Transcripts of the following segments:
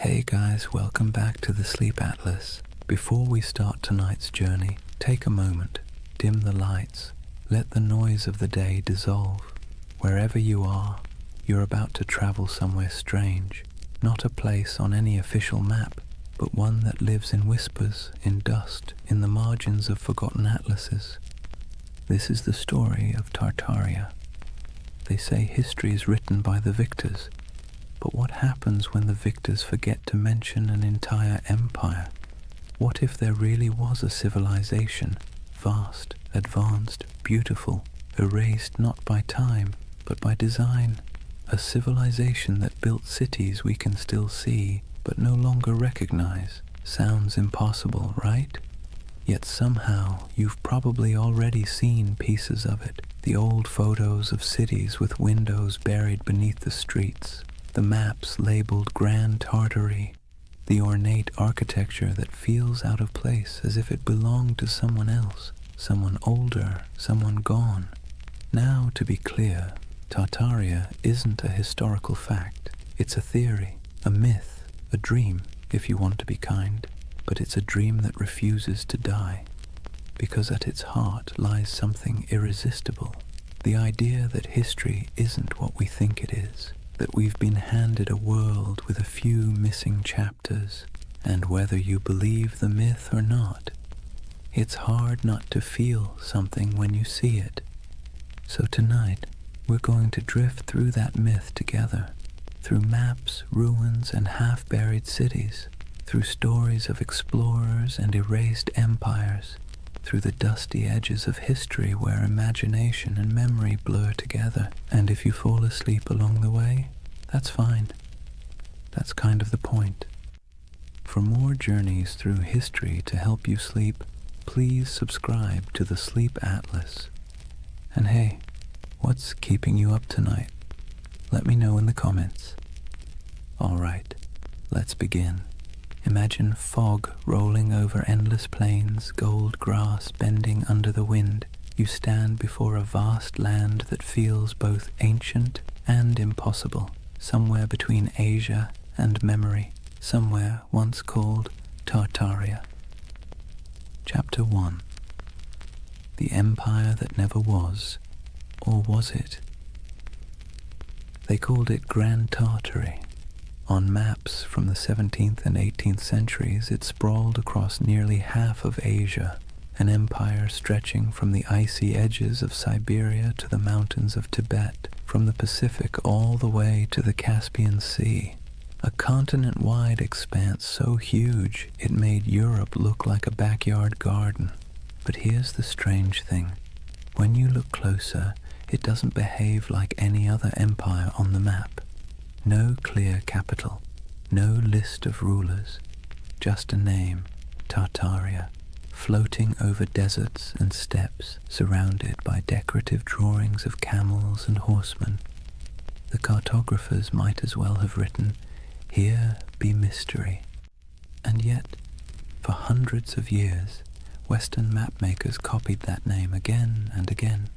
Hey guys, welcome back to the Sleep Atlas. Before we start tonight's journey, take a moment, dim the lights, let the noise of the day dissolve. Wherever you are, you're about to travel somewhere strange, not a place on any official map, but one that lives in whispers, in dust, in the margins of forgotten atlases. This is the story of Tartaria. They say history is written by the victors, but what happens when the victors forget to mention an entire empire? What if there really was a civilization, vast, advanced, beautiful, erased not by time, but by design? A civilization that built cities we can still see, but no longer recognize. Sounds impossible, right? Yet somehow you've probably already seen pieces of it. The old photos of cities with windows buried beneath the streets, the maps labeled Grand Tartary, the ornate architecture that feels out of place as if it belonged to someone else, someone older, someone gone. Now, to be clear, Tartaria isn't a historical fact. It's a theory, a myth, a dream, if you want to be kind. But it's a dream that refuses to die, because at its heart lies something irresistible. The idea that history isn't what we think it is, that we've been handed a world with a few missing chapters, and whether you believe the myth or not, it's hard not to feel something when you see it. So tonight, we're going to drift through that myth together, through maps, ruins, and half-buried cities, through stories of explorers and erased empires, through the dusty edges of history where imagination and memory blur together. And if you fall asleep along the way, that's fine. That's kind of the point. For more journeys through history to help you sleep, please subscribe to the Sleep Atlas. And hey, what's keeping you up tonight? Let me know in the comments. Alright, let's begin. Imagine fog rolling over endless plains, gold grass bending under the wind. You stand before a vast land that feels both ancient and impossible, somewhere between Asia and memory, somewhere once called Tartaria. Chapter 1. The Empire That Never Was, or was it? They called it Grand Tartary. On maps from the 17th and 18th centuries, it sprawled across nearly half of Asia, an empire stretching from the icy edges of Siberia to the mountains of Tibet, from the Pacific all the way to the Caspian Sea. A continent-wide expanse so huge it made Europe look like a backyard garden. But here's the strange thing. When you look closer, it doesn't behave like any other empire on the map. No clear capital, no list of rulers, just a name, Tartaria, floating over deserts and steppes, surrounded by decorative drawings of camels and horsemen. The cartographers might as well have written, "Here be mystery." And yet, for hundreds of years, Western mapmakers copied that name again and again.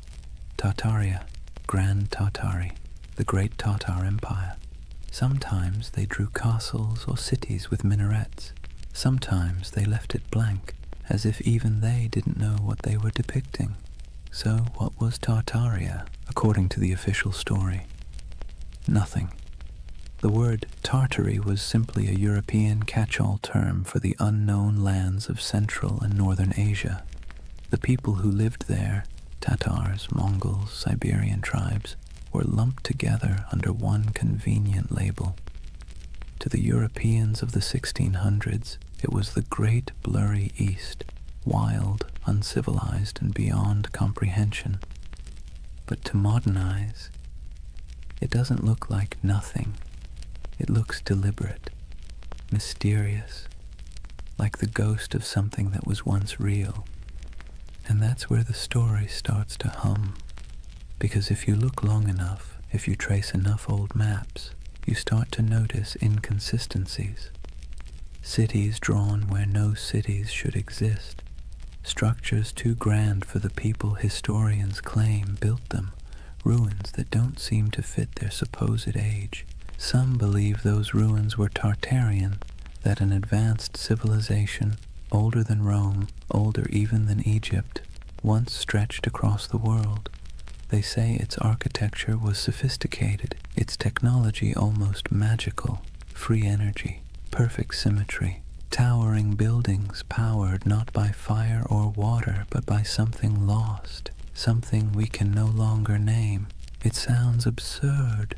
Tartaria, Grand Tartary, the Great Tartar Empire. Sometimes they drew castles or cities with minarets. Sometimes they left it blank, as if even they didn't know what they were depicting. So what was Tartaria, according to the official story? Nothing. The word Tartary was simply a European catch-all term for the unknown lands of Central and Northern Asia. The people who lived there, Tatars, Mongols, Siberian tribes, were lumped together under one convenient label. To the Europeans of the 1600s, it was the great blurry East, wild, uncivilized, and beyond comprehension. But to modern eyes, it doesn't look like nothing. It looks deliberate, mysterious, like the ghost of something that was once real. And that's where the story starts to hum. Because if you look long enough, if you trace enough old maps, you start to notice inconsistencies. Cities drawn where no cities should exist. Structures too grand for the people historians claim built them. Ruins that don't seem to fit their supposed age. Some believe those ruins were Tartarian, that an advanced civilization, older than Rome, older even than Egypt, once stretched across the world. They say its architecture was sophisticated, its technology almost magical, free energy, perfect symmetry, towering buildings powered not by fire or water but by something lost, something we can no longer name. It sounds absurd,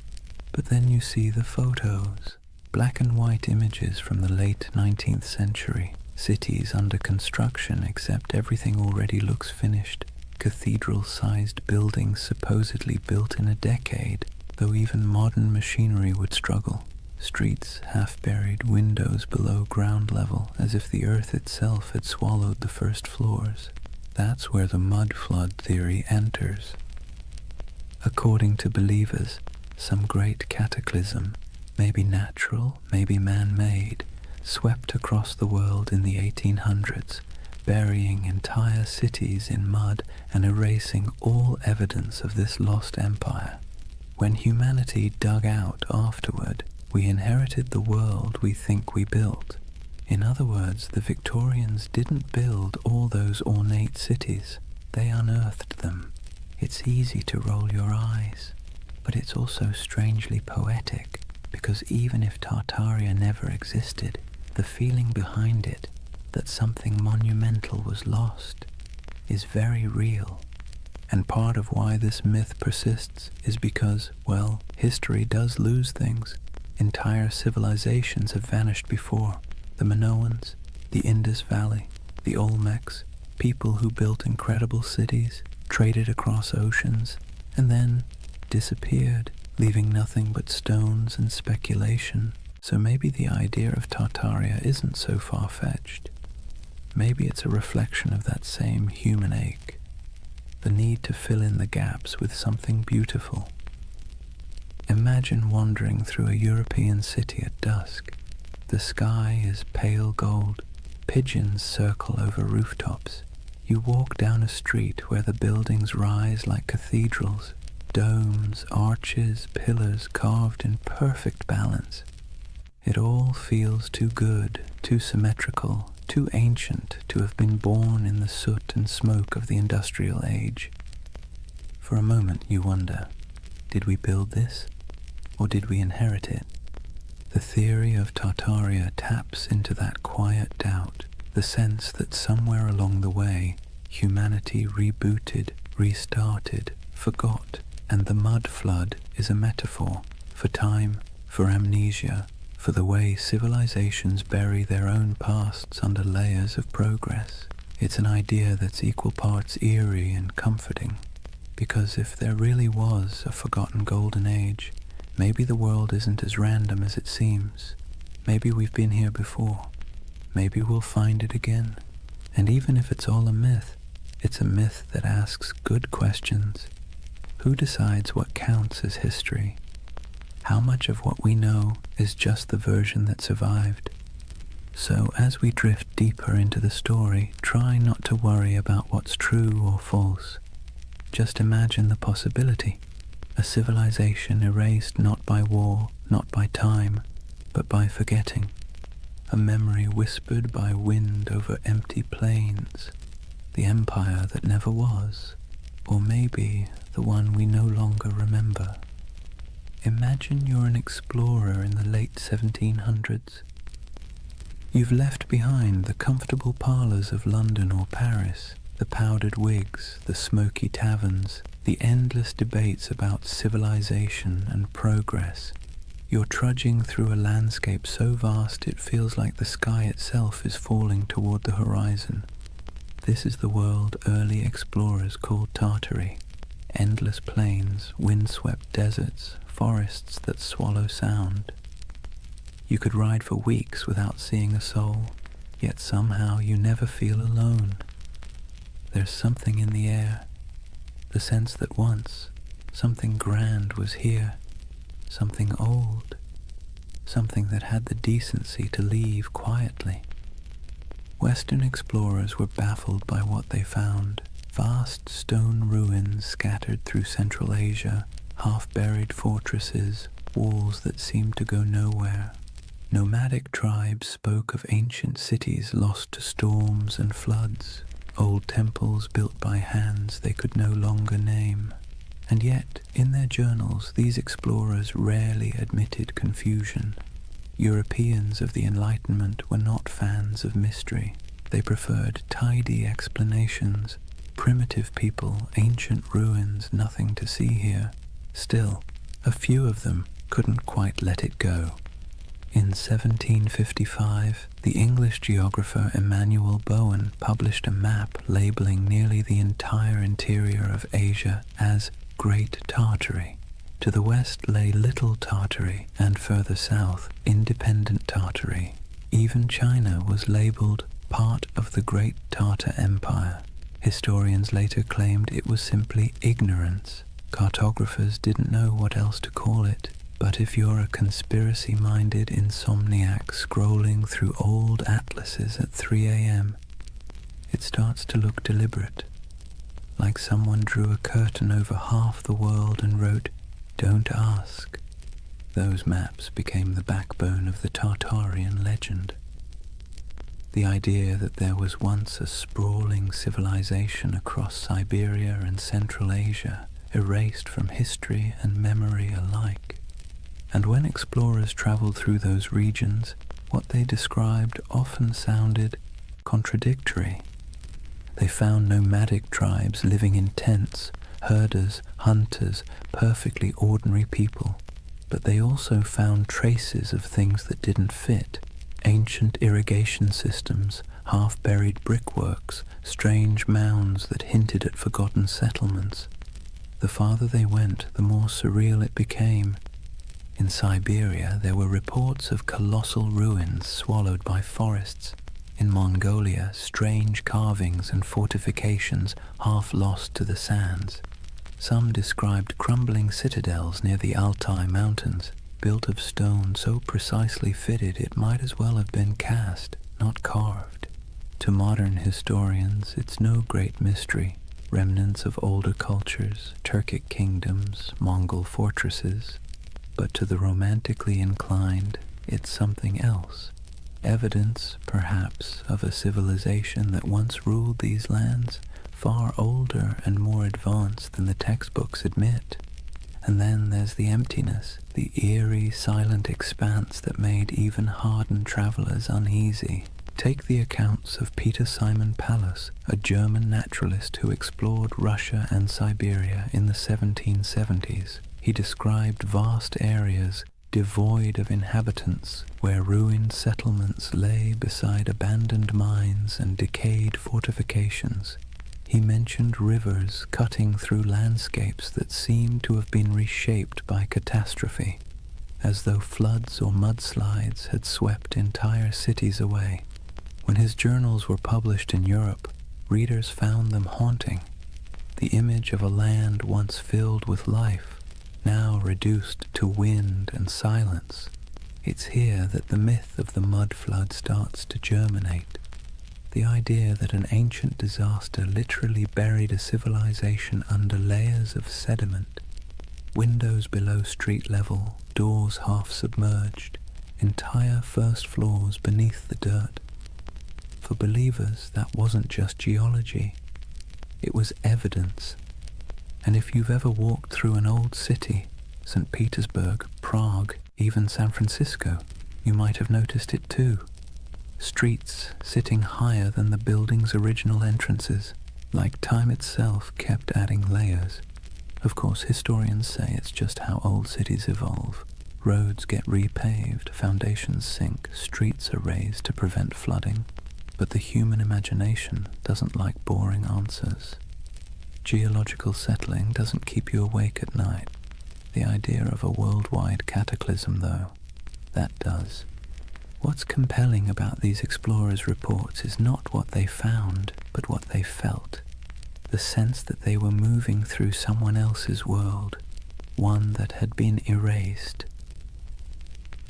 but then you see the photos, black and white images from the late 19th century, cities under construction except everything already looks finished, cathedral-sized buildings supposedly built in a decade, though even modern machinery would struggle. Streets half-buried, windows below ground level, as if the earth itself had swallowed the first floors. That's where the mud flood theory enters. According to believers, some great cataclysm, maybe natural, maybe man-made, swept across the world in the 1800s, burying entire cities in mud and erasing all evidence of this lost empire. When humanity dug out afterward, we inherited the world we think we built. In other words, the Victorians didn't build all those ornate cities. They unearthed them. It's easy to roll your eyes, but it's also strangely poetic, because even if Tartaria never existed, the feeling behind it, that something monumental was lost, is very real. And part of why this myth persists is because, well, history does lose things. Entire civilizations have vanished before. The Minoans, the Indus Valley, the Olmecs, people who built incredible cities, traded across oceans, and then disappeared, leaving nothing but stones and speculation. So maybe the idea of Tartaria isn't so far-fetched. Maybe it's a reflection of that same human ache, the need to fill in the gaps with something beautiful. Imagine wandering through a European city at dusk. The sky is pale gold, pigeons circle over rooftops. You walk down a street where the buildings rise like cathedrals, domes, arches, pillars carved in perfect balance. It all feels too good, too symmetrical, too ancient to have been born in the soot and smoke of the industrial age. For a moment you wonder, did we build this, or did we inherit it? The theory of Tartaria taps into that quiet doubt, the sense that somewhere along the way, humanity rebooted, restarted, forgot, and the mud flood is a metaphor for time, for amnesia, for the way civilizations bury their own pasts under layers of progress. It's an idea that's equal parts eerie and comforting, because if there really was a forgotten golden age, maybe the world isn't as random as it seems. Maybe we've been here before. Maybe we'll find it again. And even if it's all a myth, it's a myth that asks good questions. Who decides what counts as history? How much of what we know is just the version that survived? So as we drift deeper into the story, try not to worry about what's true or false. Just imagine the possibility. A civilization erased not by war, not by time, but by forgetting. A memory whispered by wind over empty plains. The empire that never was, or maybe the one we no longer remember. Imagine you're an explorer in the late 1700s. You've left behind the comfortable parlours of London or Paris, the powdered wigs, the smoky taverns, the endless debates about civilization and progress. You're trudging through a landscape so vast it feels like the sky itself is falling toward the horizon. This is the world early explorers called Tartary. Endless plains, windswept deserts, forests that swallow sound. You could ride for weeks without seeing a soul, yet somehow you never feel alone. There's something in the air, the sense that once something grand was here, something old, something that had the decency to leave quietly. Western explorers were baffled by what they found. Vast stone ruins scattered through Central Asia, half-buried fortresses, walls that seemed to go nowhere. Nomadic tribes spoke of ancient cities lost to storms and floods, old temples built by hands they could no longer name. And yet, in their journals, these explorers rarely admitted confusion. Europeans of the Enlightenment were not fans of mystery. They preferred tidy explanations. Primitive people, ancient ruins, nothing to see here. Still, a few of them couldn't quite let it go. In 1755, the English geographer Emmanuel Bowen published a map labeling nearly the entire interior of Asia as Great Tartary. To the west lay Little Tartary, and further south, Independent Tartary. Even China was labeled part of the Great Tartar Empire. Historians later claimed it was simply ignorance. Cartographers didn't know what else to call it. But if you're a conspiracy-minded insomniac scrolling through old atlases at 3 a.m., it starts to look deliberate, like someone drew a curtain over half the world and wrote, "Don't ask." Those maps became the backbone of the Tartarian legend. The idea that there was once a sprawling civilization across Siberia and Central Asia, erased from history and memory alike. And when explorers traveled through those regions, what they described often sounded contradictory. They found nomadic tribes living in tents, herders, hunters, perfectly ordinary people. But they also found traces of things that didn't fit. Ancient irrigation systems, half-buried brickworks, strange mounds that hinted at forgotten settlements. The farther they went, the more surreal it became. In Siberia, there were reports of colossal ruins swallowed by forests. In Mongolia, strange carvings and fortifications half lost to the sands. Some described crumbling citadels near the Altai Mountains, built of stone so precisely fitted it might as well have been cast, not carved. To modern historians, it's no great mystery. Remnants of older cultures, Turkic kingdoms, Mongol fortresses. But to the romantically inclined, it's something else. Evidence, perhaps, of a civilization that once ruled these lands, far older and more advanced than the textbooks admit. And then there's the emptiness, the eerie, silent expanse that made even hardened travelers uneasy. Take the accounts of Peter Simon Pallas, a German naturalist who explored Russia and Siberia in the 1770s. He described vast areas devoid of inhabitants, where ruined settlements lay beside abandoned mines and decayed fortifications. He mentioned rivers cutting through landscapes that seemed to have been reshaped by catastrophe, as though floods or mudslides had swept entire cities away. When his journals were published in Europe, readers found them haunting. The image of a land once filled with life, now reduced to wind and silence. It's here that the myth of the mud flood starts to germinate. The idea that an ancient disaster literally buried a civilization under layers of sediment, windows below street level, doors half submerged, entire first floors beneath the dirt. For believers, that wasn't just geology, it was evidence. And if you've ever walked through an old city, St. Petersburg, Prague, even San Francisco, you might have noticed it too. Streets sitting higher than the building's original entrances, like time itself kept adding layers. Of course, historians say it's just how old cities evolve. Roads get repaved, foundations sink, streets are raised to prevent flooding. But the human imagination doesn't like boring answers. Geological settling doesn't keep you awake at night. The idea of a worldwide cataclysm, though, that does. What's compelling about these explorers' reports is not what they found, but what they felt. The sense that they were moving through someone else's world, one that had been erased.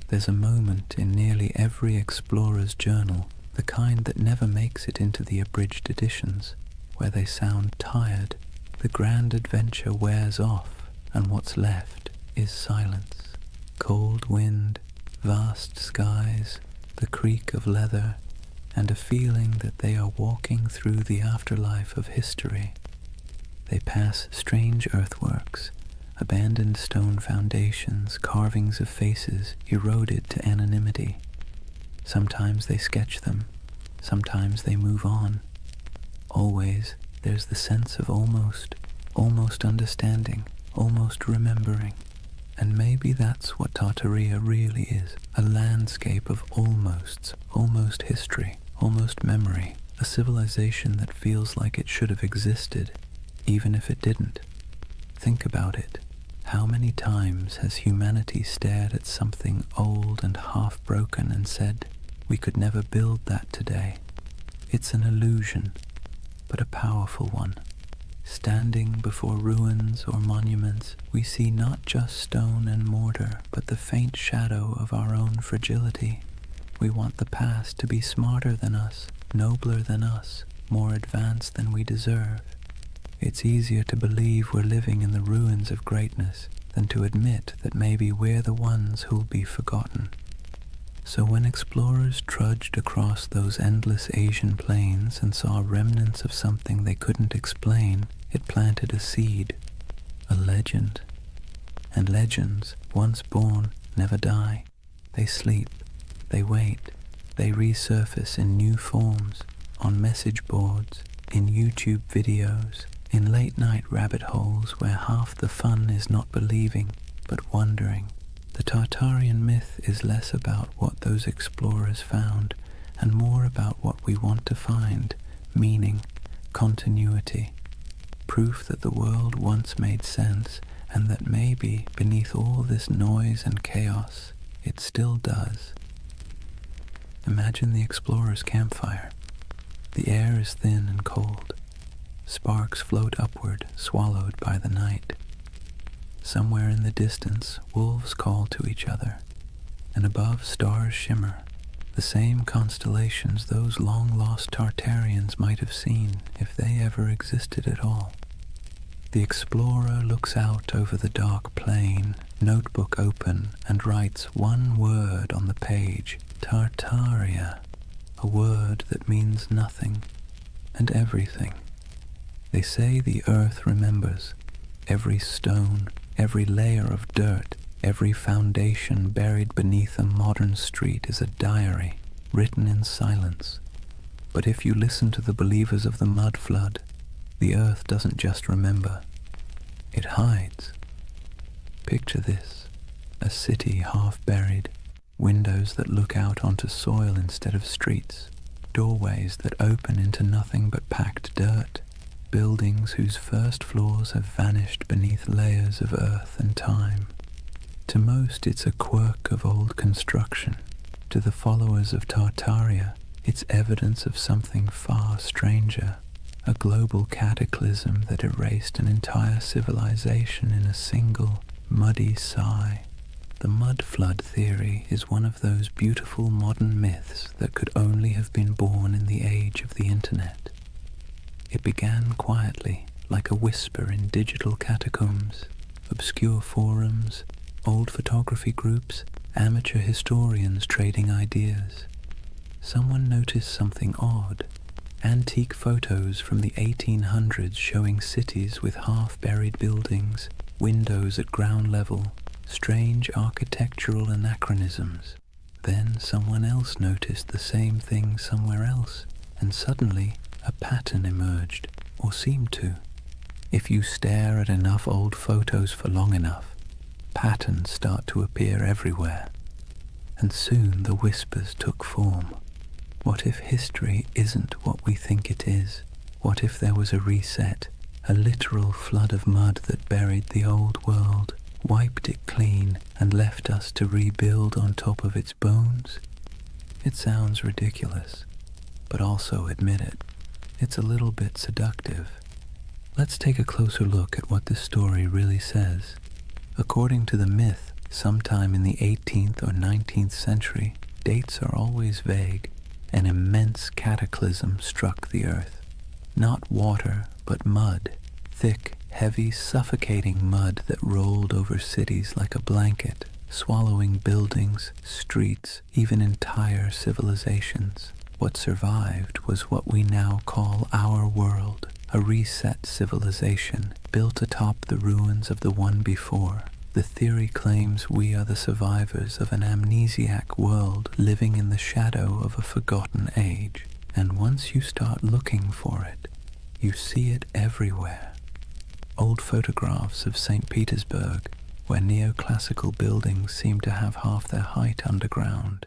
There's a moment in nearly every explorer's journal, the kind that never makes it into the abridged editions, where they sound tired. The grand adventure wears off, and what's left is silence. Cold wind, vast skies, the creak of leather, and a feeling that they are walking through the afterlife of history. They pass strange earthworks, abandoned stone foundations, carvings of faces eroded to anonymity. Sometimes they sketch them, sometimes they move on. Always there's the sense of almost understanding, almost remembering. And maybe that's what Tartaria really is, a landscape of almost history, almost memory, a civilization that feels like it should have existed, even if it didn't. Think about it. How many times has humanity stared at something old and half-broken and said, we could never build that today? It's an illusion, but a powerful one. Standing before ruins or monuments, we see not just stone and mortar, but the faint shadow of our own fragility. We want the past to be smarter than us, nobler than us, more advanced than we deserve. It's easier to believe we're living in the ruins of greatness than to admit that maybe we're the ones who'll be forgotten. So when explorers trudged across those endless Asian plains and saw remnants of something they couldn't explain, it planted a seed, a legend. And legends, once born, never die. They sleep, they wait, they resurface in new forms, on message boards, in YouTube videos, in late-night rabbit holes where half the fun is not believing, but wondering. The Tartarian myth is less about what those explorers found and more about what we want to find, meaning, continuity, proof that the world once made sense and that maybe beneath all this noise and chaos, it still does. Imagine the explorer's campfire. The air is thin and cold. Sparks float upward, swallowed by the night. Somewhere in the distance, wolves call to each other, and above stars shimmer, the same constellations those long-lost Tartarians might have seen if they ever existed at all. The explorer looks out over the dark plain, notebook open, and writes one word on the page, Tartaria, a word that means nothing and everything. They say the earth remembers. Every stone, every layer of dirt, every foundation buried beneath a modern street is a diary, written in silence. But if you listen to the believers of the mud flood, the earth doesn't just remember, it hides. Picture this, a city half buried, windows that look out onto soil instead of streets, doorways that open into nothing but packed dirt, buildings whose first floors have vanished beneath layers of earth and time. To most, it's a quirk of old construction. To the followers of Tartaria, it's evidence of something far stranger, a global cataclysm that erased an entire civilization in a single, muddy sigh. The mud flood theory is one of those beautiful modern myths that could only have been born in the age of the internet. It began quietly, like a whisper in digital catacombs, obscure forums, old photography groups, amateur historians trading ideas. Someone noticed something odd, antique photos from the 1800s showing cities with half-buried buildings, windows at ground level, strange architectural anachronisms. Then someone else noticed the same thing somewhere else, and suddenly a pattern emerged, or seemed to. If you stare at enough old photos for long enough, patterns start to appear everywhere. And soon the whispers took form. What if history isn't what we think it is? What if there was a reset, a literal flood of mud that buried the old world, wiped it clean, and left us to rebuild on top of its bones? It sounds ridiculous, but also admit it. It's a little bit seductive. Let's take a closer look at what this story really says. According to the myth, sometime in the 18th or 19th century, dates are always vague, an immense cataclysm struck the earth. Not water, but mud, thick, heavy, suffocating mud that rolled over cities like a blanket, swallowing buildings, streets, even entire civilizations. What survived was what we now call our world, a reset civilization built atop the ruins of the one before. The theory claims we are the survivors of an amnesiac world living in the shadow of a forgotten age. And once you start looking for it, you see it everywhere. Old photographs of St. Petersburg, where neoclassical buildings seem to have half their height underground.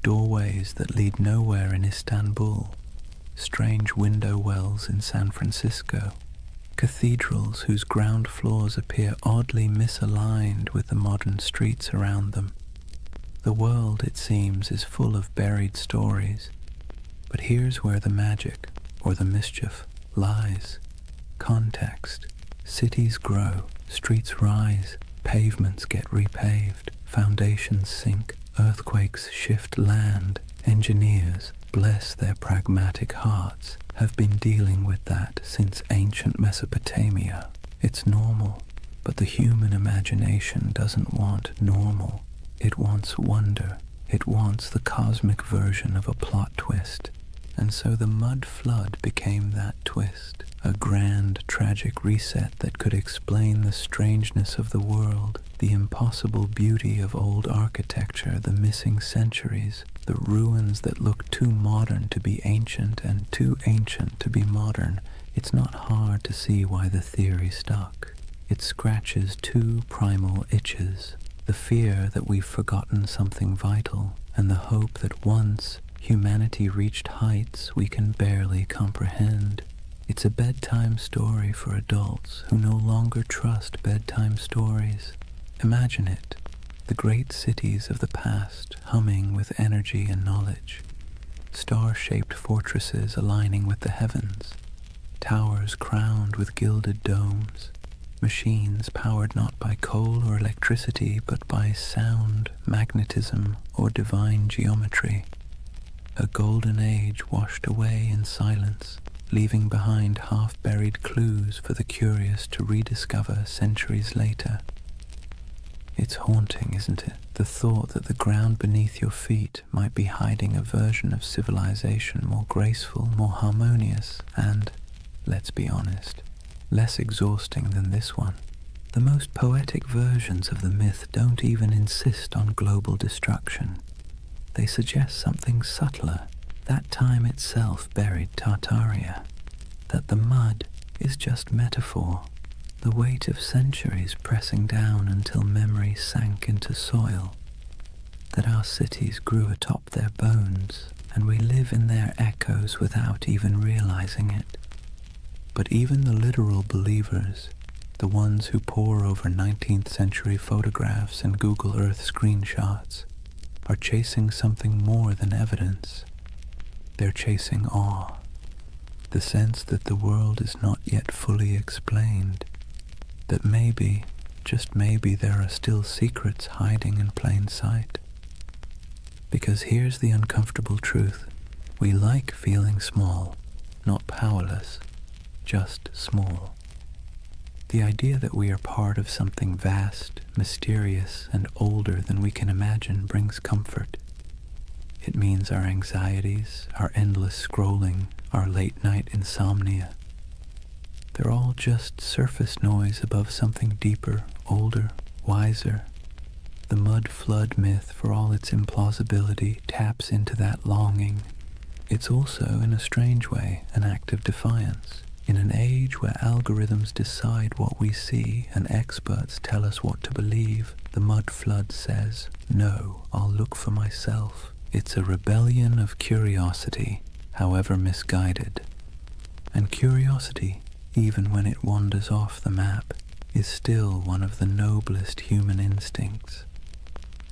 Doorways that lead nowhere in Istanbul. Strange window wells in San Francisco. Cathedrals whose ground floors appear oddly misaligned with the modern streets around them. The world, it seems, is full of buried stories. But here's where the magic, or the mischief, lies. Context. Cities grow, streets rise, pavements get repaved, foundations sink, earthquakes shift land. Engineers, bless their pragmatic hearts, have been dealing with that since ancient Mesopotamia. It's normal, but the human imagination doesn't want normal. It wants wonder. It wants the cosmic version of a plot twist. And so the mud flood became that twist, a grand, tragic reset that could explain the strangeness of the world, the impossible beauty of old architecture, the missing centuries, the ruins that look too modern to be ancient and too ancient to be modern. It's not hard to see why the theory stuck. It scratches two primal itches, the fear that we've forgotten something vital, and the hope that once humanity reached heights we can barely comprehend. It's a bedtime story for adults who no longer trust bedtime stories. Imagine it, the great cities of the past humming with energy and knowledge, star-shaped fortresses aligning with the heavens, towers crowned with gilded domes, machines powered not by coal or electricity but by sound, magnetism, or divine geometry. A golden age washed away in silence, leaving behind half-buried clues for the curious to rediscover centuries later. It's haunting, isn't it? The thought that the ground beneath your feet might be hiding a version of civilization more graceful, more harmonious, and, let's be honest, less exhausting than this one. The most poetic versions of the myth don't even insist on global destruction. They suggest something subtler. That time itself buried Tartaria. That the mud is just metaphor. The weight of centuries pressing down until memory sank into soil. That our cities grew atop their bones, and we live in their echoes without even realizing it. But even the literal believers, the ones who pore over 19th century photographs and Google Earth screenshots, are chasing something more than evidence. They're chasing awe, the sense that the world is not yet fully explained, that maybe, just maybe, there are still secrets hiding in plain sight. Because here's the uncomfortable truth. We like feeling small, not powerless, just small. The idea that we are part of something vast, mysterious, and older than we can imagine brings comfort. It means our anxieties, our endless scrolling, our late-night insomnia, they're all just surface noise above something deeper, older, wiser. The mud flood myth, for all its implausibility, taps into that longing. It's also, in a strange way, an act of defiance. In an age where algorithms decide what we see and experts tell us what to believe, the mud flood says, "No, I'll look for myself." It's a rebellion of curiosity, however misguided. And curiosity, even when it wanders off the map, is still one of the noblest human instincts.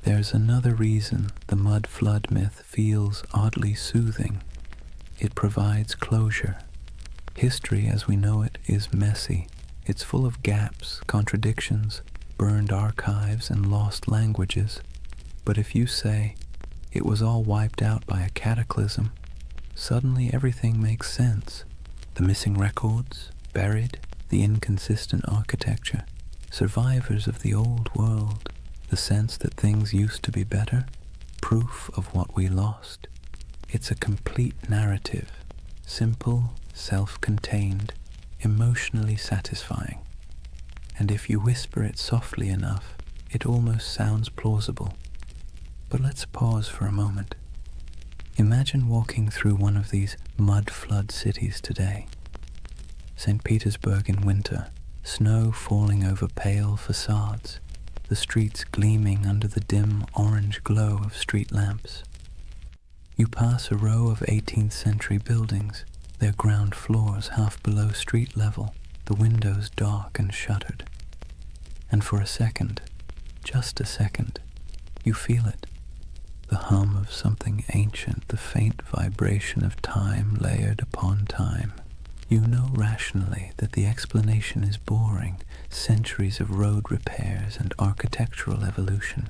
There's another reason the mud flood myth feels oddly soothing. It provides closure. History as we know it is messy. It's full of gaps, contradictions, burned archives, and lost languages. But if you say, it was all wiped out by a cataclysm, suddenly everything makes sense. The missing records, buried, the inconsistent architecture, survivors of the old world. The sense that things used to be better, proof of what we lost. It's a complete narrative, simple, self-contained, emotionally satisfying. And if you whisper it softly enough, it almost sounds plausible. But let's pause for a moment. Imagine walking through one of these mud-flood cities today. St. Petersburg in winter, snow falling over pale facades, the streets gleaming under the dim orange glow of street lamps. You pass a row of 18th century buildings, their ground floors half below street level, the windows dark and shuttered. And for a second, just a second, you feel it. The hum of something ancient, the faint vibration of time layered upon time. You know rationally that the explanation is boring, centuries of road repairs and architectural evolution.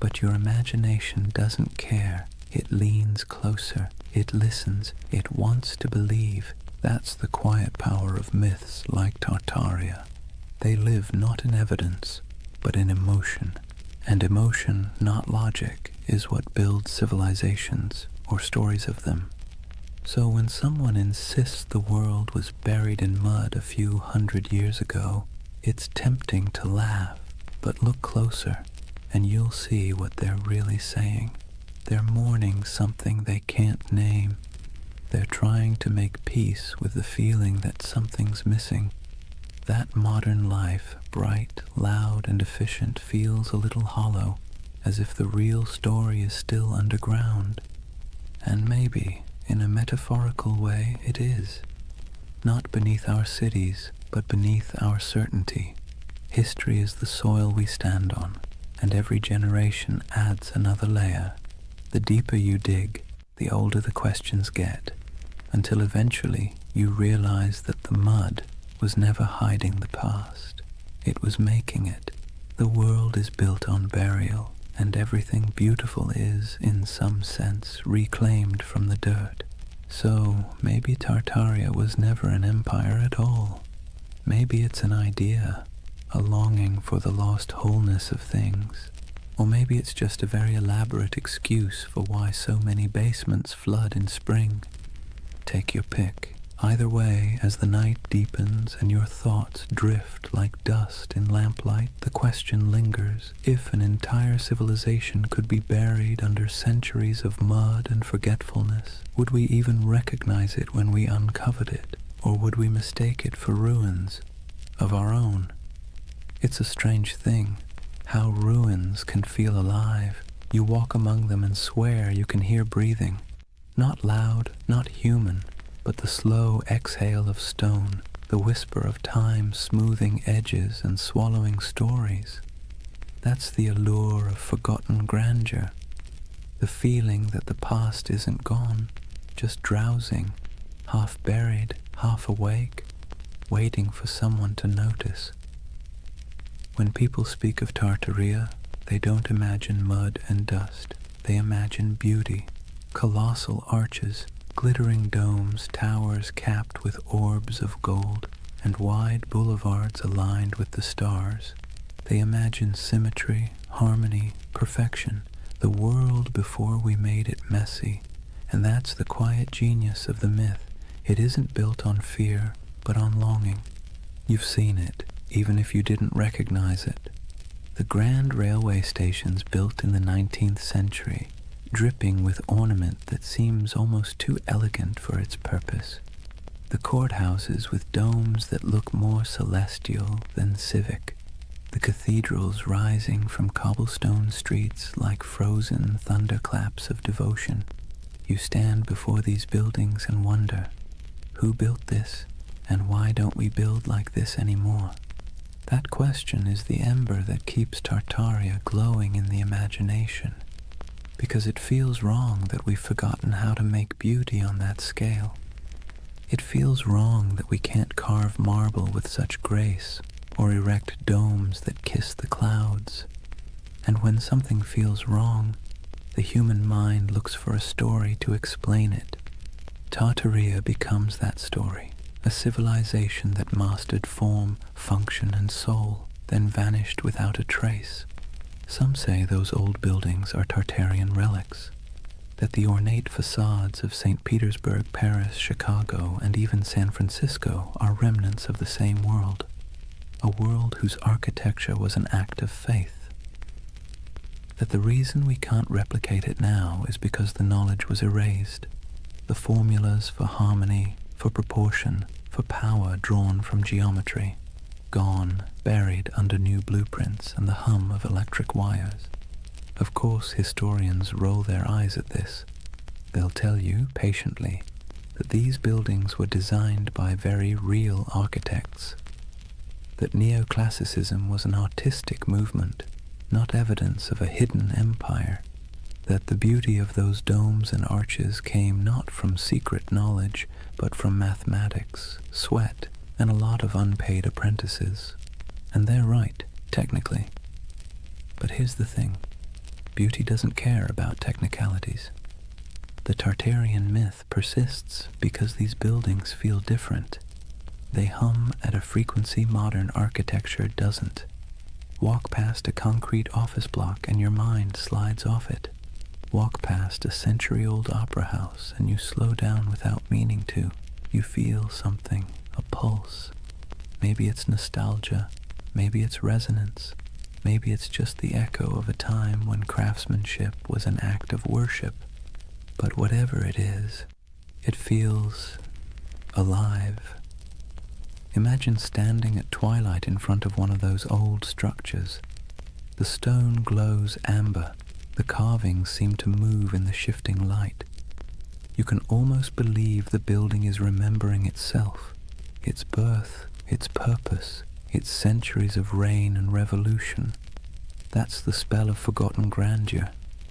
But your imagination doesn't care. It leans closer, it listens, it wants to believe. That's the quiet power of myths like Tartaria. They live not in evidence, but in emotion. And emotion, not logic, is what builds civilizations or stories of them. So when someone insists the world was buried in mud a few hundred years ago, it's tempting to laugh, but look closer and you'll see what they're really saying. They're mourning something they can't name. They're trying to make peace with the feeling that something's missing. That modern life, bright, loud, and efficient, feels a little hollow, as if the real story is still underground. And maybe, in a metaphorical way, it is. Not beneath our cities, but beneath our certainty. History is the soil we stand on, and every generation adds another layer. The deeper you dig, the older the questions get, until eventually you realize that the mud was never hiding the past. It was making it. The world is built on burial, and everything beautiful is, in some sense, reclaimed from the dirt. So maybe Tartaria was never an empire at all. Maybe it's an idea, a longing for the lost wholeness of things. Or maybe it's just a very elaborate excuse for why so many basements flood in spring. Take your pick. Either way, as the night deepens and your thoughts drift like dust in lamplight, the question lingers: if an entire civilization could be buried under centuries of mud and forgetfulness, would we even recognize it when we uncovered it, or would we mistake it for ruins of our own? It's a strange thing, how ruins can feel alive. You walk among them and swear you can hear breathing. Not loud, not human, but the slow exhale of stone, the whisper of time smoothing edges and swallowing stories. That's the allure of forgotten grandeur, the feeling that the past isn't gone, just drowsing, half buried, half awake, waiting for someone to notice. When people speak of Tartaria, they don't imagine mud and dust. They imagine beauty, colossal arches, glittering domes, towers capped with orbs of gold, and wide boulevards aligned with the stars. They imagine symmetry, harmony, perfection, the world before we made it messy. And that's the quiet genius of the myth. It isn't built on fear, but on longing. You've seen it, even if you didn't recognize it. The grand railway stations built in the 19th century, dripping with ornament that seems almost too elegant for its purpose. The courthouses with domes that look more celestial than civic. The cathedrals rising from cobblestone streets like frozen thunderclaps of devotion. You stand before these buildings and wonder, who built this, and why don't we build like this anymore? That question is the ember that keeps Tartaria glowing in the imagination, because it feels wrong that we've forgotten how to make beauty on that scale. It feels wrong that we can't carve marble with such grace, or erect domes that kiss the clouds. And when something feels wrong, the human mind looks for a story to explain it. Tartaria becomes that story, a civilization that mastered form, function, and soul, then vanished without a trace. Some say those old buildings are Tartarian relics, that the ornate facades of St. Petersburg, Paris, Chicago, and even San Francisco are remnants of the same world, a world whose architecture was an act of faith. That the reason we can't replicate it now is because the knowledge was erased, the formulas for harmony, for proportion, for power drawn from geometry, gone, buried under new blueprints and the hum of electric wires. Of course, historians roll their eyes at this. They'll tell you, patiently, that these buildings were designed by very real architects, that neoclassicism was an artistic movement, not evidence of a hidden empire, that the beauty of those domes and arches came not from secret knowledge, but from mathematics, sweat, and a lot of unpaid apprentices. And they're right, technically. But here's the thing. Beauty doesn't care about technicalities. The Tartarian myth persists because these buildings feel different. They hum at a frequency modern architecture doesn't. Walk past a concrete office block and your mind slides off it. Walk past a century-old opera house and you slow down without meaning to. You feel something, a pulse. Maybe it's nostalgia, maybe it's resonance, maybe it's just the echo of a time when craftsmanship was an act of worship. But whatever it is, it feels alive. Imagine standing at twilight in front of one of those old structures. The stone glows amber. The carvings seem to move in the shifting light. You can almost believe the building is remembering itself, its birth, its purpose, its centuries of reign and revolution. That's the spell of forgotten grandeur.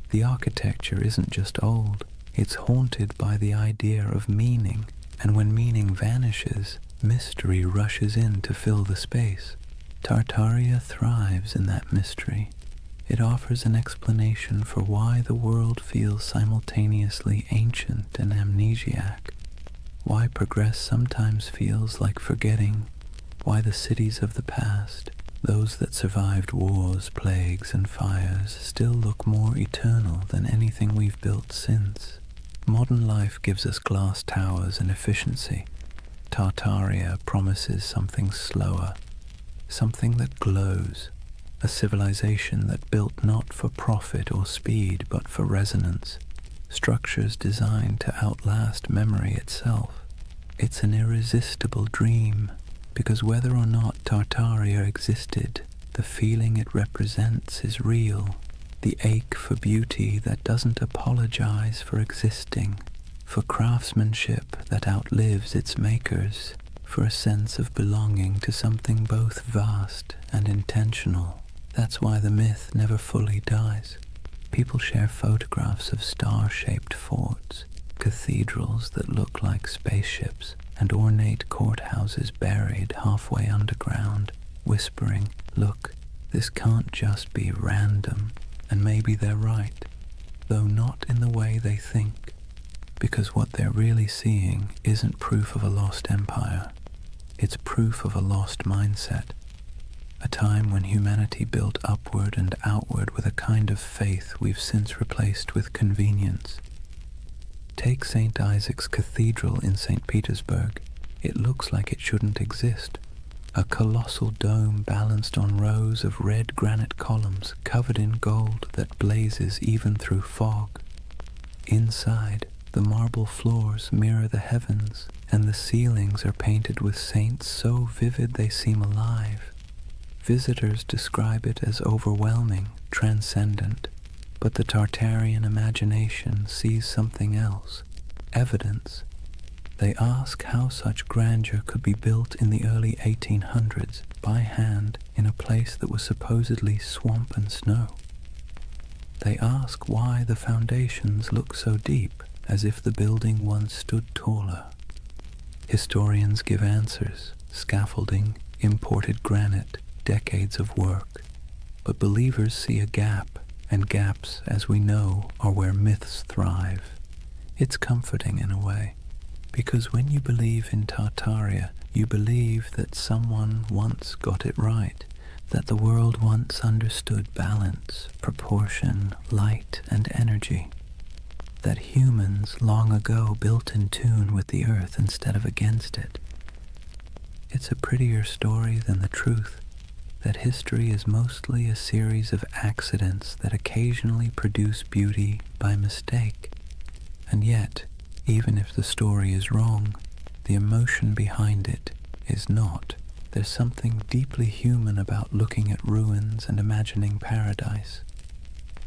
The architecture isn't just old, it's haunted by the idea of meaning, and when meaning vanishes, mystery rushes in to fill the space. Tartaria thrives in that mystery. It offers an explanation for why the world feels simultaneously ancient and amnesiac, why progress sometimes feels like forgetting, why the cities of the past, those that survived wars, plagues, and fires, still look more eternal than anything we've built since. Modern life gives us glass towers and efficiency. Tartaria promises something slower, something that glows, a civilization that built not for profit or speed but for resonance, structures designed to outlast memory itself. It's an irresistible dream, because whether or not Tartaria existed, the feeling it represents is real, the ache for beauty that doesn't apologize for existing, for craftsmanship that outlives its makers, for a sense of belonging to something both vast and intentional. That's why the myth never fully dies. People share photographs of star-shaped forts, cathedrals that look like spaceships, and ornate courthouses buried halfway underground, whispering, "Look, this can't just be random." And maybe they're right, though not in the way they think, because what they're really seeing isn't proof of a lost empire. It's proof of a lost mindset. A time when humanity built upward and outward with a kind of faith we've since replaced with convenience. Take St. Isaac's Cathedral in St. Petersburg. It looks like it shouldn't exist. A colossal dome balanced on rows of red granite columns covered in gold that blazes even through fog. Inside, the marble floors mirror the heavens, and the ceilings are painted with saints so vivid they seem alive. Visitors describe it as overwhelming, transcendent, but the Tartarian imagination sees something else, evidence. They ask how such grandeur could be built in the early 1800s by hand in a place that was supposedly swamp and snow. They ask why the foundations look so deep, as if the building once stood taller. Historians give answers: scaffolding, imported granite, decades of work. But believers see a gap, and gaps, as we know, are where myths thrive. It's comforting in a way, because when you believe in Tartaria, you believe that someone once got it right, that the world once understood balance, proportion, light, and energy, that humans long ago built in tune with the earth instead of against it. It's a prettier story than the truth that history is mostly a series of accidents that occasionally produce beauty by mistake. And yet, even if the story is wrong, the emotion behind it is not. There's something deeply human about looking at ruins and imagining paradise,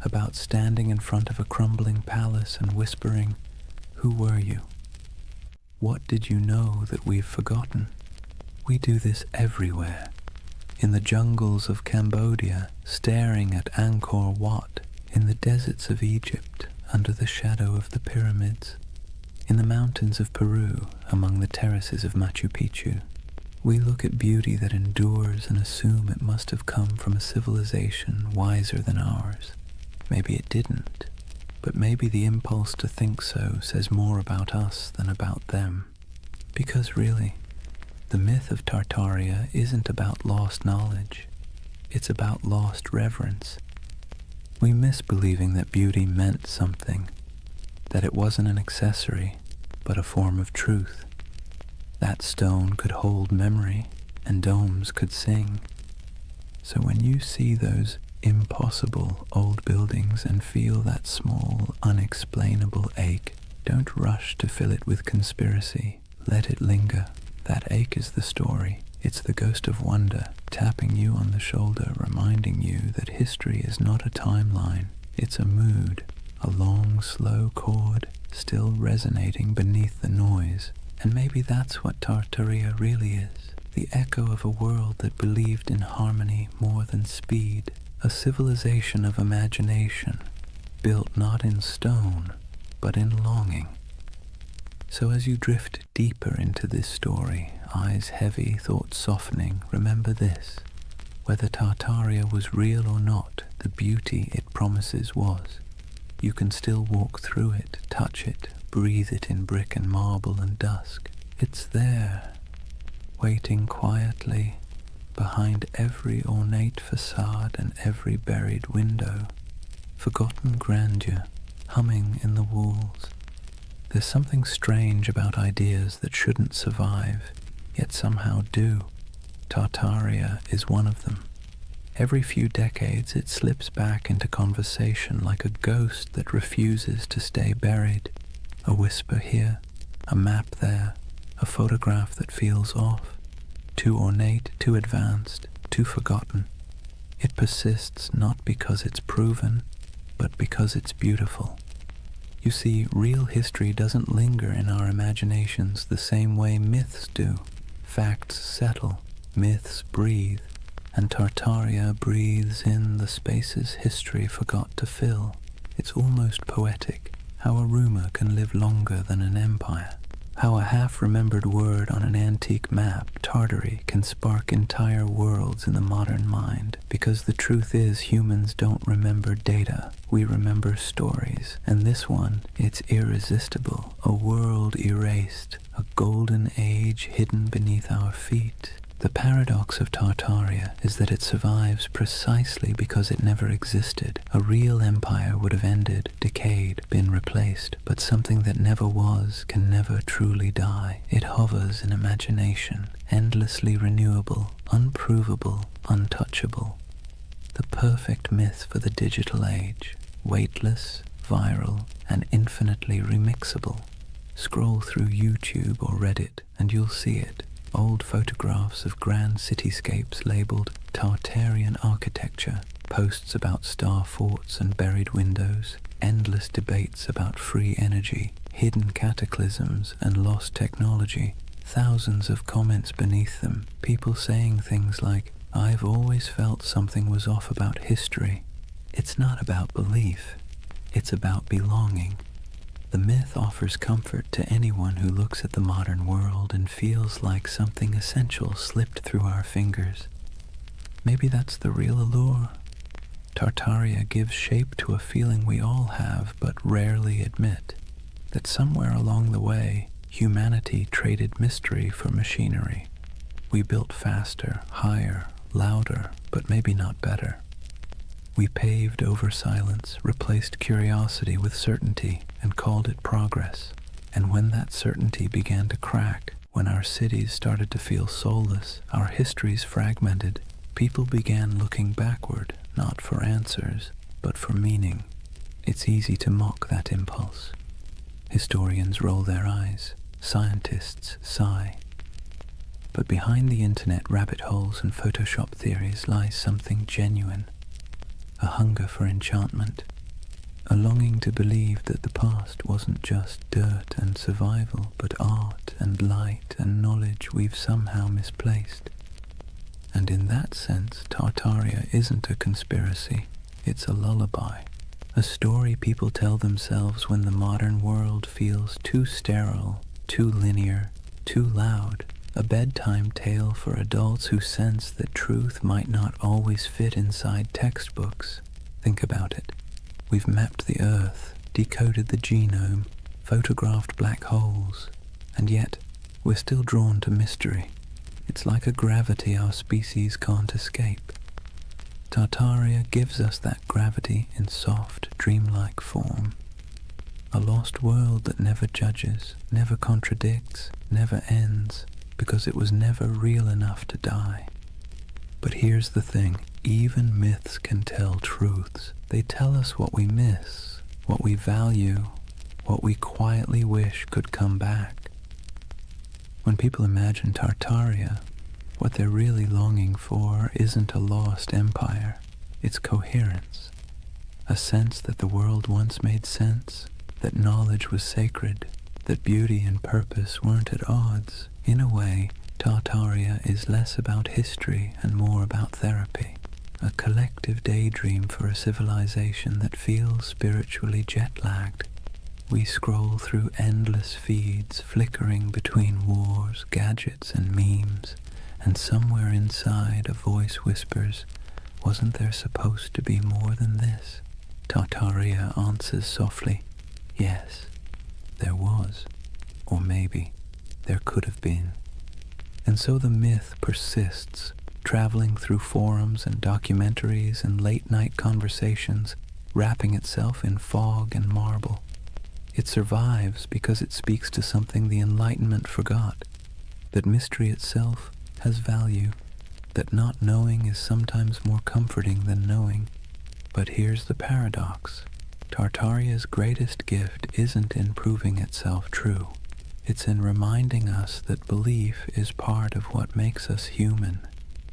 about standing in front of a crumbling palace and whispering, "Who were you? What did you know that we've forgotten?" We do this everywhere. In the jungles of Cambodia, staring at Angkor Wat, in the deserts of Egypt, under the shadow of the pyramids, in the mountains of Peru, among the terraces of Machu Picchu. We look at beauty that endures and assume it must have come from a civilization wiser than ours. Maybe it didn't, but maybe the impulse to think so says more about us than about them. Because really, the myth of Tartaria isn't about lost knowledge, it's about lost reverence. We miss believing that beauty meant something, that it wasn't an accessory, but a form of truth. That stone could hold memory, and domes could sing. So when you see those impossible old buildings and feel that small, unexplainable ache, don't rush to fill it with conspiracy. Let it linger. That ache is the story. It's the ghost of wonder, tapping you on the shoulder, reminding you that history is not a timeline. It's a mood, a long, slow chord, still resonating beneath the noise. And maybe that's what Tartaria really is, the echo of a world that believed in harmony more than speed, a civilization of imagination, built not in stone, but in longing. So as you drift deeper into this story, eyes heavy, thoughts softening, remember this: whether Tartaria was real or not, the beauty it promises was. You can still walk through it, touch it, breathe it in brick and marble and dusk. It's there, waiting quietly behind every ornate facade and every buried window, forgotten grandeur humming in the walls. There's something strange about ideas that shouldn't survive, yet somehow do. Tartaria is one of them. Every few decades it slips back into conversation like a ghost that refuses to stay buried. A whisper here, a map there, a photograph that feels off, too ornate, too advanced, too forgotten. It persists not because it's proven, but because it's beautiful. You see, real history doesn't linger in our imaginations the same way myths do. Facts settle, myths breathe, and Tartaria breathes in the spaces history forgot to fill. It's almost poetic, how a rumor can live longer than an empire, how a half-remembered word on an antique map, Tartary, can spark entire worlds in the modern mind, because the truth is humans don't remember data, we remember stories, and this one, it's irresistible, a world erased, a golden age hidden beneath our feet. The paradox of Tartaria is that it survives precisely because it never existed. A real empire would have ended, decayed, been replaced, but something that never was can never truly die. It hovers in imagination, endlessly renewable, unprovable, untouchable. The perfect myth for the digital age, weightless, viral, and infinitely remixable. Scroll through YouTube or Reddit and you'll see it. Old photographs of grand cityscapes labeled Tartarian architecture, posts about star forts and buried windows, endless debates about free energy, hidden cataclysms and lost technology, thousands of comments beneath them, people saying things like, "I've always felt something was off about history." It's not about belief, it's about belonging. The myth offers comfort to anyone who looks at the modern world and feels like something essential slipped through our fingers. Maybe that's the real allure. Tartaria gives shape to a feeling we all have but rarely admit, that somewhere along the way, humanity traded mystery for machinery. We built faster, higher, louder, but maybe not better. We paved over silence, replaced curiosity with certainty, and called it progress. And when that certainty began to crack, when our cities started to feel soulless, our histories fragmented, people began looking backward, not for answers, but for meaning. It's easy to mock that impulse. Historians roll their eyes, scientists sigh. But behind the internet rabbit holes and Photoshop theories lies something genuine. A hunger for enchantment, a longing to believe that the past wasn't just dirt and survival, but art and light and knowledge we've somehow misplaced. And in that sense, Tartaria isn't a conspiracy, it's a lullaby, a story people tell themselves when the modern world feels too sterile, too linear, too loud. A bedtime tale for adults who sense that truth might not always fit inside textbooks. Think about it. We've mapped the Earth, decoded the genome, photographed black holes, and yet we're still drawn to mystery. It's like a gravity our species can't escape. Tartaria gives us that gravity in soft, dreamlike form. A lost world that never judges, never contradicts, never ends, because it was never real enough to die. But here's the thing, even myths can tell truths. They tell us what we miss, what we value, what we quietly wish could come back. When people imagine Tartaria, what they're really longing for isn't a lost empire, it's coherence. A sense that the world once made sense, that knowledge was sacred, that beauty and purpose weren't at odds. In a way, Tartaria is less about history and more about therapy, a collective daydream for a civilization that feels spiritually jet-lagged. We scroll through endless feeds, flickering between wars, gadgets, and memes, and somewhere inside a voice whispers, "Wasn't there supposed to be more than this?" Tartaria answers softly, "Yes, there was, or maybe there could have been." And so the myth persists, traveling through forums and documentaries and late-night conversations, wrapping itself in fog and marble. It survives because it speaks to something the Enlightenment forgot, that mystery itself has value, that not knowing is sometimes more comforting than knowing. But here's the paradox. Tartaria's greatest gift isn't in proving itself true. It's in reminding us that belief is part of what makes us human,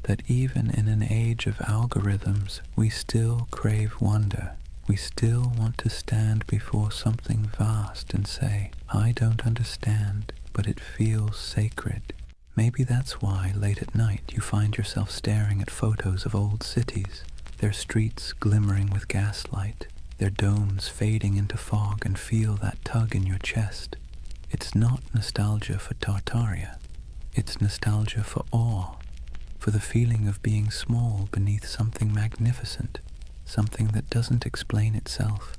that even in an age of algorithms, we still crave wonder. We still want to stand before something vast and say, "I don't understand, but it feels sacred." Maybe that's why late at night you find yourself staring at photos of old cities, their streets glimmering with gaslight, their domes fading into fog, and feel that tug in your chest. It's not nostalgia for Tartaria. It's nostalgia for awe, for the feeling of being small beneath something magnificent, something that doesn't explain itself.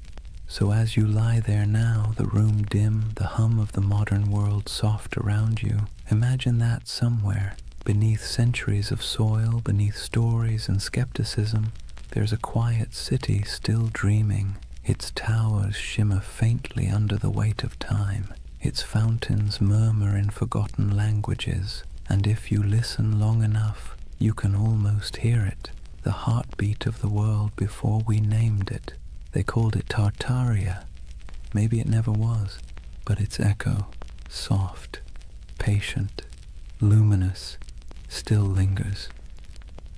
So as you lie there now, the room dim, the hum of the modern world soft around you, imagine that somewhere, beneath centuries of soil, beneath stories and skepticism, there's a quiet city still dreaming. Its towers shimmer faintly under the weight of time. Its fountains murmur in forgotten languages, and if you listen long enough, you can almost hear it, the heartbeat of the world before we named it. They called it Tartaria. Maybe it never was, but its echo, soft, patient, luminous, still lingers.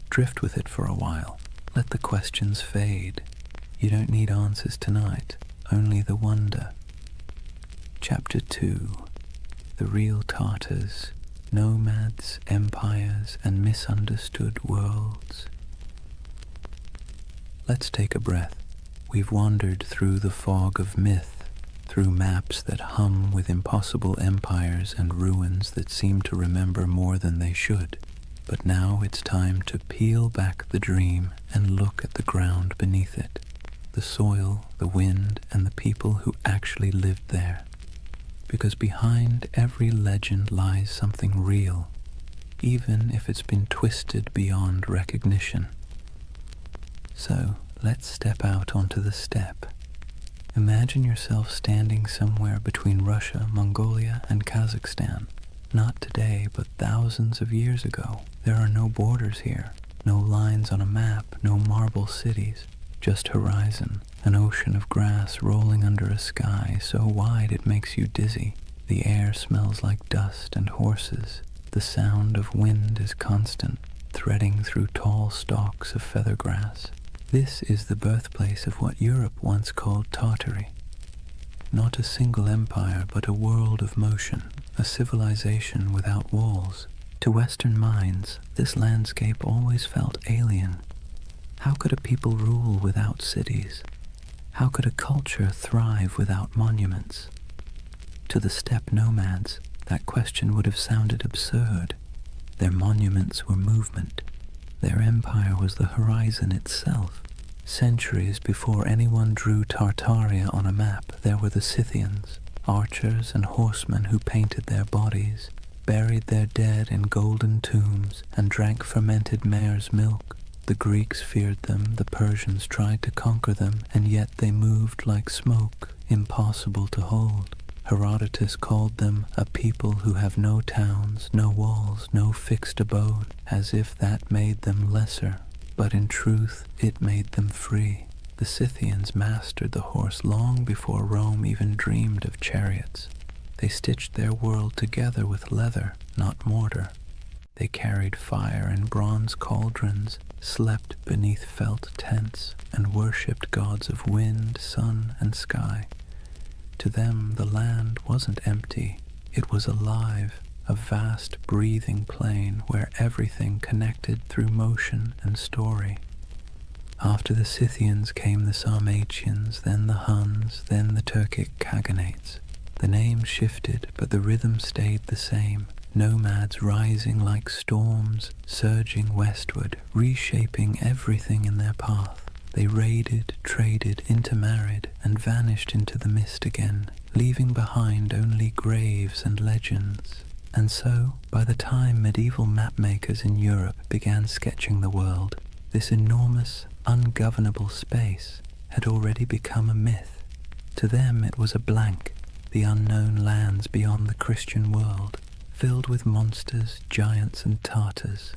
Drift with it for a while. Let the questions fade. You don't need answers tonight, only the wonder. Chapter 2. The Real Tartars, Nomads, Empires, and Misunderstood Worlds. Let's take a breath. We've wandered through the fog of myth, through maps that hum with impossible empires and ruins that seem to remember more than they should. But now it's time to peel back the dream and look at the ground beneath it, the soil, the wind, and the people who actually lived there. Because behind every legend lies something real, even if it's been twisted beyond recognition. So, let's step out onto the steppe. Imagine yourself standing somewhere between Russia, Mongolia, and Kazakhstan. Not today, but thousands of years ago. There are no borders here, no lines on a map, no marble cities, just horizon, an ocean of grass rolling under a sky so wide it makes you dizzy. The air smells like dust and horses. The sound of wind is constant, threading through tall stalks of feather grass. This is the birthplace of what Europe once called Tartary. Not a single empire, but a world of motion, a civilization without walls. To Western minds, this landscape always felt alien. How could a people rule without cities? How could a culture thrive without monuments? To the steppe nomads, that question would have sounded absurd. Their monuments were movement. Their empire was the horizon itself. Centuries before anyone drew Tartaria on a map, there were the Scythians, archers and horsemen who painted their bodies, buried their dead in golden tombs, and drank fermented mare's milk. The Greeks feared them, the Persians tried to conquer them, and yet they moved like smoke, impossible to hold. Herodotus called them a people who have no towns, no walls, no fixed abode, as if that made them lesser. But in truth, it made them free. The Scythians mastered the horse long before Rome even dreamed of chariots. They stitched their world together with leather, not mortar. They carried fire in bronze cauldrons, slept beneath felt tents, and worshipped gods of wind, sun, and sky. To them, the land wasn't empty. It was alive, a vast breathing plain where everything connected through motion and story. After the Scythians came the Sarmatians, then the Huns, then the Turkic Khaganates. The names shifted, but the rhythm stayed the same. Nomads rising like storms, surging westward, reshaping everything in their path. They raided, traded, intermarried, and vanished into the mist again, leaving behind only graves and legends. And so, by the time medieval mapmakers in Europe began sketching the world, this enormous, ungovernable space had already become a myth. To them it was a blank, the unknown lands beyond the Christian world, filled with monsters, giants, and Tartars.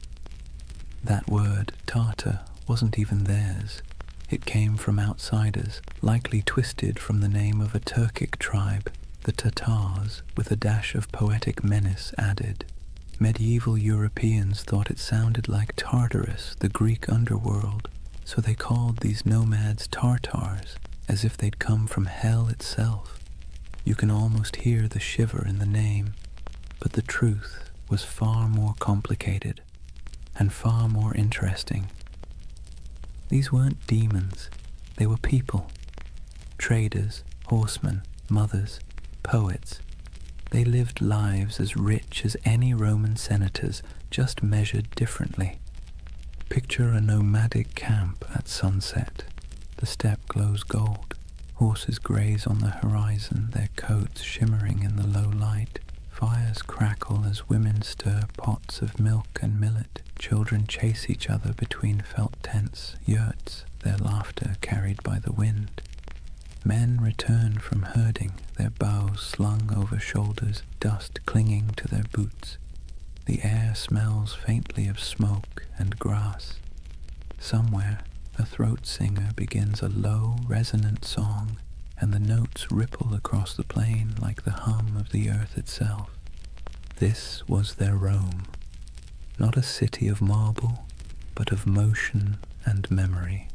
That word, Tartar, wasn't even theirs. It came from outsiders, likely twisted from the name of a Turkic tribe, the Tatars, with a dash of poetic menace added. Medieval Europeans thought it sounded like Tartarus, the Greek underworld, so they called these nomads Tartars, as if they'd come from hell itself. You can almost hear the shiver in the name, but the truth was far more complicated and far more interesting. These weren't demons, they were people. Traders, horsemen, mothers, poets. They lived lives as rich as any Roman senators, just measured differently. Picture a nomadic camp at sunset. The steppe glows gold. Horses graze on the horizon, their coats shimmering in the low light. Fires crackle as women stir pots of milk and millet. Children chase each other between felt tents, yurts, their laughter carried by the wind. Men return from herding, their bows slung over shoulders, dust clinging to their boots. The air smells faintly of smoke and grass. Somewhere, a throat singer begins a low, resonant song, and the notes ripple across the plain like the hum of the earth itself. This was their Rome. Not a city of marble, but of motion and memory.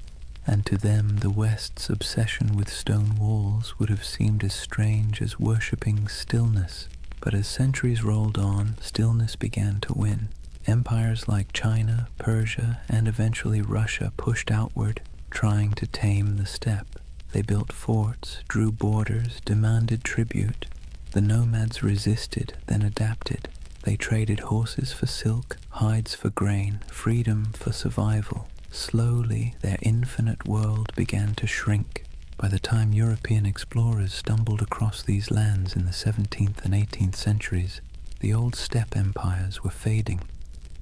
And to them the West's obsession with stone walls would have seemed as strange as worshipping stillness. But as centuries rolled on, stillness began to win. Empires like China, Persia, and eventually Russia pushed outward, trying to tame the steppe. They built forts, drew borders, demanded tribute. The nomads resisted, then adapted. They traded horses for silk, hides for grain, freedom for survival. Slowly, their infinite world began to shrink. By the time European explorers stumbled across these lands in the 17th and 18th centuries, the old steppe empires were fading.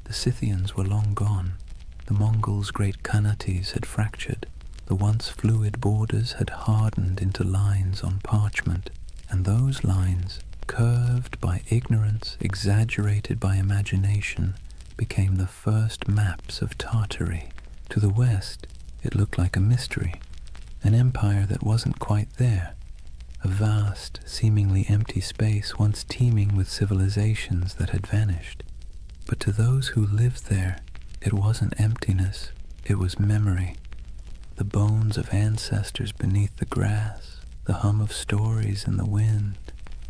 The Scythians were long gone. The Mongols' great Khanates had fractured. The once fluid borders had hardened into lines on parchment, and those lines, curved by ignorance, exaggerated by imagination, became the first maps of Tartary. To the west, it looked like a mystery, an empire that wasn't quite there, a vast, seemingly empty space once teeming with civilizations that had vanished. But to those who lived there, it wasn't emptiness, it was memory. The bones of ancestors beneath the grass, the hum of stories in the wind,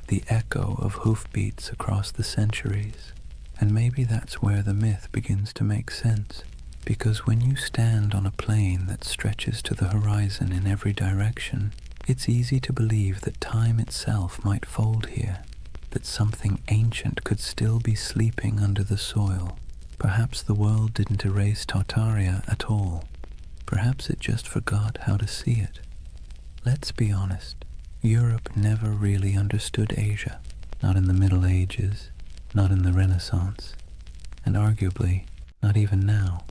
the echo of hoofbeats across the centuries. And maybe that's where the myth begins to make sense, because when you stand on a plain that stretches to the horizon in every direction, it's easy to believe that time itself might fold here, that something ancient could still be sleeping under the soil. Perhaps the world didn't erase Tartaria at all. Perhaps it just forgot how to see it. Let's be honest, Europe never really understood Asia, not in the Middle Ages, not in the Renaissance, and arguably not even now.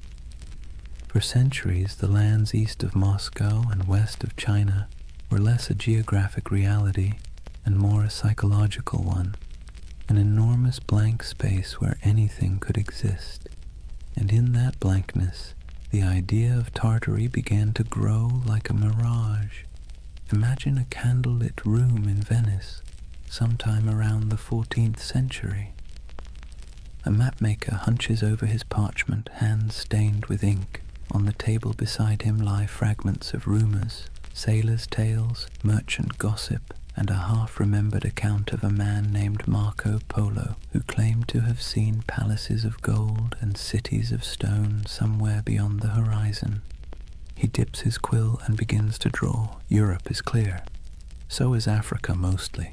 For centuries, the lands east of Moscow and west of China were less a geographic reality and more a psychological one, an enormous blank space where anything could exist. And in that blankness, the idea of Tartary began to grow like a mirage. Imagine a candlelit room in Venice, sometime around the 14th century. A mapmaker hunches over his parchment, hands stained with ink. On the table beside him lie fragments of rumors, sailors' tales, merchant gossip, and a half-remembered account of a man named Marco Polo, who claimed to have seen palaces of gold and cities of stone somewhere beyond the horizon. He dips his quill and begins to draw. Europe is clear. So is Africa mostly.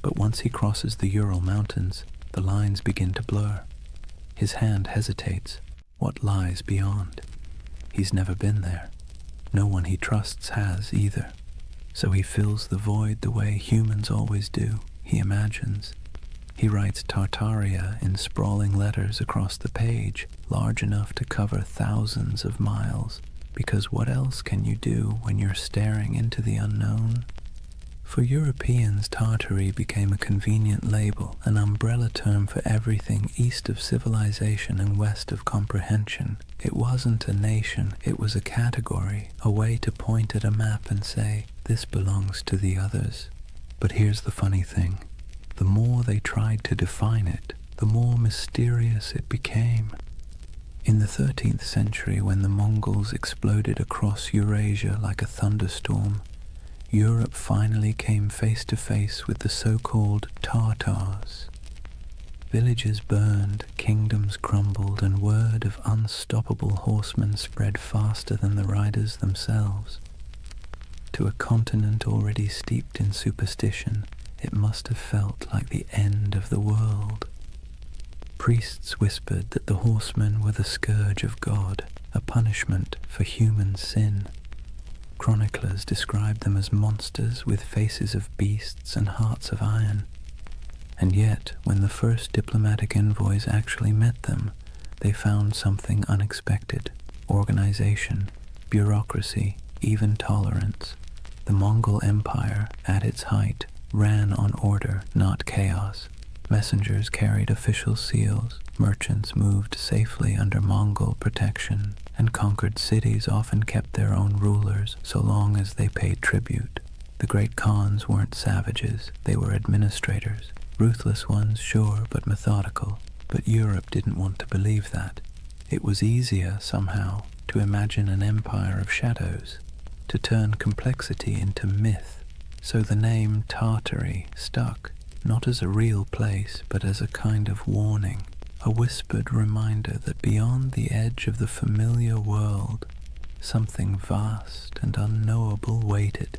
But once he crosses the Ural Mountains, the lines begin to blur. His hand hesitates. What lies beyond? He's never been there. No one he trusts has either. So he fills the void the way humans always do. He imagines. He writes Tartaria in sprawling letters across the page, large enough to cover thousands of miles. Because what else can you do when you're staring into the unknown? For Europeans, Tartary became a convenient label, an umbrella term for everything east of civilization and west of comprehension. It wasn't a nation, it was a category, a way to point at a map and say, this belongs to the others. But here's the funny thing. The more they tried to define it, the more mysterious it became. In the 13th century, when the Mongols exploded across Eurasia like a thunderstorm, Europe finally came face to face with the so-called Tartars. Villages burned, kingdoms crumbled, and word of unstoppable horsemen spread faster than the riders themselves. To a continent already steeped in superstition, it must have felt like the end of the world. Priests whispered that the horsemen were the scourge of God, a punishment for human sin. Chroniclers described them as monsters with faces of beasts and hearts of iron. And yet, when the first diplomatic envoys actually met them, they found something unexpected: organization, bureaucracy, even tolerance. The Mongol Empire, at its height, ran on order, not chaos. Messengers carried official seals, merchants moved safely under Mongol protection, and conquered cities often kept their own rulers so long as they paid tribute. The great Khans weren't savages, they were administrators. Ruthless ones, sure, but methodical. But Europe didn't want to believe that. It was easier, somehow, to imagine an empire of shadows, to turn complexity into myth. So the name Tartary stuck, not as a real place, but as a kind of warning, a whispered reminder that beyond the edge of the familiar world, something vast and unknowable waited.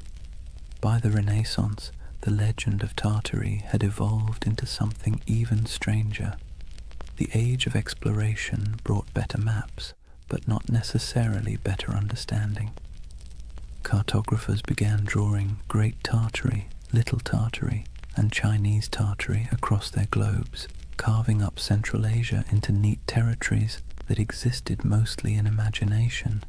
By the Renaissance, the legend of Tartary had evolved into something even stranger. The age of exploration brought better maps, but not necessarily better understanding. Cartographers began drawing Great Tartary, Little Tartary, and Chinese Tartary across their globes. carving up Central Asia into neat territories that existed mostly in imagination.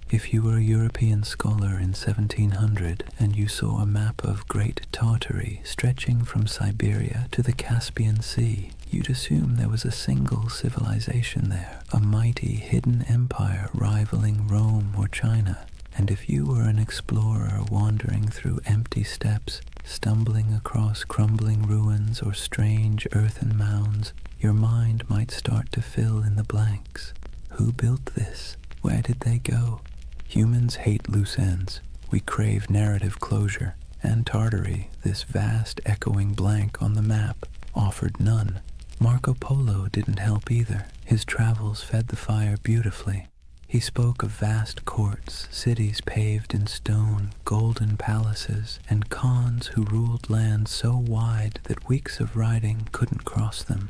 If you were a European scholar in 1700 and you saw a map of Great Tartary stretching from Siberia to the Caspian Sea, you'd assume there was a single civilization there, a mighty hidden empire rivaling Rome or China. And if you were an explorer wandering through empty steppes, stumbling across crumbling ruins or strange earthen mounds, your mind might start to fill in the blanks. Who built this? Where did they go? Humans hate loose ends. We crave narrative closure, and Tartary, this vast echoing blank on the map, offered none. Marco Polo didn't help either. His travels fed the fire beautifully. He spoke of vast courts, cities paved in stone, golden palaces, and khans who ruled lands so wide that weeks of riding couldn't cross them.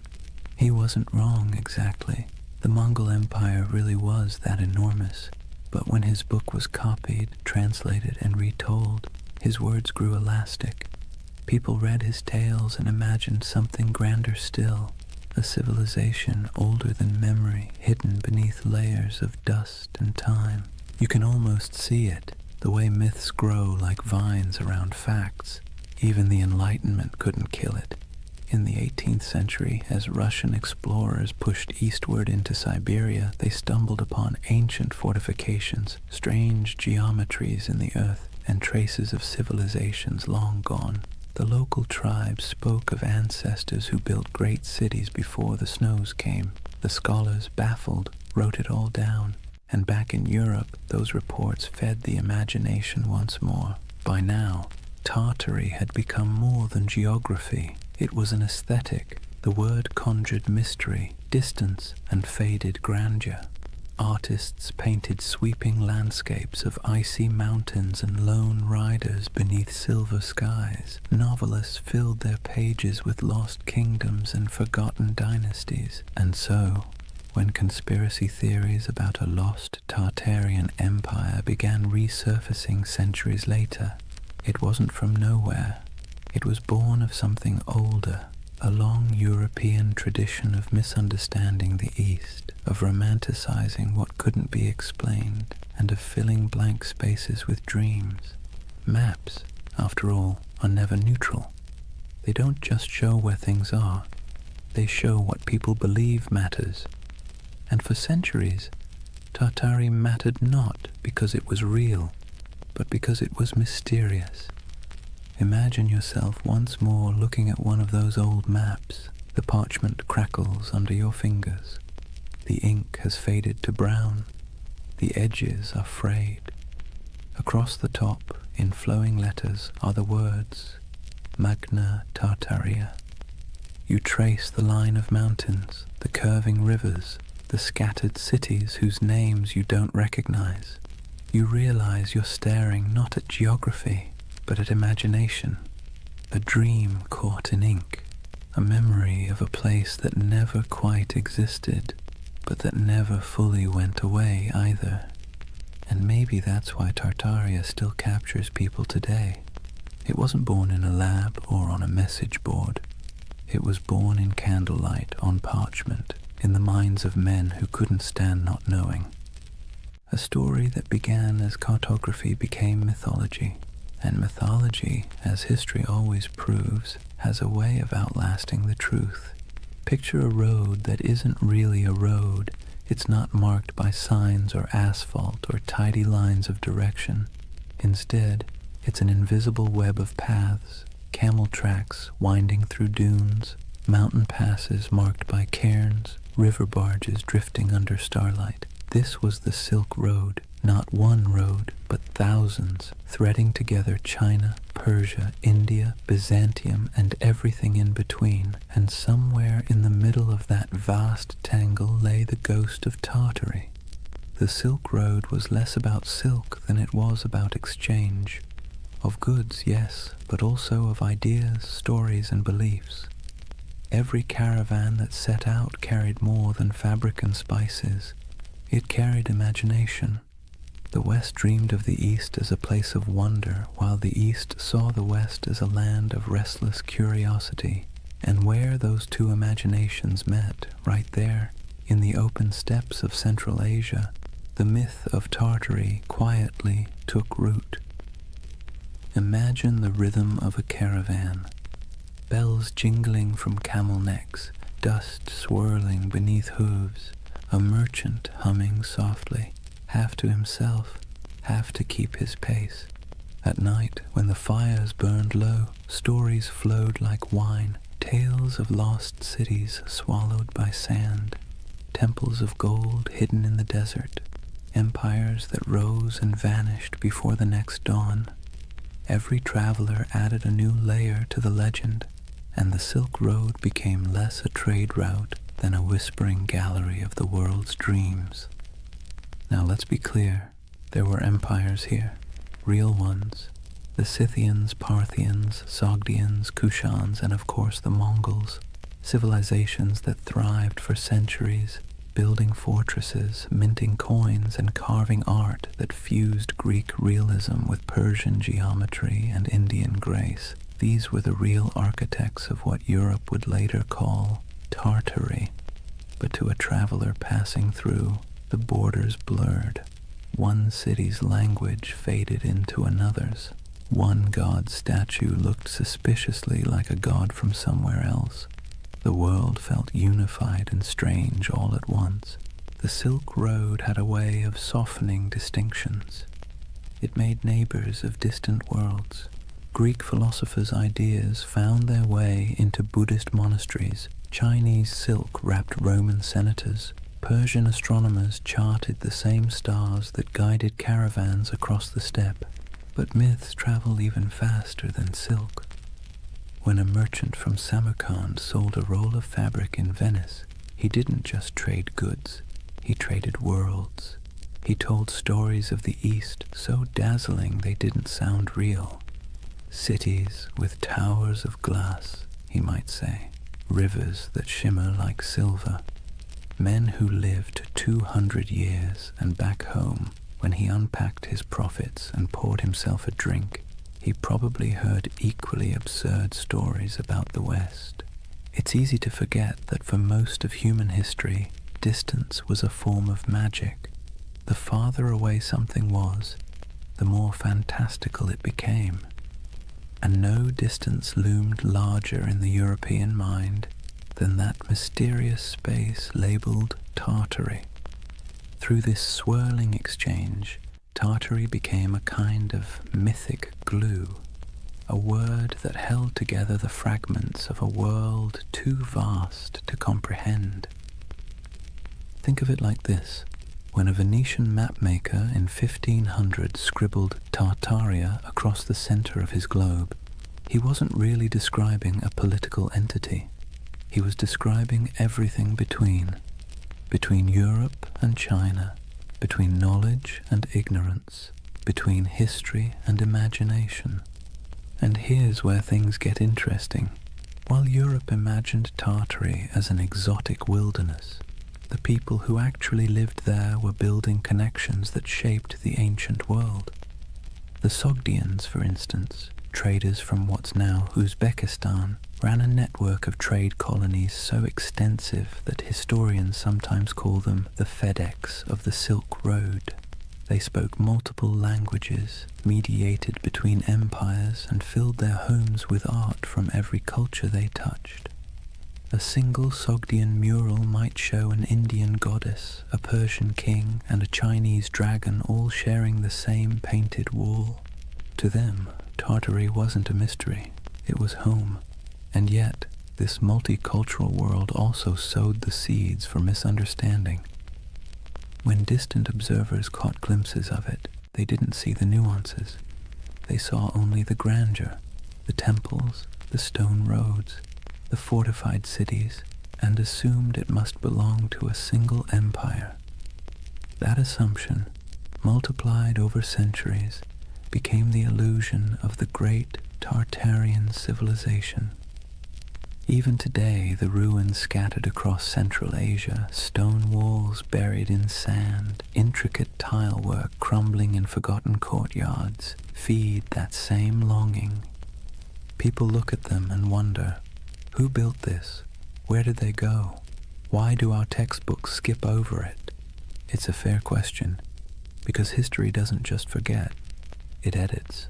He wasn't wrong exactly. The Mongol Empire really was that enormous. But when his book was copied, translated, and retold, his words grew elastic. People read his tales and imagined something grander still, a civilization older than memory, hidden beneath layers of dust and time. You can almost see it, the way myths grow like vines around facts. Even the Enlightenment couldn't kill it. In the 18th century, as Russian explorers pushed eastward into Siberia, they stumbled upon ancient fortifications, strange geometries in the earth, and traces of civilizations long gone. The local tribes spoke of ancestors who built great cities before the snows came. The scholars, baffled, wrote it all down, and back in Europe, those reports fed the imagination once more. By now, Tartary had become more than geography. It was an aesthetic. The word conjured mystery, distance, and faded grandeur. Artists painted sweeping landscapes of icy mountains and lone riders beneath silver skies. Novelists filled their pages with lost kingdoms and forgotten dynasties. And so, when conspiracy theories about a lost Tartarian empire began resurfacing centuries later, it wasn't from nowhere. It was born of something older, a long European tradition of misunderstanding the East, of romanticizing what couldn't be explained, and of filling blank spaces with dreams. Maps, after all, are never neutral. They don't just show where things are, they show what people believe matters. And for centuries, Tartary mattered not because it was real, but because it was mysterious. Imagine yourself once more looking at one of those old maps. The parchment crackles under your fingers. The ink has faded to brown. The edges are frayed. Across the top, in flowing letters, are the words, Magna Tartaria. You trace the line of mountains, the curving rivers, the scattered cities whose names you don't recognize. You realize you're staring not at geography, but at imagination, a dream caught in ink, a memory of a place that never quite existed, but that never fully went away either. And maybe that's why Tartaria still captures people today. It wasn't born in a lab or on a message board. It was born in candlelight on parchment, in the minds of men who couldn't stand not knowing. A story that began as cartography became mythology. And mythology, as history always proves, has a way of outlasting the truth. Picture a road that isn't really a road. It's not marked by signs or asphalt or tidy lines of direction. Instead, it's an invisible web of paths, camel tracks winding through dunes, mountain passes marked by cairns, river barges drifting under starlight. This was the Silk Road. Not one road, but thousands, threading together China, Persia, India, Byzantium, and everything in between. And somewhere in the middle of that vast tangle lay the ghost of Tartary. The Silk Road was less about silk than it was about exchange. Of goods, yes, but also of ideas, stories, and beliefs. Every caravan that set out carried more than fabric and spices. It carried imagination. The West dreamed of the East as a place of wonder, while the East saw the West as a land of restless curiosity. And where those two imaginations met, right there, in the open steppes of Central Asia, the myth of Tartary quietly took root. Imagine the rhythm of a caravan, bells jingling from camel necks, dust swirling beneath hooves, a merchant humming softly, half to himself, half to keep his pace. At night, when the fires burned low, stories flowed like wine, tales of lost cities swallowed by sand, temples of gold hidden in the desert, empires that rose and vanished before the next dawn. Every traveler added a new layer to the legend, and the Silk Road became less a trade route than a whispering gallery of the world's dreams. Now let's be clear, there were empires here, real ones. The Scythians, Parthians, Sogdians, Kushans, and of course the Mongols, civilizations that thrived for centuries, building fortresses, minting coins, and carving art that fused Greek realism with Persian geometry and Indian grace. These were the real architects of what Europe would later call Tartary. But to a traveler passing through, the borders blurred. One city's language faded into another's. One god's statue looked suspiciously like a god from somewhere else. The world felt unified and strange all at once. The Silk Road had a way of softening distinctions. It made neighbors of distant worlds. Greek philosophers' ideas found their way into Buddhist monasteries. Chinese silk wrapped Roman senators. Persian astronomers charted the same stars that guided caravans across the steppe. But myths travel even faster than silk. When a merchant from Samarkand sold a roll of fabric in Venice, he didn't just trade goods, he traded worlds. He told stories of the East so dazzling they didn't sound real. Cities with towers of glass, he might say, rivers that shimmer like silver. Men who lived 200 years, and back home, when he unpacked his profits and poured himself a drink, he probably heard equally absurd stories about the West. It's easy to forget that for most of human history, distance was a form of magic. The farther away something was, the more fantastical it became. And no distance loomed larger in the European mind than that mysterious space labeled Tartary. Through this swirling exchange, Tartary became a kind of mythic glue, a word that held together the fragments of a world too vast to comprehend. Think of it like this. When a Venetian mapmaker in 1500 scribbled Tartaria across the center of his globe, he wasn't really describing a political entity. He was describing everything between Europe and China, between knowledge and ignorance, between history and imagination. And here's where things get interesting. While Europe imagined Tartary as an exotic wilderness, the people who actually lived there were building connections that shaped the ancient world. The Sogdians, for instance, traders from what's now Uzbekistan, ran a network of trade colonies so extensive that historians sometimes call them the FedEx of the Silk Road. They spoke multiple languages, mediated between empires, and filled their homes with art from every culture they touched. A single Sogdian mural might show an Indian goddess, a Persian king, and a Chinese dragon all sharing the same painted wall. To them, Tartary wasn't a mystery, it was home. And yet, this multicultural world also sowed the seeds for misunderstanding. When distant observers caught glimpses of it, they didn't see the nuances. They saw only the grandeur, the temples, the stone roads, the fortified cities, and assumed it must belong to a single empire. That assumption, multiplied over centuries, became the illusion of the great Tartarian civilization. Even today, the ruins scattered across Central Asia, stone walls buried in sand, intricate tile work crumbling in forgotten courtyards, feed that same longing. People look at them and wonder, Who built this? Where did they go? Why do our textbooks skip over it? It's a fair question, because history doesn't just forget, it edits.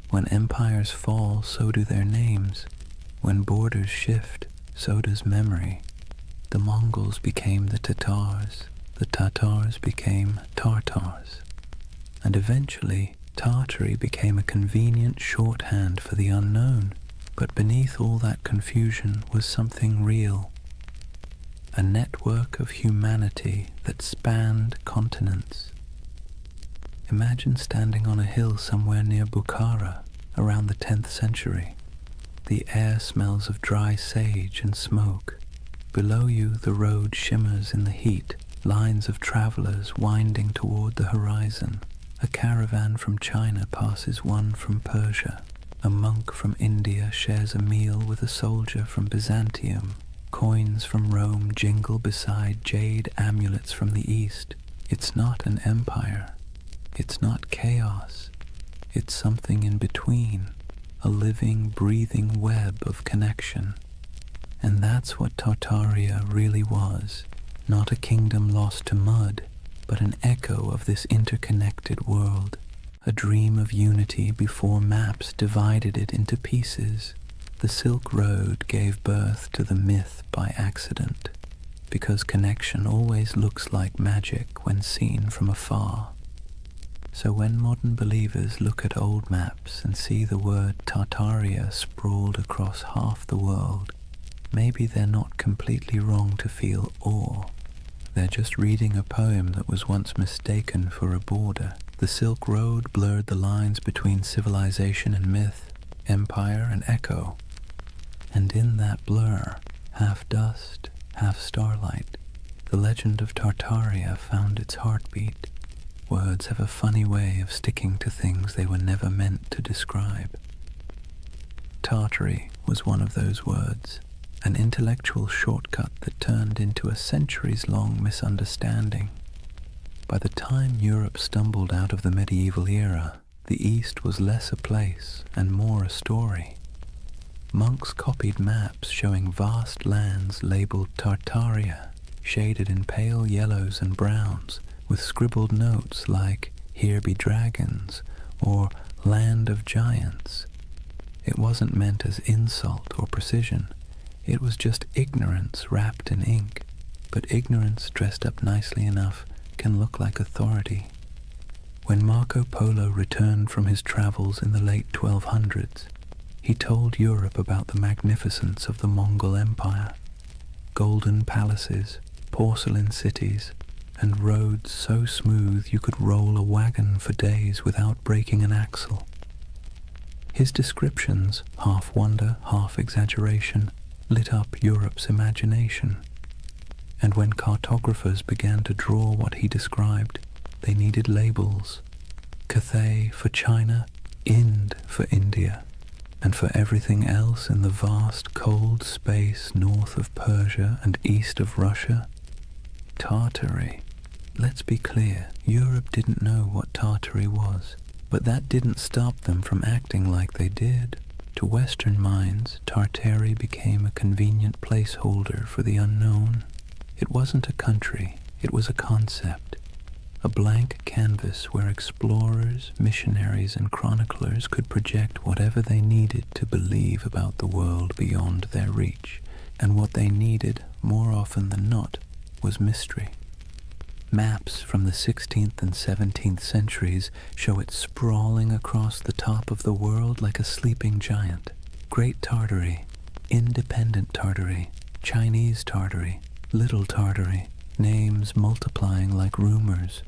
When empires fall, so do their names. When borders shift, so does memory. The Mongols became the Tatars became Tartars. And eventually, Tartary became a convenient shorthand for the unknown. But beneath all that confusion was something real. A network of humanity that spanned continents. Imagine standing on a hill somewhere near Bukhara around the 10th century. The air smells of dry sage and smoke. Below you the road shimmers in the heat, lines of travelers winding toward the horizon. A caravan from China passes one from Persia. A monk from India shares a meal with a soldier from Byzantium. Coins from Rome jingle beside jade amulets from the East. It's not an empire. It's not chaos. It's something in between, a living, breathing web of connection. And that's what Tartaria really was. Not a kingdom lost to mud, but an echo of this interconnected world. A dream of unity before maps divided it into pieces. The Silk Road gave birth to the myth by accident, because connection always looks like magic when seen from afar. So when modern believers look at old maps and see the word Tartaria sprawled across half the world, maybe they're not completely wrong to feel awe. They're just reading a poem that was once mistaken for a border. The Silk Road blurred the lines between civilization and myth, empire and echo. And in that blur, half dust, half starlight, the legend of Tartaria found its heartbeat. Words have a funny way of sticking to things they were never meant to describe. Tartary was one of those words, an intellectual shortcut that turned into a centuries-long misunderstanding. By the time Europe stumbled out of the medieval era, the East was less a place and more a story. Monks copied maps showing vast lands labeled Tartaria, shaded in pale yellows and browns, with scribbled notes like, "Here be dragons," or "Land of Giants." It wasn't meant as insult or precision. It was just ignorance wrapped in ink, but ignorance dressed up nicely enough can look like authority. When Marco Polo returned from his travels in the late 1200s, he told Europe about the magnificence of the Mongol Empire. Golden palaces, porcelain cities, and roads so smooth you could roll a wagon for days without breaking an axle. His descriptions, half wonder, half exaggeration, lit up Europe's imagination. And when cartographers began to draw what he described, they needed labels. Cathay for China, Ind for India, and for everything else in the vast cold space north of Persia and east of Russia, Tartary. Let's be clear, Europe didn't know what Tartary was, but that didn't stop them from acting like they did. To Western minds, Tartary became a convenient placeholder for the unknown. It wasn't a country, it was a concept, a blank canvas where explorers, missionaries, and chroniclers could project whatever they needed to believe about the world beyond their reach, and what they needed, more often than not, was mystery. Maps from the 16th and 17th centuries show it sprawling across the top of the world like a sleeping giant. Great Tartary, Independent Tartary, Chinese Tartary, Little Tartary, names multiplying like rumors.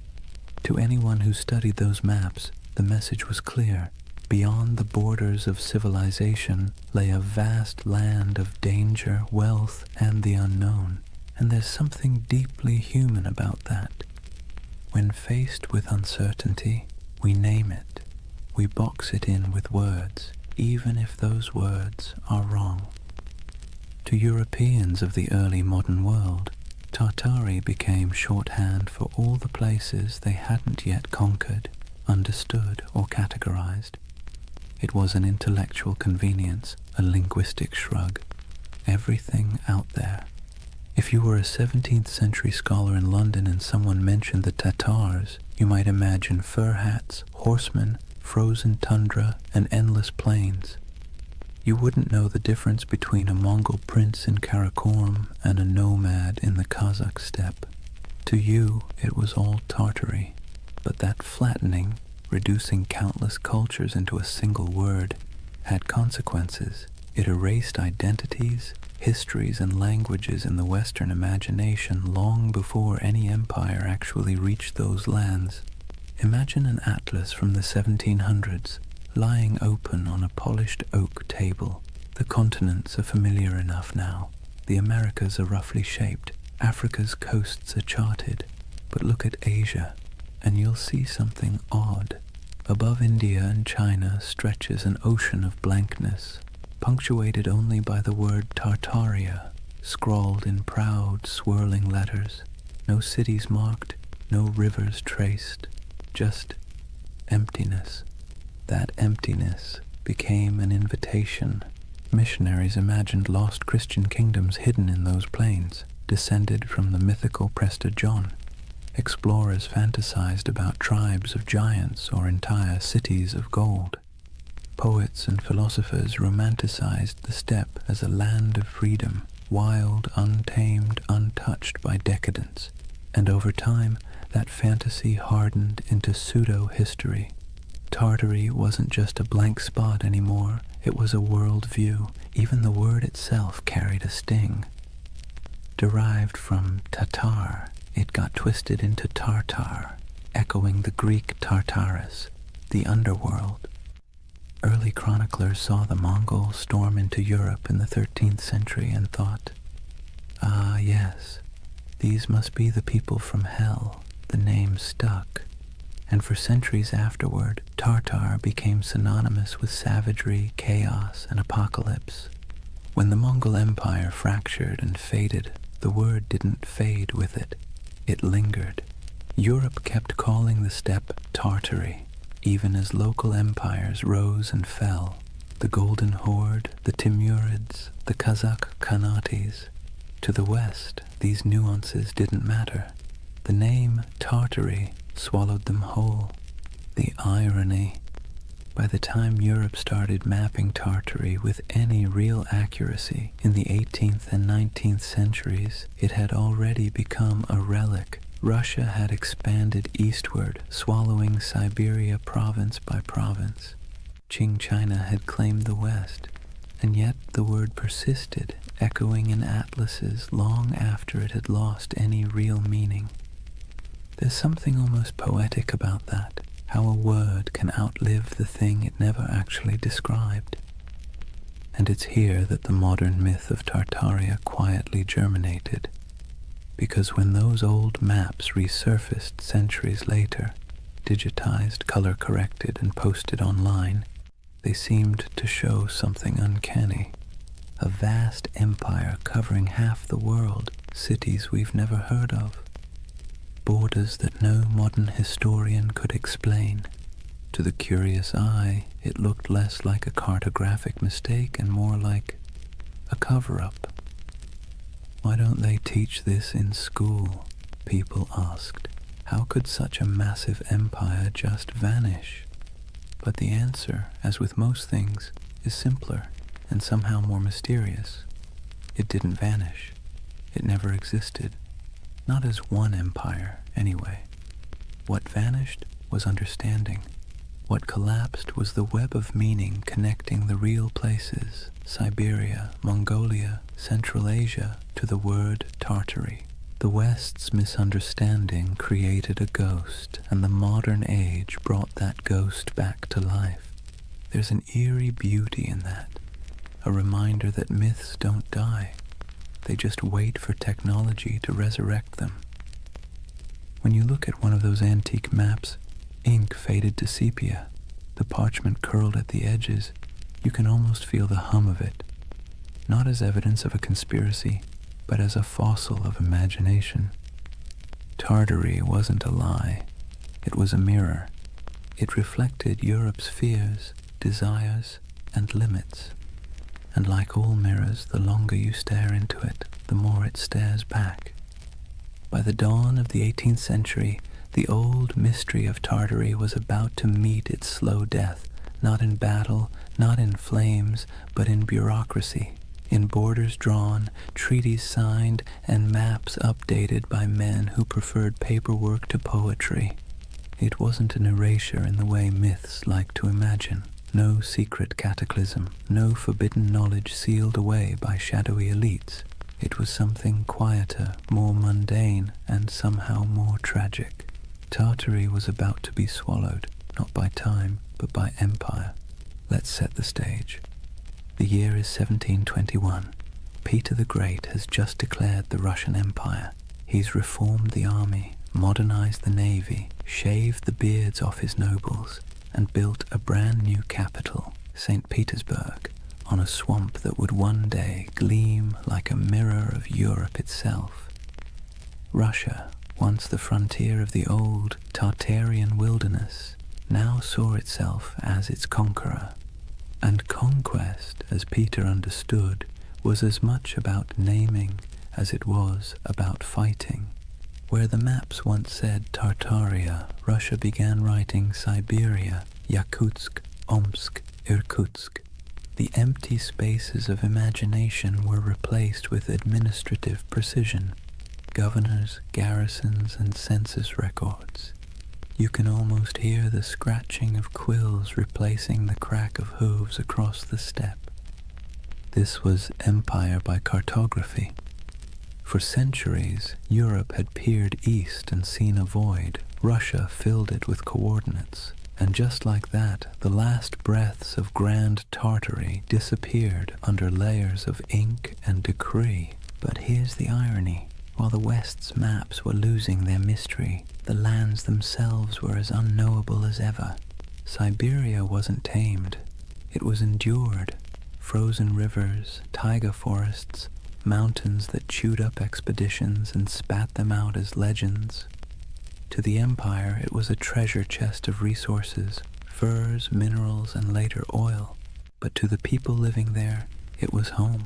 To anyone who studied those maps, the message was clear. Beyond the borders of civilization lay a vast land of danger, wealth, and the unknown. And there's something deeply human about that. When faced with uncertainty, we name it. We box it in with words, even if those words are wrong. To Europeans of the early modern world, Tartary became shorthand for all the places they hadn't yet conquered, understood, or categorized. It was an intellectual convenience, a linguistic shrug. everything out there. If you were a 17th century scholar in London and someone mentioned the Tatars, you might imagine fur hats, horsemen, frozen tundra, and endless plains. You wouldn't know the difference between a Mongol prince in Karakorum and a nomad in the Kazakh steppe. To you, it was all Tartary. But that flattening, reducing countless cultures into a single word, had consequences. It erased identities, histories, and languages in the Western imagination long before any empire actually reached those lands. Imagine an atlas from the 1700s, lying open on a polished oak table. The continents are familiar enough now. The Americas are roughly shaped. Africa's coasts are charted. But look at Asia, and you'll see something odd. Above India and China stretches an ocean of blankness, punctuated only by the word Tartaria, scrawled in proud, swirling letters. No cities marked, no rivers traced, just emptiness. That emptiness became an invitation. Missionaries imagined lost Christian kingdoms hidden in those plains, descended from the mythical Prester John. Explorers fantasized about tribes of giants or entire cities of gold. Poets and philosophers romanticized the steppe as a land of freedom, wild, untamed, untouched by decadence. And over time, that fantasy hardened into pseudo-history. Tartary wasn't just a blank spot anymore, it was a world view. Even the word itself carried a sting. Derived from Tatar, it got twisted into Tartar, echoing the Greek Tartarus, the underworld. Early chroniclers saw the Mongols storm into Europe in the 13th century and thought, "Ah, yes, these must be the people from hell." The name stuck. And for centuries afterward, Tartar became synonymous with savagery, chaos, and apocalypse. When the Mongol Empire fractured and faded, the word didn't fade with it. It lingered. Europe kept calling the steppe Tartary, even as local empires rose and fell. The Golden Horde, the Timurids, the Kazakh Khanates. To the west, these nuances didn't matter. The name Tartary swallowed them whole. The irony. By the time Europe started mapping Tartary with any real accuracy in the 18th and 19th centuries, it had already become a relic. Russia had expanded eastward, swallowing Siberia province by province. Qing China had claimed the west, and yet the word persisted, echoing in atlases long after it had lost any real meaning. There's something almost poetic about that, how a word can outlive the thing it never actually described. And it's here that the modern myth of Tartaria quietly germinated, because when those old maps resurfaced centuries later, digitized, color-corrected, and posted online, they seemed to show something uncanny. A vast empire covering half the world, cities we've never heard of. Borders that no modern historian could explain. To the curious eye, it looked less like a cartographic mistake and more like a cover-up. Why don't they teach this in school? People asked. How could such a massive empire just vanish? But the answer, as with most things, is simpler and somehow more mysterious. It didn't vanish. It never existed. Not as one empire, anyway. What vanished was understanding. What collapsed was the web of meaning connecting the real places, Siberia, Mongolia, Central Asia, to the word Tartary. The West's misunderstanding created a ghost, and the modern age brought that ghost back to life. There's an eerie beauty in that, a reminder that myths don't die. They just wait for technology to resurrect them. When you look at one of those antique maps, ink faded to sepia, the parchment curled at the edges, you can almost feel the hum of it, not as evidence of a conspiracy, but as a fossil of imagination. Tartary wasn't a lie. It was a mirror. It reflected Europe's fears, desires, and limits. and like all mirrors, the longer you stare into it, the more it stares back. By the dawn of the 18th century, the old mystery of Tartary was about to meet its slow death, not in battle, not in flames, but in bureaucracy, in borders drawn, treaties signed, and maps updated by men who preferred paperwork to poetry. It wasn't an erasure in the way myths like to imagine. No secret cataclysm, no forbidden knowledge sealed away by shadowy elites. It was something quieter, more mundane, and somehow more tragic. Tartary was about to be swallowed, not by time, but by empire. Let's set the stage. The year is 1721. Peter the Great has just declared the Russian Empire. He's reformed the army, modernized the navy, shaved the beards off his nobles, and built a brand new capital, St. Petersburg, on a swamp that would one day gleam like a mirror of Europe itself. Russia, once the frontier of the old Tartarian wilderness, now saw itself as its conqueror. And conquest, as Peter understood, was as much about naming as it was about fighting. Where the maps once said Tartaria, Russia began writing Siberia, Yakutsk, Omsk, Irkutsk. The empty spaces of imagination were replaced with administrative precision, governors, garrisons, and census records. You can almost hear the scratching of quills replacing the crack of hooves across the steppe. This was empire by cartography. For centuries, Europe had peered east and seen a void. Russia filled it with coordinates. And just like that, the last breaths of Grand Tartary disappeared under layers of ink and decree. But here's the irony. While the West's maps were losing their mystery, the lands themselves were as unknowable as ever. Siberia wasn't tamed. It was endured. Frozen rivers, taiga forests, mountains that chewed up expeditions and spat them out as legends. To the empire, it was a treasure chest of resources, furs, minerals, and later oil. But to the people living there, it was home.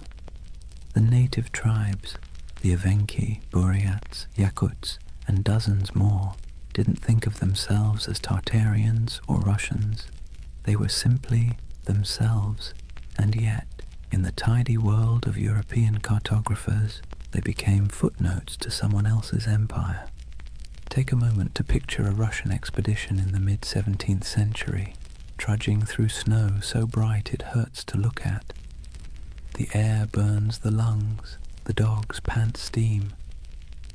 The native tribes, the Evenki, Buryats, Yakuts, and dozens more, didn't think of themselves as Tartarians or Russians. They were simply themselves, and yet, in the tidy world of European cartographers, they became footnotes to someone else's empire. Take a moment to picture a Russian expedition in the mid-17th century, trudging through snow so bright it hurts to look at. The air burns the lungs, the dogs pant steam.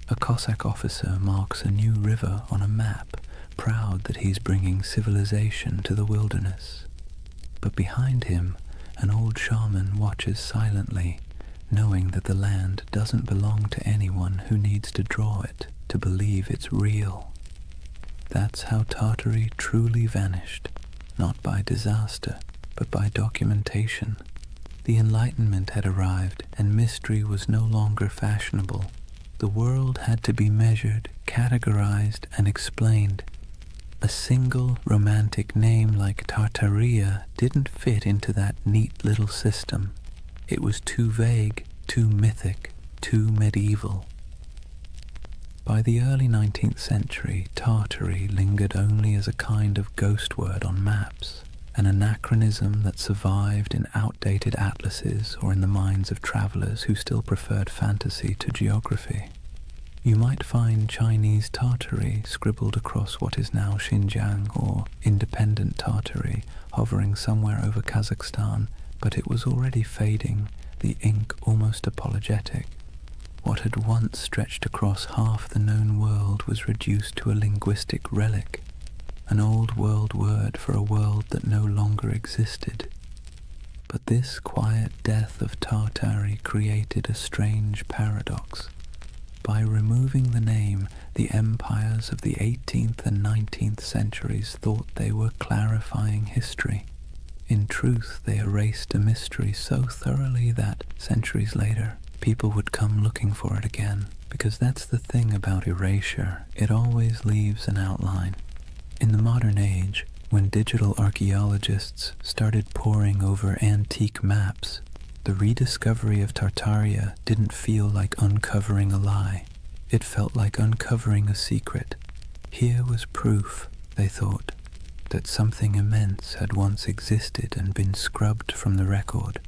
A Cossack officer marks a new river on a map, proud that he's bringing civilization to the wilderness. But behind him, an old shaman watches silently, knowing that the land doesn't belong to anyone who needs to draw it to believe it's real. That's how Tartary truly vanished, not by disaster, but by documentation. The Enlightenment had arrived, and mystery was no longer fashionable. The world had to be measured, categorized, and explained. A single romantic name like Tartaria didn't fit into that neat little system. It was too vague, too mythic, too medieval. By the early 19th century, Tartary lingered only as a kind of ghost word on maps, an anachronism that survived in outdated atlases or in the minds of travelers who still preferred fantasy to geography. You might find Chinese Tartary scribbled across what is now Xinjiang, or independent Tartary hovering somewhere over Kazakhstan, but it was already fading, the ink almost apologetic. What had once stretched across half the known world was reduced to a linguistic relic, an old world word for a world that no longer existed. But this quiet death of Tartary created a strange paradox. By removing the name, the empires of the 18th and 19th centuries thought they were clarifying history. In truth, they erased a mystery so thoroughly that, centuries later, people would come looking for it again. Because that's the thing about erasure, it always leaves an outline. In the modern age, when digital archaeologists started poring over antique maps, The rediscovery of Tartaria didn't feel like uncovering a lie. It felt like uncovering a secret. Here was proof, they thought, that something immense had once existed and been scrubbed from the record.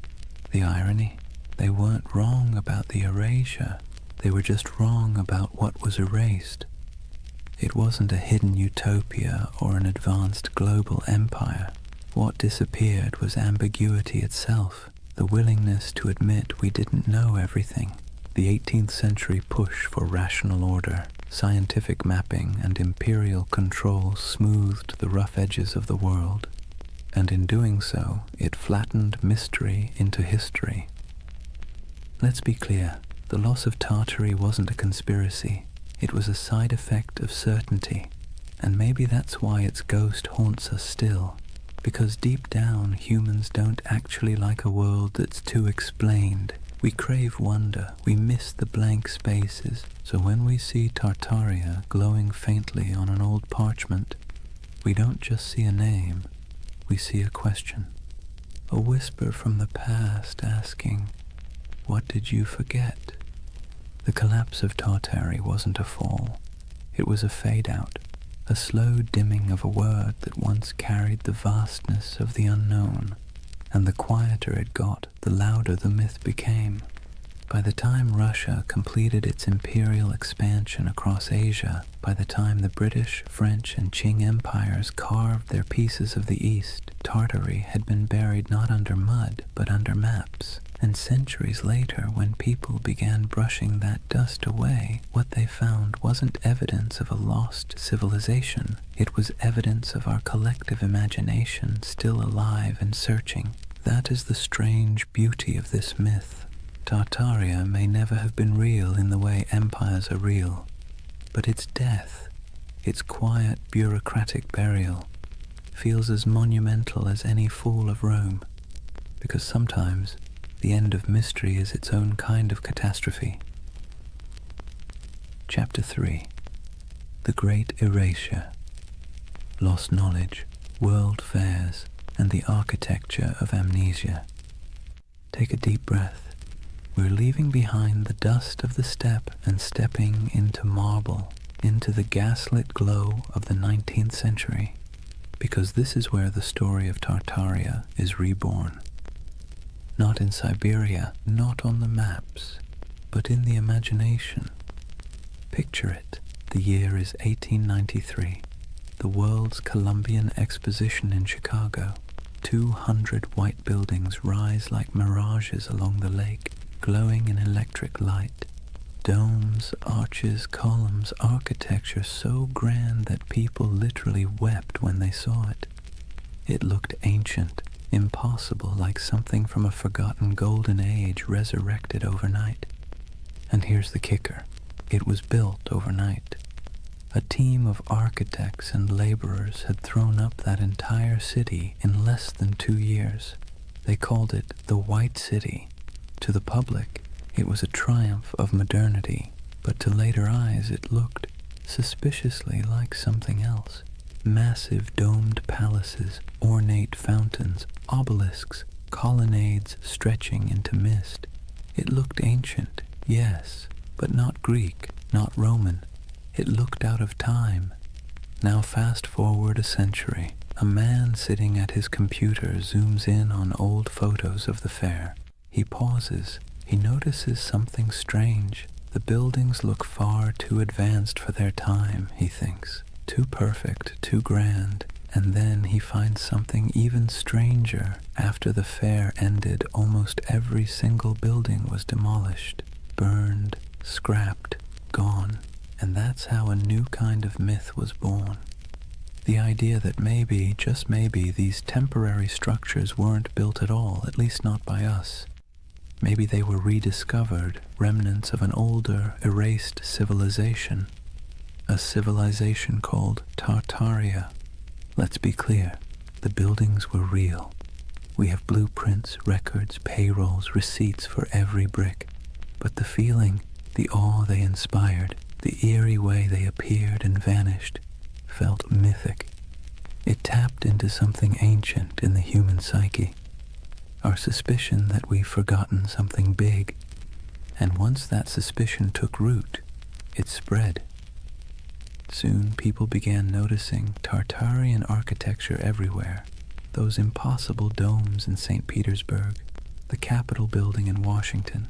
The irony? They weren't wrong about the erasure. They were just wrong about what was erased. It wasn't a hidden utopia or an advanced global empire. What disappeared was ambiguity itself, the willingness to admit we didn't know everything. The 18th century push for rational order, scientific mapping, and imperial control smoothed the rough edges of the world, and in doing so, it flattened mystery into history. Let's be clear, the loss of Tartary wasn't a conspiracy. It was a side effect of certainty, and maybe that's why its ghost haunts us still, because deep down humans don't actually like a world that's too explained. We crave wonder, we miss the blank spaces, so when we see Tartaria glowing faintly on an old parchment, we don't just see a name, we see a question. A whisper from the past asking, "What did you forget?" The collapse of Tartary wasn't a fall. It was a fade-out, a slow dimming of a word that once carried the vastness of the unknown, and the quieter it got, the louder the myth became. By the time Russia completed its imperial expansion across Asia, by the time the British, French, and Qing empires carved their pieces of the East, Tartary had been buried not under mud, but under maps. And centuries later, when people began brushing that dust away, what they found wasn't evidence of a lost civilization. It was evidence of our collective imagination still alive and searching. That is the strange beauty of this myth. Tartaria may never have been real in the way empires are real, but its death, its quiet bureaucratic burial, feels as monumental as any fall of Rome, because sometimes the end of mystery is its own kind of catastrophe. Chapter 3. The Great Erasure. Lost knowledge, world fairs, and the architecture of amnesia. Take a deep breath. We're leaving behind the dust of the steppe and stepping into marble, into the gaslit glow of the 19th century, because this is where the story of Tartaria is reborn. Not in Siberia, not on the maps, but in the imagination. Picture it. The year is 1893. The World's Columbian Exposition in Chicago. 200 white buildings rise like mirages along the lake, glowing in electric light. Domes, arches, columns, architecture so grand that people literally wept when they saw it. It looked ancient, impossible, like something from a forgotten golden age resurrected overnight. And here's the kicker. It was built overnight. A team of architects and laborers had thrown up that entire city in less than 2 years. They called it the White City. To the public, it was a triumph of modernity, but to later eyes it looked suspiciously like something else. Massive domed palaces, ornate fountains, obelisks, colonnades stretching into mist. It looked ancient, yes, but not Greek, not Roman. It looked out of time. Now fast forward a century. A man sitting at his computer zooms in on old photos of the fair. He pauses. He notices something strange. The buildings look far too advanced for their time, he thinks. Too perfect, too grand. And then he finds something even stranger. After the fair ended, almost every single building was demolished, burned, scrapped, gone. And that's how a new kind of myth was born. The idea that maybe, just maybe, these temporary structures weren't built at all, at least not by us. Maybe they were rediscovered, remnants of an older, erased civilization. A civilization called Tartaria. Let's be clear, the buildings were real. We have blueprints, records, payrolls, receipts for every brick. But the feeling, the awe they inspired, the eerie way they appeared and vanished, felt mythic. It tapped into something ancient in the human psyche. our suspicion that we've forgotten something big. And once that suspicion took root, it spread. Soon people began noticing Tartarian architecture everywhere. Those impossible domes in St. Petersburg, the Capitol building in Washington,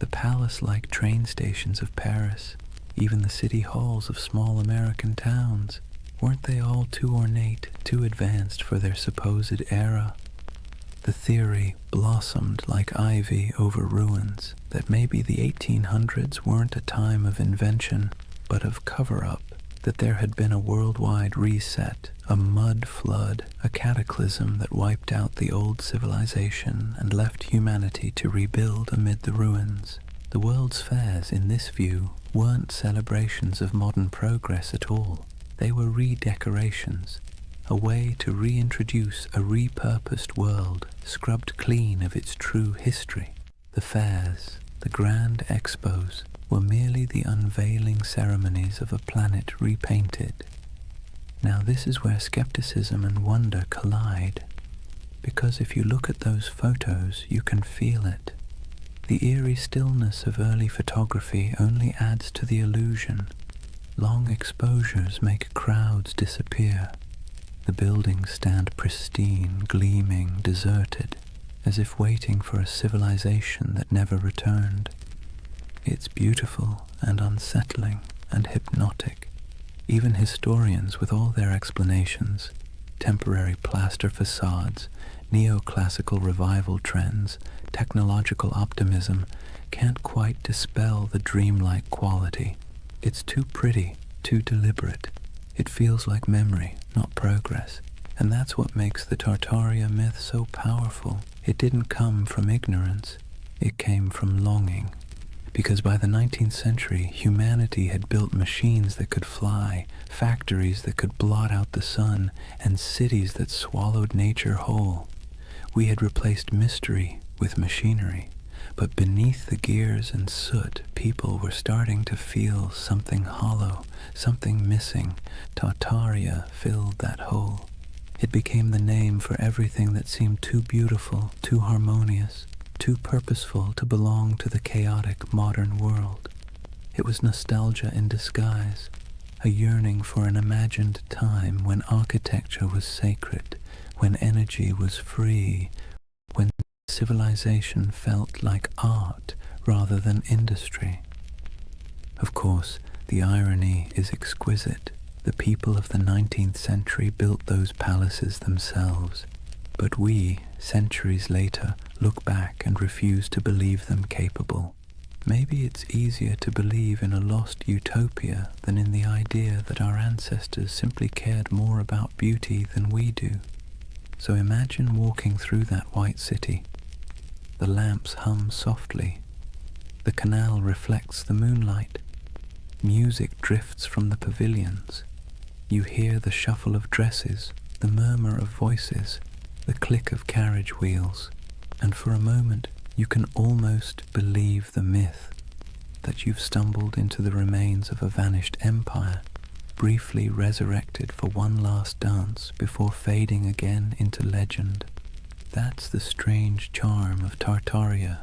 the palace-like train stations of Paris, even the city halls of small American towns. Weren't they all too ornate, too advanced for their supposed era? The theory blossomed like ivy over ruins that maybe the 1800s weren't a time of invention, but of cover-up, that there had been a worldwide reset, a mud flood, a cataclysm that wiped out the old civilization and left humanity to rebuild amid the ruins. The world's fairs, in this view, weren't celebrations of modern progress at all. They were redecorations, a way to reintroduce a repurposed world, scrubbed clean of its true history. The fairs, the grand expos, were merely the unveiling ceremonies of a planet repainted. Now this is where skepticism and wonder collide, because if you look at those photos, you can feel it. The eerie stillness of early photography only adds to the illusion. Long exposures make crowds disappear. The buildings stand pristine, gleaming, deserted, as if waiting for a civilization that never returned. It's beautiful and unsettling and hypnotic. Even historians, with all their explanations, temporary plaster facades, neoclassical revival trends, technological optimism, can't quite dispel the dreamlike quality. It's too pretty, too deliberate. It feels like memory, not progress. And that's what makes the Tartaria myth so powerful. It didn't come from ignorance. It came from longing. Because by the 19th century, humanity had built machines that could fly, factories that could blot out the sun, and cities that swallowed nature whole. We had replaced mystery with machinery. But beneath the gears and soot, people were starting to feel something hollow, something missing. Tartaria filled that hole. It became the name for everything that seemed too beautiful, too harmonious, too purposeful to belong to the chaotic modern world. It was nostalgia in disguise, a yearning for an imagined time when architecture was sacred, when energy was free, when civilization felt like art rather than industry. Of course, the irony is exquisite. The people of the 19th century built those palaces themselves, but we, centuries later, look back and refuse to believe them capable. Maybe it's easier to believe in a lost utopia than in the idea that our ancestors simply cared more about beauty than we do. So imagine walking through that white city. The lamps hum softly. The canal reflects the moonlight. Music drifts from the pavilions. You hear the shuffle of dresses, the murmur of voices, the click of carriage wheels, and for a moment you can almost believe the myth that you've stumbled into the remains of a vanished empire, briefly resurrected for one last dance before fading again into legend. That's the strange charm of Tartaria.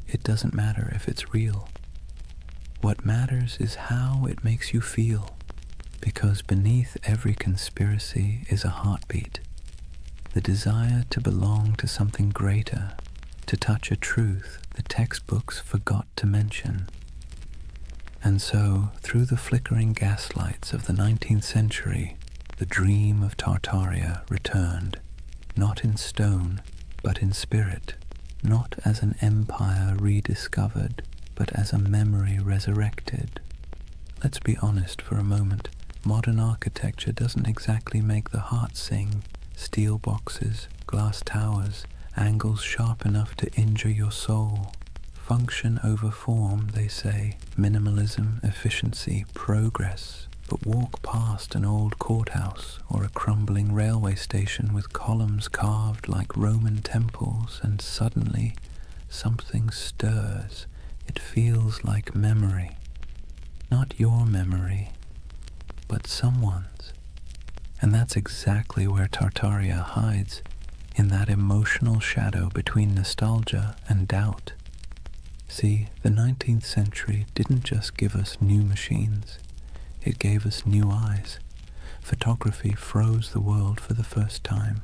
It doesn't matter if it's real. What matters is how it makes you feel, because beneath every conspiracy is a heartbeat, the desire to belong to something greater, to touch a truth the textbooks forgot to mention. And so, through the flickering gaslights of the 19th century, the dream of Tartaria returned, not in stone, but in spirit, not as an empire rediscovered, but as a memory resurrected. Let's be honest for a moment. Modern architecture doesn't exactly make the heart sing. Steel boxes, glass towers, angles sharp enough to injure your soul. Function over form, they say. Minimalism, efficiency, progress. But walk past an old courthouse or a crumbling railway station with columns carved like Roman temples, and suddenly something stirs. It feels like memory. Not your memory, but someone's. And that's exactly where Tartaria hides, in that emotional shadow between nostalgia and doubt. See, the 19th century didn't just give us new machines, it gave us new eyes. Photography froze the world for the first time.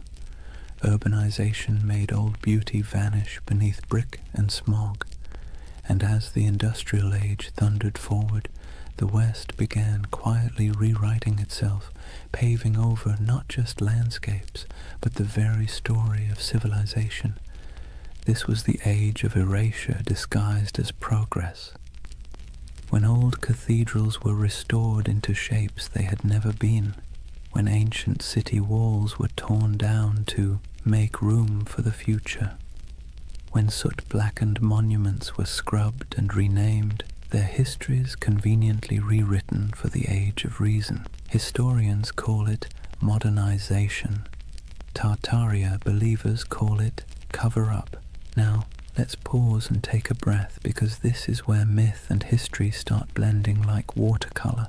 Urbanization made old beauty vanish beneath brick and smog. And as the industrial age thundered forward, the West began quietly rewriting itself, paving over not just landscapes, but the very story of civilization. This was the age of erasure disguised as progress. When old cathedrals were restored into shapes they had never been, when ancient city walls were torn down to make room for the future, when soot-blackened monuments were scrubbed and renamed, their histories conveniently rewritten for the age of reason. Historians call it modernization. Tartaria believers call it cover-up. Now, let's pause and take a breath, because this is where myth and history start blending like watercolor.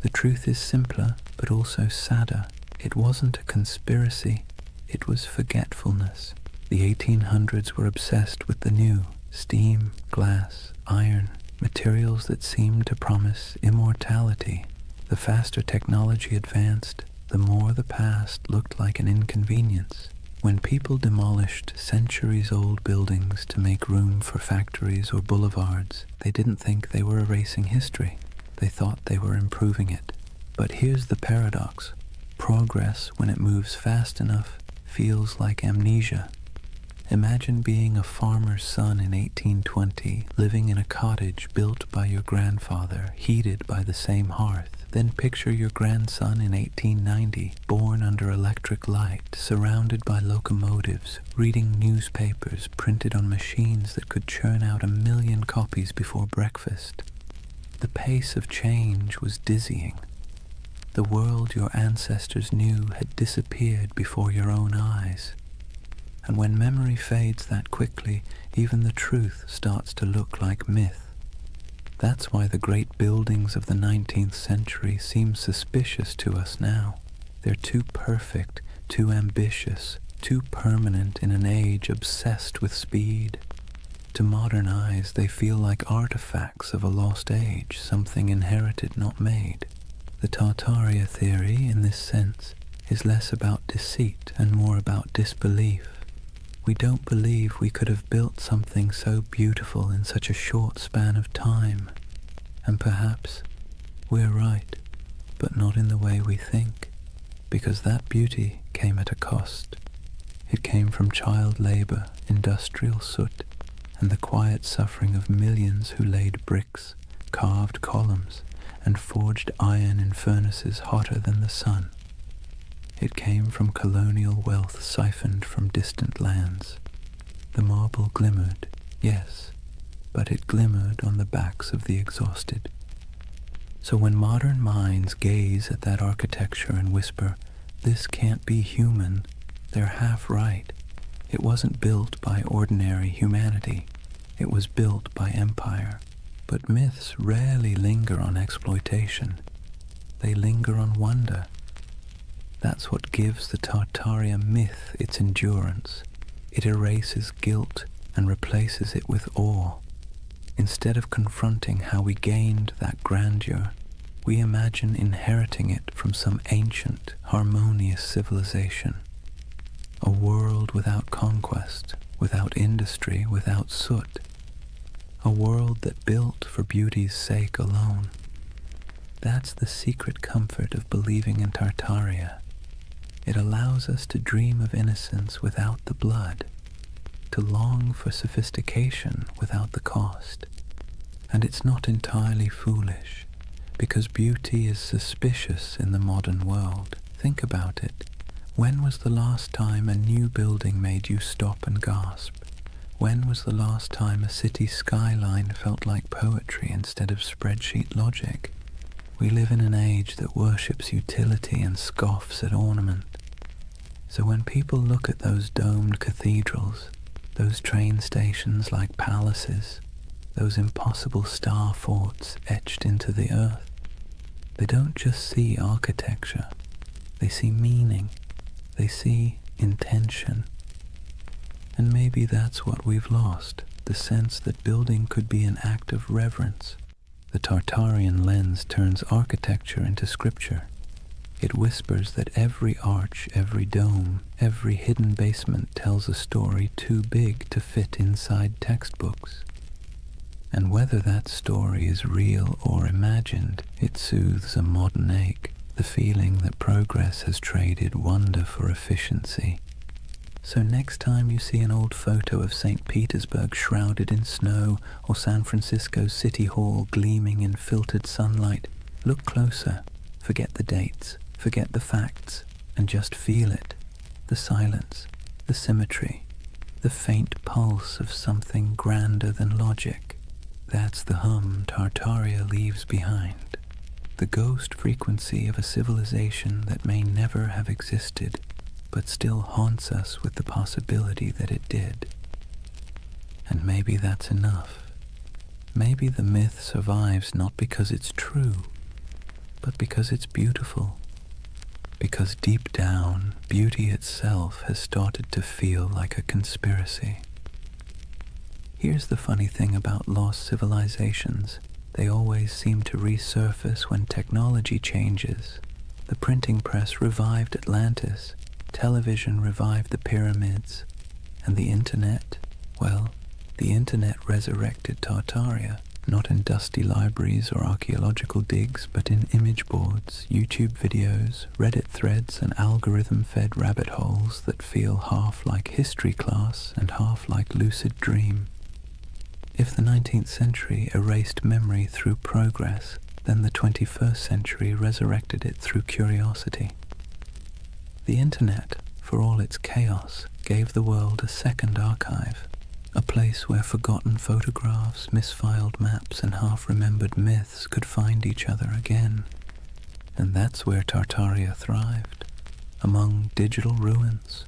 The truth is simpler, but also sadder. It wasn't a conspiracy, it was forgetfulness. The 1800s were obsessed with the new: steam, glass, iron, materials that seemed to promise immortality. The faster technology advanced, the more the past looked like an inconvenience. When people demolished centuries-old buildings to make room for factories or boulevards, they didn't think they were erasing history. They thought they were improving it. But here's the paradox. Progress, when it moves fast enough, feels like amnesia. Imagine being a farmer's son in 1820, living in a cottage built by your grandfather, heated by the same hearth. Then picture your grandson in 1890, born under electric light, surrounded by locomotives, reading newspapers printed on machines that could churn out 1 million copies before breakfast. The pace of change was dizzying. The world your ancestors knew had disappeared before your own eyes. And when memory fades that quickly, even the truth starts to look like myth. That's why the great buildings of the 19th century seem suspicious to us now. They're too perfect, too ambitious, too permanent in an age obsessed with speed. To modern eyes, they feel like artifacts of a lost age, something inherited, not made. The Tartaria theory, in this sense, is less about deceit and more about disbelief. We don't believe we could have built something so beautiful in such a short span of time. And perhaps we're right, but not in the way we think, because that beauty came at a cost. It came from child labor, industrial soot, and the quiet suffering of millions who laid bricks, carved columns, and forged iron in furnaces hotter than the sun. It came from colonial wealth siphoned from distant lands. The marble glimmered, yes, but it glimmered on the backs of the exhausted. So when modern minds gaze at that architecture and whisper, "This can't be human," they're half right. It wasn't built by ordinary humanity. It was built by empire. But myths rarely linger on exploitation. They linger on wonder. That's what gives the Tartaria myth its endurance. It erases guilt and replaces it with awe. Instead of confronting how we gained that grandeur, we imagine inheriting it from some ancient, harmonious civilization. A world without conquest, without industry, without soot. A world that built for beauty's sake alone. That's the secret comfort of believing in Tartaria. It allows us to dream of innocence without the blood, to long for sophistication without the cost. And it's not entirely foolish, because beauty is suspicious in the modern world. Think about it. When was the last time a new building made you stop and gasp? When was the last time a city skyline felt like poetry instead of spreadsheet logic? We live in an age that worships utility and scoffs at ornament. So when people look at those domed cathedrals, those train stations like palaces, those impossible star forts etched into the earth, they don't just see architecture, they see meaning, they see intention. And maybe that's what we've lost, the sense that building could be an act of reverence. The Tartarian lens turns architecture into scripture. It whispers that every arch, every dome, every hidden basement tells a story too big to fit inside textbooks. And whether that story is real or imagined, it soothes a modern ache, the feeling that progress has traded wonder for efficiency. So next time you see an old photo of St. Petersburg shrouded in snow or San Francisco's City Hall gleaming in filtered sunlight, look closer, forget the dates, forget the facts, and just feel it. The silence, the symmetry, the faint pulse of something grander than logic. That's the hum Tartaria leaves behind, the ghost frequency of a civilization that may never have existed, but still haunts us with the possibility that it did. And maybe that's enough. Maybe the myth survives not because it's true, but because it's beautiful. Because deep down, beauty itself has started to feel like a conspiracy. Here's the funny thing about lost civilizations. They always seem to resurface when technology changes. The printing press revived Atlantis, television revived the pyramids, and the internet, well, the internet resurrected Tartaria, not in dusty libraries or archaeological digs, but in image boards, YouTube videos, Reddit threads, and algorithm-fed rabbit holes that feel half like history class and half like lucid dream. If the 19th century erased memory through progress, then the 21st century resurrected it through curiosity. The internet, for all its chaos, gave the world a second archive, a place where forgotten photographs, misfiled maps, and half-remembered myths could find each other again. And that's where Tartaria thrived, among digital ruins.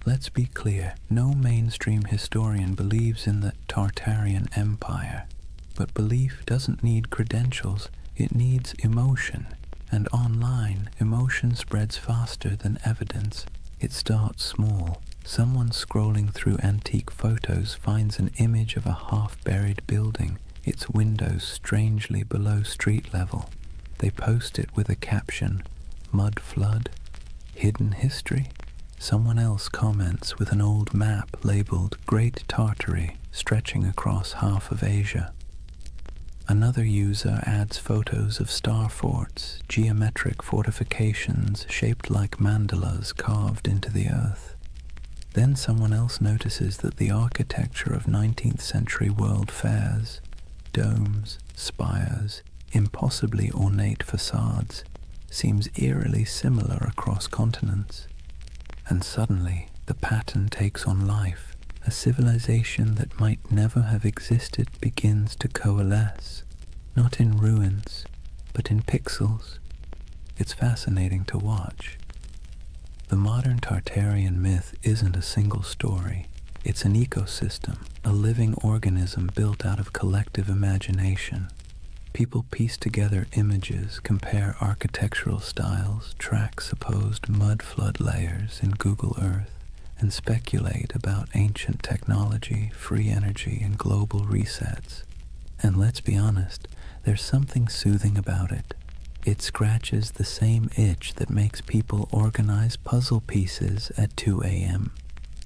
Let's be clear, no mainstream historian believes in the Tartarian Empire, but belief doesn't need credentials, it needs emotion. And online, emotion spreads faster than evidence. It starts small. Someone scrolling through antique photos finds an image of a half-buried building, its windows strangely below street level. They post it with a caption, "Mud flood? Hidden history?" Someone else comments with an old map labeled Great Tartary, stretching across half of Asia. Another user adds photos of star forts, geometric fortifications shaped like mandalas carved into the earth. Then someone else notices that the architecture of 19th century world fairs, domes, spires, impossibly ornate facades, seems eerily similar across continents. And suddenly, the pattern takes on life. A civilization that might never have existed begins to coalesce, not in ruins, but in pixels. It's fascinating to watch. The modern Tartarian myth isn't a single story. It's an ecosystem, a living organism built out of collective imagination. People piece together images, compare architectural styles, track supposed mud flood layers in Google Earth, and speculate about ancient technology, free energy, and global resets. And let's be honest, there's something soothing about it. It scratches the same itch that makes people organize puzzle pieces at 2 a.m.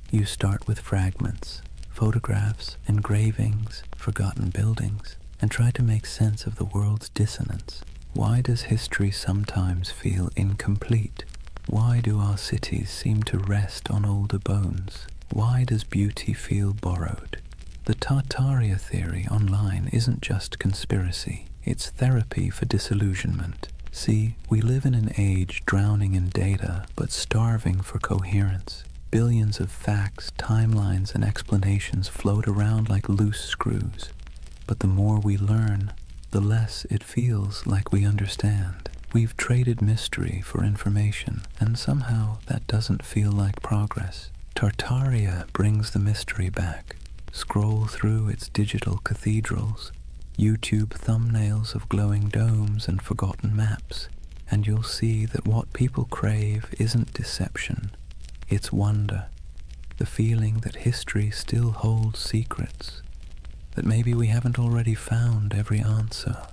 You start with fragments, photographs, engravings, forgotten buildings, and try to make sense of the world's dissonance. Why does history sometimes feel incomplete? Why do our cities seem to rest on older bones? Why does beauty feel borrowed? The Tartaria theory online isn't just conspiracy, it's therapy for disillusionment. See, we live in an age drowning in data but starving for coherence. Billions of facts, timelines, and explanations float around like loose screws. But the more we learn, the less it feels like we understand. We've traded mystery for information, and somehow that doesn't feel like progress. Tartaria brings the mystery back. Scroll through its digital cathedrals, YouTube thumbnails of glowing domes and forgotten maps, and you'll see that what people crave isn't deception, it's wonder. The feeling that history still holds secrets, that maybe we haven't already found every answer,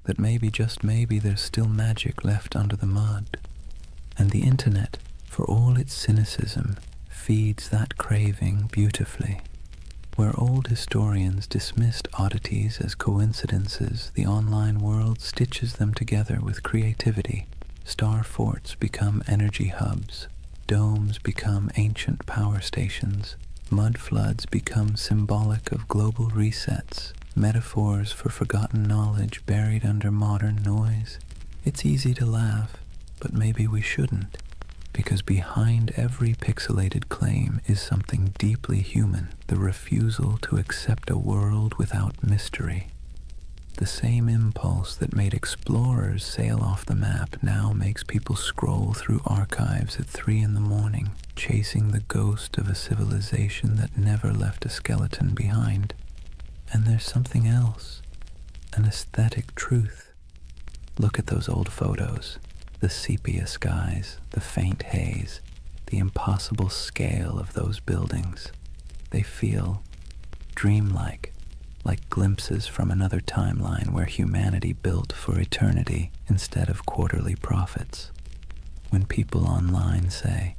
that maybe, just maybe, there's still magic left under the mud. And the internet, for all its cynicism, feeds that craving beautifully. Where old historians dismissed oddities as coincidences, the online world stitches them together with creativity. Star forts become energy hubs, domes become ancient power stations, mud floods become symbolic of global resets, metaphors for forgotten knowledge buried under modern noise. It's easy to laugh, but maybe we shouldn't, because behind every pixelated claim is something deeply human, the refusal to accept a world without mystery. The same impulse that made explorers sail off the map now makes people scroll through archives at 3 in the morning, chasing the ghost of a civilization that never left a skeleton behind. And there's something else, an aesthetic truth. Look at those old photos, the sepia skies, the faint haze, the impossible scale of those buildings. They feel dreamlike, like glimpses from another timeline where humanity built for eternity instead of quarterly profits. When people online say,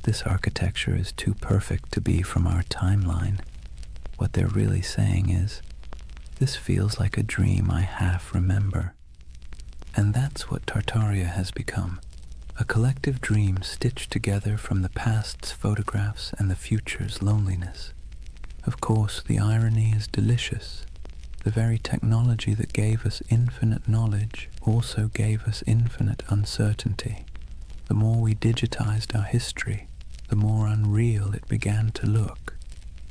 "This architecture is too perfect to be from our timeline," what they're really saying is, "This feels like a dream I half remember." And that's what Tartaria has become, a collective dream stitched together from the past's photographs and the future's loneliness. Of course, the irony is delicious. The very technology that gave us infinite knowledge also gave us infinite uncertainty. The more we digitized our history, the more unreal it began to look.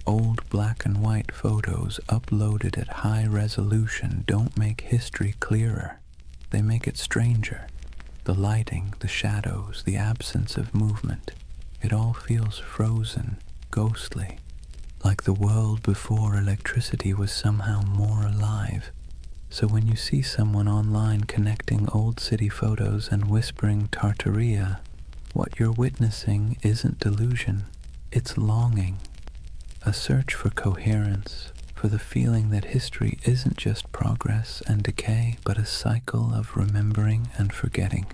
Old black and white photos uploaded at high resolution don't make history clearer. They make it stranger. The lighting, the shadows, the absence of movement, it all feels frozen, ghostly, like the world before electricity was somehow more alive. So when you see someone online connecting old city photos and whispering Tartaria, what you're witnessing isn't delusion, it's longing, a search for coherence, for the feeling that history isn't just progress and decay, but a cycle of remembering and forgetting.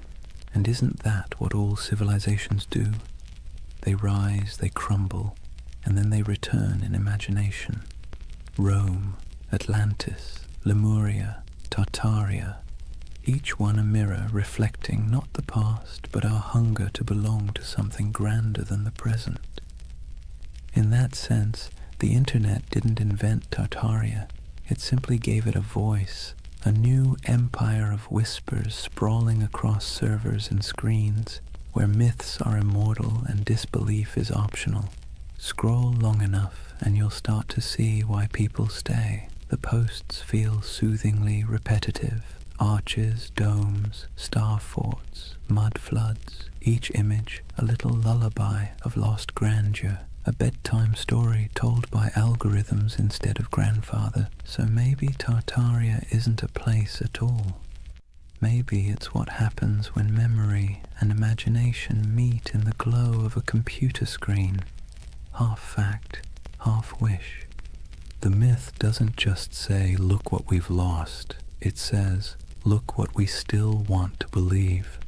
And isn't that what all civilizations do? They rise, they crumble, and then they return in imagination. Rome, Atlantis, Lemuria, Tartaria, each one a mirror reflecting not the past, but our hunger to belong to something grander than the present. In that sense, the internet didn't invent Tartaria, it simply gave it a voice, a new empire of whispers sprawling across servers and screens, where myths are immortal and disbelief is optional. Scroll long enough and you'll start to see why people stay. The posts feel soothingly repetitive. Arches, domes, star forts, mud floods, each image a little lullaby of lost grandeur. A bedtime story told by algorithms instead of grandfather. So maybe Tartaria isn't a place at all. Maybe it's what happens when memory and imagination meet in the glow of a computer screen. Half fact, half wish. The myth doesn't just say, "Look what we've lost." It says, "Look what we still want to believe."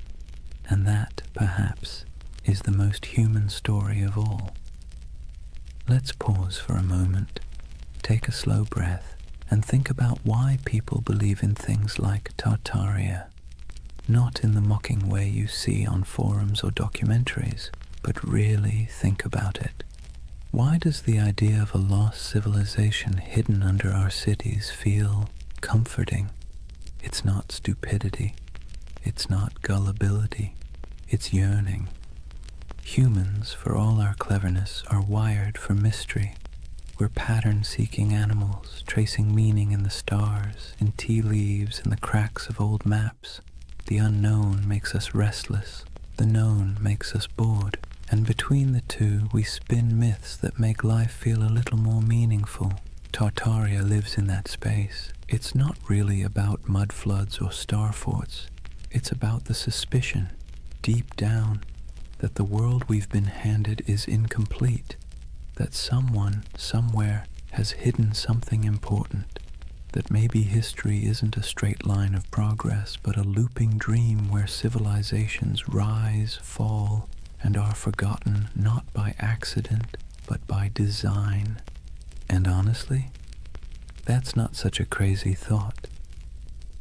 And that, perhaps, is the most human story of all. Let's pause for a moment, take a slow breath, and think about why people believe in things like Tartaria. Not in the mocking way you see on forums or documentaries, but really think about it. Why does the idea of a lost civilization hidden under our cities feel comforting? It's not stupidity, it's not gullibility, it's yearning. Humans, for all our cleverness, are wired for mystery. We're pattern-seeking animals, tracing meaning in the stars, in tea leaves, in the cracks of old maps. The unknown makes us restless, the known makes us bored, and between the two we spin myths that make life feel a little more meaningful. Tartaria lives in that space. It's not really about mud floods or star forts. It's about the suspicion, deep down, that the world we've been handed is incomplete, that someone, somewhere, has hidden something important, that maybe history isn't a straight line of progress, but a looping dream where civilizations rise, fall, and are forgotten not by accident, but by design. And honestly, that's not such a crazy thought.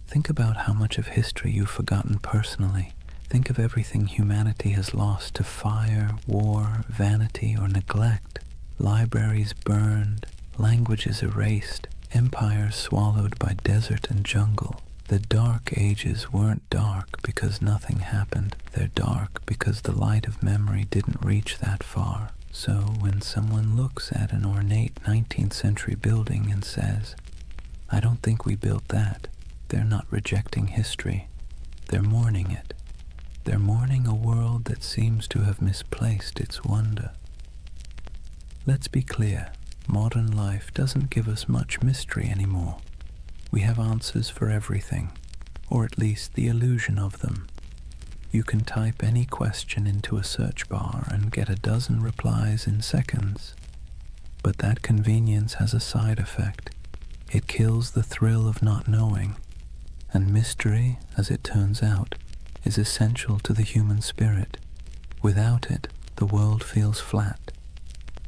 Think about how much of history you've forgotten personally. Think of everything humanity has lost to fire, war, vanity, or neglect. Libraries burned, languages erased, empires swallowed by desert and jungle. The dark ages weren't dark because nothing happened. They're dark because the light of memory didn't reach that far. So when someone looks at an ornate 19th century building and says, "I don't think we built that," they're not rejecting history. They're mourning it. They're mourning a world that seems to have misplaced its wonder. Let's be clear, modern life doesn't give us much mystery anymore. We have answers for everything, or at least the illusion of them. You can type any question into a search bar and get a dozen replies in seconds. But that convenience has a side effect. It kills the thrill of not knowing. And mystery, as it turns out, is essential to the human spirit. Without it, the world feels flat.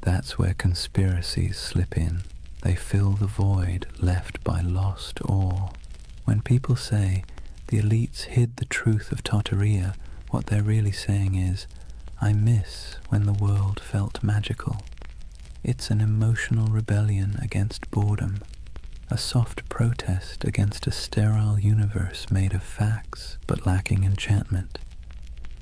That's where conspiracies slip in. They fill the void left by lost awe. When people say the elites hid the truth of Tartaria, what they're really saying is, I miss when the world felt magical. It's an emotional rebellion against boredom, a soft protest against a sterile universe made of facts but lacking enchantment.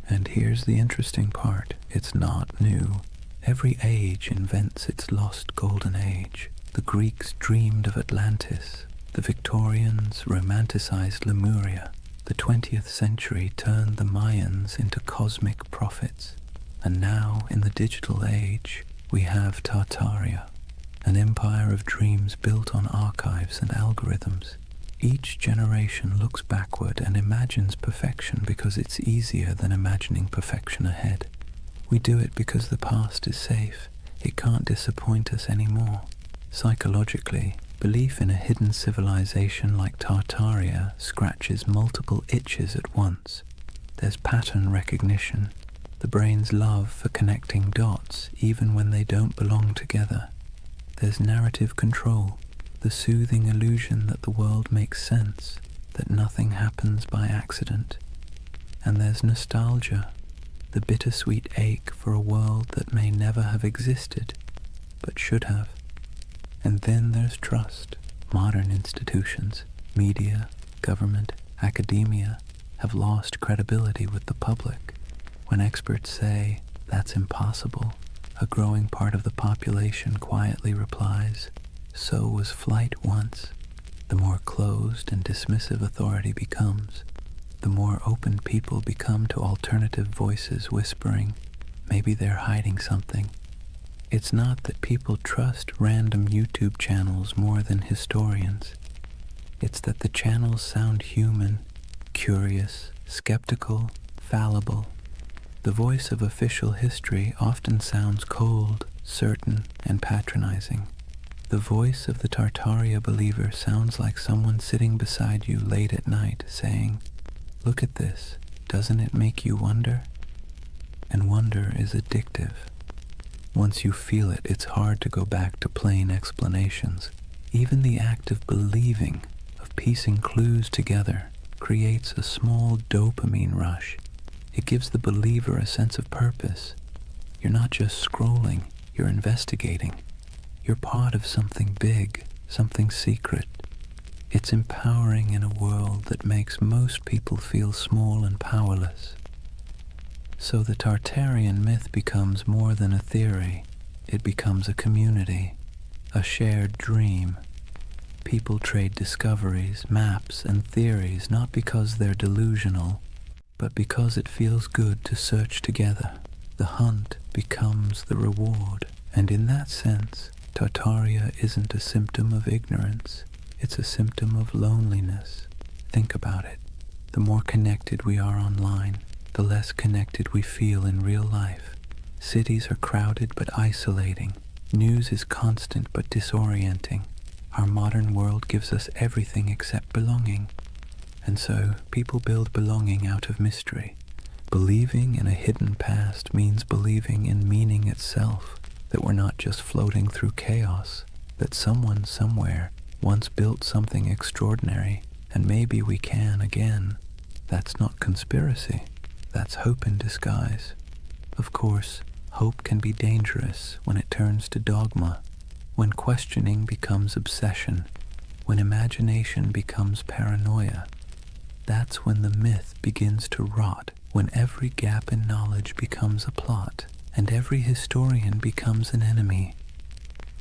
And here's the interesting part, it's not new. Every age invents its lost golden age. The Greeks dreamed of Atlantis, the Victorians romanticized Lemuria, the 20th century turned the Mayans into cosmic prophets, and now in the digital age we have Tartaria, an empire of dreams built on archives and algorithms. Each generation looks backward and imagines perfection because it's easier than imagining perfection ahead. We do it because the past is safe. It can't disappoint us anymore. Psychologically, belief in a hidden civilization like Tartaria scratches multiple itches at once. There's pattern recognition, the brain's love for connecting dots even when they don't belong together. There's narrative control, the soothing illusion that the world makes sense, that nothing happens by accident. And there's nostalgia, the bittersweet ache for a world that may never have existed, but should have. And then there's trust. Modern institutions, media, government, academia, have lost credibility with the public. When experts say, that's impossible, a growing part of the population quietly replies, so was flight once. The more closed and dismissive authority becomes, the more open people become to alternative voices whispering, maybe they're hiding something. It's not that people trust random YouTube channels more than historians. It's that the channels sound human, curious, skeptical, fallible. The voice of official history often sounds cold, certain, and patronizing. The voice of the Tartaria believer sounds like someone sitting beside you late at night saying, "Look at this, doesn't it make you wonder?" And wonder is addictive. Once you feel it, it's hard to go back to plain explanations. Even the act of believing, of piecing clues together, creates a small dopamine rush. It gives the believer a sense of purpose. You're not just scrolling, you're investigating. You're part of something big, something secret. It's empowering in a world that makes most people feel small and powerless. So the Tartarian myth becomes more than a theory. It becomes a community, a shared dream. People trade discoveries, maps, and theories not because they're delusional, but because it feels good to search together. The hunt becomes the reward. And in that sense, Tartaria isn't a symptom of ignorance. It's a symptom of loneliness. Think about it. The more connected we are online, the less connected we feel in real life. Cities are crowded but isolating. News is constant but disorienting. Our modern world gives us everything except belonging. And so, people build belonging out of mystery. Believing in a hidden past means believing in meaning itself, that we're not just floating through chaos, that someone somewhere once built something extraordinary, and maybe we can again. That's not conspiracy. That's hope in disguise. Of course, hope can be dangerous when it turns to dogma, when questioning becomes obsession, when imagination becomes paranoia. That's when the myth begins to rot, when every gap in knowledge becomes a plot, and every historian becomes an enemy.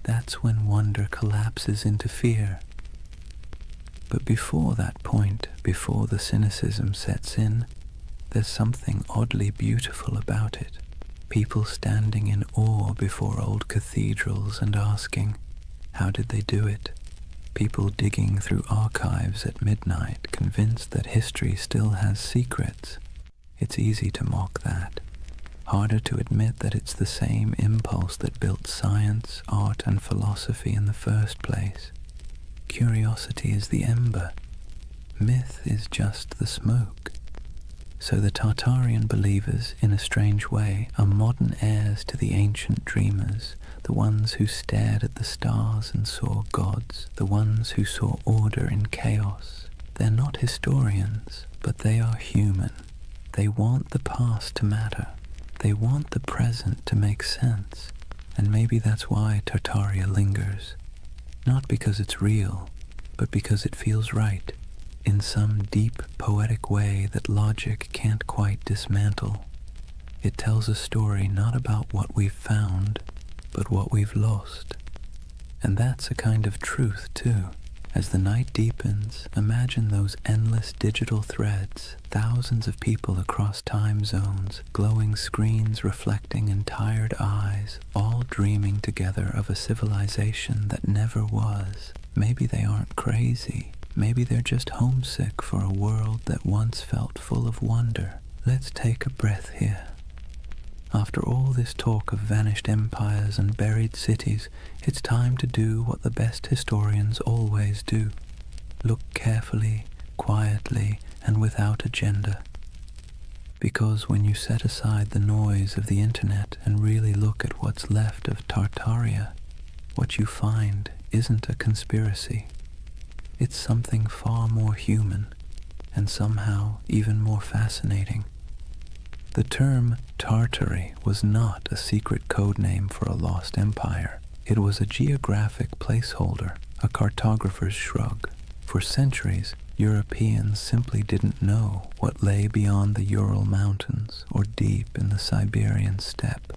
That's when wonder collapses into fear. But before that point, before the cynicism sets in, there's something oddly beautiful about it. People standing in awe before old cathedrals and asking, how did they do it? People digging through archives at midnight, convinced that history still has secrets. It's easy to mock that. Harder to admit that it's the same impulse that built science, art, and philosophy in the first place. Curiosity is the ember. Myth is just the smoke. So the Tartarian believers, in a strange way, are modern heirs to the ancient dreamers, the ones who stared at the stars and saw gods, the ones who saw order in chaos. They're not historians, but they are human. They want the past to matter. They want the present to make sense. And maybe that's why Tartaria lingers. Not because it's real, but because it feels right, in some deep, poetic way that logic can't quite dismantle. It tells a story not about what we've found, but what we've lost. And that's a kind of truth, too. As the night deepens, imagine those endless digital threads, thousands of people across time zones, glowing screens reflecting in tired eyes, all dreaming together of a civilization that never was. Maybe they aren't crazy. Maybe they're just homesick for a world that once felt full of wonder. Let's take a breath here. After all this talk of vanished empires and buried cities, it's time to do what the best historians always do. Look carefully, quietly, and without agenda. Because when you set aside the noise of the internet and really look at what's left of Tartaria, what you find isn't a conspiracy. It's something far more human, and somehow even more fascinating. The term Tartary was not a secret code name for a lost empire. It was a geographic placeholder, a cartographer's shrug. For centuries, Europeans simply didn't know what lay beyond the Ural Mountains or deep in the Siberian steppe.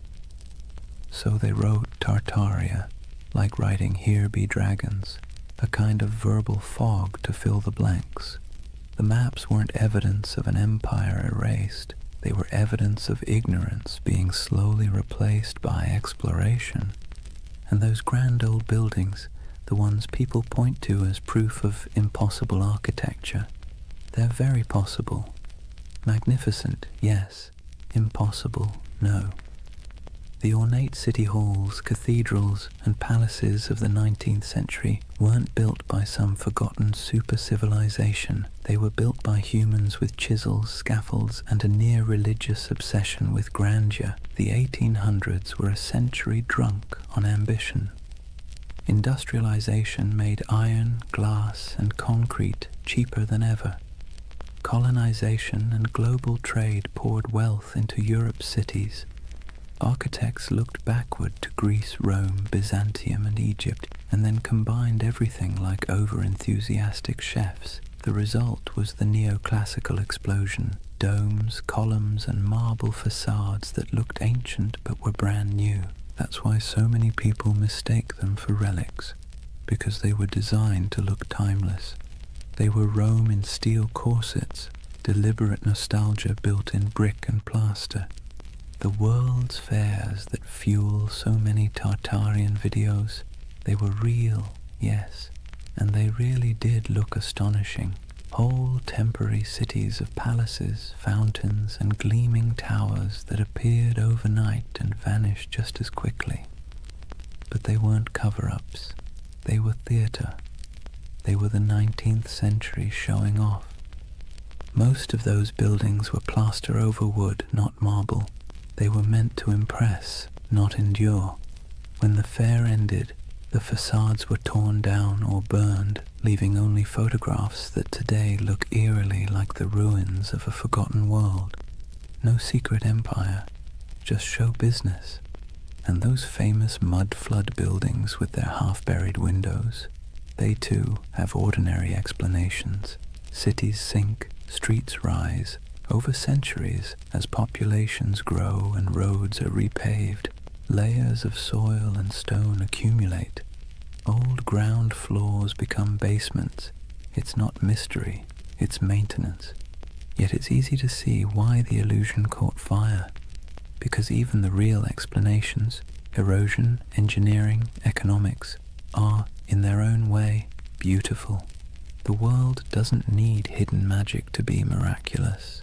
So they wrote Tartaria, like writing "Here be dragons," a kind of verbal fog to fill the blanks. The maps weren't evidence of an empire erased. They were evidence of ignorance being slowly replaced by exploration. And those grand old buildings, the ones people point to as proof of impossible architecture, they're very possible. Magnificent, yes. Impossible, no. The ornate city halls, cathedrals, and palaces of the 19th century weren't built by some forgotten super-civilization. They were built by humans with chisels, scaffolds, and a near-religious obsession with grandeur. The 1800s were a century drunk on ambition. Industrialization made iron, glass, and concrete cheaper than ever. Colonization and global trade poured wealth into Europe's cities. Architects looked backward to Greece, Rome, Byzantium, and Egypt, and then combined everything like over-enthusiastic chefs. The result was the neoclassical explosion, domes, columns, and marble facades that looked ancient but were brand new. That's why so many people mistake them for relics, because they were designed to look timeless. They were Rome in steel corsets, deliberate nostalgia built in brick and plaster. The world's fairs that fuel so many Tartarian videos, they were real, yes, and they really did look astonishing. Whole temporary cities of palaces, fountains, and gleaming towers that appeared overnight and vanished just as quickly. But they weren't cover-ups. They were theatre. They were the 19th century showing off. Most of those buildings were plaster over wood, not marble. They were meant to impress, not endure. When the fair ended, the facades were torn down or burned, leaving only photographs that today look eerily like the ruins of a forgotten world. No secret empire, just show business. And those famous mud flood buildings with their half-buried windows, they too have ordinary explanations. Cities sink, streets rise, over centuries as populations grow and roads are repaved. Layers of soil and stone accumulate. Old ground floors become basements. It's not mystery, it's maintenance. Yet it's easy to see why the illusion caught fire, because even the real explanations, erosion, engineering, economics, are, in their own way, beautiful. The world doesn't need hidden magic to be miraculous.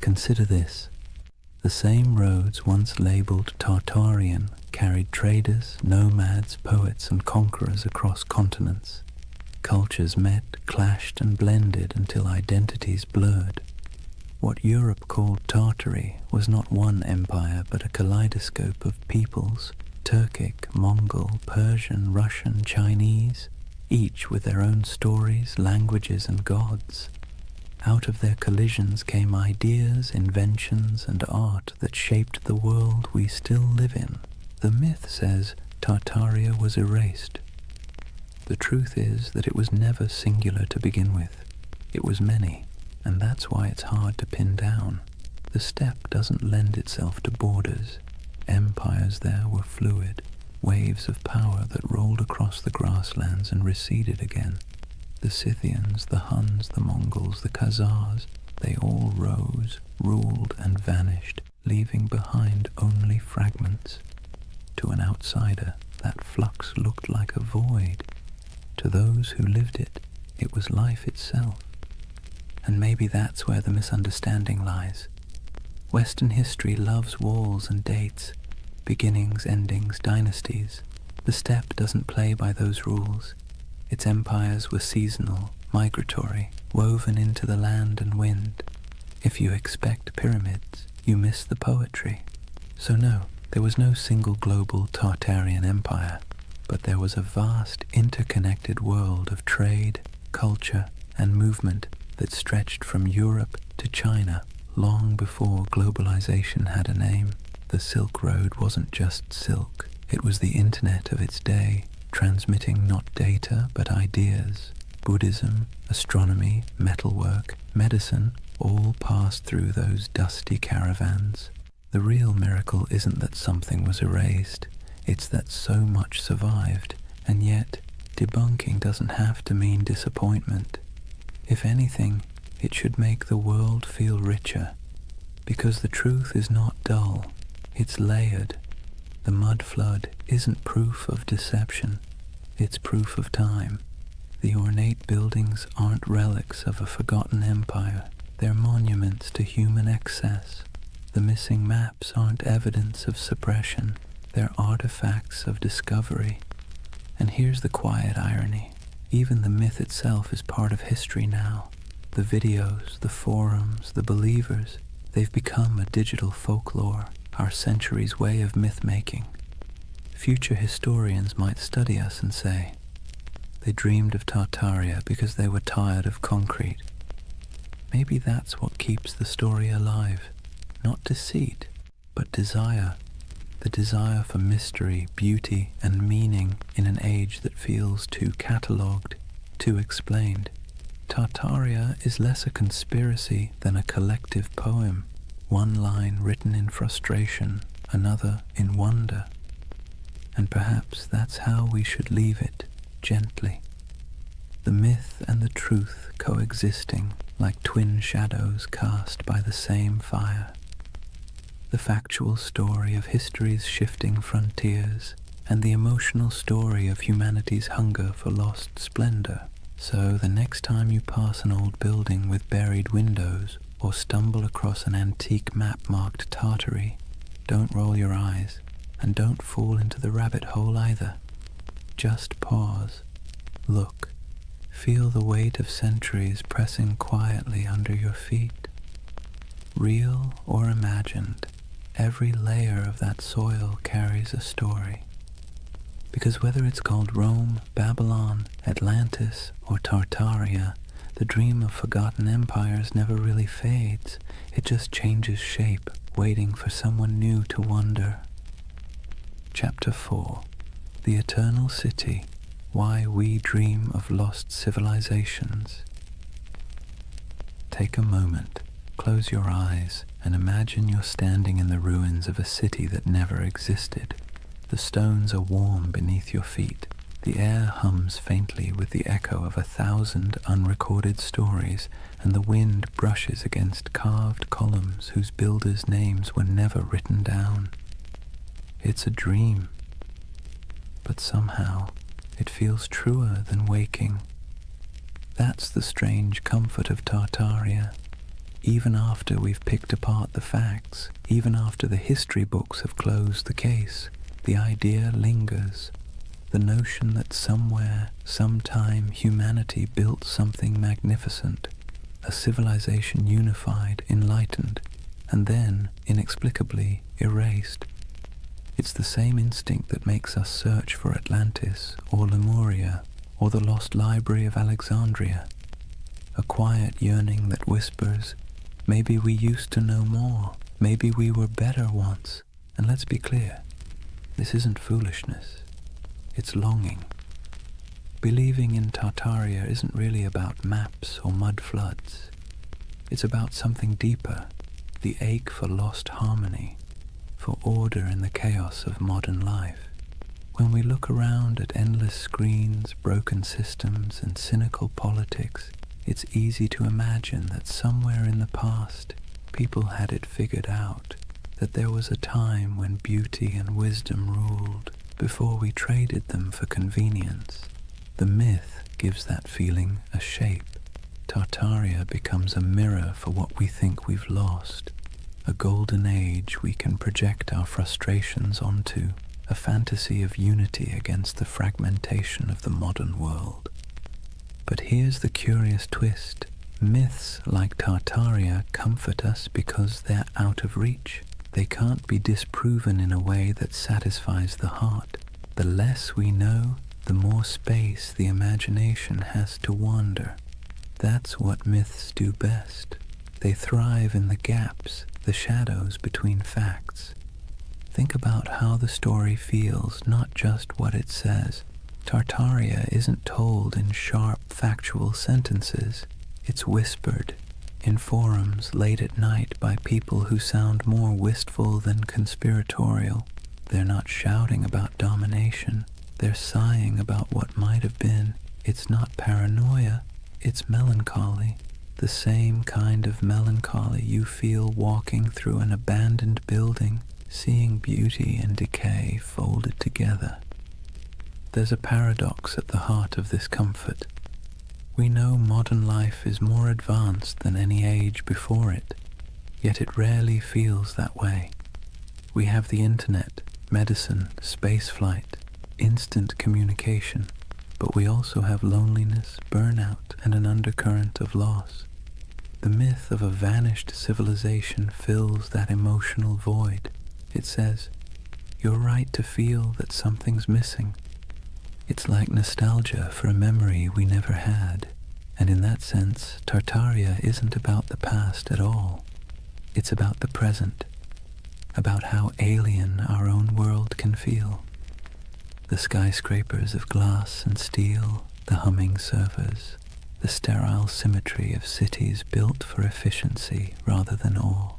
Consider this. The same roads once labeled Tartarian carried traders, nomads, poets, and conquerors across continents. Cultures met, clashed, and blended until identities blurred. What Europe called Tartary was not one empire but a kaleidoscope of peoples, Turkic, Mongol, Persian, Russian, Chinese, each with their own stories, languages, and gods. Out of their collisions came ideas, inventions, and art that shaped the world we still live in. The myth says Tartaria was erased. The truth is that it was never singular to begin with. It was many, and that's why it's hard to pin down. The steppe doesn't lend itself to borders. Empires there were fluid, waves of power that rolled across the grasslands and receded again. The Scythians, the Huns, the Mongols, the Khazars, they all rose, ruled, and vanished, leaving behind only fragments. To an outsider, that flux looked like a void. To those who lived it, it was life itself. And maybe that's where the misunderstanding lies. Western history loves walls and dates, beginnings, endings, dynasties. The steppe doesn't play by those rules. Its empires were seasonal, migratory, woven into the land and wind. If you expect pyramids, you miss the poetry. So no, there was no single global Tartarian empire, but there was a vast interconnected world of trade, culture, and movement that stretched from Europe to China long before globalization had a name. The Silk Road wasn't just silk, it was the internet of its day, transmitting not data but ideas. Buddhism, astronomy, metalwork, medicine all passed through those dusty caravans. The real miracle isn't that something was erased, it's that so much survived, and yet debunking doesn't have to mean disappointment. If anything, it should make the world feel richer, because the truth is not dull, it's layered. The mud flood isn't proof of deception, it's proof of time. The ornate buildings aren't relics of a forgotten empire, they're monuments to human excess. The missing maps aren't evidence of suppression, they're artifacts of discovery. And here's the quiet irony. Even the myth itself is part of history now. The videos, the forums, the believers, they've become a digital folklore, our century's way of myth-making. Future historians might study us and say, they dreamed of Tartaria because they were tired of concrete. Maybe that's what keeps the story alive. Not deceit, but desire. The desire for mystery, beauty, and meaning in an age that feels too catalogued, too explained. Tartaria is less a conspiracy than a collective poem. One line written in frustration, another in wonder. And perhaps that's how we should leave it, gently. The myth and the truth coexisting like twin shadows cast by the same fire. The factual story of history's shifting frontiers and the emotional story of humanity's hunger for lost splendor. So the next time you pass an old building with buried windows or stumble across an antique map marked Tartary, don't roll your eyes. And don't fall into the rabbit hole either. Just pause, look, feel the weight of centuries pressing quietly under your feet. Real or imagined, every layer of that soil carries a story. Because whether it's called Rome, Babylon, Atlantis, or Tartaria, the dream of forgotten empires never really fades. It just changes shape, waiting for someone new to wonder. Chapter 4. The Eternal City. Why We Dream of Lost Civilizations. Take a moment, close your eyes, and imagine you're standing in the ruins of a city that never existed. The stones are warm beneath your feet. The air hums faintly with the echo of 1,000 unrecorded stories, and the wind brushes against carved columns whose builders' names were never written down. It's a dream, but somehow it feels truer than waking. That's the strange comfort of Tartaria. Even after we've picked apart the facts, even after the history books have closed the case, the idea lingers. The notion that somewhere, sometime, humanity built something magnificent, a civilization unified, enlightened, and then, inexplicably, erased. It's the same instinct that makes us search for Atlantis, or Lemuria, or the lost library of Alexandria. A quiet yearning that whispers, maybe we used to know more, maybe we were better once. And let's be clear, this isn't foolishness. It's longing. Believing in Tartaria isn't really about maps or mud floods. It's about something deeper, the ache for lost harmony, for order in the chaos of modern life. When we look around at endless screens, broken systems, and cynical politics, it's easy to imagine that somewhere in the past, people had it figured out, that there was a time when beauty and wisdom ruled, before we traded them for convenience. The myth gives that feeling a shape. Tartaria becomes a mirror for what we think we've lost, a golden age we can project our frustrations onto, a fantasy of unity against the fragmentation of the modern world. But here's the curious twist. Myths like Tartaria comfort us because they're out of reach. They can't be disproven in a way that satisfies the heart. The less we know, the more space the imagination has to wander. That's what myths do best. They thrive in the gaps, the shadows between facts. Think about how the story feels, not just what it says. Tartaria isn't told in sharp, factual sentences. It's whispered in forums late at night by people who sound more wistful than conspiratorial. They're not shouting about domination. They're sighing about what might have been. It's not paranoia. It's melancholy. The same kind of melancholy you feel walking through an abandoned building, seeing beauty and decay folded together. There's a paradox at the heart of this comfort. We know modern life is more advanced than any age before it, yet it rarely feels that way. We have the internet, medicine, spaceflight, instant communication, but we also have loneliness, burnout, and an undercurrent of loss. The myth of a vanished civilization fills that emotional void. It says, you're right to feel that something's missing. It's like nostalgia for a memory we never had, and in that sense, Tartaria isn't about the past at all. It's about the present, about how alien our own world can feel. The skyscrapers of glass and steel, the humming servers, the sterile symmetry of cities built for efficiency rather than awe.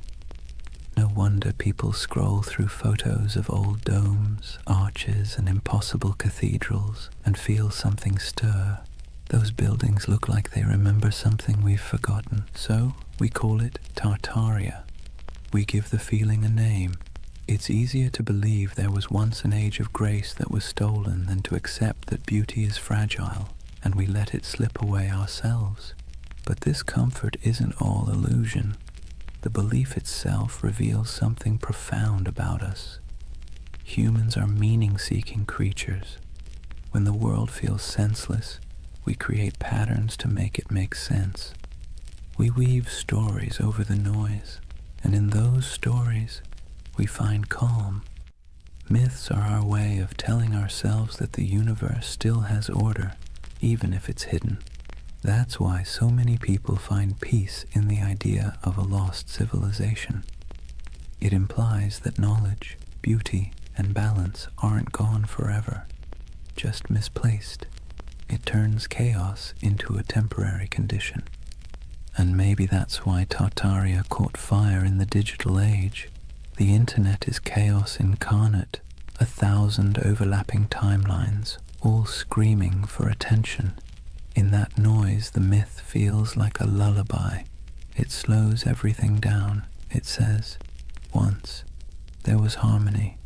No wonder people scroll through photos of old domes, arches, and impossible cathedrals and feel something stir. Those buildings look like they remember something we've forgotten, so we call it Tartaria. We give the feeling a name. It's easier to believe there was once an age of grace that was stolen than to accept that beauty is fragile, and we let it slip away ourselves. But this comfort isn't all illusion. The belief itself reveals something profound about us. Humans are meaning-seeking creatures. When the world feels senseless, we create patterns to make it make sense. We weave stories over the noise, and in those stories, we find calm. Myths are our way of telling ourselves that the universe still has order, even if it's hidden. That's why so many people find peace in the idea of a lost civilization. It implies that knowledge, beauty, and balance aren't gone forever, just misplaced. It turns chaos into a temporary condition. And maybe that's why Tartaria caught fire in the digital age. The internet is chaos incarnate, 1,000 overlapping timelines, all screaming for attention. In that noise, the myth feels like a lullaby. It slows everything down. It says, once there was harmony.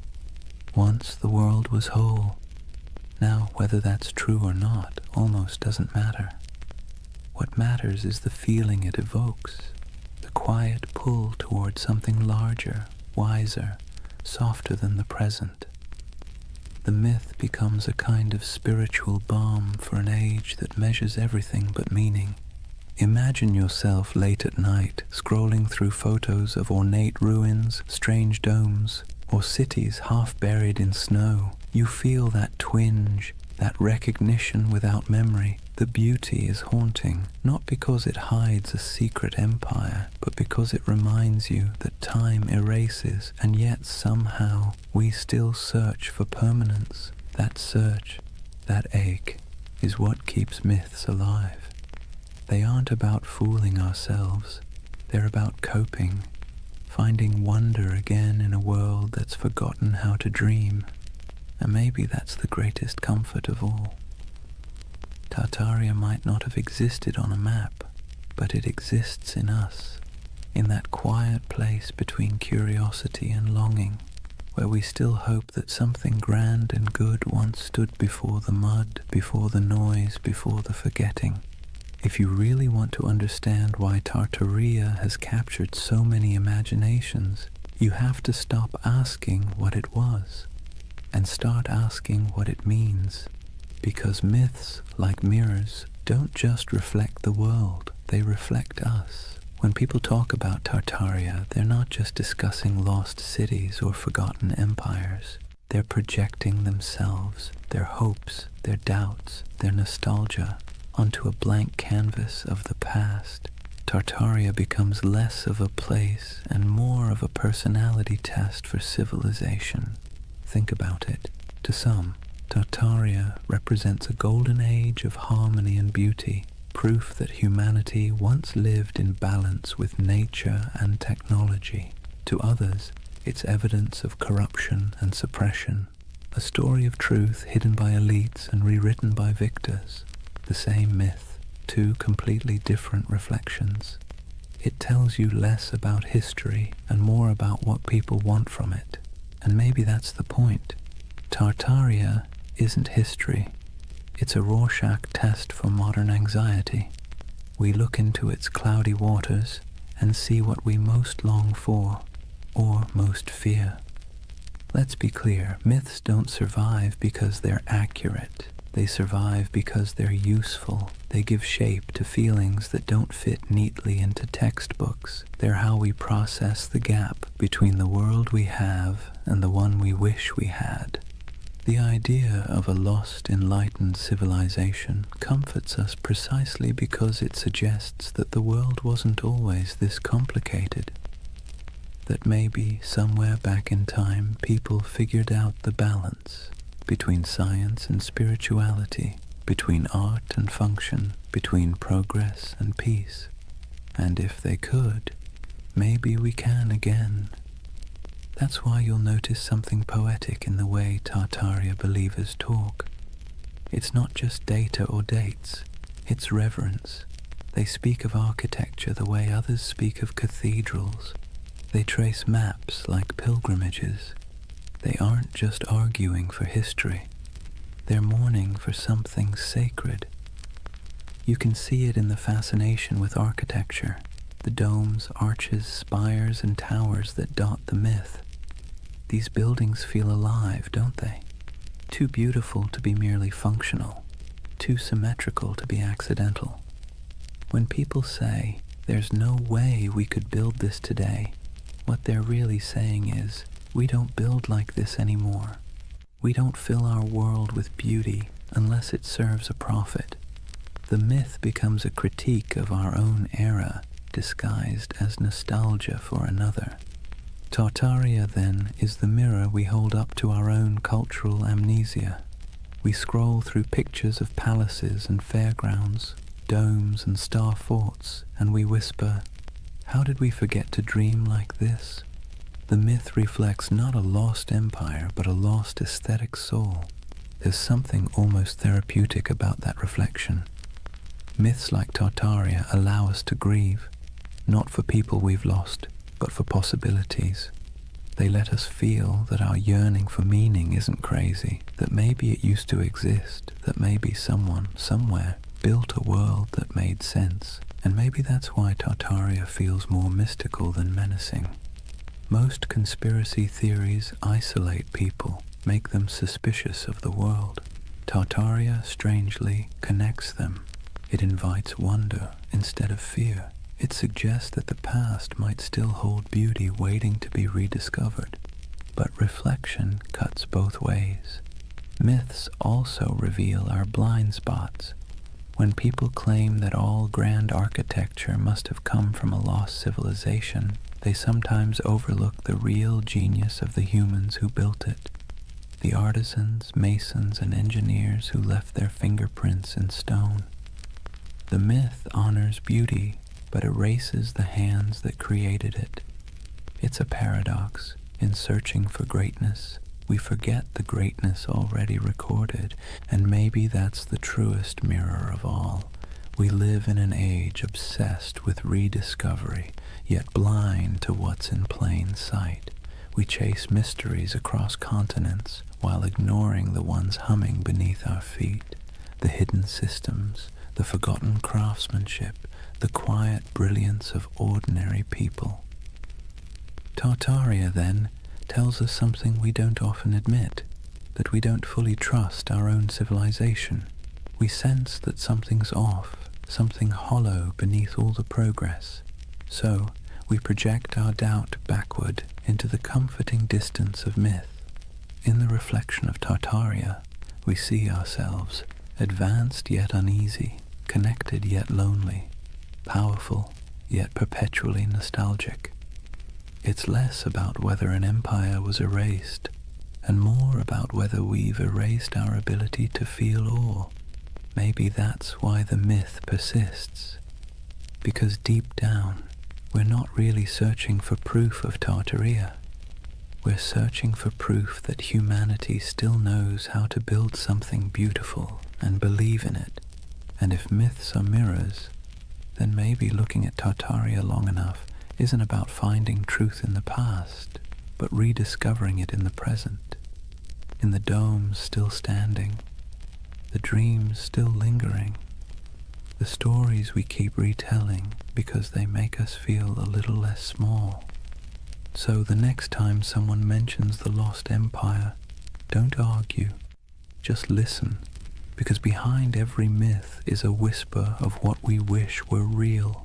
Once the world was whole. Now, whether that's true or not almost doesn't matter. What matters is the feeling it evokes, the quiet pull toward something larger, wiser, softer than the present. The myth becomes a kind of spiritual balm for an age that measures everything but meaning. Imagine yourself late at night, scrolling through photos of ornate ruins, strange domes, or cities half buried in snow. You feel that twinge, that recognition without memory. The beauty is haunting, not because it hides a secret empire, but because it reminds you that time erases, and yet somehow we still search for permanence. That search, that ache, is what keeps myths alive. They aren't about fooling ourselves. They're about coping, finding wonder again in a world that's forgotten how to dream. And maybe that's the greatest comfort of all. Tartaria might not have existed on a map, but it exists in us, in that quiet place between curiosity and longing, where we still hope that something grand and good once stood before the mud, before the noise, before the forgetting. If you really want to understand why Tartaria has captured so many imaginations, you have to stop asking what it was and start asking what it means. Because myths, like mirrors, don't just reflect the world, they reflect us. When people talk about Tartaria, they're not just discussing lost cities or forgotten empires. They're projecting themselves, their hopes, their doubts, their nostalgia, onto a blank canvas of the past. Tartaria becomes less of a place and more of a personality test for civilization. Think about it. To some, Tartaria represents a golden age of harmony and beauty, proof that humanity once lived in balance with nature and technology. To others, it's evidence of corruption and suppression, a story of truth hidden by elites and rewritten by victors. The same myth, two completely different reflections. It tells you less about history and more about what people want from it. And maybe that's the point. Tartaria isn't history. It's a Rorschach test for modern anxiety. We look into its cloudy waters and see what we most long for, or most fear. Let's be clear, myths don't survive because they're accurate. They survive because they're useful. They give shape to feelings that don't fit neatly into textbooks. They're how we process the gap between the world we have and the one we wish we had. The idea of a lost, enlightened civilization comforts us precisely because it suggests that the world wasn't always this complicated. That maybe, somewhere back in time, people figured out the balance between science and spirituality, between art and function, between progress and peace. And if they could, maybe we can again. That's why you'll notice something poetic in the way Tartaria believers talk. It's not just data or dates, it's reverence. They speak of architecture the way others speak of cathedrals. They trace maps like pilgrimages. They aren't just arguing for history. They're mourning for something sacred. You can see it in the fascination with architecture, the domes, arches, spires, and towers that dot the myth. These buildings feel alive, don't they? Too beautiful to be merely functional, too symmetrical to be accidental. When people say, "There's no way we could build this today," what they're really saying is, we don't build like this anymore. We don't fill our world with beauty unless it serves a profit. The myth becomes a critique of our own era, disguised as nostalgia for another. Tartaria, then, is the mirror we hold up to our own cultural amnesia. We scroll through pictures of palaces and fairgrounds, domes and star forts, and we whisper, "How did we forget to dream like this?" The myth reflects not a lost empire, but a lost aesthetic soul. There's something almost therapeutic about that reflection. Myths like Tartaria allow us to grieve, not for people we've lost, but for possibilities. They let us feel that our yearning for meaning isn't crazy, that maybe it used to exist, that maybe someone, somewhere, built a world that made sense, and maybe that's why Tartaria feels more mystical than menacing. Most conspiracy theories isolate people, make them suspicious of the world. Tartaria, strangely, connects them. It invites wonder instead of fear. It suggests that the past might still hold beauty waiting to be rediscovered. But reflection cuts both ways. Myths also reveal our blind spots. When people claim that all grand architecture must have come from a lost civilization, they sometimes overlook the real genius of the humans who built it. The artisans, masons, and engineers who left their fingerprints in stone. The myth honors beauty, but erases the hands that created it. It's a paradox. In searching for greatness, we forget the greatness already recorded, and maybe that's the truest mirror of all. We live in an age obsessed with rediscovery, yet blind to what's in plain sight. We chase mysteries across continents while ignoring the ones humming beneath our feet. The hidden systems, the forgotten craftsmanship, the quiet brilliance of ordinary people. Tartaria, then, tells us something we don't often admit, that we don't fully trust our own civilization. We sense that something's off, something hollow beneath all the progress. So, we project our doubt backward into the comforting distance of myth. In the reflection of Tartaria, we see ourselves, advanced yet uneasy, connected yet lonely, powerful yet perpetually nostalgic. It's less about whether an empire was erased, and more about whether we've erased our ability to feel awe. Maybe that's why the myth persists, because deep down, we're not really searching for proof of Tartaria. We're searching for proof that humanity still knows how to build something beautiful and believe in it. And if myths are mirrors, then maybe looking at Tartaria long enough isn't about finding truth in the past, but rediscovering it in the present, in the domes still standing, the dreams still lingering, the stories we keep retelling because they make us feel a little less small. So the next time someone mentions the lost empire, don't argue, just listen, because behind every myth is a whisper of what we wish were real.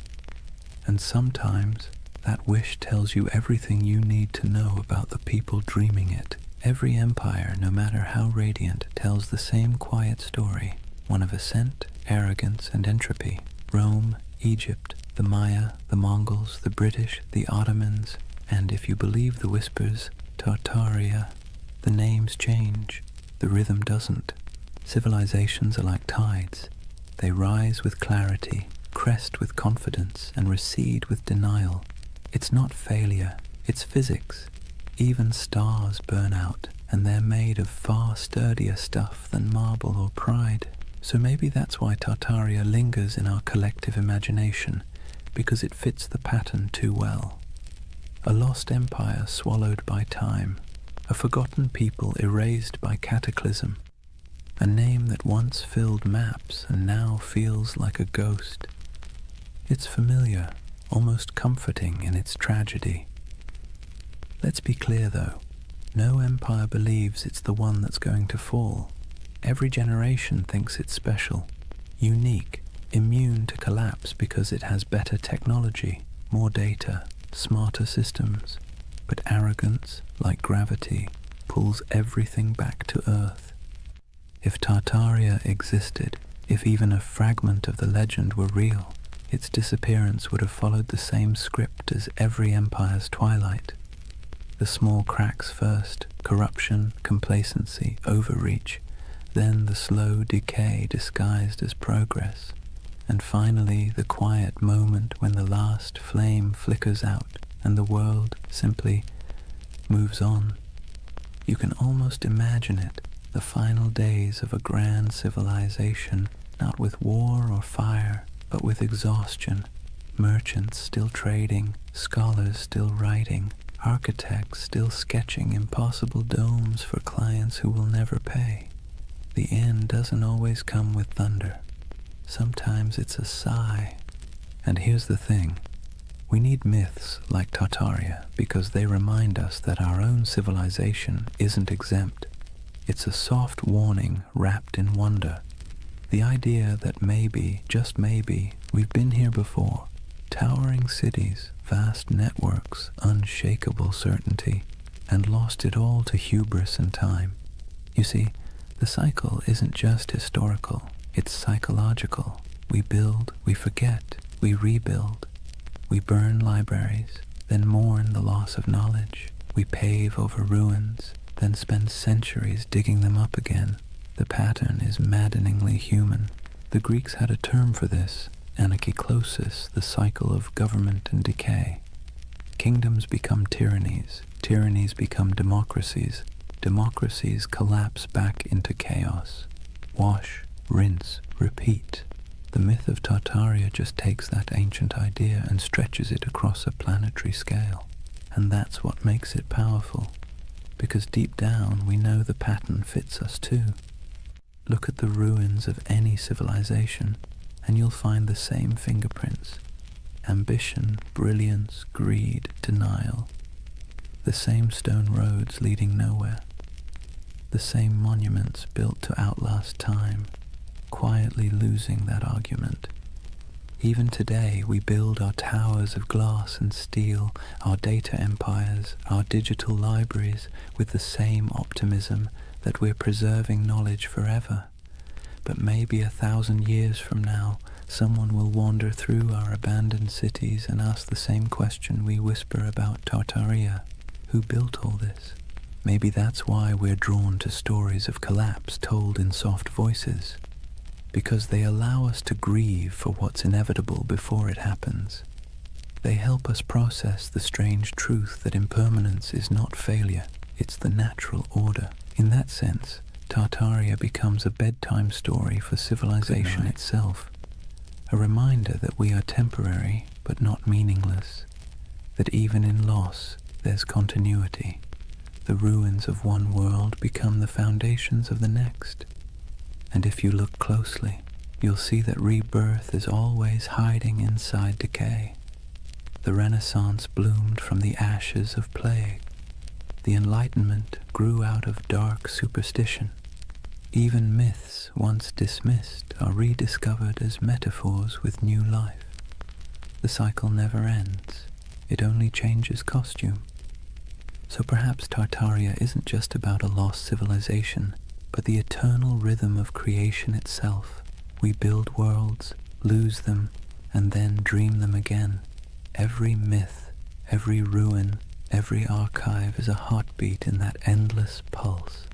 And sometimes that wish tells you everything you need to know about the people dreaming it. Every empire, no matter how radiant, tells the same quiet story, one of ascent, arrogance, and entropy. Rome, Egypt, the Maya, the Mongols, the British, the Ottomans, and if you believe the whispers, Tartaria. The names change, the rhythm doesn't. Civilizations are like tides. They rise with clarity, crest with confidence, and recede with denial. It's not failure, it's physics. Even stars burn out, and they're made of far sturdier stuff than marble or pride. So maybe that's why Tartaria lingers in our collective imagination, because it fits the pattern too well. A lost empire swallowed by time, a forgotten people erased by cataclysm, a name that once filled maps and now feels like a ghost. It's familiar, almost comforting in its tragedy. Let's be clear though, No empire believes it's the one that's going to fall. Every generation thinks it's special, unique, immune to collapse because it has better technology, more data, smarter systems. But arrogance, like gravity, pulls everything back to Earth. If Tartaria existed, if even a fragment of the legend were real, its disappearance would have followed the same script as every empire's twilight. The small cracks first, corruption, complacency, overreach, then the slow decay disguised as progress, and finally the quiet moment when the last flame flickers out and the world simply moves on. You can almost imagine it, the final days of a grand civilization, not with war or fire, but with exhaustion, merchants still trading, scholars still writing, architects still sketching impossible domes for clients who will never pay. The end doesn't always come with thunder. Sometimes it's a sigh. And here's the thing. We need myths like Tartaria because they remind us that our own civilization isn't exempt. It's a soft warning wrapped in wonder. The idea that maybe, just maybe, we've been here before. Towering cities, vast networks, unshakable certainty, and lost it all to hubris and time. You see, the cycle isn't just historical, it's psychological. We build, we forget, we rebuild. We burn libraries, then mourn the loss of knowledge. We pave over ruins, then spend centuries digging them up again. The pattern is maddeningly human. The Greeks had a term for this, anarchiklosis, the cycle of government and decay. Kingdoms become tyrannies, tyrannies become democracies, democracies collapse back into chaos. Wash, rinse, repeat. The myth of Tartaria just takes that ancient idea and stretches it across a planetary scale. And that's what makes it powerful, because deep down we know the pattern fits us too. Look at the ruins of any civilization, and you'll find the same fingerprints. Ambition, brilliance, greed, denial. The same stone roads leading nowhere. The same monuments built to outlast time, quietly losing that argument. Even today we build our towers of glass and steel, our data empires, our digital libraries with the same optimism that we're preserving knowledge forever. But maybe 1,000 years from now, someone will wander through our abandoned cities and ask the same question we whisper about Tartaria. Who built all this? Maybe that's why we're drawn to stories of collapse told in soft voices, because they allow us to grieve for what's inevitable before it happens. They help us process the strange truth that impermanence is not failure, it's the natural order. In that sense, Tartaria becomes a bedtime story for civilization itself, a reminder that we are temporary but not meaningless, that even in loss there's continuity. The ruins of one world become the foundations of the next. And if you look closely, you'll see that rebirth is always hiding inside decay. The Renaissance bloomed from the ashes of plague. The Enlightenment grew out of dark superstition. Even myths once dismissed are rediscovered as metaphors with new life. The cycle never ends. It only changes costume. So perhaps Tartaria isn't just about a lost civilization, but the eternal rhythm of creation itself. We build worlds, lose them, and then dream them again. Every myth, every ruin, every archive is a heartbeat in that endless pulse.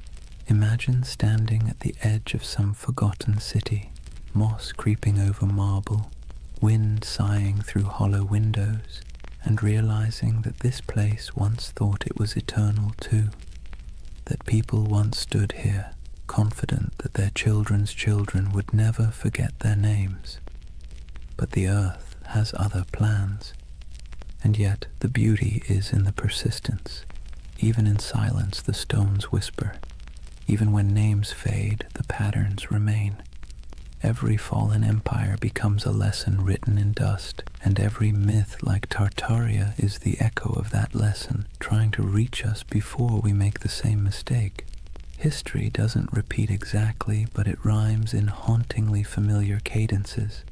Imagine standing at the edge of some forgotten city, moss creeping over marble, wind sighing through hollow windows, and realizing that this place once thought it was eternal too, that people once stood here, confident that their children's children would never forget their names. But the earth has other plans, and yet the beauty is in the persistence. Even in silence the stones whisper. Even when names fade, the patterns remain. Every fallen empire becomes a lesson written in dust, and every myth like Tartaria is the echo of that lesson, trying to reach us before we make the same mistake. History doesn't repeat exactly, but it rhymes in hauntingly familiar cadences.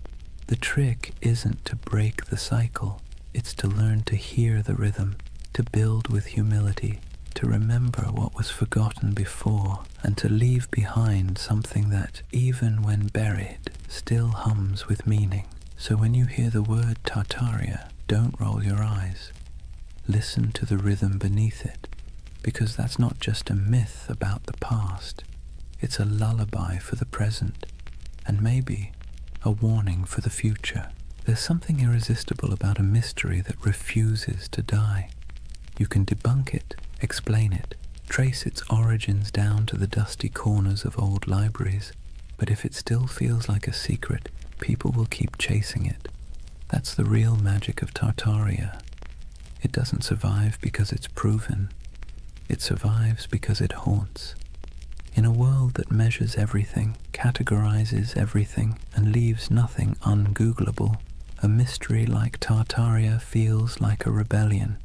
The trick isn't to break the cycle, it's to learn to hear the rhythm, to build with humility, to remember what was forgotten before, and to leave behind something that, even when buried, still hums with meaning. So when you hear the word Tartaria, don't roll your eyes. Listen to the rhythm beneath it, because that's not just a myth about the past. It's a lullaby for the present, and maybe a warning for the future. There's something irresistible about a mystery that refuses to die. You can debunk it, explain it, trace its origins down to the dusty corners of old libraries, but if it still feels like a secret, people will keep chasing it. That's the real magic of Tartaria. It doesn't survive because it's proven. It survives because it haunts. In a world that measures everything, categorizes everything, and leaves nothing ungoogleable, a mystery like Tartaria feels like a rebellion.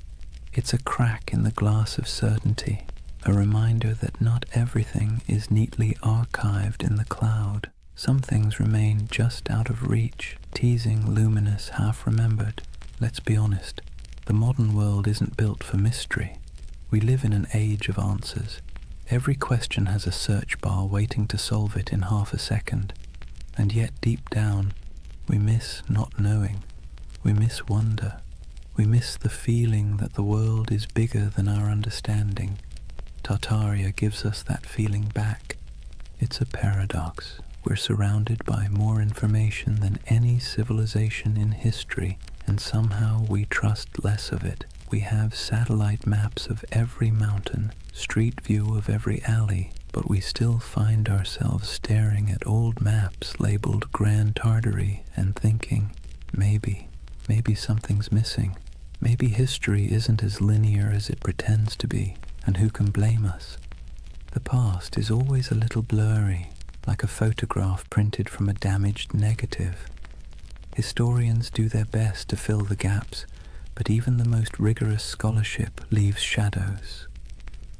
It's a crack in the glass of certainty, a reminder that not everything is neatly archived in the cloud. Some things remain just out of reach, teasing, luminous, half-remembered. Let's be honest, the modern world isn't built for mystery. We live in an age of answers. Every question has a search bar waiting to solve it in half a second. And yet deep down, we miss not knowing. We miss wonder. We miss the feeling that the world is bigger than our understanding. Tartaria gives us that feeling back. It's a paradox. We're surrounded by more information than any civilization in history, and somehow we trust less of it. We have satellite maps of every mountain, street view of every alley, but we still find ourselves staring at old maps labeled Grand Tartary and thinking, maybe something's missing. Maybe history isn't as linear as it pretends to be, and who can blame us? The past is always a little blurry, like a photograph printed from a damaged negative. Historians do their best to fill the gaps, but even the most rigorous scholarship leaves shadows.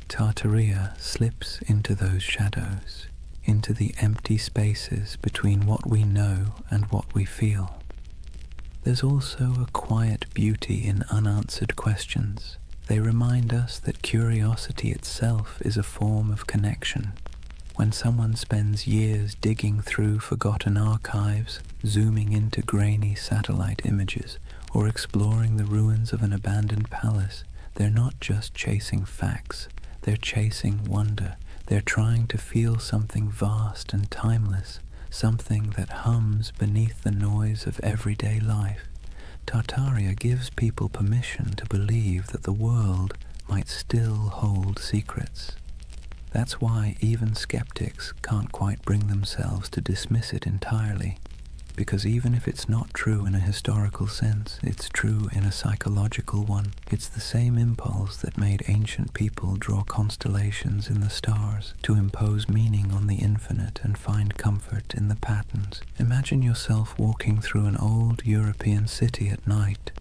Tartaria slips into those shadows, into the empty spaces between what we know and what we feel. There's also a quiet beauty in unanswered questions. They remind us that curiosity itself is a form of connection. When someone spends years digging through forgotten archives, zooming into grainy satellite images, or exploring the ruins of an abandoned palace, they're not just chasing facts, they're chasing wonder. They're trying to feel something vast and timeless, something that hums beneath the noise of everyday life. Tartaria gives people permission to believe that the world might still hold secrets. That's why even skeptics can't quite bring themselves to dismiss it entirely, because even if it's not true in a historical sense, it's true in a psychological one. It's the same impulse that made ancient people draw constellations in the stars, to impose meaning on the infinite and find comfort in the patterns. Imagine yourself walking through an old European city at night.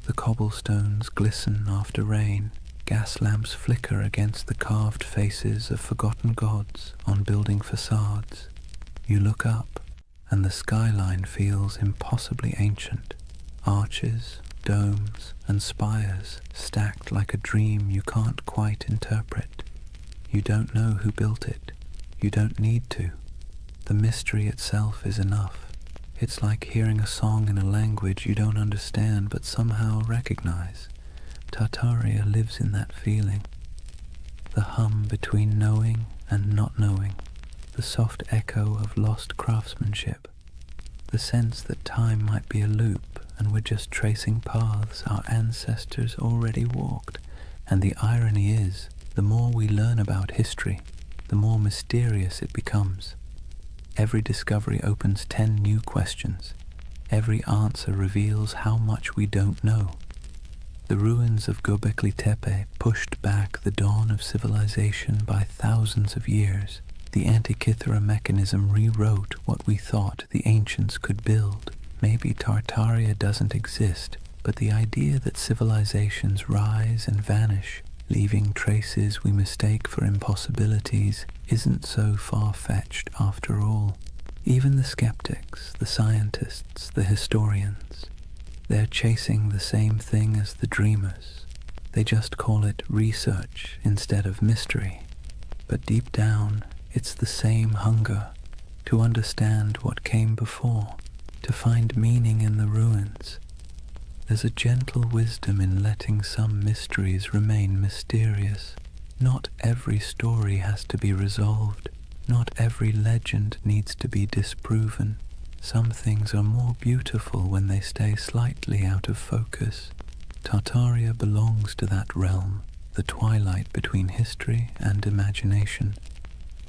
The cobblestones glisten after rain. Gas lamps flicker against the carved faces of forgotten gods on building facades. You look up, and the skyline feels impossibly ancient. Arches, domes, and spires stacked like a dream you can't quite interpret. You don't know who built it. You don't need to. The mystery itself is enough. It's like hearing a song in a language you don't understand but somehow recognize. Tartaria lives in that feeling. The hum between knowing and not knowing. The soft echo of lost craftsmanship, the sense that time might be a loop and we're just tracing paths our ancestors already walked. And the irony is, the more we learn about history, the more mysterious it becomes. Every discovery opens 10 new questions. Every answer reveals how much we don't know. The ruins of Göbekli Tepe pushed back the dawn of civilization by thousands of years. The Antikythera mechanism rewrote what we thought the ancients could build. Maybe Tartaria doesn't exist, but the idea that civilizations rise and vanish, leaving traces we mistake for impossibilities, isn't so far-fetched after all. Even the skeptics, the scientists, the historians, they're chasing the same thing as the dreamers. They just call it research instead of mystery. But deep down, it's the same hunger to understand what came before, to find meaning in the ruins. There's a gentle wisdom in letting some mysteries remain mysterious. Not every story has to be resolved. Not every legend needs to be disproven. Some things are more beautiful when they stay slightly out of focus. Tartaria belongs to that realm, the twilight between history and imagination.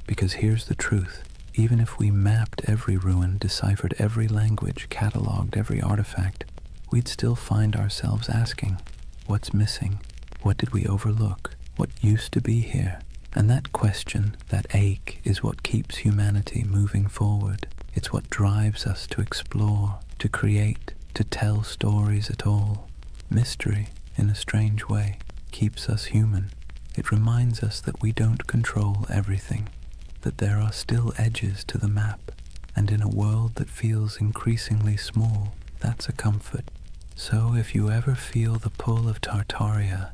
Because here's the truth. Even if we mapped every ruin, deciphered every language, catalogued every artifact, we'd still find ourselves asking, what's missing? What did we overlook? What used to be here? And that question, that ache, is what keeps humanity moving forward. It's what drives us to explore, to create, to tell stories at all. Mystery, in a strange way, keeps us human. It reminds us that we don't control everything, that there are still edges to the map, and in a world that feels increasingly small, that's a comfort. So if you ever feel the pull of Tartaria,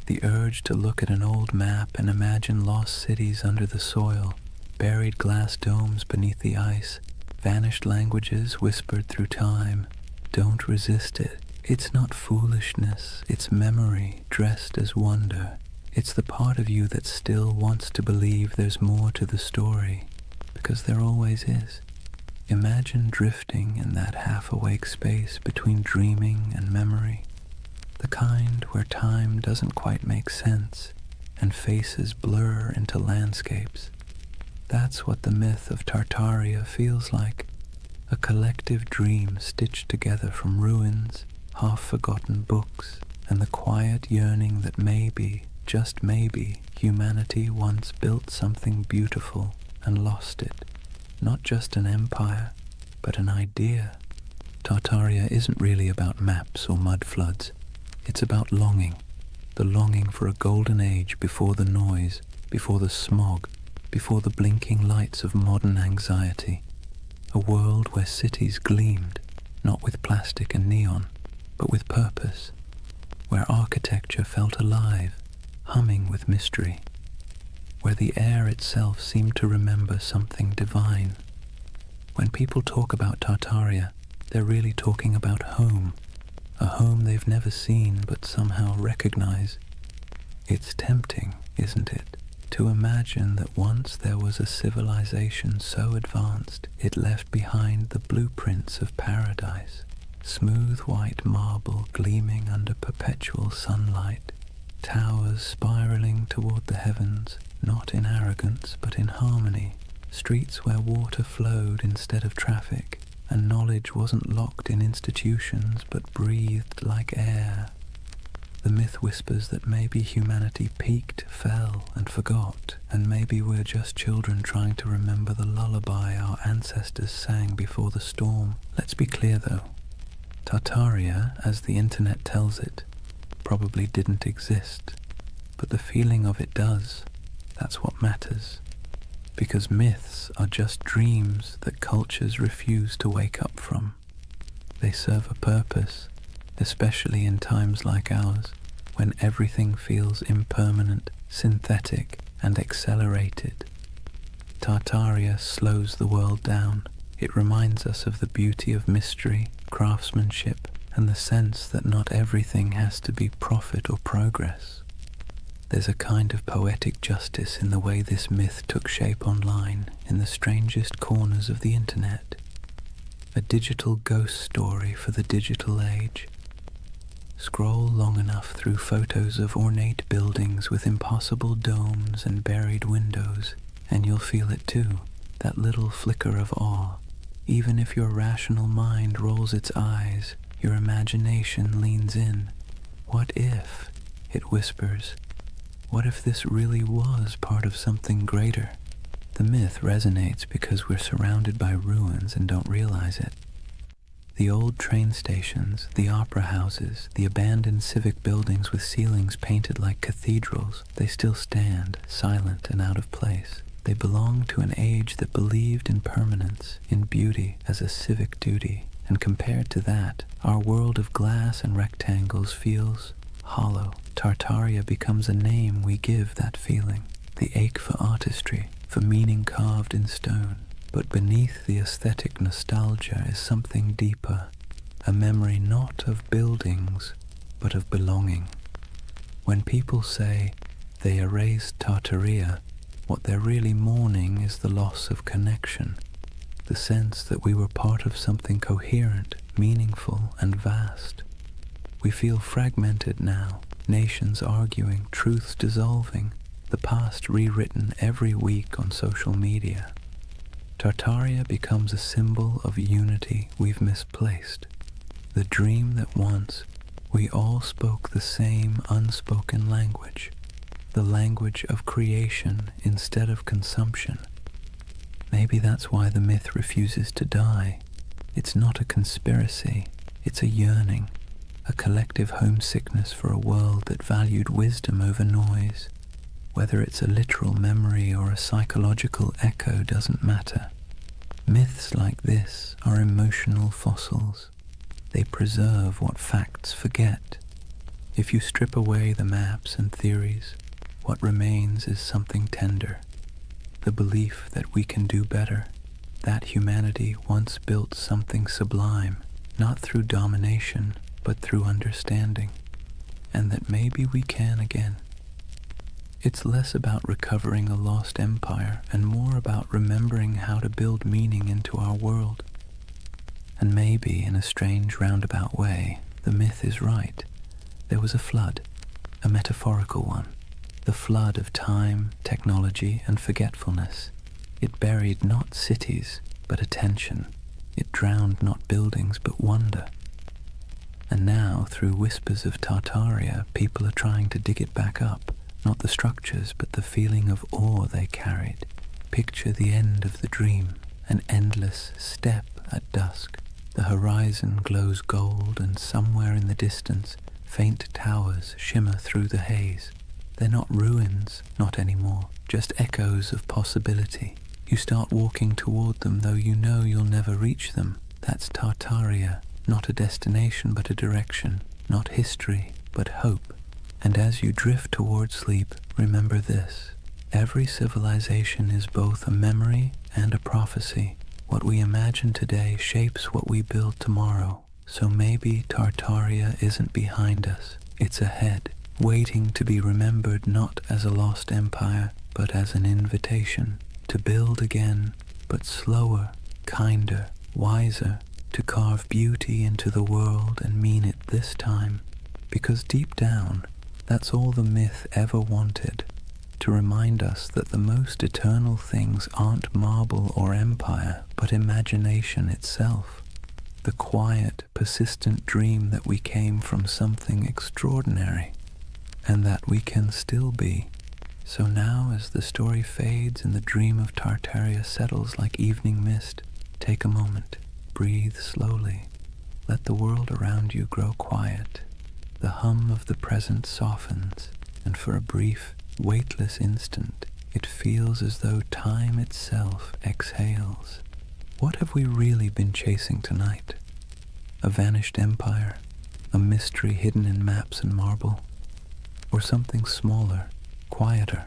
the urge to look at an old map and imagine lost cities under the soil, buried glass domes beneath the ice, vanished languages whispered through time, don't resist it. It's not foolishness, it's memory dressed as wonder. It's the part of you that still wants to believe there's more to the story, because there always is. Imagine drifting in that half-awake space between dreaming and memory, the kind where time doesn't quite make sense and faces blur into landscapes. That's what the myth of Tartaria feels like, a collective dream stitched together from ruins, half-forgotten books, and the quiet yearning that maybe, just maybe, humanity once built something beautiful and lost it. Not just an empire, but an idea. Tartaria isn't really about maps or mud floods. It's about longing. The longing for a golden age before the noise, before the smog, before the blinking lights of modern anxiety. A world where cities gleamed, not with plastic and neon, but with purpose. Where architecture felt alive, humming with mystery. Where the air itself seemed to remember something divine. When people talk about Tartaria, they're really talking about home, a home they've never seen but somehow recognize. It's tempting, isn't it, to imagine that once there was a civilization so advanced it left behind the blueprints of paradise, smooth white marble gleaming under perpetual sunlight, towers spiraling toward the heavens, not in arrogance but in harmony, streets where water flowed instead of traffic, and knowledge wasn't locked in institutions but breathed like air. The myth whispers that maybe humanity peaked, fell, and forgot, and maybe we're just children trying to remember the lullaby our ancestors sang before the storm. Let's be clear though, Tartaria, as the internet tells it, probably didn't exist, but the feeling of it does. That's what matters. Because myths are just dreams that cultures refuse to wake up from. They serve a purpose, especially in times like ours, when everything feels impermanent, synthetic, and accelerated. Tartaria slows the world down. It reminds us of the beauty of mystery, craftsmanship, and the sense that not everything has to be profit or progress. There's a kind of poetic justice in the way this myth took shape online, in the strangest corners of the internet. A digital ghost story for the digital age. Scroll long enough through photos of ornate buildings with impossible domes and buried windows, and you'll feel it too, that little flicker of awe. Even if your rational mind rolls its eyes, your imagination leans in. What if, it whispers, what if this really was part of something greater? The myth resonates because we're surrounded by ruins and don't realize it. The old train stations, the opera houses, the abandoned civic buildings with ceilings painted like cathedrals, they still stand, silent and out of place. They belong to an age that believed in permanence, in beauty as a civic duty, and compared to that, our world of glass and rectangles feels hollow. Tartaria becomes a name we give that feeling, the ache for artistry, for meaning carved in stone. But beneath the aesthetic nostalgia is something deeper, a memory not of buildings, but of belonging. When people say they erased Tartaria, what they're really mourning is the loss of connection, the sense that we were part of something coherent, meaningful, and vast. We feel fragmented now, nations arguing, truths dissolving, the past rewritten every week on social media. Tartaria becomes a symbol of unity we've misplaced, the dream that once we all spoke the same unspoken language, the language of creation instead of consumption. Maybe that's why the myth refuses to die. It's not a conspiracy, it's a yearning, a collective homesickness for a world that valued wisdom over noise. Whether it's a literal memory or a psychological echo doesn't matter. Myths like this are emotional fossils. They preserve what facts forget. If you strip away the maps and theories, what remains is something tender. The belief that we can do better, that humanity once built something sublime, not through domination, but through understanding, and that maybe we can again. It's less about recovering a lost empire and more about remembering how to build meaning into our world. And maybe, in a strange roundabout way, the myth is right. There was a flood, a metaphorical one, the flood of time, technology, and forgetfulness. It buried not cities, but attention. It drowned not buildings, but wonder. And now, through whispers of Tartaria, people are trying to dig it back up. Not the structures, but the feeling of awe they carried. Picture the end of the dream, an endless step at dusk. The horizon glows gold, and somewhere in the distance, faint towers shimmer through the haze. They're not ruins, not anymore, just echoes of possibility. You start walking toward them, though you know you'll never reach them. That's Tartaria, not a destination, but a direction, not history, but hope. And as you drift toward sleep, remember this. Every civilization is both a memory and a prophecy. What we imagine today shapes what we build tomorrow. So maybe Tartaria isn't behind us. It's ahead, waiting to be remembered not as a lost empire, but as an invitation to build again, but slower, kinder, wiser, to carve beauty into the world and mean it this time. Because deep down, that's all the myth ever wanted, to remind us that the most eternal things aren't marble or empire, but imagination itself. The quiet, persistent dream that we came from something extraordinary, and that we can still be. So now, as the story fades and the dream of Tartaria settles like evening mist, take a moment, breathe slowly, let the world around you grow quiet. The hum of the present softens, and for a brief, weightless instant, it feels as though time itself exhales. What have we really been chasing tonight? A vanished empire, a mystery hidden in maps and marble, or something smaller, quieter,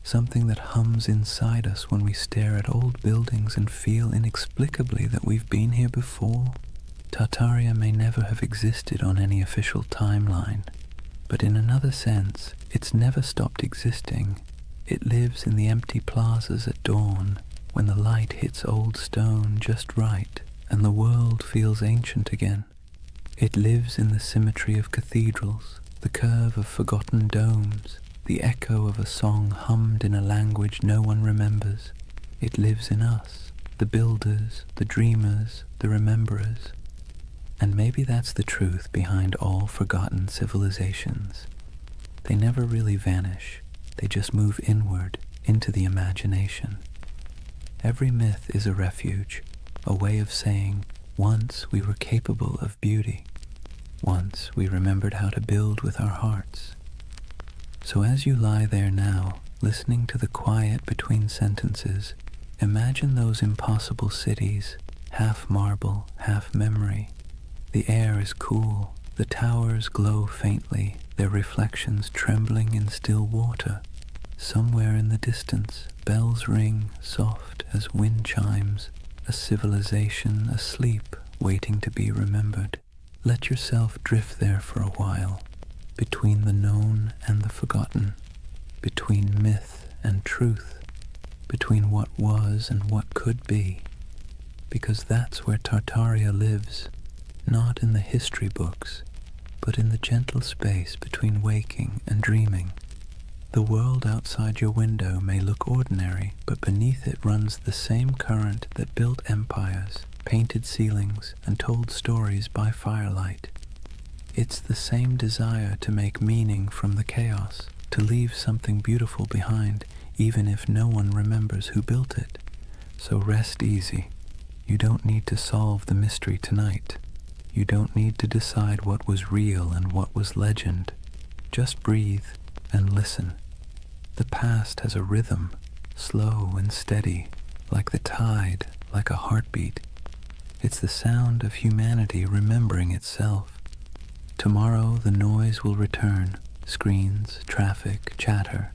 something that hums inside us when we stare at old buildings and feel inexplicably that we've been here before? Tartaria may never have existed on any official timeline, but in another sense, it's never stopped existing. It lives in the empty plazas at dawn, when the light hits old stone just right, and the world feels ancient again. It lives in the symmetry of cathedrals, the curve of forgotten domes, the echo of a song hummed in a language no one remembers. It lives in us, the builders, the dreamers, the rememberers. And maybe that's the truth behind all forgotten civilizations. They never really vanish, they just move inward into the imagination. Every myth is a refuge, a way of saying, once we were capable of beauty. Once we remembered how to build with our hearts. So as you lie there now, listening to the quiet between sentences, imagine those impossible cities, half marble, half memory. The air is cool, the towers glow faintly, their reflections trembling in still water. Somewhere in the distance, bells ring, soft as wind chimes, a civilization asleep, waiting to be remembered. Let yourself drift there for a while, between the known and the forgotten, between myth and truth, between what was and what could be, because that's where Tartaria lives, not in the history books, but in the gentle space between waking and dreaming. The world outside your window may look ordinary, but beneath it runs the same current that built empires, painted ceilings, and told stories by firelight. It's the same desire to make meaning from the chaos, to leave something beautiful behind, even if no one remembers who built it. So rest easy. You don't need to solve the mystery tonight. You don't need to decide what was real and what was legend. Just breathe and listen. The past has a rhythm, slow and steady, like the tide, like a heartbeat. It's the sound of humanity remembering itself. Tomorrow the noise will return, screens, traffic, chatter.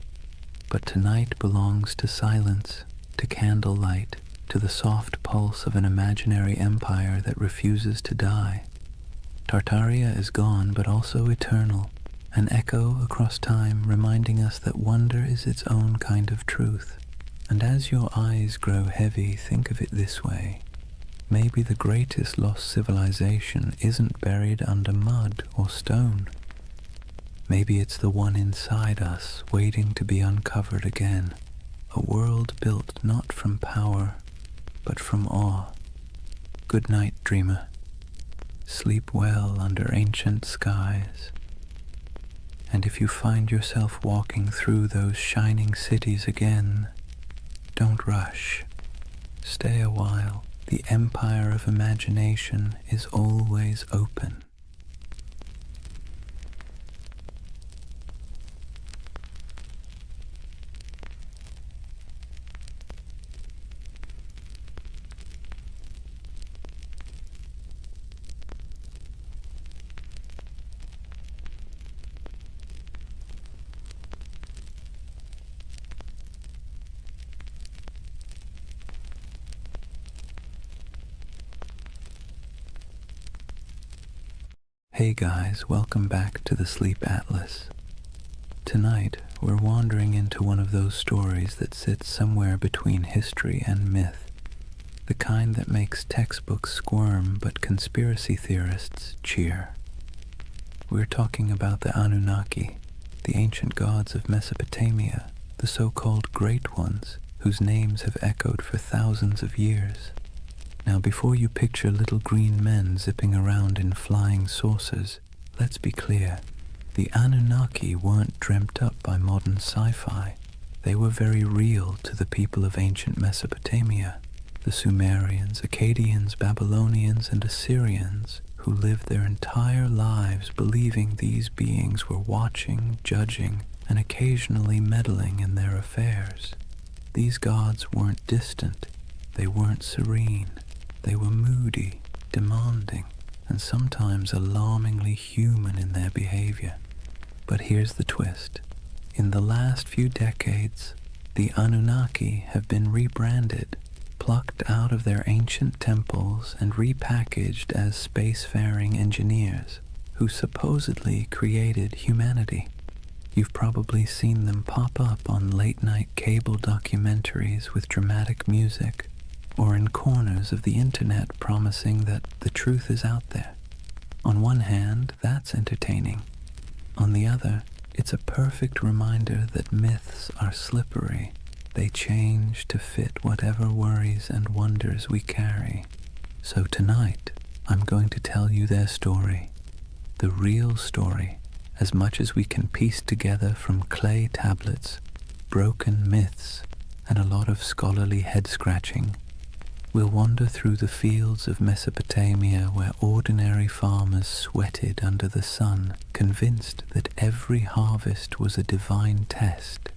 But tonight belongs to silence, to candlelight, to the soft pulse of an imaginary empire that refuses to die. Tartaria is gone, but also eternal, an echo across time reminding us that wonder is its own kind of truth. And as your eyes grow heavy, think of it this way. Maybe the greatest lost civilization isn't buried under mud or stone. Maybe it's the one inside us, waiting to be uncovered again. A world built not from power, but from awe. Good night, dreamer. Sleep well under ancient skies. And if you find yourself walking through those shining cities again, don't rush. Stay a while. The empire of imagination is always open. Hey guys, welcome back to the Sleep Atlas. Tonight, we're wandering into one of those stories that sits somewhere between history and myth, the kind that makes textbooks squirm but conspiracy theorists cheer. We're talking about the Anunnaki, the ancient gods of Mesopotamia, the so-called Great Ones, whose names have echoed for thousands of years. Now, before you picture little green men zipping around in flying saucers, let's be clear. The Anunnaki weren't dreamt up by modern sci-fi. They were very real to the people of ancient Mesopotamia, the Sumerians, Akkadians, Babylonians, and Assyrians, who lived their entire lives believing these beings were watching, judging, and occasionally meddling in their affairs. These gods weren't distant. They weren't serene. They were moody, demanding, and sometimes alarmingly human in their behavior. But here's the twist. In the last few decades, the Anunnaki have been rebranded, plucked out of their ancient temples and repackaged as spacefaring engineers who supposedly created humanity. You've probably seen them pop up on late-night cable documentaries with dramatic music, or in corners of the internet promising that the truth is out there. On one hand, that's entertaining. On the other, it's a perfect reminder that myths are slippery. They change to fit whatever worries and wonders we carry. So tonight, I'm going to tell you their story. The real story, as much as we can piece together from clay tablets, broken myths, and a lot of scholarly head-scratching. We'll wander through the fields of Mesopotamia where ordinary farmers sweated under the sun, convinced that every harvest was a divine test.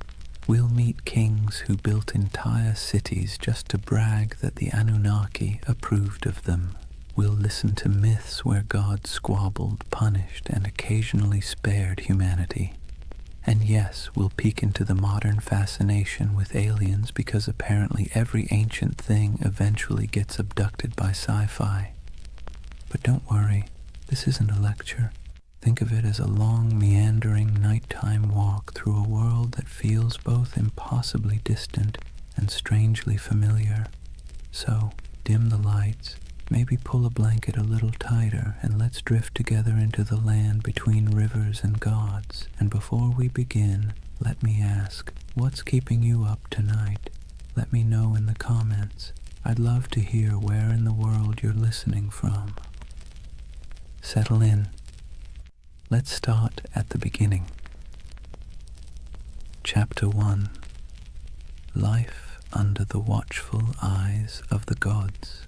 We'll meet kings who built entire cities just to brag that the Anunnaki approved of them. We'll listen to myths where God squabbled, punished, and occasionally spared humanity. And yes, we'll peek into the modern fascination with aliens because apparently every ancient thing eventually gets abducted by sci-fi. But don't worry, this isn't a lecture. Think of it as a long, meandering nighttime walk through a world that feels both impossibly distant and strangely familiar. So, dim the lights, maybe pull a blanket a little tighter, and let's drift together into the land between rivers and gods. And before we begin, let me ask, what's keeping you up tonight? Let me know in the comments. I'd love to hear where in the world you're listening from. Settle in. Let's start at the beginning. Chapter 1. Life under the watchful eyes of the gods.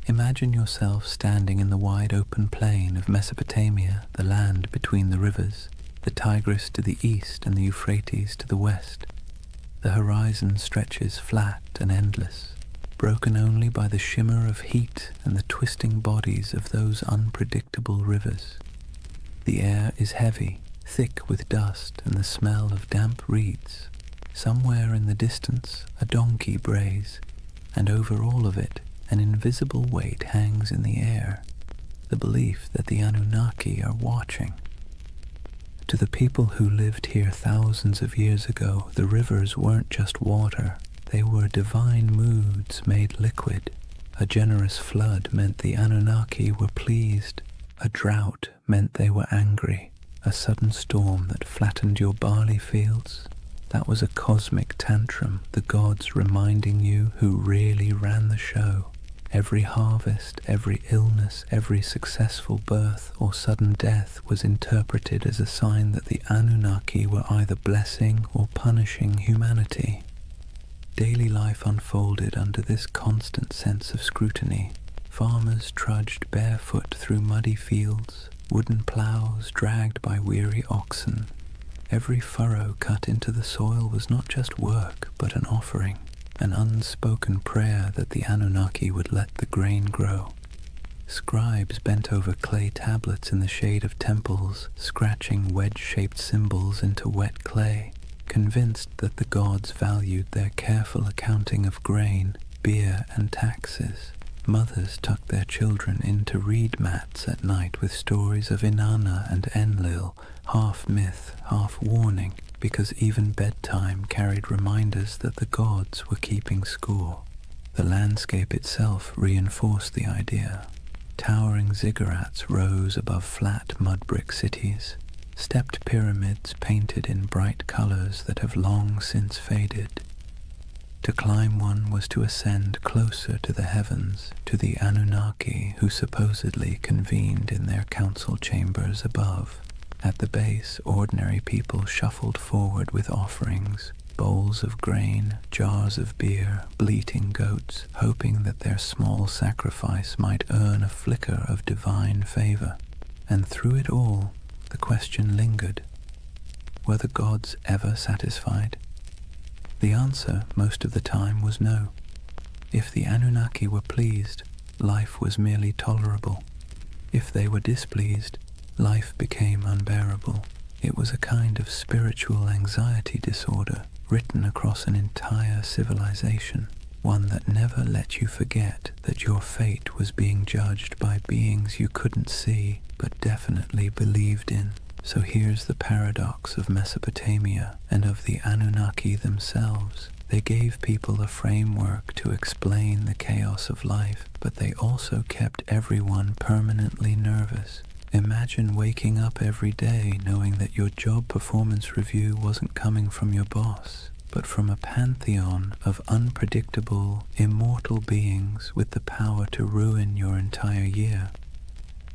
Imagine yourself standing in the wide open plain of Mesopotamia, the land between the rivers, the Tigris to the east and the Euphrates to the west. The horizon stretches flat and endless, broken only by the shimmer of heat and the twisting bodies of those unpredictable rivers. The air is heavy, thick with dust and the smell of damp reeds. Somewhere in the distance, a donkey brays, and over all of it, an invisible weight hangs in the air, the belief that the Anunnaki are watching. To the people who lived here thousands of years ago, the rivers weren't just water. They were divine moods made liquid. A generous flood meant the Anunnaki were pleased. A drought meant they were angry. A sudden storm that flattened your barley fields, that was a cosmic tantrum, the gods reminding you who really ran the show. Every harvest, every illness, every successful birth or sudden death was interpreted as a sign that the Anunnaki were either blessing or punishing humanity. Daily life unfolded under this constant sense of scrutiny. Farmers trudged barefoot through muddy fields, wooden plows dragged by weary oxen. Every furrow cut into the soil was not just work, but an offering, an unspoken prayer that the Anunnaki would let the grain grow. Scribes bent over clay tablets in the shade of temples, scratching wedge-shaped symbols into wet clay, convinced that the gods valued their careful accounting of grain, beer, and taxes. Mothers tucked their children into reed mats at night with stories of Inanna and Enlil, half myth, half warning, because even bedtime carried reminders that the gods were keeping score. The landscape itself reinforced the idea. Towering ziggurats rose above flat mud-brick cities, stepped pyramids painted in bright colors that have long since faded. To climb one was to ascend closer to the heavens, to the Anunnaki who supposedly convened in their council chambers above. At the base, ordinary people shuffled forward with offerings, bowls of grain, jars of beer, bleating goats, hoping that their small sacrifice might earn a flicker of divine favor. And through it all, the question lingered: were the gods ever satisfied? The answer, most of the time, was no. If the Anunnaki were pleased, life was merely tolerable. If they were displeased, life became unbearable. It was a kind of spiritual anxiety disorder written across an entire civilization, one that never let you forget that your fate was being judged by beings you couldn't see but definitely believed in. So here's the paradox of Mesopotamia and of the Anunnaki themselves. They gave people a framework to explain the chaos of life, but they also kept everyone permanently nervous. Imagine waking up every day knowing that your job performance review wasn't coming from your boss, but from a pantheon of unpredictable, immortal beings with the power to ruin your entire year.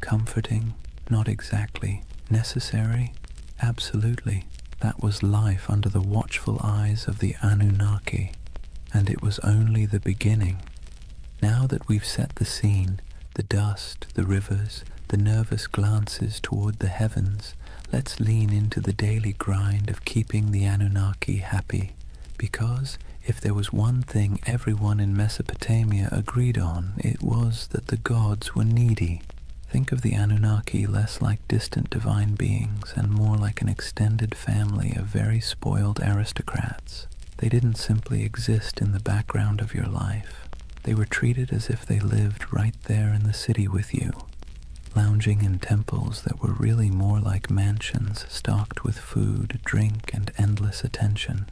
Comforting? Not exactly. Necessary? Absolutely. That was life under the watchful eyes of the Anunnaki, and it was only the beginning. Now that we've set the scene, the dust, the rivers, the nervous glances toward the heavens, let's lean into the daily grind of keeping the Anunnaki happy. Because if there was one thing everyone in Mesopotamia agreed on, it was that the gods were needy. Think of the Anunnaki less like distant divine beings and more like an extended family of very spoiled aristocrats. They didn't simply exist in the background of your life. They were treated as if they lived right there in the city with you, lounging in temples that were really more like mansions stocked with food, drink, and endless attention.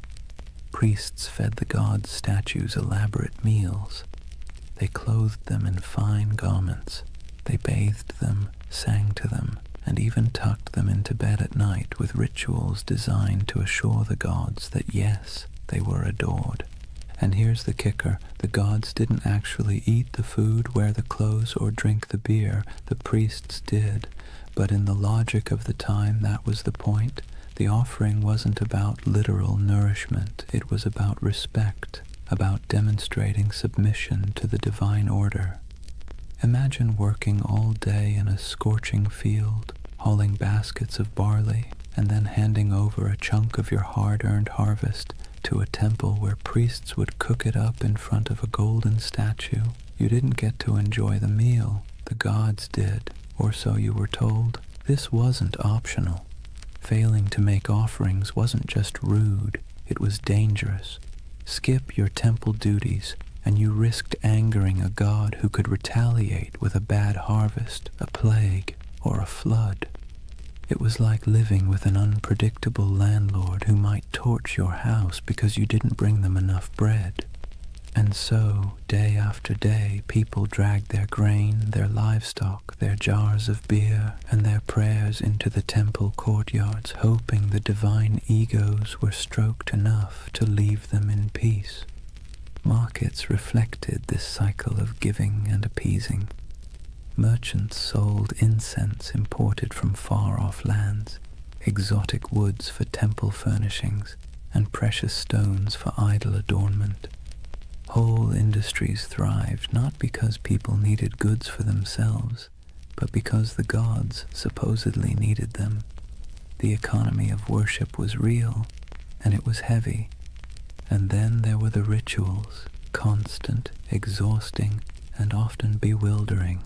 Priests fed the gods' statues elaborate meals. They clothed them in fine garments. They bathed them, sang to them, and even tucked them into bed at night with rituals designed to assure the gods that yes, they were adored. And here's the kicker, the gods didn't actually eat the food, wear the clothes, or drink the beer. The priests did. But in the logic of the time, that was the point. The offering wasn't about literal nourishment. It was about respect, about demonstrating submission to the divine order. Imagine working all day in a scorching field, hauling baskets of barley, and then handing over a chunk of your hard-earned harvest to a temple where priests would cook it up in front of a golden statue. You didn't get to enjoy the meal. The gods did, or so you were told. This wasn't optional. Failing to make offerings wasn't just rude, it was dangerous. Skip your temple duties, and you risked angering a god who could retaliate with a bad harvest, a plague, or a flood. It was like living with an unpredictable landlord who might torch your house because you didn't bring them enough bread. And so, day after day, people dragged their grain, their livestock, their jars of beer, and their prayers into the temple courtyards, hoping the divine egos were stroked enough to leave them in peace. Markets reflected this cycle of giving and appeasing. Merchants sold incense imported from far-off lands, exotic woods for temple furnishings, and precious stones for idol adornment. Whole industries thrived not because people needed goods for themselves, but because the gods supposedly needed them. The economy of worship was real, and it was heavy. And then there were the rituals, constant, exhausting, and often bewildering.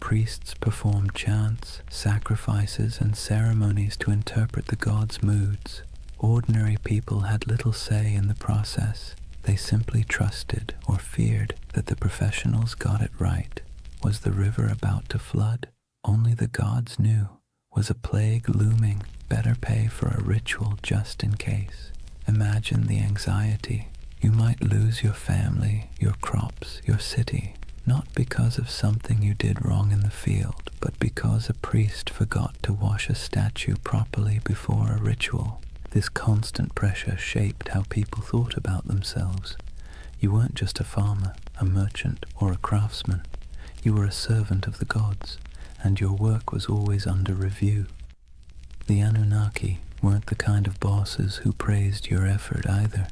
Priests performed chants, sacrifices, and ceremonies to interpret the gods' moods. Ordinary people had little say in the process. They simply trusted or feared that the professionals got it right. Was the river about to flood? Only the gods knew. Was a plague looming? Better pay for a ritual just in case. Imagine the anxiety. You might lose your family, your crops, your city, not because of something you did wrong in the field, but because a priest forgot to wash a statue properly before a ritual. This constant pressure shaped how people thought about themselves. You weren't just a farmer, a merchant, or a craftsman. You were a servant of the gods, and your work was always under review. The Anunnaki weren't the kind of bosses who praised your effort either.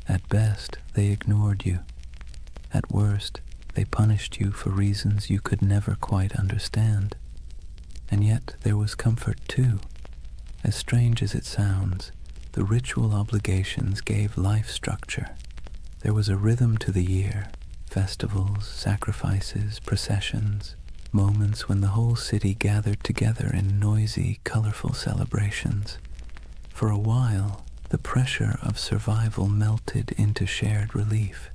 At best, they ignored you. At worst, they punished you for reasons you could never quite understand. And yet there was comfort too. As strange as it sounds, the ritual obligations gave life structure. There was a rhythm to the year, festivals, sacrifices, processions, moments when the whole city gathered together in noisy, colorful celebrations. For a while, the pressure of survival melted into shared relief.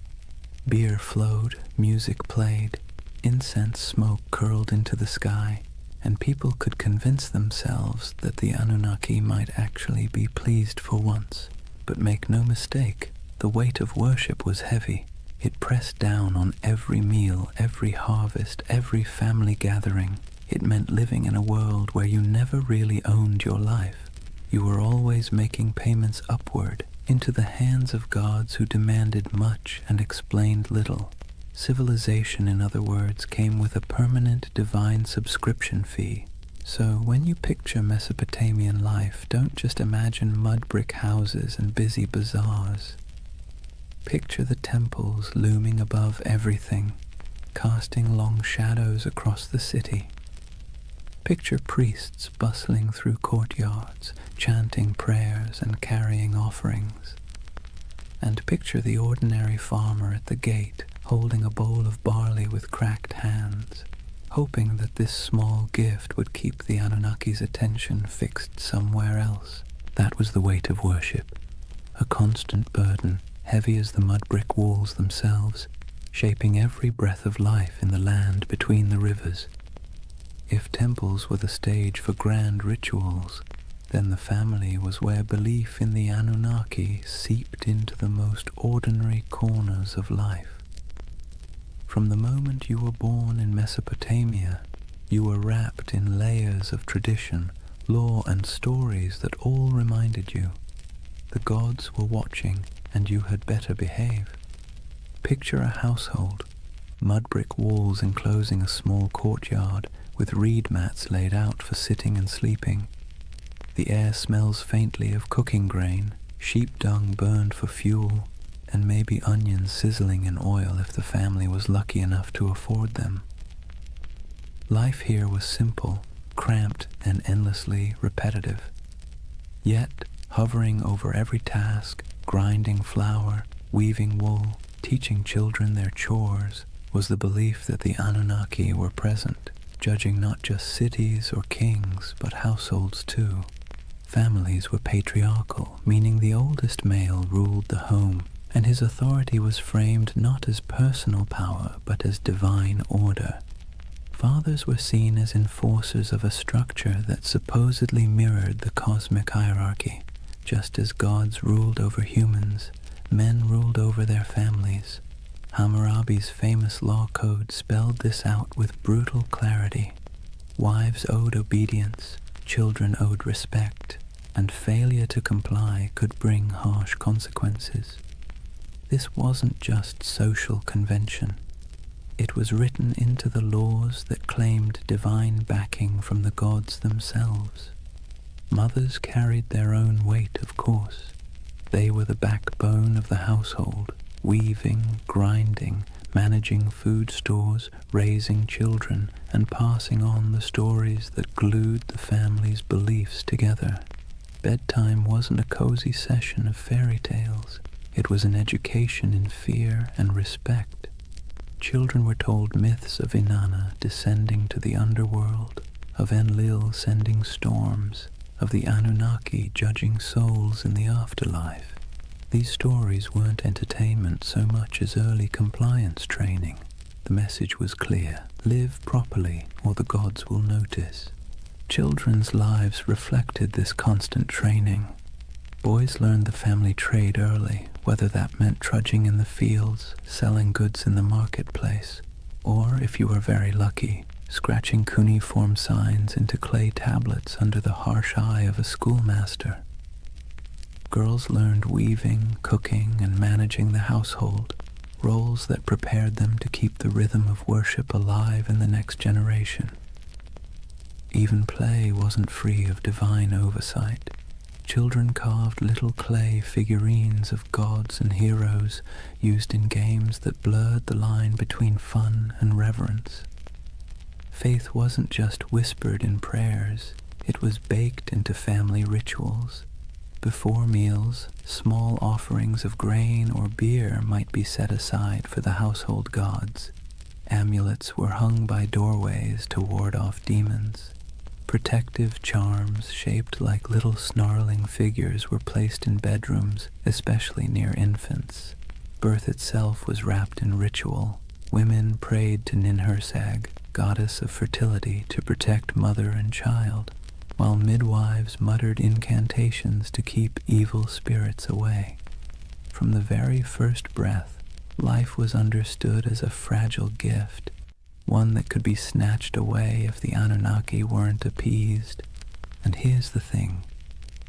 Beer flowed, music played, incense smoke curled into the sky, and people could convince themselves that the Anunnaki might actually be pleased for once. But make no mistake, the weight of worship was heavy. It pressed down on every meal, every harvest, every family gathering. It meant living in a world where you never really owned your life. You were always making payments upward, into the hands of gods who demanded much and explained little. Civilization, in other words, came with a permanent divine subscription fee. So when you picture Mesopotamian life, don't just imagine mud brick houses and busy bazaars. Picture the temples looming above everything, casting long shadows across the city. Picture priests bustling through courtyards, chanting prayers and carrying offerings. And picture the ordinary farmer at the gate, holding a bowl of barley with cracked hands, hoping that this small gift would keep the Anunnaki's attention fixed somewhere else. That was the weight of worship, a constant burden, heavy as the mud brick walls themselves, shaping every breath of life in the land between the rivers. If temples were the stage for grand rituals, then the family was where belief in the Anunnaki seeped into the most ordinary corners of life. From the moment you were born in Mesopotamia, you were wrapped in layers of tradition, lore and stories that all reminded you the gods were watching and you had better behave. Picture a household, mud brick walls enclosing a small courtyard with reed mats laid out for sitting and sleeping. The air smells faintly of cooking grain, sheep dung burned for fuel, and maybe onions sizzling in oil if the family was lucky enough to afford them. Life here was simple, cramped, and endlessly repetitive. Yet, hovering over every task, grinding flour, weaving wool, teaching children their chores, was the belief that the Anunnaki were present, judging not just cities or kings, but households too. Families were patriarchal, meaning the oldest male ruled the home, and his authority was framed not as personal power, but as divine order. Fathers were seen as enforcers of a structure that supposedly mirrored the cosmic hierarchy. Just as gods ruled over humans, men ruled over their families. Hammurabi's famous law code spelled this out with brutal clarity. Wives owed obedience, children owed respect, and failure to comply could bring harsh consequences. This wasn't just social convention. It was written into the laws that claimed divine backing from the gods themselves. Mothers carried their own weight, of course. They were the backbone of the household, weaving, grinding, managing food stores, raising children, and passing on the stories that glued the family's beliefs together. Bedtime wasn't a cozy session of fairy tales. It was an education in fear and respect. Children were told myths of Inanna descending to the underworld, of Enlil sending storms, of the Anunnaki judging souls in the afterlife. These stories weren't entertainment so much as early compliance training. The message was clear: live properly or the gods will notice. Children's lives reflected this constant training. Boys learned the family trade early, whether that meant trudging in the fields, selling goods in the marketplace, or, if you were very lucky, scratching cuneiform signs into clay tablets under the harsh eye of a schoolmaster. Girls learned weaving, cooking, and managing the household, roles that prepared them to keep the rhythm of worship alive in the next generation. Even play wasn't free of divine oversight. Children carved little clay figurines of gods and heroes used in games that blurred the line between fun and reverence. Faith wasn't just whispered in prayers, it was baked into family rituals. Before meals, small offerings of grain or beer might be set aside for the household gods. Amulets were hung by doorways to ward off demons. Protective charms shaped like little snarling figures were placed in bedrooms, especially near infants. Birth itself was wrapped in ritual. Women prayed to Ninhursag, goddess of fertility, to protect mother and child, while midwives muttered incantations to keep evil spirits away. From the very first breath, life was understood as a fragile gift, one that could be snatched away if the Anunnaki weren't appeased. And here's the thing,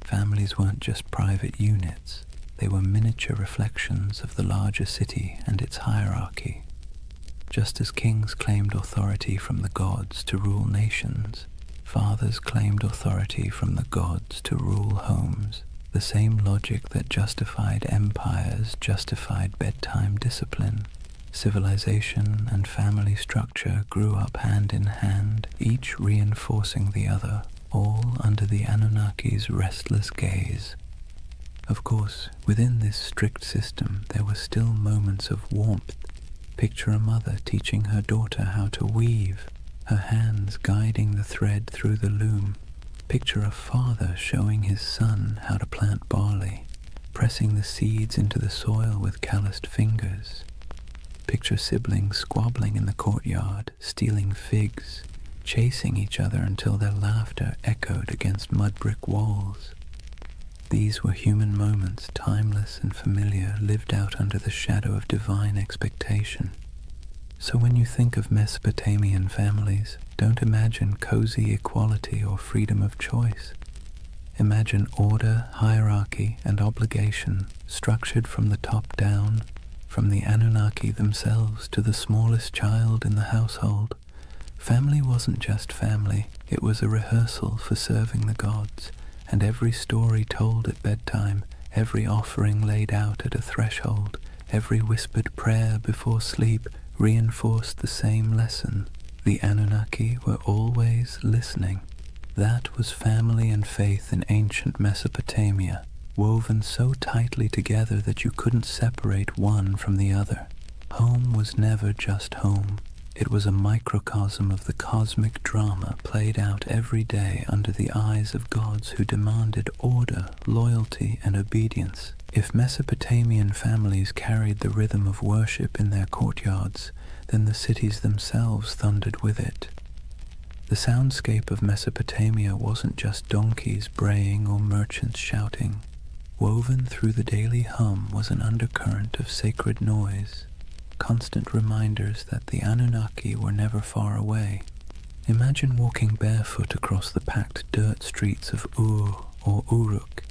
families weren't just private units, they were miniature reflections of the larger city and its hierarchy. Just as kings claimed authority from the gods to rule nations, Fathers claimed authority from the gods to rule homes. The same logic that justified empires justified bedtime discipline. Civilization and family structure grew up hand in hand, each reinforcing the other, all under the Anunnaki's restless gaze. Of course, within this strict system there were still moments of warmth. Picture a mother teaching her daughter how to weave, her hands guiding the thread through the loom. Picture a father showing his son how to plant barley, pressing the seeds into the soil with calloused fingers. Picture siblings squabbling in the courtyard, stealing figs, chasing each other until their laughter echoed against mud brick walls. These were human moments, timeless and familiar, lived out under the shadow of divine expectation. So when you think of Mesopotamian families, don't imagine cozy equality or freedom of choice. Imagine order, hierarchy, and obligation, structured from the top down, from the Anunnaki themselves to the smallest child in the household. Family wasn't just family, it was a rehearsal for serving the gods, and every story told at bedtime, every offering laid out at a threshold, every whispered prayer before sleep reinforced the same lesson. The Anunnaki were always listening. That was family and faith in ancient Mesopotamia, woven so tightly together that you couldn't separate one from the other. Home was never just home. It was a microcosm of the cosmic drama played out every day under the eyes of gods who demanded order, loyalty, and obedience. If Mesopotamian families carried the rhythm of worship in their courtyards, then the cities themselves thundered with it. The soundscape of Mesopotamia wasn't just donkeys braying or merchants shouting. Woven through the daily hum was an undercurrent of sacred noise, constant reminders that the Anunnaki were never far away. Imagine walking barefoot across the packed dirt streets of Ur or Uruk,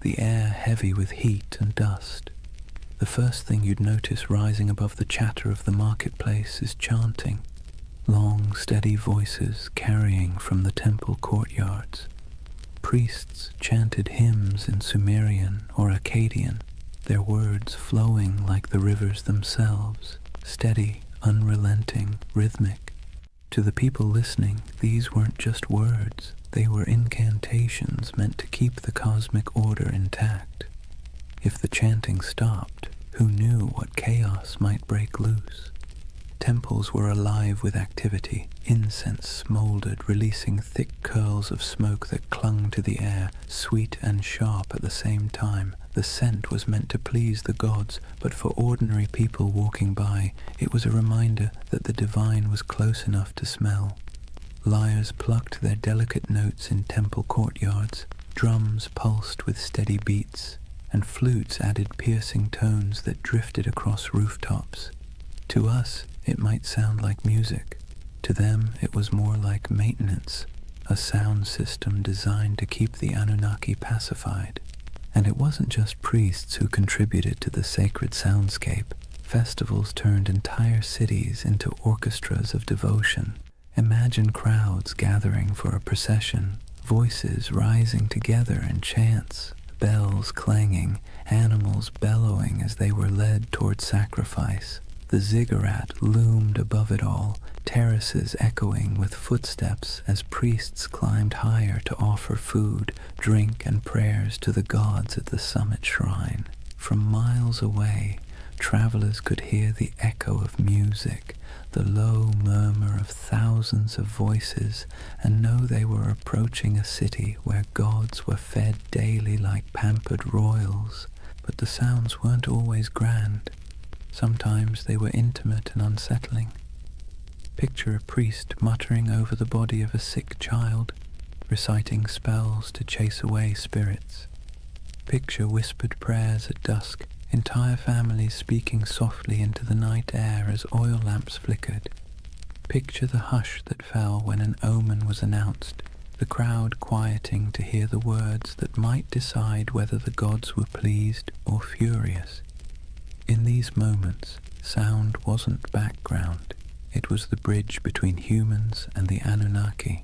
the air heavy with heat and dust. The first thing you'd notice rising above the chatter of the marketplace is chanting, long, steady voices carrying from the temple courtyards. Priests chanted hymns in Sumerian or Akkadian, their words flowing like the rivers themselves, steady, unrelenting, rhythmic. To the people listening, these weren't just words, they were incantations meant to keep the cosmic order intact. If the chanting stopped, who knew what chaos might break loose? Temples were alive with activity. Incense smoldered, releasing thick curls of smoke that clung to the air, sweet and sharp at the same time. The scent was meant to please the gods, but for ordinary people walking by, it was a reminder that the divine was close enough to smell. Lyres plucked their delicate notes in temple courtyards, drums pulsed with steady beats, and flutes added piercing tones that drifted across rooftops. To us, it might sound like music. To them, it was more like maintenance, a sound system designed to keep the Anunnaki pacified. And it wasn't just priests who contributed to the sacred soundscape. Festivals turned entire cities into orchestras of devotion. Imagine crowds gathering for a procession, voices rising together in chants, bells clanging, animals bellowing as they were led toward sacrifice. The ziggurat loomed above it all, terraces echoing with footsteps as priests climbed higher to offer food, drink, and prayers to the gods at the summit shrine. From miles away, travelers could hear the echo of music, the low murmur of thousands of voices, and know they were approaching a city where gods were fed daily like pampered royals. But the sounds weren't always grand. Sometimes they were intimate and unsettling. Picture a priest muttering over the body of a sick child, reciting spells to chase away spirits. Picture whispered prayers at dusk, entire families speaking softly into the night air as oil lamps flickered. Picture the hush that fell when an omen was announced, the crowd quieting to hear the words that might decide whether the gods were pleased or furious. In these moments, sound wasn't background, it was the bridge between humans and the Anunnaki.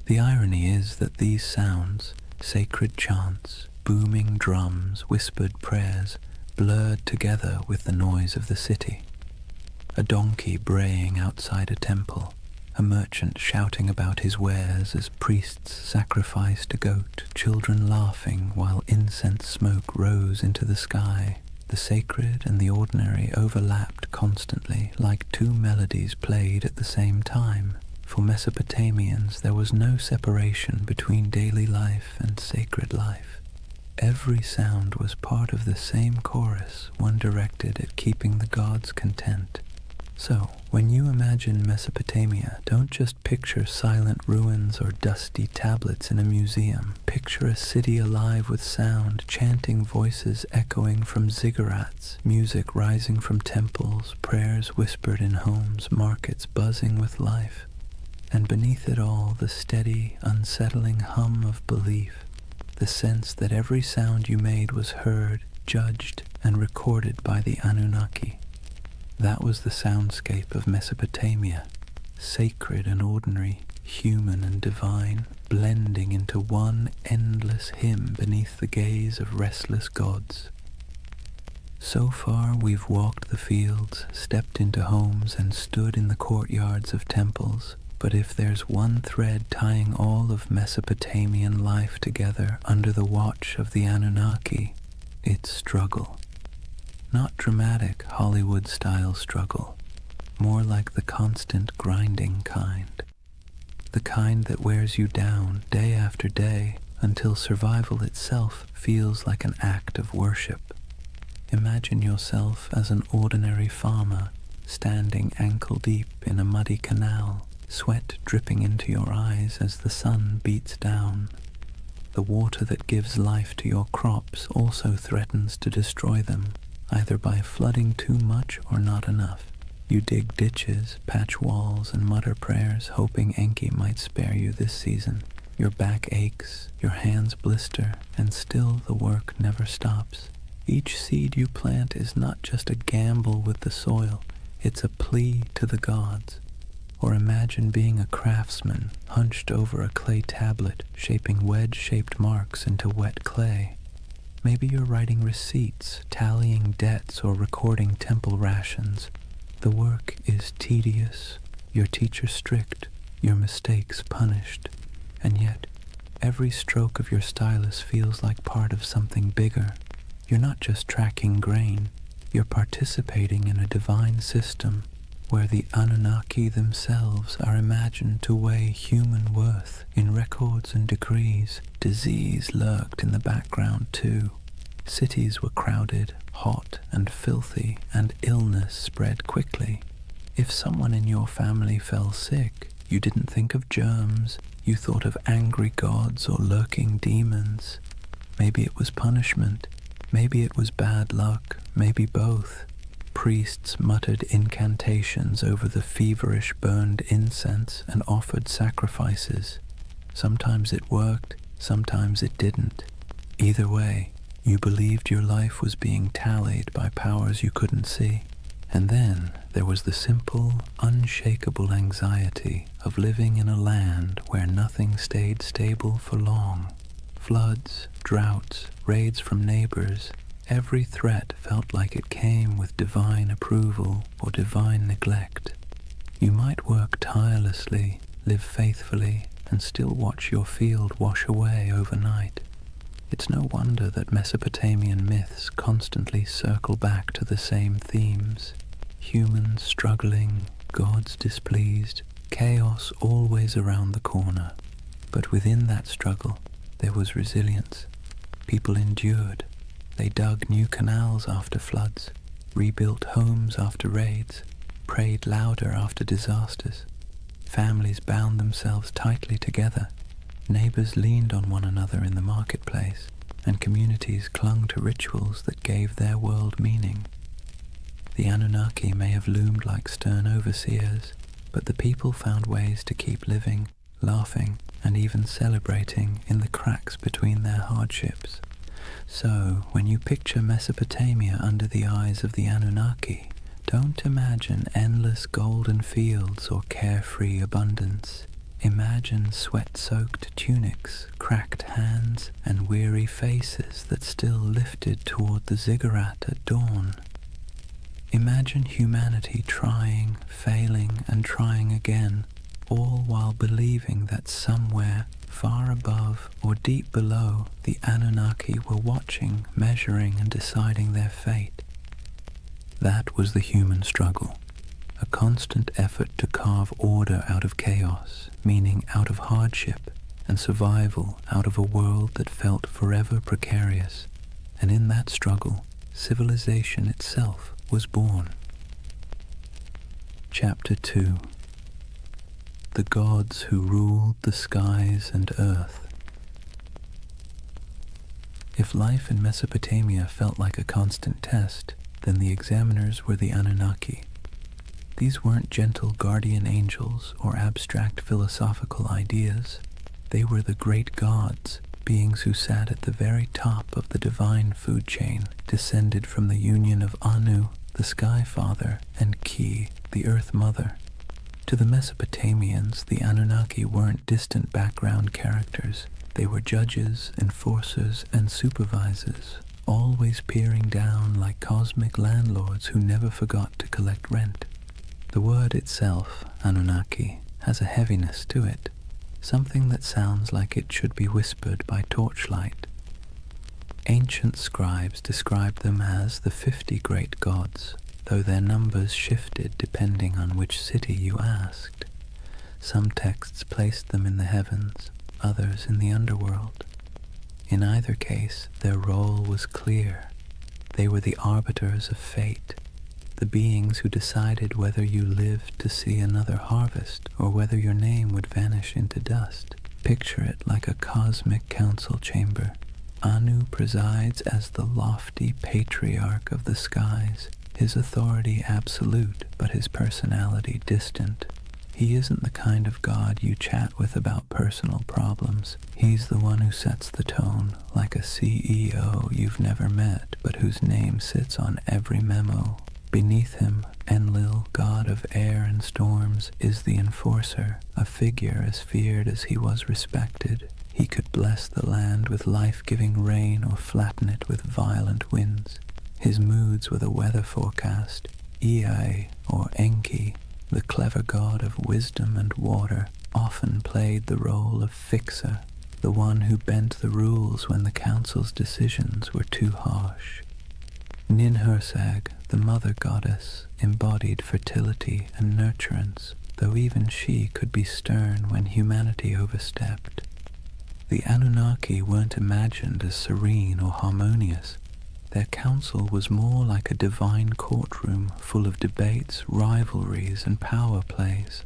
The irony is that these sounds, sacred chants, booming drums, whispered prayers, blurred together with the noise of the city. A donkey braying outside a temple, a merchant shouting about his wares as priests sacrificed a goat, children laughing while incense smoke rose into the sky. The sacred and the ordinary overlapped constantly, like two melodies played at the same time. For Mesopotamians, there was no separation between daily life and sacred life. Every sound was part of the same chorus, one directed at keeping the gods content. So, when you imagine Mesopotamia, don't just picture silent ruins or dusty tablets in a museum. Picture a city alive with sound, chanting voices echoing from ziggurats, music rising from temples, prayers whispered in homes, markets buzzing with life. And beneath it all, the steady, unsettling hum of belief, the sense that every sound you made was heard, judged, and recorded by the Anunnaki. That was the soundscape of Mesopotamia, sacred and ordinary, human and divine, blending into one endless hymn beneath the gaze of restless gods. So far we've walked the fields, stepped into homes, and stood in the courtyards of temples. But if there's one thread tying all of Mesopotamian life together under the watch of the Anunnaki, it's struggle. Not dramatic Hollywood-style struggle, more like the constant grinding kind. The kind that wears you down day after day until survival itself feels like an act of worship. Imagine yourself as an ordinary farmer standing ankle-deep in a muddy canal, sweat dripping into your eyes as the sun beats down. The water that gives life to your crops also threatens to destroy them, either by flooding too much or not enough. You dig ditches, patch walls, and mutter prayers, hoping Enki might spare you this season. Your back aches, your hands blister, and still the work never stops. Each seed you plant is not just a gamble with the soil, it's a plea to the gods. Or imagine being a craftsman, hunched over a clay tablet, shaping wedge-shaped marks into wet clay. Maybe you're writing receipts, tallying debts, or recording temple rations. The work is tedious, your teacher strict, your mistakes punished, and yet every stroke of your stylus feels like part of something bigger. You're not just tracking grain, you're participating in a divine system where the Anunnaki themselves are imagined to weigh human worth in records and decrees. Disease lurked in the background too. Cities were crowded, hot and filthy, and illness spread quickly. If someone in your family fell sick, you didn't think of germs, you thought of angry gods or lurking demons. Maybe it was punishment, maybe it was bad luck, maybe both. Priests muttered incantations over the feverish burned incense and offered sacrifices. Sometimes it worked, sometimes it didn't. Either way, you believed your life was being tallied by powers you couldn't see. And then there was the simple, unshakable anxiety of living in a land where nothing stayed stable for long. Floods, droughts, raids from neighbors, every threat felt like it came with divine approval or divine neglect. You might work tirelessly, live faithfully, and still watch your field wash away overnight. It's no wonder that Mesopotamian myths constantly circle back to the same themes. Humans struggling, gods displeased, chaos always around the corner. But within that struggle, there was resilience. People endured. They dug new canals after floods, rebuilt homes after raids, prayed louder after disasters. Families bound themselves tightly together. Neighbors leaned on one another in the marketplace, and communities clung to rituals that gave their world meaning. The Anunnaki may have loomed like stern overseers, but the people found ways to keep living, laughing, and even celebrating in the cracks between their hardships. So, when you picture Mesopotamia under the eyes of the Anunnaki, don't imagine endless golden fields or carefree abundance. Imagine sweat-soaked tunics, cracked hands, and weary faces that still lifted toward the ziggurat at dawn. Imagine humanity trying, failing, and trying again, all while believing that somewhere, far above or deep below, the Anunnaki were watching, measuring, and deciding their fate. That was the human struggle, a constant effort to carve order out of chaos, meaning out of hardship, and survival out of a world that felt forever precarious. And in that struggle, civilization itself was born. Chapter 2. The Gods Who Ruled the Skies and Earth. If life in Mesopotamia felt like a constant test, then the examiners were the Anunnaki. These weren't gentle guardian angels or abstract philosophical ideas. They were the great gods, beings who sat at the very top of the divine food chain, descended from the union of Anu, the Sky Father, and Ki, the Earth Mother. To the Mesopotamians, the Anunnaki weren't distant background characters. They were judges, enforcers, and supervisors, always peering down like cosmic landlords who never forgot to collect rent. The word itself, Anunnaki, has a heaviness to it, something that sounds like it should be whispered by torchlight. Ancient scribes described them as the 50 great gods, though their numbers shifted depending on which city you asked. Some texts placed them in the heavens, others in the underworld. In either case, their role was clear. They were the arbiters of fate, the beings who decided whether you lived to see another harvest or whether your name would vanish into dust. Picture it like a cosmic council chamber. Anu presides as the lofty patriarch of the skies, his authority absolute, but his personality distant. He isn't the kind of god you chat with about personal problems. He's the one who sets the tone, like a CEO you've never met, but whose name sits on every memo. Beneath him, Enlil, god of air and storms, is the enforcer, a figure as feared as he was respected. He could bless the land with life-giving rain or flatten it with violent winds. His moods were the weather forecast. Ea, or Enki, the clever god of wisdom and water, often played the role of fixer, the one who bent the rules when the council's decisions were too harsh. Ninhursag, the mother goddess, embodied fertility and nurturance, though even she could be stern when humanity overstepped. The Anunnaki weren't imagined as serene or harmonious. Their council was more like a divine courtroom full of debates, rivalries, and power plays.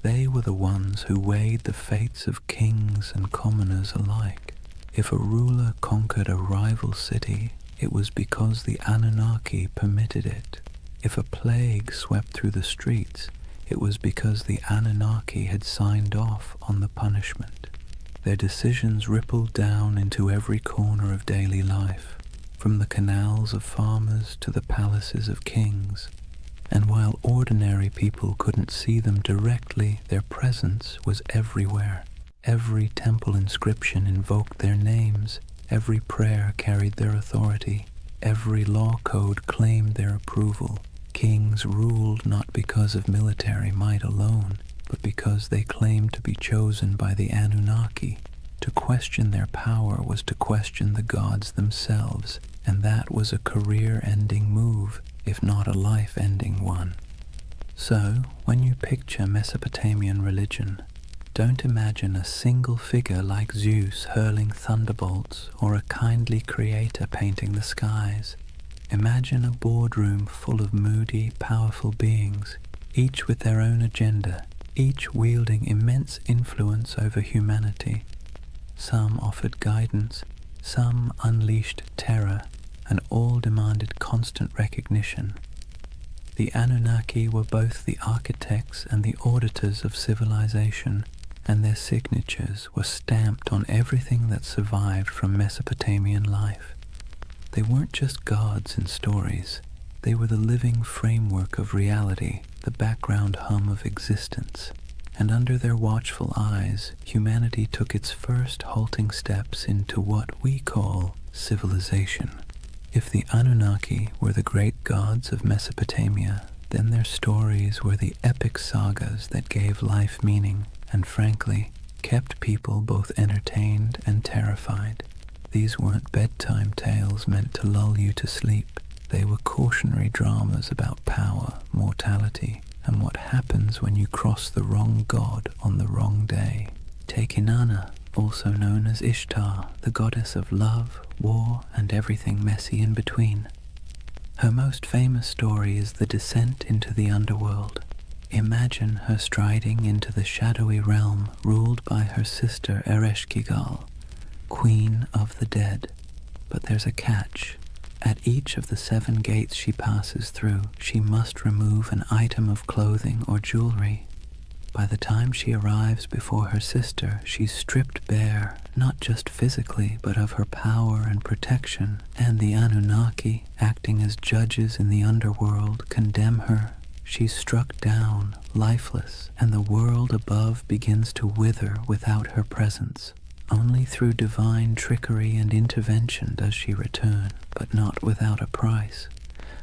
They were the ones who weighed the fates of kings and commoners alike. If a ruler conquered a rival city, it was because the Anunnaki permitted it. If a plague swept through the streets, it was because the Anunnaki had signed off on the punishment. Their decisions rippled down into every corner of daily life, from the canals of farmers to the palaces of kings. And while ordinary people couldn't see them directly, their presence was everywhere. Every temple inscription invoked their names. Every prayer carried their authority. Every law code claimed their approval. Kings ruled not because of military might alone, but because they claimed to be chosen by the Anunnaki. To question their power was to question the gods themselves, and that was a career-ending move, if not a life-ending one. So, when you picture Mesopotamian religion, don't imagine a single figure like Zeus hurling thunderbolts or a kindly creator painting the skies. Imagine a boardroom full of moody, powerful beings, each with their own agenda, each wielding immense influence over humanity. Some offered guidance, some unleashed terror, and all demanded constant recognition. The Anunnaki were both the architects and the auditors of civilization, and their signatures were stamped on everything that survived from Mesopotamian life. They weren't just gods in stories. They were the living framework of reality, the background hum of existence. and under their watchful eyes, humanity took its first halting steps into what we call civilization. If the Anunnaki were the great gods of Mesopotamia, then their stories were the epic sagas that gave life meaning and, frankly, kept people both entertained and terrified. These weren't bedtime tales meant to lull you to sleep. They were cautionary dramas about power, mortality, and what happens when you cross the wrong god on the wrong day. Take Inanna, also known as Ishtar, the goddess of love, war, and everything messy in between. Her most famous story is the descent into the underworld. Imagine her striding into the shadowy realm ruled by her sister Ereshkigal, Queen of the Dead. But there's a catch. At each of the 7 gates she passes through, she must remove an item of clothing or jewelry. By the time she arrives before her sister, she's stripped bare, not just physically, but of her power and protection, and the Anunnaki, acting as judges in the underworld, condemn her. She's struck down, lifeless, and the world above begins to wither without her presence. Only through divine trickery and intervention does she return, but not without a price.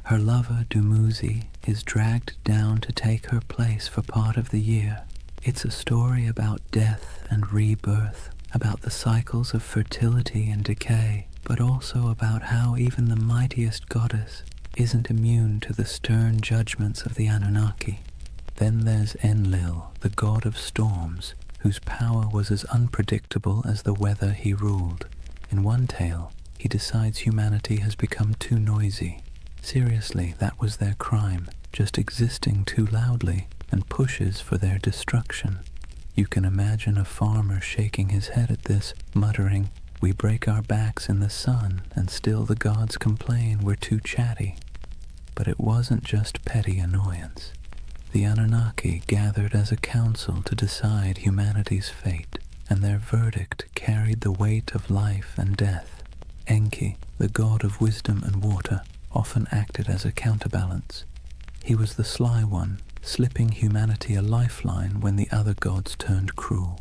Her lover, Dumuzi, is dragged down to take her place for part of the year. It's a story about death and rebirth, about the cycles of fertility and decay, but also about how even the mightiest goddess isn't immune to the stern judgments of the Anunnaki. Then there's Enlil, the god of storms, whose power was as unpredictable as the weather he ruled. In one tale, he decides humanity has become too noisy. Seriously, that was their crime, just existing too loudly, and pushes for their destruction. You can imagine a farmer shaking his head at this, muttering, "We break our backs in the sun, and still the gods complain we're too chatty." But it wasn't just petty annoyance. The Anunnaki gathered as a council to decide humanity's fate, and their verdict carried the weight of life and death. Enki, the god of wisdom and water, often acted as a counterbalance. He was the sly one, slipping humanity a lifeline when the other gods turned cruel.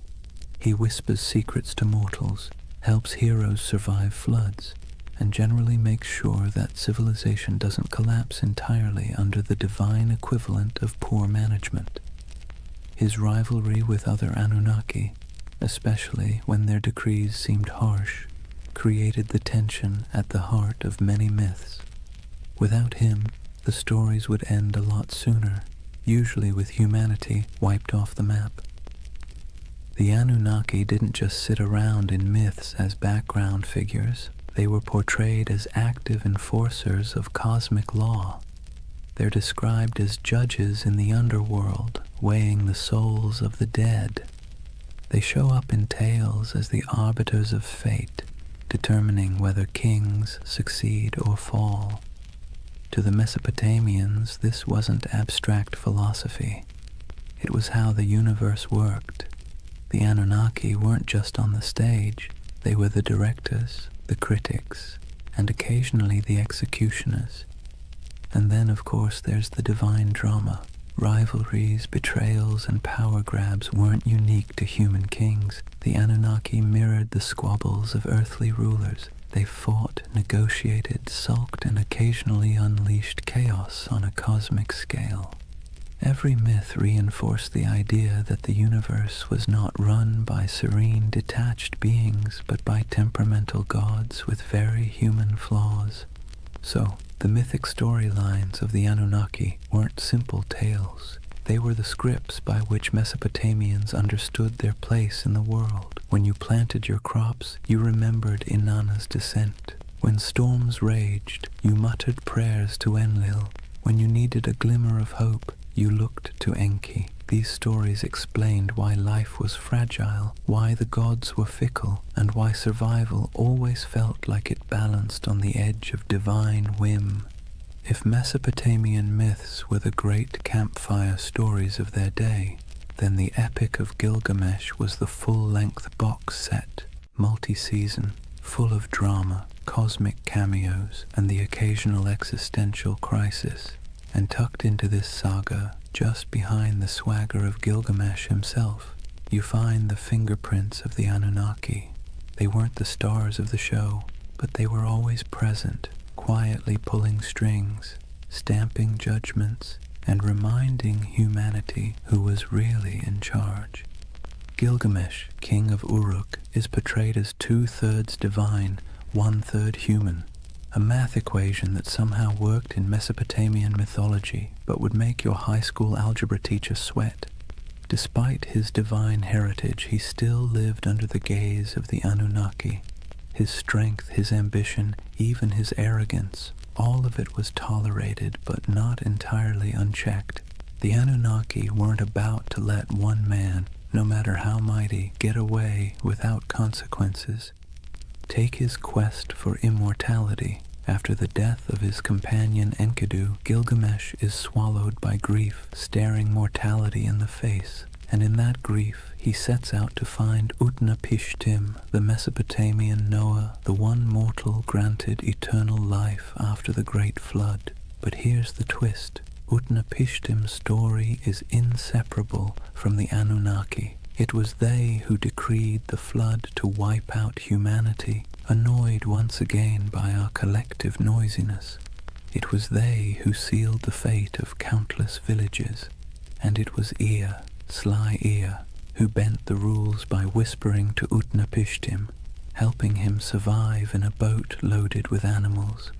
He whispers secrets to mortals, helps heroes survive floods, and generally makes sure that civilization doesn't collapse entirely under the divine equivalent of poor management. His rivalry with other Anunnaki, especially when their decrees seemed harsh, created the tension at the heart of many myths. Without him, the stories would end a lot sooner, usually with humanity wiped off the map. The Anunnaki didn't just sit around in myths as background figures. They were portrayed as active enforcers of cosmic law. They're described as judges in the underworld, weighing the souls of the dead. They show up in tales as the arbiters of fate, determining whether kings succeed or fall. To the Mesopotamians, this wasn't abstract philosophy. It was how the universe worked. The Anunnaki weren't just on the stage. They were the directors, the critics, and occasionally the executioners. And then, of course, there's the divine drama. Rivalries, betrayals, and power grabs weren't unique to human kings. The Anunnaki mirrored the squabbles of earthly rulers. They fought, negotiated, sulked, and occasionally unleashed chaos on a cosmic scale. Every myth reinforced the idea that the universe was not run by serene, detached beings, but by temperamental gods with very human flaws. So, the mythic storylines of the Anunnaki weren't simple tales. They were the scripts by which Mesopotamians understood their place in the world. When you planted your crops, you remembered Inanna's descent. When storms raged, you muttered prayers to Enlil. When you needed a glimmer of hope, you looked to Enki. These stories explained why life was fragile, why the gods were fickle, and why survival always felt like it balanced on the edge of divine whim. If Mesopotamian myths were the great campfire stories of their day, then the Epic of Gilgamesh was the full-length box set, multi-season, full of drama, cosmic cameos, and the occasional existential crisis. And tucked into this saga, just behind the swagger of Gilgamesh himself, you find the fingerprints of the Anunnaki. They weren't the stars of the show, but they were always present, quietly pulling strings, stamping judgments, and reminding humanity who was really in charge. Gilgamesh, king of Uruk, is portrayed as 2/3 divine, 1/3 human, a math equation that somehow worked in Mesopotamian mythology but would make your high school algebra teacher sweat. Despite his divine heritage, he still lived under the gaze of the Anunnaki. His strength, his ambition, even his arrogance, all of it was tolerated but not entirely unchecked. The Anunnaki weren't about to let one man, no matter how mighty, get away without consequences. Take his quest for immortality. After the death of his companion Enkidu, Gilgamesh is swallowed by grief, staring mortality in the face, and in that grief he sets out to find Utnapishtim, the Mesopotamian Noah, the one mortal granted eternal life after the great flood. But here's the twist. Utnapishtim's story is inseparable from the Anunnaki. It was they who decreed the flood to wipe out humanity, annoyed once again by our collective noisiness. It was they who sealed the fate of countless villages, and it was Ea, sly Ea, who bent the rules by whispering to Utnapishtim, helping him survive in a boat loaded with animals.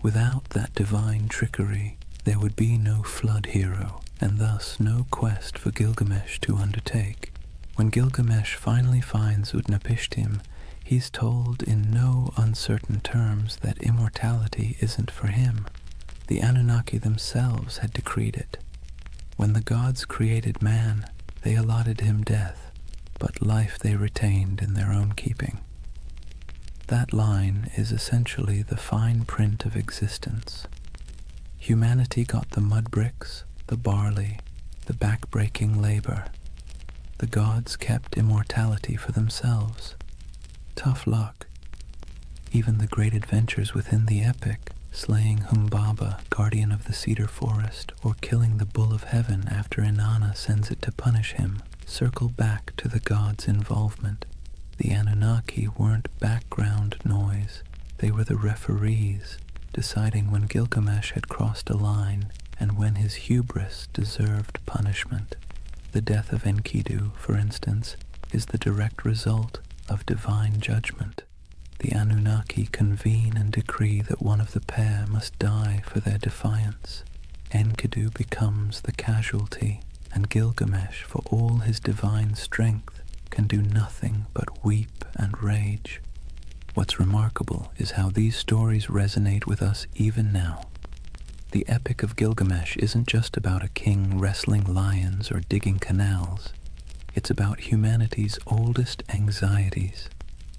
Without that divine trickery, there would be no flood hero, and thus no quest for Gilgamesh to undertake. When Gilgamesh finally finds Utnapishtim, he's told in no uncertain terms that immortality isn't for him. The Anunnaki themselves had decreed it. When the gods created man, they allotted him death, but life they retained in their own keeping. That line is essentially the fine print of existence. Humanity got the mud bricks, the barley, the back-breaking labor. The gods kept immortality for themselves. Tough luck. Even the great adventures within the epic, slaying Humbaba, guardian of the cedar forest, or killing the bull of heaven after Inanna sends it to punish him, circle back to the gods' involvement. The Anunnaki weren't background noise. They were the referees, deciding when Gilgamesh had crossed a line and when his hubris deserved punishment. The death of Enkidu, for instance, is the direct result of divine judgment. The Anunnaki convene and decree that one of the pair must die for their defiance. Enkidu becomes the casualty, and Gilgamesh, for all his divine strength, can do nothing but weep and rage. What's remarkable is how these stories resonate with us even now. The Epic of Gilgamesh isn't just about a king wrestling lions or digging canals. It's about humanity's oldest anxieties.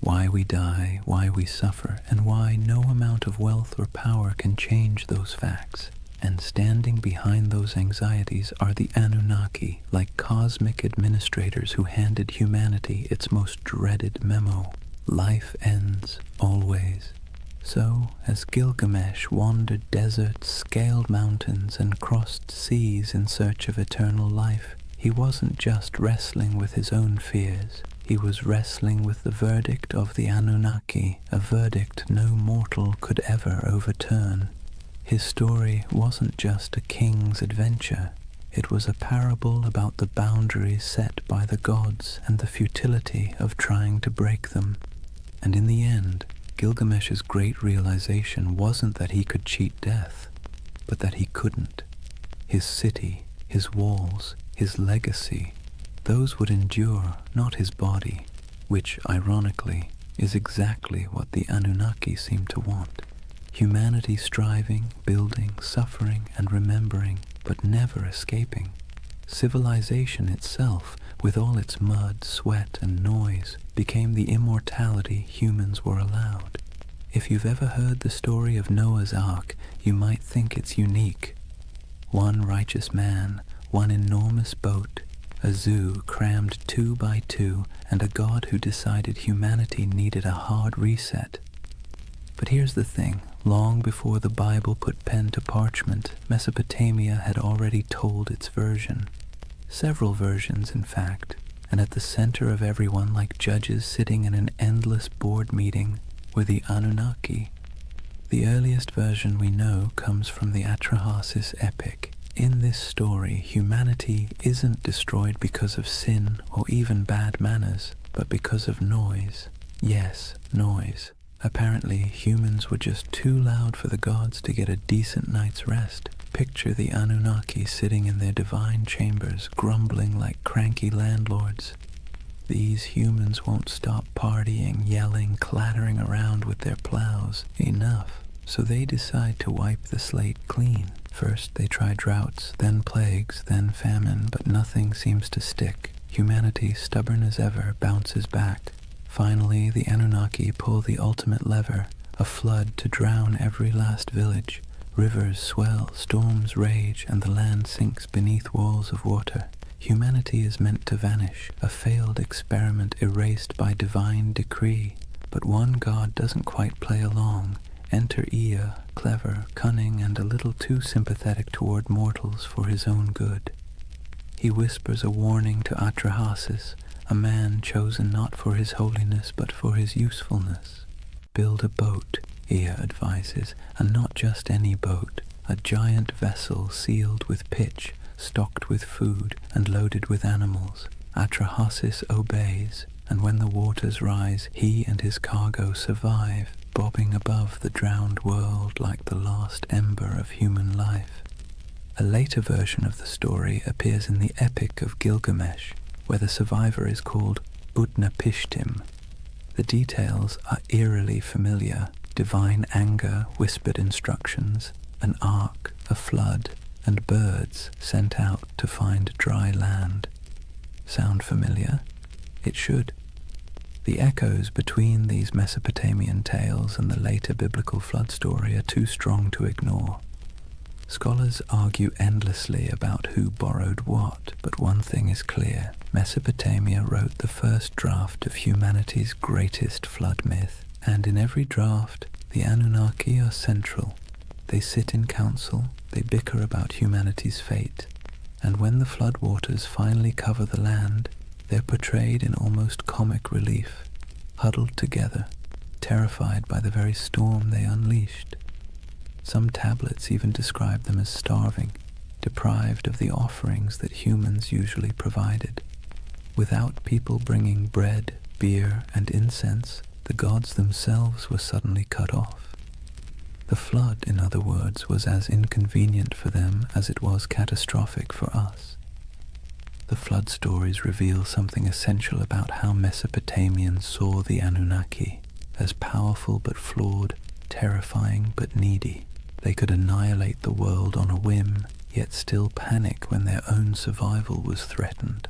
Why we die, why we suffer, and why no amount of wealth or power can change those facts. And standing behind those anxieties are the Anunnaki, like cosmic administrators who handed humanity its most dreaded memo. Life ends, always. So, as Gilgamesh wandered deserts, scaled mountains, and crossed seas in search of eternal life, he wasn't just wrestling with his own fears. He was wrestling with the verdict of the Anunnaki, a verdict no mortal could ever overturn. His story wasn't just a king's adventure. It was a parable about the boundaries set by the gods and the futility of trying to break them. And in the end, Gilgamesh's great realization wasn't that he could cheat death, but that he couldn't. His city, his walls, his legacy, those would endure, not his body, which, ironically, is exactly what the Anunnaki seem to want. Humanity striving, building, suffering, and remembering, but never escaping. Civilization itself, with all its mud, sweat, and noise, became the immortality humans were allowed. If you've ever heard the story of Noah's Ark, you might think it's unique. One righteous man, one enormous boat, a zoo crammed 2 by 2, and a god who decided humanity needed a hard reset. But here's the thing, Long before the Bible put pen to parchment, Mesopotamia had already told its version. Several versions, in fact, and at the center of everyone, like judges sitting in an endless board meeting, were the Anunnaki. The earliest version we know comes from the Atrahasis epic. In this story, humanity isn't destroyed because of sin or even bad manners, but because of noise. Yes, noise. Apparently, humans were just too loud for the gods to get a decent night's rest. Picture the Anunnaki sitting in their divine chambers, grumbling like cranky landlords. These humans won't stop partying, yelling, clattering around with their plows. Enough. So they decide to wipe the slate clean. First they try droughts, then plagues, then famine, but nothing seems to stick. Humanity, stubborn as ever, bounces back. Finally, the Anunnaki pull the ultimate lever, a flood to drown every last village. Rivers swell, storms rage, and the land sinks beneath walls of water. Humanity is meant to vanish, a failed experiment erased by divine decree. But one god doesn't quite play along. Enter Ea, clever, cunning, and a little too sympathetic toward mortals for his own good. He whispers a warning to Atrahasis, a man chosen not for his holiness but for his usefulness. Build a boat, Ea advises, and not just any boat, a giant vessel sealed with pitch, stocked with food, and loaded with animals. Atrahasis obeys, and when the waters rise, he and his cargo survive, bobbing above the drowned world like the last ember of human life. A later version of the story appears in the Epic of Gilgamesh, where the survivor is called Utnapishtim. The details are eerily familiar: divine anger, whispered instructions, an ark, a flood, and birds sent out to find dry land. Sound familiar? It should. The echoes between these Mesopotamian tales and the later biblical flood story are too strong to ignore. Scholars argue endlessly about who borrowed what, but one thing is clear: Mesopotamia wrote the first draft of humanity's greatest flood myth, and in every draft, the Anunnaki are central. They sit in council, they bicker about humanity's fate, and when the floodwaters finally cover the land, they're portrayed in almost comic relief, huddled together, terrified by the very storm they unleashed. Some tablets even describe them as starving, deprived of the offerings that humans usually provided. Without people bringing bread, beer, and incense, the gods themselves were suddenly cut off. The flood, in other words, was as inconvenient for them as it was catastrophic for us. The flood stories reveal something essential about how Mesopotamians saw the Anunnaki, as powerful but flawed, terrifying but needy. They could annihilate the world on a whim, yet still panic when their own survival was threatened.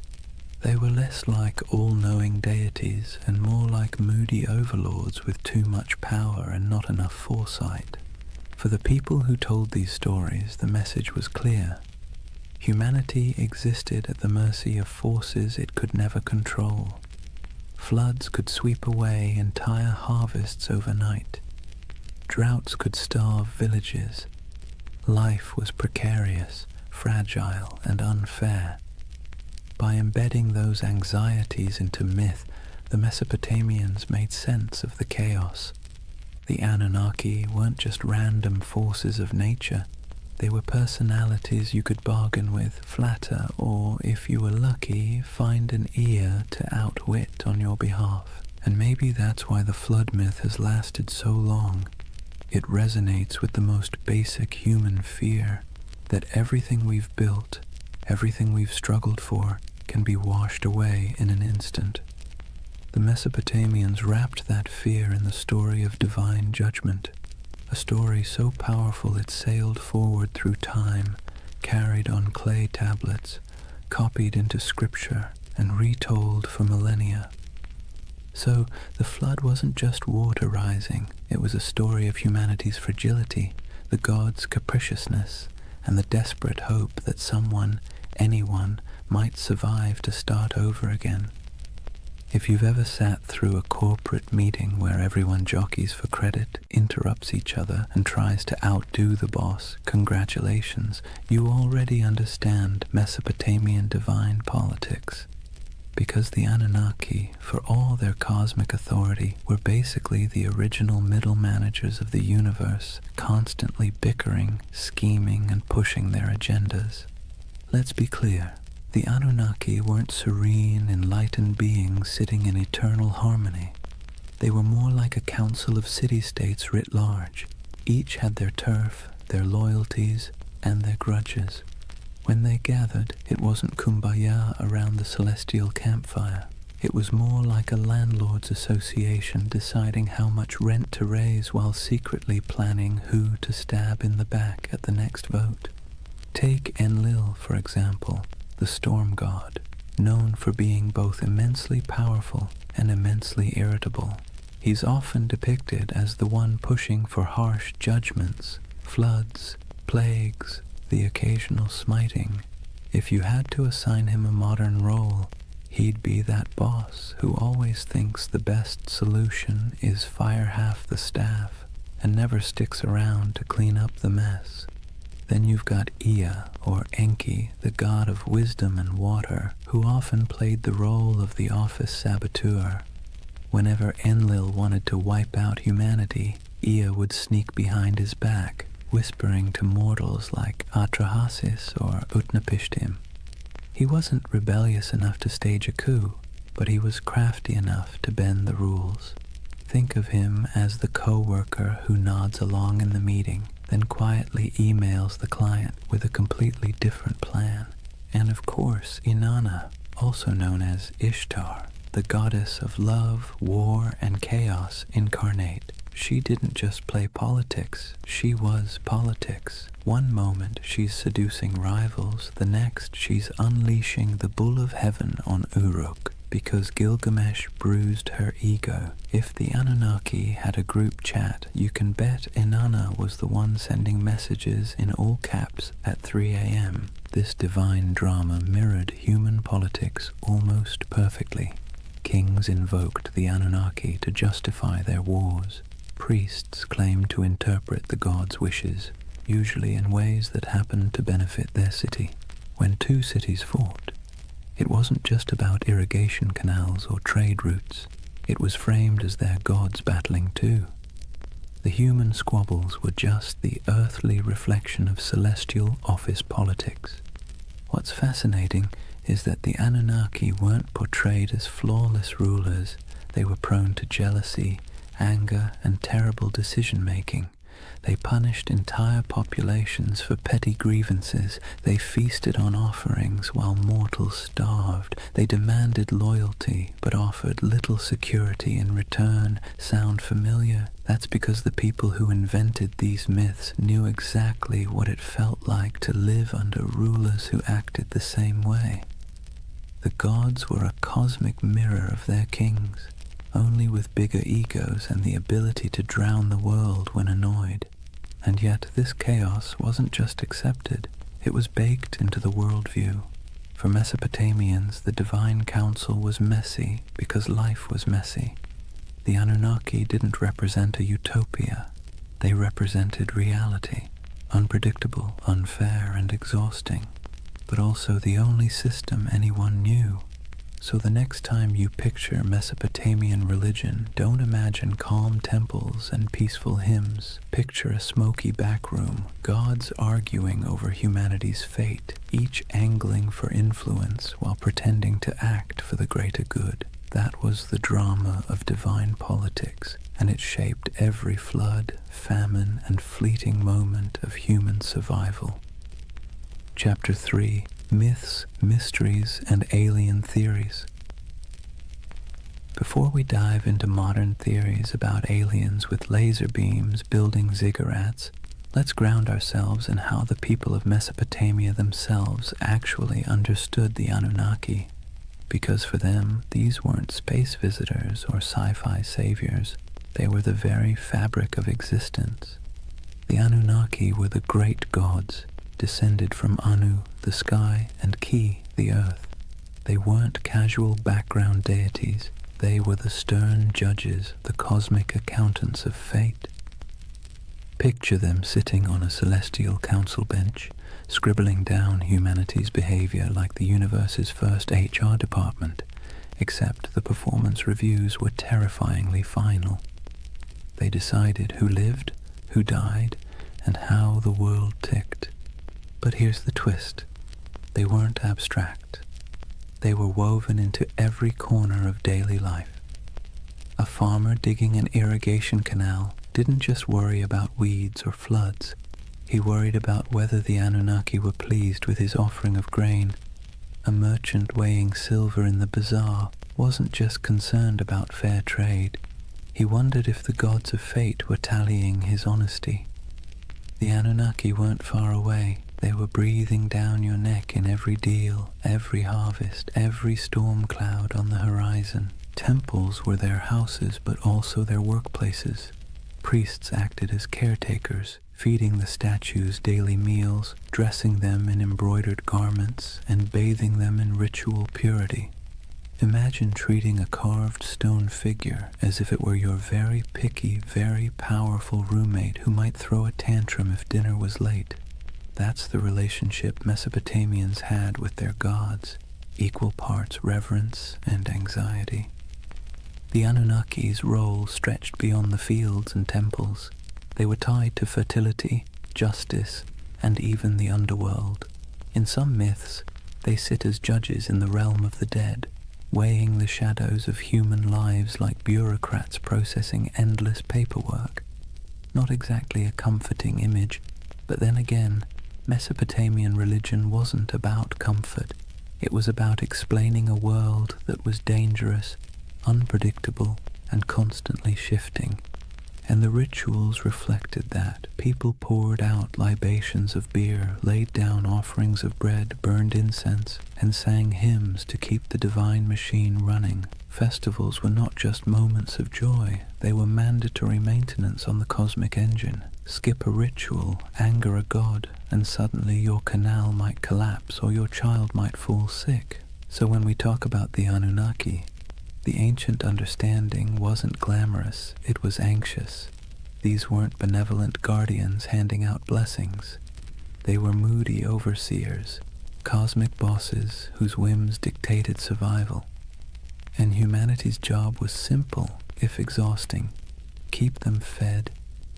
They were less like all-knowing deities and more like moody overlords with too much power and not enough foresight. For the people who told these stories, the message was clear. Humanity existed at the mercy of forces it could never control. Floods could sweep away entire harvests overnight. Droughts could starve villages. Life was precarious, fragile, and unfair. By embedding those anxieties into myth, the Mesopotamians made sense of the chaos. The Anunnaki weren't just random forces of nature. They were personalities you could bargain with, flatter, or, if you were lucky, find an ear to outwit on your behalf. And maybe that's why the flood myth has lasted so long. It resonates with the most basic human fear, that everything we've built, everything we've struggled for, can be washed away in an instant. The Mesopotamians wrapped that fear in the story of divine judgment, a story so powerful it sailed forward through time, carried on clay tablets, copied into scripture, and retold for millennia. So the flood wasn't just water rising, it was a story of humanity's fragility, the gods' capriciousness, and the desperate hope that someone, anyone, might survive to start over again. If you've ever sat through a corporate meeting where everyone jockeys for credit, interrupts each other, and tries to outdo the boss, congratulations, you already understand Mesopotamian divine politics. Because the Anunnaki, for all their cosmic authority, were basically the original middle managers of the universe, constantly bickering, scheming, and pushing their agendas. Let's be clear. The Anunnaki weren't serene, enlightened beings sitting in eternal harmony. They were more like a council of city-states writ large. Each had their turf, their loyalties, and their grudges. When they gathered, it wasn't kumbaya around the celestial campfire. It was more like a landlord's association deciding how much rent to raise while secretly planning who to stab in the back at the next vote. Take Enlil, for example, the storm god, known for being both immensely powerful and immensely irritable. He's often depicted as the one pushing for harsh judgments, floods, plagues, the occasional smiting. If you had to assign him a modern role, he'd be that boss who always thinks the best solution is fire half the staff and never sticks around to clean up the mess. Then you've got Ea, or Enki, the god of wisdom and water, who often played the role of the office saboteur. Whenever Enlil wanted to wipe out humanity, Ea would sneak behind his back, whispering to mortals like Atrahasis or Utnapishtim. He wasn't rebellious enough to stage a coup, but he was crafty enough to bend the rules. Think of him as the co-worker who nods along in the meeting, then quietly emails the client with a completely different plan. And of course, Inanna, also known as Ishtar, the goddess of love, war, and chaos incarnate. She didn't just play politics, she was politics. One moment she's seducing rivals, the next she's unleashing the bull of heaven on Uruk, because Gilgamesh bruised her ego. If the Anunnaki had a group chat, you can bet Inanna was the one sending messages in all caps at 3 a.m. This divine drama mirrored human politics almost perfectly. Kings invoked the Anunnaki to justify their wars. Priests claimed to interpret the gods' wishes, usually in ways that happened to benefit their city. When two cities fought, it wasn't just about irrigation canals or trade routes. It was framed as their gods battling too. The human squabbles were just the earthly reflection of celestial office politics. What's fascinating is that the Anunnaki weren't portrayed as flawless rulers. They were prone to jealousy, anger, and terrible decision-making. They punished entire populations for petty grievances. They feasted on offerings while mortals starved. They demanded loyalty, but offered little security in return. Sound familiar? That's because the people who invented these myths knew exactly what it felt like to live under rulers who acted the same way. The gods were a cosmic mirror of their kings, only with bigger egos and the ability to drown the world when annoyed. And yet this chaos wasn't just accepted, it was baked into the worldview. For Mesopotamians, the divine council was messy because life was messy. The Anunnaki didn't represent a utopia, they represented reality, unpredictable, unfair, and exhausting, but also the only system anyone knew. So the next time you picture Mesopotamian religion, don't imagine calm temples and peaceful hymns. Picture a smoky back room, gods arguing over humanity's fate, each angling for influence while pretending to act for the greater good. That was the drama of divine politics, and it shaped every flood, famine, and fleeting moment of human survival. Chapter 3. Myths, Mysteries, and Alien Theories. Before we dive into modern theories about aliens with laser beams building ziggurats, let's ground ourselves in how the people of Mesopotamia themselves actually understood the Anunnaki, because for them, these weren't space visitors or sci-fi saviors. They were the very fabric of existence. The Anunnaki were the great gods, descended from Anu, the sky, and Ki, the earth. They weren't casual background deities. They were the stern judges, the cosmic accountants of fate. Picture them sitting on a celestial council bench, scribbling down humanity's behavior like the universe's first HR department, except the performance reviews were terrifyingly final. They decided who lived, who died, and how the world ticked. But here's the twist. They weren't abstract. They were woven into every corner of daily life. A farmer digging an irrigation canal didn't just worry about weeds or floods. He worried about whether the Anunnaki were pleased with his offering of grain. A merchant weighing silver in the bazaar wasn't just concerned about fair trade. He wondered if the gods of fate were tallying his honesty. The Anunnaki weren't far away. They were breathing down your neck in every deal, every harvest, every storm cloud on the horizon. Temples were their houses, but also their workplaces. Priests acted as caretakers, feeding the statues daily meals, dressing them in embroidered garments, and bathing them in ritual purity. Imagine treating a carved stone figure as if it were your very picky, very powerful roommate who might throw a tantrum if dinner was late. That's the relationship Mesopotamians had with their gods, equal parts reverence and anxiety. The Anunnaki's role stretched beyond the fields and temples. They were tied to fertility, justice, and even the underworld. In some myths, they sit as judges in the realm of the dead, weighing the shadows of human lives like bureaucrats processing endless paperwork. Not exactly a comforting image, but then again, Mesopotamian religion wasn't about comfort. It was about explaining a world that was dangerous, unpredictable, and constantly shifting. And the rituals reflected that. People poured out libations of beer, laid down offerings of bread, burned incense, and sang hymns to keep the divine machine running. Festivals were not just moments of joy, they were mandatory maintenance on the cosmic engine. Skip a ritual, anger a god, and suddenly your canal might collapse or your child might fall sick. So when we talk about the Anunnaki, the ancient understanding wasn't glamorous, it was anxious. These weren't benevolent guardians handing out blessings. They were moody overseers, cosmic bosses whose whims dictated survival. And humanity's job was simple, if exhausting. Keep them fed,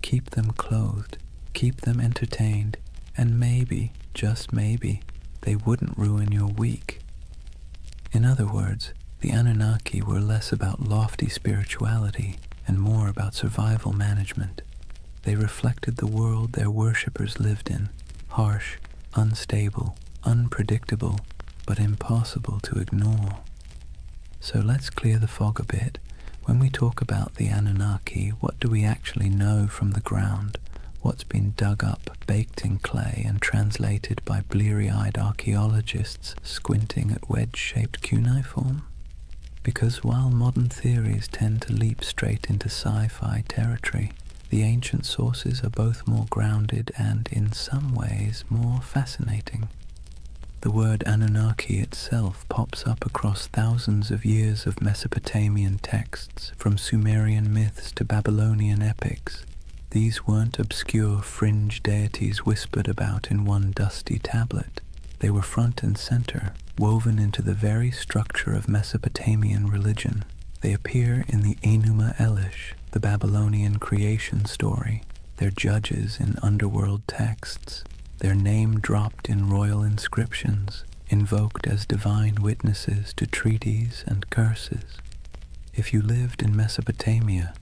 keep them clothed, keep them entertained, and maybe, just maybe, they wouldn't ruin your week. In other words, the Anunnaki were less about lofty spirituality and more about survival management. They reflected the world their worshippers lived in, harsh, unstable, unpredictable, but impossible to ignore. So let's clear the fog a bit. When we talk about the Anunnaki, what do we actually know from the ground? What's been dug up, baked in clay, and translated by bleary-eyed archaeologists squinting at wedge-shaped cuneiform? Because while modern theories tend to leap straight into sci-fi territory, the ancient sources are both more grounded and, in some ways, more fascinating. The word Anunnaki itself pops up across thousands of years of Mesopotamian texts, from Sumerian myths to Babylonian epics. These weren't obscure fringe deities whispered about in one dusty tablet. They were front and center, woven into the very structure of Mesopotamian religion. They appear in the Enuma Elish, the Babylonian creation story. They're judges in underworld texts. Their name dropped in royal inscriptions, invoked as divine witnesses to treaties and curses. If you lived in Mesopotamia,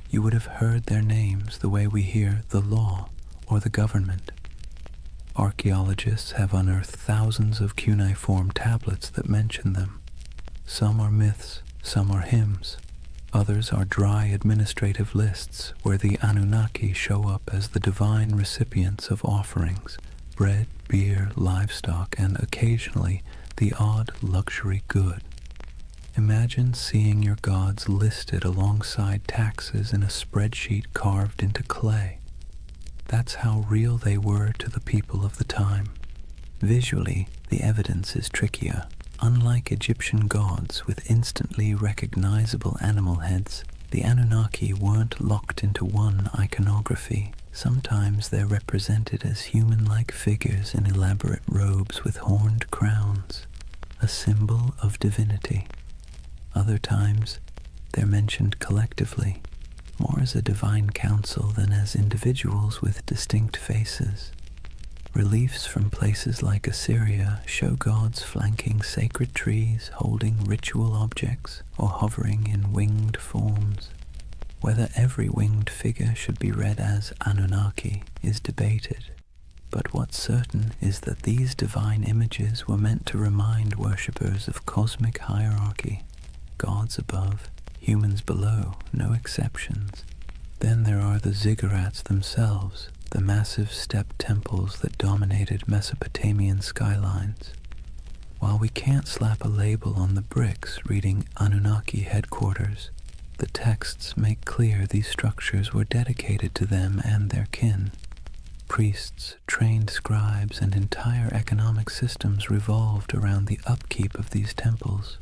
you would have heard their names the way we hear the law or the government. Archaeologists have unearthed thousands of cuneiform tablets that mention them. Some are myths, some are hymns. Others are dry administrative lists where the Anunnaki show up as the divine recipients of offerings, bread, beer, livestock, and occasionally the odd luxury good. Imagine seeing your gods listed alongside taxes in a spreadsheet carved into clay. That's how real they were to the people of the time. Visually, the evidence is trickier. unlike Egyptian gods with instantly recognizable animal heads, the Anunnaki weren't locked into one iconography. Sometimes they're represented as human-like figures in elaborate robes with horned crowns, a symbol of divinity. Other times, they're mentioned collectively, more as a divine council than as individuals with distinct faces. Reliefs from places like Assyria show gods flanking sacred trees, holding ritual objects, or hovering in winged forms. Whether every winged figure should be read as Anunnaki is debated, but what's certain is that these divine images were meant to remind worshippers of cosmic hierarchy, gods above, humans below, no exceptions. Then there are the ziggurats themselves, the massive step temples that dominated Mesopotamian skylines. While we can't slap a label on the bricks reading Anunnaki headquarters, the texts make clear these structures were dedicated to them and their kin. Priests, trained scribes, and entire economic systems revolved around the upkeep of these temples.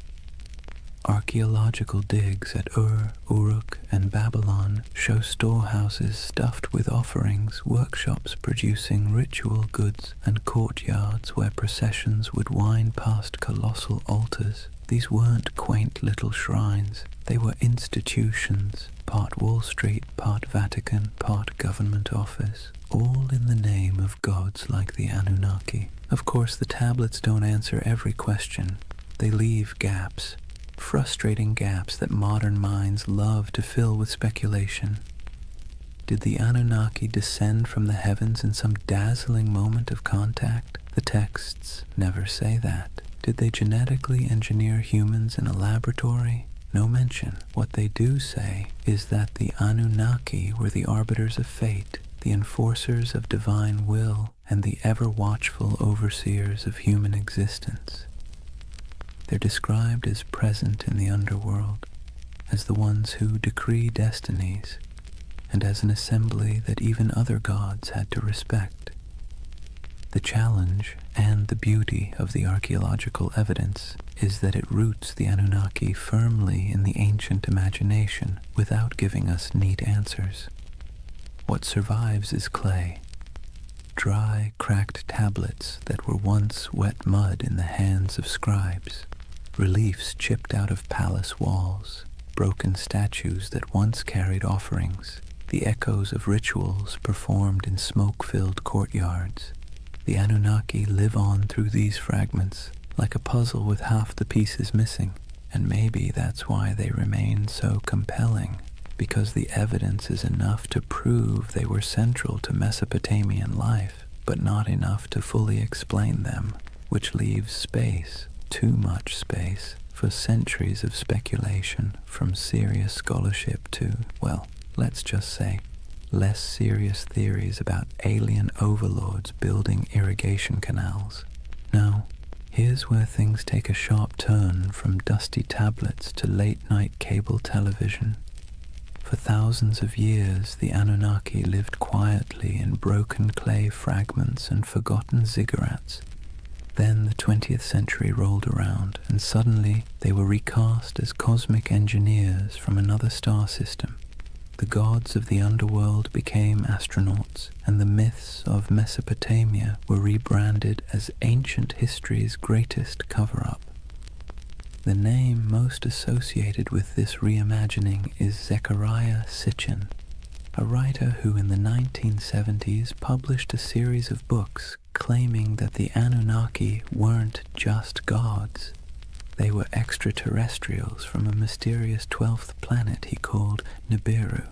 Archaeological digs at Ur, Uruk, and Babylon show storehouses stuffed with offerings, workshops producing ritual goods, and courtyards where processions would wind past colossal altars. These weren't quaint little shrines, they were institutions, part Wall Street, part Vatican, part government office, all in the name of gods like the Anunnaki. Of course, the tablets don't answer every question. They leave gaps. Frustrating gaps that modern minds love to fill with speculation. Did the Anunnaki descend from the heavens in some dazzling moment of contact? The texts never say that. Did they genetically engineer humans in a laboratory? No mention. What they do say is that the Anunnaki were the arbiters of fate, the enforcers of divine will, and the ever-watchful overseers of human existence. They're described as present in the underworld, as the ones who decree destinies, and as an assembly that even other gods had to respect. The challenge and the beauty of the archaeological evidence is that it roots the Anunnaki firmly in the ancient imagination without giving us neat answers. What survives is clay, dry, cracked tablets that were once wet mud in the hands of scribes. Reliefs chipped out of palace walls, broken statues that once carried offerings, the echoes of rituals performed in smoke-filled courtyards. The Anunnaki live on through these fragments, like a puzzle with half the pieces missing, and maybe that's why they remain so compelling, because the evidence is enough to prove they were central to Mesopotamian life, but not enough to fully explain them, which leaves space, too much space, for centuries of speculation, from serious scholarship to, well, let's just say, less serious theories about alien overlords building irrigation canals. Now, here's where things take a sharp turn from dusty tablets to late-night cable television. For thousands of years, the Anunnaki lived quietly in broken clay fragments and forgotten ziggurats. Then the 20th century rolled around, and suddenly they were recast as cosmic engineers from another star system. The gods of the underworld became astronauts, and the myths of Mesopotamia were rebranded as ancient history's greatest cover-up. The name most associated with this reimagining is Zecharia Sitchin, a writer who in the 1970s published a series of books claiming that the Anunnaki weren't just gods. They were extraterrestrials from a mysterious 12th planet he called Nibiru.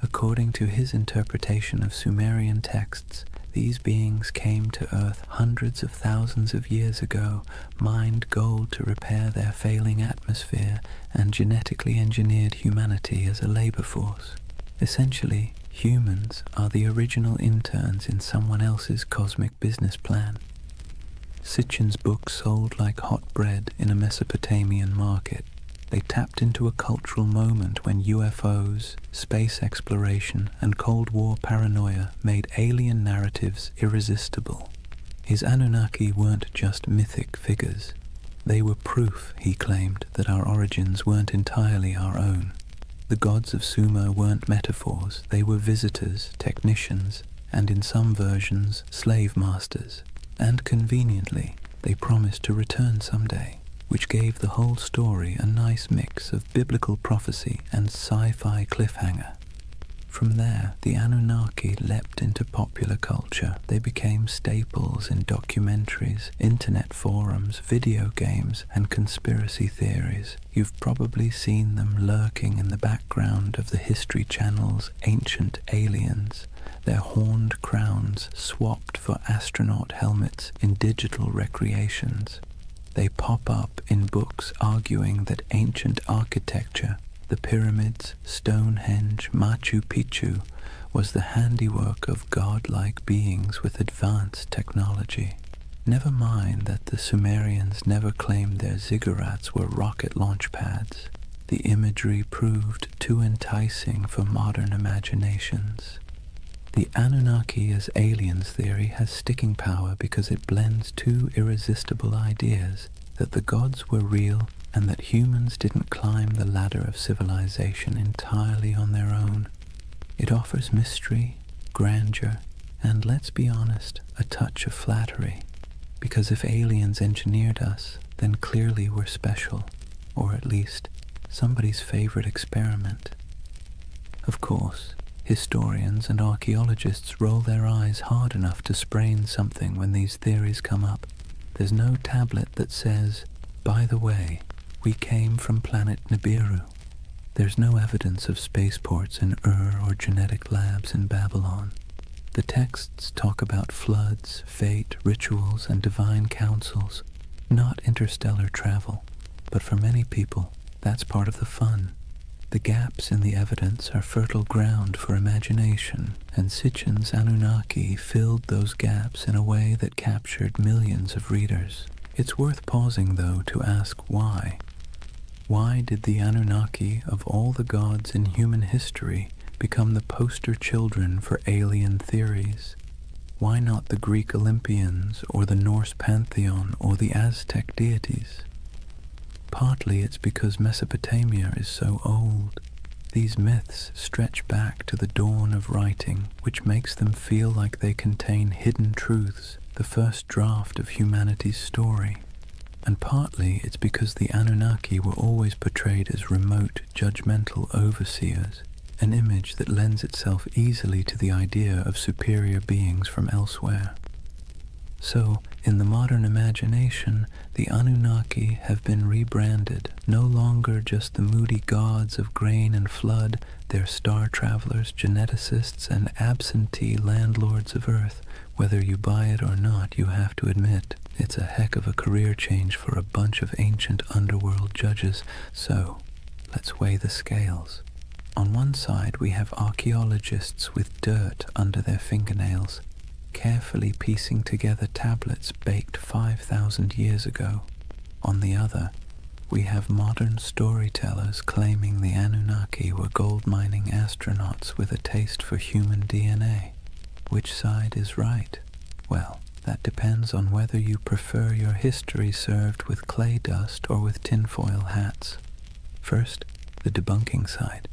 According to his interpretation of Sumerian texts, these beings came to Earth hundreds of thousands of years ago, mined gold to repair their failing atmosphere, and genetically engineered humanity as a labor force. Essentially, humans are the original interns in someone else's cosmic business plan. Sitchin's book sold like hot bread in a Mesopotamian market. They tapped into a cultural moment when UFOs, space exploration, and Cold War paranoia made alien narratives irresistible. His Anunnaki weren't just mythic figures. They were proof, he claimed, that our origins weren't entirely our own. The gods of Sumer weren't metaphors, they were visitors, technicians, and in some versions, slave masters. And conveniently, they promised to return someday, which gave the whole story a nice mix of biblical prophecy and sci-fi cliffhanger. From there, the Anunnaki leapt into popular culture. They became staples in documentaries, internet forums, video games, and conspiracy theories. You've probably seen them lurking in the background of the History Channel's Ancient Aliens, their horned crowns swapped for astronaut helmets in digital recreations. They pop up in books arguing that ancient architecture, the pyramids, Stonehenge, Machu Picchu, was the handiwork of godlike beings with advanced technology. Never mind that the Sumerians never claimed their ziggurats were rocket launch pads. The imagery proved too enticing for modern imaginations. The Anunnaki as aliens theory has sticking power because it blends two irresistible ideas, that the gods were real and that humans didn't climb the ladder of civilization entirely on their own. It offers mystery, grandeur, and, let's be honest, a touch of flattery. Because if aliens engineered us, then clearly we're special, or at least somebody's favorite experiment. Of course, historians and archaeologists roll their eyes hard enough to sprain something when these theories come up. There's no tablet that says, by the way, we came from planet Nibiru. There's no evidence of spaceports in Ur or genetic labs in Babylon. The texts talk about floods, fate, rituals, and divine councils, not interstellar travel. But for many people, that's part of the fun. The gaps in the evidence are fertile ground for imagination, and Sitchin's Anunnaki filled those gaps in a way that captured millions of readers. It's worth pausing, though, to ask why. Why did the Anunnaki of all the gods in human history become the poster children for alien theories? Why not the Greek Olympians, or the Norse pantheon, or the Aztec deities? Partly it's because Mesopotamia is so old. These myths stretch back to the dawn of writing, which makes them feel like they contain hidden truths, the first draft of humanity's story. And partly it's because the Anunnaki were always portrayed as remote, judgmental overseers, an image that lends itself easily to the idea of superior beings from elsewhere. So, in the modern imagination, the Anunnaki have been rebranded, no longer just the moody gods of grain and flood. They're star travelers, geneticists, and absentee landlords of Earth. Whether you buy it or not, you have to admit, it's a heck of a career change for a bunch of ancient underworld judges. So, let's weigh the scales. On one side, we have archaeologists with dirt under their fingernails, carefully piecing together tablets baked 5,000 years ago. On the other, we have modern storytellers claiming the Anunnaki were gold-mining astronauts with a taste for human DNA. Which side is right? Well, that depends on whether you prefer your history served with clay dust or with tinfoil hats. First, the debunking side.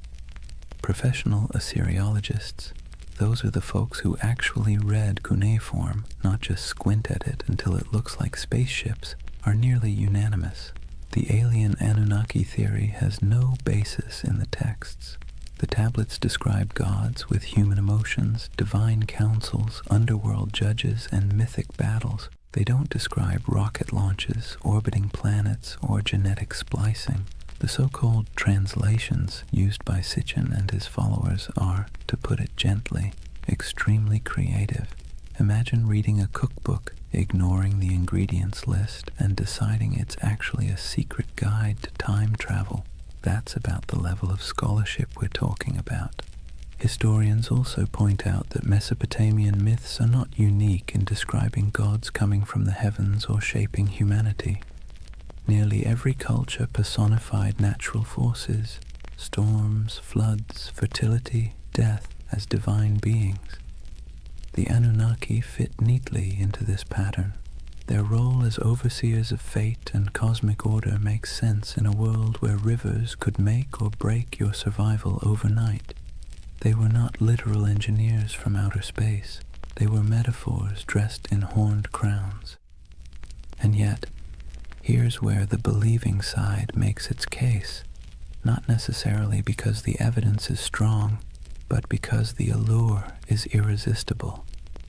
Professional Assyriologists, those are the folks who actually read cuneiform, not just squint at it until it looks like spaceships, are nearly unanimous. The alien Anunnaki theory has no basis in the texts. The tablets describe gods with human emotions, divine councils, underworld judges, and mythic battles. They don't describe rocket launches, orbiting planets, or genetic splicing. The so-called translations used by Sitchin and his followers are, to put it gently, extremely creative. Imagine reading a cookbook, ignoring the ingredients list, and deciding it's actually a secret guide to time travel. That's about the level of scholarship we're talking about. Historians also point out that Mesopotamian myths are not unique in describing gods coming from the heavens or shaping humanity. Nearly every culture personified natural forces, storms, floods, fertility, death, as divine beings. The Anunnaki fit neatly into this pattern. Their role as overseers of fate and cosmic order makes sense in a world where rivers could make or break your survival overnight. They were not literal engineers from outer space. They were metaphors dressed in horned crowns. And yet, here's where the believing side makes its case, not necessarily because the evidence is strong, but because the allure is irresistible.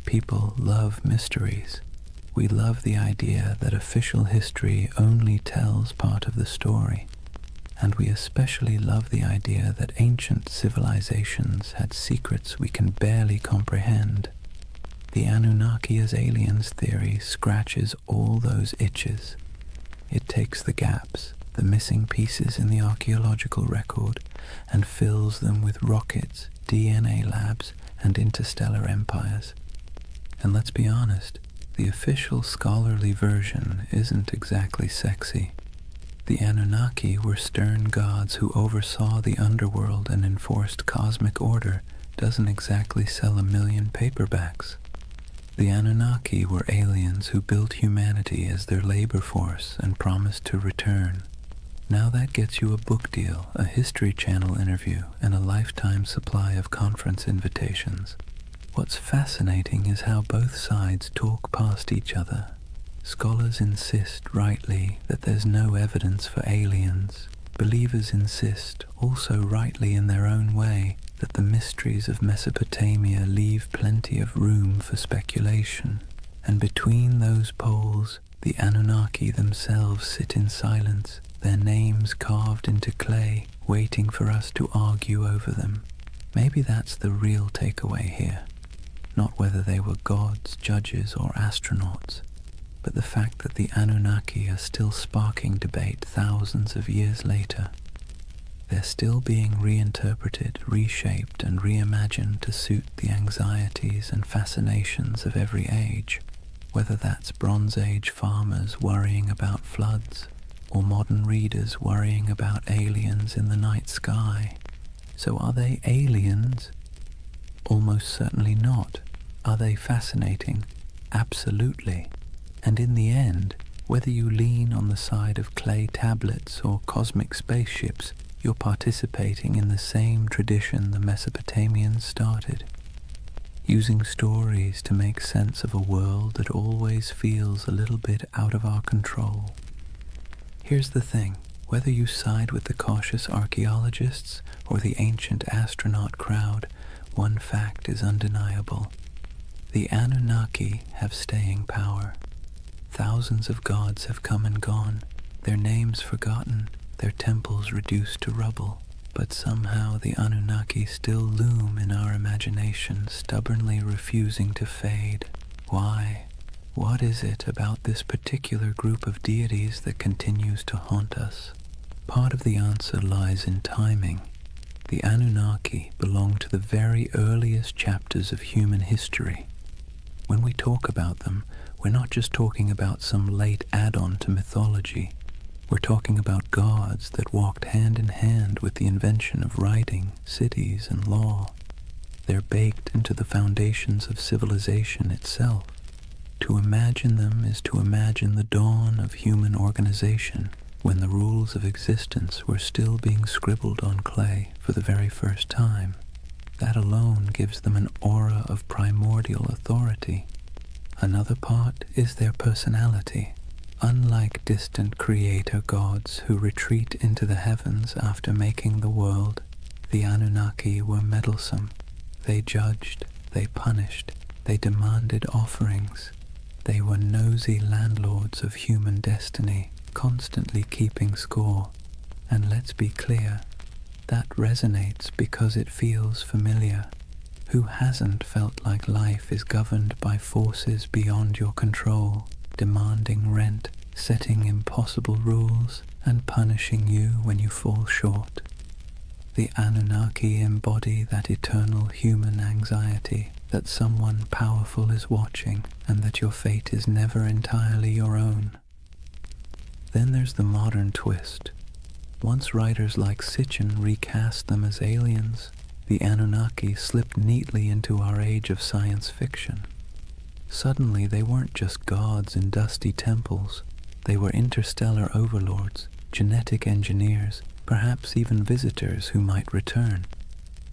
People love mysteries. We love the idea that official history only tells part of the story, and we especially love the idea that ancient civilizations had secrets we can barely comprehend. The Anunnaki as aliens theory scratches all those itches. It takes the gaps, the missing pieces in the archaeological record, and fills them with rockets, DNA labs, and interstellar empires. And let's be honest, the official scholarly version isn't exactly sexy. The Anunnaki were stern gods who oversaw the underworld and enforced cosmic order doesn't exactly sell a million paperbacks. The Anunnaki were aliens who built humanity as their labor force and promised to return. Now that gets you a book deal, a History Channel interview, and a lifetime supply of conference invitations. What's fascinating is how both sides talk past each other. Scholars insist, rightly, that there's no evidence for aliens. Believers insist, also rightly in their own way, that the mysteries of Mesopotamia leave plenty of room for speculation. And between those poles, the Anunnaki themselves sit in silence, their names carved into clay, waiting for us to argue over them. Maybe that's the real takeaway here. Not whether they were gods, judges, or astronauts, but the fact that the Anunnaki are still sparking debate thousands of years later. They're still being reinterpreted, reshaped, and reimagined to suit the anxieties and fascinations of every age, whether that's Bronze Age farmers worrying about floods, or modern readers worrying about aliens in the night sky. So are they aliens? Almost certainly not. Are they fascinating? Absolutely. And in the end, whether you lean on the side of clay tablets or cosmic spaceships, you're participating in the same tradition the Mesopotamians started, using stories to make sense of a world that always feels a little bit out of our control. Here's the thing, whether you side with the cautious archaeologists or the ancient astronaut crowd, one fact is undeniable. The Anunnaki have staying power. Thousands of gods have come and gone, their names forgotten, their temples reduced to rubble, but somehow the Anunnaki still loom in our imagination, stubbornly refusing to fade. Why? What is it about this particular group of deities that continues to haunt us? Part of the answer lies in timing. The Anunnaki belong to the very earliest chapters of human history. When we talk about them, we're not just talking about some late add-on to mythology. We're talking about gods that walked hand in hand with the invention of writing, cities, and law. They're baked into the foundations of civilization itself. To imagine them is to imagine the dawn of human organization, when the rules of existence were still being scribbled on clay for the very first time. That alone gives them an aura of primordial authority. Another part is their personality. Unlike distant creator gods who retreat into the heavens after making the world, the Anunnaki were meddlesome. They judged, they punished, they demanded offerings. They were nosy landlords of human destiny, constantly keeping score. And let's be clear, that resonates because it feels familiar. Who hasn't felt like life is governed by forces beyond your control, demanding rent, setting impossible rules, and punishing you when you fall short? The Anunnaki embody that eternal human anxiety that someone powerful is watching and that your fate is never entirely your own. Then there's the modern twist. Once writers like Sitchin recast them as aliens, the Anunnaki slipped neatly into our age of science fiction. Suddenly they weren't just gods in dusty temples. They were interstellar overlords, genetic engineers, perhaps even visitors who might return.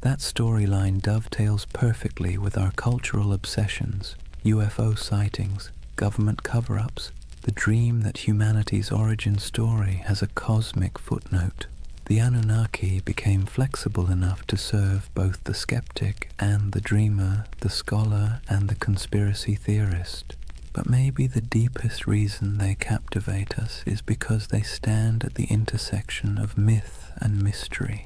That storyline dovetails perfectly with our cultural obsessions, UFO sightings, government cover-ups, the dream that humanity's origin story has a cosmic footnote. The Anunnaki became flexible enough to serve both the skeptic and the dreamer, the scholar and the conspiracy theorist. But maybe the deepest reason they captivate us is because they stand at the intersection of myth and mystery.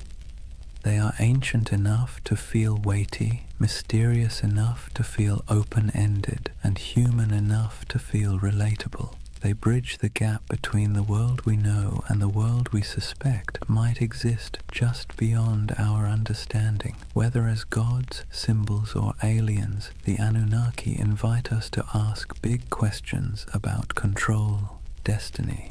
They are ancient enough to feel weighty, mysterious enough to feel open-ended, and human enough to feel relatable. They bridge the gap between the world we know and the world we suspect might exist just beyond our understanding. Whether as gods, symbols, or aliens, the Anunnaki invite us to ask big questions about control, destiny,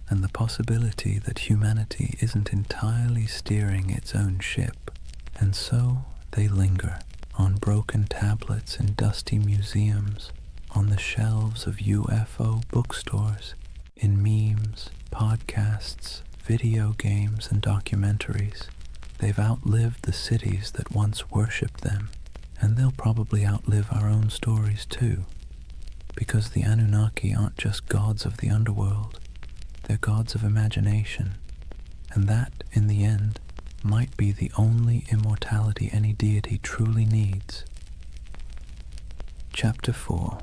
and the possibility that humanity isn't entirely steering its own ship. And so they linger on broken tablets in dusty museums, on the shelves of UFO bookstores, in memes, podcasts, video games, and documentaries. They've outlived the cities that once worshipped them, and they'll probably outlive our own stories too, because the Anunnaki aren't just gods of the underworld, they're gods of imagination, and that, in the end, might be the only immortality any deity truly needs. Chapter 4.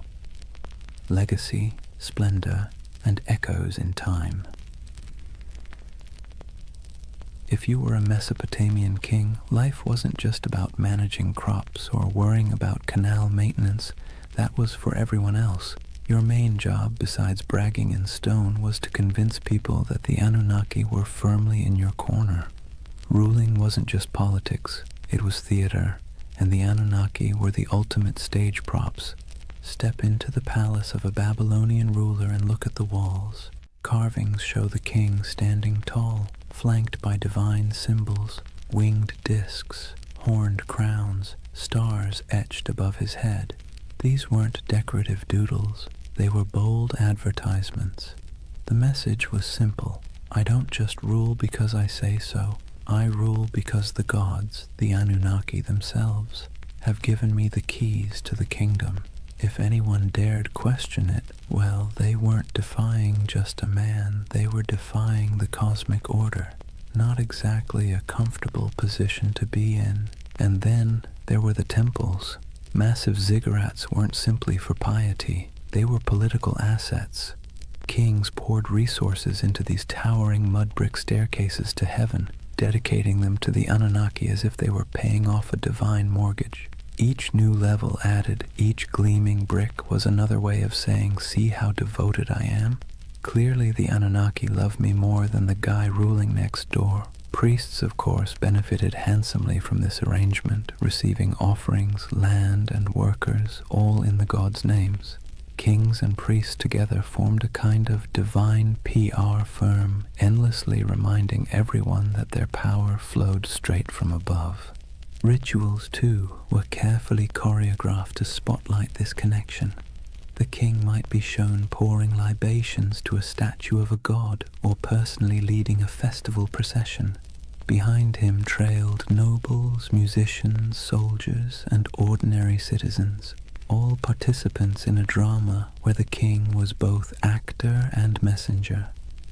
Legacy, Splendor, and Echoes in Time. If you were a Mesopotamian king, life wasn't just about managing crops or worrying about canal maintenance. That was for everyone else. Your main job, besides bragging in stone, was to convince people that the Anunnaki were firmly in your corner. Ruling wasn't just politics, it was theater, and the Anunnaki were the ultimate stage props. Step into the palace of a Babylonian ruler and look at the walls. Carvings show the king standing tall, flanked by divine symbols, winged discs, horned crowns, stars etched above his head. These weren't decorative doodles, they were bold advertisements. The message was simple: I don't just rule because I say so, I rule because the gods, the Anunnaki themselves, have given me the keys to the kingdom. If anyone dared question it, well, they weren't defying just a man, they were defying the cosmic order. Not exactly a comfortable position to be in. And then there were the temples. Massive ziggurats weren't simply for piety, they were political assets. Kings poured resources into these towering mud brick staircases to heaven, dedicating them to the Anunnaki as if they were paying off a divine mortgage. Each new level added, each gleaming brick was another way of saying, see how devoted I am? Clearly the Anunnaki love me more than the guy ruling next door. Priests, of course, benefited handsomely from this arrangement, receiving offerings, land, and workers, all in the gods' names. Kings and priests together formed a kind of divine PR firm, endlessly reminding everyone that their power flowed straight from above. Rituals, too, were carefully choreographed to spotlight this connection. The king might be shown pouring libations to a statue of a god, or personally leading a festival procession. Behind him trailed nobles, musicians, soldiers, and ordinary citizens, all participants in a drama where the king was both actor and messenger.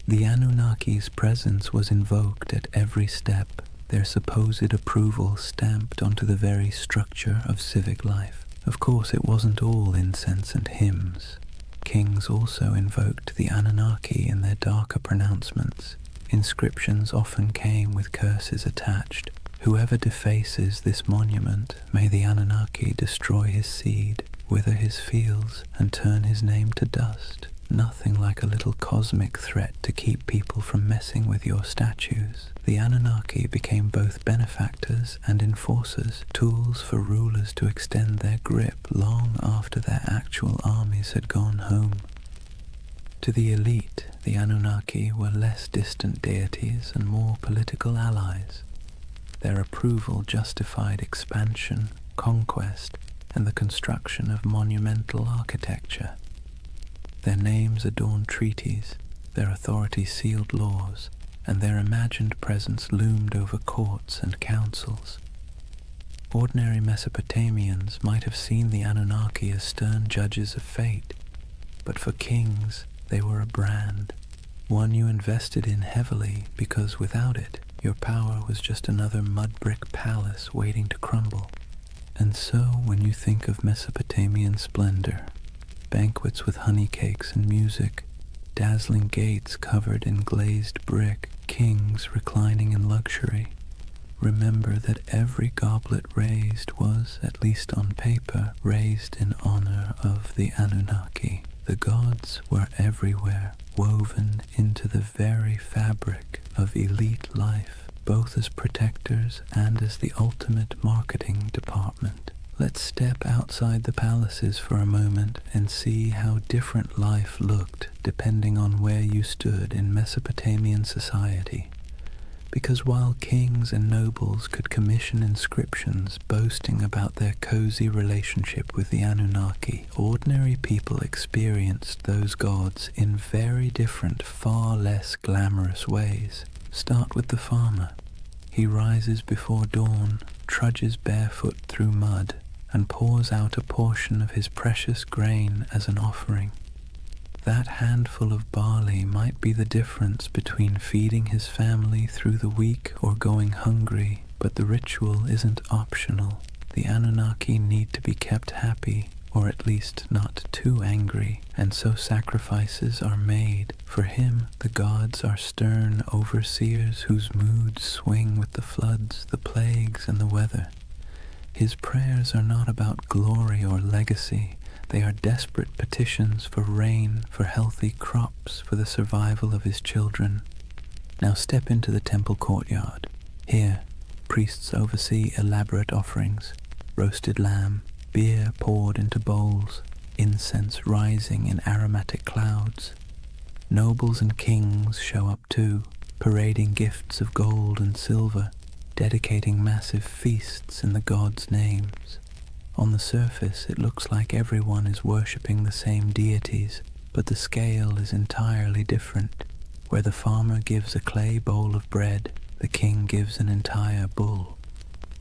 The Anunnaki's presence was invoked at every step, their supposed approval stamped onto the very structure of civic life. Of course, it wasn't all incense and hymns. Kings also invoked the Anunnaki in their darker pronouncements. Inscriptions often came with curses attached. Whoever defaces this monument, may the Anunnaki destroy his seed, wither his fields, and turn his name to dust. Nothing like a little cosmic threat to keep people from messing with your statues. The Anunnaki became both benefactors and enforcers, tools for rulers to extend their grip long after their actual armies had gone home. To the elite, the Anunnaki were less distant deities and more political allies. Their approval justified expansion, conquest, and the construction of monumental architecture. Their names adorned treaties, their authority sealed laws, and their imagined presence loomed over courts and councils. Ordinary Mesopotamians might have seen the Anunnaki as stern judges of fate, but for kings they were a brand, one you invested in heavily because without it your power was just another mud-brick palace waiting to crumble. And so when you think of Mesopotamian splendor, banquets with honey cakes and music, dazzling gates covered in glazed brick, kings reclining in luxury, remember that every goblet raised was, at least on paper, raised in honor of the Anunnaki. The gods were everywhere, woven into the very fabric of elite life, both as protectors and as the ultimate marketing department. Let's step outside the palaces for a moment and see how different life looked depending on where you stood in Mesopotamian society. Because while kings and nobles could commission inscriptions boasting about their cozy relationship with the Anunnaki, ordinary people experienced those gods in very different, far less glamorous ways. Start with the farmer. He rises before dawn, trudges barefoot through mud, and pours out a portion of his precious grain as an offering. That handful of barley might be the difference between feeding his family through the week or going hungry, but the ritual isn't optional. The Anunnaki need to be kept happy, or at least not too angry, and so sacrifices are made. For him, the gods are stern overseers whose moods swing with the floods, the plagues, and the weather. His prayers are not about glory or legacy. They are desperate petitions for rain, for healthy crops, for the survival of his children. Now step into the temple courtyard. Here, priests oversee elaborate offerings, roasted lamb, beer poured into bowls, incense rising in aromatic clouds. Nobles and kings show up too, parading gifts of gold and silver, dedicating massive feasts in the gods' names. On the surface, it looks like everyone is worshipping the same deities, but the scale is entirely different. Where the farmer gives a clay bowl of bread, the king gives an entire bull.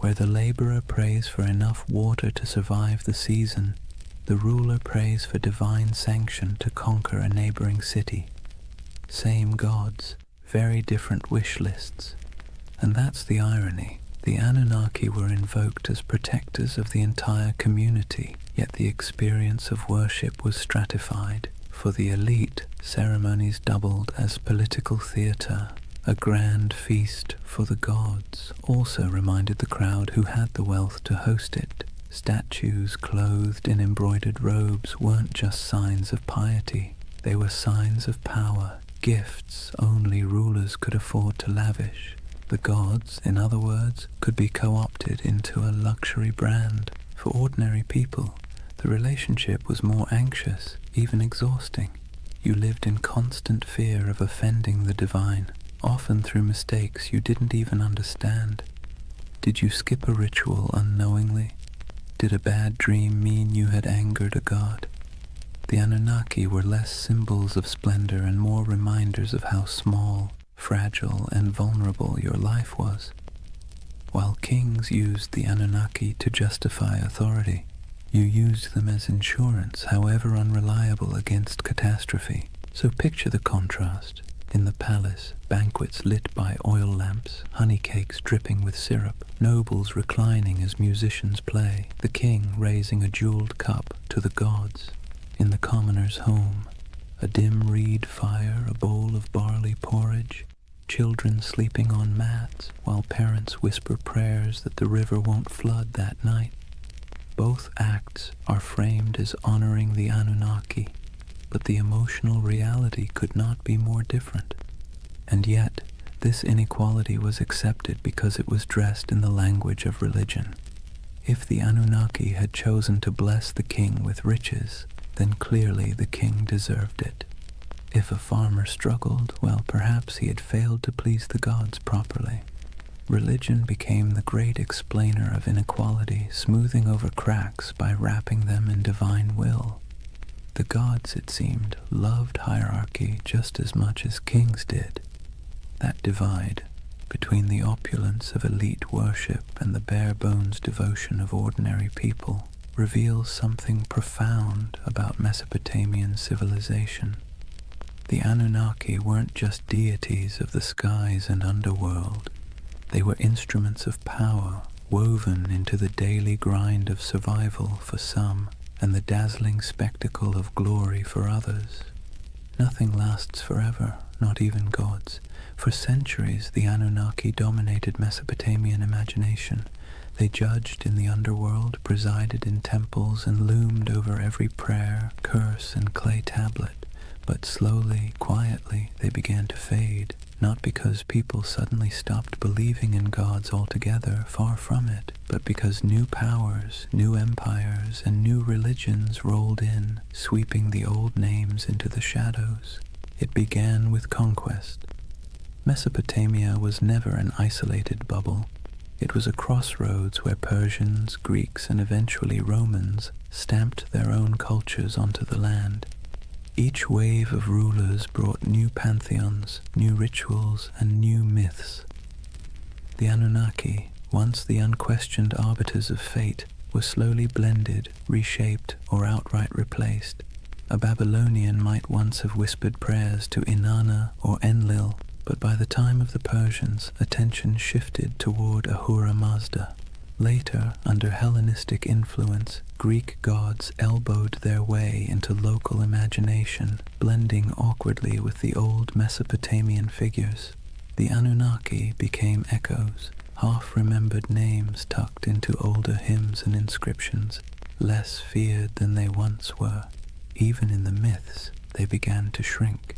Where the laborer prays for enough water to survive the season, the ruler prays for divine sanction to conquer a neighboring city. Same gods, very different wish lists. And that's the irony. The Anunnaki were invoked as protectors of the entire community, yet the experience of worship was stratified. For the elite, ceremonies doubled as political theatre. A grand feast for the gods also reminded the crowd who had the wealth to host it. Statues clothed in embroidered robes weren't just signs of piety. They were signs of power, gifts only rulers could afford to lavish. The gods, in other words, could be co-opted into a luxury brand. For ordinary people, the relationship was more anxious, even exhausting. You lived in constant fear of offending the divine, often through mistakes you didn't even understand. Did you skip a ritual unknowingly? Did a bad dream mean you had angered a god? The Anunnaki were less symbols of splendor and more reminders of how small, fragile, and vulnerable your life was. While kings used the Anunnaki to justify authority, you used them as insurance, however unreliable, against catastrophe. So picture the contrast. In the palace, banquets lit by oil lamps, honey cakes dripping with syrup, nobles reclining as musicians play, the king raising a jeweled cup to the gods. In the commoner's home, a dim reed fire, a bowl of barley porridge, children sleeping on mats while parents whisper prayers that the river won't flood that night. Both acts are framed as honoring the Anunnaki, but the emotional reality could not be more different. And yet, this inequality was accepted because it was dressed in the language of religion. If the Anunnaki had chosen to bless the king with riches, then clearly the king deserved it. If a farmer struggled, well, perhaps he had failed to please the gods properly. Religion became the great explainer of inequality, smoothing over cracks by wrapping them in divine will. The gods, it seemed, loved hierarchy just as much as kings did. That divide between the opulence of elite worship and the bare-bones devotion of ordinary people reveals something profound about Mesopotamian civilization. The Anunnaki weren't just deities of the skies and underworld. They were instruments of power, woven into the daily grind of survival for some, and the dazzling spectacle of glory for others. Nothing lasts forever, not even gods. For centuries, the Anunnaki dominated Mesopotamian imagination. They judged in the underworld, presided in temples, and loomed over every prayer, curse, and clay tablet. But slowly, quietly, they began to fade, not because people suddenly stopped believing in gods altogether, far from it, but because new powers, new empires, and new religions rolled in, sweeping the old names into the shadows. It began with conquest. Mesopotamia was never an isolated bubble. It was a crossroads where Persians, Greeks, and eventually Romans stamped their own cultures onto the land. Each wave of rulers brought new pantheons, new rituals, and new myths. The Anunnaki, once the unquestioned arbiters of fate, were slowly blended, reshaped, or outright replaced. A Babylonian might once have whispered prayers to Inanna or Enlil, but by the time of the Persians, attention shifted toward Ahura Mazda. Later, under Hellenistic influence, Greek gods elbowed their way into local imagination, blending awkwardly with the old Mesopotamian figures. The Anunnaki became echoes, half-remembered names tucked into older hymns and inscriptions, less feared than they once were. Even in the myths, they began to shrink.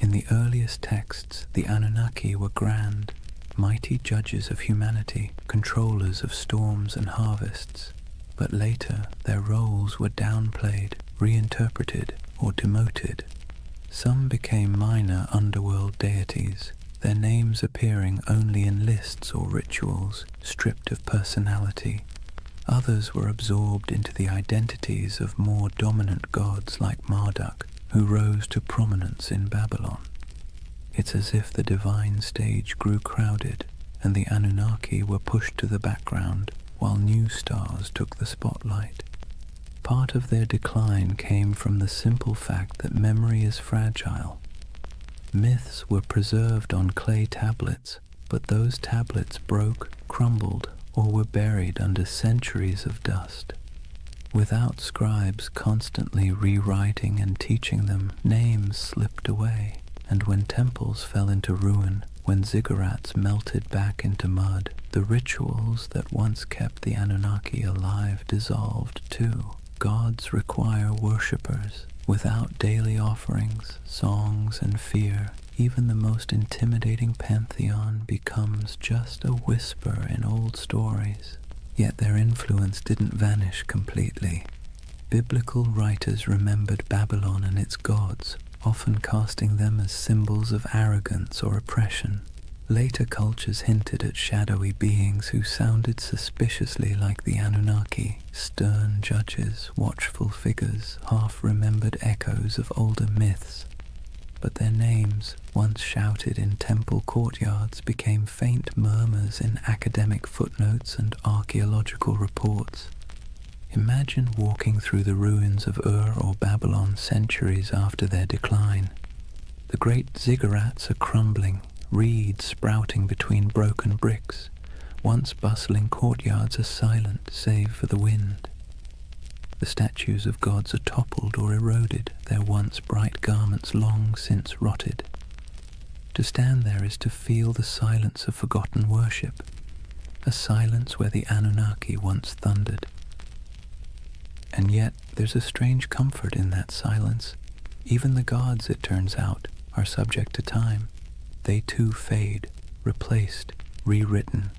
In the earliest texts, the Anunnaki were grand, mighty judges of humanity, controllers of storms and harvests. But later, their roles were downplayed, reinterpreted, or demoted. Some became minor underworld deities, their names appearing only in lists or rituals, stripped of personality. Others were absorbed into the identities of more dominant gods like Marduk, who rose to prominence in Babylon. It's as if the divine stage grew crowded, and the Anunnaki were pushed to the background, while new stars took the spotlight. Part of their decline came from the simple fact that memory is fragile. Myths were preserved on clay tablets, but those tablets broke, crumbled, or were buried under centuries of dust. Without scribes constantly rewriting and teaching them, names slipped away, and when temples fell into ruin, when ziggurats melted back into mud, the rituals that once kept the Anunnaki alive dissolved too. Gods require worshippers. Without daily offerings, songs, and fear, even the most intimidating pantheon becomes just a whisper in old stories. Yet their influence didn't vanish completely. Biblical writers remembered Babylon and its gods, often casting them as symbols of arrogance or oppression. Later cultures hinted at shadowy beings who sounded suspiciously like the Anunnaki, stern judges, watchful figures, half-remembered echoes of older myths. But their names, once shouted in temple courtyards, became faint murmurs in academic footnotes and archaeological reports. Imagine walking through the ruins of Ur or Babylon centuries after their decline. The great ziggurats are crumbling, reeds sprouting between broken bricks. Once bustling courtyards are silent save for the wind. The statues of gods are toppled or eroded, their once bright garments long since rotted. To stand there is to feel the silence of forgotten worship, a silence where the Anunnaki once thundered. And yet there's a strange comfort in that silence. Even the gods, it turns out, are subject to time. They too fade, replaced, rewritten.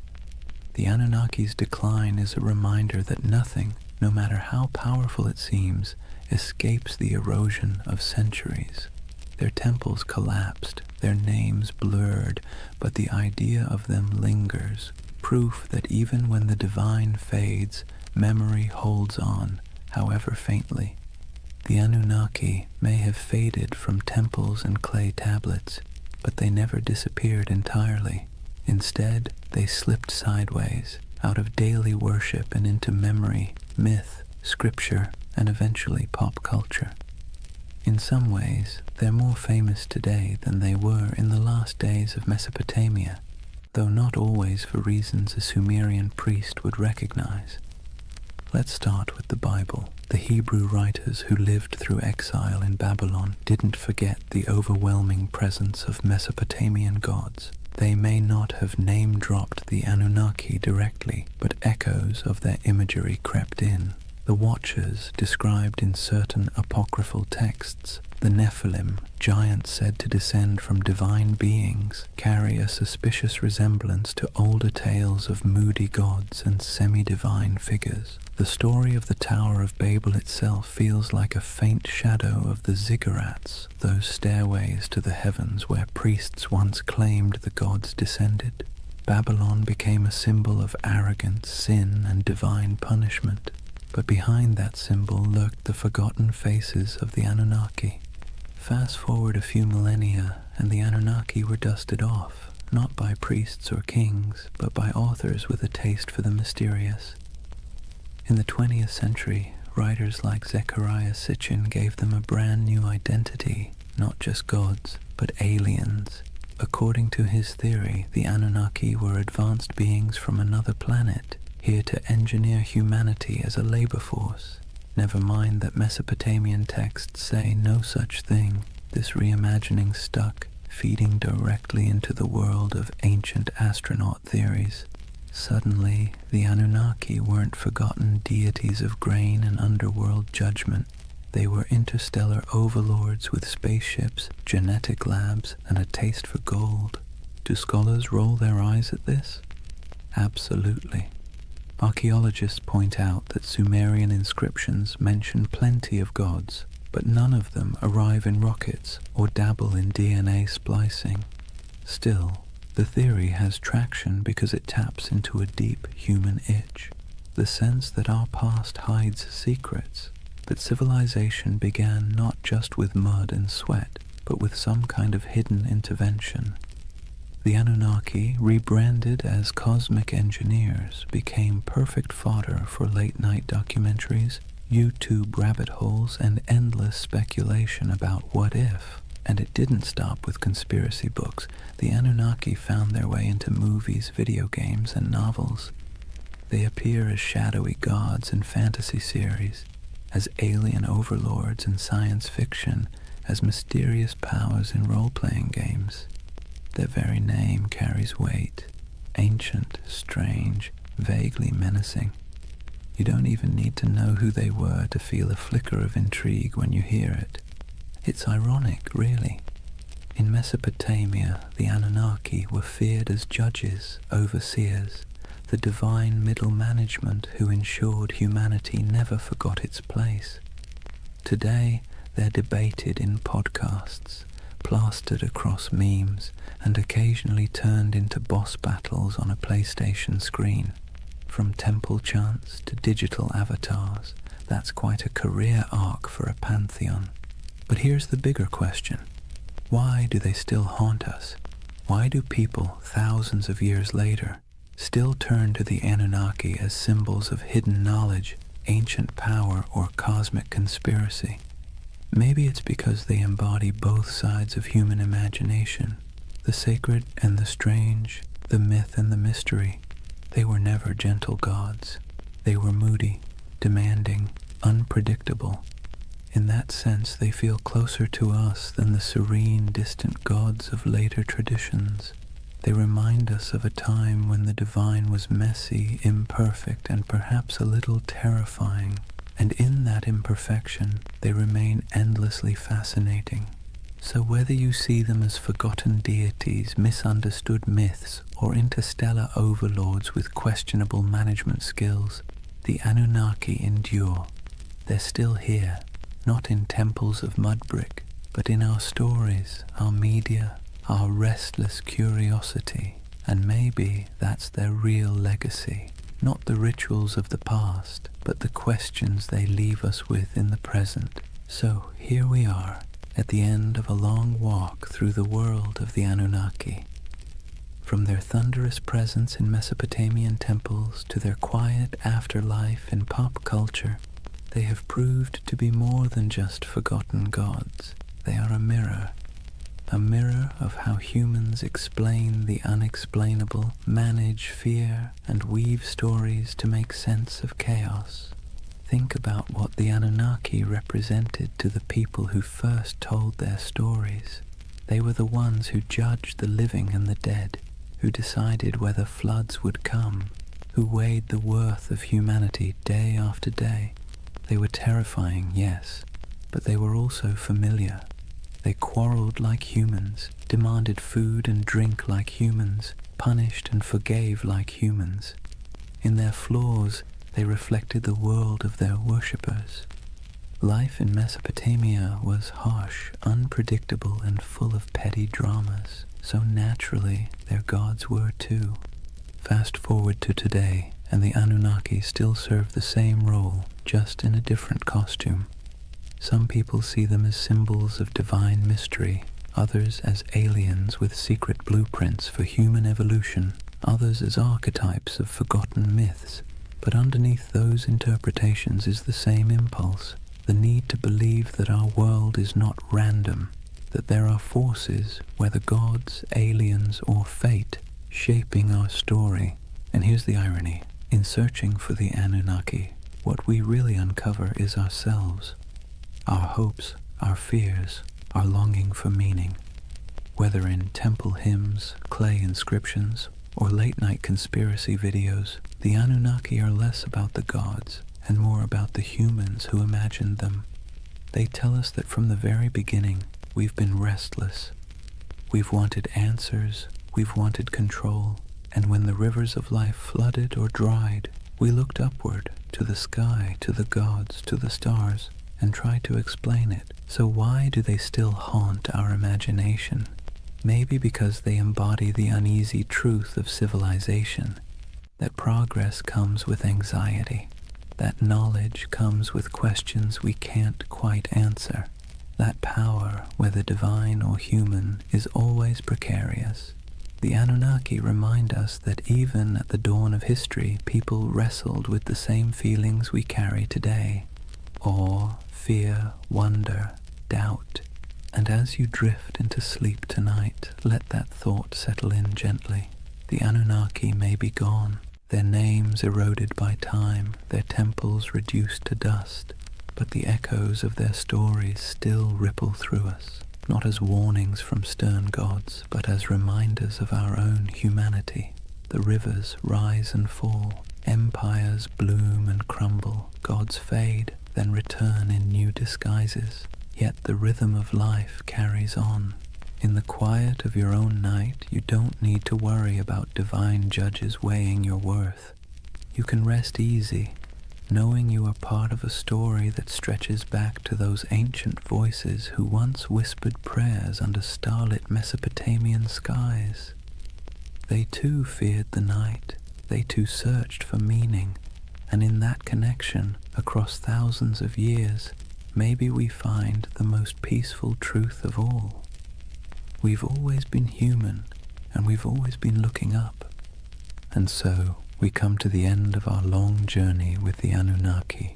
The Anunnaki's decline is a reminder that nothing, no matter how powerful it seems, escapes the erosion of centuries. Their temples collapsed, their names blurred, but the idea of them lingers, proof that even when the divine fades, memory holds on, however faintly. The Anunnaki may have faded from temples and clay tablets, but they never disappeared entirely. Instead, they slipped sideways, out of daily worship and into memory, myth, scripture, and eventually pop culture. In some ways, they're more famous today than they were in the last days of Mesopotamia, though not always for reasons a Sumerian priest would recognize. Let's start with the Bible. The Hebrew writers who lived through exile in Babylon didn't forget the overwhelming presence of Mesopotamian gods. They may not have name-dropped the Anunnaki directly, but echoes of their imagery crept in. The Watchers, described in certain apocryphal texts, the Nephilim, giants said to descend from divine beings, carry a suspicious resemblance to older tales of moody gods and semi-divine figures. The story of the Tower of Babel itself feels like a faint shadow of the ziggurats, those stairways to the heavens where priests once claimed the gods descended. Babylon became a symbol of arrogance, sin, and divine punishment. But behind that symbol lurked the forgotten faces of the Anunnaki. Fast forward a few millennia, and the Anunnaki were dusted off, not by priests or kings, but by authors with a taste for the mysterious. In the 20th century, writers like Zecharia Sitchin gave them a brand new identity, not just gods, but aliens. According to his theory, the Anunnaki were advanced beings from another planet, here to engineer humanity as a labor force. Never mind that Mesopotamian texts say no such thing. This reimagining stuck, feeding directly into the world of ancient astronaut theories. Suddenly, the Anunnaki weren't forgotten deities of grain and underworld judgment. They were interstellar overlords with spaceships, genetic labs, and a taste for gold. Do scholars roll their eyes at this? Absolutely. Archaeologists point out that Sumerian inscriptions mention plenty of gods, but none of them arrive in rockets or dabble in DNA splicing. Still, the theory has traction because it taps into a deep human itch, the sense that our past hides secrets, that civilization began not just with mud and sweat, but with some kind of hidden intervention. The Anunnaki, rebranded as cosmic engineers, became perfect fodder for late-night documentaries, YouTube rabbit holes, and endless speculation about what if. And it didn't stop with conspiracy books. The Anunnaki found their way into movies, video games, and novels. They appear as shadowy gods in fantasy series, as alien overlords in science fiction, as mysterious powers in role-playing games. Their very name carries weight, ancient, strange, vaguely menacing. You don't even need to know who they were to feel a flicker of intrigue when you hear it. It's ironic, really. In Mesopotamia, the Anunnaki were feared as judges, overseers, the divine middle management who ensured humanity never forgot its place. Today, they're debated in podcasts, plastered across memes, and occasionally turned into boss battles on a PlayStation screen. From temple chants to digital avatars, that's quite a career arc for a pantheon. But here's the bigger question. Why do they still haunt us? Why do people, thousands of years later, still turn to the Anunnaki as symbols of hidden knowledge, ancient power, or cosmic conspiracy? Maybe it's because they embody both sides of human imagination, the sacred and the strange, the myth and the mystery. They were never gentle gods. They were moody, demanding, unpredictable. In that sense, they feel closer to us than the serene, distant gods of later traditions. They remind us of a time when the divine was messy, imperfect, and perhaps a little terrifying. And in that imperfection, they remain endlessly fascinating. So whether you see them as forgotten deities, misunderstood myths, or interstellar overlords with questionable management skills, the Anunnaki endure. They're still here, not in temples of mud brick, but in our stories, our media, our restless curiosity. And maybe that's their real legacy. Not the rituals of the past, but the questions they leave us with in the present. So here we are, at the end of a long walk through the world of the Anunnaki. From their thunderous presence in Mesopotamian temples to their quiet afterlife in pop culture, they have proved to be more than just forgotten gods. They are a mirror of how humans explain the unexplainable, manage fear, and weave stories to make sense of chaos. Think about what the Anunnaki represented to the people who first told their stories. They were the ones who judged the living and the dead, who decided whether floods would come, who weighed the worth of humanity day after day. They were terrifying, yes, but they were also familiar. They quarreled like humans, demanded food and drink like humans, punished and forgave like humans. In their flaws, they reflected the world of their worshippers. Life in Mesopotamia was harsh, unpredictable, and full of petty dramas, so naturally their gods were too. Fast forward to today, and the Anunnaki still serve the same role, just in a different costume. Some people see them as symbols of divine mystery, others as aliens with secret blueprints for human evolution, others as archetypes of forgotten myths. But underneath those interpretations is the same impulse, the need to believe that our world is not random, that there are forces, whether gods, aliens, or fate, shaping our story. And here's the irony. In searching for the Anunnaki, what we really uncover is ourselves. Our hopes, our fears, our longing for meaning. Whether in temple hymns, clay inscriptions, or late-night conspiracy videos, the Anunnaki are less about the gods and more about the humans who imagined them. They tell us that from the very beginning, we've been restless. We've wanted answers, we've wanted control, and when the rivers of life flooded or dried, we looked upward, to the sky, to the gods, to the stars, and tried to explain it. So why do they still haunt our imagination? Maybe because they embody the uneasy truth of civilization, that progress comes with anxiety, that knowledge comes with questions we can't quite answer, that power, whether divine or human, is always precarious. The Anunnaki remind us that even at the dawn of history, people wrestled with the same feelings we carry today: awe, fear, wonder, doubt. And as you drift into sleep tonight, let that thought settle in gently. The Anunnaki may be gone, their names eroded by time, their temples reduced to dust, but the echoes of their stories still ripple through us, not as warnings from stern gods, but as reminders of our own humanity. The rivers rise and fall, empires bloom and crumble, gods fade, then return in new disguises. Yet the rhythm of life carries on. In the quiet of your own night, you don't need to worry about divine judges weighing your worth. You can rest easy, knowing you are part of a story that stretches back to those ancient voices who once whispered prayers under starlit Mesopotamian skies. They too feared the night, they too searched for meaning, and in that connection, across thousands of years, maybe we find the most peaceful truth of all. We've always been human, and we've always been looking up. And so, we come to the end of our long journey with the Anunnaki.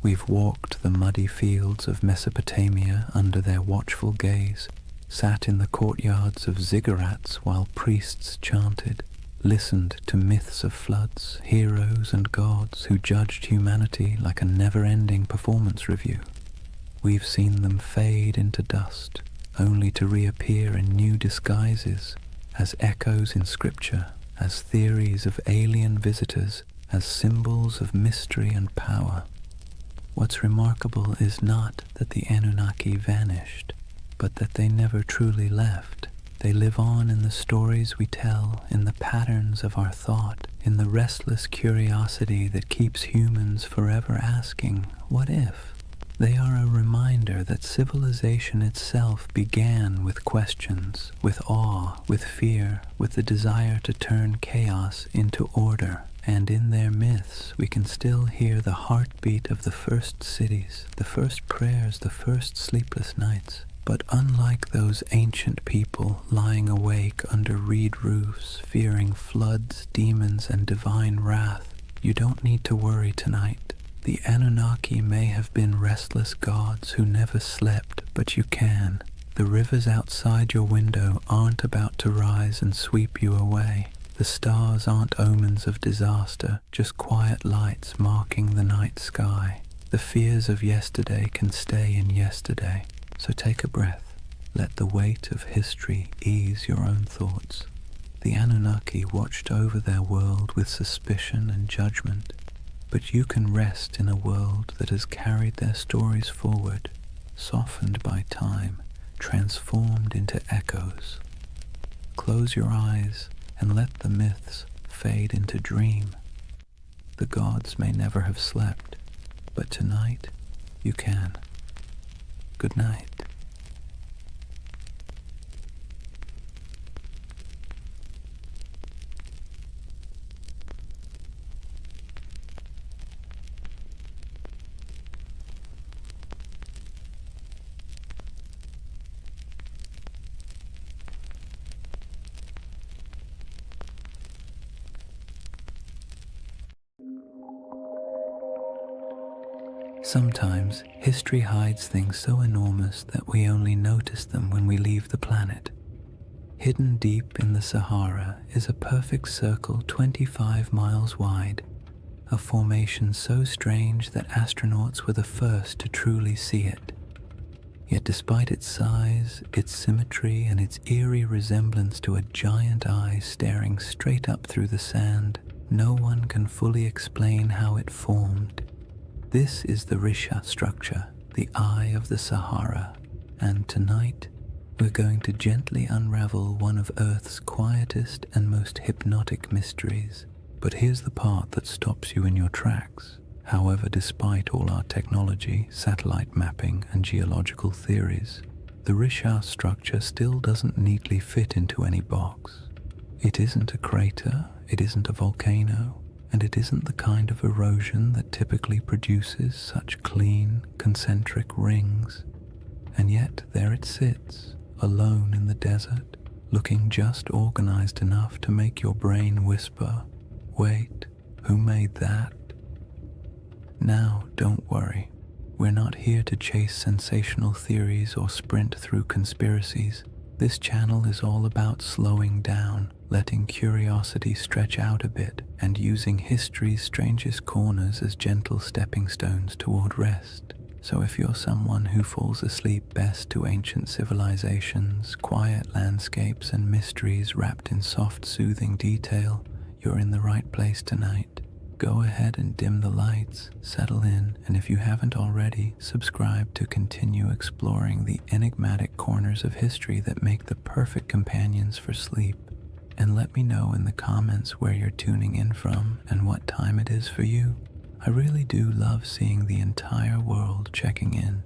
We've walked the muddy fields of Mesopotamia under their watchful gaze, sat in the courtyards of ziggurats while priests chanted, listened to myths of floods, heroes and gods who judged humanity like a never-ending performance review. We've seen them fade into dust, only to reappear in new disguises, as echoes in scripture, as theories of alien visitors, as symbols of mystery and power. What's remarkable is not that the Anunnaki vanished, but that they never truly left. They live on in the stories we tell, in the patterns of our thought, in the restless curiosity that keeps humans forever asking, what if? They are a reminder that civilization itself began with questions, with awe, with fear, with the desire to turn chaos into order. And in their myths, we can still hear the heartbeat of the first cities, the first prayers, the first sleepless nights. But unlike those ancient people lying awake under reed roofs, fearing floods, demons, and divine wrath, you don't need to worry tonight. The Anunnaki may have been restless gods who never slept, but you can. The rivers outside your window aren't about to rise and sweep you away. The stars aren't omens of disaster, just quiet lights marking the night sky. The fears of yesterday can stay in yesterday. So take a breath. Let the weight of history ease your own thoughts. The Anunnaki watched over their world with suspicion and judgment, but you can rest in a world that has carried their stories forward, softened by time, transformed into echoes. Close your eyes and let the myths fade into dream. The gods may never have slept, but tonight you can. Good night. Sometimes history hides things so enormous that we only notice them when we leave the planet. Hidden deep in the Sahara is a perfect circle 25 miles wide, a formation so strange that astronauts were the first to truly see it. Yet despite its size, its symmetry, and its eerie resemblance to a giant eye staring straight up through the sand, no one can fully explain how it formed. This is the Risha structure, the Eye of the Sahara, and tonight we're going to gently unravel one of Earth's quietest and most hypnotic mysteries. But here's the part that stops you in your tracks. However, despite all our technology, satellite mapping, and geological theories, the Risha structure still doesn't neatly fit into any box. It isn't a crater, it isn't a volcano, and it isn't the kind of erosion that typically produces such clean, concentric rings. And yet there it sits, alone in the desert, looking just organized enough to make your brain whisper, "Wait, who made that?" Now, don't worry. We're not here to chase sensational theories or sprint through conspiracies. This channel is all about slowing down, letting curiosity stretch out a bit, and using history's strangest corners as gentle stepping stones toward rest. So if you're someone who falls asleep best to ancient civilizations, quiet landscapes, and mysteries wrapped in soft, soothing detail, you're in the right place tonight. Go ahead and dim the lights, settle in, and if you haven't already, subscribe to continue exploring the enigmatic corners of history that make the perfect companions for sleep. And let me know in the comments where you're tuning in from and what time it is for you. I really do love seeing the entire world checking in.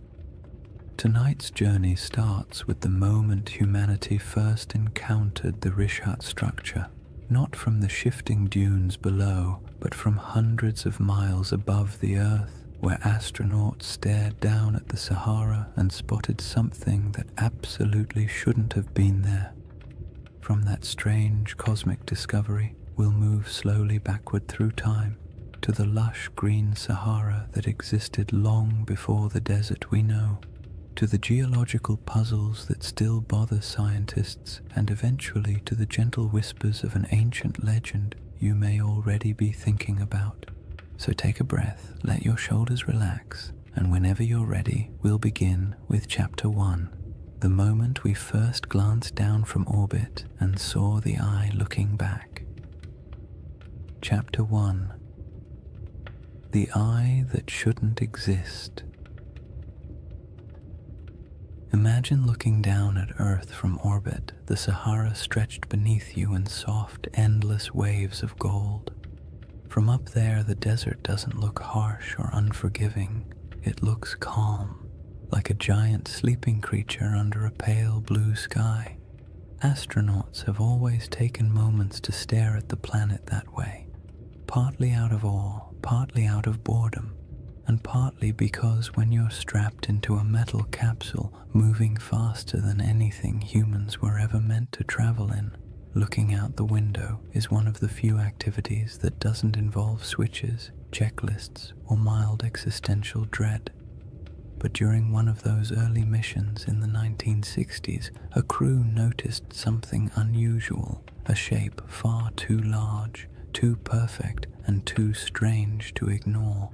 Tonight's journey starts with the moment humanity first encountered the Rishat structure. Not from the shifting dunes below, but from hundreds of miles above the Earth, where astronauts stared down at the Sahara and spotted something that absolutely shouldn't have been there. From that strange cosmic discovery, we'll move slowly backward through time to the lush green Sahara that existed long before the desert we know, to the geological puzzles that still bother scientists, and eventually to the gentle whispers of an ancient legend you may already be thinking about. So take a breath, let your shoulders relax, and whenever you're ready, we'll begin with Chapter 1, the moment we first glanced down from orbit and saw the eye looking back. Chapter 1. The Eye That Shouldn't Exist. Imagine looking down at Earth from orbit, the Sahara stretched beneath you in soft, endless waves of gold. From up there, the desert doesn't look harsh or unforgiving. It looks calm, like a giant sleeping creature under a pale blue sky. Astronauts have always taken moments to stare at the planet that way, partly out of awe, partly out of boredom, and partly because when you're strapped into a metal capsule moving faster than anything humans were ever meant to travel in, looking out the window is one of the few activities that doesn't involve switches, checklists, or mild existential dread. But during one of those early missions in the 1960s, a crew noticed something unusual, a shape far too large, too perfect, and too strange to ignore.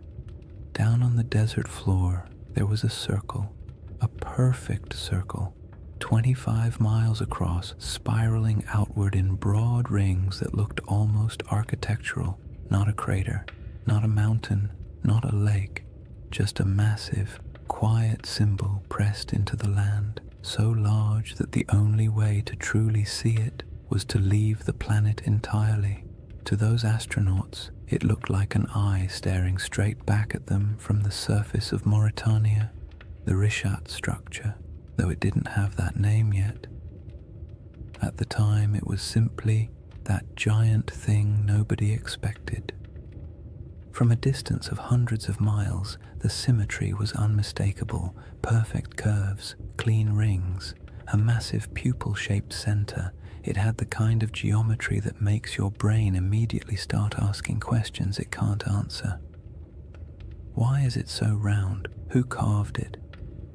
Down on the desert floor, there was a circle, a perfect circle, 25 miles across, spiraling outward in broad rings that looked almost architectural. Not a crater, not a mountain, not a lake, just a massive, quiet symbol pressed into the land, so large that the only way to truly see it was to leave the planet entirely. To those astronauts, it looked like an eye staring straight back at them from the surface of Mauritania, the Richat structure, though it didn't have that name yet. At the time, it was simply that giant thing nobody expected. From a distance of hundreds of miles, the symmetry was unmistakable: perfect curves, clean rings, a massive pupil-shaped center. It had the kind of geometry that makes your brain immediately start asking questions it can't answer. Why is it so round? Who carved it?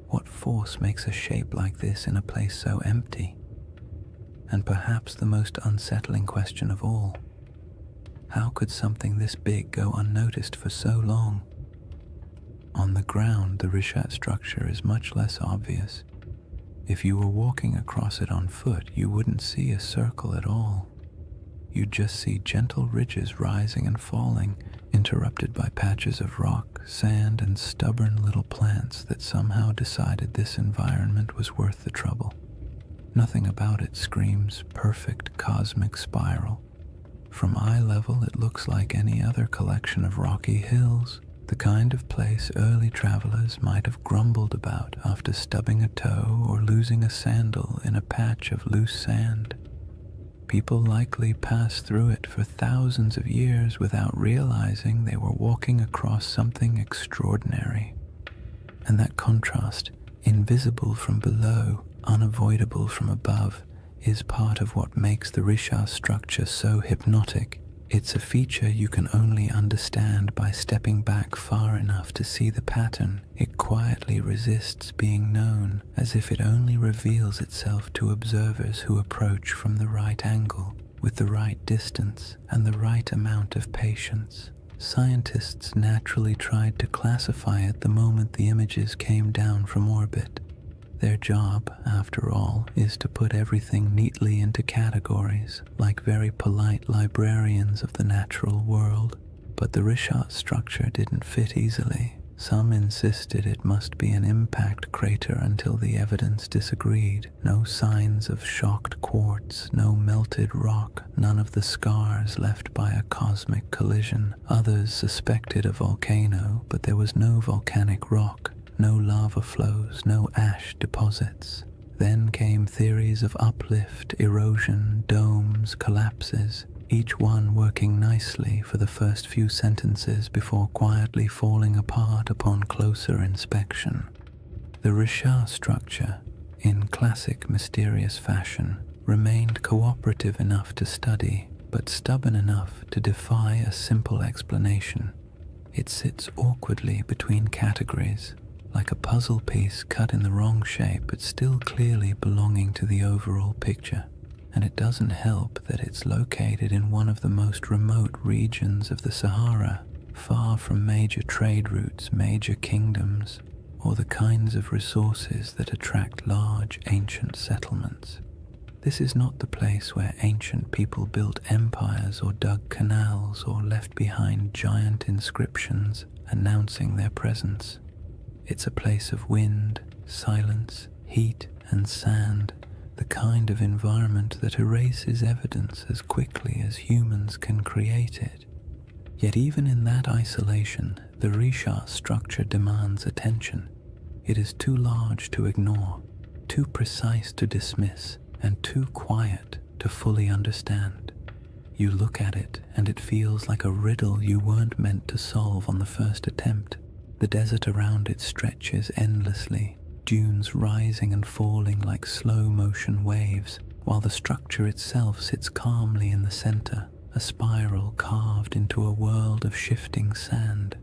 What force makes a shape like this in a place so empty? And perhaps the most unsettling question of all, how could something this big go unnoticed for so long? On the ground, the Richat structure is much less obvious. If you were walking across it on foot, you wouldn't see a circle at all. You'd just see gentle ridges rising and falling, interrupted by patches of rock, sand, and stubborn little plants that somehow decided this environment was worth the trouble. Nothing about it screams perfect cosmic spiral. From eye level, it looks like any other collection of rocky hills, the kind of place early travelers might have grumbled about after stubbing a toe or losing a sandal in a patch of loose sand. People likely passed through it for thousands of years without realizing they were walking across something extraordinary. And that contrast, invisible from below, unavoidable from above, is part of what makes the Richat structure so hypnotic. It's a feature you can only understand by stepping back far enough to see the pattern. It quietly resists being known, as if it only reveals itself to observers who approach from the right angle, with the right distance, and the right amount of patience. Scientists naturally tried to classify it the moment the images came down from orbit. Their job, after all, is to put everything neatly into categories, like very polite librarians of the natural world. But the Richat structure didn't fit easily. Some insisted it must be an impact crater until the evidence disagreed. No signs of shocked quartz, no melted rock, none of the scars left by a cosmic collision. Others suspected a volcano, but there was no volcanic rock. No lava flows, no ash deposits. Then came theories of uplift, erosion, domes, collapses, each one working nicely for the first few sentences before quietly falling apart upon closer inspection. The Richat structure, in classic mysterious fashion, remained cooperative enough to study, but stubborn enough to defy a simple explanation. It sits awkwardly between categories, like a puzzle piece cut in the wrong shape but still clearly belonging to the overall picture. And it doesn't help that it's located in one of the most remote regions of the Sahara, far from major trade routes, major kingdoms, or the kinds of resources that attract large ancient settlements. This is not the place where ancient people built empires or dug canals or left behind giant inscriptions announcing their presence. It's a place of wind, silence, heat, and sand, the kind of environment that erases evidence as quickly as humans can create it. Yet even in that isolation, the Risha structure demands attention. It is too large to ignore, too precise to dismiss, and too quiet to fully understand. You look at it and it feels like a riddle you weren't meant to solve on the first attempt. The desert around it stretches endlessly, dunes rising and falling like slow-motion waves, while the structure itself sits calmly in the center, a spiral carved into a world of shifting sand.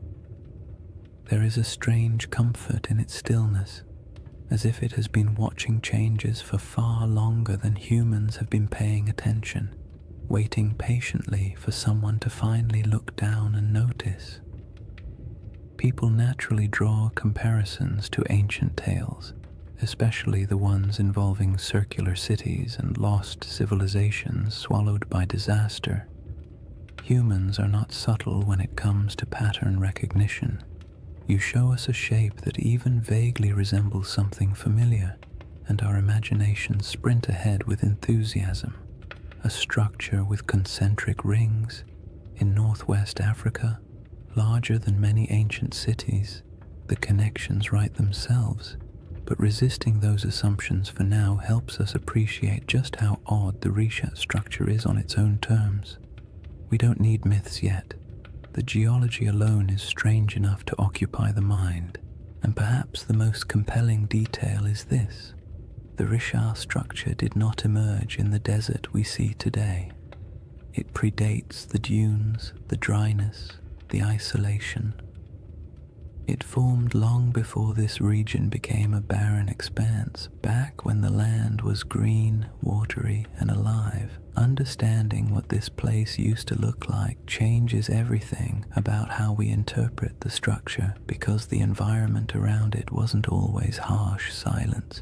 There is a strange comfort in its stillness, as if it has been watching changes for far longer than humans have been paying attention, waiting patiently for someone to finally look down and notice. People naturally draw comparisons to ancient tales, especially the ones involving circular cities and lost civilizations swallowed by disaster. Humans are not subtle when it comes to pattern recognition. You show us a shape that even vaguely resembles something familiar, and our imaginations sprint ahead with enthusiasm. A structure with concentric rings in northwest Africa, larger than many ancient cities. The connections write themselves, but resisting those assumptions for now helps us appreciate just how odd the Risha structure is on its own terms. We don't need myths yet. The geology alone is strange enough to occupy the mind, and perhaps the most compelling detail is this. The Risha structure did not emerge in the desert we see today. It predates the dunes, the dryness, the isolation. It formed long before this region became a barren expanse, back when the land was green, watery, and alive. Understanding what this place used to look like changes everything about how we interpret the structure, because the environment around it wasn't always harsh silence.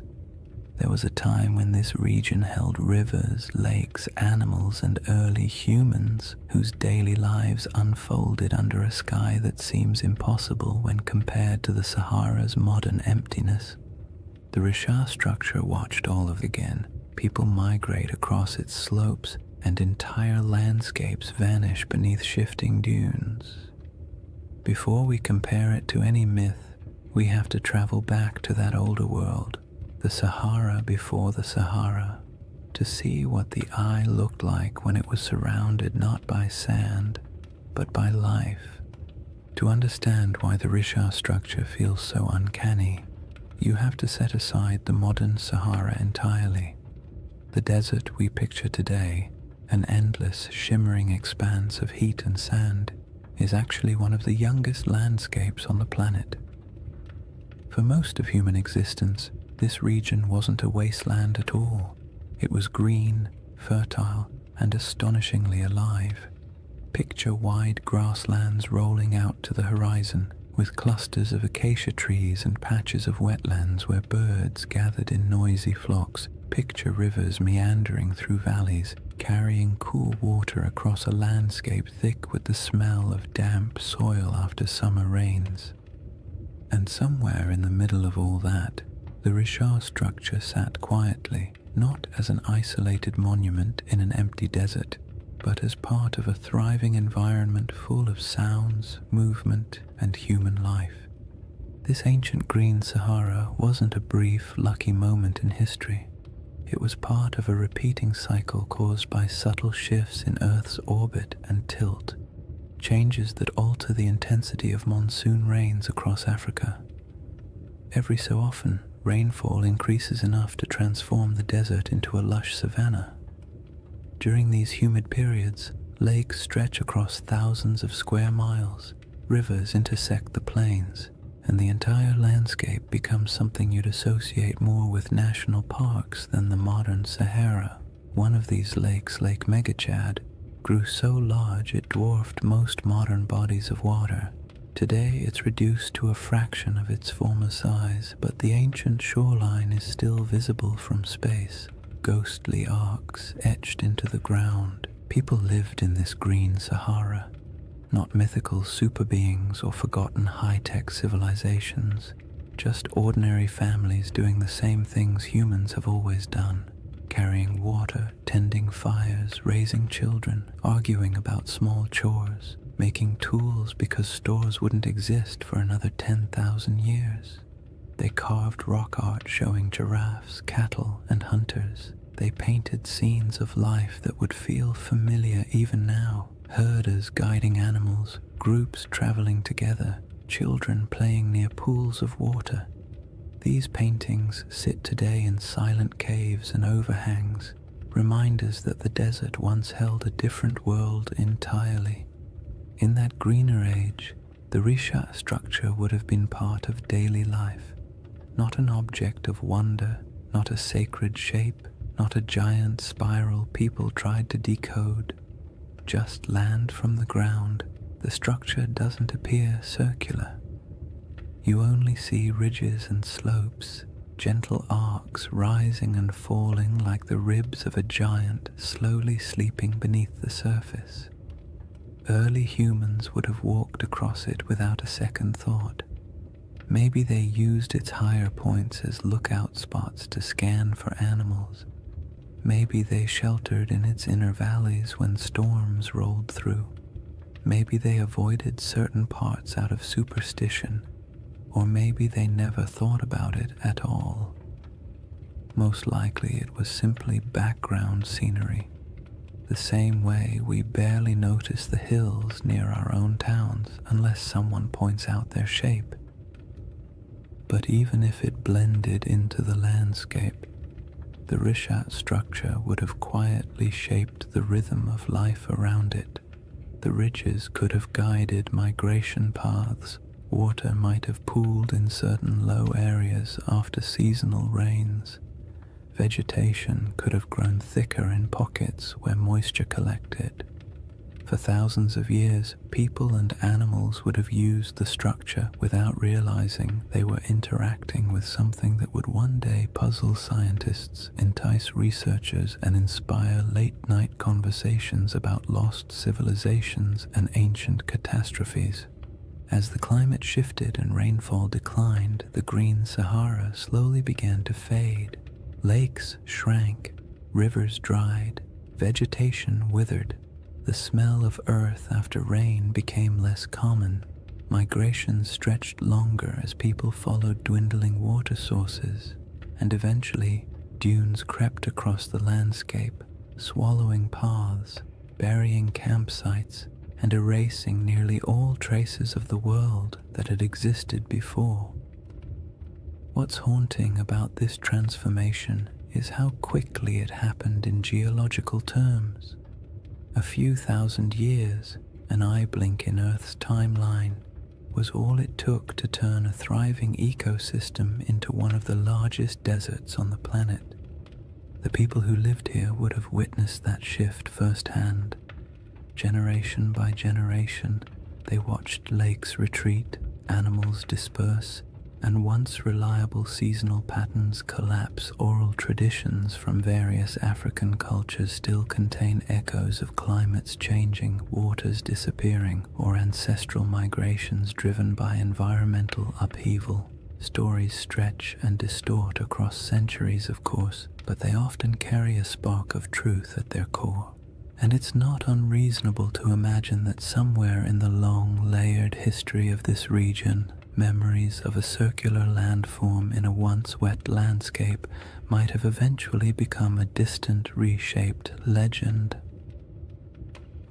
There was a time when this region held rivers, lakes, animals, and early humans whose daily lives unfolded under a sky that seems impossible when compared to the Sahara's modern emptiness. The Risha structure watched all of it again. People migrate across its slopes, and entire landscapes vanish beneath shifting dunes. Before we compare it to any myth, we have to travel back to that older world, the Sahara before the Sahara, to see what the eye looked like when it was surrounded not by sand, but by life. To understand why the Risha structure feels so uncanny, you have to set aside the modern Sahara entirely. The desert we picture today, an endless, shimmering expanse of heat and sand, is actually one of the youngest landscapes on the planet. For most of human existence, this region wasn't a wasteland at all. It was green, fertile, and astonishingly alive. Picture wide grasslands rolling out to the horizon, with clusters of acacia trees and patches of wetlands where birds gathered in noisy flocks. Picture rivers meandering through valleys, carrying cool water across a landscape thick with the smell of damp soil after summer rains. And somewhere in the middle of all that, the Risha structure sat quietly, not as an isolated monument in an empty desert, but as part of a thriving environment full of sounds, movement, and human life. This ancient green Sahara wasn't a brief, lucky moment in history. It was part of a repeating cycle caused by subtle shifts in Earth's orbit and tilt, changes that alter the intensity of monsoon rains across Africa. Every so often, rainfall increases enough to transform the desert into a lush savanna. During these humid periods, lakes stretch across thousands of square miles, rivers intersect the plains, and the entire landscape becomes something you'd associate more with national parks than the modern Sahara. One of these lakes, Lake Megachad, grew so large it dwarfed most modern bodies of water. Today it's reduced to a fraction of its former size, but the ancient shoreline is still visible from space, ghostly arcs etched into the ground. People lived in this green Sahara, not mythical super beings or forgotten high-tech civilizations, just ordinary families doing the same things humans have always done, carrying water, tending fires, raising children, arguing about small chores. making tools because stores wouldn't exist for another 10,000 years. They carved rock art showing giraffes, cattle, and hunters. They painted scenes of life that would feel familiar even now. Herders guiding animals, groups traveling together, children playing near pools of water. These paintings sit today in silent caves and overhangs, reminders that the desert once held a different world entirely. In that greener age, the Risha structure would have been part of daily life, not an object of wonder, not a sacred shape, not a giant spiral people tried to decode. Just land from the ground. The structure doesn't appear circular. You only see ridges and slopes, gentle arcs rising and falling like the ribs of a giant slowly sleeping beneath the surface. Early humans would have walked across it without a second thought. Maybe they used its higher points as lookout spots to scan for animals. Maybe they sheltered in its inner valleys when storms rolled through. Maybe they avoided certain parts out of superstition, or maybe they never thought about it at all. Most likely it was simply background scenery, the same way we barely notice the hills near our own towns unless someone points out their shape. But even if it blended into the landscape, the Rishat structure would have quietly shaped the rhythm of life around it. The ridges could have guided migration paths. Water might have pooled in certain low areas after seasonal rains. Vegetation could have grown thicker in pockets where moisture collected. For thousands of years, people and animals would have used the structure without realizing they were interacting with something that would one day puzzle scientists, entice researchers, and inspire late-night conversations about lost civilizations and ancient catastrophes. As the climate shifted and rainfall declined, the green Sahara slowly began to fade. Lakes shrank, rivers dried, vegetation withered. The smell of earth after rain became less common. Migration stretched longer as people followed dwindling water sources, and eventually dunes crept across the landscape, swallowing paths, burying campsites, and erasing nearly all traces of the world that had existed before. What's haunting about this transformation is how quickly it happened in geological terms. A few thousand years, an eye blink in Earth's timeline, was all it took to turn a thriving ecosystem into one of the largest deserts on the planet. The people who lived here would have witnessed that shift firsthand. Generation by generation, they watched lakes retreat, animals disperse, and once reliable seasonal patterns collapse. Oral traditions from various African cultures still contain echoes of climates changing, waters disappearing, or ancestral migrations driven by environmental upheaval. Stories stretch and distort across centuries, of course, but they often carry a spark of truth at their core. And it's not unreasonable to imagine that somewhere in the long, layered history of this region, memories of a circular landform in a once wet landscape might have eventually become a distant, reshaped legend.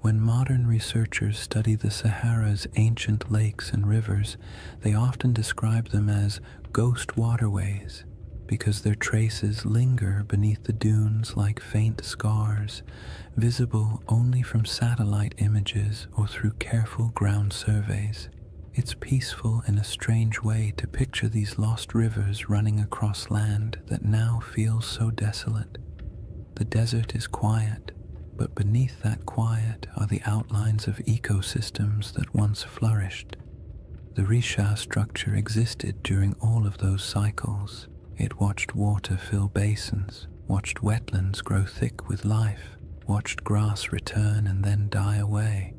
When modern researchers study the Sahara's ancient lakes and rivers, they often describe them as ghost waterways, because their traces linger beneath the dunes like faint scars, visible only from satellite images or through careful ground surveys. It's peaceful in a strange way to picture these lost rivers running across land that now feels so desolate. The desert is quiet, but beneath that quiet are the outlines of ecosystems that once flourished. The Risha structure existed during all of those cycles. It watched water fill basins, watched wetlands grow thick with life, watched grass return and then die away.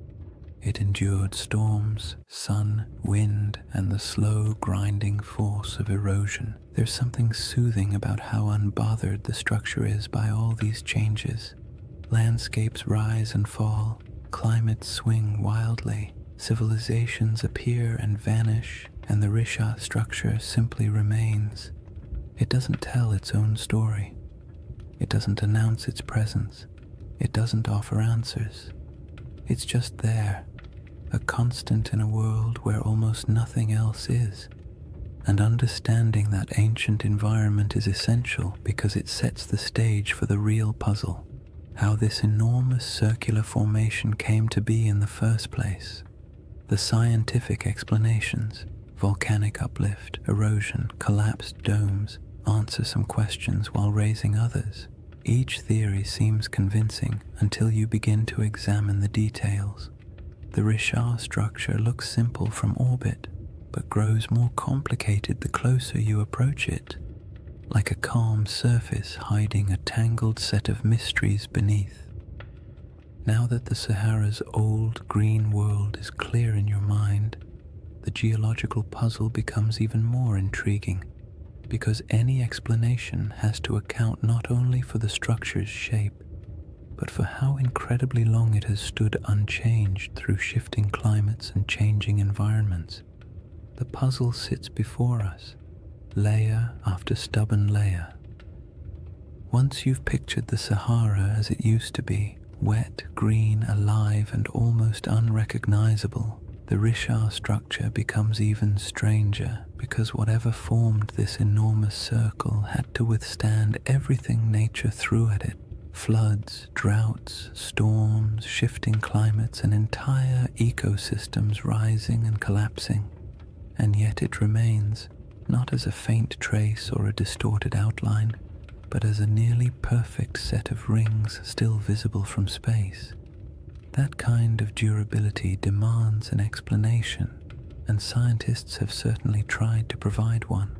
It endured storms, sun, wind, and the slow grinding force of erosion. There's something soothing about how unbothered the structure is by all these changes. Landscapes rise and fall, climates swing wildly, civilizations appear and vanish, and the Risha structure simply remains. It doesn't tell its own story. It doesn't announce its presence. It doesn't offer answers. It's just there, a constant in a world where almost nothing else is. And understanding that ancient environment is essential because it sets the stage for the real puzzle, how this enormous circular formation came to be in the first place. The scientific explanations, volcanic uplift, erosion, collapsed domes, answer some questions while raising others. Each theory seems convincing until you begin to examine the details. The Risha structure looks simple from orbit, but grows more complicated the closer you approach it, like a calm surface hiding a tangled set of mysteries beneath. Now that the Sahara's old green world is clear in your mind, the geological puzzle becomes even more intriguing, because any explanation has to account not only for the structure's shape, but for how incredibly long it has stood unchanged through shifting climates and changing environments. The puzzle sits before us, layer after stubborn layer. Once you've pictured the Sahara as it used to be, wet, green, alive, and almost unrecognizable, the Risha structure becomes even stranger, because whatever formed this enormous circle had to withstand everything nature threw at it: floods, droughts, storms, shifting climates, and entire ecosystems rising and collapsing. And yet it remains, not as a faint trace or a distorted outline, but as a nearly perfect set of rings still visible from space. That kind of durability demands an explanation, and scientists have certainly tried to provide one.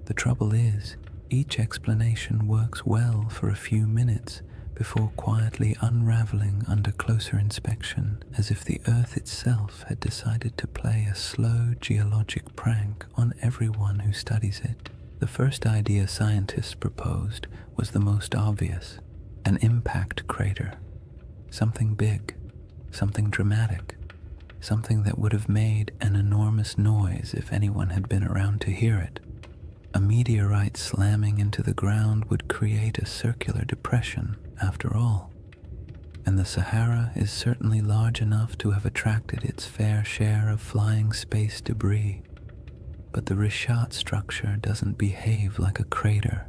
The trouble is, each explanation works well for a few minutes before quietly unraveling under closer inspection, as if the Earth itself had decided to play a slow geologic prank on everyone who studies it. The first idea scientists proposed was the most obvious: an impact crater. Something big, something dramatic, something that would have made an enormous noise if anyone had been around to hear it. A meteorite slamming into the ground would create a circular depression, after all. And the Sahara is certainly large enough to have attracted its fair share of flying space debris. But the Rishat structure doesn't behave like a crater.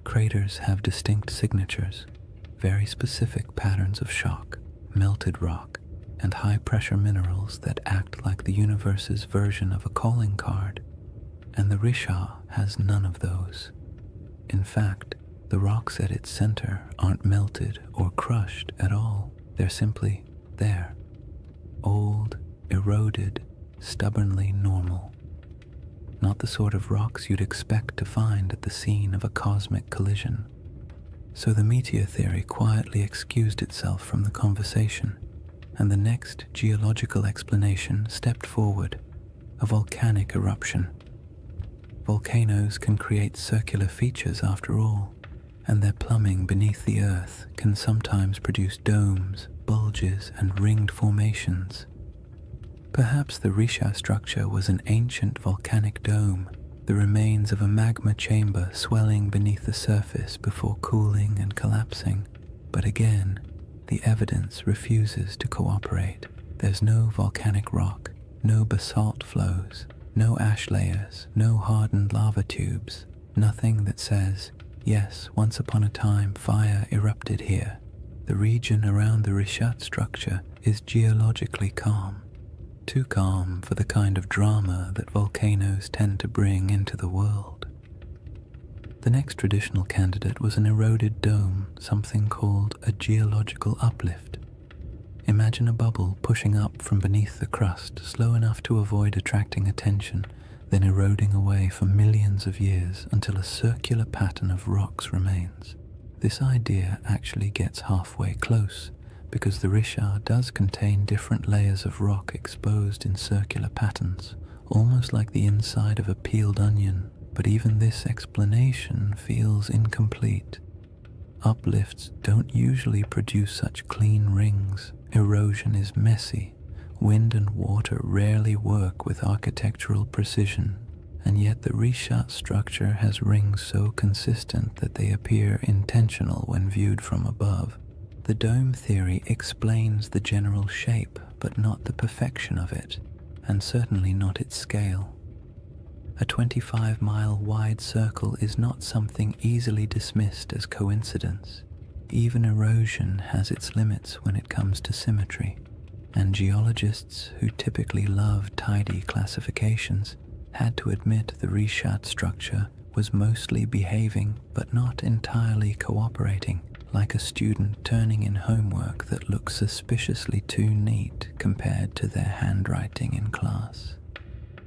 Craters have distinct signatures, very specific patterns of shock, melted rock, and high-pressure minerals that act like the universe's version of a calling card. And the Risha has none of those. In fact, the rocks at its center aren't melted or crushed at all. They're simply there. Old, eroded, stubbornly normal. Not the sort of rocks you'd expect to find at the scene of a cosmic collision. So the meteor theory quietly excused itself from the conversation, and the next geological explanation stepped forward: a volcanic eruption. Volcanoes can create circular features after all, and their plumbing beneath the earth can sometimes produce domes, bulges, and ringed formations. Perhaps the Risha structure was an ancient volcanic dome, the remains of a magma chamber swelling beneath the surface before cooling and collapsing. But again, the evidence refuses to cooperate. There's no volcanic rock, no basalt flows, no ash layers, no hardened lava tubes, nothing that says, yes, once upon a time fire erupted here. The region around the Rishat structure is geologically calm. Too calm for the kind of drama that volcanoes tend to bring into the world. The next traditional candidate was an eroded dome, something called a geological uplift. Imagine a bubble pushing up from beneath the crust, slow enough to avoid attracting attention, then eroding away for millions of years until a circular pattern of rocks remains. This idea actually gets halfway close, because the Risha does contain different layers of rock exposed in circular patterns, almost like the inside of a peeled onion. But even this explanation feels incomplete. Uplifts don't usually produce such clean rings, Erosion is messy. Wind and water rarely work with architectural precision, and yet the Rishat structure has rings so consistent that they appear intentional when viewed from above. The dome theory explains the general shape, but not the perfection of it, and certainly not its scale. A 25-mile wide circle is not something easily dismissed as coincidence. Even erosion has its limits when it comes to symmetry, and geologists who typically love tidy classifications had to admit the Rishat structure was mostly behaving but not entirely cooperating, like a student turning in homework that looks suspiciously too neat compared to their handwriting in class.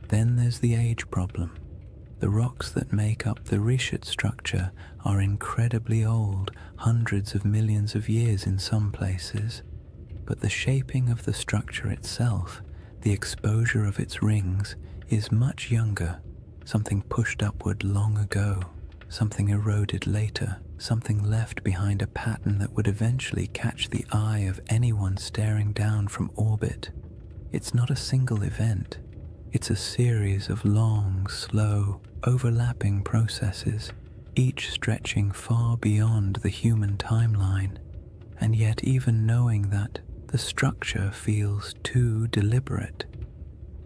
Then there's the age problem. The rocks that make up the Rishat structure are incredibly old, hundreds of millions of years in some places, but the shaping of the structure itself, the exposure of its rings, is much younger, something pushed upward long ago, something eroded later, something left behind a pattern that would eventually catch the eye of anyone staring down from orbit. It's not a single event. It's a series of long, slow, overlapping processes, each stretching far beyond the human timeline. And yet even knowing that, the structure feels too deliberate.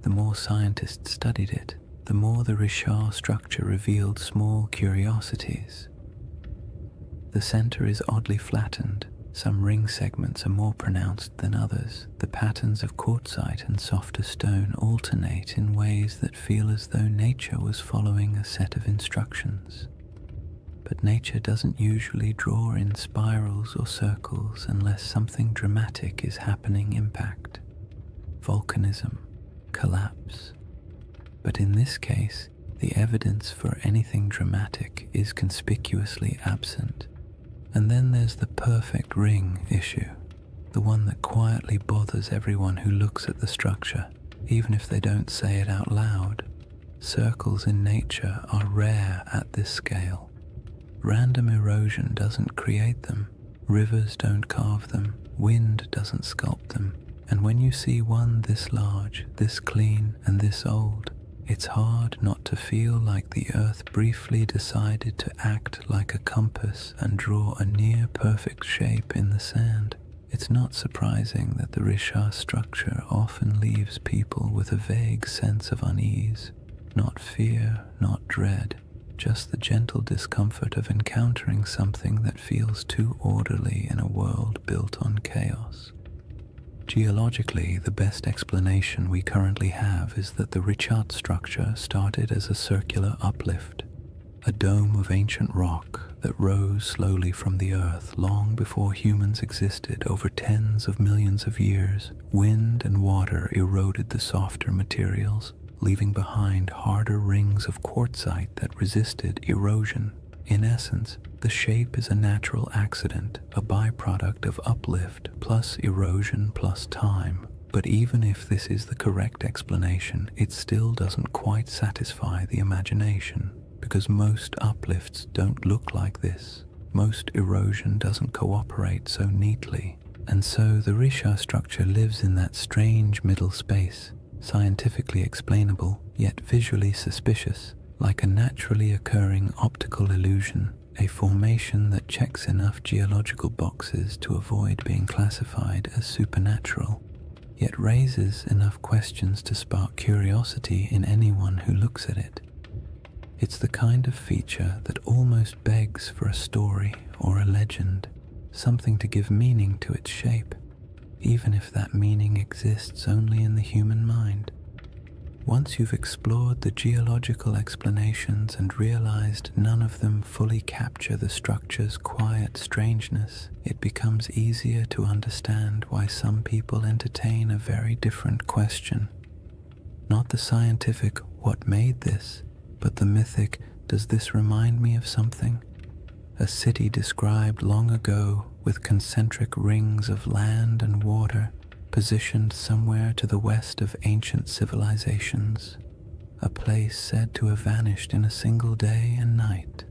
The more scientists studied it, the more the Rishat structure revealed small curiosities. The center is oddly flattened. Some ring segments are more pronounced than others. The patterns of quartzite and softer stone alternate in ways that feel as though nature was following a set of instructions. But nature doesn't usually draw in spirals or circles unless something dramatic is happening. Impact, volcanism, collapse. But in this case, the evidence for anything dramatic is conspicuously absent. And then there's the perfect ring issue, the one that quietly bothers everyone who looks at the structure, even if they don't say it out loud. Circles in nature are rare at this scale. Random erosion doesn't create them, rivers don't carve them, wind doesn't sculpt them, and when you see one this large, this clean, and this old, it's hard not to feel like the earth briefly decided to act like a compass and draw a near-perfect shape in the sand. It's not surprising that the Rishat structure often leaves people with a vague sense of unease, not fear, not dread, just the gentle discomfort of encountering something that feels too orderly in a world built on chaos. Geologically, the best explanation we currently have is that the Rishat structure started as a circular uplift, a dome of ancient rock that rose slowly from the earth long before humans existed. Over tens of millions of years, wind and water eroded the softer materials, leaving behind harder rings of quartzite that resisted erosion. In essence, the shape is a natural accident, a byproduct of uplift plus erosion plus time. But even if this is the correct explanation, it still doesn't quite satisfy the imagination, because most uplifts don't look like this. Most erosion doesn't cooperate so neatly, and so the Rishat structure lives in that strange middle space, scientifically explainable, yet visually suspicious, like a naturally occurring optical illusion, a formation that checks enough geological boxes to avoid being classified as supernatural, yet raises enough questions to spark curiosity in anyone who looks at it. It's the kind of feature that almost begs for a story or a legend, something to give meaning to its shape, even if that meaning exists only in the human mind. Once you've explored the geological explanations and realized none of them fully capture the structure's quiet strangeness, it becomes easier to understand why some people entertain a very different question. Not the scientific, what made this, but the mythic, does this remind me of something? A city described long ago with concentric rings of land and water, positioned somewhere to the west of ancient civilizations, a place said to have vanished in a single day and night.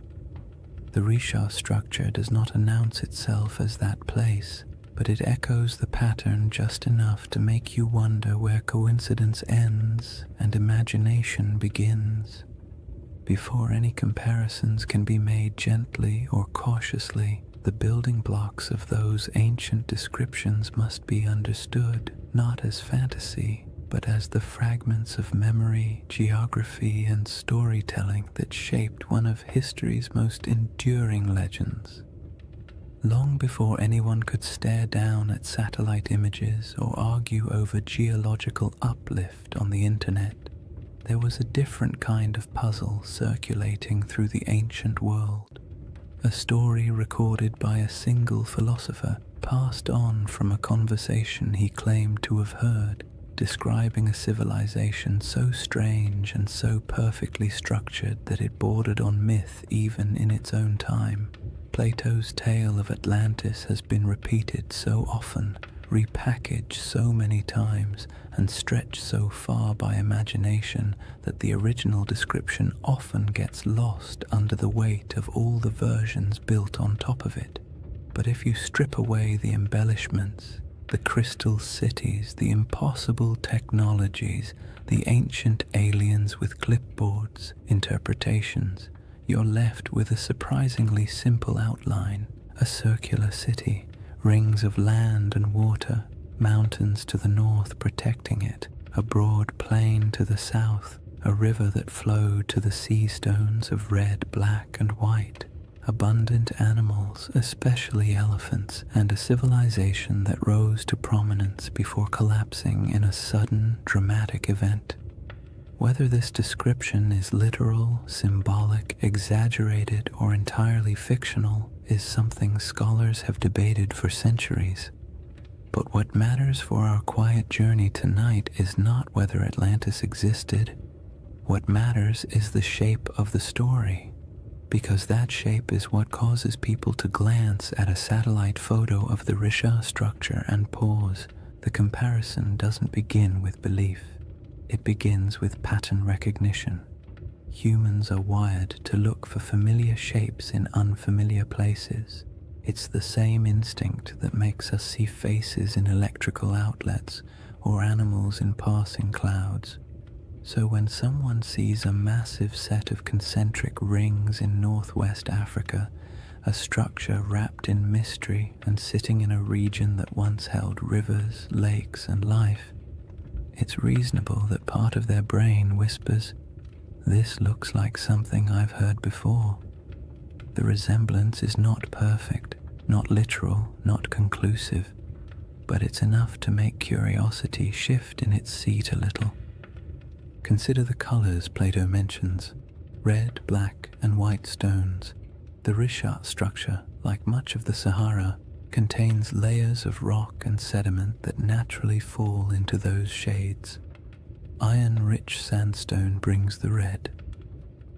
The Rishat structure does not announce itself as that place, but it echoes the pattern just enough to make you wonder where coincidence ends and imagination begins. Before any comparisons can be made gently or cautiously, the building blocks of those ancient descriptions must be understood, not as fantasy, but as the fragments of memory, geography, and storytelling that shaped one of history's most enduring legends. Long before anyone could stare down at satellite images or argue over geological uplift on the internet, there was a different kind of puzzle circulating through the ancient world. A story recorded by a single philosopher, passed on from a conversation he claimed to have heard, describing a civilization so strange and so perfectly structured that it bordered on myth even in its own time. Plato's tale of Atlantis has been repeated so often, repackaged so many times, and stretched so far by imagination that the original description often gets lost under the weight of all the versions built on top of it. But if you strip away the embellishments, the crystal cities, the impossible technologies, the ancient aliens with clipboards, interpretations, you're left with a surprisingly simple outline: a circular city, rings of land and water, mountains to the north protecting it, a broad plain to the south, a river that flowed to the sea stones of red, black, and white, abundant animals, especially elephants, and a civilization that rose to prominence before collapsing in a sudden, dramatic event. Whether this description is literal, symbolic, exaggerated, or entirely fictional is something scholars have debated for centuries. But what matters for our quiet journey tonight is not whether Atlantis existed. What matters is the shape of the story, because that shape is what causes people to glance at a satellite photo of the Risha structure and pause. The comparison doesn't begin with belief. It begins with pattern recognition. Humans are wired to look for familiar shapes in unfamiliar places. It's the same instinct that makes us see faces in electrical outlets or animals in passing clouds. So when someone sees a massive set of concentric rings in northwest Africa, a structure wrapped in mystery and sitting in a region that once held rivers, lakes, and life, it's reasonable that part of their brain whispers, "This looks like something I've heard before." The resemblance is not perfect, not literal, not conclusive, but it's enough to make curiosity shift in its seat a little. Consider the colors Plato mentions: red, black, and white stones. The Rishat structure, like much of the Sahara, contains layers of rock and sediment that naturally fall into those shades. Iron-rich sandstone brings the red.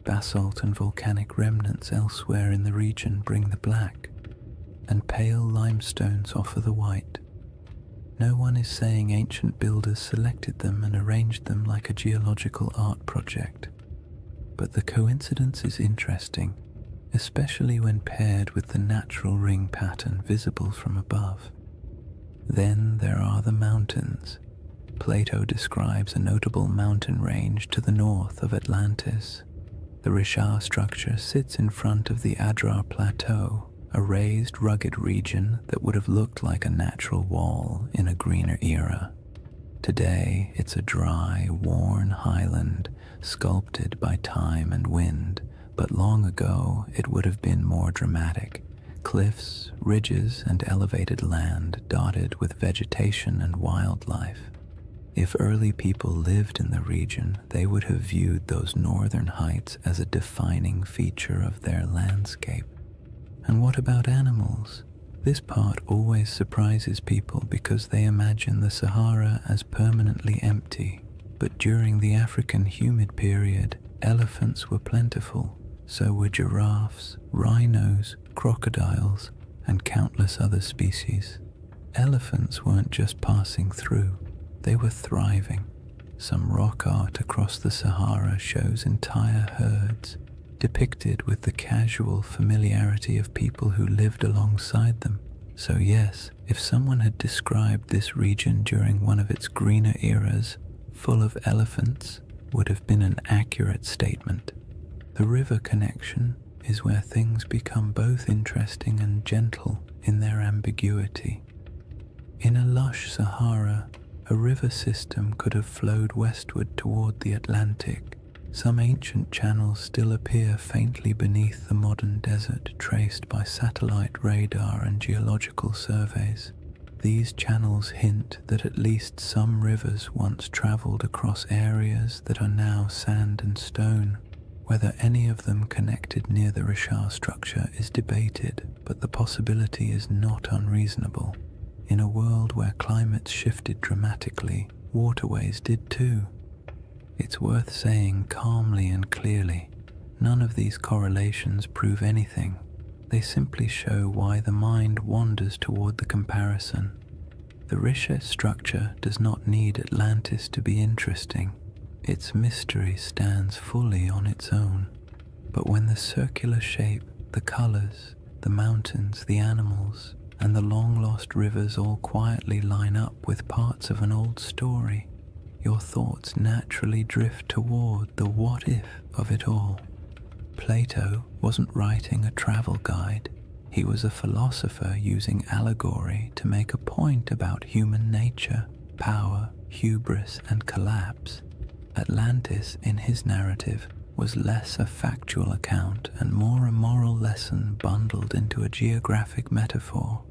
Basalt and volcanic remnants elsewhere in the region bring the black, and pale limestones offer the white. No one is saying ancient builders selected them and arranged them like a geological art project, but the coincidence is interesting, especially when paired with the natural ring pattern visible from above. Then there are the mountains. Plato describes a notable mountain range to the north of Atlantis. The Risha structure sits in front of the Adrar Plateau, a raised, rugged region that would have looked like a natural wall in a greener era. Today, it's a dry, worn highland, sculpted by time and wind, but long ago it would have been more dramatic. Cliffs, ridges, and elevated land dotted with vegetation and wildlife. If early people lived in the region, they would have viewed those northern heights as a defining feature of their landscape. And what about animals? This part always surprises people because they imagine the Sahara as permanently empty. But during the African humid period, elephants were plentiful. So were giraffes, rhinos, crocodiles, and countless other species. Elephants weren't just passing through, they were thriving. Some rock art across the Sahara shows entire herds, depicted with the casual familiarity of people who lived alongside them. So yes, if someone had described this region during one of its greener eras, full of elephants, would have been an accurate statement. The river connection is where things become both interesting and gentle in their ambiguity. In a lush Sahara, a river system could have flowed westward toward the Atlantic. Some ancient channels still appear faintly beneath the modern desert, traced by satellite radar and geological surveys. These channels hint that at least some rivers once traveled across areas that are now sand and stone. Whether any of them connected near the Richard structure is debated, but the possibility is not unreasonable. In a world where climates shifted dramatically, waterways did too. It's worth saying calmly and clearly, none of these correlations prove anything. They simply show why the mind wanders toward the comparison. The Richard structure does not need Atlantis to be interesting. Its mystery stands fully on its own. But when the circular shape, the colors, the mountains, the animals, and the long-lost rivers all quietly line up with parts of an old story, your thoughts naturally drift toward the what-if of it all. Plato wasn't writing a travel guide. He was a philosopher using allegory to make a point about human nature, power, hubris, and collapse. Atlantis, in his narrative, was less a factual account and more a moral lesson bundled into a geographic metaphor.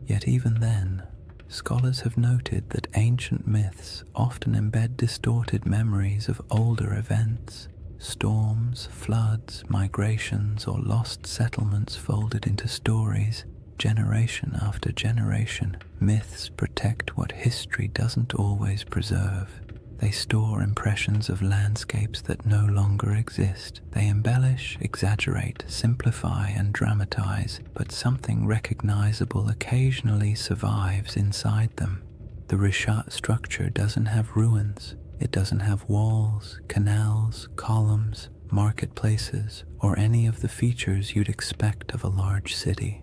Yet even then, scholars have noted that ancient myths often embed distorted memories of older events. Storms, floods, migrations, or lost settlements folded into stories, generation after generation. Myths protect what history doesn't always preserve. They store impressions of landscapes that no longer exist. They embellish, exaggerate, simplify, and dramatize, but something recognizable occasionally survives inside them. The Richat structure doesn't have ruins. It doesn't have walls, canals, columns, marketplaces, or any of the features you'd expect of a large city.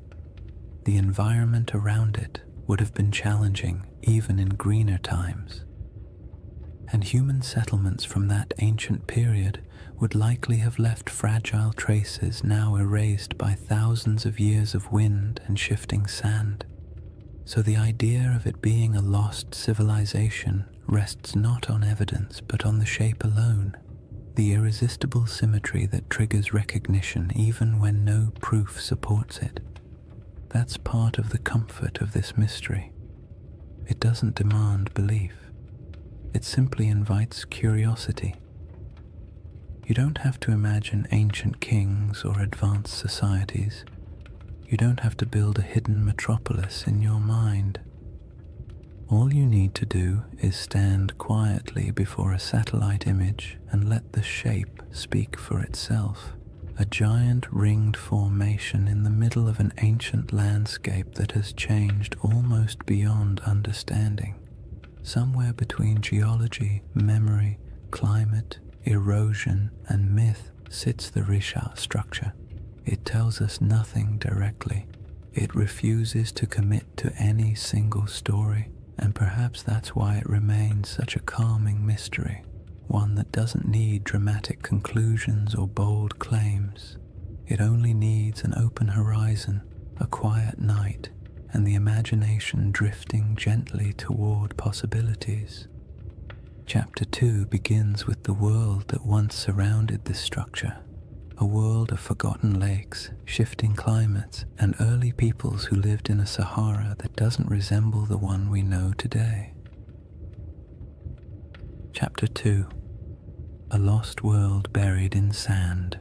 The environment around it would have been challenging even in greener times. And human settlements from that ancient period would likely have left fragile traces now erased by thousands of years of wind and shifting sand. So the idea of it being a lost civilization rests not on evidence but on the shape alone, the irresistible symmetry that triggers recognition even when no proof supports it. That's part of the comfort of this mystery. It doesn't demand belief. It simply invites curiosity. You don't have to imagine ancient kings or advanced societies. You don't have to build a hidden metropolis in your mind. All you need to do is stand quietly before a satellite image and let the shape speak for itself. A giant ringed formation in the middle of an ancient landscape that has changed almost beyond understanding. Somewhere between geology, memory, climate, erosion, and myth sits the Richat structure. It tells us nothing directly. It refuses to commit to any single story, and perhaps that's why it remains such a calming mystery, one that doesn't need dramatic conclusions or bold claims. It only needs an open horizon, a quiet night, and the imagination drifting gently toward possibilities. Chapter 2 begins with the world that once surrounded this structure, a world of forgotten lakes, shifting climates, and early peoples who lived in a Sahara that doesn't resemble the one we know today. Chapter 2: A Lost World Buried in Sand.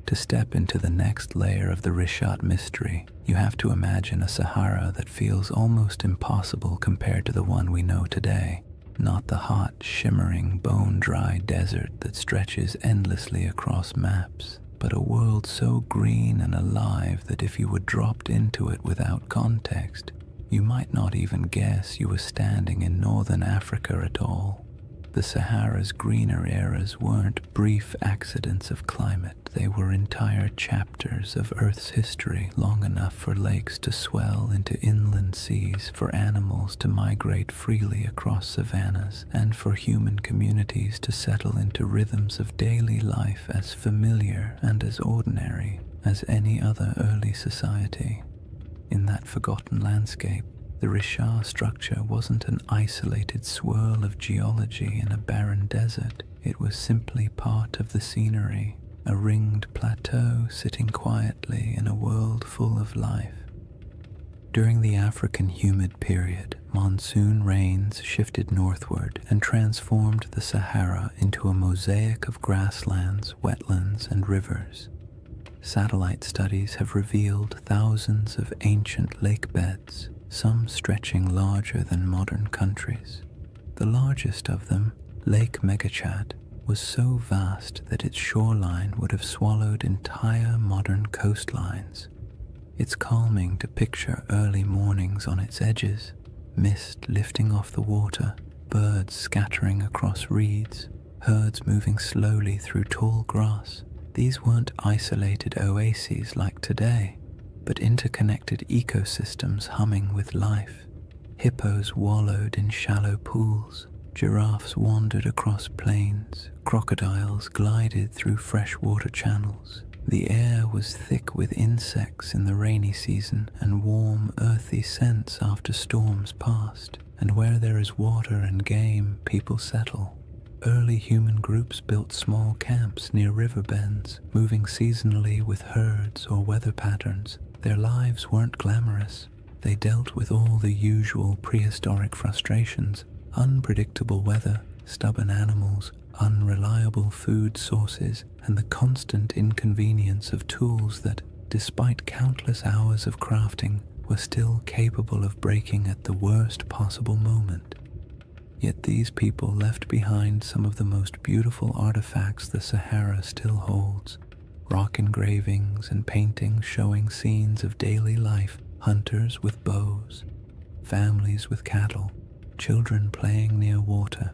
To step into the next layer of the Richat mystery, you have to imagine a Sahara that feels almost impossible compared to the one we know today. Not the hot, shimmering, bone-dry desert that stretches endlessly across maps, but a world so green and alive that if you were dropped into it without context, you might not even guess you were standing in northern Africa at all. The Sahara's greener eras weren't brief accidents of climate, they were entire chapters of Earth's history, long enough for lakes to swell into inland seas, for animals to migrate freely across savannas, and for human communities to settle into rhythms of daily life as familiar and as ordinary as any other early society. In that forgotten landscape, the Richard structure wasn't an isolated swirl of geology in a barren desert. It was simply part of the scenery, a ringed plateau sitting quietly in a world full of life. During the African humid period, monsoon rains shifted northward and transformed the Sahara into a mosaic of grasslands, wetlands, and rivers. Satellite studies have revealed thousands of ancient lake beds, some stretching larger than modern countries. The largest of them, Lake Megachad, was so vast that its shoreline would have swallowed entire modern coastlines. It's calming to picture early mornings on its edges, mist lifting off the water, birds scattering across reeds, herds moving slowly through tall grass. These weren't isolated oases like today, but interconnected ecosystems humming with life. Hippos wallowed in shallow pools, giraffes wandered across plains, crocodiles glided through freshwater channels. The air was thick with insects in the rainy season and warm, earthy scents after storms passed. And where there is water and game, people settle. Early human groups built small camps near river bends, moving seasonally with herds or weather patterns. Their lives weren't glamorous. They dealt with all the usual prehistoric frustrations: unpredictable weather, stubborn animals, unreliable food sources, and the constant inconvenience of tools that, despite countless hours of crafting, were still capable of breaking at the worst possible moment. Yet these people left behind some of the most beautiful artifacts the Sahara still holds: rock engravings and paintings showing scenes of daily life, hunters with bows, families with cattle, children playing near water.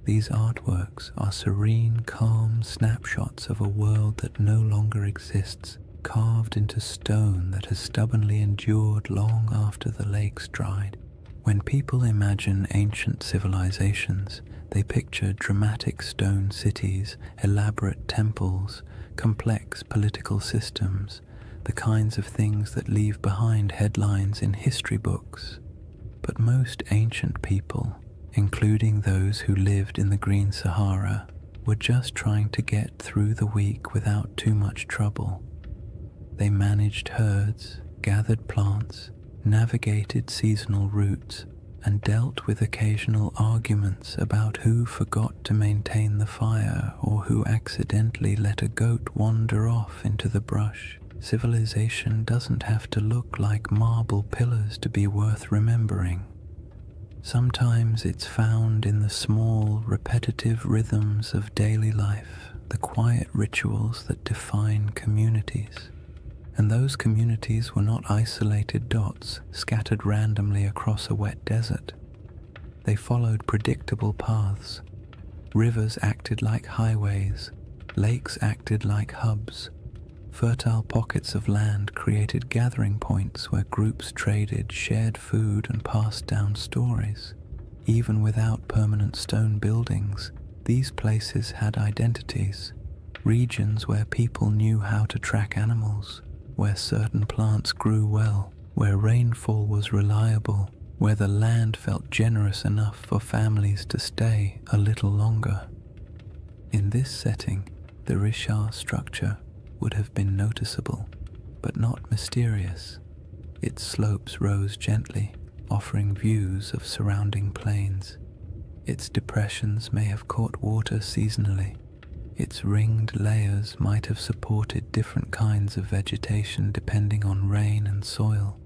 These artworks are serene, calm snapshots of a world that no longer exists, carved into stone that has stubbornly endured long after the lakes dried. When people imagine ancient civilizations, they picture dramatic stone cities, elaborate temples, complex political systems, the kinds of things that leave behind headlines in history books. But most ancient people, including those who lived in the Green Sahara, were just trying to get through the week without too much trouble. They managed herds, gathered plants, navigated seasonal routes, and dealt with occasional arguments about who forgot to maintain the fire or who accidentally let a goat wander off into the brush. Civilization doesn't have to look like marble pillars to be worth remembering. Sometimes it's found in the small, repetitive rhythms of daily life, the quiet rituals that define communities. And those communities were not isolated dots scattered randomly across a wet desert. They followed predictable paths. Rivers acted like highways, lakes acted like hubs. Fertile pockets of land created gathering points where groups traded, shared food, and passed down stories. Even without permanent stone buildings, these places had identities, regions where people knew how to track animals, where certain plants grew well, where rainfall was reliable, where the land felt generous enough for families to stay a little longer. In this setting, the Richard structure would have been noticeable, but not mysterious. Its slopes rose gently, offering views of surrounding plains. Its depressions may have caught water seasonally. Its ringed layers might have supported different kinds of vegetation depending on rain and soil.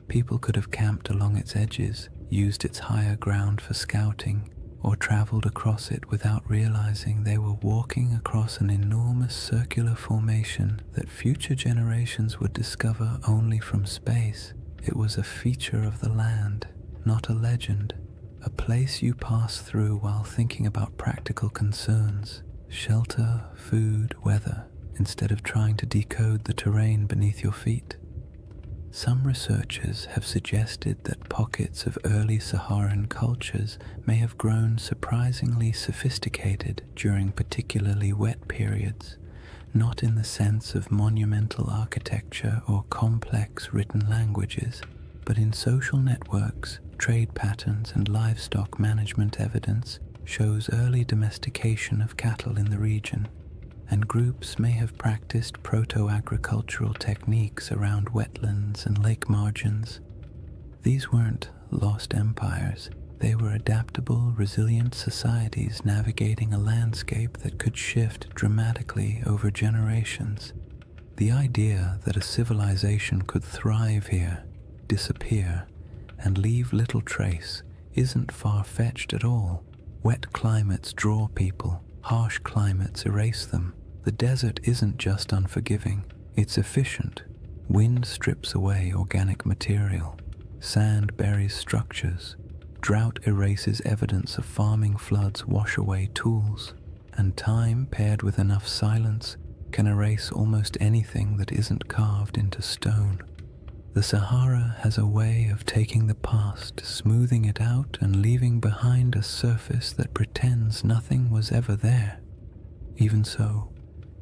People could have camped along its edges, used its higher ground for scouting, or traveled across it without realizing they were walking across an enormous circular formation that future generations would discover only from space. It was a feature of the land, not a legend. a place you pass through while thinking about practical concerns, shelter, food, weather, instead of trying to decode the terrain beneath your feet. Some researchers have suggested that pockets of early Saharan cultures may have grown surprisingly sophisticated during particularly wet periods, not in the sense of monumental architecture or complex written languages, but in social networks, trade patterns, and livestock management. Evidence shows early domestication of cattle in the region, and groups may have practiced proto-agricultural techniques around wetlands and lake margins. These weren't lost empires. They were adaptable, resilient societies navigating a landscape that could shift dramatically over generations. The idea that a civilization could thrive here, disappear, and leave little trace isn't far-fetched at all. Wet climates draw people, harsh climates erase them. The desert isn't just unforgiving, it's efficient. Wind strips away organic material. Sand buries structures. Drought erases evidence of farming. Floods wash away tools. And time, paired with enough silence, can erase almost anything that isn't carved into stone. The Sahara has a way of taking the past, smoothing it out, and leaving behind a surface that pretends nothing was ever there. Even so,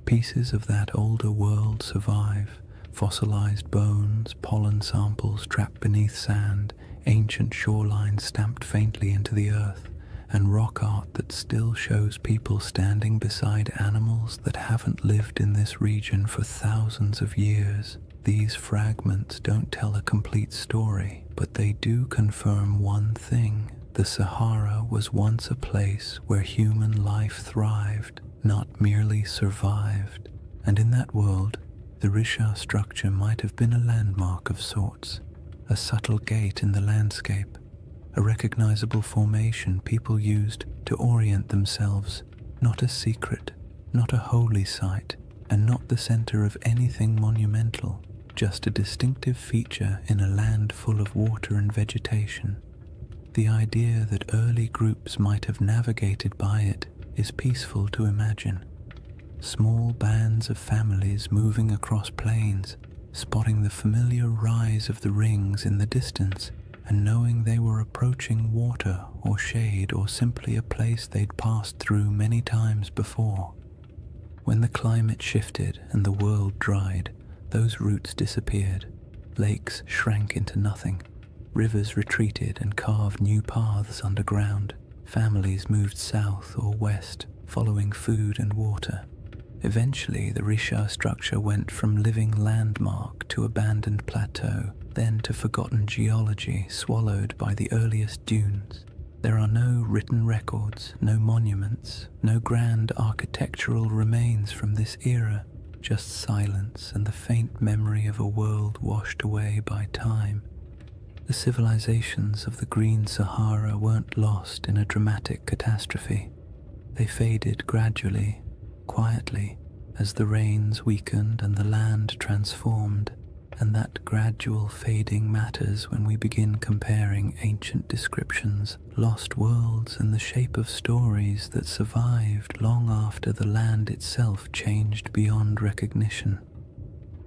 pieces of that older world survive: fossilized bones, pollen samples trapped beneath sand, ancient shorelines stamped faintly into the earth, and rock art that still shows people standing beside animals that haven't lived in this region for thousands of years. These fragments don't tell a complete story, but they do confirm one thing: the Sahara was once a place where human life thrived, not merely survived. And in that world, the Risha structure might have been a landmark of sorts, a subtle gate in the landscape, a recognizable formation people used to orient themselves, not a secret, not a holy site, and not the center of anything monumental, just a distinctive feature in a land full of water and vegetation. The idea that early groups might have navigated by it is peaceful to imagine. Small bands of families moving across plains, spotting the familiar rise of the rings in the distance, and knowing they were approaching water or shade or simply a place they'd passed through many times before. When the climate shifted and the world dried, those routes disappeared. Lakes shrank into nothing. Rivers retreated and carved new paths underground. Families moved south or west, following food and water. Eventually, the Risha structure went from living landmark to abandoned plateau, then to forgotten geology swallowed by the earliest dunes. There are no written records, no monuments, no grand architectural remains from this era, just silence and the faint memory of a world washed away by time. The civilizations of the Green Sahara weren't lost in a dramatic catastrophe. They faded gradually, quietly, as the rains weakened and the land transformed, and that gradual fading matters when we begin comparing ancient descriptions, lost worlds, and the shape of stories that survived long after the land itself changed beyond recognition.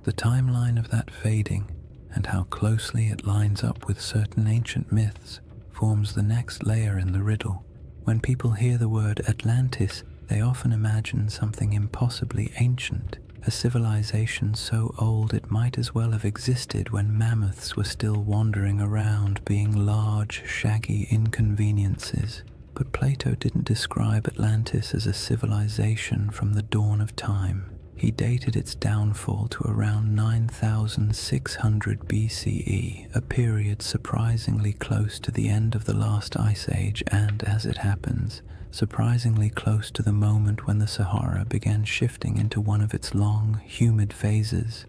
The timeline of that fading, and how closely it lines up with certain ancient myths, forms the next layer in the riddle. When people hear the word Atlantis, they often imagine something impossibly ancient, a civilization so old it might as well have existed when mammoths were still wandering around, being large, shaggy inconveniences. But Plato didn't describe Atlantis as a civilization from the dawn of time. He dated its downfall to around 9,600 BCE, a period surprisingly close to the end of the last ice age and, as it happens, surprisingly close to the moment when the Sahara began shifting into one of its long, humid phases.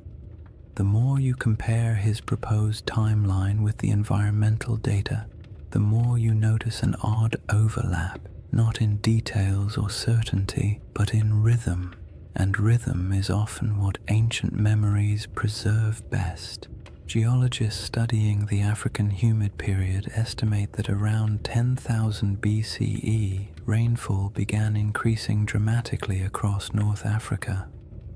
The more you compare his proposed timeline with the environmental data, the more you notice an odd overlap, not in details or certainty, but in rhythm. And rhythm is often what ancient memories preserve best. Geologists studying the African humid period estimate that around 10,000 BCE, rainfall began increasing dramatically across North Africa.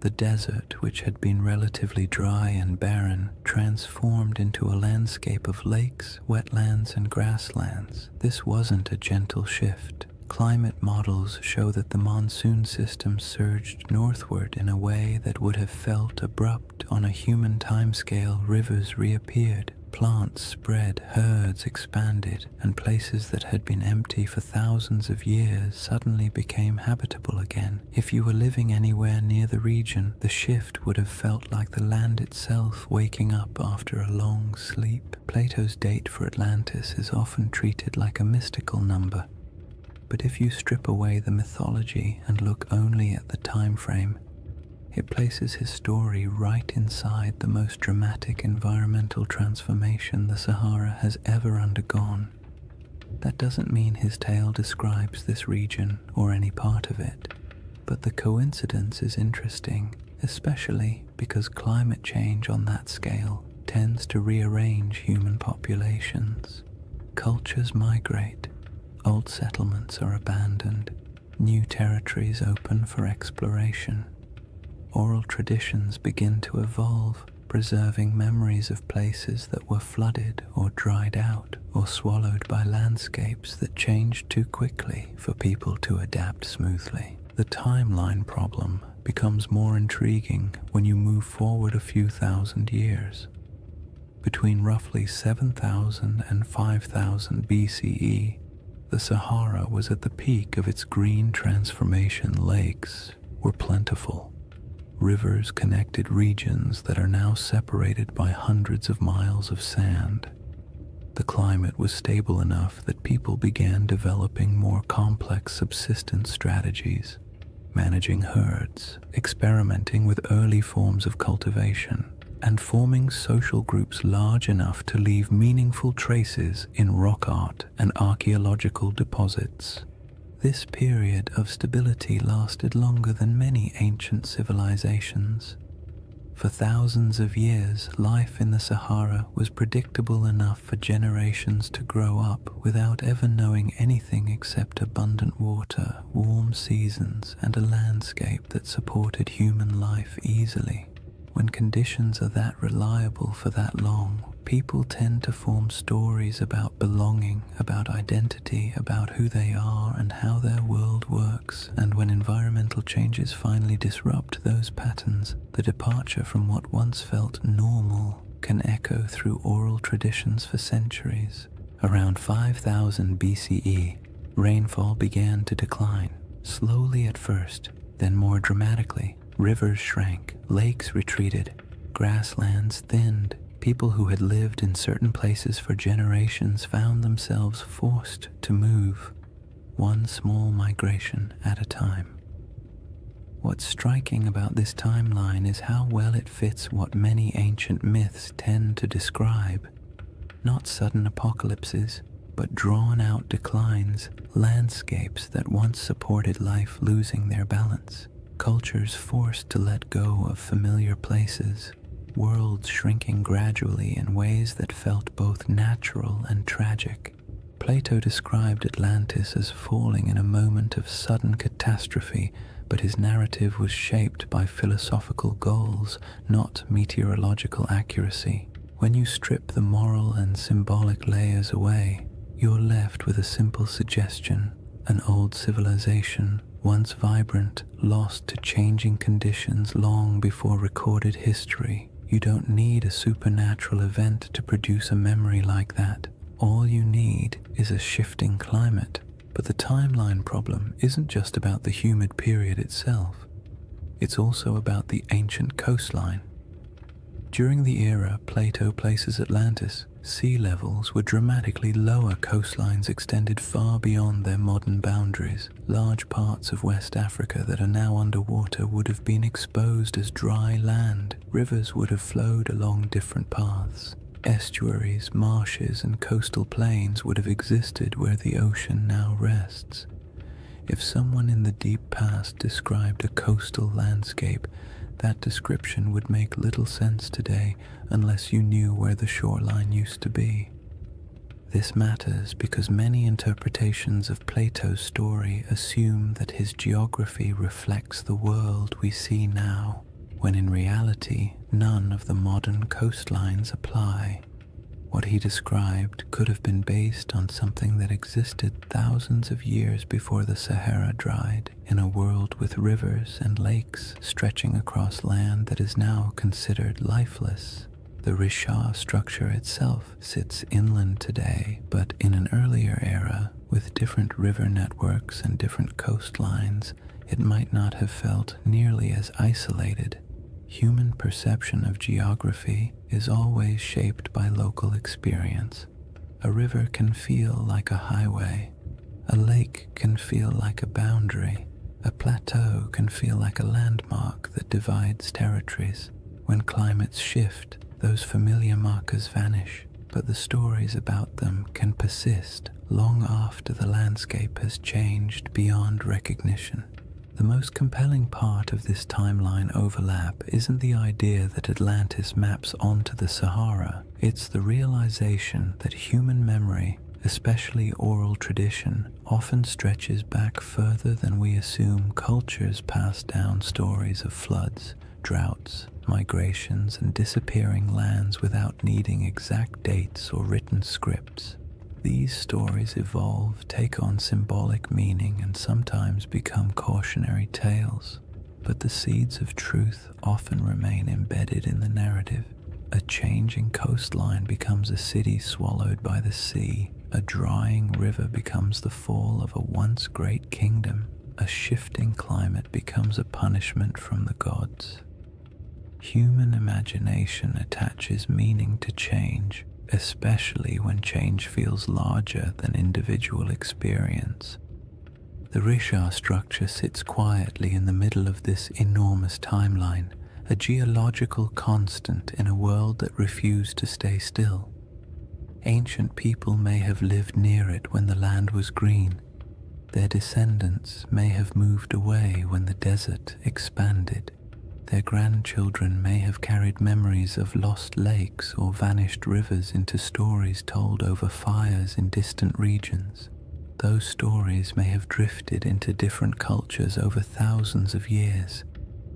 The desert, which had been relatively dry and barren, transformed into a landscape of lakes, wetlands, and grasslands. This wasn't a gentle shift. Climate models show that the monsoon system surged northward in a way that would have felt abrupt on a human timescale. Rivers reappeared, plants spread, herds expanded, and places that had been empty for thousands of years suddenly became habitable again. If you were living anywhere near the region, the shift would have felt like the land itself waking up after a long sleep. Plato's date for Atlantis is often treated like a mystical number. But if you strip away the mythology and look only at the time frame, it places his story right inside the most dramatic environmental transformation the Sahara has ever undergone. That doesn't mean his tale describes this region or any part of it, but the coincidence is interesting, especially because climate change on that scale tends to rearrange human populations. Cultures migrate. Old settlements are abandoned, new territories open for exploration. Oral traditions begin to evolve, preserving memories of places that were flooded or dried out or swallowed by landscapes that changed too quickly for people to adapt smoothly. The timeline problem becomes more intriguing when you move forward a few thousand years. Between roughly 7,000 and 5,000 BCE, the Sahara was at the peak of its green transformation. Lakes were plentiful. Rivers connected regions that are now separated by hundreds of miles of sand. The climate was stable enough that people began developing more complex subsistence strategies, managing herds, experimenting with early forms of cultivation, and forming social groups large enough to leave meaningful traces in rock art and archaeological deposits. This period of stability lasted longer than many ancient civilizations. For thousands of years, life in the Sahara was predictable enough for generations to grow up without ever knowing anything except abundant water, warm seasons, and a landscape that supported human life easily. When conditions are that reliable for that long, people tend to form stories about belonging, about identity, about who they are and how their world works. And when environmental changes finally disrupt those patterns, the departure from what once felt normal can echo through oral traditions for centuries. Around 5000 BCE, rainfall began to decline, slowly at first, then more dramatically. Rivers shrank, lakes retreated, grasslands thinned. People who had lived in certain places for generations found themselves forced to move, one small migration at a time. What's striking about this timeline is how well it fits what many ancient myths tend to describe. Not sudden apocalypses, but drawn-out declines, landscapes that once supported life losing their balance. Cultures forced to let go of familiar places, worlds shrinking gradually in ways that felt both natural and tragic. Plato described Atlantis as falling in a moment of sudden catastrophe, but his narrative was shaped by philosophical goals, not meteorological accuracy. When you strip the moral and symbolic layers away, you're left with a simple suggestion: an old civilization, once vibrant, lost to changing conditions long before recorded history. You don't need a supernatural event to produce a memory like that. All you need is a shifting climate. But the timeline problem isn't just about the humid period itself. It's also about the ancient coastline. During the era Plato places Atlantis, sea levels were dramatically lower. Coastlines extended far beyond their modern boundaries. Large parts of West Africa that are now underwater would have been exposed as dry land. Rivers would have flowed along different paths. Estuaries, marshes, and coastal plains would have existed where the ocean now rests. If someone in the deep past described a coastal landscape, That description would make little sense today unless you knew where the shoreline used to be. This matters because many interpretations of Plato's story assume that his geography reflects the world we see now, when in reality none of the modern coastlines apply. What he described could have been based on something that existed thousands of years before the Sahara dried, in a world with rivers and lakes stretching across land that is now considered lifeless. The Risha structure itself sits inland today, but in an earlier era, with different river networks and different coastlines, it might not have felt nearly as isolated. Human perception of geography is always shaped by local experience. A river can feel like a highway. A lake can feel like a boundary. A plateau can feel like a landmark that divides territories. When climates shift, those familiar markers vanish, but the stories about them can persist long after the landscape has changed beyond recognition. The most compelling part of this timeline overlap isn't the idea that Atlantis maps onto the Sahara, it's the realization that human memory, especially oral tradition, often stretches back further than we assume. Cultures pass down stories of floods, droughts, migrations, and disappearing lands without needing exact dates or written scripts. These stories evolve, take on symbolic meaning, and sometimes become cautionary tales. But the seeds of truth often remain embedded in the narrative. A changing coastline becomes a city swallowed by the sea. A drying river becomes the fall of a once great kingdom. A shifting climate becomes a punishment from the gods. Human imagination attaches meaning to change, especially when change feels larger than individual experience. The Risha structure sits quietly in the middle of this enormous timeline, a geological constant in a world that refused to stay still. Ancient people may have lived near it when the land was green. Their descendants may have moved away when the desert expanded. Their grandchildren may have carried memories of lost lakes or vanished rivers into stories told over fires in distant regions. Those stories may have drifted into different cultures over thousands of years,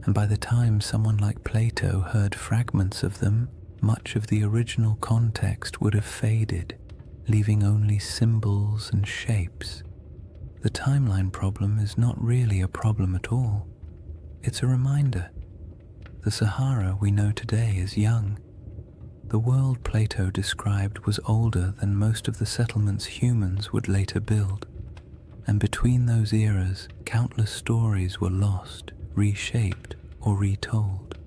and by the time someone like Plato heard fragments of them, much of the original context would have faded, leaving only symbols and shapes. The timeline problem is not really a problem at all. It's a reminder. The Sahara we know today is young. The world Plato described was older than most of the settlements humans would later build. And between those eras, countless stories were lost, reshaped, or retold.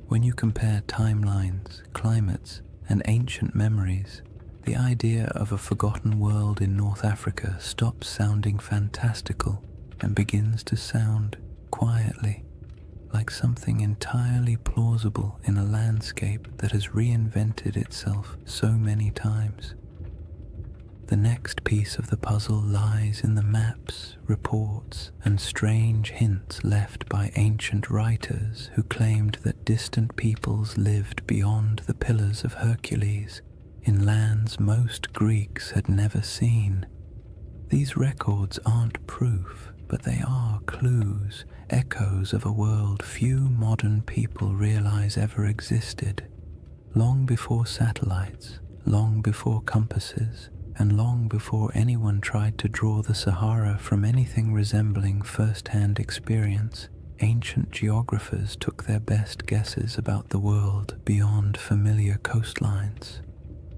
When you compare timelines, climates, and ancient memories, the idea of a forgotten world in North Africa stops sounding fantastical and begins to sound, quietly, like something entirely plausible in a landscape that has reinvented itself so many times. The next piece of the puzzle lies in the maps, reports, and strange hints left by ancient writers who claimed that distant peoples lived beyond the Pillars of Hercules, in lands most Greeks had never seen. These records aren't proof, but they are clues, echoes of a world few modern people realize ever existed. Long before satellites, long before compasses, and long before anyone tried to draw the Sahara from anything resembling first-hand experience, ancient geographers took their best guesses about the world beyond familiar coastlines.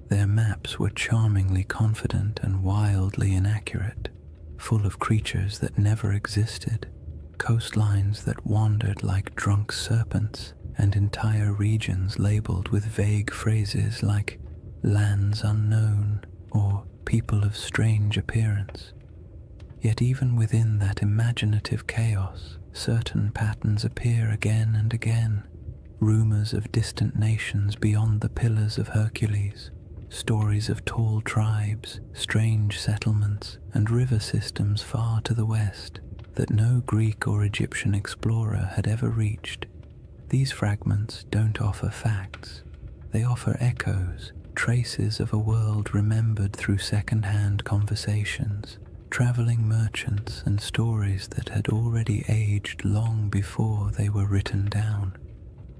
Their maps were charmingly confident and wildly inaccurate, full of creatures that never existed, coastlines that wandered like drunk serpents, and entire regions labeled with vague phrases like lands unknown or people of strange appearance. Yet even within that imaginative chaos, certain patterns appear again and again. Rumors of distant nations beyond the Pillars of Hercules, stories of tall tribes, strange settlements, and river systems far to the west that no Greek or Egyptian explorer had ever reached. These fragments don't offer facts. They offer echoes, traces of a world remembered through second-hand conversations, traveling merchants, and stories that had already aged long before they were written down.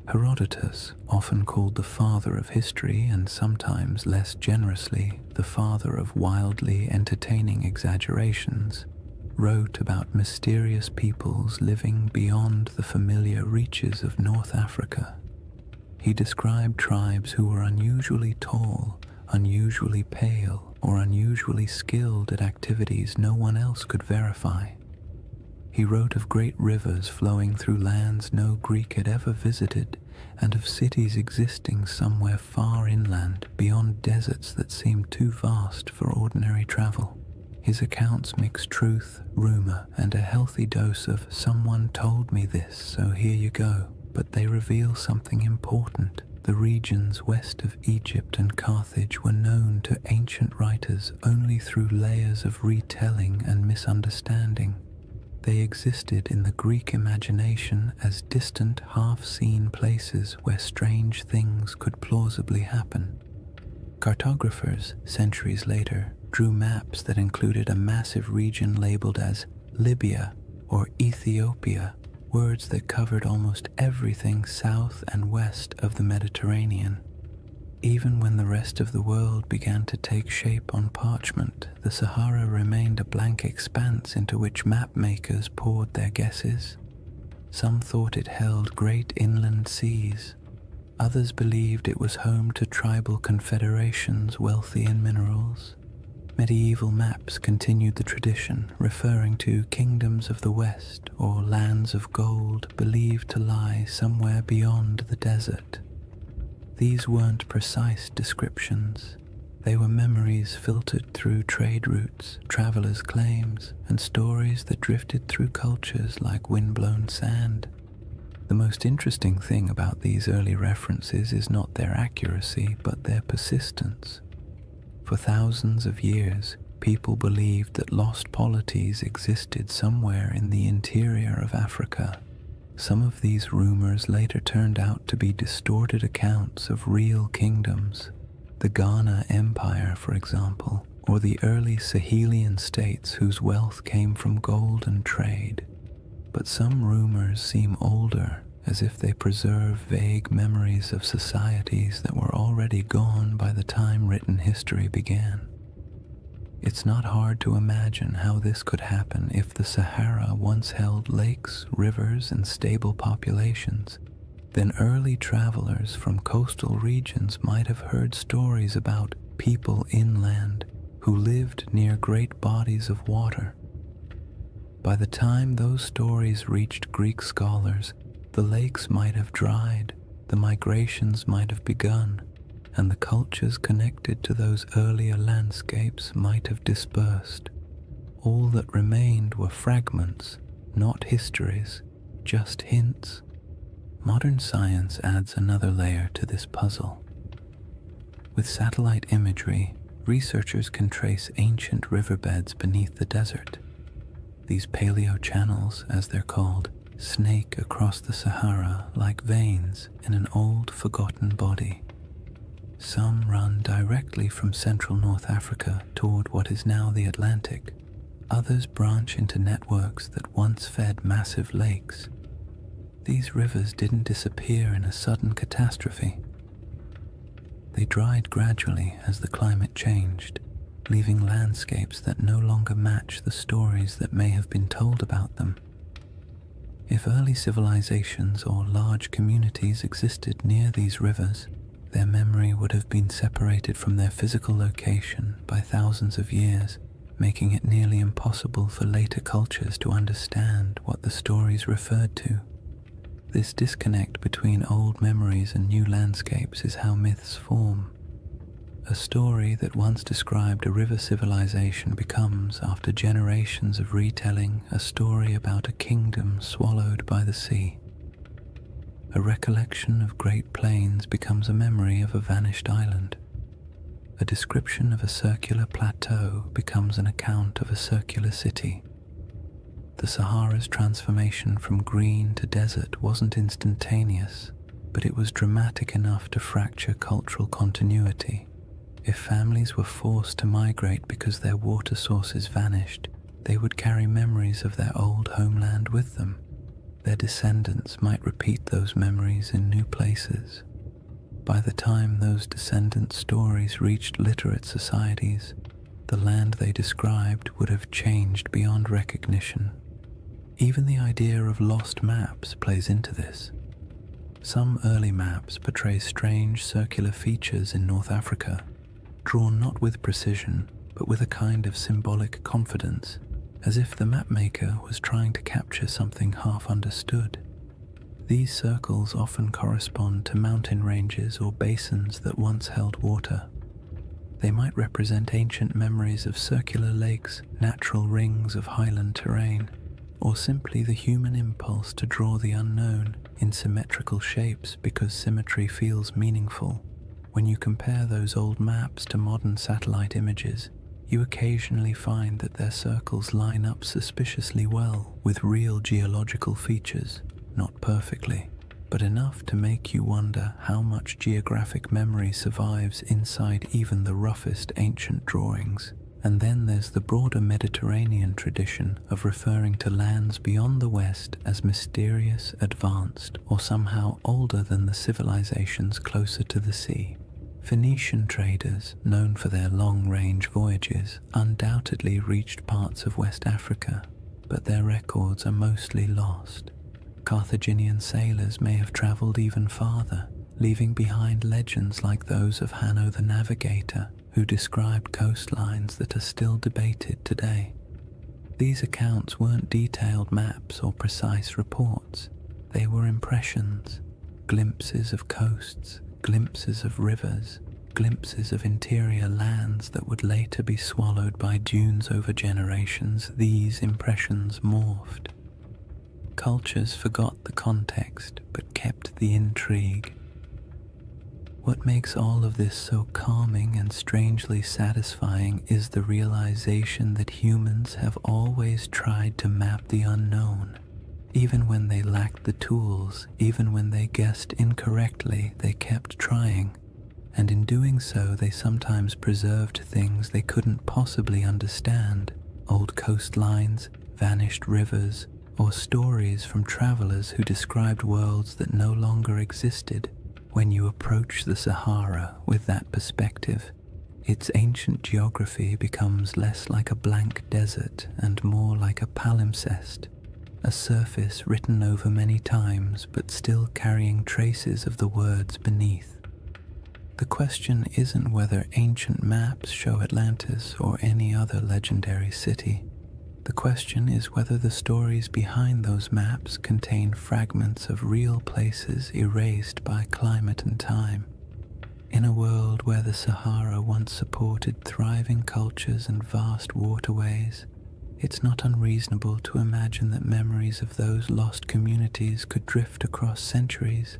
Herodotus, often called the father of history and sometimes less generously the father of wildly entertaining exaggerations, wrote about mysterious peoples living beyond the familiar reaches of North Africa. He described tribes who were unusually tall, unusually pale, or unusually skilled at activities no one else could verify. He wrote of great rivers flowing through lands no Greek had ever visited, and of cities existing somewhere far inland beyond deserts that seemed too vast for ordinary travel. His accounts mix truth, rumor, and a healthy dose of "someone told me this, so here you go," but they reveal something important. The regions west of Egypt and Carthage were known to ancient writers only through layers of retelling and misunderstanding. They existed in the Greek imagination as distant, half-seen places where strange things could plausibly happen. Cartographers, centuries later, drew maps that included a massive region labeled as Libya or Ethiopia, words that covered almost everything south and west of the Mediterranean. Even when the rest of the world began to take shape on parchment, the Sahara remained a blank expanse into which map makers poured their guesses. Some thought it held great inland seas. Others believed it was home to tribal confederations wealthy in minerals. Medieval maps continued the tradition, referring to kingdoms of the West or lands of gold believed to lie somewhere beyond the desert. These weren't precise descriptions. They were memories filtered through trade routes, travelers' claims, and stories that drifted through cultures like windblown sand. The most interesting thing about these early references is not their accuracy, but their persistence. For thousands of years, people believed that lost polities existed somewhere in the interior of Africa. Some of these rumors later turned out to be distorted accounts of real kingdoms. The Ghana Empire, for example, or the early Sahelian states whose wealth came from gold and trade. But some rumors seem older, as if they preserve vague memories of societies that were already gone by the time written history began. It's not hard to imagine how this could happen if the Sahara once held lakes, rivers, and stable populations. Then early travelers from coastal regions might have heard stories about people inland who lived near great bodies of water. By the time those stories reached Greek scholars, the lakes might have dried, the migrations might have begun, and the cultures connected to those earlier landscapes might have dispersed. All that remained were fragments, not histories, just hints. Modern science adds another layer to this puzzle. With satellite imagery, researchers can trace ancient riverbeds beneath the desert. These paleo-channels, as they're called, snake across the Sahara like veins in an old, forgotten body. Some run directly from central North Africa toward what is now the Atlantic. Others branch into networks that once fed massive lakes. These rivers didn't disappear in a sudden catastrophe. They dried gradually as the climate changed, leaving landscapes that no longer match the stories that may have been told about them. If early civilizations or large communities existed near these rivers, their memory would have been separated from their physical location by thousands of years, making it nearly impossible for later cultures to understand what the stories referred to. This disconnect between old memories and new landscapes is how myths form. A story that once described a river civilization becomes, after generations of retelling, a story about a kingdom swallowed by the sea. A recollection of great plains becomes a memory of a vanished island. A description of a circular plateau becomes an account of a circular city. The Sahara's transformation from green to desert wasn't instantaneous, but it was dramatic enough to fracture cultural continuity. If families were forced to migrate because their water sources vanished, they would carry memories of their old homeland with them. Their descendants might repeat those memories in new places. By the time those descendants' stories reached literate societies, the land they described would have changed beyond recognition. Even the idea of lost maps plays into this. Some early maps portray strange circular features in North Africa, drawn not with precision, but with a kind of symbolic confidence, as if the mapmaker was trying to capture something half understood. These circles often correspond to mountain ranges or basins that once held water. They might represent ancient memories of circular lakes, natural rings of highland terrain, or simply the human impulse to draw the unknown in symmetrical shapes because symmetry feels meaningful. When you compare those old maps to modern satellite images, you occasionally find that their circles line up suspiciously well with real geological features, not perfectly, but enough to make you wonder how much geographic memory survives inside even the roughest ancient drawings. And then there's the broader Mediterranean tradition of referring to lands beyond the West as mysterious, advanced, or somehow older than the civilizations closer to the sea. Phoenician traders, known for their long-range voyages, undoubtedly reached parts of West Africa, but their records are mostly lost. Carthaginian sailors may have traveled even farther, leaving behind legends like those of Hanno the Navigator, who described coastlines that are still debated today. These accounts weren't detailed maps or precise reports. They were impressions, glimpses of coasts, glimpses of rivers, glimpses of interior lands that would later be swallowed by dunes over generations. These impressions morphed. Cultures forgot the context but kept the intrigue. What makes all of this so calming and strangely satisfying is the realization that humans have always tried to map the unknown. Even when they lacked the tools, even when they guessed incorrectly, they kept trying. And in doing so, they sometimes preserved things they couldn't possibly understand. Old coastlines, vanished rivers, or stories from travelers who described worlds that no longer existed. When you approach the Sahara with that perspective, its ancient geography becomes less like a blank desert and more like a palimpsest, a surface written over many times but still carrying traces of the words beneath. The question isn't whether ancient maps show Atlantis or any other legendary city. The question is whether the stories behind those maps contain fragments of real places erased by climate and time. In a world where the Sahara once supported thriving cultures and vast waterways, it's not unreasonable to imagine that memories of those lost communities could drift across centuries,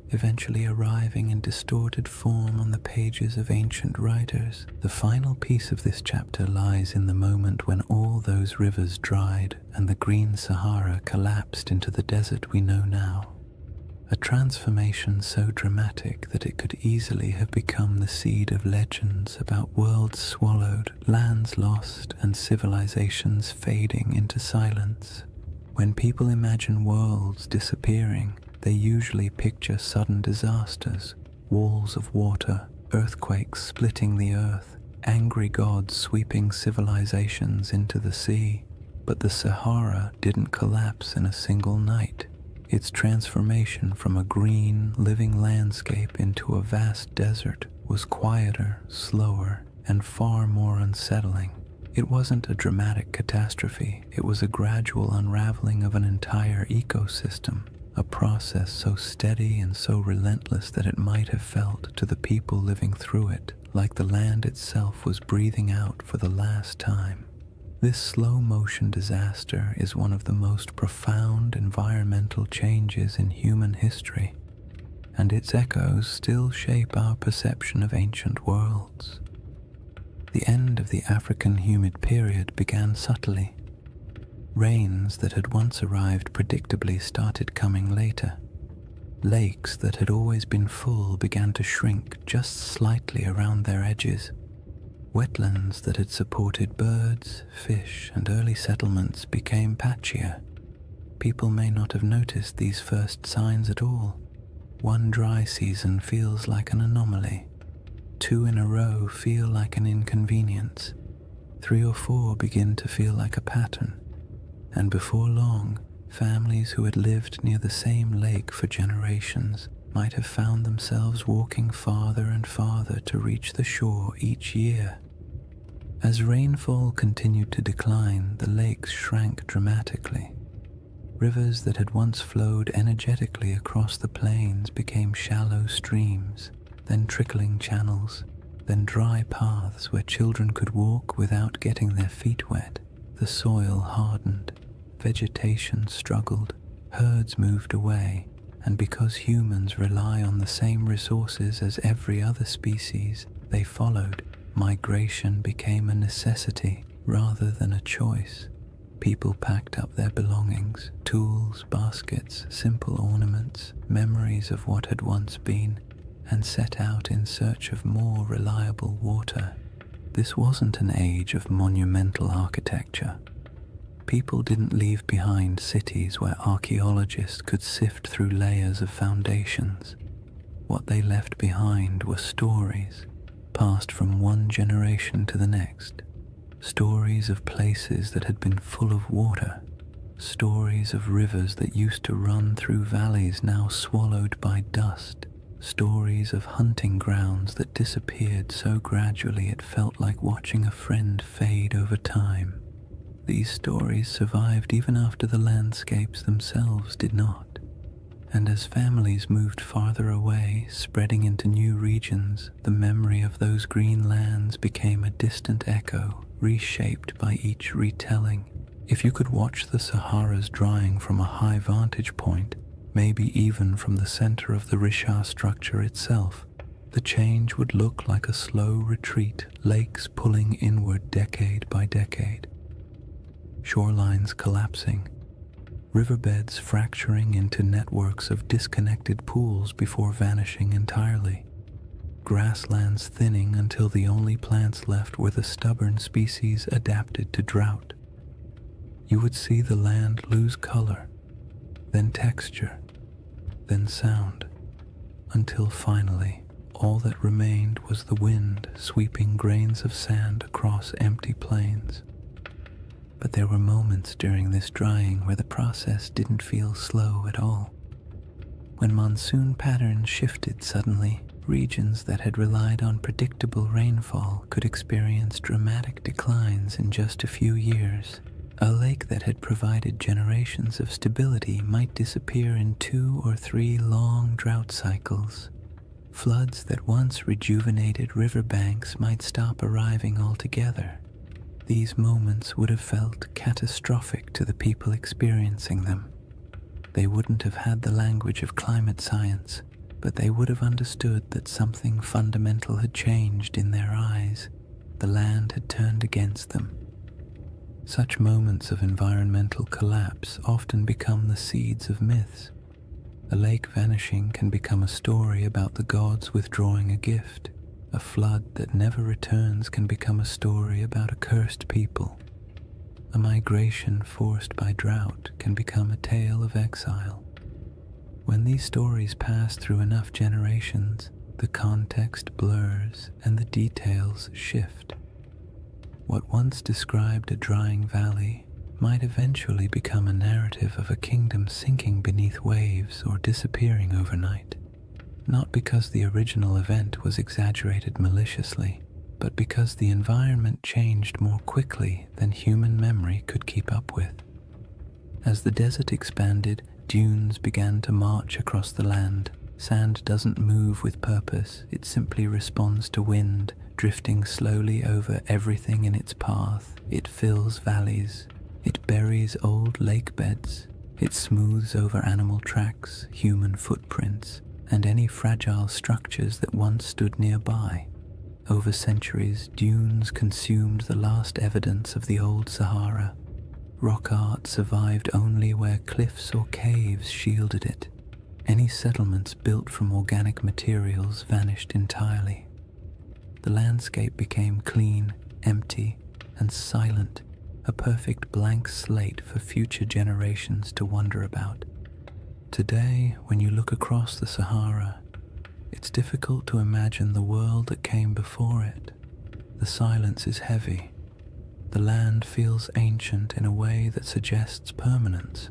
eventually arriving in distorted form on the pages of ancient writers. The final piece of this chapter lies in the moment when all those rivers dried and the green Sahara collapsed into the desert we know now. A transformation so dramatic that it could easily have become the seed of legends about worlds swallowed, lands lost, and civilizations fading into silence. When people imagine worlds disappearing, they usually picture sudden disasters, walls of water, earthquakes splitting the earth, angry gods sweeping civilizations into the sea. But the Sahara didn't collapse in a single night. Its transformation from a green, living landscape into a vast desert was quieter, slower, and far more unsettling. It wasn't a dramatic catastrophe, it was a gradual unraveling of an entire ecosystem. A process so steady and so relentless that it might have felt to the people living through it like the land itself was breathing out for the last time. This slow-motion disaster is one of the most profound environmental changes in human history, and its echoes still shape our perception of ancient worlds. The end of the African humid period began subtly. Rains that had once arrived predictably started coming later. Lakes that had always been full began to shrink just slightly around their edges. Wetlands that had supported birds, fish, and early settlements became patchier. People may not have noticed these first signs at all. One dry season feels like an anomaly. 2 in a row feel like an inconvenience. 3 or 4 begin to feel like a pattern. And before long, families who had lived near the same lake for generations might have found themselves walking farther and farther to reach the shore each year. As rainfall continued to decline, the lakes shrank dramatically. Rivers that had once flowed energetically across the plains became shallow streams, then trickling channels, then dry paths where children could walk without getting their feet wet. The soil hardened, vegetation struggled, herds moved away, and because humans rely on the same resources as every other species, they followed. Migration became a necessity rather than a choice. People packed up their belongings, tools, baskets, simple ornaments, memories of what had once been, and set out in search of more reliable water. This wasn't an age of monumental architecture. People didn't leave behind cities where archaeologists could sift through layers of foundations. What they left behind were stories, passed from one generation to the next. Stories of places that had been full of water, stories of rivers that used to run through valleys now swallowed by dust, stories of hunting grounds that disappeared so gradually it felt like watching a friend fade over time. These stories survived even after the landscapes themselves did not. And as families moved farther away, spreading into new regions, the memory of those green lands became a distant echo, reshaped by each retelling. If you could watch the Sahara's drying from a high vantage point, maybe even from the center of the Richard structure itself, the change would look like a slow retreat, lakes pulling inward decade by decade. Shorelines collapsing, riverbeds fracturing into networks of disconnected pools before vanishing entirely, grasslands thinning until the only plants left were the stubborn species adapted to drought. You would see the land lose color, then texture, then sound, until finally all that remained was the wind sweeping grains of sand across empty plains. But there were moments during this drying where the process didn't feel slow at all. When monsoon patterns shifted suddenly, regions that had relied on predictable rainfall could experience dramatic declines in just a few years. A lake that had provided generations of stability might disappear in 2 or 3 long drought cycles. Floods that once rejuvenated riverbanks might stop arriving altogether. These moments would have felt catastrophic to the people experiencing them. They wouldn't have had the language of climate science, but they would have understood that something fundamental had changed in their eyes. The land had turned against them. Such moments of environmental collapse often become the seeds of myths. A lake vanishing can become a story about the gods withdrawing a gift. A flood that never returns can become a story about a cursed people. A migration forced by drought can become a tale of exile. When these stories pass through enough generations, the context blurs and the details shift. What once described a drying valley might eventually become a narrative of a kingdom sinking beneath waves or disappearing overnight. Not because the original event was exaggerated maliciously, but because the environment changed more quickly than human memory could keep up with. As the desert expanded, dunes began to march across the land. Sand doesn't move with purpose, it simply responds to wind, drifting slowly over everything in its path. It fills valleys, it buries old lake beds, it smooths over animal tracks, human footprints, and any fragile structures that once stood nearby. Over centuries, dunes consumed the last evidence of the old Sahara. Rock art survived only where cliffs or caves shielded it. Any settlements built from organic materials vanished entirely. The landscape became clean, empty, and silent, a perfect blank slate for future generations to wonder about. Today, when you look across the Sahara, it's difficult to imagine the world that came before it. The silence is heavy. The land feels ancient in a way that suggests permanence,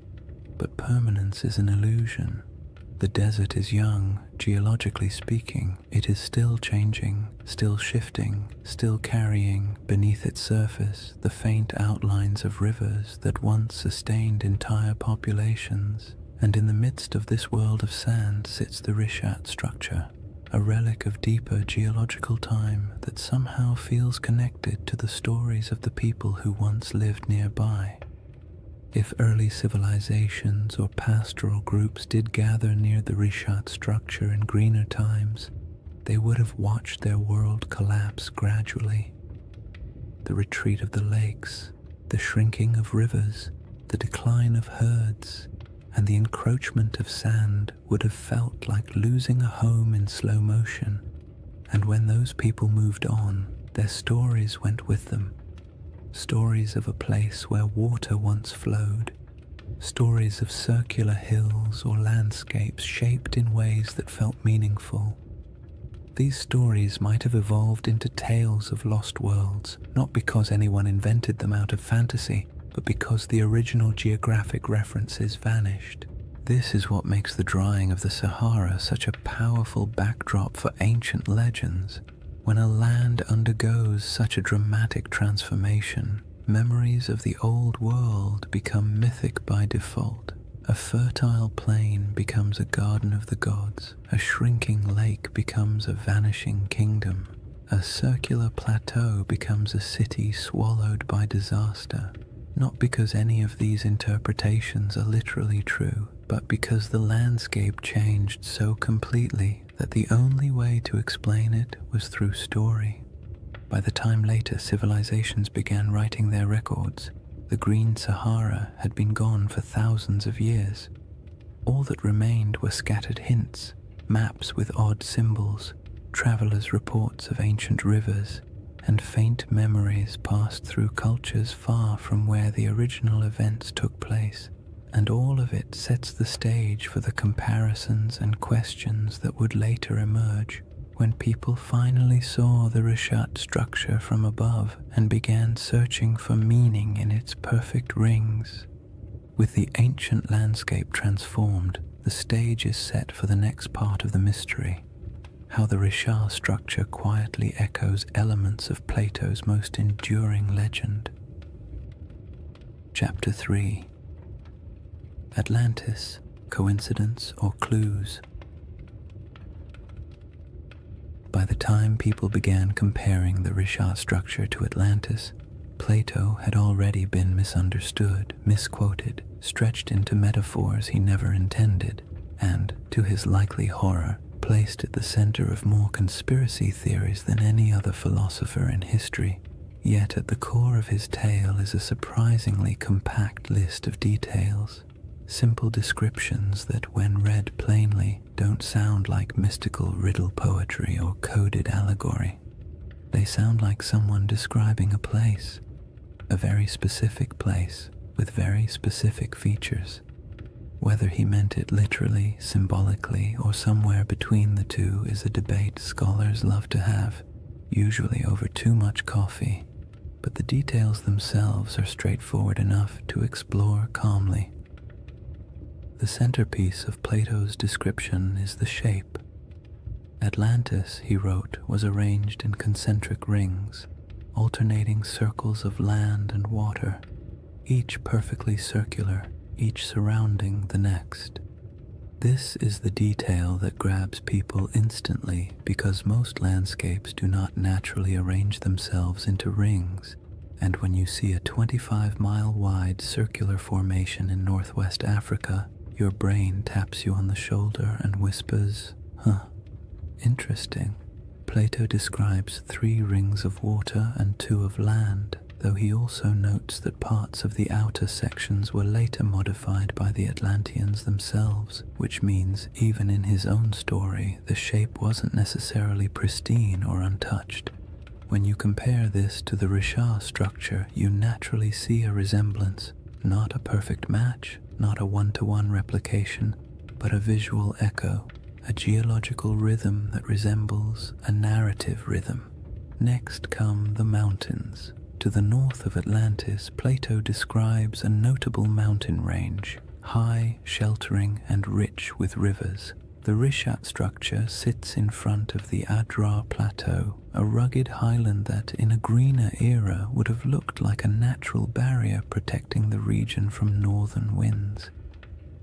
but permanence is an illusion. The desert is young, geologically speaking. It is still changing, still shifting, still carrying beneath its surface the faint outlines of rivers that once sustained entire populations. And in the midst of this world of sand sits the Rishat structure, a relic of deeper geological time that somehow feels connected to the stories of the people who once lived nearby. If early civilizations or pastoral groups did gather near the Rishat structure in greener times, they would have watched their world collapse gradually. The retreat of the lakes, the shrinking of rivers, the decline of herds, and the encroachment of sand would have felt like losing a home in slow motion. And when those people moved on, their stories went with them. Stories of a place where water once flowed. Stories of circular hills or landscapes shaped in ways that felt meaningful. These stories might have evolved into tales of lost worlds, not because anyone invented them out of fantasy, but because the original geographic references vanished. This is what makes the drying of the Sahara such a powerful backdrop for ancient legends. When a land undergoes such a dramatic transformation, memories of the old world become mythic by default. A fertile plain becomes a garden of the gods. A shrinking lake becomes a vanishing kingdom. A circular plateau becomes a city swallowed by disaster. Not because any of these interpretations are literally true, but because the landscape changed so completely that the only way to explain it was through story. By the time later civilizations began writing their records, the Green Sahara had been gone for thousands of years. All that remained were scattered hints, maps with odd symbols, travelers' reports of ancient rivers, and faint memories passed through cultures far from where the original events took place. And all of it sets the stage for the comparisons and questions that would later emerge when people finally saw the Rishat structure from above and began searching for meaning in its perfect rings. With the ancient landscape transformed, the stage is set for the next part of the mystery. How the Rishat structure quietly echoes elements of Plato's most enduring legend. Chapter 3. Atlantis, Coincidence or Clues? By the time people began comparing the Rishat structure to Atlantis, Plato had already been misunderstood, misquoted, stretched into metaphors he never intended, and, to his likely horror, placed at the center of more conspiracy theories than any other philosopher in history. Yet at the core of his tale is a surprisingly compact list of details, simple descriptions that, when read plainly, don't sound like mystical riddle poetry or coded allegory. They sound like someone describing a place, a very specific place with very specific features. Whether he meant it literally, symbolically, or somewhere between the two is a debate scholars love to have, usually over too much coffee, but the details themselves are straightforward enough to explore calmly. The centerpiece of Plato's description is the shape. Atlantis, he wrote, was arranged in concentric rings, alternating circles of land and water, each perfectly circular, each surrounding the next. This is the detail that grabs people instantly because most landscapes do not naturally arrange themselves into rings, and when you see a 25-mile-wide circular formation in northwest Africa, your brain taps you on the shoulder and whispers, "Huh, interesting." Plato describes 3 rings of water and 2 of land, though he also notes that parts of the outer sections were later modified by the Atlanteans themselves, which means even in his own story, the shape wasn't necessarily pristine or untouched. When you compare this to the Richard structure, you naturally see a resemblance, not a perfect match, not a one-to-one replication, but a visual echo, a geological rhythm that resembles a narrative rhythm. Next come the mountains. To the north of Atlantis, Plato describes a notable mountain range, high, sheltering, and rich with rivers. The Rishat structure sits in front of the Adrar Plateau, a rugged highland that in a greener era would have looked like a natural barrier protecting the region from northern winds.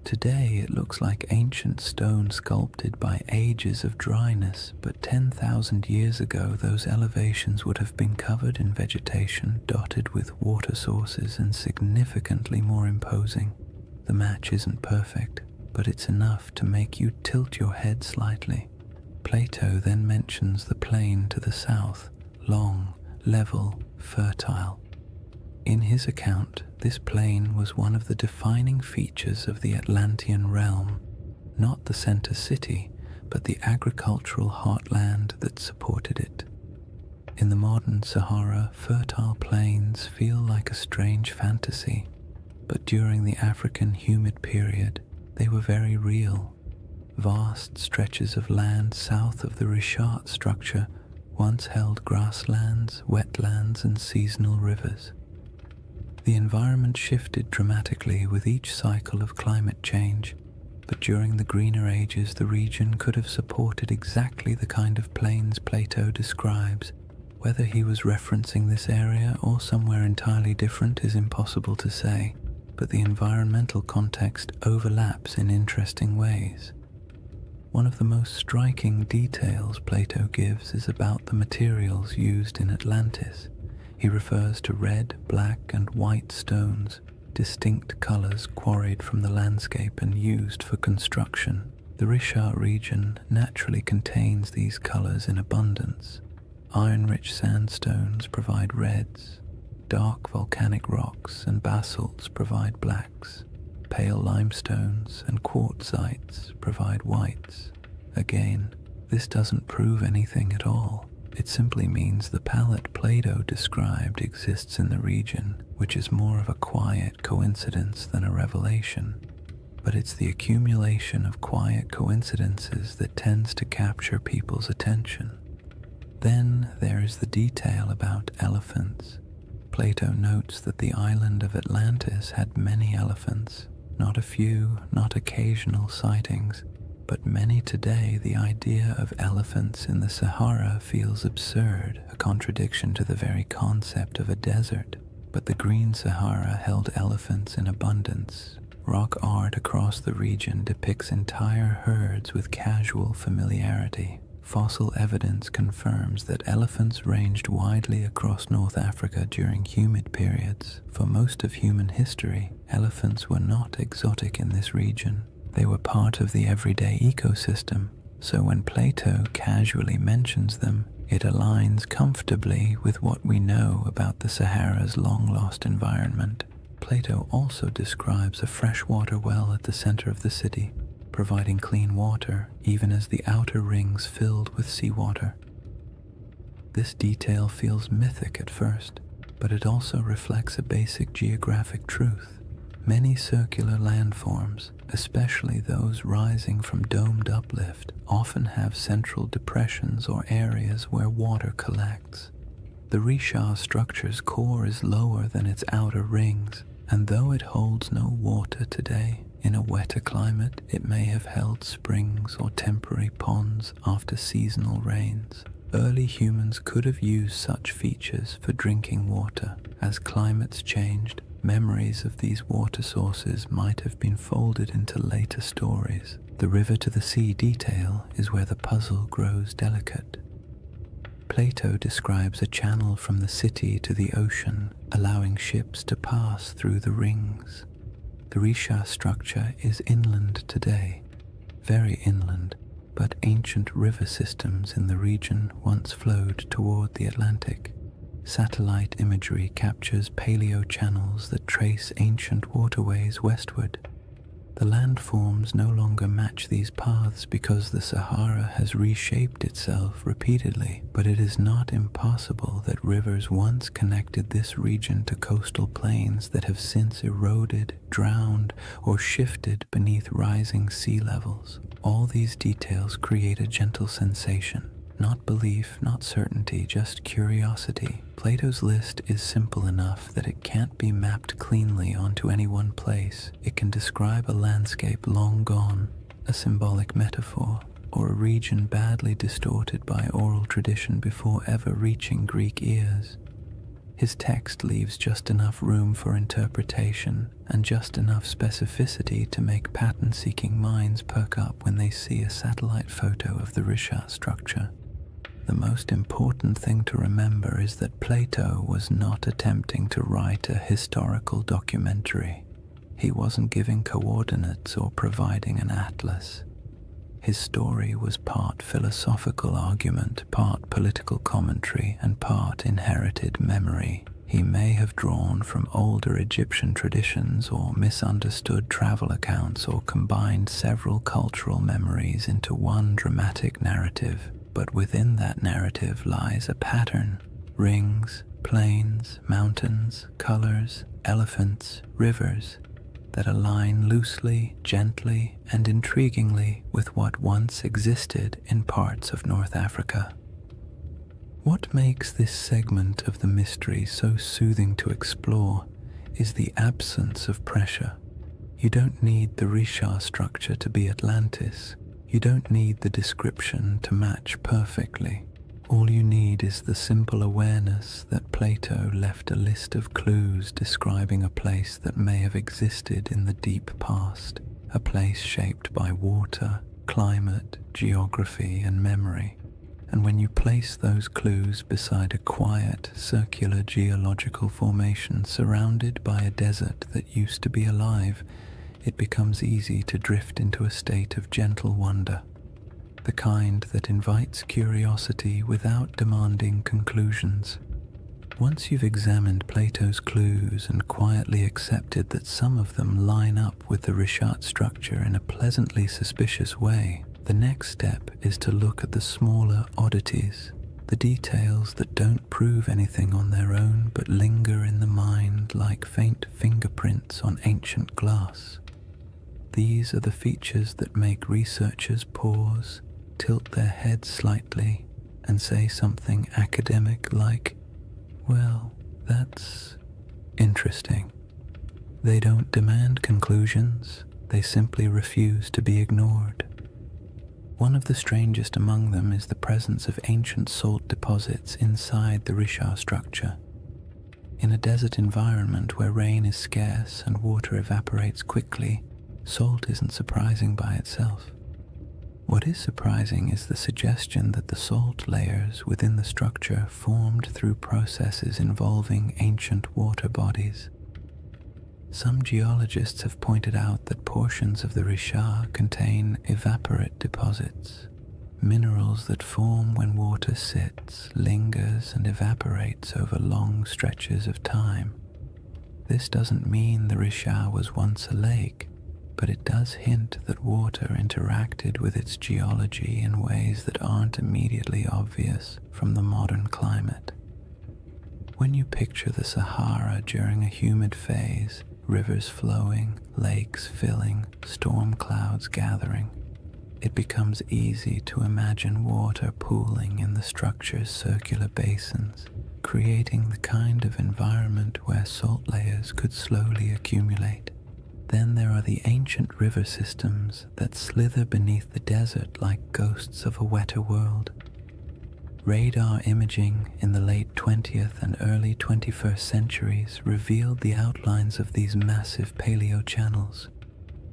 Today it looks like ancient stone sculpted by ages of dryness, but 10,000 years ago those elevations would have been covered in vegetation dotted with water sources and significantly more imposing. The match isn't perfect, but it's enough to make you tilt your head slightly. Plato then mentions the plain to the south, long, level, fertile. In his account, this plain was one of the defining features of the Atlantean realm, not the center city, but the agricultural heartland that supported it. In the modern Sahara, fertile plains feel like a strange fantasy, but during the African humid period, they were very real. Vast stretches of land south of the Richat structure once held grasslands, wetlands, and seasonal rivers. The environment shifted dramatically with each cycle of climate change, but during the greener ages the region could have supported exactly the kind of plains Plato describes. Whether he was referencing this area or somewhere entirely different is impossible to say, but the environmental context overlaps in interesting ways. One of the most striking details Plato gives is about the materials used in Atlantis. He refers to red, black, and white stones, distinct colors quarried from the landscape and used for construction. The Richat region naturally contains these colors in abundance. Iron-rich sandstones provide reds, dark volcanic rocks and basalts provide blacks, pale limestones and quartzites provide whites. Again, this doesn't prove anything at all. It simply means the palette Plato described exists in the region, which is more of a quiet coincidence than a revelation. But it's the accumulation of quiet coincidences that tends to capture people's attention. Then there is the detail about elephants. Plato notes that the island of Atlantis had many elephants, not a few, not occasional sightings, but many today. The idea of elephants in the Sahara feels absurd, a contradiction to the very concept of a desert. But the Green Sahara held elephants in abundance. Rock art across the region depicts entire herds with casual familiarity. Fossil evidence confirms that elephants ranged widely across North Africa during humid periods. For most of human history, elephants were not exotic in this region. They were part of the everyday ecosystem, so when Plato casually mentions them, it aligns comfortably with what we know about the Sahara's long-lost environment. Plato also describes a freshwater well at the center of the city, providing clean water even as the outer rings filled with seawater. This detail feels mythic at first, but it also reflects a basic geographic truth. Many circular landforms, especially those rising from domed uplift, often have central depressions or areas where water collects. The Richat structure's core is lower than its outer rings, and though it holds no water today, in a wetter climate it may have held springs or temporary ponds after seasonal rains. Early humans could have used such features for drinking water. As climates changed, memories of these water sources might have been folded into later stories. The river to the sea detail is where the puzzle grows delicate. Plato describes a channel from the city to the ocean, allowing ships to pass through the rings. The Richat structure is inland today, very inland, but ancient river systems in the region once flowed toward the Atlantic. Satellite imagery captures paleo-channels that trace ancient waterways westward. The landforms no longer match these paths because the Sahara has reshaped itself repeatedly, but it is not impossible that rivers once connected this region to coastal plains that have since eroded, drowned, or shifted beneath rising sea levels. All these details create a gentle sensation. Not belief, not certainty, just curiosity. Plato's list is simple enough that it can't be mapped cleanly onto any one place. It can describe a landscape long gone, a symbolic metaphor, or a region badly distorted by oral tradition before ever reaching Greek ears. His text leaves just enough room for interpretation and just enough specificity to make pattern-seeking minds perk up when they see a satellite photo of the Risha structure. The most important thing to remember is that Plato was not attempting to write a historical documentary. He wasn't giving coordinates or providing an atlas. His story was part philosophical argument, part political commentary, and part inherited memory. He may have drawn from older Egyptian traditions or misunderstood travel accounts or combined several cultural memories into one dramatic narrative. But within that narrative lies a pattern: rings, plains, mountains, colors, elephants, rivers that align loosely, gently, and intriguingly with what once existed in parts of North Africa. What makes this segment of the mystery so soothing to explore is the absence of pressure. You don't need the Risha structure to be Atlantis. You don't need the description to match perfectly. All you need is the simple awareness that Plato left a list of clues describing a place that may have existed in the deep past, a place shaped by water, climate, geography, and memory. And when you place those clues beside a quiet, circular geological formation surrounded by a desert that used to be alive, it becomes easy to drift into a state of gentle wonder, the kind that invites curiosity without demanding conclusions. Once you've examined Plato's clues and quietly accepted that some of them line up with the Rishat structure in a pleasantly suspicious way, the next step is to look at the smaller oddities, the details that don't prove anything on their own but linger in the mind like faint fingerprints on ancient glass. These are the features that make researchers pause, tilt their heads slightly, and say something academic like, "Well, that's interesting." They don't demand conclusions, they simply refuse to be ignored. One of the strangest among them is the presence of ancient salt deposits inside the Risha structure. In a desert environment where rain is scarce and water evaporates quickly, salt isn't surprising by itself. What is surprising is the suggestion that the salt layers within the structure formed through processes involving ancient water bodies. Some geologists have pointed out that portions of the Risha contain evaporate deposits, minerals that form when water sits, lingers, and evaporates over long stretches of time. This doesn't mean the Risha was once a lake, but it does hint that water interacted with its geology in ways that aren't immediately obvious from the modern climate. When you picture the Sahara during a humid phase, rivers flowing, lakes filling, storm clouds gathering, it becomes easy to imagine water pooling in the structure's circular basins, creating the kind of environment where salt layers could slowly accumulate. Then there are the ancient river systems that slither beneath the desert like ghosts of a wetter world. Radar imaging in the late 20th and early 21st centuries revealed the outlines of these massive paleo-channels,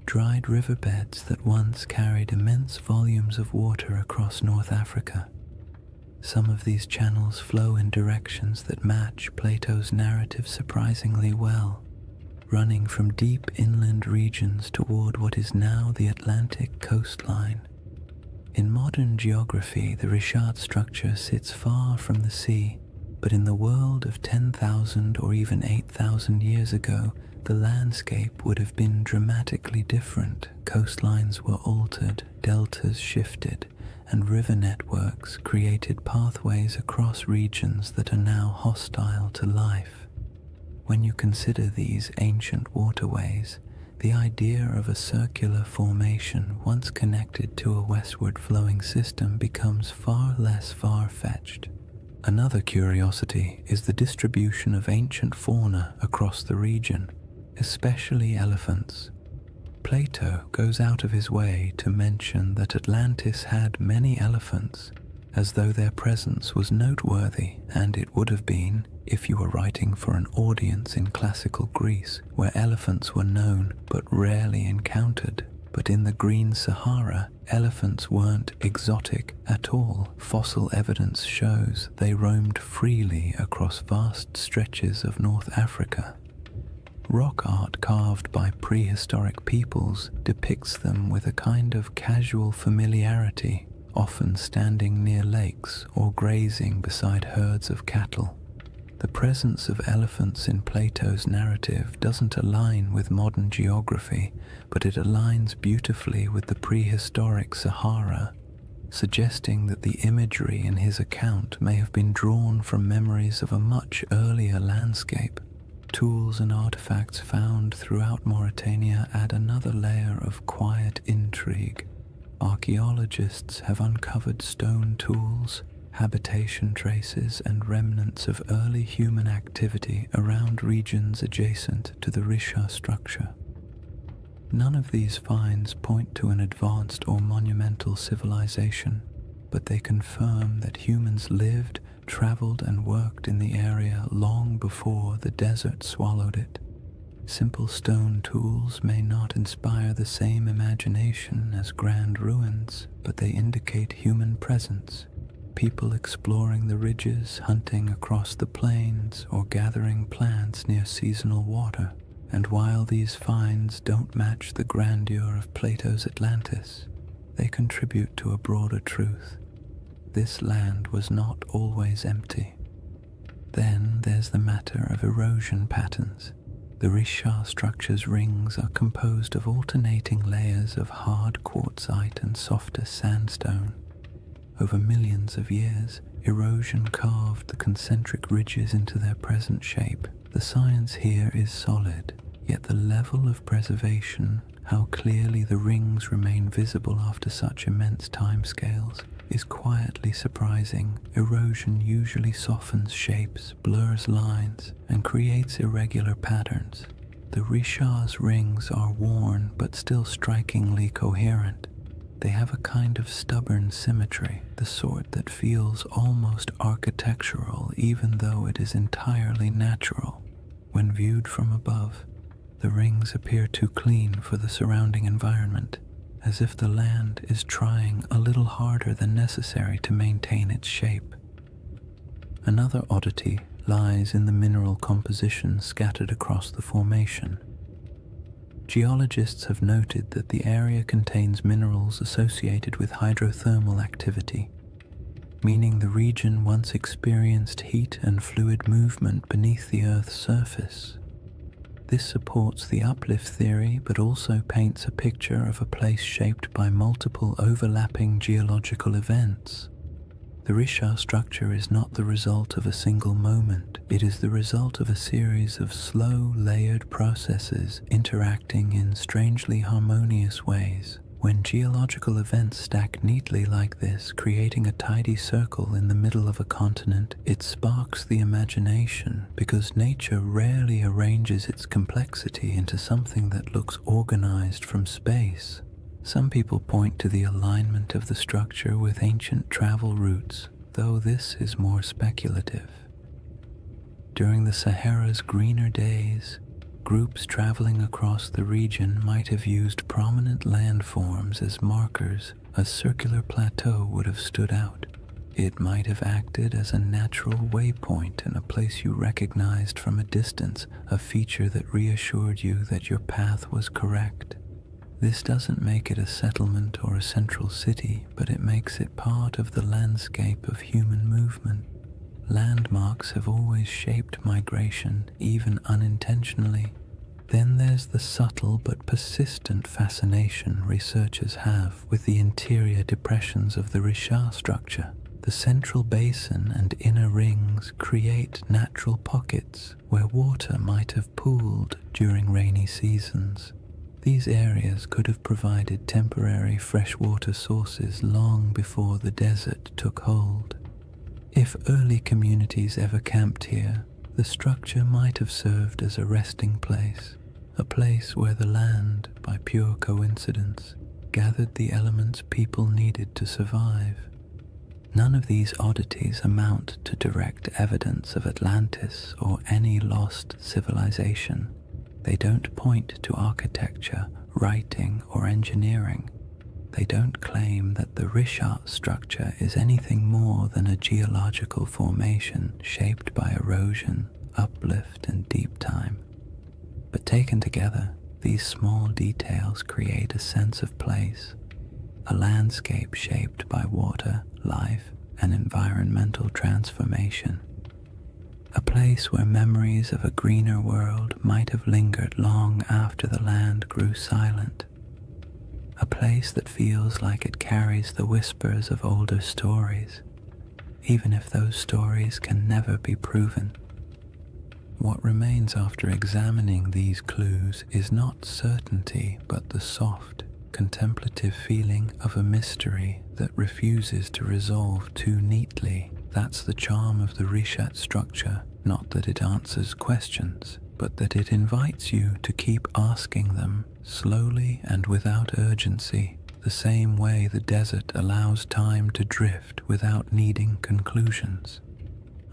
dried riverbeds that once carried immense volumes of water across North Africa. Some of these channels flow in directions that match Plato's narrative surprisingly well, running from deep inland regions toward what is now the Atlantic coastline. In modern geography, the Rishat structure sits far from the sea, But in the world of 10,000 or even 8,000 years ago, the landscape would have been dramatically different. Coastlines were altered, deltas shifted, and river networks created pathways across regions that are now hostile to life. When you consider these ancient waterways, the idea of a circular formation once connected to a westward flowing system becomes far less far-fetched. Another curiosity is the distribution of ancient fauna across the region, especially elephants. Plato goes out of his way to mention that Atlantis had many elephants, as though their presence was noteworthy, and it would have been if you were writing for an audience in classical Greece, where elephants were known but rarely encountered. But in the Green Sahara, elephants weren't exotic at all. Fossil evidence shows they roamed freely across vast stretches of North Africa. Rock art carved by prehistoric peoples depicts them with a kind of casual familiarity, often standing near lakes or grazing beside herds of cattle. The presence of elephants in Plato's narrative doesn't align with modern geography, but it aligns beautifully with the prehistoric Sahara, suggesting that the imagery in his account may have been drawn from memories of a much earlier landscape. Tools and artifacts found throughout Mauritania add another layer of quiet intrigue. Archaeologists have uncovered stone tools, habitation traces, and remnants of early human activity around regions adjacent to the Risha structure. None of these finds point to an advanced or monumental civilization, but they confirm that humans lived, traveled, and worked in the area long before the desert swallowed it. Simple stone tools may not inspire the same imagination as grand ruins, but they indicate human presence. People exploring the ridges, hunting across the plains, or gathering plants near seasonal water. And while these finds don't match the grandeur of Plato's Atlantis, they contribute to a broader truth. This land was not always empty. Then there's the matter of erosion patterns. The Risha structure's rings are composed of alternating layers of hard quartzite and softer sandstone. Over millions of years, erosion carved the concentric ridges into their present shape. The science here is solid, yet the level of preservation, how clearly the rings remain visible after such immense timescales, is quietly surprising. Erosion usually softens shapes, blurs lines, and creates irregular patterns. The Risha's rings are worn but still strikingly coherent. They have a kind of stubborn symmetry, the sort that feels almost architectural even though it is entirely natural. When viewed from above, the rings appear too clean for the surrounding environment, as if the land is trying a little harder than necessary to maintain its shape. Another oddity lies in the mineral composition scattered across the formation. Geologists have noted that the area contains minerals associated with hydrothermal activity, meaning the region once experienced heat and fluid movement beneath the Earth's surface. This supports the uplift theory, but also paints a picture of a place shaped by multiple overlapping geological events. The Risha structure is not the result of a single moment. It is the result of a series of slow, layered processes interacting in strangely harmonious ways. When geological events stack neatly like this, creating a tidy circle in the middle of a continent, it sparks the imagination, because nature rarely arranges its complexity into something that looks organized from space. Some people point to the alignment of the structure with ancient travel routes, though this is more speculative. During the Sahara's greener days, groups traveling across the region might have used prominent landforms as markers. A circular plateau would have stood out. It might have acted as a natural waypoint in a place you recognized from a distance, a feature that reassured you that your path was correct. This doesn't make it a settlement or a central city, but it makes it part of the landscape of human movement. Landmarks have always shaped migration, even unintentionally. Then there's the subtle but persistent fascination researchers have with the interior depressions of the Richat structure. The central basin and inner rings create natural pockets where water might have pooled during rainy seasons. These areas could have provided temporary freshwater sources long before the desert took hold. If early communities ever camped here, the structure might have served as a resting place, a place where the land, by pure coincidence, gathered the elements people needed to survive. None of these oddities amount to direct evidence of Atlantis or any lost civilization. They don't point to architecture, writing, or engineering. They don't claim that the Richat structure is anything more than a geological formation shaped by erosion, uplift, and deep time. But taken together, these small details create a sense of place, a landscape shaped by water, life, and environmental transformation. A place where memories of a greener world might have lingered long after the land grew silent. A place that feels like it carries the whispers of older stories, even if those stories can never be proven. What remains after examining these clues is not certainty, but the soft, contemplative feeling of a mystery that refuses to resolve too neatly. That's the charm of the Richat structure, not that it answers questions, but that it invites you to keep asking them slowly and without urgency, the same way the desert allows time to drift without needing conclusions.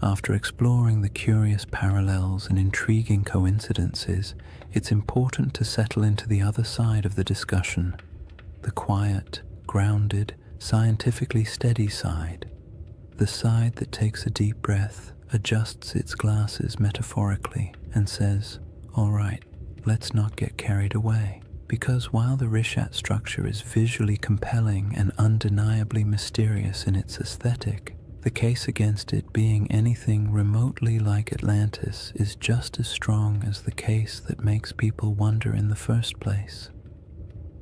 After exploring the curious parallels and intriguing coincidences, it's important to settle into the other side of the discussion, the quiet, grounded, scientifically steady side, the side that takes a deep breath, adjusts its glasses metaphorically, and says, "All right, let's not get carried away." Because while the Richat structure is visually compelling and undeniably mysterious in its aesthetic, the case against it being anything remotely like Atlantis is just as strong as the case that makes people wonder in the first place.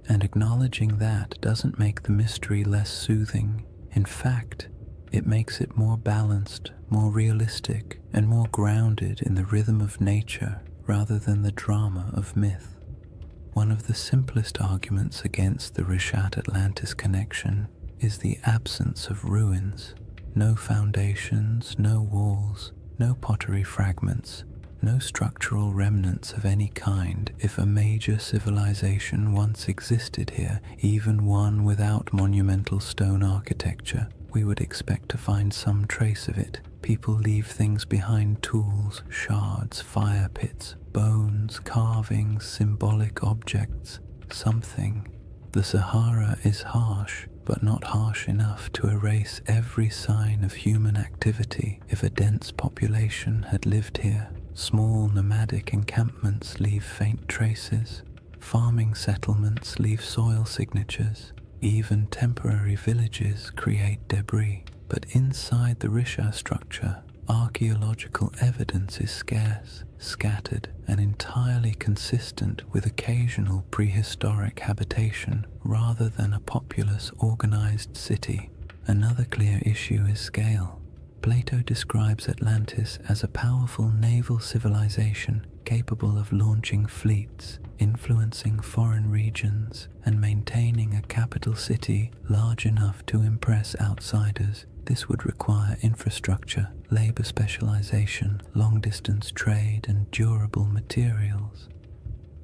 And acknowledging that doesn't make the mystery less soothing. In fact, it makes it more balanced, more realistic, and more grounded in the rhythm of nature rather than the drama of myth. One of the simplest arguments against the Richat-Atlantis connection is the absence of ruins. No foundations, no walls, no pottery fragments, no structural remnants of any kind. If a major civilization once existed here, even one without monumental stone architecture, we would expect to find some trace of it. People leave things behind: tools, shards, fire pits, bones, carvings, symbolic objects, something. The Sahara is harsh, but not harsh enough to erase every sign of human activity. If a dense population had lived here, small nomadic encampments leave faint traces. Farming settlements leave soil signatures. Even temporary villages create debris. But inside the Richat structure, archaeological evidence is scarce, scattered, and entirely consistent with occasional prehistoric habitation rather than a populous, organized city. Another clear issue is scale. Plato describes Atlantis as a powerful naval civilization capable of launching fleets, influencing foreign regions, and maintaining a capital city large enough to impress outsiders. This would require infrastructure, labor specialization, long-distance trade, and durable materials.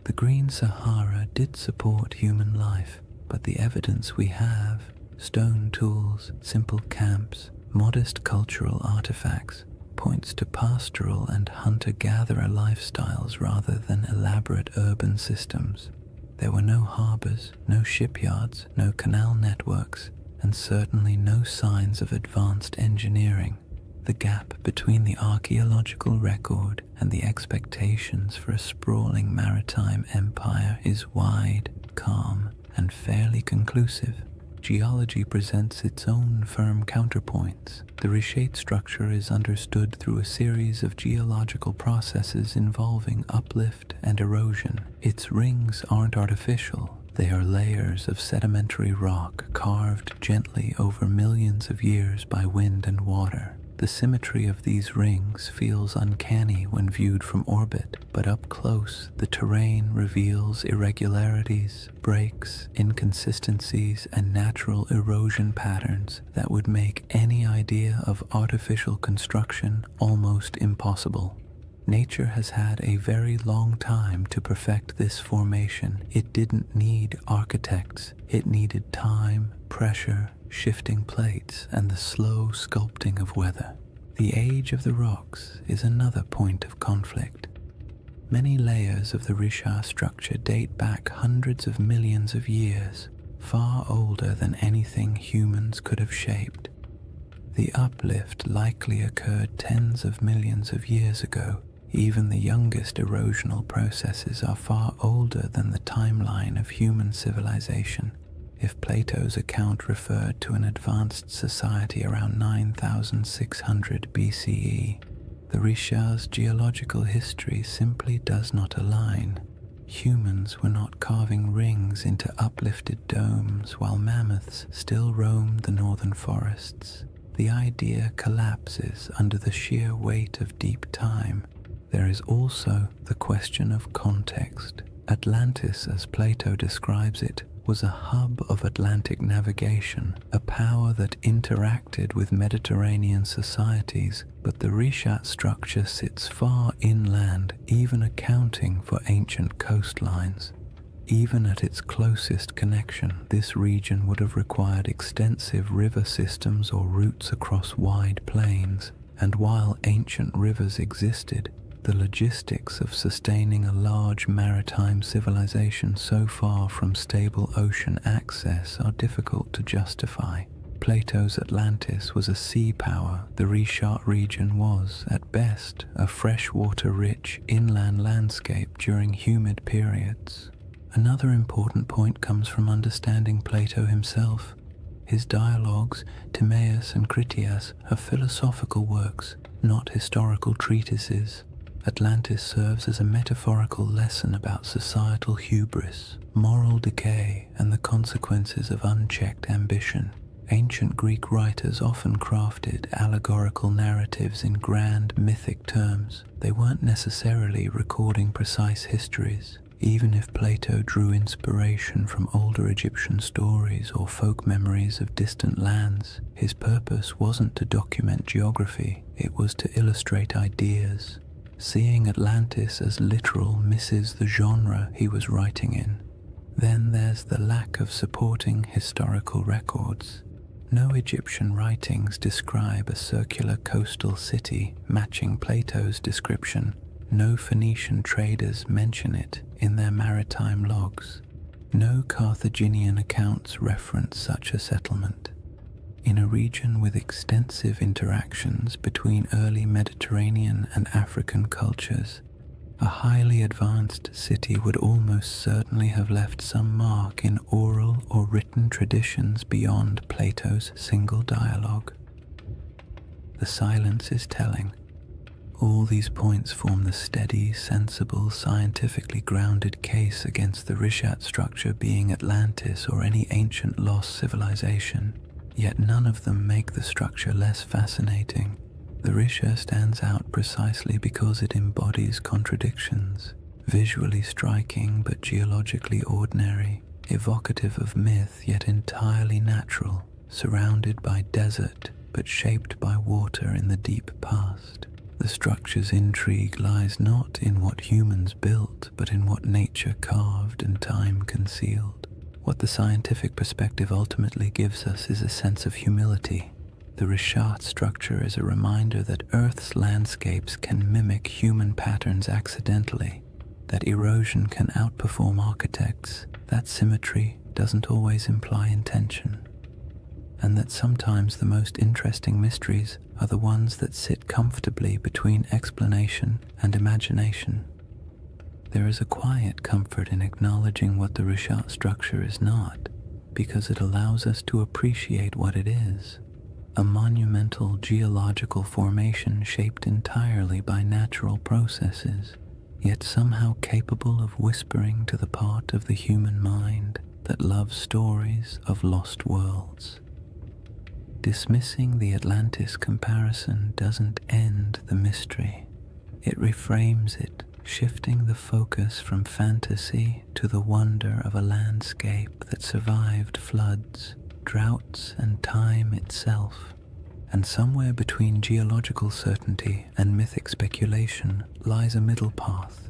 The Green Sahara did support human life, but the evidence we have, stone tools, simple camps, modest cultural artifacts, points to pastoral and hunter-gatherer lifestyles rather than elaborate urban systems. There were no harbors, no shipyards, no canal networks, and certainly no signs of advanced engineering. The gap between the archaeological record and the expectations for a sprawling maritime empire is wide, calm, and fairly conclusive. geology presents its own firm counterpoints. The reshaped structure is understood through a series of geological processes involving uplift and erosion. Its rings aren't artificial. They are layers of sedimentary rock carved gently over millions of years by wind and water. The symmetry of these rings feels uncanny when viewed from orbit, but up close, the terrain reveals irregularities, breaks, inconsistencies, and natural erosion patterns that would make any idea of artificial construction almost impossible. Nature has had a very long time to perfect this formation. It didn't need architects. It needed time, pressure, shifting plates, and the slow sculpting of weather. The age of the rocks is another point of conflict. Many layers of the Richat structure date back hundreds of millions of years, far older than anything humans could have shaped. The uplift likely occurred tens of millions of years ago. Even the youngest erosional processes are far older than the timeline of human civilization. If Plato's account referred to an advanced society around 9600 BCE, the Richat's geological history simply does not align. Humans were not carving rings into uplifted domes while mammoths still roamed the northern forests. The idea collapses under the sheer weight of deep time. There is also the question of context. Atlantis, as Plato describes it, was a hub of Atlantic navigation, a power that interacted with Mediterranean societies, but the Richat structure sits far inland, even accounting for ancient coastlines. Even at its closest connection, this region would have required extensive river systems or routes across wide plains, and while ancient rivers existed, the logistics of sustaining a large maritime civilization so far from stable ocean access are difficult to justify. Plato's Atlantis was a sea power. The Richat region was, at best, a freshwater-rich inland landscape during humid periods. Another important point comes from understanding Plato himself. His dialogues, Timaeus and Critias, are philosophical works, not historical treatises. Atlantis serves as a metaphorical lesson about societal hubris, moral decay, and the consequences of unchecked ambition. Ancient Greek writers often crafted allegorical narratives in grand mythic terms. They weren't necessarily recording precise histories. Even if Plato drew inspiration from older Egyptian stories or folk memories of distant lands, his purpose wasn't to document geography, it was to illustrate ideas. Seeing Atlantis as literal misses the genre he was writing in. Then there's the lack of supporting historical records. No Egyptian writings describe a circular coastal city matching Plato's description. No Phoenician traders mention it in their maritime logs. No Carthaginian accounts reference such a settlement. In a region with extensive interactions between early Mediterranean and African cultures, a highly advanced city would almost certainly have left some mark in oral or written traditions beyond Plato's single dialogue. The silence is telling. All these points form the steady, sensible, scientifically grounded case against the Richat structure being Atlantis or any ancient lost civilization. Yet none of them make the structure less fascinating. The Richat stands out precisely because it embodies contradictions, visually striking but geologically ordinary, evocative of myth yet entirely natural, surrounded by desert but shaped by water in the deep past. The structure's intrigue lies not in what humans built, but in what nature carved and time concealed. What the scientific perspective ultimately gives us is a sense of humility. The Richat structure is a reminder that Earth's landscapes can mimic human patterns accidentally, that erosion can outperform architects, that symmetry doesn't always imply intention, and that sometimes the most interesting mysteries are the ones that sit comfortably between explanation and imagination. There is a quiet comfort in acknowledging what the Richat structure is not. because it allows us to appreciate what it is, a monumental geological formation shaped entirely by natural processes, yet somehow capable of whispering to the part of the human mind that loves stories of lost worlds. Dismissing the Atlantis comparison doesn't end the mystery. It reframes it, shifting the focus from fantasy to the wonder of a landscape that survived floods, droughts, and time itself. And somewhere between geological certainty and mythic speculation lies a middle path,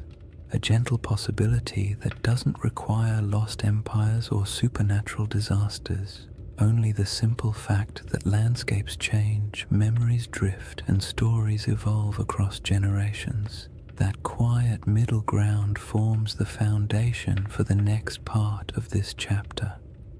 a gentle possibility that doesn't require lost empires or supernatural disasters. Only the simple fact that landscapes change, memories drift, and stories evolve across generations. That quiet middle ground forms the foundation for the next part of this chapter.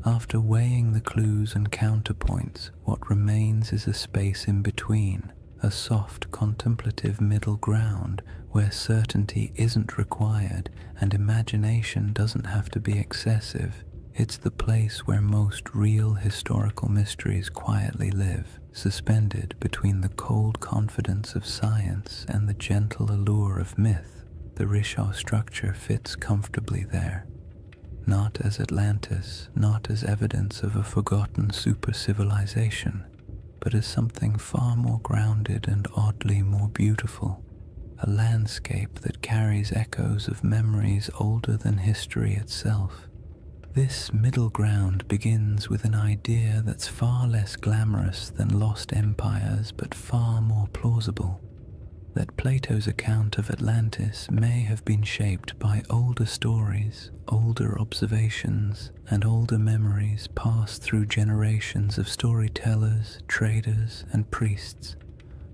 After weighing the clues and counterpoints, what remains is a space in between, a soft, contemplative middle ground where certainty isn't required and imagination doesn't have to be excessive. It's the place where most real historical mysteries quietly live, suspended between the cold confidence of science and the gentle allure of myth. The Rishaw structure fits comfortably there, not as Atlantis, not as evidence of a forgotten super-civilization, but as something far more grounded and oddly more beautiful, a landscape that carries echoes of memories older than history itself. This middle ground begins with an idea that's far less glamorous than lost empires but far more plausible, that Plato's account of Atlantis may have been shaped by older stories, older observations, and older memories passed through generations of storytellers, traders, and priests,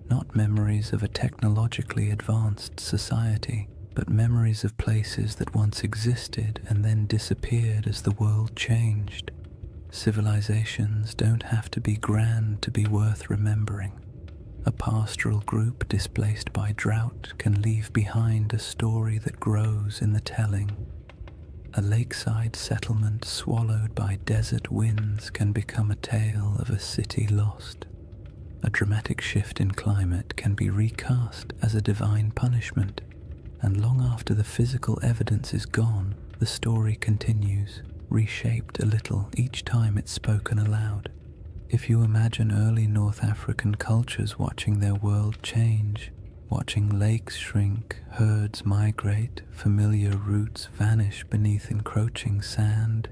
not memories of a technologically advanced society, but memories of places that once existed and then disappeared as the world changed. Civilizations don't have to be grand to be worth remembering. A pastoral group displaced by drought can leave behind a story that grows in the telling. A lakeside settlement swallowed by desert winds can become a tale of a city lost. A dramatic shift in climate can be recast as a divine punishment, and long after the physical evidence is gone, the story continues, reshaped a little each time it's spoken aloud. If you imagine early North African cultures watching their world change, watching lakes shrink, herds migrate, familiar routes vanish beneath encroaching sand,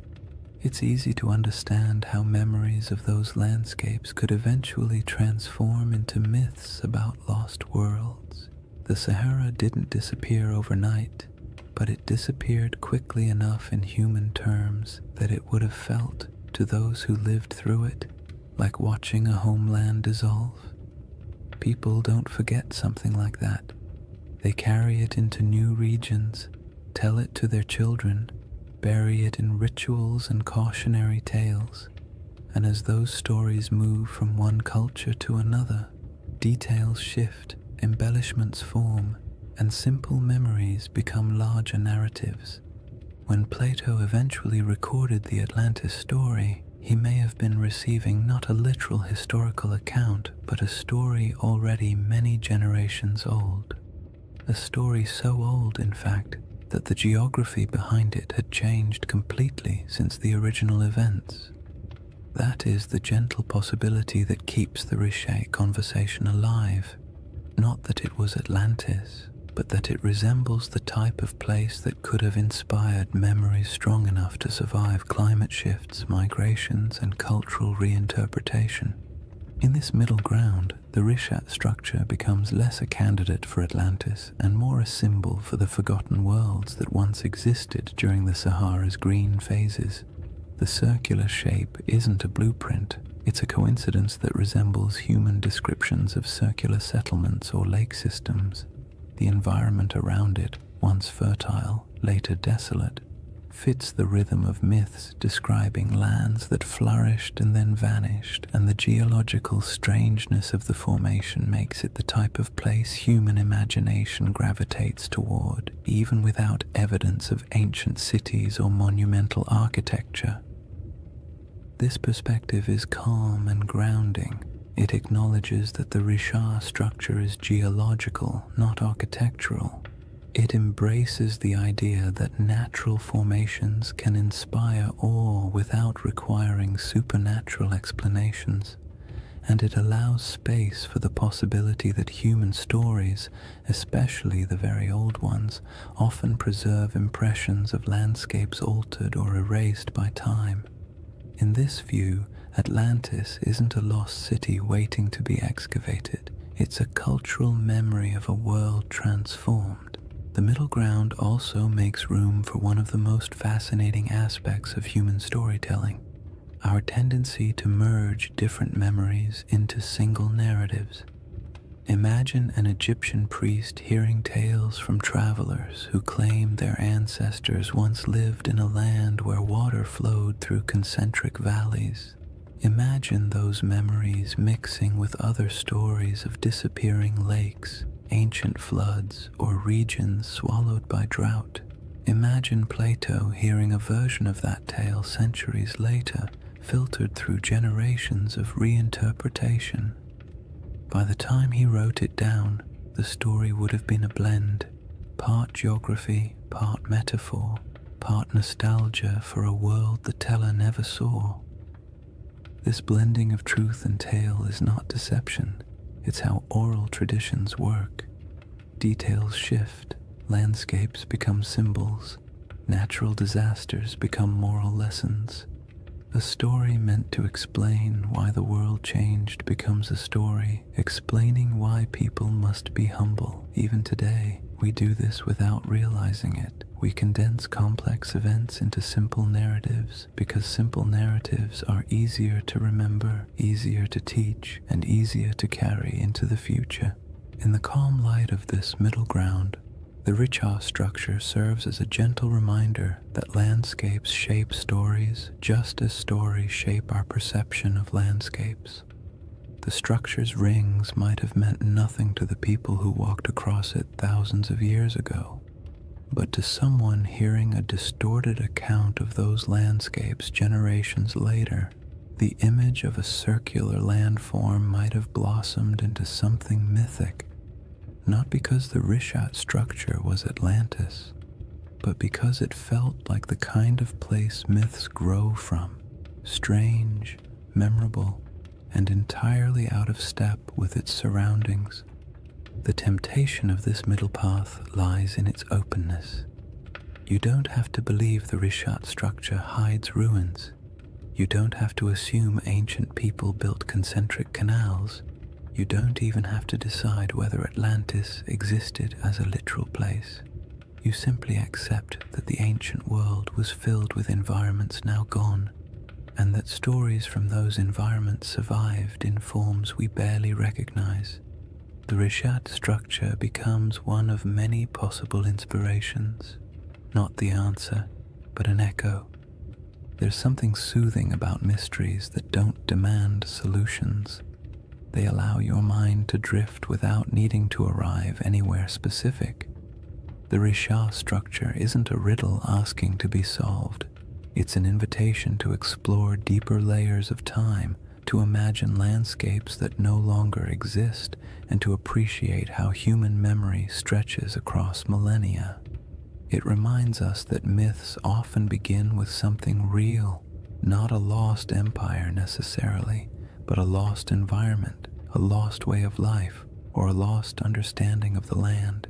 it's easy to understand how memories of those landscapes could eventually transform into myths about lost worlds. The Sahara didn't disappear overnight, but it disappeared quickly enough in human terms that it would have felt, to those who lived through it, like watching a homeland dissolve. People don't forget something like that. They carry it into new regions, tell it to their children, bury it in rituals and cautionary tales, and as those stories move from one culture to another, details shift, embellishments form, and simple memories become larger narratives. When Plato eventually recorded the Atlantis story, he may have been receiving not a literal historical account, but a story already many generations old. A story so old, in fact, that the geography behind it had changed completely since the original events. That is the gentle possibility that keeps the Riche conversation alive. Not that it was Atlantis, but that it resembles the type of place that could have inspired memories strong enough to survive climate shifts, migrations, and cultural reinterpretation. In this middle ground, the Rishat structure becomes less a candidate for Atlantis and more a symbol for the forgotten worlds that once existed during the Sahara's green phases. The circular shape isn't a blueprint, it's a coincidence that resembles human descriptions of circular settlements or lake systems. The environment around it, once fertile, later desolate, fits the rhythm of myths describing lands that flourished and then vanished, and the geological strangeness of the formation makes it the type of place human imagination gravitates toward, even without evidence of ancient cities or monumental architecture. This perspective is calm and grounding. It acknowledges that the Richat structure is geological, not architectural. It embraces the idea that natural formations can inspire awe without requiring supernatural explanations, and it allows space for the possibility that human stories, especially the very old ones, often preserve impressions of landscapes altered or erased by time. In this view, Atlantis isn't a lost city waiting to be excavated. It's a cultural memory of a world transformed. The middle ground also makes room for one of the most fascinating aspects of human storytelling: our tendency to merge different memories into single narratives. Imagine an Egyptian priest hearing tales from travelers who claim their ancestors once lived in a land where water flowed through concentric valleys. Imagine those memories mixing with other stories of disappearing lakes, ancient floods, or regions swallowed by drought. Imagine Plato hearing a version of that tale centuries later, filtered through generations of reinterpretation. By the time he wrote it down, the story would have been a blend, part geography, part metaphor, part nostalgia for a world the teller never saw. This blending of truth and tale is not deception. It's how oral traditions work. Details shift, landscapes become symbols, natural disasters become moral lessons. A story meant to explain why the world changed becomes a story explaining why people must be humble. Even today, we do this without realizing it. We condense complex events into simple narratives because simple narratives are easier to remember, easier to teach, and easier to carry into the future. In the calm light of this middle ground, the Richat structure serves as a gentle reminder that landscapes shape stories just as stories shape our perception of landscapes. The structure's rings might have meant nothing to the people who walked across it thousands of years ago, but to someone hearing a distorted account of those landscapes generations later, the image of a circular landform might have blossomed into something mythic. Not because the Richat structure was Atlantis, but because it felt like the kind of place myths grow from, strange, memorable, and entirely out of step with its surroundings. The temptation of this middle path lies in its openness. You don't have to believe the Richat structure hides ruins. You don't have to assume ancient people built concentric canals. You don't even have to decide whether Atlantis existed as a literal place. You simply accept that the ancient world was filled with environments now gone, and that stories from those environments survived in forms we barely recognize. The Richat structure becomes one of many possible inspirations, not the answer, but an echo. There's something soothing about mysteries that don't demand solutions. They allow your mind to drift without needing to arrive anywhere specific. The Richat structure isn't a riddle asking to be solved. It's an invitation to explore deeper layers of time, to imagine landscapes that no longer exist, and to appreciate how human memory stretches across millennia. It reminds us that myths often begin with something real, not a lost empire necessarily, but a lost environment, a lost way of life, or a lost understanding of the land.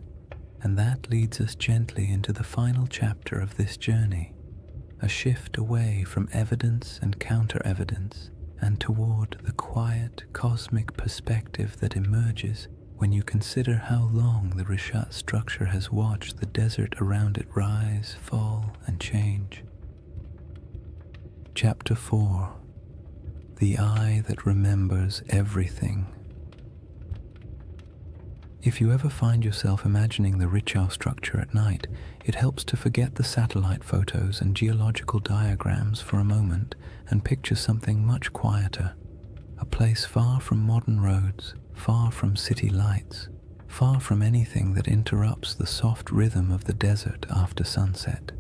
And that leads us gently into the final chapter of this journey, a shift away from evidence and counter-evidence, and toward the quiet, cosmic perspective that emerges when you consider how long the Richat structure has watched the desert around it rise, fall, and change. Chapter 4: The Eye That Remembers Everything. If you ever find yourself imagining the Richat structure at night, it helps to forget the satellite photos and geological diagrams for a moment and picture something much quieter. A place far from modern roads, far from city lights, far from anything that interrupts the soft rhythm of the desert after sunset.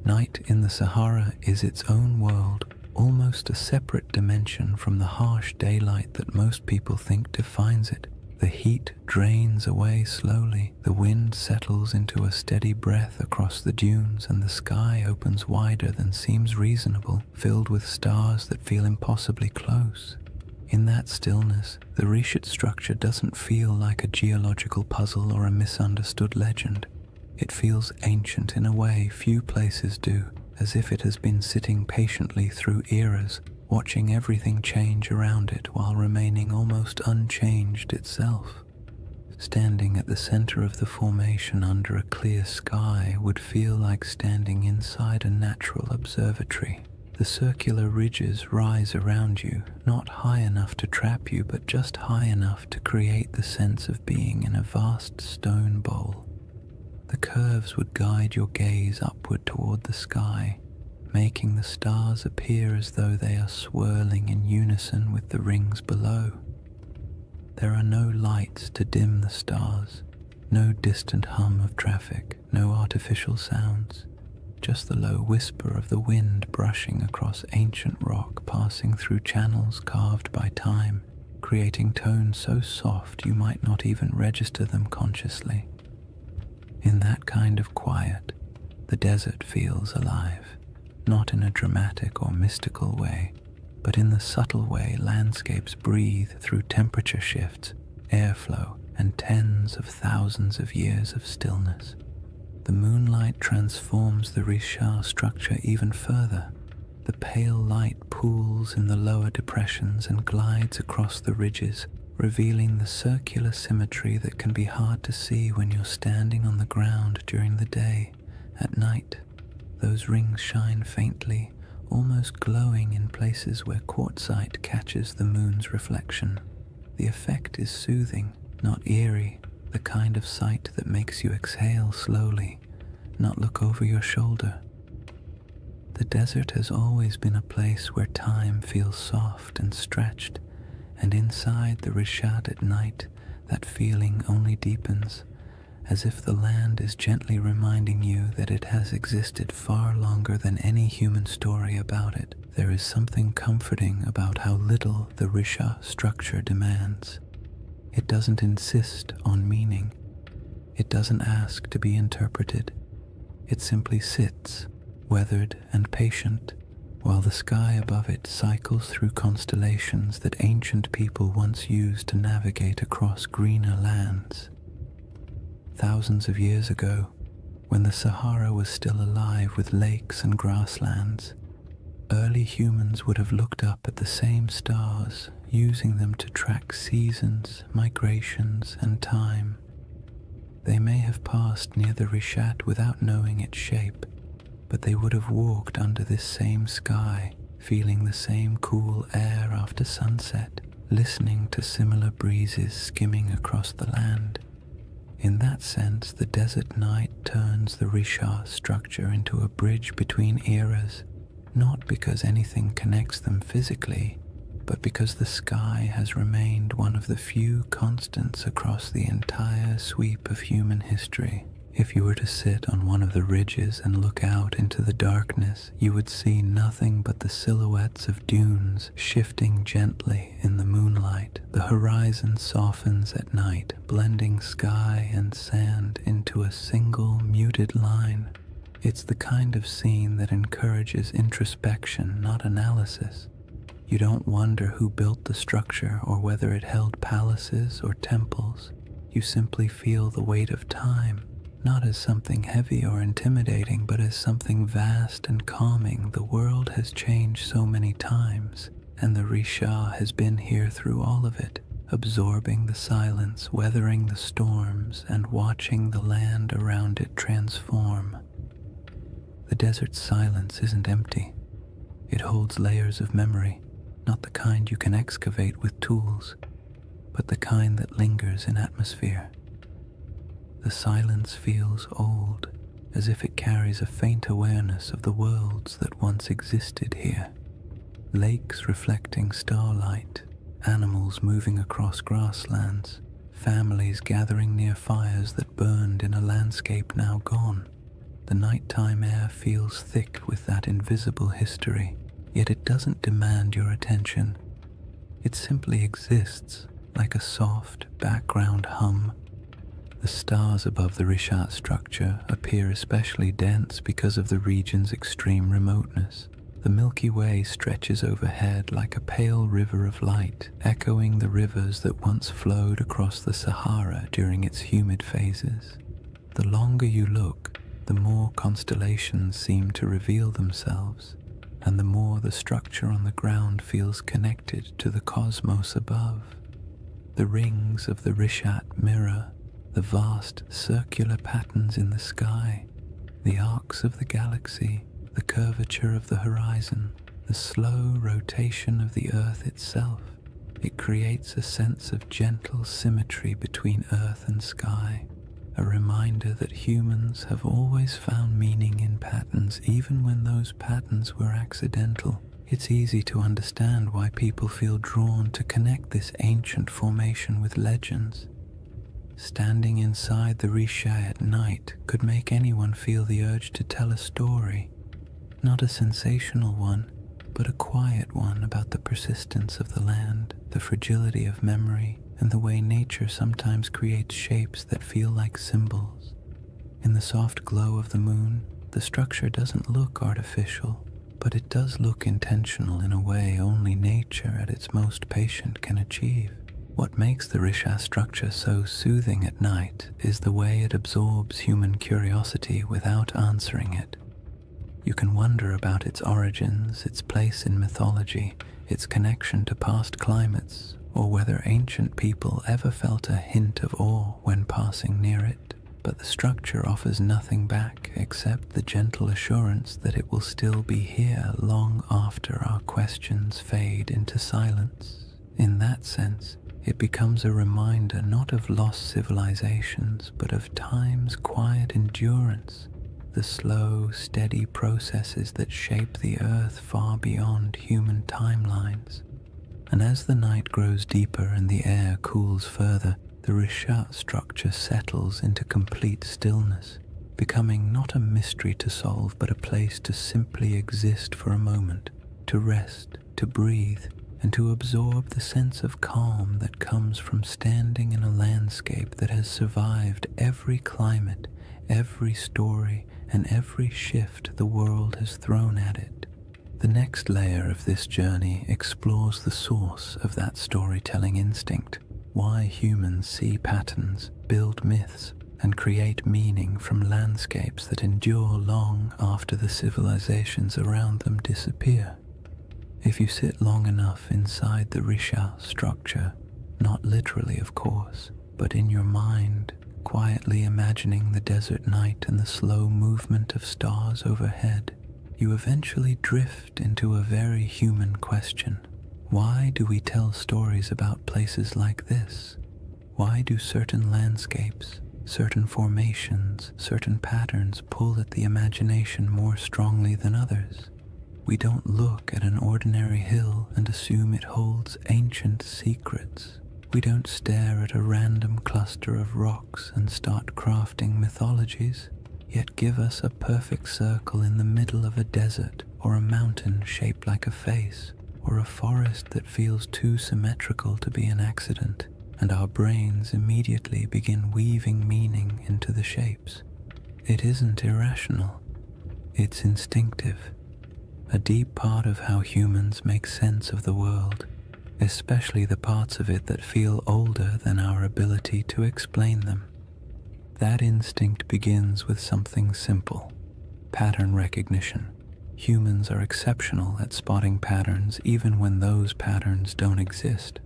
Night in the Sahara is its own world, almost a separate dimension from the harsh daylight that most people think defines it. The heat drains away slowly, the wind settles into a steady breath across the dunes, and the sky opens wider than seems reasonable, filled with stars that feel impossibly close. In that stillness, the Rishat structure doesn't feel like a geological puzzle or a misunderstood legend. It feels ancient in a way few places do, as if it has been sitting patiently through eras, watching everything change around it while remaining almost unchanged itself. Standing at the center of the formation under a clear sky would feel like standing inside a natural observatory. The circular ridges rise around you, not high enough to trap you, but just high enough to create the sense of being in a vast stone bowl. The curves would guide your gaze upward toward the sky, making the stars appear as though they are swirling in unison with the rings below. There are no lights to dim the stars, no distant hum of traffic, no artificial sounds, just the low whisper of the wind brushing across ancient rock, passing through channels carved by time, creating tones so soft you might not even register them consciously. In that kind of quiet, the desert feels alive. Not in a dramatic or mystical way, but in the subtle way landscapes breathe through temperature shifts, airflow, and tens of thousands of years of stillness. The moonlight transforms the Risha structure even further. The pale light pools in the lower depressions and glides across the ridges, revealing the circular symmetry that can be hard to see when you're standing on the ground during the day. At night, those rings shine faintly, almost glowing in places where quartzite catches the moon's reflection. The effect is soothing, not eerie, the kind of sight that makes you exhale slowly, not look over your shoulder. The desert has always been a place where time feels soft and stretched, and inside the Rishat at night, that feeling only deepens, as if the land is gently reminding you that it has existed far longer than any human story about it. There is something comforting about how little the Risha structure demands. It doesn't insist on meaning. It doesn't ask to be interpreted. It simply sits, weathered and patient, while the sky above it cycles through constellations that ancient people once used to navigate across greener lands. Thousands of years ago, when the Sahara was still alive with lakes and grasslands, early humans would have looked up at the same stars, using them to track seasons, migrations, and time. They may have passed near the Rishat without knowing its shape, but they would have walked under this same sky, feeling the same cool air after sunset, listening to similar breezes skimming across the land. In that sense, the desert night turns the Risha structure into a bridge between eras, not because anything connects them physically, but because the sky has remained one of the few constants across the entire sweep of human history. If you were to sit on one of the ridges and look out into the darkness, you would see nothing but the silhouettes of dunes shifting gently in the moonlight. The horizon softens at night, blending sky and sand into a single muted line. It's the kind of scene that encourages introspection, not analysis. You don't wonder who built the structure or whether it held palaces or temples. You simply feel the weight of time, not as something heavy or intimidating, but as something vast and calming. The world has changed so many times, and the Risha has been here through all of it, absorbing the silence, weathering the storms, and watching the land around it transform. The desert's silence isn't empty. It holds layers of memory, not the kind you can excavate with tools, but the kind that lingers in atmosphere. The silence feels old, as if it carries a faint awareness of the worlds that once existed here. Lakes reflecting starlight, animals moving across grasslands, families gathering near fires that burned in a landscape now gone. The nighttime air feels thick with that invisible history, yet it doesn't demand your attention. It simply exists like a soft background hum. The stars above the Rishat structure appear especially dense because of the region's extreme remoteness. The Milky Way stretches overhead like a pale river of light, echoing the rivers that once flowed across the Sahara during its humid phases. The longer you look, the more constellations seem to reveal themselves, and the more the structure on the ground feels connected to the cosmos above. The rings of the Rishat mirror the vast circular patterns in the sky, the arcs of the galaxy, the curvature of the horizon, the slow rotation of the Earth itself. It creates a sense of gentle symmetry between Earth and sky, a reminder that humans have always found meaning in patterns even when those patterns were accidental. It's easy to understand why people feel drawn to connect this ancient formation with legends. Standing inside the Risha at night could make anyone feel the urge to tell a story, not a sensational one, but a quiet one about the persistence of the land, the fragility of memory, and the way nature sometimes creates shapes that feel like symbols. In the soft glow of the moon, the structure doesn't look artificial, but it does look intentional in a way only nature at its most patient can achieve. What makes the Risha structure so soothing at night is the way it absorbs human curiosity without answering it. You can wonder about its origins, its place in mythology, its connection to past climates, or whether ancient people ever felt a hint of awe when passing near it. But the structure offers nothing back except the gentle assurance that it will still be here long after our questions fade into silence. In that sense, it becomes a reminder not of lost civilizations, but of time's quiet endurance, the slow, steady processes that shape the Earth far beyond human timelines. And as the night grows deeper and the air cools further, the Rishat structure settles into complete stillness, becoming not a mystery to solve, but a place to simply exist for a moment, to rest, to breathe, and to absorb the sense of calm that comes from standing in a landscape that has survived every climate, every story, and every shift the world has thrown at it. The next layer of this journey explores the source of that storytelling instinct, why humans see patterns, build myths, and create meaning from landscapes that endure long after the civilizations around them disappear. If you sit long enough inside the Risha structure, not literally of course, but in your mind, quietly imagining the desert night and the slow movement of stars overhead, you eventually drift into a very human question. Why do we tell stories about places like this? Why do certain landscapes, certain formations, certain patterns pull at the imagination more strongly than others? We don't look at an ordinary hill and assume it holds ancient secrets. We don't stare at a random cluster of rocks and start crafting mythologies, yet give us a perfect circle in the middle of a desert, or a mountain shaped like a face, or a forest that feels too symmetrical to be an accident, and our brains immediately begin weaving meaning into the shapes. It isn't irrational, it's instinctive. A deep part of how humans make sense of the world, especially the parts of it that feel older than our ability to explain them. That instinct begins with something simple: pattern recognition. Humans are exceptional at spotting patterns even when those patterns don't exist.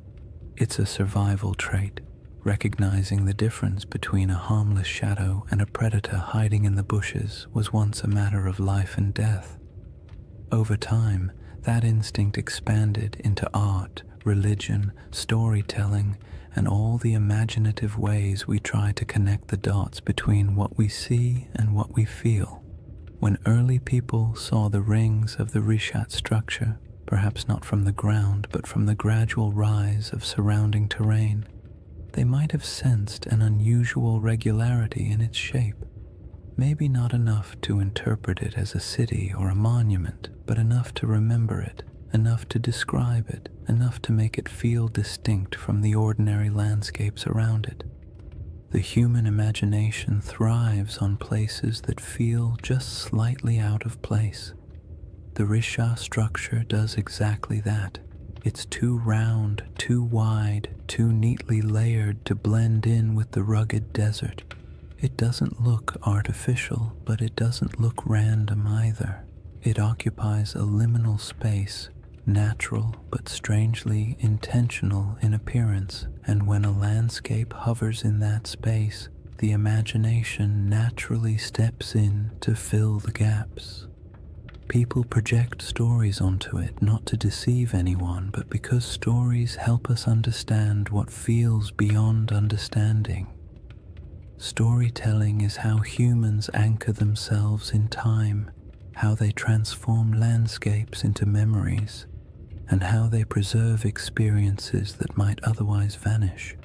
It's a survival trait. Recognizing the difference between a harmless shadow and a predator hiding in the bushes was once a matter of life and death. Over time, that instinct expanded into art, religion, storytelling, and all the imaginative ways we try to connect the dots between what we see and what we feel. When early people saw the rings of the Rishat structure, perhaps not from the ground but from the gradual rise of surrounding terrain, they might have sensed an unusual regularity in its shape. Maybe not enough to interpret it as a city or a monument, but enough to remember it, enough to describe it, enough to make it feel distinct from the ordinary landscapes around it. The human imagination thrives on places that feel just slightly out of place. The Risha structure does exactly that. It's too round, too wide, too neatly layered to blend in with the rugged desert. It doesn't look artificial, but it doesn't look random either. It occupies a liminal space, natural but strangely intentional in appearance, and when a landscape hovers in that space, the imagination naturally steps in to fill the gaps. People project stories onto it not to deceive anyone, but because stories help us understand what feels beyond understanding. Storytelling is how humans anchor themselves in time, how they transform landscapes into memories, and how they preserve experiences that might otherwise vanish.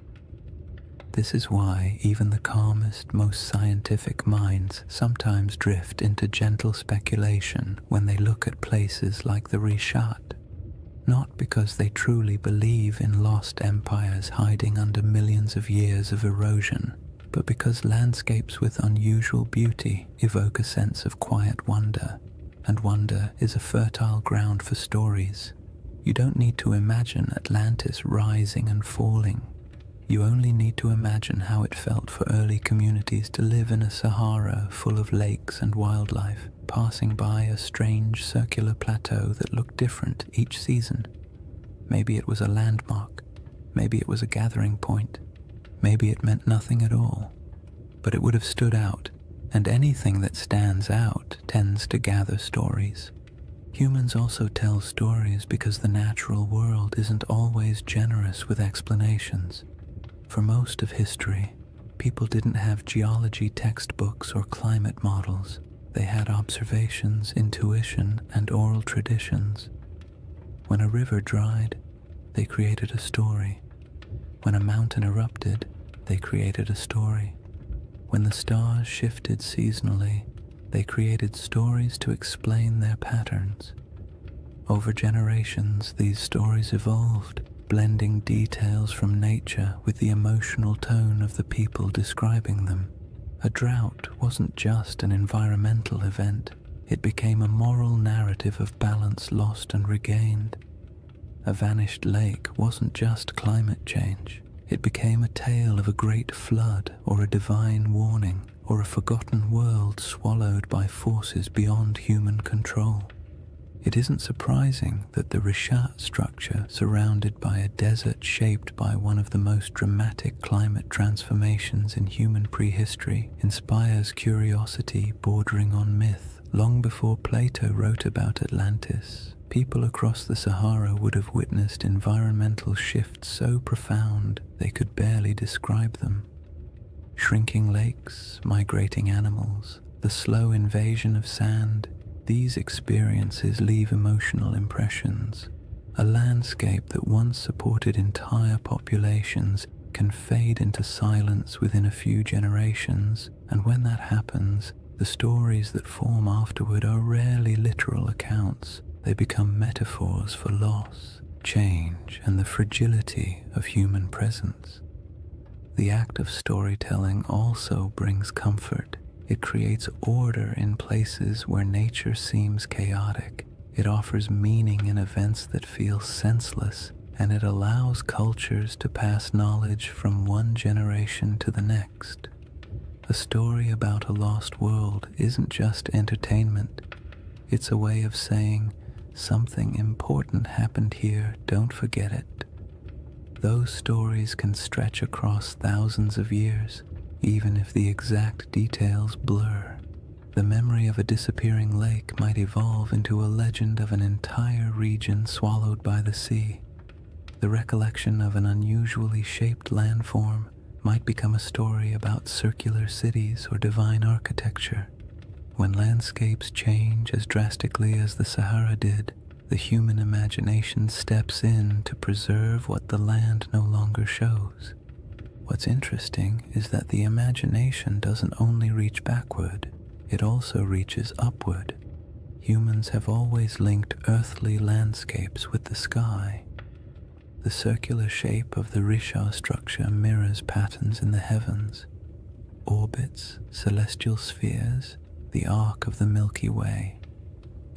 This is why even the calmest, most scientific minds sometimes drift into gentle speculation when they look at places like the Rishat, not because they truly believe in lost empires hiding under millions of years of erosion, but because landscapes with unusual beauty evoke a sense of quiet wonder, and wonder is a fertile ground for stories. You don't need to imagine Atlantis rising and falling. You only need to imagine how it felt for early communities to live in a Sahara full of lakes and wildlife, passing by a strange circular plateau that looked different each season. Maybe it was a landmark, maybe it was a gathering point, maybe it meant nothing at all, but it would have stood out, and anything that stands out tends to gather stories. Humans also tell stories because the natural world isn't always generous with explanations. For most of history, people didn't have geology textbooks or climate models. They had observations, intuition, and oral traditions. When a river dried, they created a story. When a mountain erupted, they created a story. When the stars shifted seasonally, they created stories to explain their patterns. Over generations, these stories evolved, blending details from nature with the emotional tone of the people describing them. A drought wasn't just an environmental event, it became a moral narrative of balance lost and regained. A vanished lake wasn't just climate change, it became a tale of a great flood or a divine warning, or a forgotten world swallowed by forces beyond human control. It isn't surprising that the Rishat structure, surrounded by a desert shaped by one of the most dramatic climate transformations in human prehistory, inspires curiosity bordering on myth. Long before Plato wrote about Atlantis, people across the Sahara would have witnessed environmental shifts so profound they could barely describe them. Shrinking lakes, migrating animals, the slow invasion of sand, these experiences leave emotional impressions. A landscape that once supported entire populations can fade into silence within a few generations, and when that happens, the stories that form afterward are rarely literal accounts. They become metaphors for loss, change, and the fragility of human presence. The act of storytelling also brings comfort. It creates order in places where nature seems chaotic. It offers meaning in events that feel senseless, and it allows cultures to pass knowledge from one generation to the next. A story about a lost world isn't just entertainment. It's a way of saying, something important happened here, don't forget it. Those stories can stretch across thousands of years, even if the exact details blur. The memory of a disappearing lake might evolve into a legend of an entire region swallowed by the sea. The recollection of an unusually shaped landform might become a story about circular cities or divine architecture. When landscapes change as drastically as the Sahara did, the human imagination steps in to preserve what the land no longer shows. What's interesting is that the imagination doesn't only reach backward, it also reaches upward. humans have always linked earthly landscapes with the sky. The circular shape of the Richard structure mirrors patterns in the heavens, orbits, celestial spheres, the arc of the Milky Way.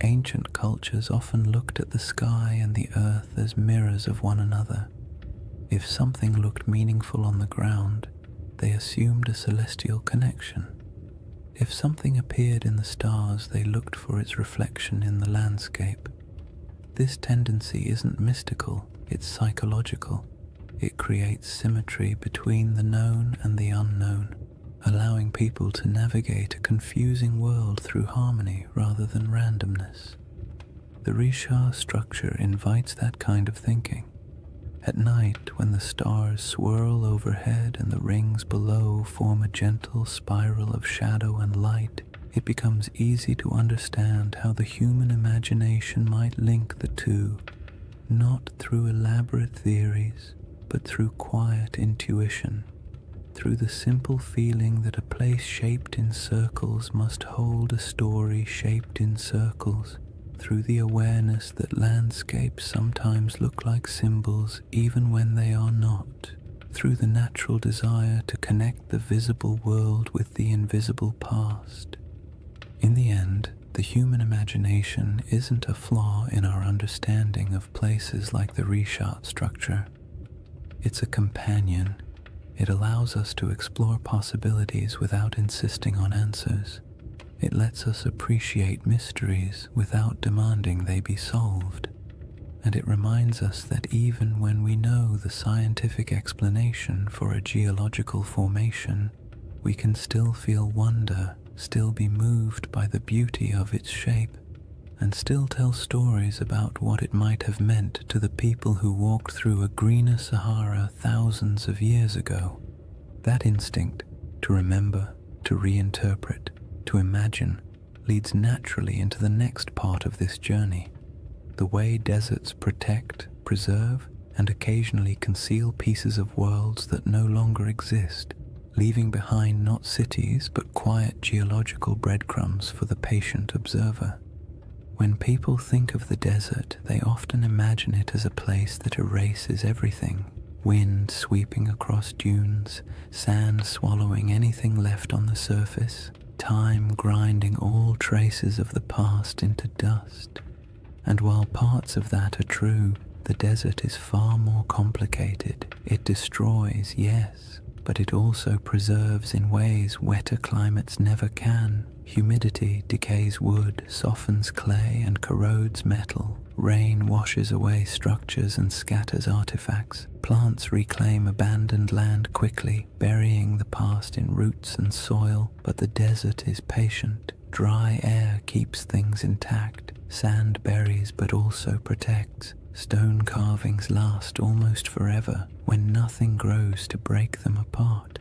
Ancient cultures often looked at the sky and the earth as mirrors of one another. If something looked meaningful on the ground, they assumed a celestial connection. If something appeared in the stars, they looked for its reflection in the landscape. This tendency isn't mystical, it's psychological. It creates symmetry between the known and the unknown, allowing people to navigate a confusing world through harmony rather than randomness. The Richard structure invites that kind of thinking. At night, when the stars swirl overhead and the rings below form a gentle spiral of shadow and light, it becomes easy to understand how the human imagination might link the two, not through elaborate theories, but through quiet intuition, through the simple feeling that a place shaped in circles must hold a story shaped in circles, through the awareness that landscapes sometimes look like symbols even when they are not, through the natural desire to connect the visible world with the invisible past. In the end, the human imagination isn't a flaw in our understanding of places like the Richard structure. It's a companion. It allows us to explore possibilities without insisting on answers. It lets us appreciate mysteries without demanding they be solved. And it reminds us that even when we know the scientific explanation for a geological formation, we can still feel wonder, still be moved by the beauty of its shape, and still tell stories about what it might have meant to the people who walked through a greener Sahara thousands of years ago. That instinct to remember, to reinterpret, to imagine, leads naturally into the next part of this journey, the way deserts protect, preserve, and occasionally conceal pieces of worlds that no longer exist, leaving behind not cities but quiet geological breadcrumbs for the patient observer. When people think of the desert, they often imagine it as a place that erases everything. Wind sweeping across dunes, sand swallowing anything left on the surface, time grinding all traces of the past into dust. And while parts of that are true, the desert is far more complicated. It destroys, yes, but it also preserves in ways wetter climates never can. Humidity decays wood, softens clay, and corrodes metal. Rain washes away structures and scatters artifacts. Plants reclaim abandoned land quickly, burying the past in roots and soil, but the desert is patient. Dry air keeps things intact. Sand buries but also protects. Stone carvings last almost forever when nothing grows to break them apart.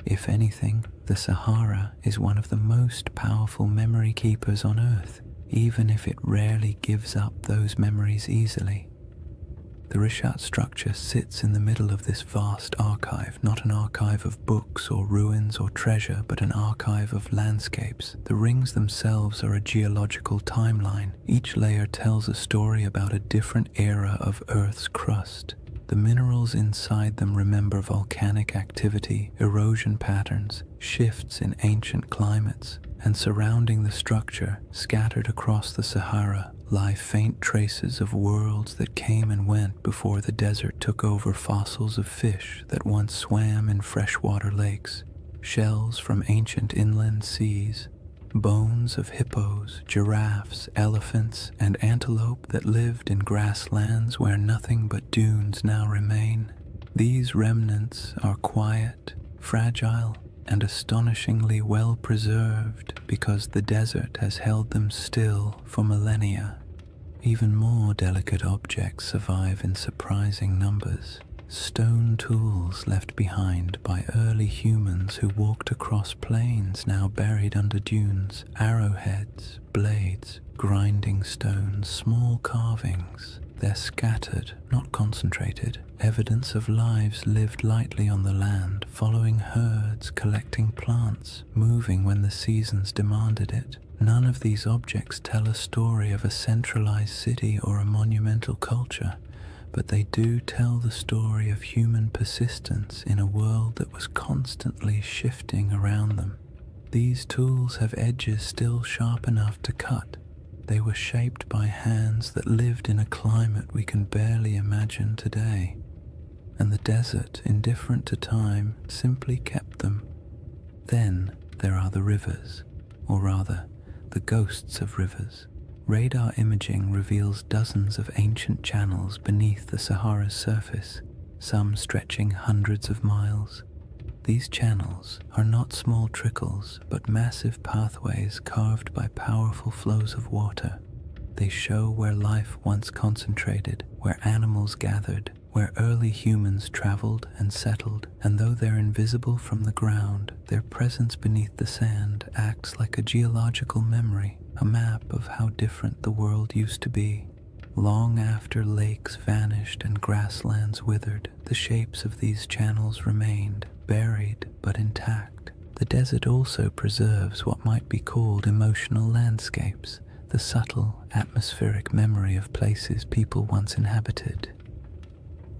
If anything, the Sahara is one of the most powerful memory keepers on Earth, even if it rarely gives up those memories easily. The Richard structure sits in the middle of this vast archive, not an archive of books or ruins or treasure, but an archive of landscapes. The rings themselves are a geological timeline. Each layer tells a story about a different era of Earth's crust. The minerals inside them remember volcanic activity, erosion patterns, shifts in ancient climates, and surrounding the structure, scattered across the Sahara, lie faint traces of worlds that came and went before the desert took over. Fossils of fish that once swam in freshwater lakes, shells from ancient inland seas, bones of hippos, giraffes, elephants, and antelope that lived in grasslands where nothing but dunes now remain. These remnants are quiet, fragile, and astonishingly well preserved because the desert has held them still for millennia. Even more delicate objects survive in surprising numbers. Stone tools left behind by early humans who walked across plains now buried under dunes, arrowheads, blades, grinding stones, small carvings. They're scattered, not concentrated, evidence of lives lived lightly on the land, following herds, collecting plants, moving when the seasons demanded it. None of these objects tell a story of a centralized city or a monumental culture, but they do tell the story of human persistence in a world that was constantly shifting around them. These tools have edges still sharp enough to cut. They were shaped by hands that lived in a climate we can barely imagine today, and the desert, indifferent to time, simply kept them. Then there are the rivers, or rather, the ghosts of rivers. Radar imaging reveals dozens of ancient channels beneath the Sahara's surface, some stretching hundreds of miles. These channels are not small trickles, but massive pathways carved by powerful flows of water. They show where life once concentrated, where animals gathered, where early humans traveled and settled, and though they're invisible from the ground, their presence beneath the sand acts like a geological memory, a map of how different the world used to be. Long after lakes vanished and grasslands withered, the shapes of these channels remained, buried but intact. The desert also preserves what might be called emotional landscapes, the subtle, atmospheric memory of places people once inhabited.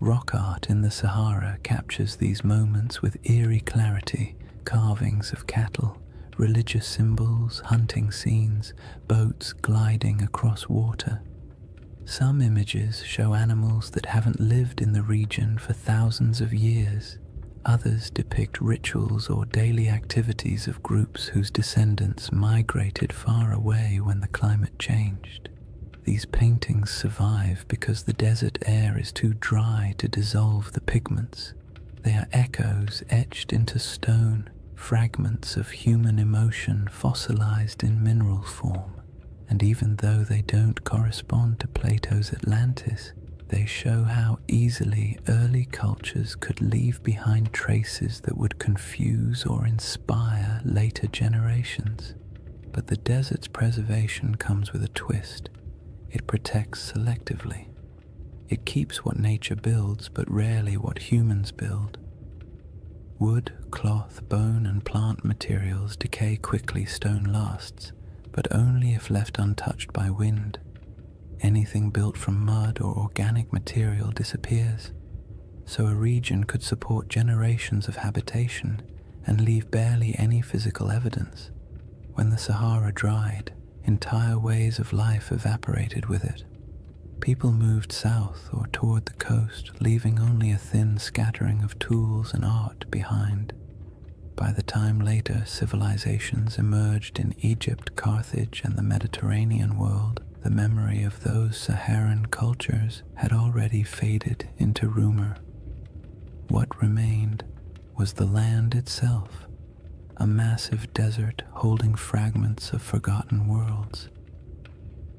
Rock art in the Sahara captures these moments with eerie clarity, carvings of cattle, religious symbols, hunting scenes, boats gliding across water. Some images show animals that haven't lived in the region for thousands of years. Others depict rituals or daily activities of groups whose descendants migrated far away when the climate changed. These paintings survive because the desert air is too dry to dissolve the pigments. They are echoes etched into stone, fragments of human emotion fossilized in mineral form. And even though they don't correspond to Plato's Atlantis, they show how easily early cultures could leave behind traces that would confuse or inspire later generations. But the desert's preservation comes with a twist. It protects selectively. It keeps what nature builds, but rarely what humans build. Wood, cloth, bone, and plant materials decay quickly, stone lasts, but only if left untouched by wind. Anything built from mud or organic material disappears, so a region could support generations of habitation and leave barely any physical evidence. When the Sahara dried, entire ways of life evaporated with it. People moved south or toward the coast, leaving only a thin scattering of tools and art behind. By the time later civilizations emerged in Egypt, Carthage, and the Mediterranean world, the memory of those Saharan cultures had already faded into rumor. What remained was the land itself, a massive desert holding fragments of forgotten worlds.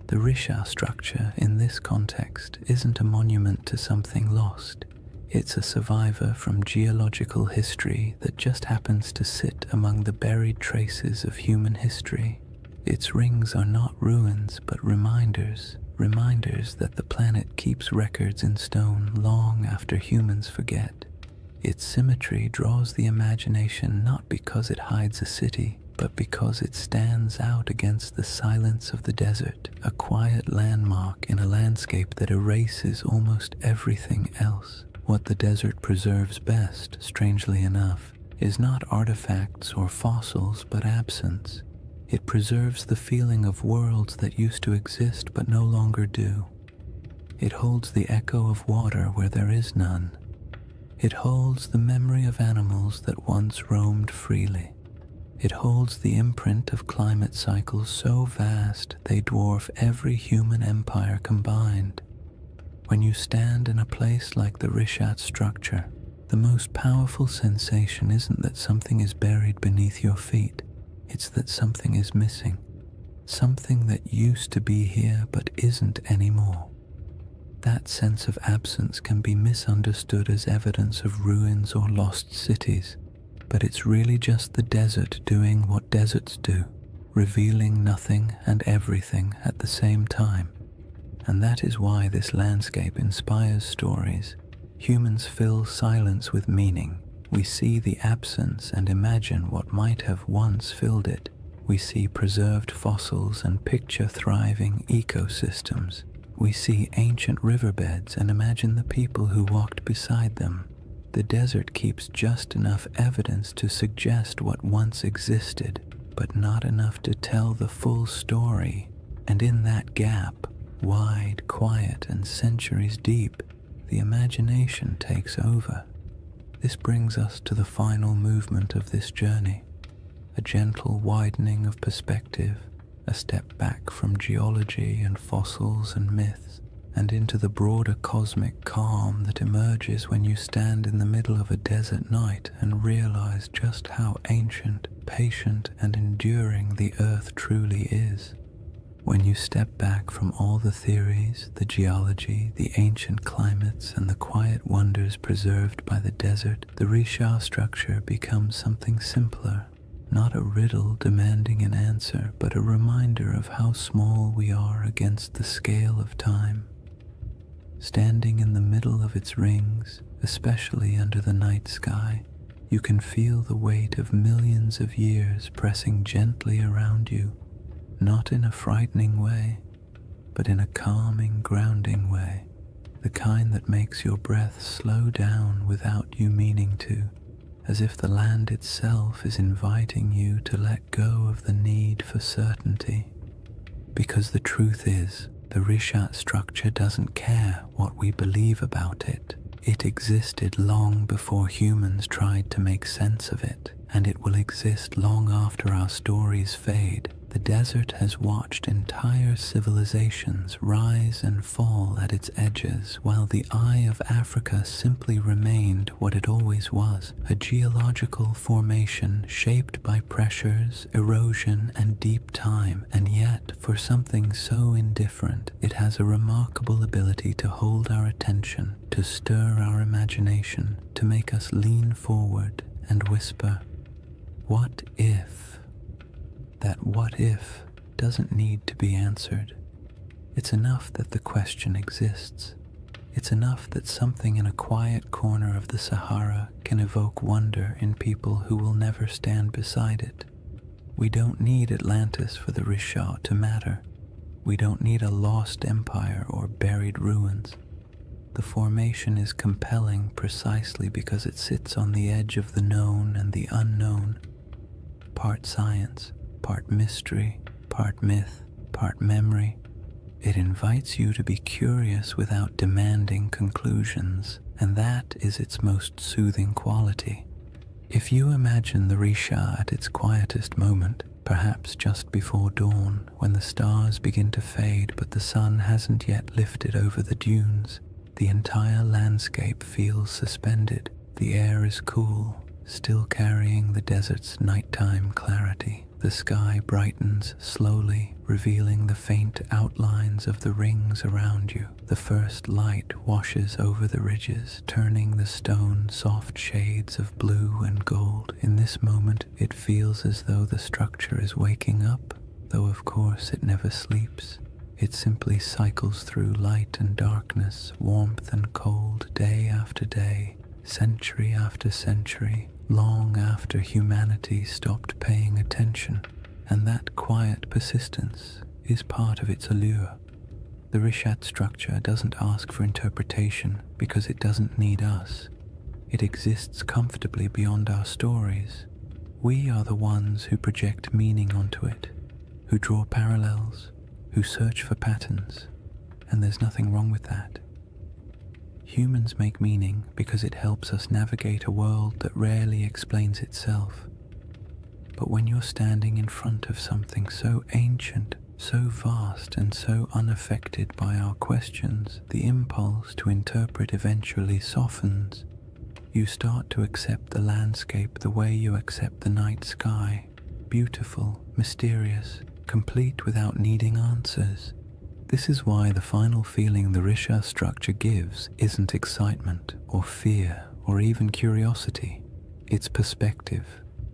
The Risha structure in this context isn't a monument to something lost. It's a survivor from geological history that just happens to sit among the buried traces of human history. Its rings are not ruins, but reminders that the planet keeps records in stone long after humans forget. Its symmetry draws the imagination not because it hides a city, but because it stands out against the silence of the desert, a quiet landmark in a landscape that erases almost everything else. What the desert preserves best, strangely enough, is not artifacts or fossils, but absence. It preserves the feeling of worlds that used to exist but no longer do. It holds the echo of water where there is none. It holds the memory of animals that once roamed freely. It holds the imprint of climate cycles so vast they dwarf every human empire combined. When you stand in a place like the Rishat structure, the most powerful sensation isn't that something is buried beneath your feet. It's that something is missing, something that used to be here but isn't anymore. That sense of absence can be misunderstood as evidence of ruins or lost cities, but it's really just the desert doing what deserts do, revealing nothing and everything at the same time. And that is why this landscape inspires stories. Humans fill silence with meaning. We see the absence and imagine what might have once filled it. We see preserved fossils and picture thriving ecosystems. We see ancient riverbeds and imagine the people who walked beside them. The desert keeps just enough evidence to suggest what once existed, but not enough to tell the full story. And in that gap, wide, quiet, and centuries deep, the imagination takes over. This brings us to the final movement of this journey, a gentle widening of perspective, a step back from geology and fossils and myths, and into the broader cosmic calm that emerges when you stand in the middle of a desert night and realize just how ancient, patient, and enduring the earth truly is. When you step back from all the theories, the geology, the ancient climates, and the quiet wonders preserved by the desert, the Risha structure becomes something simpler. Not a riddle demanding an answer, but a reminder of how small we are against the scale of time. Standing in the middle of its rings, especially under the night sky, you can feel the weight of millions of years pressing gently around you, not in a frightening way, but in a calming, grounding way, the kind that makes your breath slow down without you meaning to, as if the land itself is inviting you to let go of the need for certainty. Because the truth is, the Rishat structure doesn't care what we believe about it. It existed long before humans tried to make sense of it, and it will exist long after our stories fade. The desert has watched entire civilizations rise and fall at its edges, while the eye of Africa simply remained what it always was, a geological formation shaped by pressures, erosion, and deep time. And yet, for something so indifferent, it has a remarkable ability to hold our attention, to stir our imagination, to make us lean forward and whisper, "What if?" That what if doesn't need to be answered. It's enough that the question exists. It's enough that something in a quiet corner of the Sahara can evoke wonder in people who will never stand beside it. We don't need Atlantis for the Risha to matter. We don't need a lost empire or buried ruins. The formation is compelling precisely because it sits on the edge of the known and the unknown, part science, part mystery, part myth, part memory. It invites you to be curious without demanding conclusions, and that is its most soothing quality. If you imagine the Risha at its quietest moment, perhaps just before dawn, when the stars begin to fade but the sun hasn't yet lifted over the dunes, the entire landscape feels suspended. The air is cool, still carrying the desert's nighttime clarity. The sky brightens slowly, revealing the faint outlines of the rings around you. The first light washes over the ridges, turning the stone soft shades of blue and gold. In this moment, it feels as though the structure is waking up, though of course it never sleeps. It simply cycles through light and darkness, warmth and cold, day after day, century after century, long after humanity stopped paying attention, and that quiet persistence is part of its allure. The Rishat structure doesn't ask for interpretation because it doesn't need us. It exists comfortably beyond our stories. We are the ones who project meaning onto it, who draw parallels, who search for patterns, and there's nothing wrong with that. Humans make meaning because it helps us navigate a world that rarely explains itself. But when you're standing in front of something so ancient, so vast, and so unaffected by our questions, the impulse to interpret eventually softens. You start to accept the landscape the way you accept the night sky, beautiful, mysterious, complete without needing answers. This is why the final feeling the Risha structure gives isn't excitement or fear or even curiosity. It's perspective,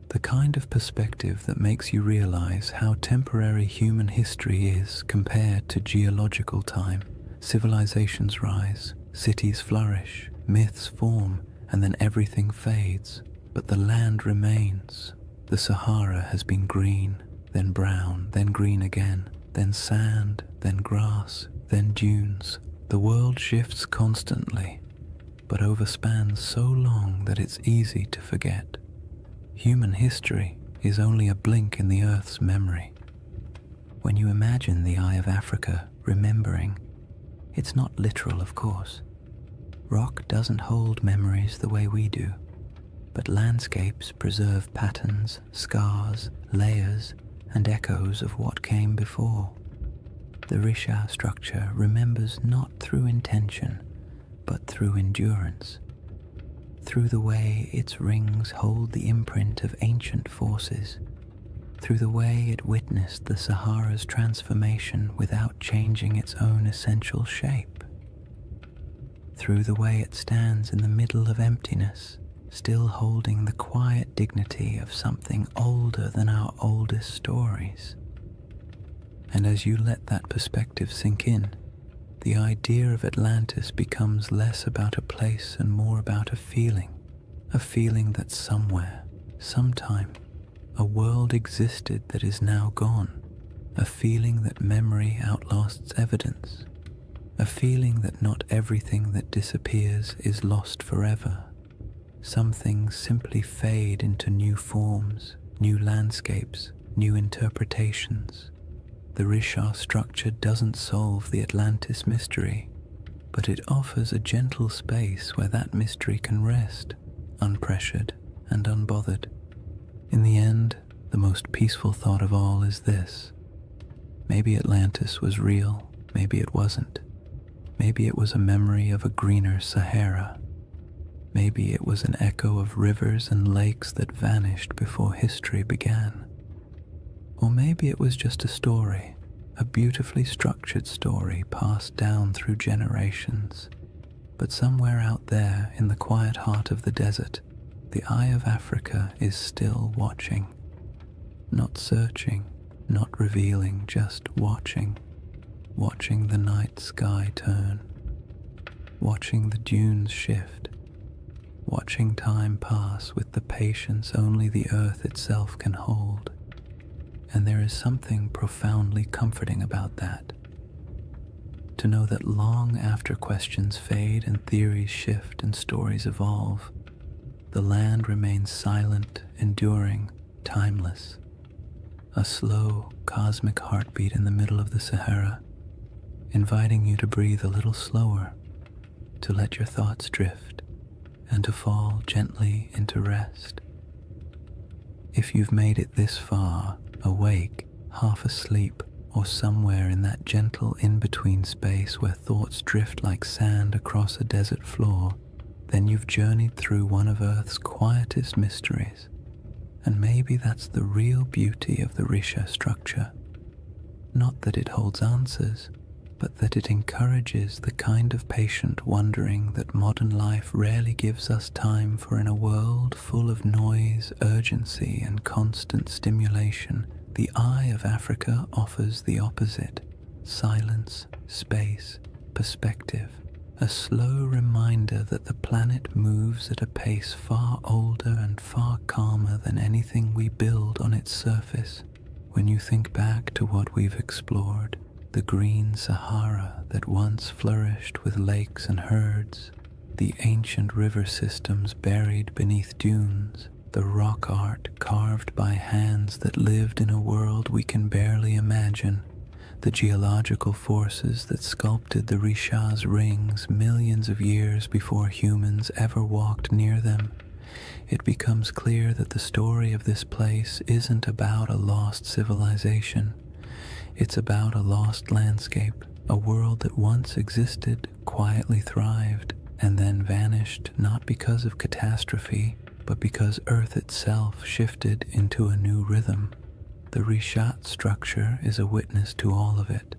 the kind of perspective that makes you realize how temporary human history is compared to geological time, Civilizations rise, cities flourish, myths form, and then everything fades. But the land remains. The Sahara has been green, then brown, then green again, then sand, then grass, then dunes. The world shifts constantly, but overspans so long that it's easy to forget. Human history is only a blink in the Earth's memory. When you imagine the Eye of Africa remembering, it's not literal, of course. Rock doesn't hold memories the way we do, but landscapes preserve patterns, scars, layers, and echoes of what came before. The Risha structure remembers not through intention, but through endurance, through the way its rings hold the imprint of ancient forces, through the way it witnessed the Sahara's transformation without changing its own essential shape, through the way it stands in the middle of emptiness, still holding the quiet dignity of something older than our oldest stories. And as you let that perspective sink in, the idea of Atlantis becomes less about a place and more about a feeling that somewhere, sometime, a world existed that is now gone, a feeling that memory outlasts evidence, a feeling that not everything that disappears is lost forever. Some things simply fade into new forms, new landscapes, new interpretations. The Risha structure doesn't solve the Atlantis mystery, but it offers a gentle space where that mystery can rest, unpressured and unbothered. In the end, the most peaceful thought of all is this: maybe Atlantis was real, maybe it wasn't. Maybe it was a memory of a greener Sahara. Maybe it was an echo of rivers and lakes that vanished before history began. Or maybe it was just a story, a beautifully structured story passed down through generations. But somewhere out there in the quiet heart of the desert, the Eye of Africa is still watching. Not searching, not revealing, just watching. Watching the night sky turn. Watching the dunes shift. Watching time pass with the patience only the earth itself can hold. And there is something profoundly comforting about that. To know that long after questions fade and theories shift and stories evolve, the land remains silent, enduring, timeless. A slow, cosmic heartbeat in the middle of the Sahara, inviting you to breathe a little slower, to let your thoughts drift, and to fall gently into rest. If you've made it this far, awake, half asleep, or somewhere in that gentle in-between space where thoughts drift like sand across a desert floor, then you've journeyed through one of Earth's quietest mysteries. And maybe that's the real beauty of the Risha structure. Not that it holds answers, but that it encourages the kind of patient wondering that modern life rarely gives us time for. In a world full of noise, urgency, and constant stimulation, the Eye of Africa offers the opposite: silence, space, perspective, a slow reminder that the planet moves at a pace far older and far calmer than anything we build on its surface. When you think back to what we've explored, the green Sahara that once flourished with lakes and herds, the ancient river systems buried beneath dunes, the rock art carved by hands that lived in a world we can barely imagine, the geological forces that sculpted the Risha's rings millions of years before humans ever walked near them, it becomes clear that the story of this place isn't about a lost civilization. It's about a lost landscape, a world that once existed, quietly thrived, and then vanished not because of catastrophe, but because Earth itself shifted into a new rhythm. The Rishat structure is a witness to all of it,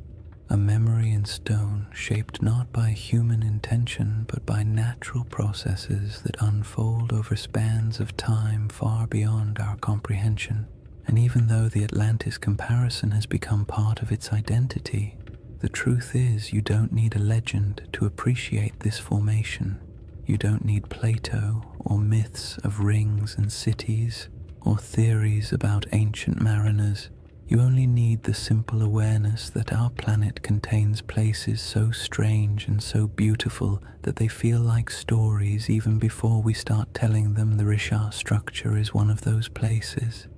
a memory in stone shaped not by human intention but by natural processes that unfold over spans of time far beyond our comprehension. And even though the Atlantis comparison has become part of its identity, The truth is, you don't need a legend to appreciate this formation. You don't need Plato or myths of rings and cities or theories about ancient mariners. You only need the simple awareness that our planet contains places so strange and so beautiful that they feel like stories even before we start telling them. The Richat structure is one of those places.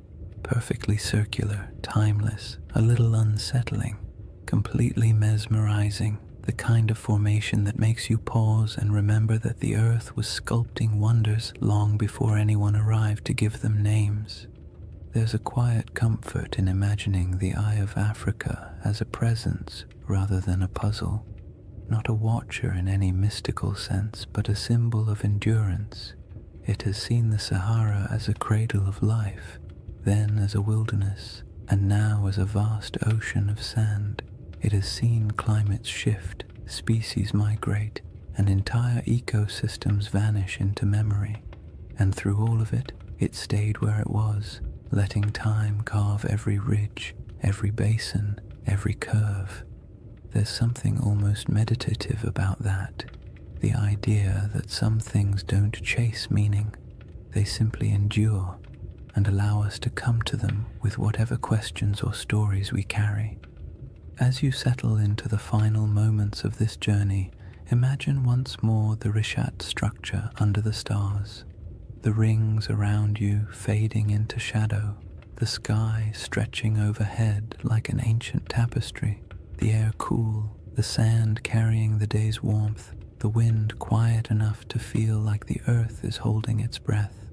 Perfectly circular, timeless, a little unsettling, completely mesmerizing, the kind of formation that makes you pause and remember that the Earth was sculpting wonders long before anyone arrived to give them names. There's a quiet comfort in imagining the Eye of Africa as a presence rather than a puzzle, not a watcher in any mystical sense, but a symbol of endurance. It has seen the Sahara as a cradle of life, then as a wilderness, and now as a vast ocean of sand. It has seen climates shift, species migrate, and entire ecosystems vanish into memory. And through all of it, it stayed where it was, letting time carve every ridge, every basin, every curve. There's something almost meditative about that, the idea that some things don't chase meaning, they simply endure and allow us to come to them with whatever questions or stories we carry. As you settle into the final moments of this journey, imagine once more the Richat structure under the stars, the rings around you fading into shadow, the sky stretching overhead like an ancient tapestry, the air cool, the sand carrying the day's warmth, the wind quiet enough to feel like the earth is holding its breath.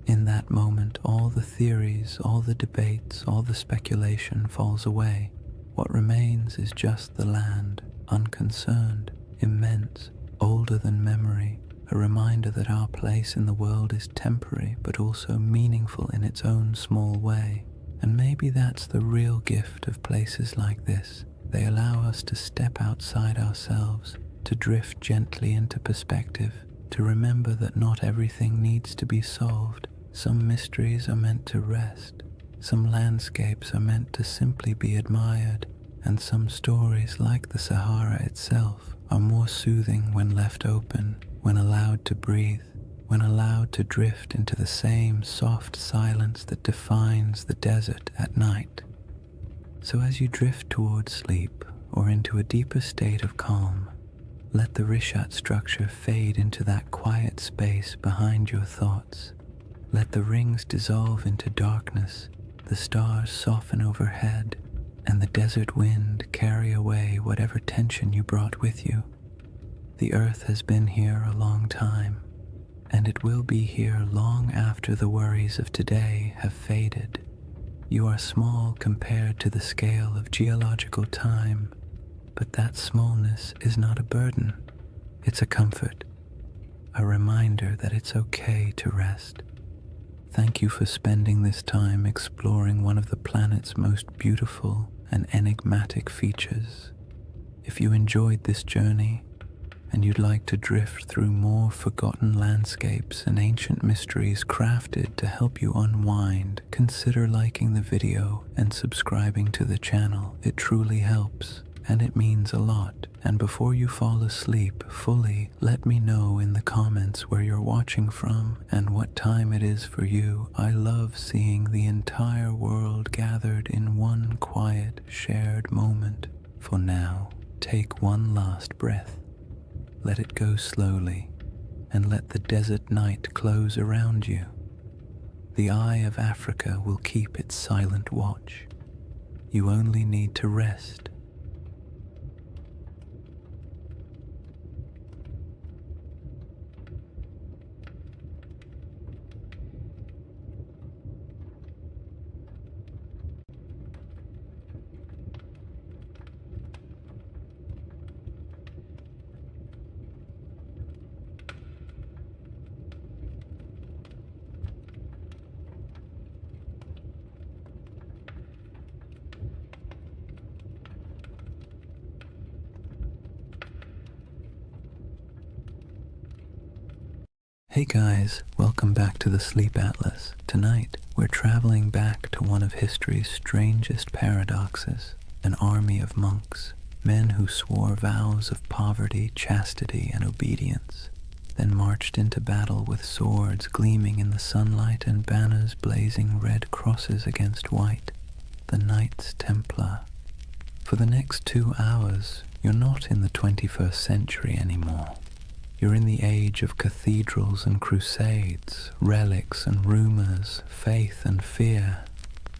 In that moment, all the theories, all the debates, all the speculation falls away. What remains is just the land, unconcerned, immense, older than memory, a reminder that our place in the world is temporary but also meaningful in its own small way. And maybe that's the real gift of places like this. They allow us to step outside ourselves, to drift gently into perspective, to remember that not everything needs to be solved. Some mysteries are meant to rest. Some landscapes are meant to simply be admired, and some stories, like the Sahara itself, are more soothing when left open, when allowed to breathe, when allowed to drift into the same soft silence that defines the desert at night. So as you drift towards sleep or into a deeper state of calm, let the Richat structure fade into that quiet space behind your thoughts. Let the rings dissolve into darkness, the stars soften overhead, and the desert wind carry away whatever tension you brought with you. The earth has been here a long time, and it will be here long after the worries of today have faded. You are small compared to the scale of geological time, but that smallness is not a burden. It's a comfort, a reminder that it's okay to rest. Thank you for spending this time exploring one of the planet's most beautiful and enigmatic features. If you enjoyed this journey and you'd like to drift through more forgotten landscapes and ancient mysteries crafted to help you unwind, consider liking the video and subscribing to the channel. It truly helps, and it means a lot. And before you fall asleep fully, let me know in the comments where you're watching from and what time it is for you. I love seeing the entire world gathered in one quiet, shared moment. For now, take one last breath. Let it go slowly, and let the desert night close around you. The Eye of Africa will keep its silent watch. You only need to rest. Hey guys, welcome back to the Sleep Atlas. Tonight, we're traveling back to one of history's strangest paradoxes, an army of monks. men who swore vows of poverty, chastity, and obedience, then marched into battle with swords gleaming in the sunlight and banners blazing red crosses against white, the Knights Templar. For the next 2 hours, you're not in the 21st century anymore. You're in the age of cathedrals and crusades, relics and rumors, faith and fear.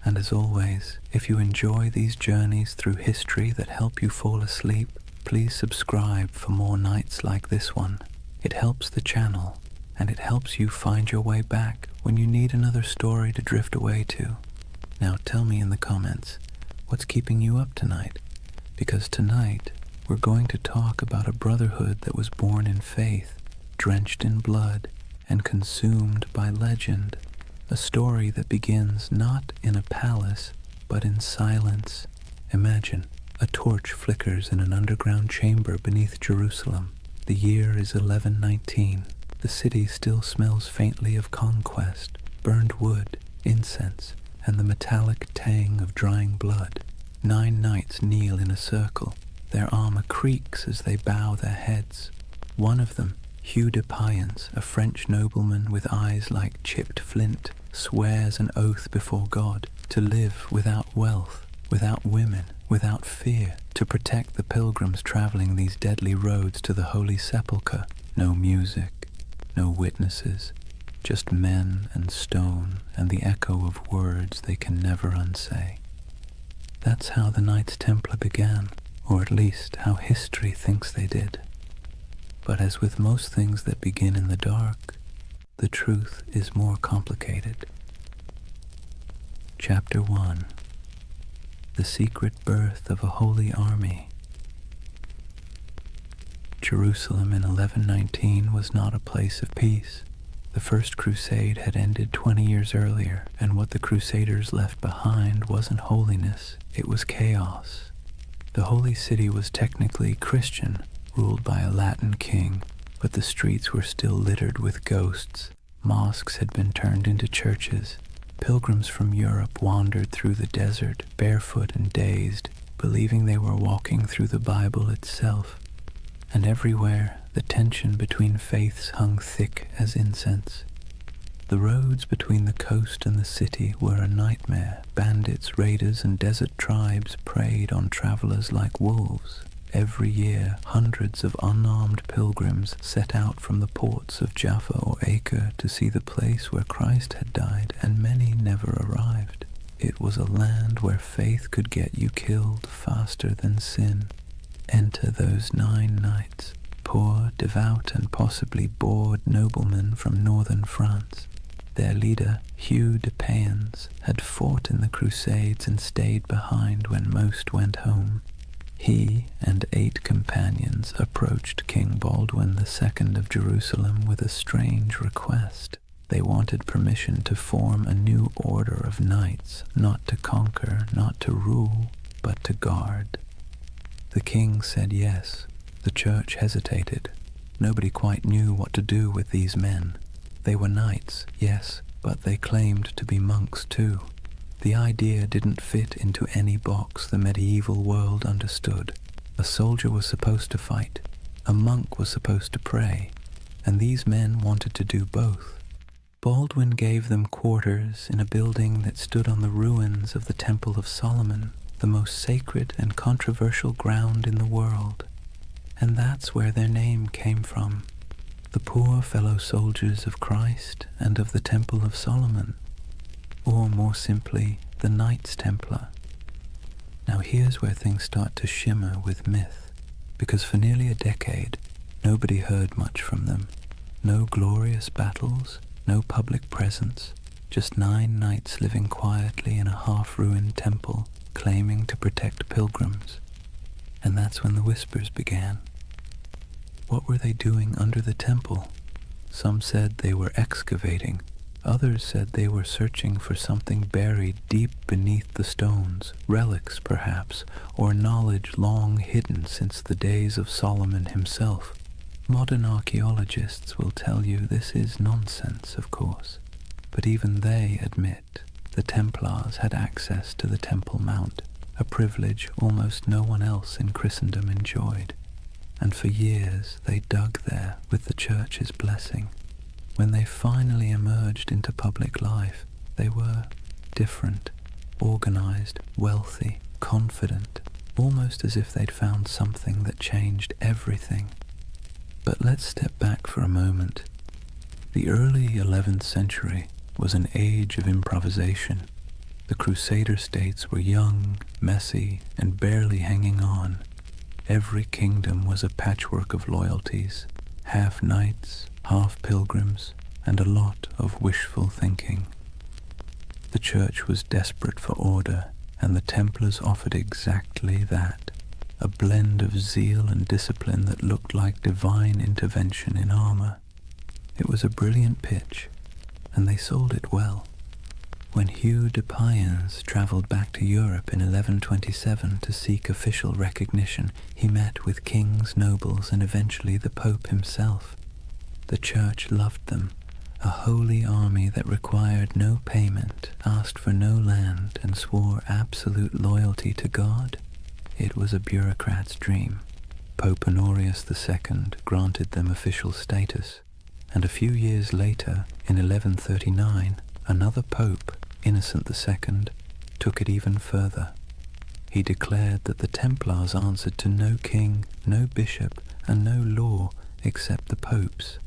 And as always, if you enjoy these journeys through history that help you fall asleep, please subscribe for more nights like this one. It helps the channel, and it helps you find your way back when you need another story to drift away to. Now tell me in the comments, what's keeping you up tonight? Because tonight, we're going to talk about a brotherhood that was born in faith, drenched in blood, and consumed by legend. A story that begins not in a palace, but in silence. Imagine, a torch flickers in an underground chamber beneath Jerusalem. The year is 1119. The city still smells faintly of conquest, burned wood, incense, and the metallic tang of drying blood. 9 knights kneel in a circle. Their armor creaks as they bow their heads. One of them, Hugh de Payens, a French nobleman with eyes like chipped flint, swears an oath before God to live without wealth, without women, without fear, to protect the pilgrims traveling these deadly roads to the Holy Sepulchre. No music, no witnesses, just men and stone and the echo of words they can never unsay. That's how the Knights Templar began, or at least how history thinks they did. But as with most things that begin in the dark, the truth is more complicated. Chapter 1. The Secret Birth of a Holy Army. Jerusalem in 1119 was not a place of peace. The First Crusade had ended 20 years earlier, and what the Crusaders left behind wasn't holiness, it was chaos. The Holy City was technically Christian, ruled by a Latin king, but the streets were still littered with ghosts. Mosques had been turned into churches. Pilgrims from Europe wandered through the desert, barefoot and dazed, believing they were walking through the Bible itself. And everywhere, the tension between faiths hung thick as incense. The roads between the coast and the city were a nightmare. Bandits, raiders, and desert tribes preyed on travelers like wolves. Every year, hundreds of unarmed pilgrims set out from the ports of Jaffa or Acre to see the place where Christ had died, and many never arrived. It was a land where faith could get you killed faster than sin. Enter those 9 knights, poor, devout, and possibly bored noblemen from northern France. Their leader, Hugh de Payens, had fought in the Crusades and stayed behind when most went home. He and 8 companions approached King Baldwin II of Jerusalem with a strange request. They wanted permission to form a new order of knights, not to conquer, not to rule, but to guard. The king said yes. The church hesitated. Nobody quite knew what to do with these men. They were knights, yes, but they claimed to be monks too. The idea didn't fit into any box the medieval world understood. A soldier was supposed to fight, a monk was supposed to pray, and these men wanted to do both. Baldwin gave them quarters in a building that stood on the ruins of the Temple of Solomon, the most sacred and controversial ground in the world. And that's where their name came from. The poor fellow soldiers of Christ and of the Temple of Solomon. Or more simply, the Knights Templar. Now here's where things start to shimmer with myth, because for nearly a decade, nobody heard much from them. No glorious battles, no public presence, just 9 knights living quietly in a half-ruined temple, claiming to protect pilgrims. And that's when the whispers began. What were they doing under the temple? Some said they were excavating. Others said they were searching for something buried deep beneath the stones, relics perhaps, or knowledge long hidden since the days of Solomon himself. Modern archaeologists will tell you this is nonsense, of course, but even they admit the Templars had access to the Temple Mount, a privilege almost no one else in Christendom enjoyed, and for years they dug there with the Church's blessing. When they finally emerged into public life, they were different, organized, wealthy, confident, almost as if they'd found something that changed everything. But let's step back for a moment. The early 11th century was an age of improvisation. The Crusader states were young, messy, and barely hanging on. Every kingdom was a patchwork of loyalties, half knights, half pilgrims, and a lot of wishful thinking. The Church was desperate for order, and the Templars offered exactly that, a blend of zeal and discipline that looked like divine intervention in armor. It was a brilliant pitch, and they sold it well. When Hugh de Payens travelled back to Europe in 1127 to seek official recognition, he met with kings, nobles, and eventually the Pope himself. The Church loved them, a holy army that required no payment, asked for no land, and swore absolute loyalty to God. It was a bureaucrat's dream. Pope Honorius II granted them official status, and a few years later, in 1139, another pope, Innocent II, took it even further. He declared that the Templars answered to no king, no bishop, and no law except the popes.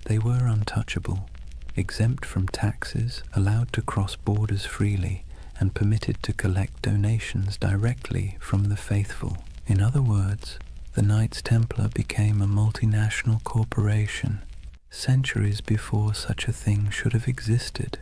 They were untouchable, exempt from taxes, allowed to cross borders freely, and permitted to collect donations directly from the faithful. In other words, the Knights Templar became a multinational corporation, centuries before such a thing should have existed.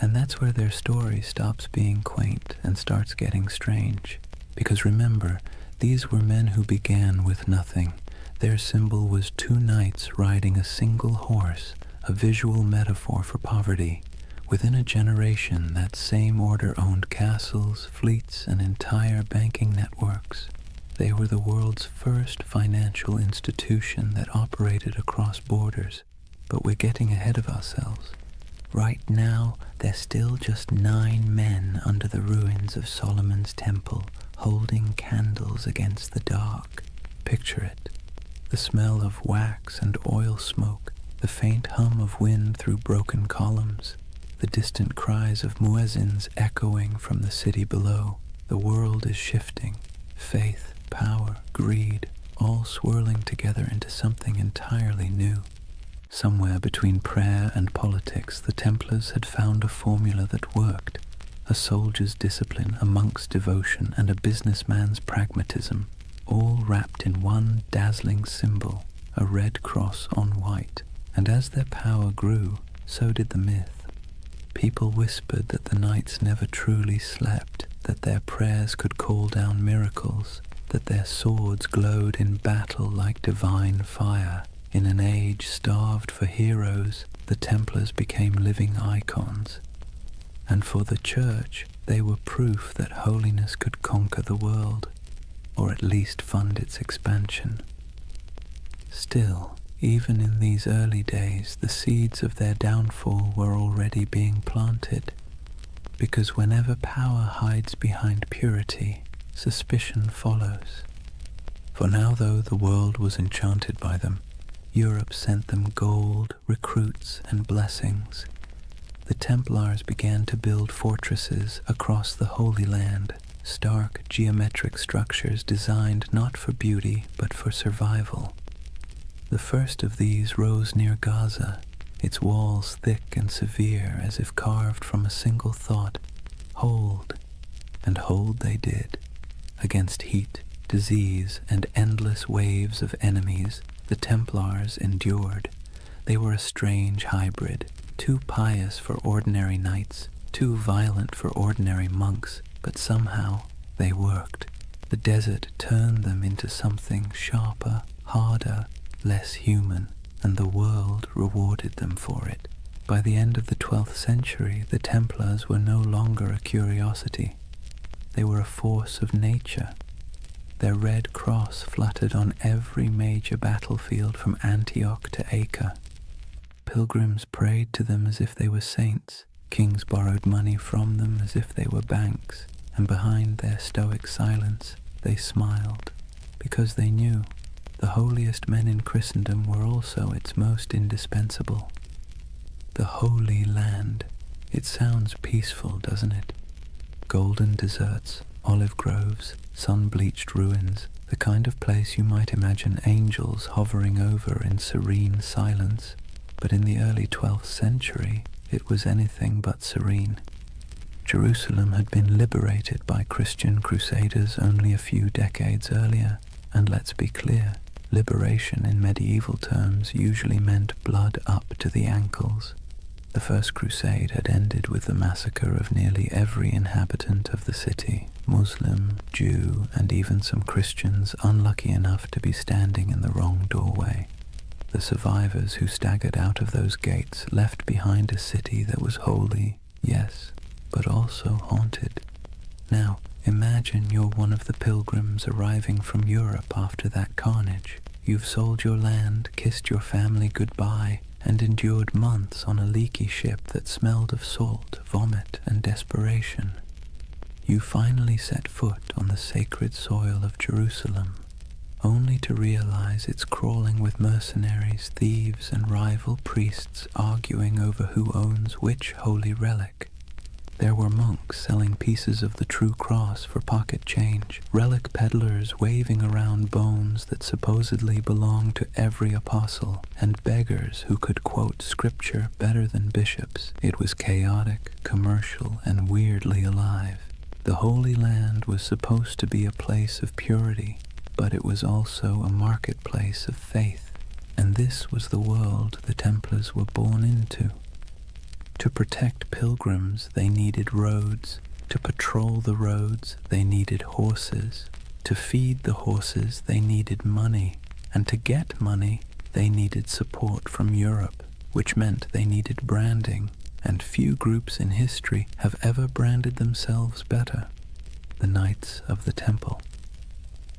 And that's where their story stops being quaint and starts getting strange. Because remember, these were men who began with nothing. Their symbol was two knights riding a single horse, a visual metaphor for poverty. Within a generation, that same order owned castles, fleets, and entire banking networks. They were the world's first financial institution that operated across borders. But we're getting ahead of ourselves. Right now, there's still just 9 men under the ruins of Solomon's temple, holding candles against the dark. Picture it. The smell of wax and oil smoke, the faint hum of wind through broken columns, the distant cries of muezzins echoing from the city below. The world is shifting. Faith, power, greed, all swirling together into something entirely new. Somewhere between prayer and politics, the Templars had found a formula that worked. A soldier's discipline, a monk's devotion, and a businessman's pragmatism, all wrapped in one dazzling symbol, a red cross on white. And as their power grew, so did the myth. People whispered that the knights never truly slept, that their prayers could call down miracles, that their swords glowed in battle like divine fire. In an age starved for heroes, the Templars became living icons. And for the Church, they were proof that holiness could conquer the world, or at least fund its expansion. Still, even in these early days, the seeds of their downfall were already being planted, because whenever power hides behind purity, suspicion follows. For now, though the world was enchanted by them, Europe sent them gold, recruits, and blessings. The Templars began to build fortresses across the Holy Land, stark geometric structures designed not for beauty but for survival. The first of these rose near Gaza, its walls thick and severe as if carved from a single thought: hold. And hold they did. Against heat, disease, and endless waves of enemies, the Templars endured. They were a strange hybrid, too pious for ordinary knights, too violent for ordinary monks, but somehow they worked. The desert turned them into something sharper, harder, less human, and the world rewarded them for it. By the end of the 12th century, the Templars were no longer a curiosity. They were a force of nature. Their red cross fluttered on every major battlefield from Antioch to Acre. Pilgrims prayed to them as if they were saints. Kings borrowed money from them as if they were banks. and behind their stoic silence they smiled, because they knew the holiest men in Christendom were also its most indispensable. The Holy Land. It sounds peaceful, doesn't it? Golden deserts, olive groves, sun-bleached ruins, the kind of place you might imagine angels hovering over in serene silence. But in the early 12th century, it was anything but serene. Jerusalem had been liberated by Christian crusaders only a few decades earlier, and let's be clear, liberation in medieval terms usually meant blood up to the ankles. The First Crusade had ended with the massacre of nearly every inhabitant of the city, Muslim, Jew, and even some Christians unlucky enough to be standing in the wrong doorway. The survivors who staggered out of those gates left behind a city that was holy, yes, but also haunted. Now, imagine you're one of the pilgrims arriving from Europe after that carnage. You've sold your land, kissed your family goodbye, and endured months on a leaky ship that smelled of salt, vomit, and desperation. You finally set foot on the sacred soil of Jerusalem, only to realize it's crawling with mercenaries, thieves, and rival priests arguing over who owns which holy relic. There were monks selling pieces of the true cross for pocket change, relic peddlers waving around bones that supposedly belonged to every apostle, and beggars who could quote scripture better than bishops. It was chaotic, commercial, and weirdly alive. The Holy Land was supposed to be a place of purity, but it was also a marketplace of faith, and this was the world the Templars were born into. To protect pilgrims, they needed roads. To patrol the roads, they needed horses. To feed the horses, they needed money. And to get money, they needed support from Europe, which meant they needed branding. And few groups in history have ever branded themselves better. The Knights of the Temple.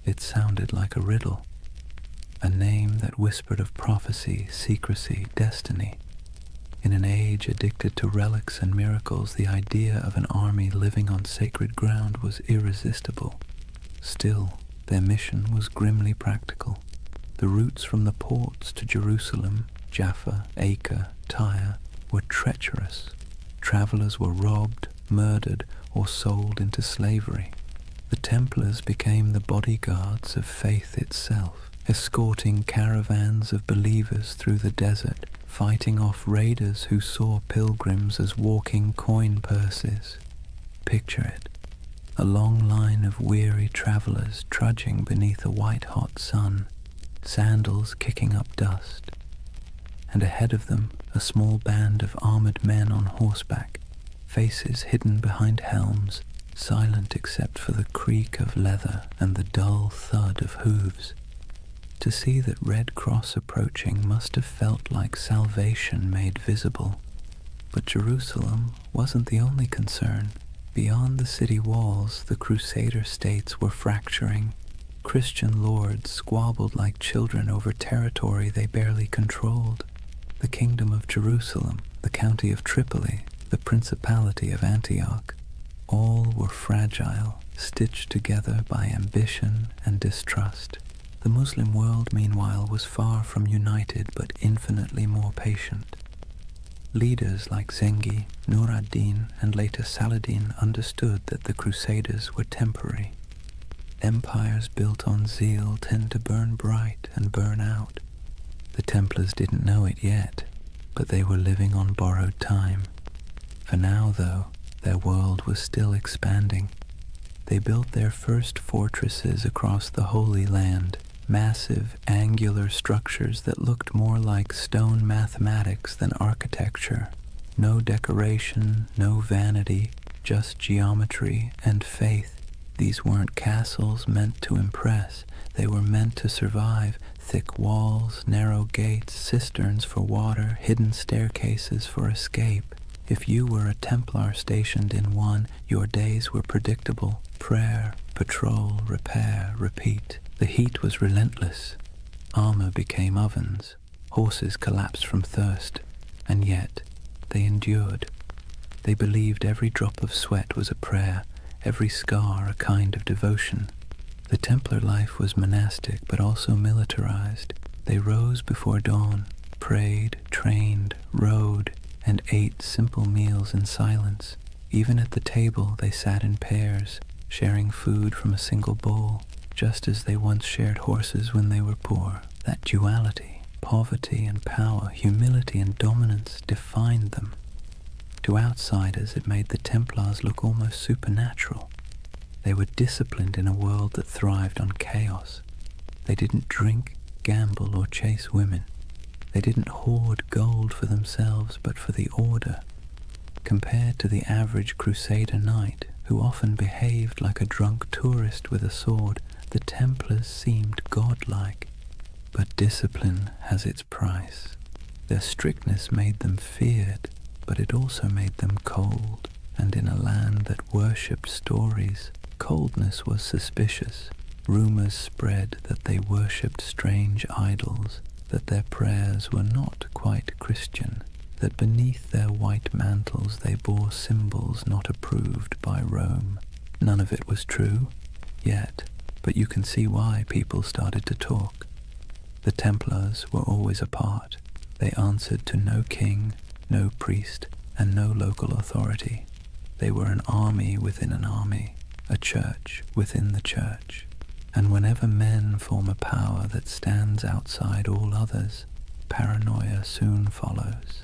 It sounded like a riddle. A name that whispered of prophecy, secrecy, destiny. In an age addicted to relics and miracles, the idea of an army living on sacred ground was irresistible. Still, their mission was grimly practical. The routes from the ports to Jerusalem, Jaffa, Acre, Tyre, were treacherous. Travelers were robbed, murdered, or sold into slavery. The Templars became the bodyguards of faith itself, escorting caravans of believers through the desert, fighting off raiders who saw pilgrims as walking coin purses. Picture it, a long line of weary travelers trudging beneath a white-hot sun, sandals kicking up dust, and ahead of them a small band of armored men on horseback, faces hidden behind helms, silent except for the creak of leather and the dull thud of hooves. To see that Red Cross approaching must have felt like salvation made visible. But Jerusalem wasn't the only concern. Beyond the city walls, the Crusader states were fracturing. Christian lords squabbled like children over territory they barely controlled. The Kingdom of Jerusalem, the County of Tripoli, the Principality of Antioch, all were fragile, stitched together by ambition and distrust. The Muslim world, meanwhile, was far from united but infinitely more patient. Leaders like Zengi, Nur ad-Din, and later Saladin understood that the Crusaders were temporary. Empires built on zeal tend to burn bright and burn out. The Templars didn't know it yet, but they were living on borrowed time. For now, though, their world was still expanding. They built their first fortresses across the Holy Land, massive, angular structures that looked more like stone mathematics than architecture. No decoration, no vanity, just geometry and faith. These weren't castles meant to impress. They were meant to survive. Thick walls, narrow gates, cisterns for water, hidden staircases for escape. If you were a Templar stationed in one, your days were predictable. Prayer, patrol, repair, repeat. The heat was relentless. Armor became ovens. Horses collapsed from thirst. And yet, they endured. They believed every drop of sweat was a prayer, every scar a kind of devotion. The Templar life was monastic but also militarized. They rose before dawn, prayed, trained, rode, and ate simple meals in silence. Even at the table they sat in pairs, sharing food from a single bowl, just as they once shared horses when they were poor. That duality, poverty and power, humility and dominance, defined them. To outsiders it made the Templars look almost supernatural. They were disciplined in a world that thrived on chaos. They didn't drink, gamble, or chase women. They didn't hoard gold for themselves, but for the order. Compared to the average Crusader knight, who often behaved like a drunk tourist with a sword, the Templars seemed godlike. But discipline has its price. Their strictness made them feared, but it also made them cold. And in a land that worshipped stories, coldness was suspicious. Rumors spread that they worshipped strange idols, that their prayers were not quite Christian, that beneath their white mantles they bore symbols not approved by Rome. None of it was true, yet, but you can see why people started to talk. The Templars were always apart. They answered to no king, no priest, and no local authority. They were an army within an army, a church within the church. And whenever men form a power that stands outside all others, paranoia soon follows.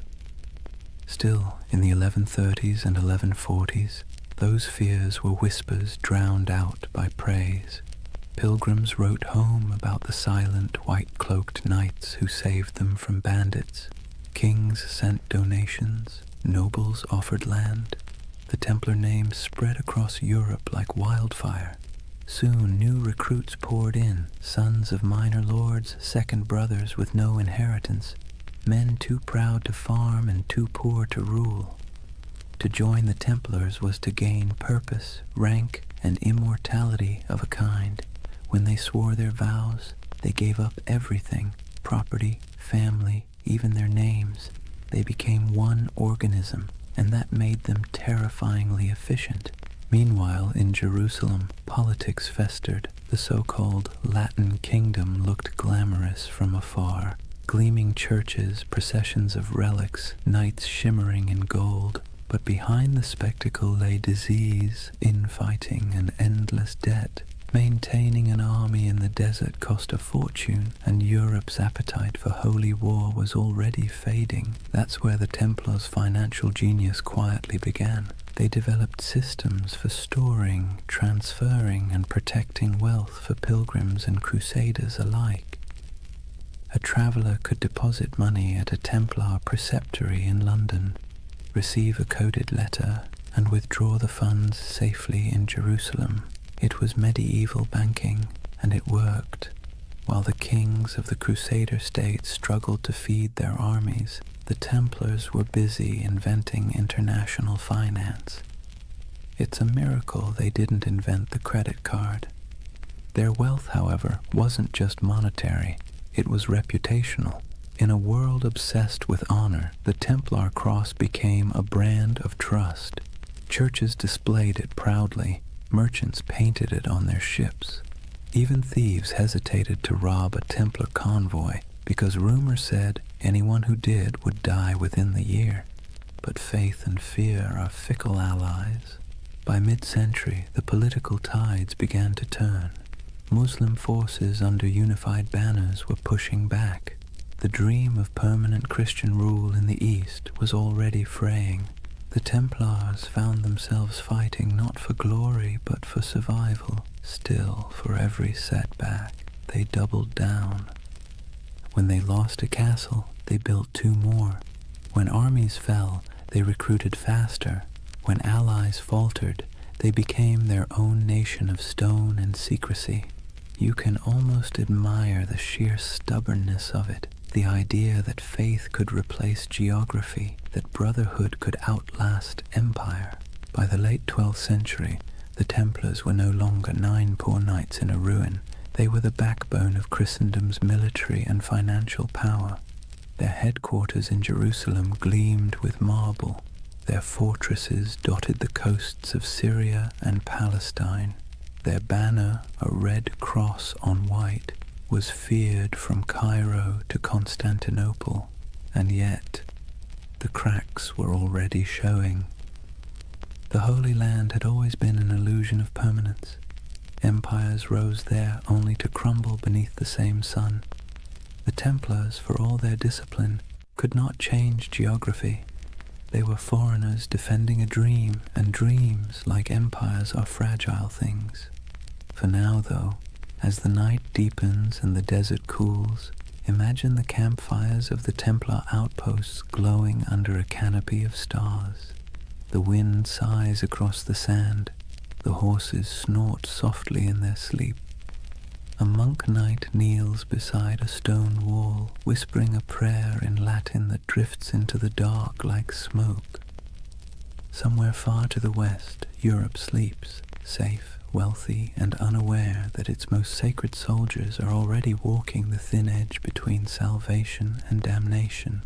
Still, in the 1130s and 1140s, those fears were whispers drowned out by praise. Pilgrims wrote home about the silent, white-cloaked knights who saved them from bandits. Kings sent donations, nobles offered land. The Templar name spread across Europe like wildfire. Soon new recruits poured in, sons of minor lords, second brothers with no inheritance, men too proud to farm and too poor to rule. To join the Templars was to gain purpose, rank, and immortality of a kind. When they swore their vows, they gave up everything, property, family, even their names. They became one organism, and that made them terrifyingly efficient. Meanwhile, in Jerusalem, politics festered. The so-called Latin Kingdom looked glamorous from afar. Gleaming churches, processions of relics, knights shimmering in gold. But behind the spectacle lay disease, infighting, and endless debt. Maintaining an army in the desert cost a fortune, and Europe's appetite for holy war was already fading. That's where the Templars' financial genius quietly began. They developed systems for storing, transferring, and protecting wealth for pilgrims and crusaders alike. A traveler could deposit money at a Templar preceptory in London, receive a coded letter, and withdraw the funds safely in Jerusalem. It was medieval banking, and it worked. While the kings of the Crusader states struggled to feed their armies, the Templars were busy inventing international finance. It's a miracle they didn't invent the credit card. Their wealth, however, wasn't just monetary, it was reputational. In a world obsessed with honor, the Templar cross became a brand of trust. Churches displayed it proudly. Merchants painted it on their ships. Even thieves hesitated to rob a Templar convoy because rumor said anyone who did would die within the year. But faith and fear are fickle allies. By mid-century, the political tides began to turn. Muslim forces under unified banners were pushing back. The dream of permanent Christian rule in the East was already fraying. The Templars found themselves fighting not for glory but for survival. Still, for every setback, they doubled down. When they lost a castle, they built two more. When armies fell, they recruited faster. When allies faltered, they became their own nation of stone and secrecy. You can almost admire the sheer stubbornness of it. The idea that faith could replace geography, that brotherhood could outlast empire. By the late 12th century, the Templars were no longer 9 poor knights in a ruin. They were the backbone of Christendom's military and financial power. Their headquarters in Jerusalem gleamed with marble. Their fortresses dotted the coasts of Syria and Palestine. Their banner, a red cross on white, was feared from Cairo to Constantinople, and yet the cracks were already showing. The Holy Land had always been an illusion of permanence. Empires rose there only to crumble beneath the same sun. The Templars, for all their discipline, could not change geography. They were foreigners defending a dream, and dreams, like empires, are fragile things. For now, though, as the night deepens and the desert cools, imagine the campfires of the Templar outposts glowing under a canopy of stars. The wind sighs across the sand. The horses snort softly in their sleep. A monk knight kneels beside a stone wall, whispering a prayer in Latin that drifts into the dark like smoke. Somewhere far to the west, Europe sleeps, safe, wealthy, and unaware that its most sacred soldiers are already walking the thin edge between salvation and damnation.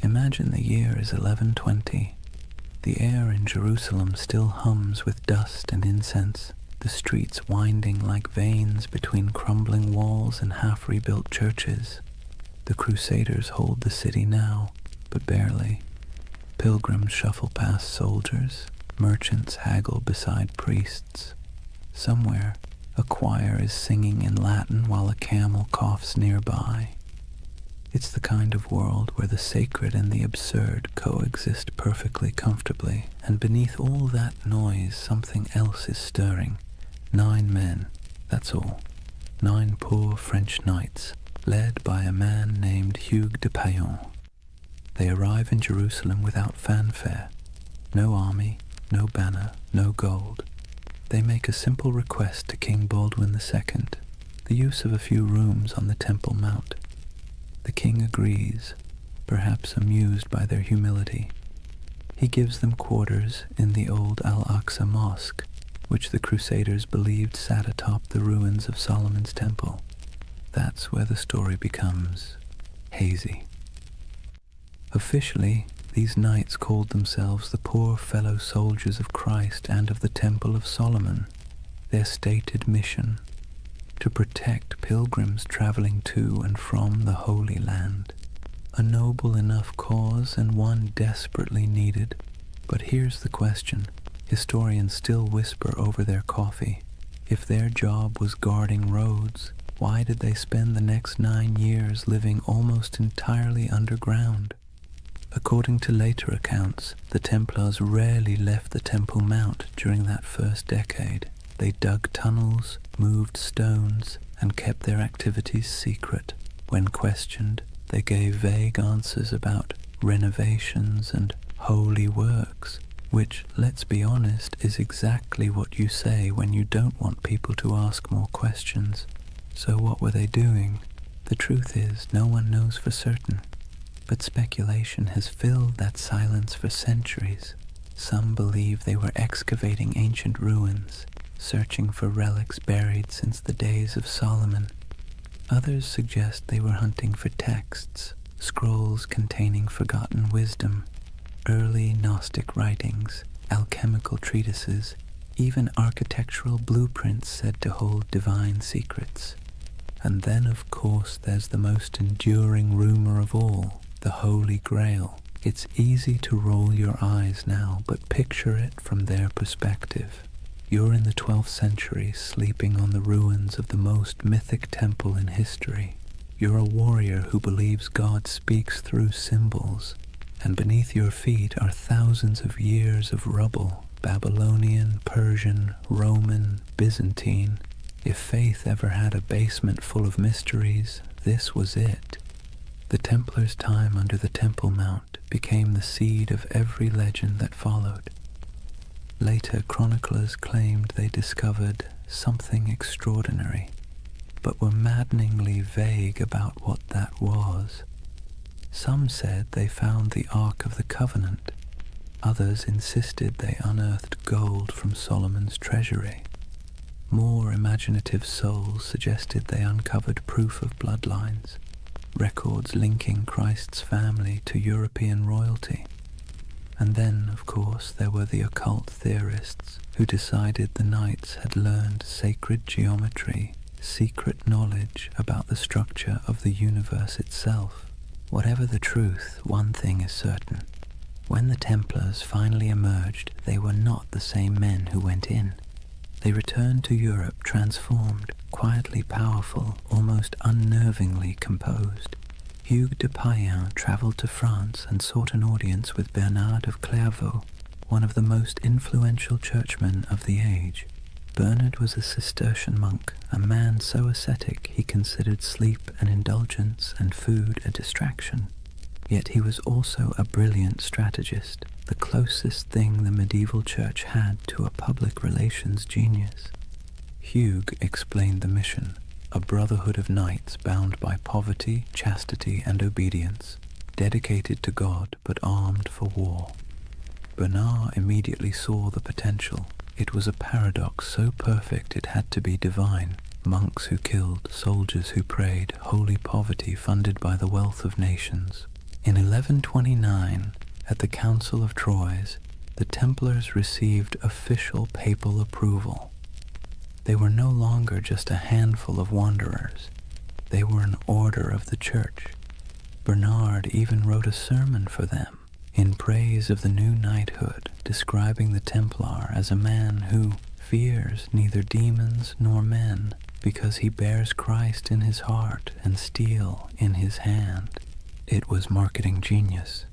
Imagine the year is 1120. The air in Jerusalem still hums with dust and incense, the streets winding like veins between crumbling walls and half-rebuilt churches. The Crusaders hold the city now, but barely. Pilgrims shuffle past soldiers, merchants haggle beside priests. Somewhere, a choir is singing in Latin while a camel coughs nearby. It's the kind of world where the sacred and the absurd coexist perfectly comfortably, and beneath all that noise something else is stirring. 9 men, that's all. 9 poor French knights, led by a man named Hugues de Payan. They arrive in Jerusalem without fanfare. No army, no banner, no gold. They make a simple request to King Baldwin II, the use of a few rooms on the Temple Mount. The king agrees, perhaps amused by their humility. He gives them quarters in the old Al-Aqsa Mosque, which the Crusaders believed sat atop the ruins of Solomon's Temple. That's where the story becomes hazy. Officially, these knights called themselves the poor fellow soldiers of Christ and of the Temple of Solomon. Their stated mission: to protect pilgrims traveling to and from the Holy Land. A noble enough cause and one desperately needed. But here's the question. Historians still whisper over their coffee. If their job was guarding roads, why did they spend the next 9 years living almost entirely underground? According to later accounts, the Templars rarely left the Temple Mount during that first decade. They dug tunnels, moved stones, and kept their activities secret. When questioned, they gave vague answers about renovations and holy works, which, let's be honest, is exactly what you say when you don't want people to ask more questions. So what were they doing? The truth is, no one knows for certain. But speculation has filled that silence for centuries. Some believe they were excavating ancient ruins, searching for relics buried since the days of Solomon. Others suggest they were hunting for texts, scrolls containing forgotten wisdom, early Gnostic writings, alchemical treatises, even architectural blueprints said to hold divine secrets. And then, of course, there's the most enduring rumor of all, the Holy Grail. It's easy to roll your eyes now, but picture it from their perspective. You're in the 12th century, sleeping on the ruins of the most mythic temple in history. You're a warrior who believes God speaks through symbols, and beneath your feet are thousands of years of rubble, Babylonian, Persian, Roman, Byzantine. If faith ever had a basement full of mysteries, this was it. The Templars' time under the Temple Mount became the seed of every legend that followed. Later chroniclers claimed they discovered something extraordinary, but were maddeningly vague about what that was. Some said they found the Ark of the Covenant. Others insisted they unearthed gold from Solomon's treasury. More imaginative souls suggested they uncovered proof of bloodlines, records linking Christ's family to European royalty. And then, of course, there were the occult theorists who decided the knights had learned sacred geometry, secret knowledge about the structure of the universe itself. Whatever the truth, one thing is certain. When the Templars finally emerged, they were not the same men who went in. They returned to Europe transformed, quietly powerful, almost unnervingly composed. Hugues de Payen travelled to France and sought an audience with Bernard of Clairvaux, one of the most influential churchmen of the age. Bernard was a Cistercian monk, a man so ascetic he considered sleep an indulgence and food a distraction. Yet he was also a brilliant strategist, the closest thing the medieval church had to a public relations genius. Hugues explained the mission, a brotherhood of knights bound by poverty, chastity, and obedience, dedicated to God but armed for war. Bernard immediately saw the potential. It was a paradox so perfect it had to be divine. Monks who killed, soldiers who prayed, holy poverty funded by the wealth of nations. In 1129, at the Council of Troyes, the Templars received official papal approval. They were no longer just a handful of wanderers. They were an order of the Church. Bernard even wrote a sermon for them in praise of the new knighthood, describing the Templar as a man who fears neither demons nor men, because he bears Christ in his heart and steel in his hand. It was marketing genius.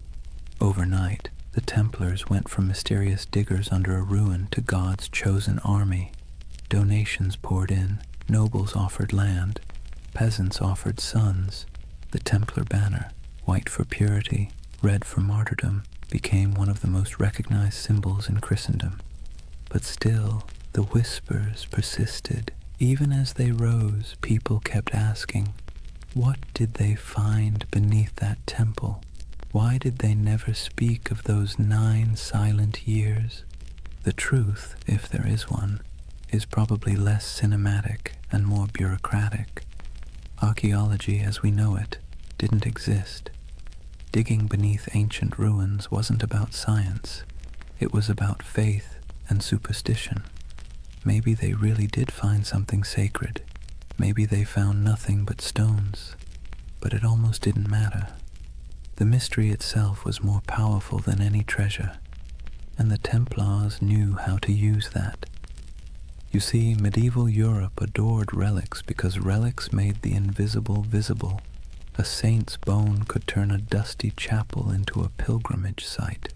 Overnight, the Templars went from mysterious diggers under a ruin to God's chosen army. Donations poured in, nobles offered land, peasants offered sons. The Templar banner, white for purity, red for martyrdom, became one of the most recognized symbols in Christendom. But still, the whispers persisted. Even as they rose, people kept asking, what did they find beneath that temple? Why did they never speak of those 9 silent years? The truth, if there is one, is probably less cinematic and more bureaucratic. Archaeology as we know it didn't exist. Digging beneath ancient ruins wasn't about science. It was about faith and superstition. Maybe they really did find something sacred. Maybe they found nothing but stones. But it almost didn't matter. The mystery itself was more powerful than any treasure, and the Templars knew how to use that. You see, medieval Europe adored relics because relics made the invisible visible. A saint's bone could turn a dusty chapel into a pilgrimage site.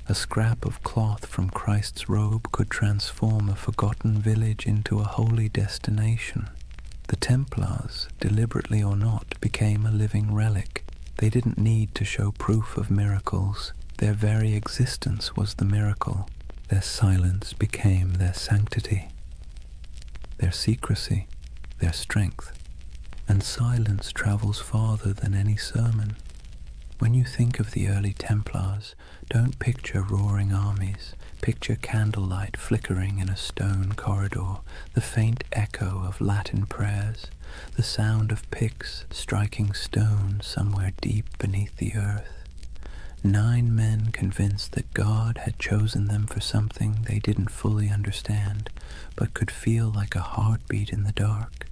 A scrap of cloth from Christ's robe could transform a forgotten village into a holy destination. The Templars, deliberately or not, became a living relic. They didn't need to show proof of miracles. Their very existence was the miracle. Their silence became their sanctity, their secrecy, their strength. And silence travels farther than any sermon. When you think of the early Templars, don't picture roaring armies. Picture candlelight flickering in a stone corridor, the faint echo of Latin prayers, the sound of picks striking stone somewhere deep beneath the earth. 9 men convinced that God had chosen them for something they didn't fully understand, but could feel like a heartbeat in the dark.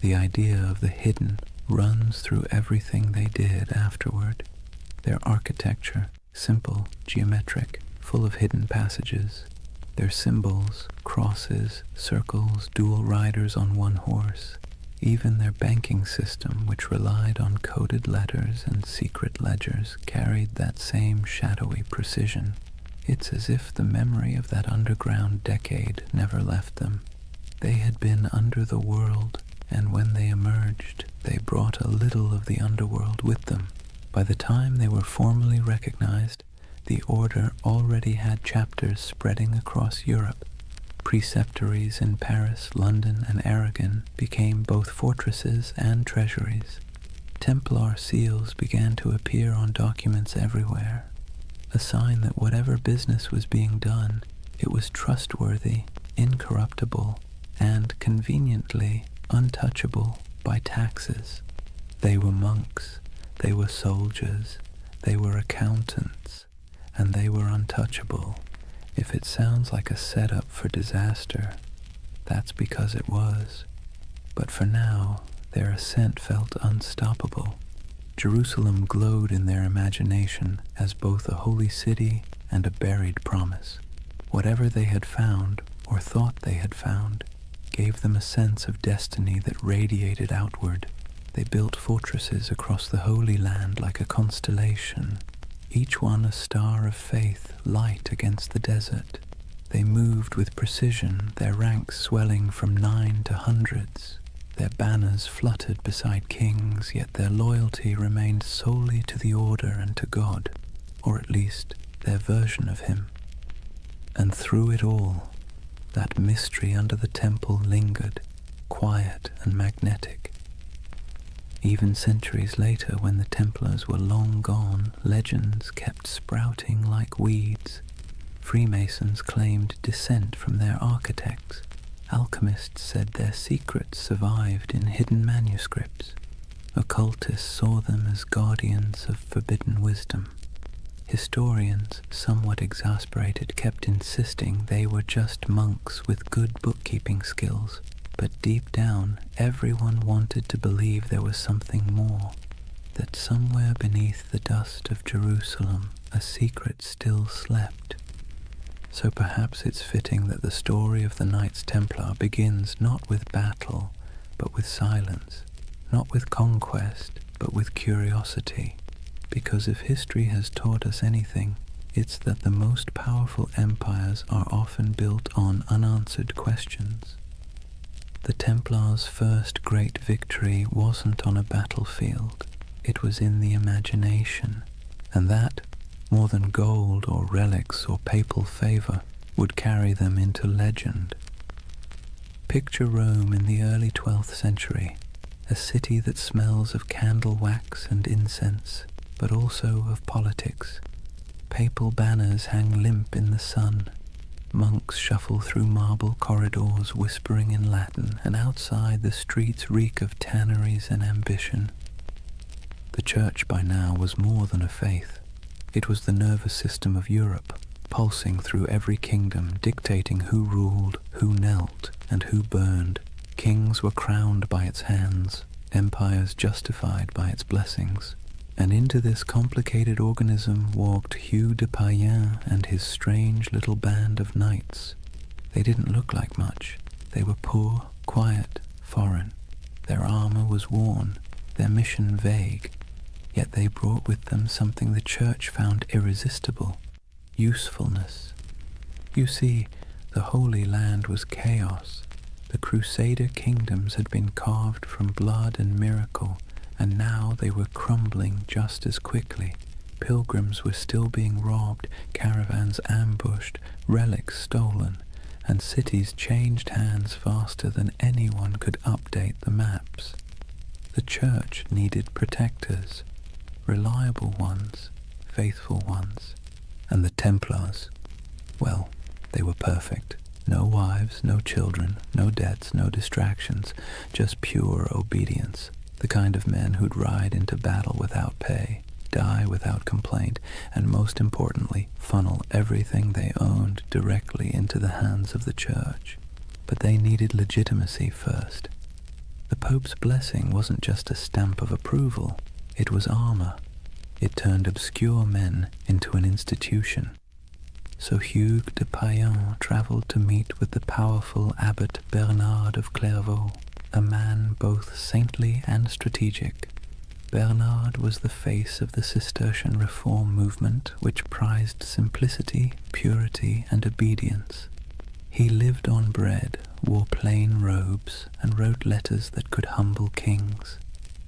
The idea of the hidden runs through everything they did afterward. Their architecture, simple, geometric, full of hidden passages. Their symbols, crosses, circles, dual riders on one horse. Even their banking system, which relied on coded letters and secret ledgers, carried that same shadowy precision. It's as if the memory of that underground decade never left them. They had been under the world, and when they emerged, they brought a little of the underworld with them. By the time they were formally recognized, the order already had chapters spreading across Europe. Preceptories in Paris, London, and Aragon became both fortresses and treasuries. Templar seals began to appear on documents everywhere, a sign that whatever business was being done, it was trustworthy, incorruptible, and conveniently untouchable by taxes. They were monks, they were soldiers, they were accountants, and they were untouchable. If it sounds like a setup for disaster, that's because it was. But for now, their ascent felt unstoppable. Jerusalem glowed in their imagination as both a holy city and a buried promise. Whatever they had found, or thought they had found, gave them a sense of destiny that radiated outward. They built fortresses across the Holy Land like a constellation, each one a star of faith, light against the desert. They moved with precision, their ranks swelling from 9 to hundreds. Their banners fluttered beside kings, yet their loyalty remained solely to the order and to God, or at least their version of him. And through it all, that mystery under the temple lingered, quiet and magnetic. Even centuries later, when the Templars were long gone, legends kept sprouting like weeds. Freemasons claimed descent from their architects. Alchemists said their secrets survived in hidden manuscripts. Occultists saw them as guardians of forbidden wisdom. Historians, somewhat exasperated, kept insisting they were just monks with good bookkeeping skills. But deep down, everyone wanted to believe there was something more, that somewhere beneath the dust of Jerusalem, a secret still slept. So perhaps it's fitting that the story of the Knights Templar begins not with battle, but with silence, not with conquest, but with curiosity. Because if history has taught us anything, it's that the most powerful empires are often built on unanswered questions. The Templars' first great victory wasn't on a battlefield, it was in the imagination, and that, more than gold or relics or papal favor, would carry them into legend. Picture Rome in the early 12th century, a city that smells of candle wax and incense, but also of politics. Papal banners hang limp in the sun. Monks shuffle through marble corridors whispering in Latin, and outside the streets reek of tanneries and ambition. The church by now was more than a faith. It was the nervous system of Europe, pulsing through every kingdom, dictating who ruled, who knelt, and who burned. Kings were crowned by its hands, empires justified by its blessings. And into this complicated organism walked Hugh de Payens and his strange little band of knights. They didn't look like much. They were poor, quiet, foreign. Their armor was worn, their mission vague. Yet they brought with them something the church found irresistible: usefulness. You see, the Holy Land was chaos. The Crusader kingdoms had been carved from blood and miracle, and now they were crumbling just as quickly. Pilgrims were still being robbed, caravans ambushed, relics stolen, and cities changed hands faster than anyone could update the maps. The church needed protectors, reliable ones, faithful ones, and the Templars, well, they were perfect. No wives, no children, no debts, no distractions, just pure obedience. The kind of men who'd ride into battle without pay, die without complaint, and most importantly, funnel everything they owned directly into the hands of the church. But they needed legitimacy first. The Pope's blessing wasn't just a stamp of approval, it was armor. It turned obscure men into an institution. So Hugh de Payens travelled to meet with the powerful Abbot Bernard of Clairvaux, a man both saintly and strategic. Bernard was the face of the Cistercian reform movement, which prized simplicity, purity, and obedience. He lived on bread, wore plain robes, and wrote letters that could humble kings.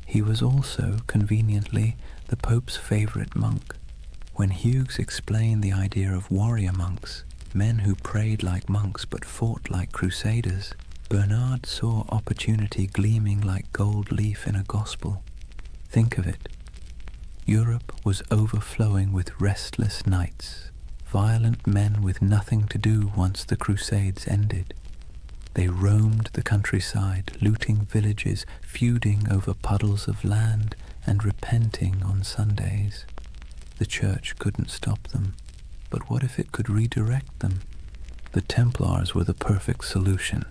He was also, conveniently, the Pope's favourite monk. When Hughes explained the idea of warrior monks, men who prayed like monks but fought like crusaders, Bernard saw opportunity gleaming like gold leaf in a gospel. Think of it. Europe was overflowing with restless knights, violent men with nothing to do once the Crusades ended. They roamed the countryside, looting villages, feuding over puddles of land, and repenting on Sundays. The church couldn't stop them. But what if it could redirect them? The Templars were the perfect solution.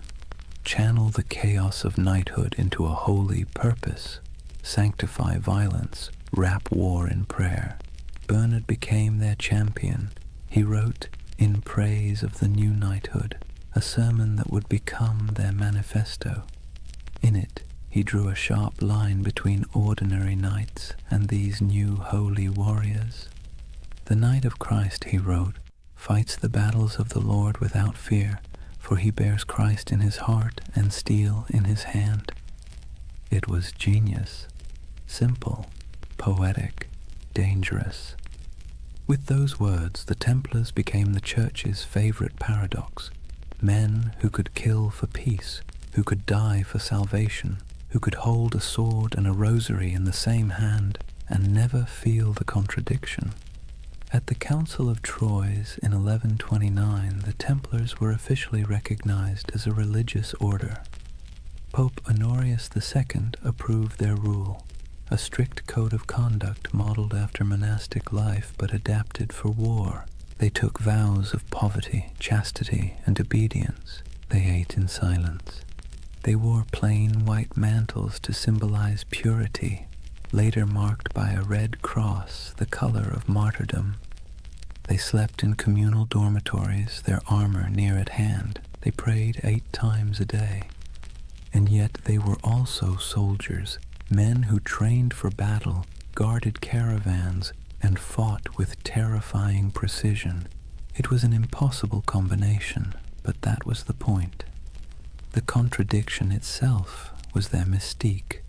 Channel the chaos of knighthood into a holy purpose. Sanctify violence. Wrap war in prayer. Bernard became their champion. He wrote, in praise of the new knighthood, a sermon that would become their manifesto. In it, he drew a sharp line between ordinary knights and these new holy warriors. The Knight of Christ, he wrote, fights the battles of the Lord without fear, for he bears Christ in his heart and steel in his hand. It was genius, simple, poetic, dangerous. With those words, the Templars became the Church's favorite paradox. Men who could kill for peace, who could die for salvation, who could hold a sword and a rosary in the same hand and never feel the contradiction. At the Council of Troyes in 1129, the Templars were officially recognized as a religious order. Pope Honorius II approved their rule, a strict code of conduct modeled after monastic life but adapted for war. They took vows of poverty, chastity, and obedience. They ate in silence. They wore plain white mantles to symbolize purity, later marked by a red cross, the color of martyrdom. They slept in communal dormitories, their armor near at hand. They prayed 8 times a day. And yet they were also soldiers, men who trained for battle, guarded caravans, and fought with terrifying precision. It was an impossible combination, but that was the point. The contradiction itself was their mystique.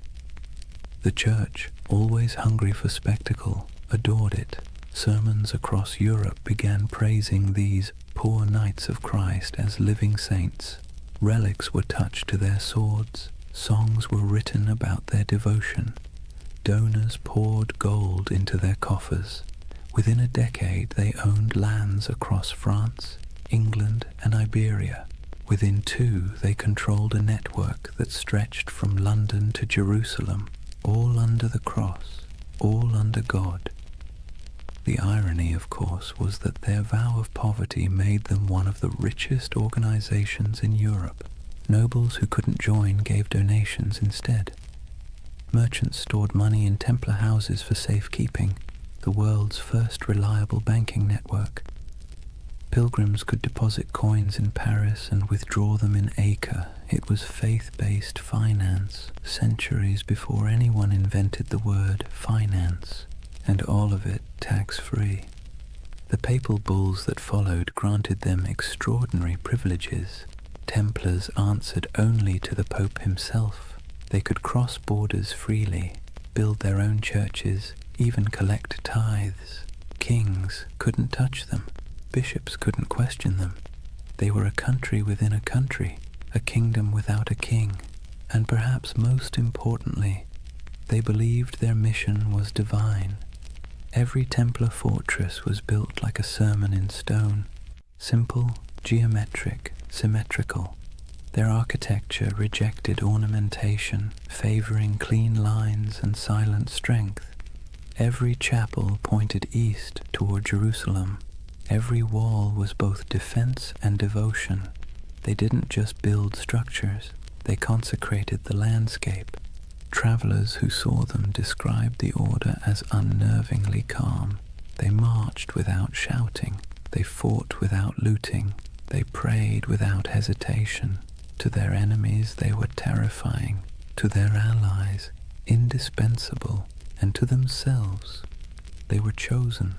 The Church, always hungry for spectacle, adored it. Sermons across Europe began praising these poor knights of Christ as living saints. Relics were touched to their swords. Songs were written about their devotion. Donors poured gold into their coffers. Within a decade, they owned lands across France, England, and Iberia. Within 2, they controlled a network that stretched from London to Jerusalem, all under the cross, all under God. The irony, of course, was that their vow of poverty made them one of the richest organizations in Europe. Nobles who couldn't join gave donations instead. Merchants stored money in Templar houses for safekeeping, the world's first reliable banking network. Pilgrims could deposit coins in Paris and withdraw them in Acre. It was faith-based finance, centuries before anyone invented the word finance, and all of it tax-free. The papal bulls that followed granted them extraordinary privileges. Templars answered only to the Pope himself. They could cross borders freely, build their own churches, even collect tithes. Kings couldn't touch them. Bishops couldn't question them. They were a country within a country, a kingdom without a king. And perhaps most importantly, they believed their mission was divine. Every Templar fortress was built like a sermon in stone, simple, geometric, symmetrical. Their architecture rejected ornamentation, favoring clean lines and silent strength. Every chapel pointed east toward Jerusalem. Every wall was both defense and devotion. They didn't just build structures, they consecrated the landscape. Travelers who saw them described the order as unnervingly calm. They marched without shouting. They fought without looting. They prayed without hesitation. To their enemies they were terrifying. To their allies, indispensable. And to themselves, they were chosen.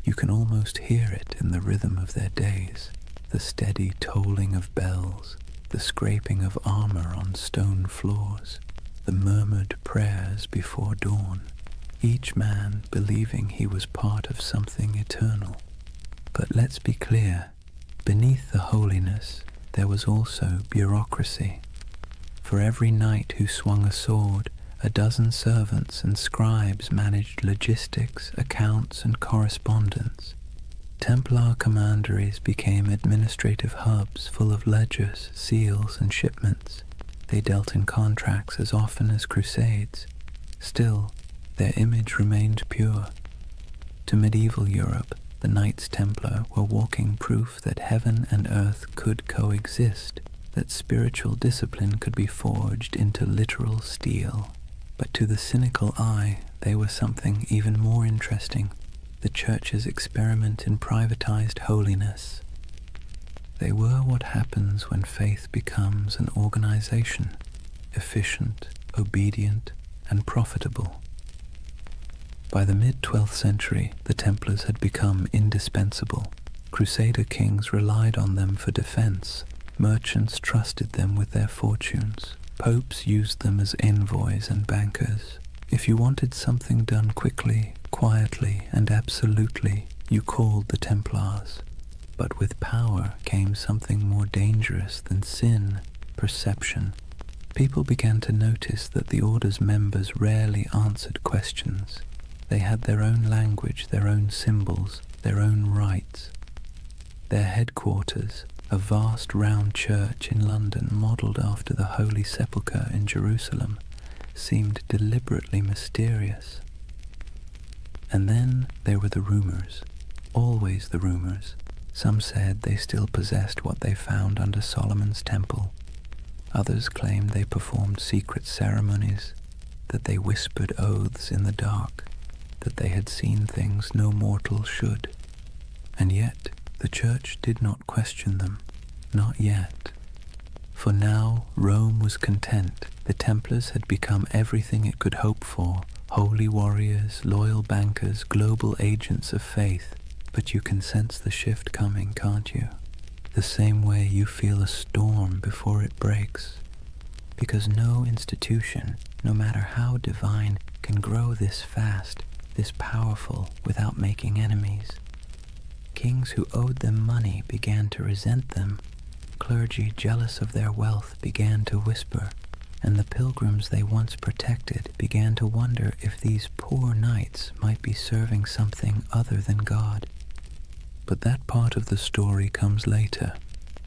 You can almost hear it in the rhythm of their days, the steady tolling of bells, the scraping of armor on stone floors, the murmured prayers before dawn, each man believing he was part of something eternal. But let's be clear, beneath the holiness there was also bureaucracy. For every knight who swung a sword, a dozen servants and scribes managed logistics, accounts, and correspondence. Templar commanderies became administrative hubs full of ledgers, seals, and shipments. They dealt in contracts as often as crusades. Still, their image remained pure. To medieval Europe, The Knights Templar were walking proof that heaven and earth could coexist, that spiritual discipline could be forged into literal steel. But to the cynical eye, they were something even more interesting, the Church's experiment in privatized holiness. They were what happens when faith becomes an organization, efficient, obedient, and profitable. By the mid-12th century, the Templars had become indispensable. Crusader kings relied on them for defense. Merchants trusted them with their fortunes. Popes used them as envoys and bankers. If you wanted something done quickly, quietly, and absolutely, you called the Templars. But with power came something more dangerous than sin, perception. People began to notice that the order's members rarely answered questions. They had their own language, their own symbols, their own rites. Their headquarters, a vast round church in London modelled after the Holy Sepulchre in Jerusalem, seemed deliberately mysterious. And then there were the rumours, always the rumours. Some said they still possessed what they found under Solomon's temple. Others claimed they performed secret ceremonies, that they whispered oaths in the dark, that they had seen things no mortal should. And yet the Church did not question them, not yet. For now Rome was content. The Templars had become everything it could hope for, holy warriors, loyal bankers, global agents of faith. But you can sense the shift coming, can't you? The same way you feel a storm before it breaks. Because no institution, no matter how divine, can grow this fast, this powerful, without making enemies. Kings who owed them money began to resent them. Clergy jealous of their wealth began to whisper, and the pilgrims they once protected began to wonder if these poor knights might be serving something other than God. But that part of the story comes later.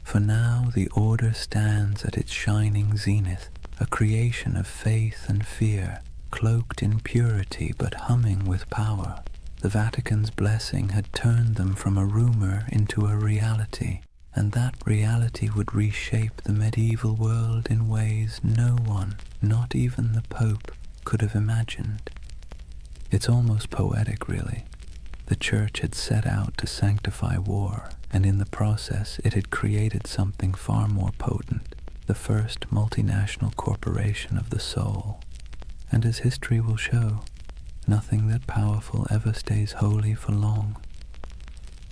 For now the order stands at its shining zenith, a creation of faith and fear, cloaked in purity but humming with power. The Vatican's blessing had turned them from a rumor into a reality, and that reality would reshape the medieval world in ways no one, not even the Pope, could have imagined. It's almost poetic, really. The Church had set out to sanctify war, and in the process it had created something far more potent, the first multinational corporation of the soul. And as history will show, nothing that powerful ever stays holy for long.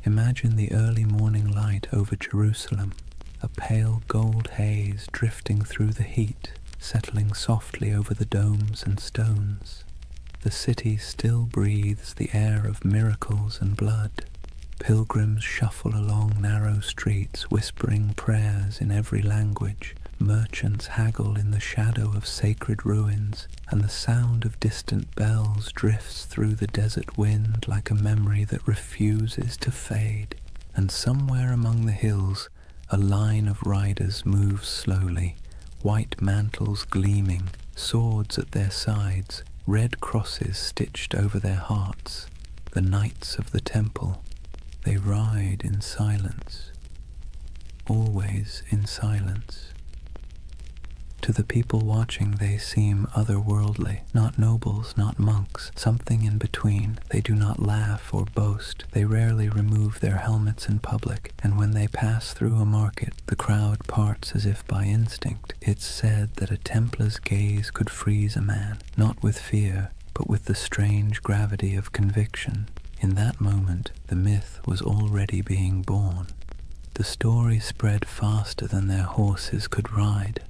Imagine the early morning light over Jerusalem, a pale gold haze drifting through the heat, settling softly over the domes and stones. The city still breathes the air of miracles and blood. Pilgrims shuffle along narrow streets, whispering prayers in every language. Merchants haggle in the shadow of sacred ruins, and the sound of distant bells drifts through the desert wind like a memory that refuses to fade. And somewhere among the hills, a line of riders moves slowly, white mantles gleaming, swords at their sides, red crosses stitched over their hearts. The Knights of the Temple. They ride in silence, always in silence. To the people watching they seem otherworldly, not nobles, not monks, something in between. They do not laugh or boast. They rarely remove their helmets in public, and when they pass through a market, the crowd parts as if by instinct. It's said that a Templar's gaze could freeze a man, not with fear, but with the strange gravity of conviction. In that moment, the myth was already being born. The story spread faster than their horses could ride.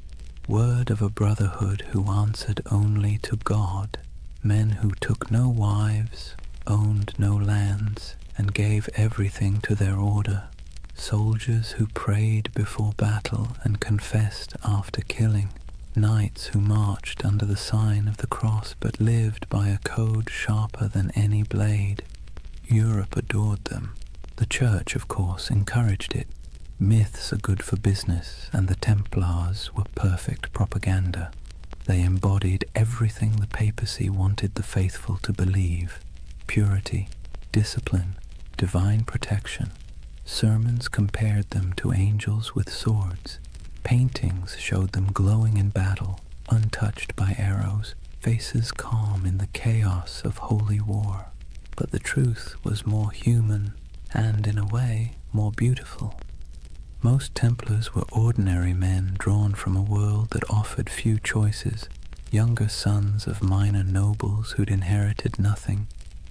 Word of a brotherhood who answered only to God, men who took no wives, owned no lands, and gave everything to their order, soldiers who prayed before battle and confessed after killing, knights who marched under the sign of the cross but lived by a code sharper than any blade. Europe adored them. The Church, of course, encouraged it. Myths are good for business, and the Templars were perfect propaganda. They embodied everything the papacy wanted the faithful to believe: purity, discipline, divine protection. Sermons compared them to angels with swords. Paintings showed them glowing in battle, untouched by arrows, faces calm in the chaos of holy war. But the truth was more human and, in a way, more beautiful. Most Templars were ordinary men drawn from a world that offered few choices, younger sons of minor nobles who'd inherited nothing,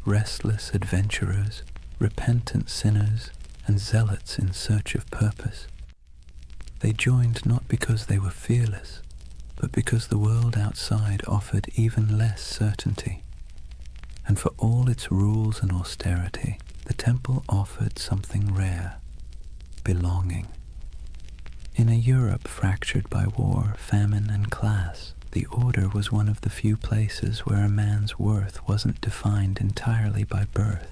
restless adventurers, repentant sinners, and zealots in search of purpose. They joined not because they were fearless, but because the world outside offered even less certainty. And for all its rules and austerity, the temple offered something rare: belonging. In a Europe fractured by war, famine, and class, the Order was one of the few places where a man's worth wasn't defined entirely by birth.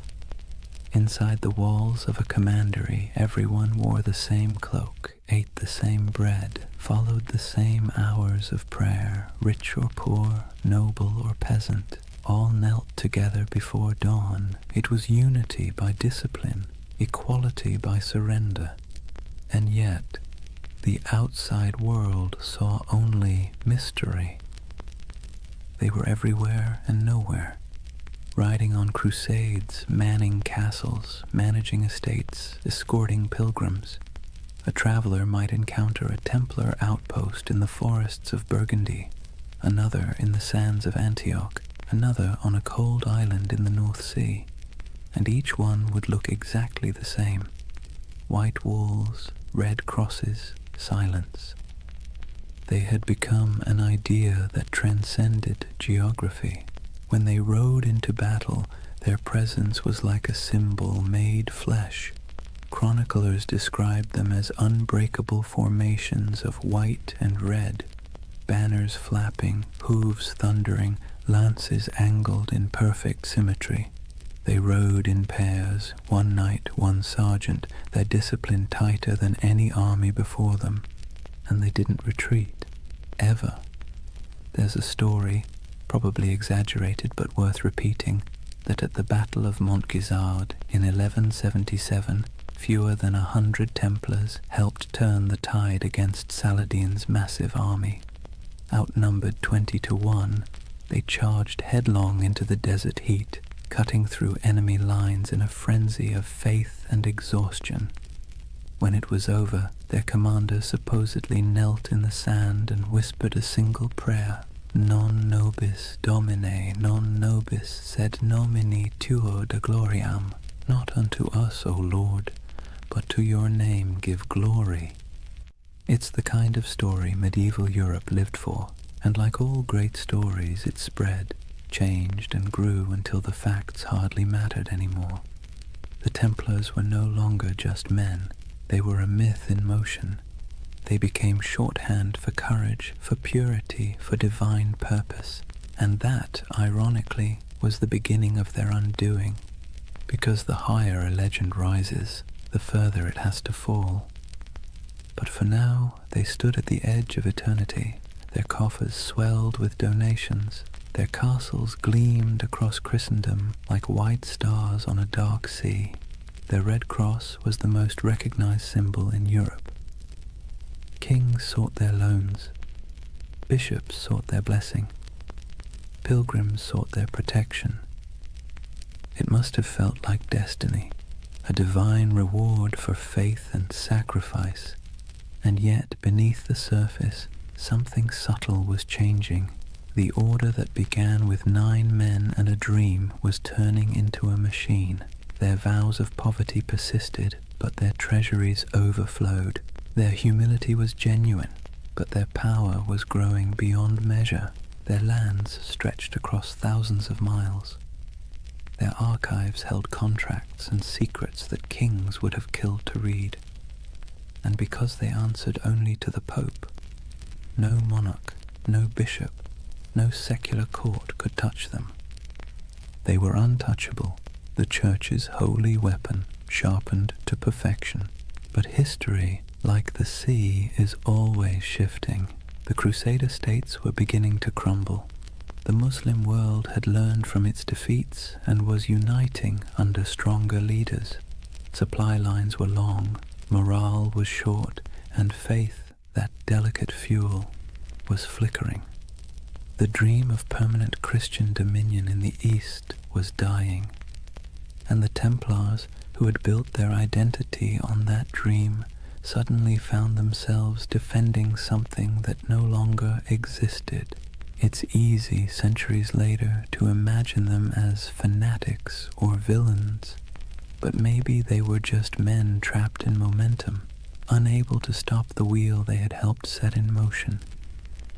Inside the walls of a commandery, everyone wore the same cloak, ate the same bread, followed the same hours of prayer. Rich or poor, noble or peasant, all knelt together before dawn. It was unity by discipline, equality by surrender. And yet, the outside world saw only mystery. They were everywhere and nowhere, riding on crusades, manning castles, managing estates, escorting pilgrims. A traveler might encounter a Templar outpost in the forests of Burgundy, another in the sands of Antioch, another on a cold island in the North Sea, and each one would look exactly the same: white walls, red crosses, silence. They had become an idea that transcended geography. When they rode into battle, their presence was like a symbol made flesh. Chroniclers described them as unbreakable formations of white and red, banners flapping, hooves thundering, lances angled in perfect symmetry. They rode in pairs, one knight, one sergeant, their discipline tighter than any army before them, and they didn't retreat, ever. There's a story, probably exaggerated but worth repeating, that at the Battle of Montgisard in 1177, fewer than 100 Templars helped turn the tide against Saladin's massive army. Outnumbered 20 to 1, they charged headlong into the desert heat, cutting through enemy lines in a frenzy of faith and exhaustion. When it was over, their commander supposedly knelt in the sand and whispered a single prayer: Non nobis Domine, non nobis sed nomini tuo de gloriam. Not unto us, O Lord, but to your name give glory. It's the kind of story medieval Europe lived for, and like all great stories, it spread, changed and grew until the facts hardly mattered anymore. The Templars were no longer just men. They were a myth in motion. They became shorthand for courage, for purity, for divine purpose. And that, ironically, was the beginning of their undoing. Because the higher a legend rises, the further it has to fall. But for now, they stood at the edge of eternity. Their coffers swelled with donations. Their castles gleamed across Christendom like white stars on a dark sea. Their red cross was the most recognized symbol in Europe. Kings sought their loans. Bishops sought their blessing. Pilgrims sought their protection. It must have felt like destiny, a divine reward for faith and sacrifice. And yet, beneath the surface, something subtle was changing. The order that began with 9 men and a dream was turning into a machine. Their vows of poverty persisted, but their treasuries overflowed. Their humility was genuine, but their power was growing beyond measure. Their lands stretched across thousands of miles. Their archives held contracts and secrets that kings would have killed to read. And because they answered only to the Pope, no monarch, no bishop, no secular court could touch them. They were untouchable, the Church's holy weapon, sharpened to perfection. But history, like the sea, is always shifting. The Crusader states were beginning to crumble. The Muslim world had learned from its defeats and was uniting under stronger leaders. Supply lines were long, morale was short, and faith, that delicate fuel, was flickering. The dream of permanent Christian dominion in the East was dying, and the Templars, who had built their identity on that dream, suddenly found themselves defending something that no longer existed. It's easy, centuries later, to imagine them as fanatics or villains, but maybe they were just men trapped in momentum, unable to stop the wheel they had helped set in motion.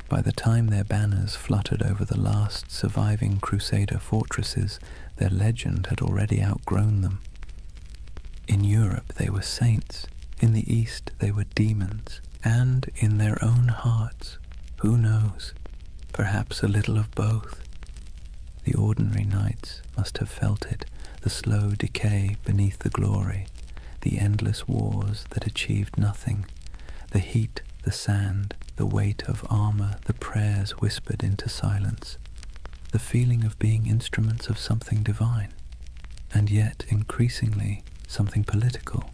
By the time their banners fluttered over the last surviving Crusader fortresses, their legend had already outgrown them. In Europe they were saints, in the East they were demons, and in their own hearts, who knows, perhaps a little of both. The ordinary knights must have felt it, the slow decay beneath the glory, the endless wars that achieved nothing, the heat, the sand, the weight of armor, the prayers whispered into silence, the feeling of being instruments of something divine, and yet increasingly something political.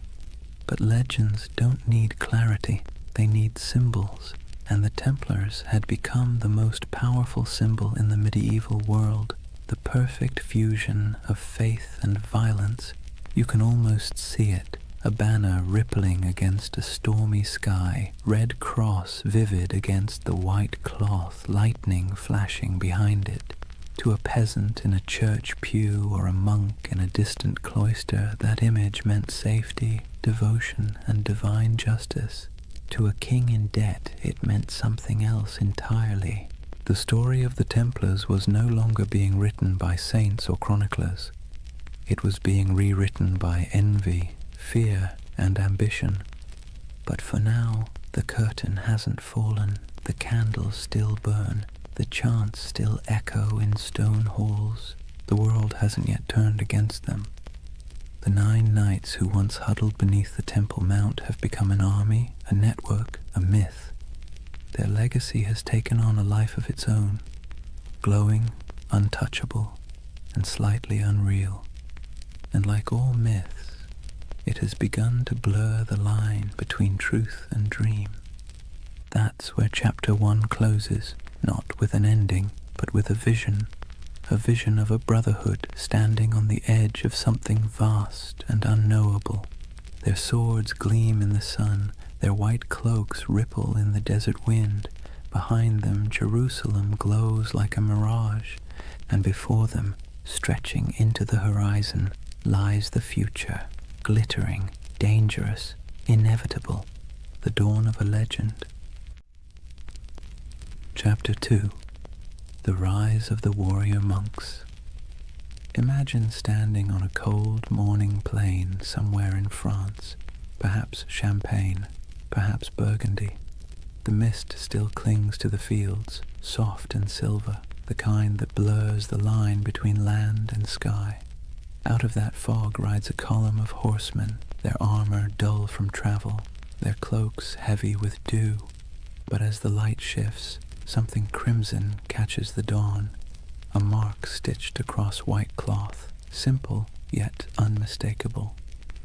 But legends don't need clarity, they need symbols, and the Templars had become the most powerful symbol in the medieval world, the perfect fusion of faith and violence. You can almost see it, a banner rippling against a stormy sky, red cross vivid against the white cloth, lightning flashing behind it. To a peasant in a church pew or a monk in a distant cloister, that image meant safety, devotion, and divine justice. To a king in debt, it meant something else entirely. The story of the Templars was no longer being written by saints or chroniclers. It was being rewritten by envy, fear, and ambition. But for now, the curtain hasn't fallen, the candles still burn, the chants still echo in stone halls. The world hasn't yet turned against them. The 9 knights who once huddled beneath the Temple Mount have become an army, a network, a myth. Their legacy has taken on a life of its own, glowing, untouchable, and slightly unreal. And like all myths, it has begun to blur the line between truth and dream. That's where Chapter 1 closes, not with an ending, but with a vision of a brotherhood standing on the edge of something vast and unknowable. Their swords gleam in the sun, their white cloaks ripple in the desert wind. Behind them, Jerusalem glows like a mirage, and before them, stretching into the horizon, lies the future, glittering, dangerous, inevitable, the dawn of a legend. Chapter 2. The Rise of the Warrior Monks. Imagine standing on a cold morning plain somewhere in France, perhaps Champagne, perhaps Burgundy. The mist still clings to the fields, soft and silver, the kind that blurs the line between land and sky. Out of that fog rides a column of horsemen, their armor dull from travel, their cloaks heavy with dew. But as the light shifts, something crimson catches the dawn, a mark stitched across white cloth, simple yet unmistakable,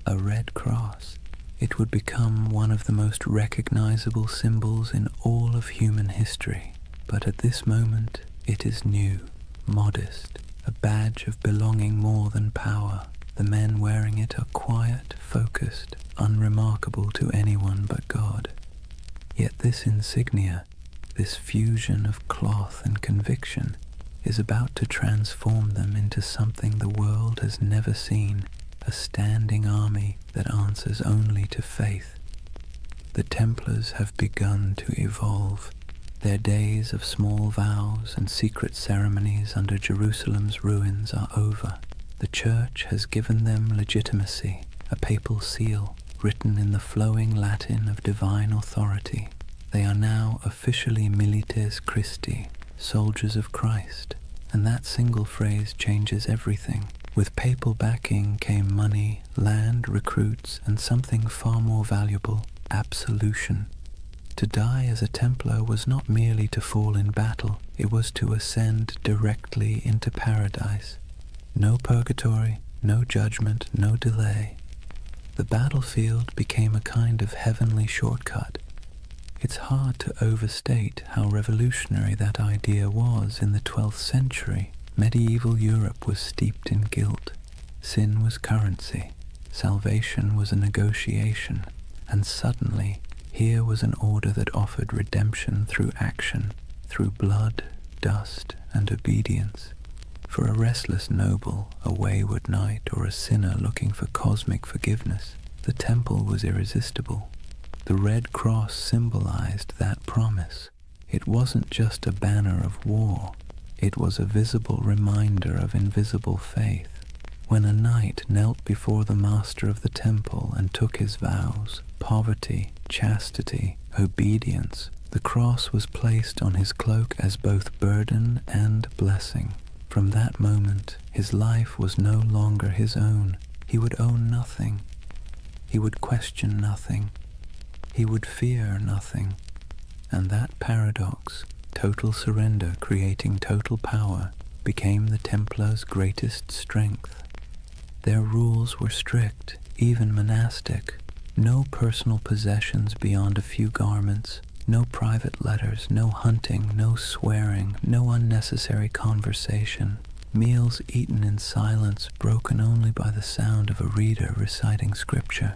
a red cross. It would become one of the most recognizable symbols in all of human history, but at this moment it is new, modest, a badge of belonging more than power. The men wearing it are quiet, focused, unremarkable to anyone but God. Yet this insignia, this fusion of cloth and conviction, is about to transform them into something the world has never seen, a standing army that answers only to faith. The Templars have begun to evolve. Their days of small vows and secret ceremonies under Jerusalem's ruins are over. The Church has given them legitimacy, a papal seal written in the flowing Latin of divine authority. They are now officially milites Christi, soldiers of Christ, and that single phrase changes everything. With papal backing came money, land, recruits, and something far more valuable, absolution. To die as a Templar was not merely to fall in battle, it was to ascend directly into paradise. No purgatory, no judgment, no delay. The battlefield became a kind of heavenly shortcut. It's hard to overstate how revolutionary that idea was in the 12th century. Medieval Europe was steeped in guilt. Sin was currency. Salvation was a negotiation. And suddenly, here was an order that offered redemption through action, through blood, dust, and obedience. For a restless noble, a wayward knight, or a sinner looking for cosmic forgiveness, the temple was irresistible. The Red Cross symbolized that promise. It wasn't just a banner of war. It was a visible reminder of invisible faith. When a knight knelt before the master of the temple and took his vows, poverty, chastity, obedience, the cross was placed on his cloak as both burden and blessing. From that moment, his life was no longer his own. He would own nothing. He would question nothing. He would fear nothing. And that paradox, total surrender creating total power, became the Templars' greatest strength. Their rules were strict, even monastic. No personal possessions beyond a few garments, no private letters, no hunting, no swearing, no unnecessary conversation. Meals eaten in silence, broken only by the sound of a reader reciting scripture.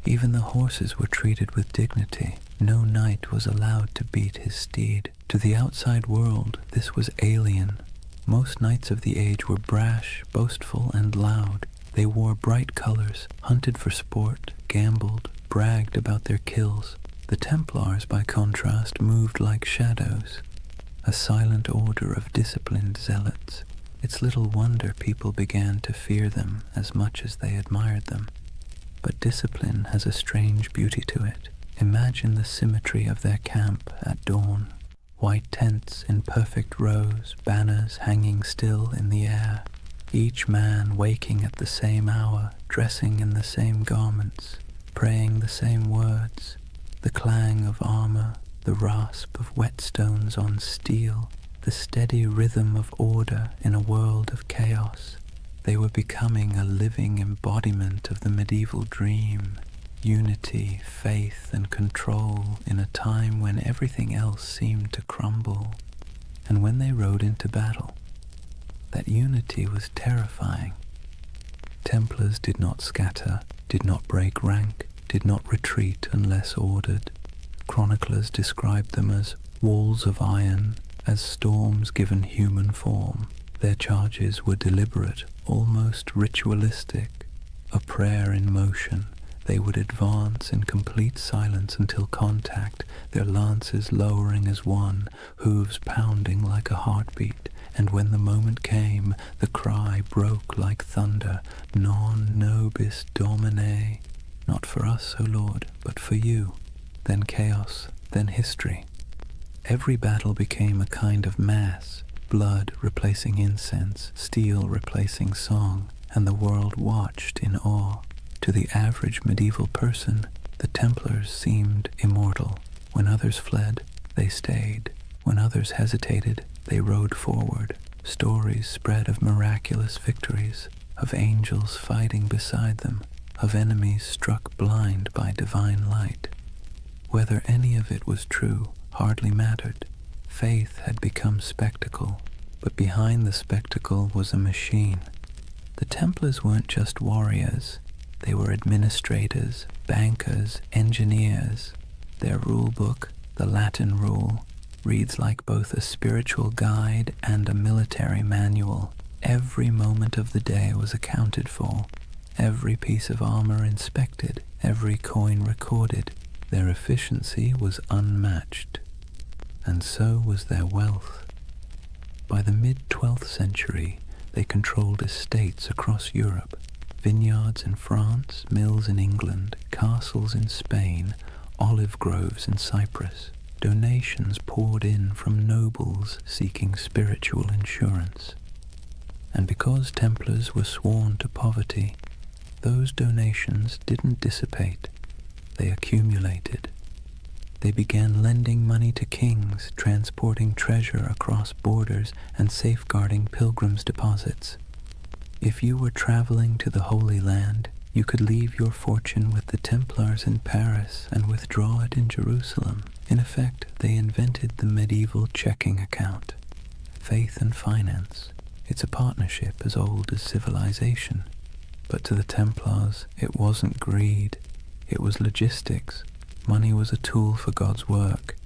Even the horses were treated with dignity. No knight was allowed to beat his steed. To the outside world, this was alien. Most knights of the age were brash, boastful, and loud. They wore bright colors, hunted for sport, gambled, bragged about their kills. The Templars, by contrast, moved like shadows, a silent order of disciplined zealots. It's little wonder people began to fear them as much as they admired them. But discipline has a strange beauty to it. Imagine the symmetry of their camp at dawn. White tents in perfect rows, banners hanging still in the air. Each man waking at the same hour, dressing in the same garments, praying the same words. The clang of armor, the rasp of whetstones on steel, the steady rhythm of order in a world of chaos. They were becoming a living embodiment of the medieval dream. Unity, faith, and control in a time when everything else seemed to crumble. And when they rode into battle, that unity was terrifying. Templars did not scatter, did not break rank, did not retreat unless ordered. Chroniclers described them as walls of iron, as storms given human form. Their charges were deliberate, almost ritualistic, a prayer in motion. They would advance in complete silence until contact, their lances lowering as one, hooves pounding like a heartbeat. And when the moment came, the cry broke like thunder, Non nobis Domine. Not for us, O Lord, but for you. Then chaos, then history. Every battle became a kind of mass, blood replacing incense, steel replacing song, and the world watched in awe. To the average medieval person, the Templars seemed immortal. When others fled, they stayed. When others hesitated, they rode forward. Stories spread of miraculous victories, of angels fighting beside them, of enemies struck blind by divine light. Whether any of it was true hardly mattered. Faith had become spectacle, but behind the spectacle was a machine. The Templars weren't just warriors. They were administrators, bankers, engineers. Their rule book, the Latin Rule, reads like both a spiritual guide and a military manual. Every moment of the day was accounted for, every piece of armor inspected, every coin recorded. Their efficiency was unmatched, and so was their wealth. By the mid-12th century, they controlled estates across Europe, vineyards in France, mills in England, castles in Spain, olive groves in Cyprus. Donations poured in from nobles seeking spiritual insurance. And because Templars were sworn to poverty, those donations didn't dissipate. They accumulated. They began lending money to kings, transporting treasure across borders, and safeguarding pilgrims' deposits. If you were traveling to the Holy Land, You could leave your fortune with the Templars in Paris and withdraw it in Jerusalem. In effect, they invented the medieval checking account. Faith and finance. It's a partnership as old as civilization. But to the Templars, it wasn't greed. It was logistics. Money was a tool for God's work.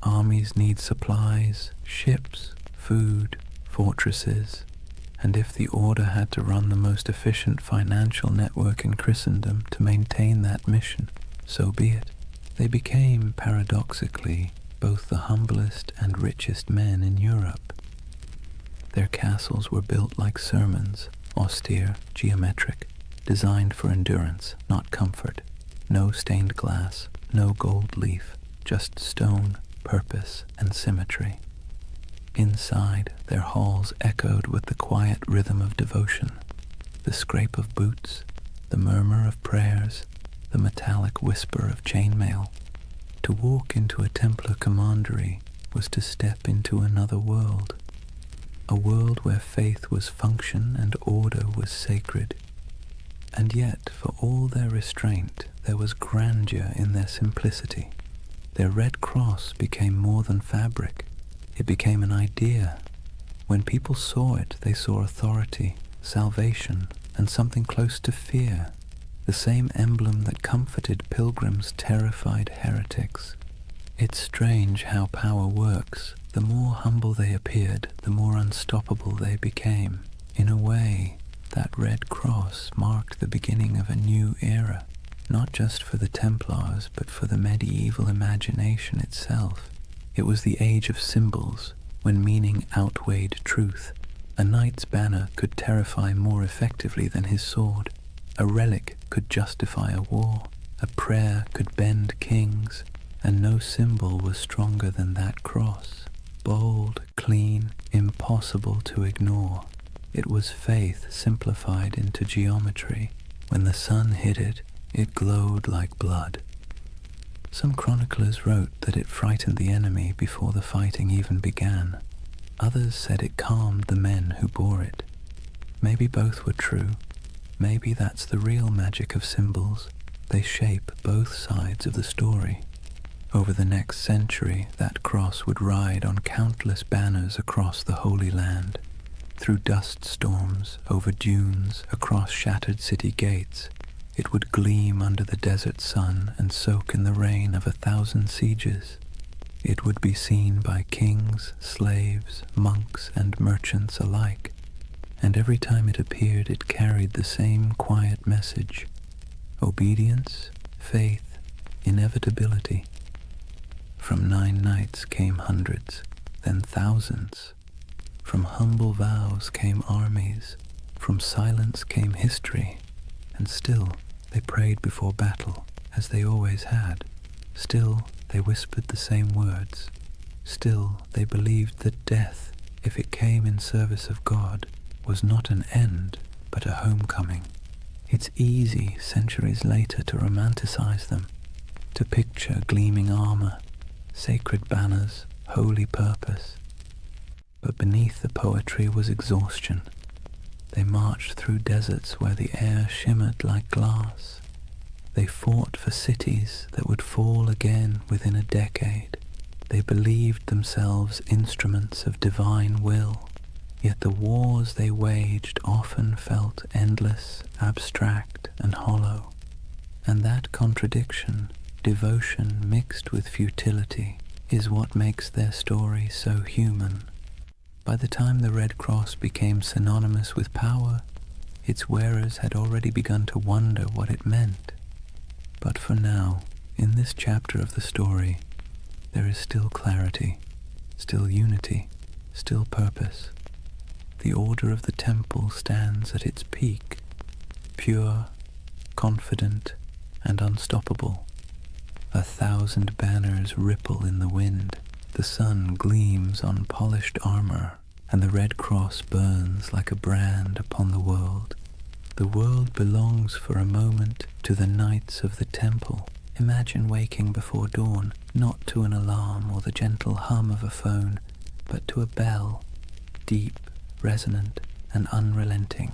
Armies need supplies, ships, food, fortresses. And if the order had to run the most efficient financial network in Christendom to maintain that mission, so be it. They became, paradoxically, both the humblest and richest men in Europe. Their castles were built like sermons, austere, geometric, designed for endurance, not comfort. No stained glass, no gold leaf, just stone, purpose, and symmetry. Inside, their halls echoed with the quiet rhythm of devotion, the scrape of boots, the murmur of prayers, the metallic whisper of chainmail. To walk into a Templar commandery was to step into another world, a world where faith was function and order was sacred. And yet, for all their restraint, there was grandeur in their simplicity. Their red cross became more than fabric. It became an idea. When people saw it, they saw authority, salvation, and something close to fear. The same emblem that comforted pilgrims terrified heretics. It's strange how power works. The more humble they appeared, the more unstoppable they became. In a way, that red cross marked the beginning of a new era, not just for the Templars, but for the medieval imagination itself. It was the age of symbols, when meaning outweighed truth. A knight's banner could terrify more effectively than his sword. A relic could justify a war. A prayer could bend kings, and no symbol was stronger than that cross. Bold, clean, impossible to ignore. It was faith simplified into geometry. When the sun hit it, it glowed like blood. Some chroniclers wrote that it frightened the enemy before the fighting even began. Others said it calmed the men who bore it. Maybe both were true. Maybe that's the real magic of symbols. They shape both sides of the story. Over the next century, that cross would ride on countless banners across the Holy Land, through dust storms, over dunes, across shattered city gates. It would gleam under the desert sun and soak in the rain of 1,000 sieges. It would be seen by kings, slaves, monks, and merchants alike, and every time it appeared it carried the same quiet message: obedience, faith, inevitability. From 9 nights came hundreds, then thousands. From humble vows came armies, from silence came history, and still they prayed before battle, as they always had. Still they whispered the same words. Still they believed that death, if it came in service of God, was not an end, but a homecoming. It's easy, centuries later, to romanticize them, to picture gleaming armor, sacred banners, holy purpose. But beneath the poetry was exhaustion. They marched through deserts where the air shimmered like glass. They fought for cities that would fall again within a decade. They believed themselves instruments of divine will. Yet the wars they waged often felt endless, abstract, and hollow. And that contradiction, devotion mixed with futility, is what makes their story so human. By the time the Red Cross became synonymous with power, its wearers had already begun to wonder what it meant. But for now, in this chapter of the story, there is still clarity, still unity, still purpose. The order of the temple stands at its peak, pure, confident, and unstoppable. 1,000 banners ripple in the wind. The sun gleams on polished armor, and the Red Cross burns like a brand upon the world. The world belongs for a moment to the Knights of the Temple. Imagine waking before dawn, not to an alarm or the gentle hum of a phone, but to a bell, deep, resonant, and unrelenting.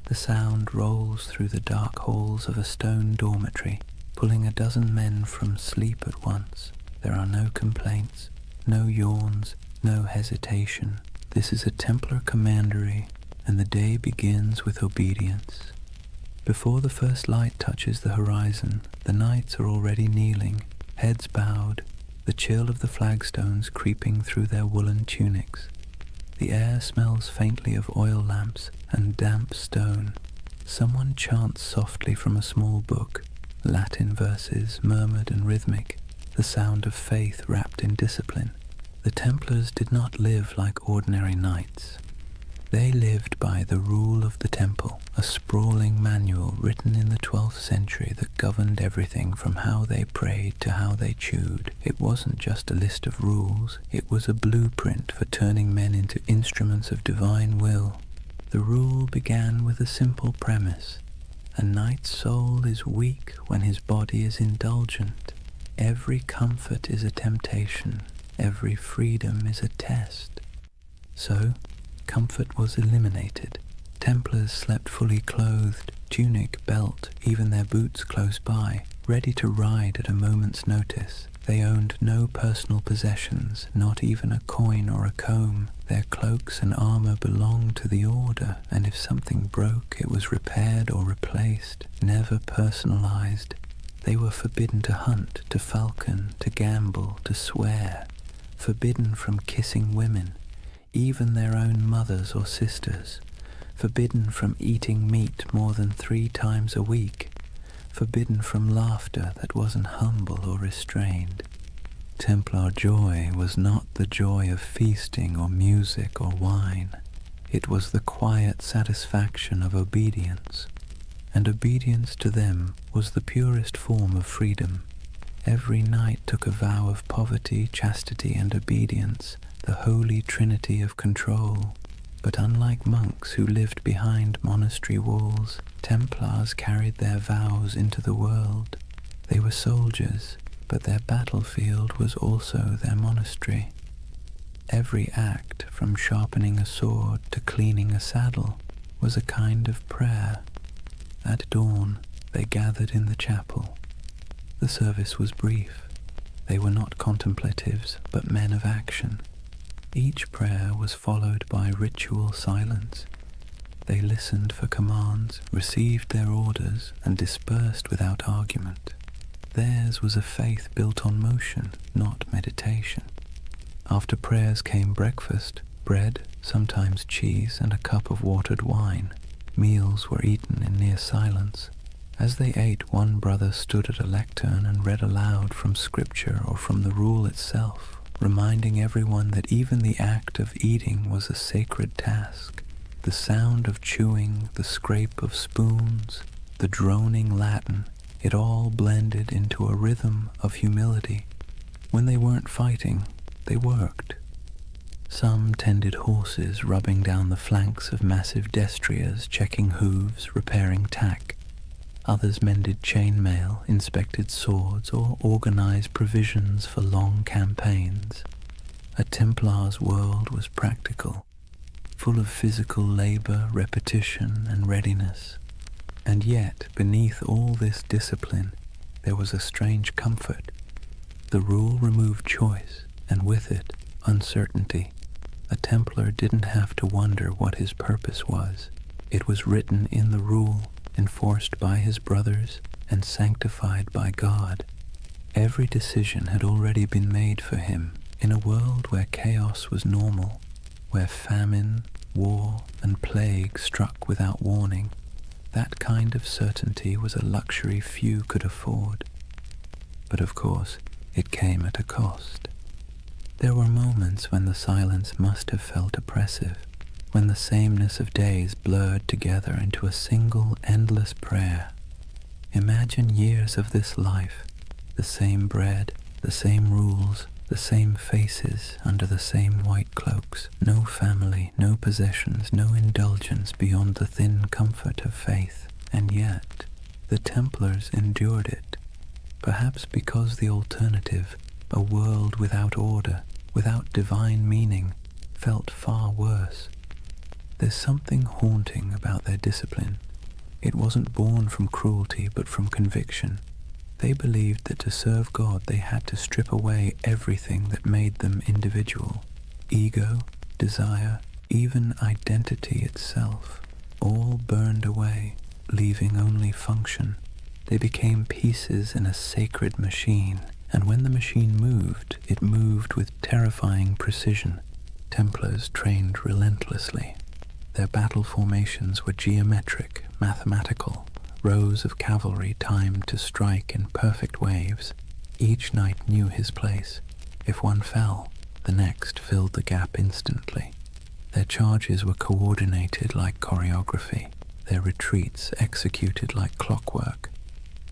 The sound rolls through the dark halls of a stone dormitory, pulling a dozen men from sleep at once. There are no complaints, no yawns, no hesitation. This is a Templar commandery, and the day begins with obedience. Before the first light touches the horizon, the knights are already kneeling, heads bowed, the chill of the flagstones creeping through their woolen tunics. The air smells faintly of oil lamps and damp stone. Someone chants softly from a small book, Latin verses murmured and rhythmic, the sound of faith wrapped in discipline. The Templars did not live like ordinary knights. They lived by the rule of the temple, a sprawling manual written in the 12th century that governed everything from how they prayed to how they chewed. It wasn't just a list of rules, it was a blueprint for turning men into instruments of divine will. The rule began with a simple premise. A knight's soul is weak when his body is indulgent. Every comfort is a temptation, every freedom is a test. So, comfort was eliminated. Templars slept fully clothed, tunic, belt, even their boots close by, ready to ride at a moment's notice. They owned no personal possessions, not even a coin or a comb. Their cloaks and armor belonged to the order, and if something broke, it was repaired or replaced, never personalized. They were forbidden to hunt, to falcon, to gamble, to swear, forbidden from kissing women, even their own mothers or sisters, forbidden from eating meat more than 3 times a week, forbidden from laughter that wasn't humble or restrained. Templar joy was not the joy of feasting or music or wine. It was the quiet satisfaction of obedience, and obedience to them was the purest form of freedom. Every knight took a vow of poverty, chastity, and obedience, the holy trinity of control. But unlike monks who lived behind monastery walls, Templars carried their vows into the world. They were soldiers, but their battlefield was also their monastery. Every act, from sharpening a sword to cleaning a saddle, was a kind of prayer. At dawn, they gathered in the chapel. The service was brief. They were not contemplatives, but men of action. Each prayer was followed by ritual silence. They listened for commands, received their orders, and dispersed without argument. Theirs was a faith built on motion, not meditation. After prayers came breakfast, bread, sometimes cheese, and a cup of watered wine. Meals were eaten in near silence. As they ate, one brother stood at a lectern and read aloud from scripture or from the rule itself, reminding everyone that even the act of eating was a sacred task. The sound of chewing, the scrape of spoons, the droning Latin, it all blended into a rhythm of humility. When they weren't fighting, they worked. Some tended horses, rubbing down the flanks of massive destriers, checking hooves, repairing tack. Others mended chainmail, inspected swords, or organized provisions for long campaigns. A Templar's world was practical, full of physical labor, repetition, and readiness. And yet, beneath all this discipline, there was a strange comfort. The rule removed choice, and with it, uncertainty. A Templar didn't have to wonder what his purpose was. It was written in the rule, enforced by his brothers, and sanctified by God. Every decision had already been made for him. In a world where chaos was normal, where famine, war, and plague struck without warning, that kind of certainty was a luxury few could afford. But of course, it came at a cost. There were moments when the silence must have felt oppressive, when the sameness of days blurred together into a single endless prayer. Imagine years of this life, the same bread, the same rules, the same faces under the same white cloaks, no family, no possessions, no indulgence beyond the thin comfort of faith. And yet, the Templars endured it, perhaps because the alternative, a world without order, without divine meaning, felt far worse. There's something haunting about their discipline. It wasn't born from cruelty, but from conviction. They believed that to serve God they had to strip away everything that made them individual. Ego, desire, even identity itself, all burned away, leaving only function. They became pieces in a sacred machine, and when the machine moved, it moved with terrifying precision. Templars trained relentlessly. Their battle formations were geometric, mathematical, rows of cavalry timed to strike in perfect waves. Each knight knew his place. If one fell, the next filled the gap instantly. Their charges were coordinated like choreography, their retreats executed like clockwork.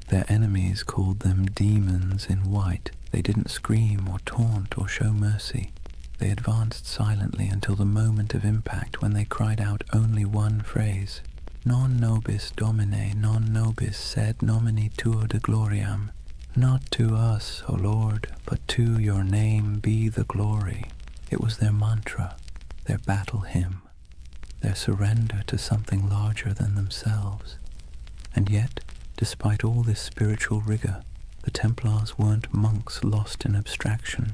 Their enemies called them demons in white. They didn't scream or taunt or show mercy. They advanced silently until the moment of impact, when they cried out only one phrase: Non nobis Domine, non nobis sed nomini tuo de gloriam. Not to us, O Lord, but to your name be the glory. It was their mantra, their battle hymn, their surrender to something larger than themselves. And yet, despite all this spiritual rigor, the Templars weren't monks lost in abstraction.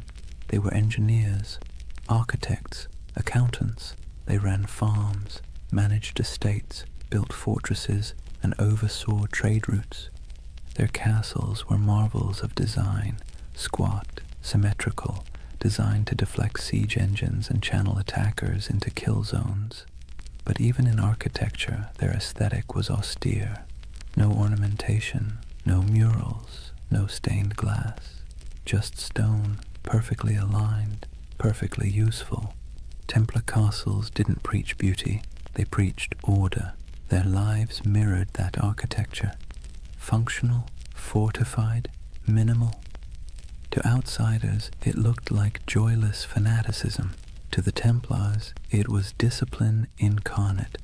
They were engineers, architects, accountants. They ran farms, managed estates, built fortresses, and oversaw trade routes. Their castles were marvels of design, squat, symmetrical, designed to deflect siege engines and channel attackers into kill zones. But even in architecture, their aesthetic was austere. No ornamentation, no murals, no stained glass, just stone, perfectly aligned, perfectly useful. Templar castles didn't preach beauty, they preached order. Their lives mirrored that architecture. Functional, fortified, minimal. To outsiders, it looked like joyless fanaticism. To the Templars, it was discipline incarnate.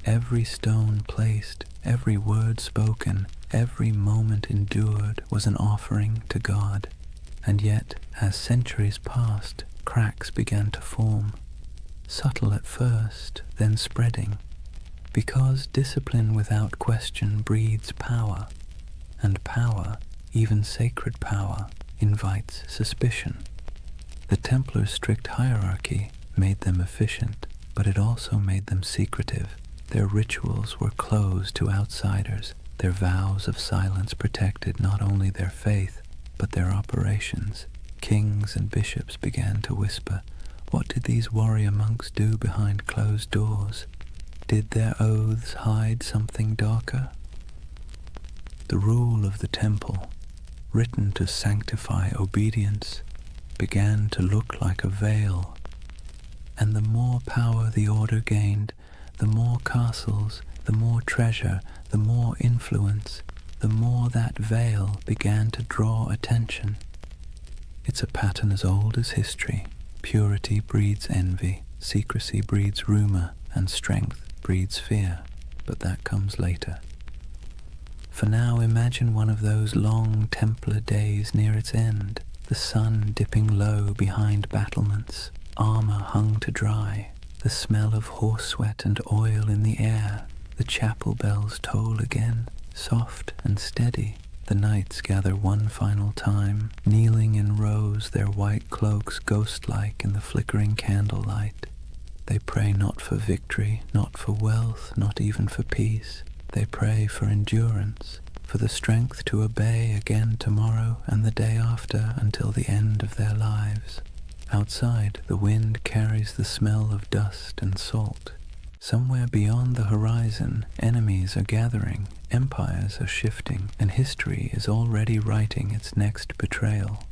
Every stone placed, every word spoken, every moment endured was an offering to God. And yet, as centuries passed, cracks began to form. Subtle at first, then spreading. Because discipline without question breeds power, and power, even sacred power, invites suspicion. The Templars' strict hierarchy made them efficient, but it also made them secretive. Their rituals were closed to outsiders. Their vows of silence protected not only their faith, but their operations. Kings and bishops began to whisper, what did these warrior monks do behind closed doors? Did their oaths hide something darker? The rule of the temple, written to sanctify obedience, began to look like a veil. And the more power the order gained, the more castles, the more treasure, the more influence, the more that veil began to draw attention. It's a pattern as old as history. Purity breeds envy, secrecy breeds rumor, and strength breeds fear, but that comes later. For now, imagine one of those long Templar days near its end, the sun dipping low behind battlements, armor hung to dry, the smell of horse sweat and oil in the air. The chapel bells toll again, soft and steady. The knights gather one final time, kneeling in rows, their white cloaks ghost-like in the flickering candlelight. They pray not for victory, not for wealth, not even for peace. They pray for endurance, for the strength to obey again tomorrow and the day after until the end of their lives. Outside, the wind carries the smell of dust and salt. Somewhere beyond the horizon, enemies are gathering, empires are shifting, and history is already writing its next betrayal.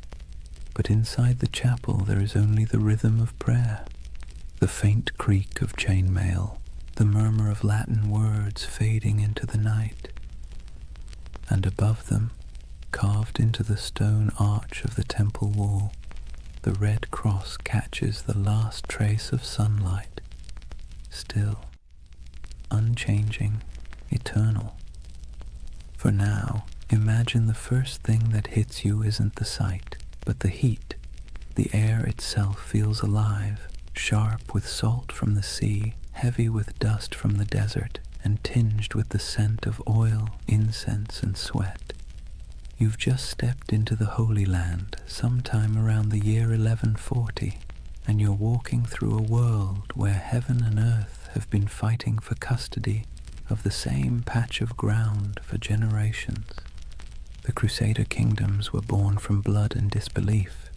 But inside the chapel there is only the rhythm of prayer, the faint creak of chainmail, the murmur of Latin words fading into the night. And above them, carved into the stone arch of the temple wall, the red cross catches the last trace of sunlight, still, unchanging, eternal. For now, imagine the first thing that hits you isn't the sight, but the heat. The air itself feels alive, sharp with salt from the sea, heavy with dust from the desert and tinged with the scent of oil, incense, and sweat. You've just stepped into the Holy Land sometime around the year 1140, and you're walking through a world where heaven and earth have been fighting for custody of the same patch of ground for generations. The Crusader kingdoms were born from blood and disbelief.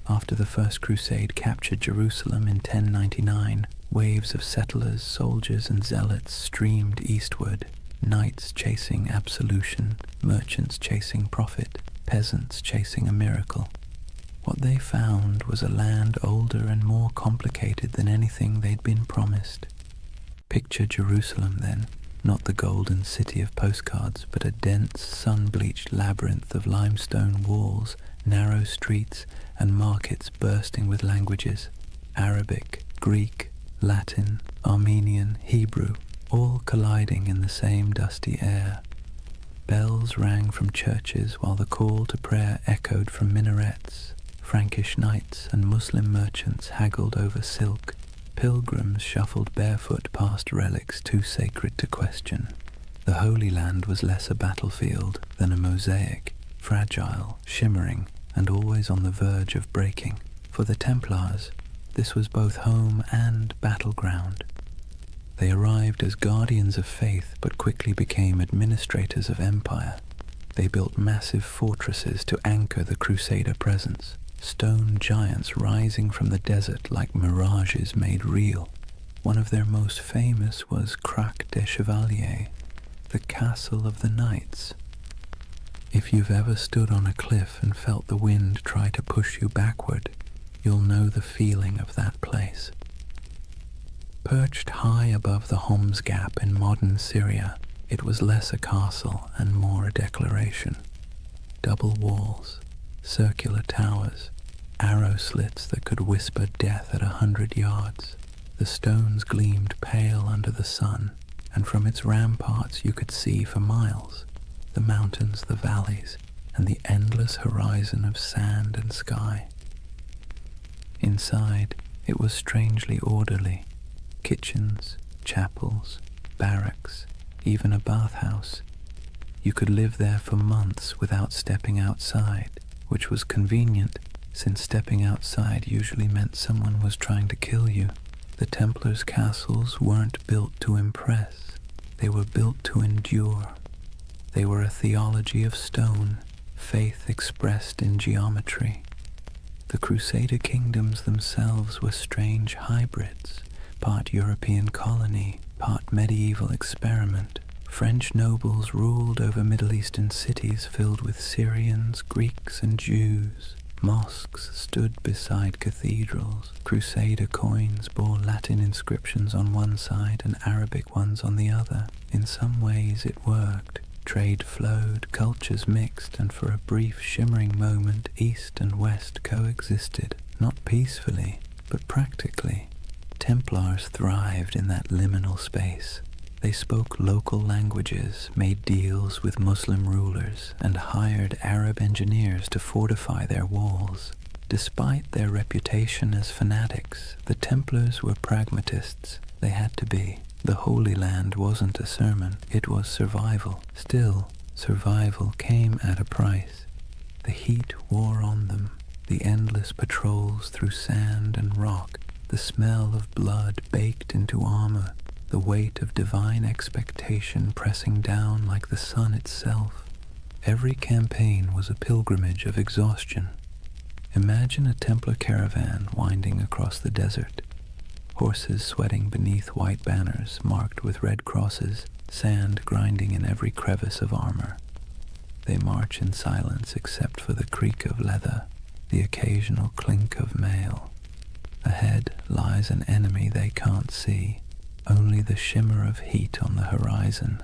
After the First Crusade captured Jerusalem in 1099, waves of settlers, soldiers, and zealots streamed eastward, knights chasing absolution, merchants chasing profit, peasants chasing a miracle. What they found was a land older and more complicated than anything they'd been promised. Picture Jerusalem then, not the golden city of postcards, but a dense, sun-bleached labyrinth of limestone walls, narrow streets, and markets bursting with languages: Arabic, Greek, Latin, Armenian, Hebrew, all colliding in the same dusty air. Bells rang from churches while the call to prayer echoed from minarets. Frankish knights and Muslim merchants haggled over silk. Pilgrims shuffled barefoot past relics too sacred to question. The Holy Land was less a battlefield than a mosaic, fragile, shimmering, and always on the verge of breaking. For the Templars, this was both home and battleground. They arrived as guardians of faith but quickly became administrators of empire. They built massive fortresses to anchor the Crusader presence, stone giants rising from the desert like mirages made real. One of their most famous was Crac des Chevaliers, the castle of the knights. If you've ever stood on a cliff and felt the wind try to push you backward, you'll know the feeling of that place. Perched high above the Homs Gap in modern Syria, it was less a castle and more a declaration. Double walls, circular towers, arrow slits that could whisper death at 100 yards. The stones gleamed pale under the sun, and from its ramparts you could see for miles the mountains, the valleys, and the endless horizon of sand and sky. Inside, it was strangely orderly. Kitchens, chapels, barracks, even a bathhouse. You could live there for months without stepping outside, which was convenient, since stepping outside usually meant someone was trying to kill you. The Templars' castles weren't built to impress. They were built to endure. They were a theology of stone, faith expressed in geometry. The Crusader kingdoms themselves were strange hybrids, part European colony, part medieval experiment. French nobles ruled over Middle Eastern cities filled with Syrians, Greeks, and Jews. Mosques stood beside cathedrals. Crusader coins bore Latin inscriptions on one side and Arabic ones on the other. In some ways it worked. Trade flowed, cultures mixed, and for a brief shimmering moment East and West coexisted, not peacefully, but practically. Templars thrived in that liminal space. They spoke local languages, made deals with Muslim rulers, and hired Arab engineers to fortify their walls. Despite their reputation as fanatics, the Templars were pragmatists. They had to be. The Holy Land wasn't a sermon, it was survival. Still, survival came at a price. The heat wore on them, the endless patrols through sand and rock, the smell of blood baked into armor, the weight of divine expectation pressing down like the sun itself. Every campaign was a pilgrimage of exhaustion. Imagine a Templar caravan winding across the desert. Horses sweating beneath white banners marked with red crosses, sand grinding in every crevice of armor. They march in silence except for the creak of leather, the occasional clink of mail. Ahead lies an enemy they can't see, only the shimmer of heat on the horizon.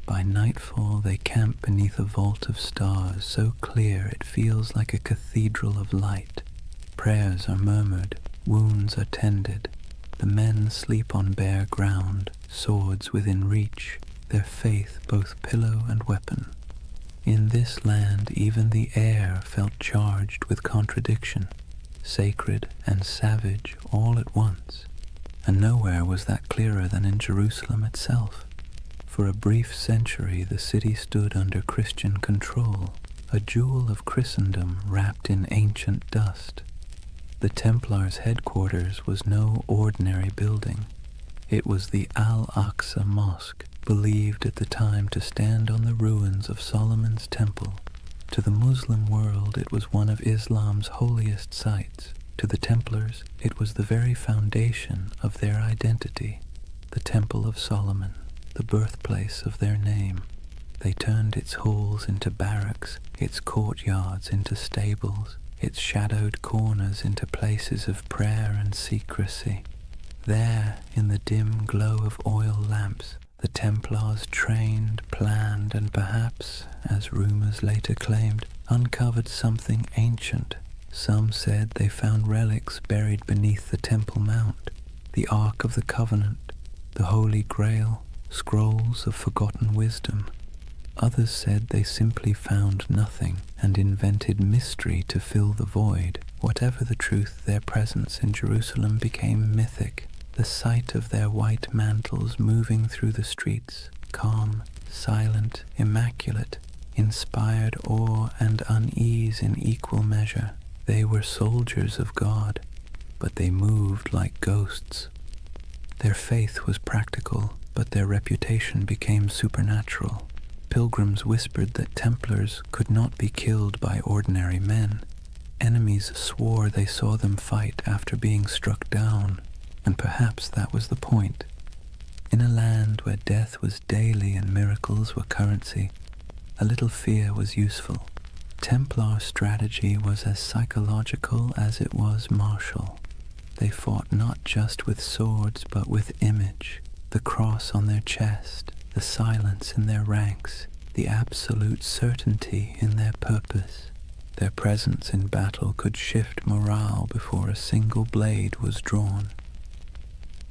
By nightfall they camp beneath a vault of stars so clear it feels like a cathedral of light. Prayers are murmured, wounds are tended. The men sleep on bare ground, swords within reach, their faith both pillow and weapon. In this land even the air felt charged with contradiction, sacred and savage all at once. and nowhere was that clearer than in Jerusalem itself. For a brief century the city stood under Christian control, a jewel of Christendom wrapped in ancient dust. The Templars' headquarters was no ordinary building. It was the Al-Aqsa Mosque, believed at the time to stand on the ruins of Solomon's Temple. To the Muslim world it was one of Islam's holiest sites. To the Templars it was the very foundation of their identity, the Temple of Solomon, the birthplace of their name. They turned its halls into barracks, its courtyards into stables, its shadowed corners into places of prayer and secrecy. There, in the dim glow of oil lamps, the Templars trained, planned, and perhaps, as rumors later claimed, uncovered something ancient. Some said they found relics buried beneath the Temple Mount, the Ark of the Covenant, the Holy Grail, scrolls of forgotten wisdom. Others said they simply found nothing and invented mystery to fill the void. Whatever the truth, their presence in Jerusalem became mythic. The sight of their white mantles moving through the streets, calm, silent, immaculate, inspired awe and unease in equal measure. They were soldiers of God, but they moved like ghosts. Their faith was practical, but their reputation became supernatural. Pilgrims whispered that Templars could not be killed by ordinary men. Enemies swore they saw them fight after being struck down. And perhaps that was the point. In a land where death was daily and miracles were currency, a little fear was useful. Templar strategy was as psychological as it was martial. They fought not just with swords but with image, the cross on their chest, the silence in their ranks, the absolute certainty in their purpose. Their presence in battle could shift morale before a single blade was drawn.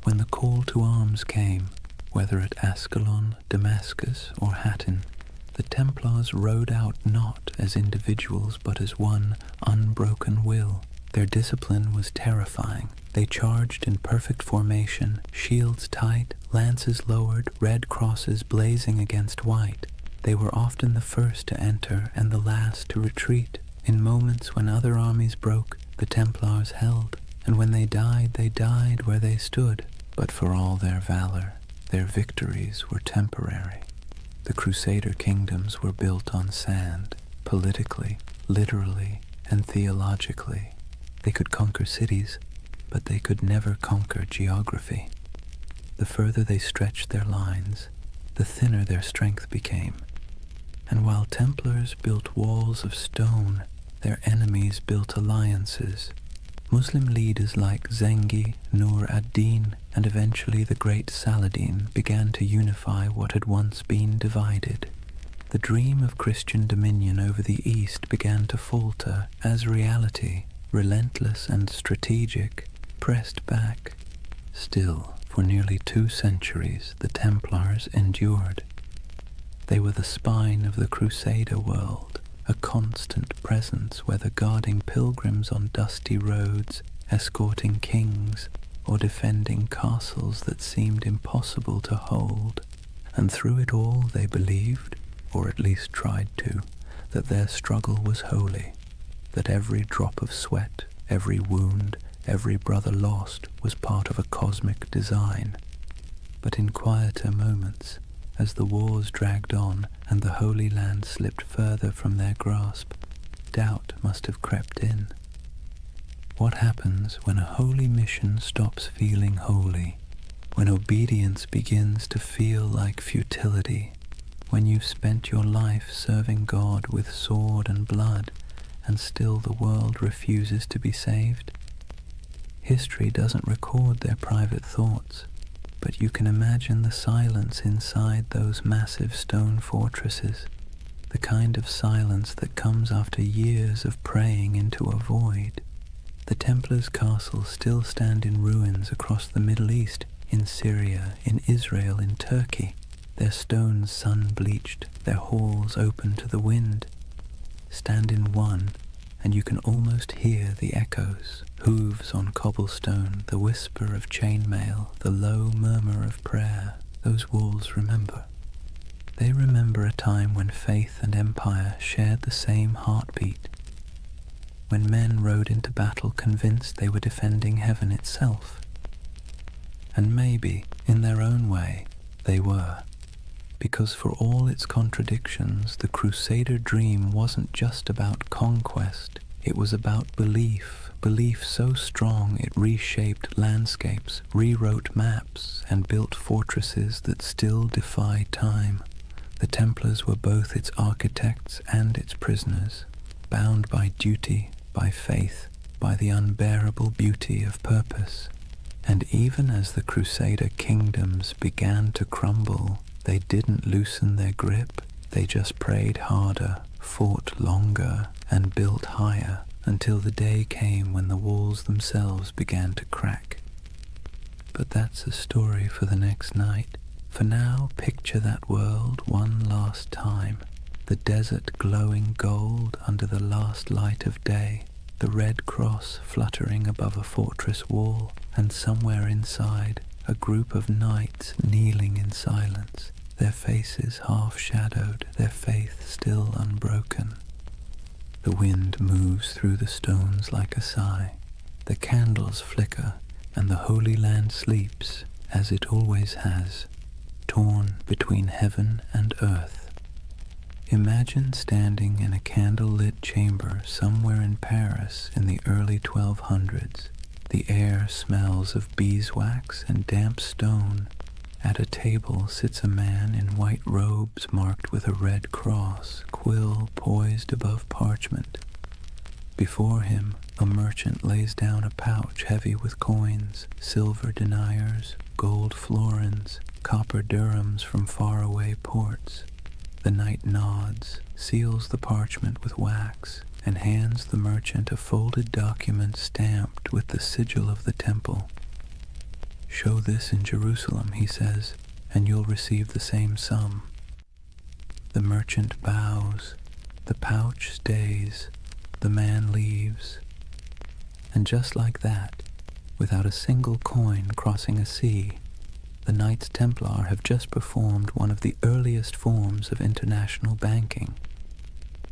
When the call to arms came, whether at Ascalon, Damascus, or Hattin, the Templars rode out not as individuals but as one unbroken will. Their discipline was terrifying. They charged in perfect formation, shields tight, lances lowered, red crosses blazing against white. They were often the first to enter and the last to retreat. In moments when other armies broke, the Templars held, and when they died where they stood. But for all their valor, their victories were temporary. The Crusader kingdoms were built on sand, politically, literally, and theologically. They could conquer cities, but they could never conquer geography. The further they stretched their lines, the thinner their strength became. And while Templars built walls of stone, their enemies built alliances. Muslim leaders like Zengi, Nur ad-Din, and eventually the great Saladin began to unify what had once been divided. The dream of Christian dominion over the East began to falter as reality, relentless and strategic, pressed back. Still, for nearly 2 centuries, the Templars endured. They were the spine of the Crusader world, a constant presence, whether guarding pilgrims on dusty roads, escorting kings, or defending castles that seemed impossible to hold. And through it all they believed, or at least tried to, that their struggle was holy, that every drop of sweat, every wound, every brother lost was part of a cosmic design. But in quieter moments, as the wars dragged on and the Holy Land slipped further from their grasp, doubt must have crept in. What happens when a holy mission stops feeling holy? When obedience begins to feel like futility? When you've spent your life serving God with sword and blood, and still the world refuses to be saved? History doesn't record their private thoughts, but you can imagine the silence inside those massive stone fortresses, the kind of silence that comes after years of praying into a void. The Templars' castles still stand in ruins across the Middle East, in Syria, in Israel, in Turkey, their stones sun-bleached, their halls open to the wind. Stand in one, and you can almost hear the echoes Hooves on cobblestone, the whisper of chainmail, the low murmur of prayer, those walls remember. They remember a time when faith and empire shared the same heartbeat, when men rode into battle convinced they were defending heaven itself. And maybe, in their own way, they were. Because for all its contradictions, the Crusader dream wasn't just about conquest, it was about belief so strong it reshaped landscapes, rewrote maps, and built fortresses that still defy time. The Templars were both its architects and its prisoners, bound by duty, by faith, by the unbearable beauty of purpose. And even as the Crusader kingdoms began to crumble, they didn't loosen their grip, they just prayed harder, fought longer, and built higher, until the day came when the walls themselves began to crack. But that's a story for the next night. For now, picture that world one last time, the desert glowing gold under the last light of day, the red cross fluttering above a fortress wall, and somewhere inside, a group of knights kneeling in silence, their faces half-shadowed, their faith still unbroken. The wind moves through the stones like a sigh, the candles flicker, and the Holy Land sleeps, as it always has, torn between heaven and earth. Imagine standing in a candle-lit chamber somewhere in Paris in the early 1200s. The air smells of beeswax and damp stone. At a table sits a man in white robes marked with a red cross, quill poised above parchment. Before him, a merchant lays down a pouch heavy with coins, silver deniers, gold florins, copper dirhams from faraway ports. The knight nods, seals the parchment with wax, and hands the merchant a folded document stamped with the sigil of the temple. "Show this in Jerusalem," he says, "and you'll receive the same sum." The merchant bows, the pouch stays, the man leaves. And just like that, without a single coin crossing a sea, the Knights Templar have just performed one of the earliest forms of international banking.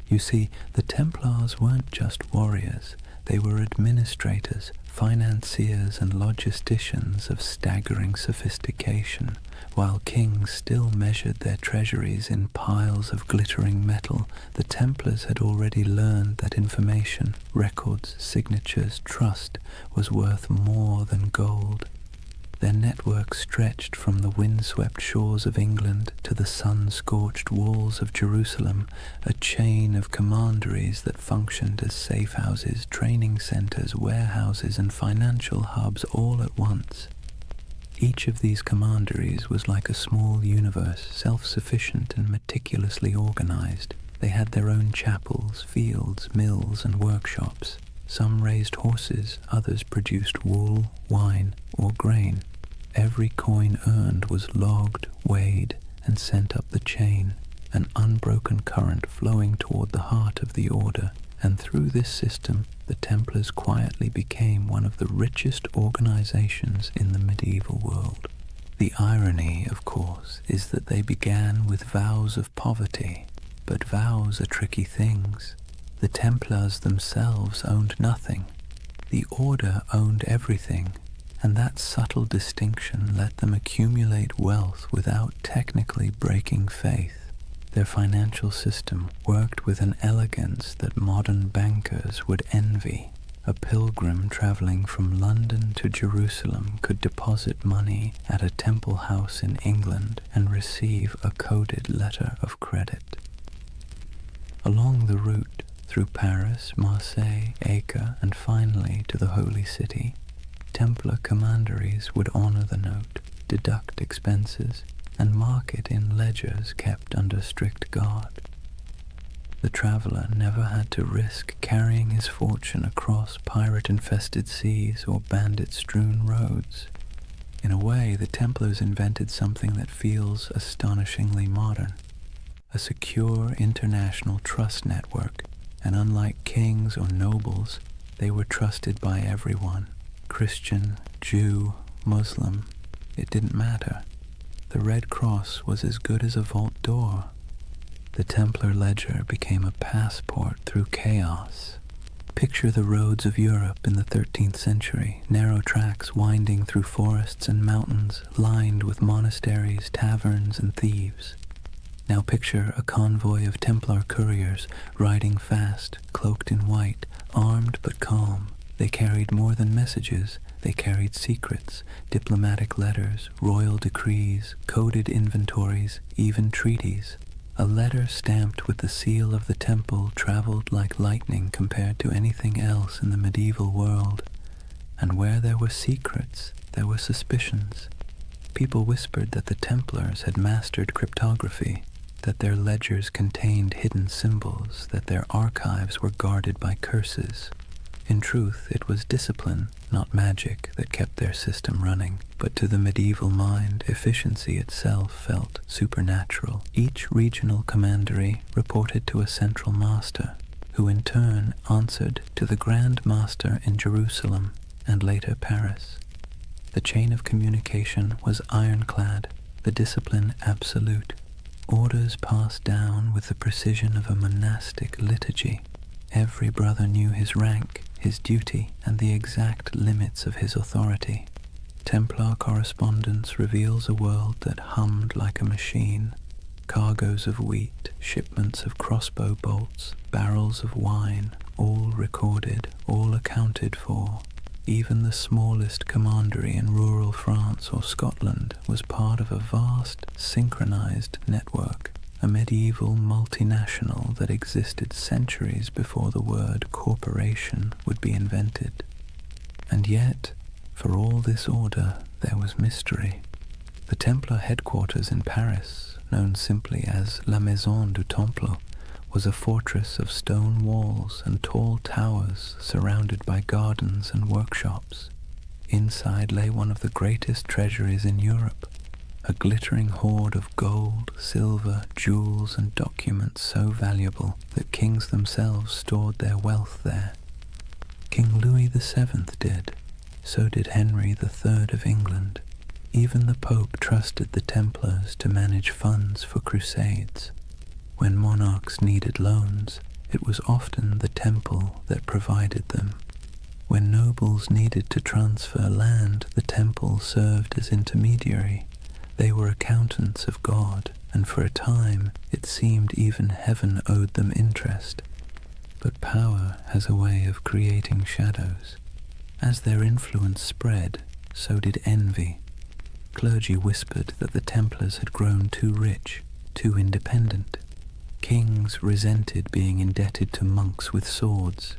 You see, the Templars weren't just warriors, they were administrators, financiers and logisticians of staggering sophistication. While kings still measured their treasuries in piles of glittering metal, the Templars had already learned that information, records, signatures, trust was worth more than gold. Their network stretched from the windswept shores of England to the sun-scorched walls of Jerusalem, a chain of commanderies that functioned as safe houses, training centers, warehouses, and financial hubs all at once. Each of these commanderies was like a small universe, self-sufficient and meticulously organized. They had their own chapels, fields, mills, and workshops. Some raised horses, others produced wool, wine, or grain. Every coin earned was logged, weighed, and sent up the chain, an unbroken current flowing toward the heart of the order, and through this system the Templars quietly became one of the richest organizations in the medieval world. The irony, of course, is that they began with vows of poverty, but vows are tricky things. The Templars themselves owned nothing. The order owned everything, and that subtle distinction let them accumulate wealth without technically breaking faith. Their financial system worked with an elegance that modern bankers would envy. A pilgrim traveling from London to Jerusalem could deposit money at a temple house in England and receive a coded letter of credit. Along the route, through Paris, Marseille, Acre, and finally to the Holy City, Templar commanderies would honor the note, deduct expenses, and mark it in ledgers kept under strict guard. The traveler never had to risk carrying his fortune across pirate-infested seas or bandit-strewn roads. In a way, the Templars invented something that feels astonishingly modern, a secure international trust network, and unlike kings or nobles, They were trusted by everyone. Christian, Jew, Muslim, it didn't matter. The Red Cross was as good as a vault door. The Templar ledger became a passport through chaos. Picture the roads of Europe in the 13th century, narrow tracks winding through forests and mountains, lined with monasteries, taverns, and thieves. Now picture a convoy of Templar couriers riding fast, cloaked in white, armed but calm. They carried more than messages. They carried secrets, diplomatic letters, royal decrees, coded inventories, even treaties. A letter stamped with the seal of the temple traveled like lightning compared to anything else in the medieval world. And where there were secrets, there were suspicions. People whispered that the Templars had mastered cryptography, that their ledgers contained hidden symbols, that their archives were guarded by curses. In truth, it was discipline, not magic, that kept their system running. But to the medieval mind, efficiency itself felt supernatural. Each regional commandery reported to a central master, who in turn answered to the Grand Master in Jerusalem and later Paris. The chain of communication was ironclad, the discipline absolute. Orders passed down with the precision of a monastic liturgy. Every brother knew his rank, his duty, and the exact limits of his authority. Templar correspondence reveals a world that hummed like a machine. Cargoes of wheat, shipments of crossbow bolts, barrels of wine, all recorded, all accounted for. Even the smallest commandery in rural France or Scotland was part of a vast, synchronized network, a medieval multinational that existed centuries before the word corporation would be invented. And yet, for all this order, there was mystery. The Templar headquarters in Paris, known simply as La Maison du Temple, was a fortress of stone walls and tall towers surrounded by gardens and workshops. Inside lay one of the greatest treasuries in Europe, a glittering hoard of gold, silver, jewels, and documents so valuable that kings themselves stored their wealth there. King Louis VII did. So did Henry III of England. Even the Pope trusted the Templars to manage funds for crusades. When monarchs needed loans, it was often the temple that provided them. When nobles needed to transfer land, the temple served as intermediary. They were accountants of God, and for a time it seemed even heaven owed them interest. But power has a way of creating shadows. As their influence spread, so did envy. Clergy whispered that the Templars had grown too rich, too independent. Kings resented being indebted to monks with swords.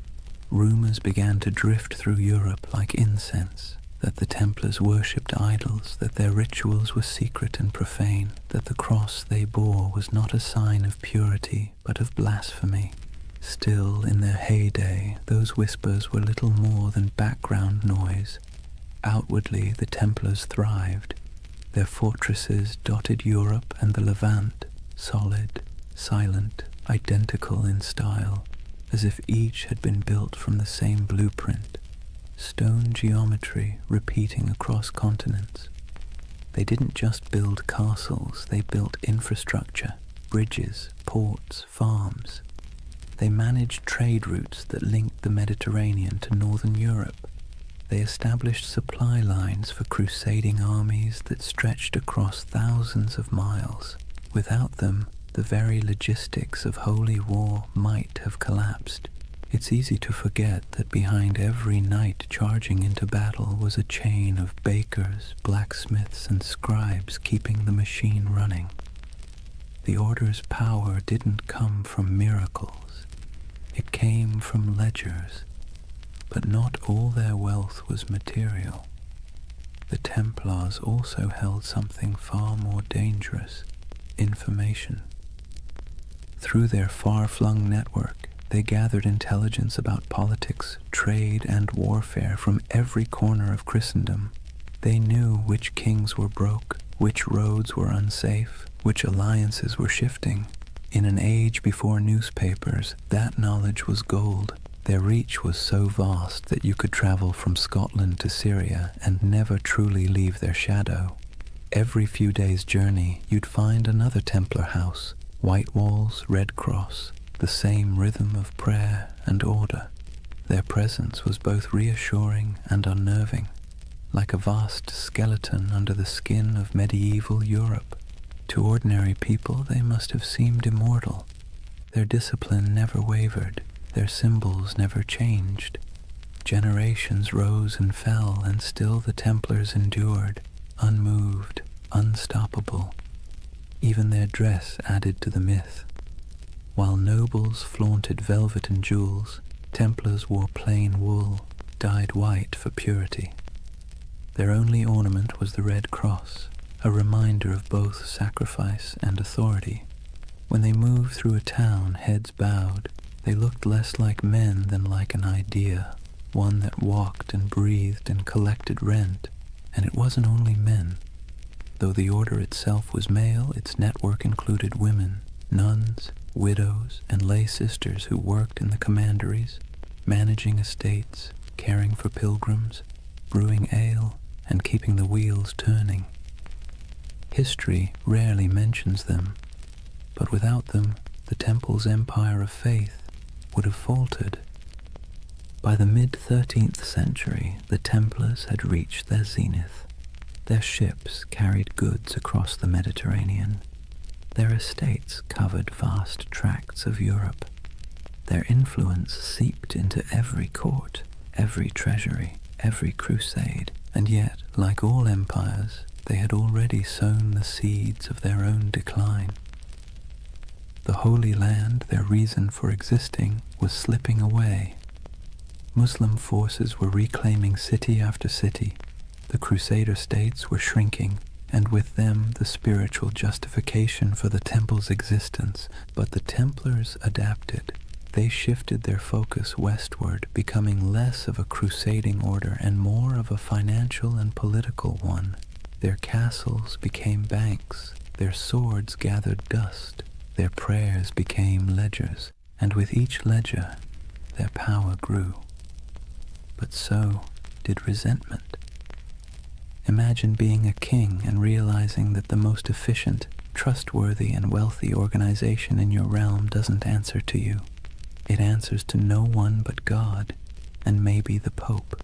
Rumors began to drift through Europe like incense, that the Templars worshipped idols, that their rituals were secret and profane, that the cross they bore was not a sign of purity, but of blasphemy. Still, in their heyday, those whispers were little more than background noise. Outwardly, the Templars thrived. Their fortresses dotted Europe and the Levant, solid, silent, identical in style, as if each had been built from the same blueprint. Stone geometry repeating across continents. They didn't just build castles, they built infrastructure, bridges, ports, farms. They managed trade routes that linked the Mediterranean to northern Europe. They established supply lines for crusading armies that stretched across thousands of miles. Without them, the very logistics of holy war might have collapsed. It's easy to forget that behind every knight charging into battle was a chain of bakers, blacksmiths, and scribes keeping the machine running. The Order's power didn't come from miracles. It came from ledgers. But not all their wealth was material. The Templars also held something far more dangerous: information. Through their far-flung network, they gathered intelligence about politics, trade, and warfare from every corner of Christendom. They knew which kings were broke, which roads were unsafe, which alliances were shifting. In an age before newspapers, that knowledge was gold. Their reach was so vast that you could travel from Scotland to Syria and never truly leave their shadow. Every few days' journey, you'd find another Templar house, white walls, red cross, the same rhythm of prayer and order. Their presence was both reassuring and unnerving, like a vast skeleton under the skin of medieval Europe. To ordinary people, they must have seemed immortal. Their discipline never wavered, their symbols never changed. Generations rose and fell, and still the Templars endured, unmoved, unstoppable. Even their dress added to the myth. While nobles flaunted velvet and jewels, Templars wore plain wool, dyed white for purity. Their only ornament was the red cross, a reminder of both sacrifice and authority. When they moved through a town, heads bowed, they looked less like men than like an idea, one that walked and breathed and collected rent. And it wasn't only men. Though the order itself was male, its network included women, nuns, widows, and lay sisters who worked in the commanderies, managing estates, caring for pilgrims, brewing ale, and keeping the wheels turning. History rarely mentions them, but without them, the Temple's empire of faith would have faltered. By the mid-13th century, the Templars had reached their zenith. Their ships carried goods across the Mediterranean. Their estates covered vast tracts of Europe. Their influence seeped into every court, every treasury, every crusade, and yet, like all empires, they had already sown the seeds of their own decline. The Holy Land, their reason for existing, was slipping away. Muslim forces were reclaiming city after city. The Crusader states were shrinking, and with them the spiritual justification for the Temple's existence. But the Templars adapted. They shifted their focus westward, becoming less of a crusading order and more of a financial and political one. Their castles became banks, their swords gathered dust, their prayers became ledgers, and with each ledger their power grew. But so did resentment. Imagine being a king and realizing that the most efficient, trustworthy, and wealthy organization in your realm doesn't answer to you. It answers to no one but God, and maybe the Pope.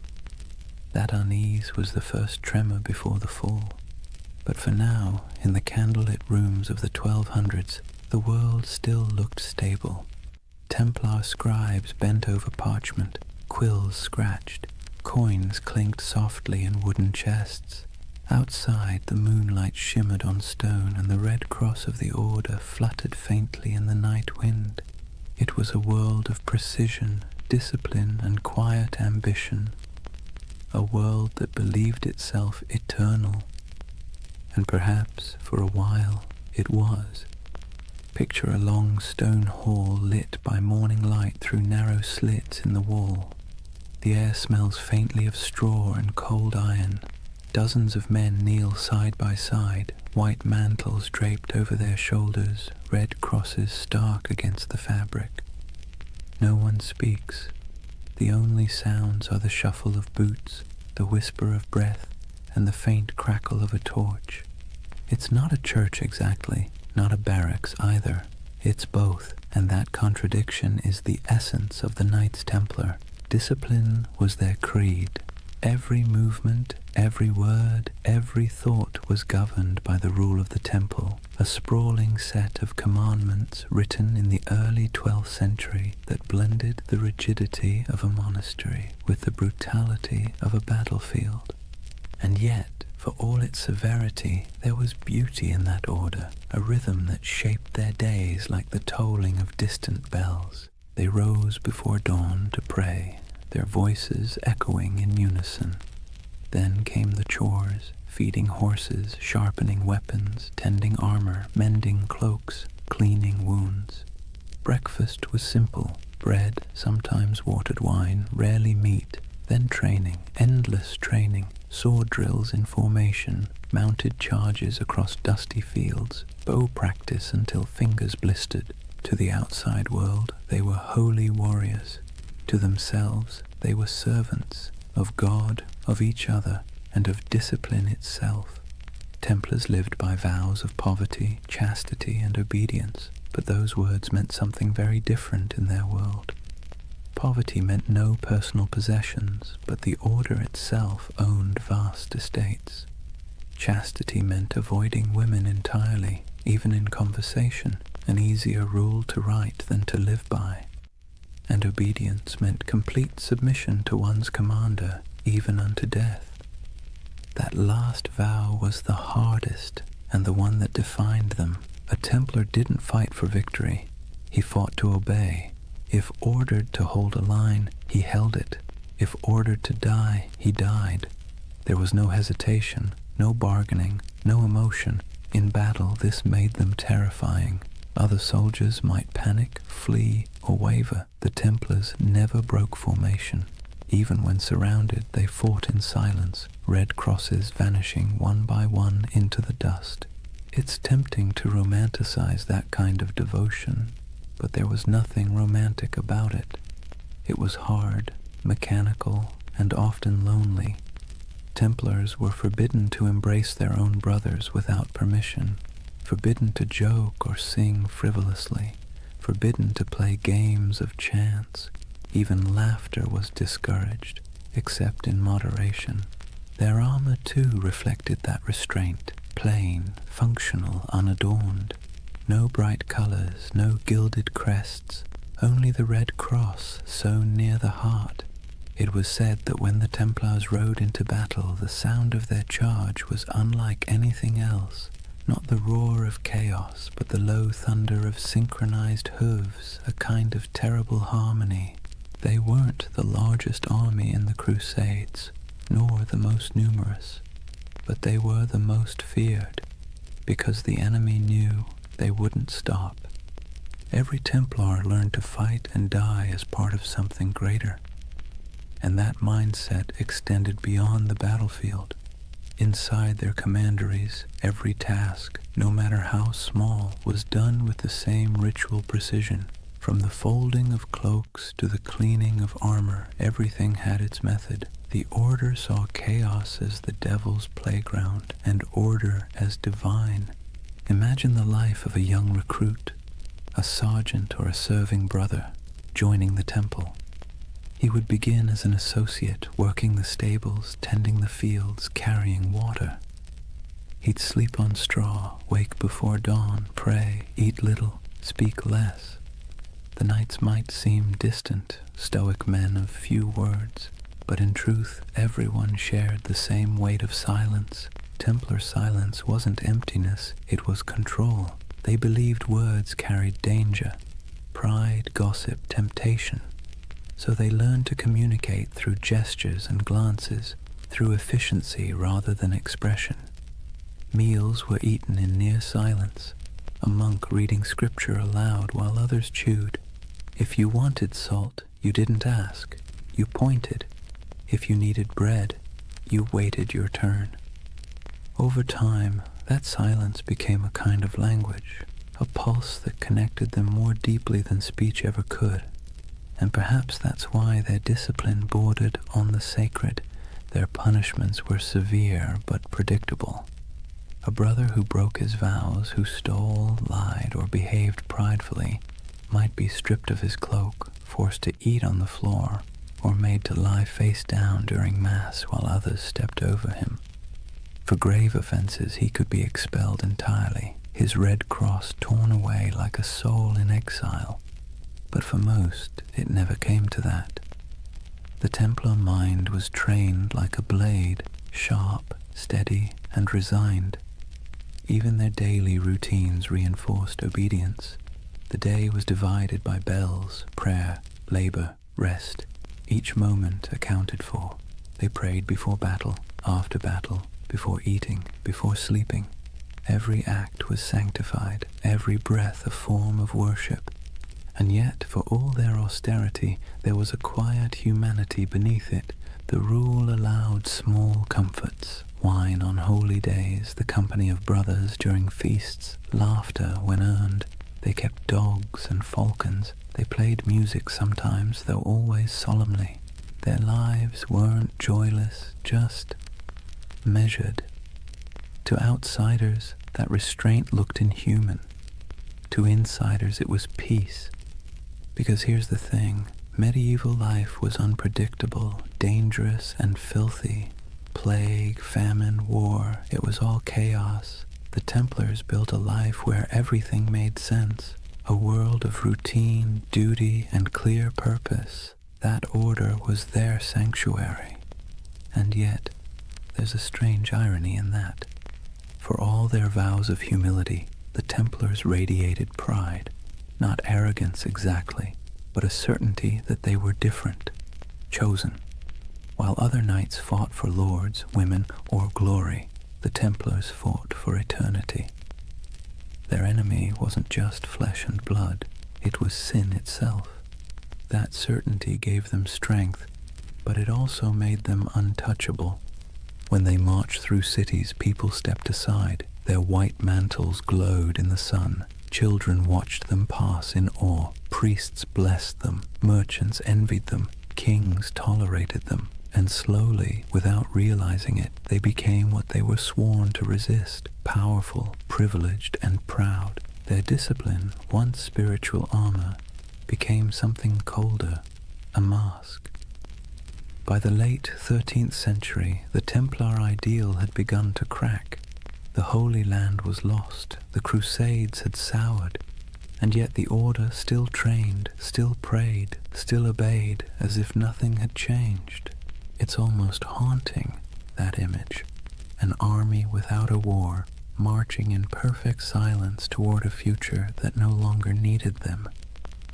That unease was the first tremor before the fall. But for now, in the candlelit rooms of the 1200s, the world still looked stable. Templar scribes bent over parchment, quills scratched, coins clinked softly in wooden chests. Outside, the moonlight shimmered on stone, and the red cross of the order fluttered faintly in the night wind. It was a world of precision, discipline, and quiet ambition. A world that believed itself eternal. And perhaps, for a while, it was. Picture a long stone hall lit by morning light through narrow slits in the wall. The air smells faintly of straw and cold iron. Dozens of men kneel side by side, white mantles draped over their shoulders, red crosses stark against the fabric. No one speaks. The only sounds are the shuffle of boots, the whisper of breath, and the faint crackle of a torch. It's not a church exactly, not a barracks either. It's both, and that contradiction is the essence of the Knights Templar. Discipline was their creed. Every movement, every word, every thought was governed by the rule of the temple, a sprawling set of commandments written in the early 12th century that blended the rigidity of a monastery with the brutality of a battlefield. And yet, for all its severity, there was beauty in that order, a rhythm that shaped their days like the tolling of distant bells. They rose before dawn to pray, their voices echoing in unison. Then came the chores, feeding horses, sharpening weapons, tending armor, mending cloaks, cleaning wounds. Breakfast was simple, bread, sometimes watered wine, rarely meat. Then training, endless training, sword drills in formation, mounted charges across dusty fields, bow practice until fingers blistered. To the outside world, they were holy warriors. To themselves, they were servants of God, of each other, and of discipline itself. Templars lived by vows of poverty, chastity, and obedience, but those words meant something very different in their world. Poverty meant no personal possessions, but the order itself owned vast estates. Chastity meant avoiding women entirely, even in conversation, an easier rule to write than to live by. And obedience meant complete submission to one's commander, even unto death. That last vow was the hardest and the one that defined them. A Templar didn't fight for victory. He fought to obey. If ordered to hold a line, he held it. If ordered to die, he died. There was no hesitation, no bargaining, no emotion. In battle, this made them terrifying. Other soldiers might panic, flee, or waver. The Templars never broke formation. Even when surrounded, they fought in silence, red crosses vanishing one by one into the dust. It's tempting to romanticize that kind of devotion, but there was nothing romantic about it. It was hard, mechanical, and often lonely. Templars were forbidden to embrace their own brothers without permission, forbidden to joke or sing frivolously, forbidden to play games of chance. Even laughter was discouraged, except in moderation. Their armor, too, reflected that restraint, plain, functional, unadorned. No bright colors, no gilded crests, only the red cross sewn near the heart. It was said that when the Templars rode into battle, the sound of their charge was unlike anything else. Not the roar of chaos, but the low thunder of synchronized hooves, a kind of terrible harmony. They weren't the largest army in the Crusades, nor the most numerous, but they were the most feared, because the enemy knew they wouldn't stop. Every Templar learned to fight and die as part of something greater, and that mindset extended beyond the battlefield. Inside their commanderies, every task, no matter how small, was done with the same ritual precision. From the folding of cloaks to the cleaning of armor, everything had its method. The order saw chaos as the devil's playground, and order as divine. Imagine the life of a young recruit, a sergeant or a serving brother, joining the temple. He would begin as an associate, working the stables, tending the fields, carrying water. He'd sleep on straw, wake before dawn, pray, eat little, speak less. The nights might seem distant, stoic men of few words, but in truth everyone shared the same weight of silence. Templar silence wasn't emptiness, it was control. They believed words carried danger, pride, gossip, temptation. So they learned to communicate through gestures and glances, through efficiency rather than expression. Meals were eaten in near silence, a monk reading scripture aloud while others chewed. If you wanted salt, you didn't ask, you pointed. If you needed bread, you waited your turn. Over time, that silence became a kind of language, a pulse that connected them more deeply than speech ever could. And perhaps that's why their discipline bordered on the sacred. Their punishments were severe but predictable. A brother who broke his vows, who stole, lied, or behaved pridefully, might be stripped of his cloak, forced to eat on the floor, or made to lie face down during Mass while others stepped over him. For grave offenses he could be expelled entirely, his red cross torn away like a soul in exile. But for most, it never came to that. The Templar mind was trained like a blade, sharp, steady, and resigned. Even their daily routines reinforced obedience. The day was divided by bells, prayer, labor, rest. Each moment accounted for. They prayed before battle, after battle, before eating, before sleeping. Every act was sanctified, every breath a form of worship. And yet, for all their austerity, there was a quiet humanity beneath it. The rule allowed small comforts, wine on holy days, the company of brothers during feasts, laughter when earned. They kept dogs and falcons. They played music sometimes, though always solemnly. Their lives weren't joyless, just measured. To outsiders, that restraint looked inhuman. To insiders, it was peace. Because here's the thing, medieval life was unpredictable, dangerous, and filthy. Plague, famine, war, it was all chaos. The Templars built a life where everything made sense, a world of routine, duty, and clear purpose. That order was their sanctuary. And yet, there's a strange irony in that. For all their vows of humility, the Templars radiated pride, not arrogance exactly, but a certainty that they were different, chosen. While other knights fought for lords, women, or glory, the Templars fought for eternity. Their enemy wasn't just flesh and blood, it was sin itself. That certainty gave them strength, but it also made them untouchable. When they marched through cities, people stepped aside. Their white mantles glowed in the sun. Children watched them pass in awe. Priests blessed them. Merchants envied them. Kings tolerated them. And slowly, without realizing it, they became what they were sworn to resist, powerful, privileged, and proud. Their discipline, once spiritual armor, became something colder, a mask. By the late 13th century, the Templar ideal had begun to crack. The Holy Land was lost, the Crusades had soured, and yet the Order still trained, still prayed, still obeyed, as if nothing had changed. It's almost haunting, that image. An army without a war, marching in perfect silence toward a future that no longer needed them.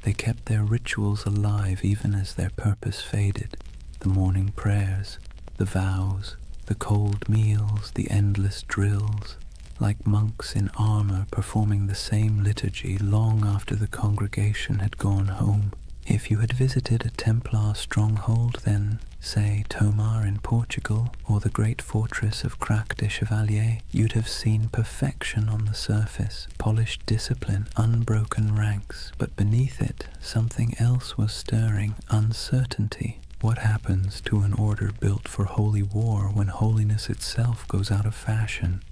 They kept their rituals alive even as their purpose faded. The morning prayers, the vows, the cold meals, the endless drills, like monks in armor performing the same liturgy long after the congregation had gone home. If you had visited a Templar stronghold, then, say, Tomar in Portugal, or the great fortress of Crac des Chevaliers, you'd have seen perfection on the surface, polished discipline, unbroken ranks, but beneath it, something else was stirring, uncertainty. What happens to an order built for holy war when holiness itself goes out of fashion?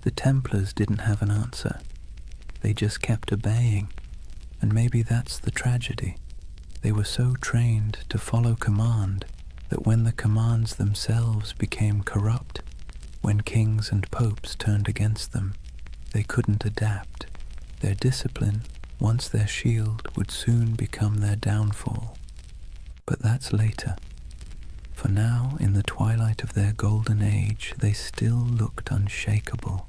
The Templars didn't have an answer. They just kept obeying. And maybe that's the tragedy. They were so trained to follow command that when the commands themselves became corrupt, when kings and popes turned against them, they couldn't adapt. Their discipline, once their shield, would soon become their downfall. But that's later. For now, in the twilight of their golden age, they still looked unshakable.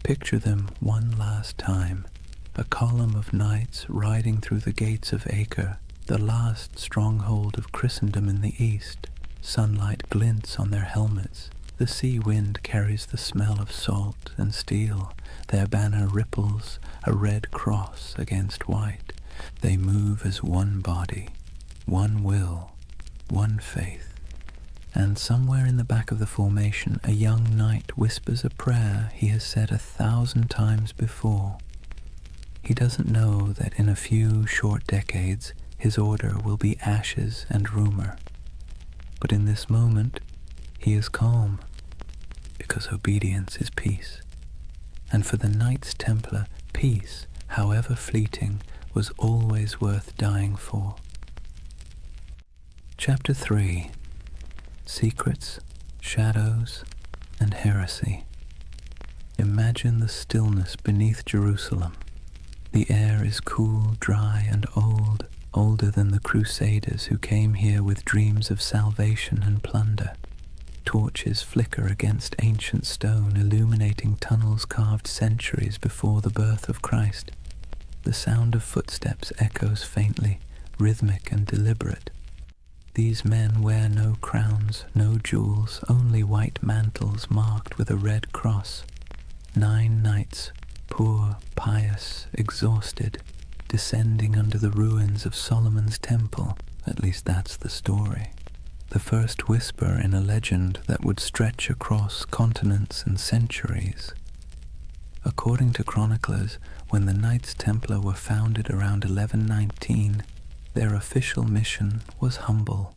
Picture them one last time. A column of knights riding through the gates of Acre, the last stronghold of Christendom in the east. Sunlight glints on their helmets. The sea wind carries the smell of salt and steel. Their banner ripples, a red cross against white. They move as one body, one will, one faith. And somewhere in the back of the formation, a young knight whispers a prayer he has said 1,000 times before. He doesn't know that in a few short decades, his order will be ashes and rumor. But in this moment, he is calm, because obedience is peace. And for the Knights Templar, peace, however fleeting, was always worth dying for. Chapter 3. Secrets, Shadows, and Heresy. Imagine the stillness beneath Jerusalem. The air is cool, dry, and old, older than the Crusaders who came here with dreams of salvation and plunder. Torches flicker against ancient stone, illuminating tunnels carved centuries before the birth of Christ. The sound of footsteps echoes faintly, rhythmic and deliberate. These men wear no crowns, no jewels, only white mantles marked with a red cross. 9 knights, poor, pious, exhausted, descending under the ruins of Solomon's temple. At least that's the story. The first whisper in a legend that would stretch across continents and centuries. According to chroniclers, when the Knights Templar were founded around 1119, their official mission was humble: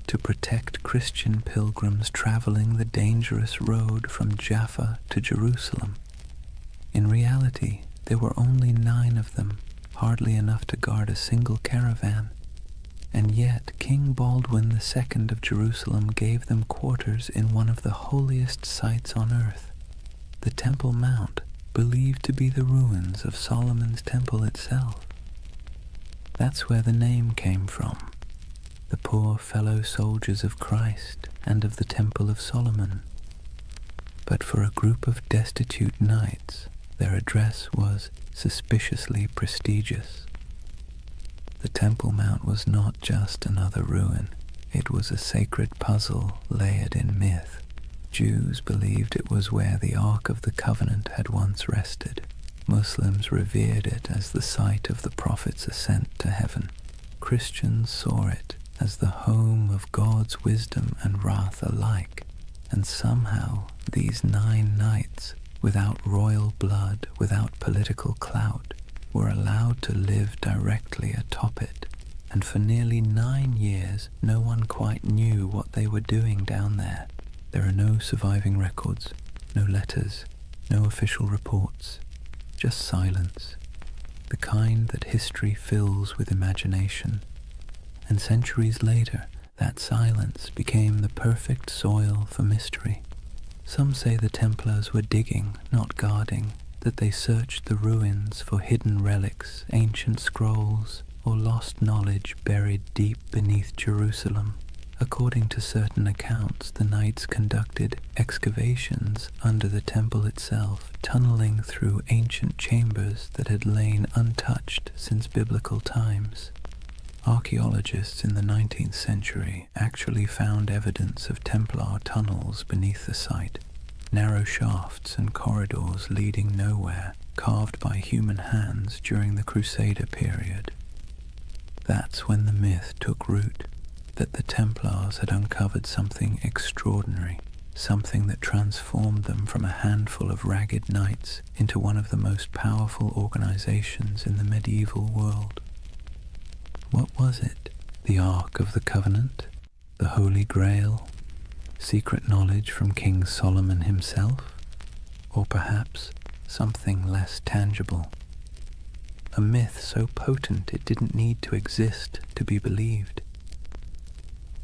to protect Christian pilgrims traveling the dangerous road from Jaffa to Jerusalem. In reality, there were only 9 of them, hardly enough to guard a single caravan. And yet King Baldwin II of Jerusalem gave them quarters in one of the holiest sites on earth, the Temple Mount, believed to be the ruins of Solomon's temple itself. That's where the name came from, the poor fellow soldiers of Christ and of the Temple of Solomon. But for a group of destitute knights, their address was suspiciously prestigious. The Temple Mount was not just another ruin, it was a sacred puzzle layered in myth. Jews believed it was where the Ark of the Covenant had once rested. Muslims revered it as the site of the Prophet's ascent to heaven. Christians saw it as the home of God's wisdom and wrath alike. And somehow these 9 knights, without royal blood, without political clout, were allowed to live directly atop it. And for nearly 9 years, no one quite knew what they were doing down there. There are no surviving records, no letters, no official reports, just silence, the kind that history fills with imagination. And centuries later, that silence became the perfect soil for mystery. Some say the Templars were digging, not guarding, that they searched the ruins for hidden relics, ancient scrolls, or lost knowledge buried deep beneath Jerusalem. According to certain accounts, the knights conducted excavations under the temple itself, tunneling through ancient chambers that had lain untouched since biblical times. Archaeologists in the 19th century actually found evidence of Templar tunnels beneath the site, narrow shafts and corridors leading nowhere, carved by human hands during the Crusader period. That's when the myth took root, that the Templars had uncovered something extraordinary, something that transformed them from a handful of ragged knights into one of the most powerful organizations in the medieval world. What was it? The Ark of the Covenant? The Holy Grail? Secret knowledge from King Solomon himself? Or perhaps something less tangible? A myth so potent it didn't need to exist to be believed.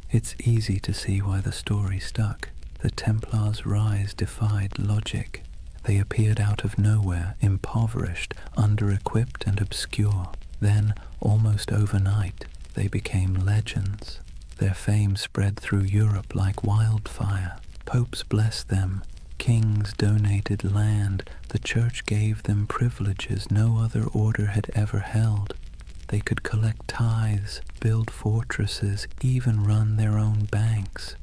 It's easy to see why the story stuck. The Templars' rise defied logic. They appeared out of nowhere, impoverished, under-equipped and obscure. Then, almost overnight, they became legends. Their fame spread through Europe like wildfire. Popes blessed them. Kings donated land. The church gave them privileges no other order had ever held. They could collect tithes, build fortresses, even run their own banks.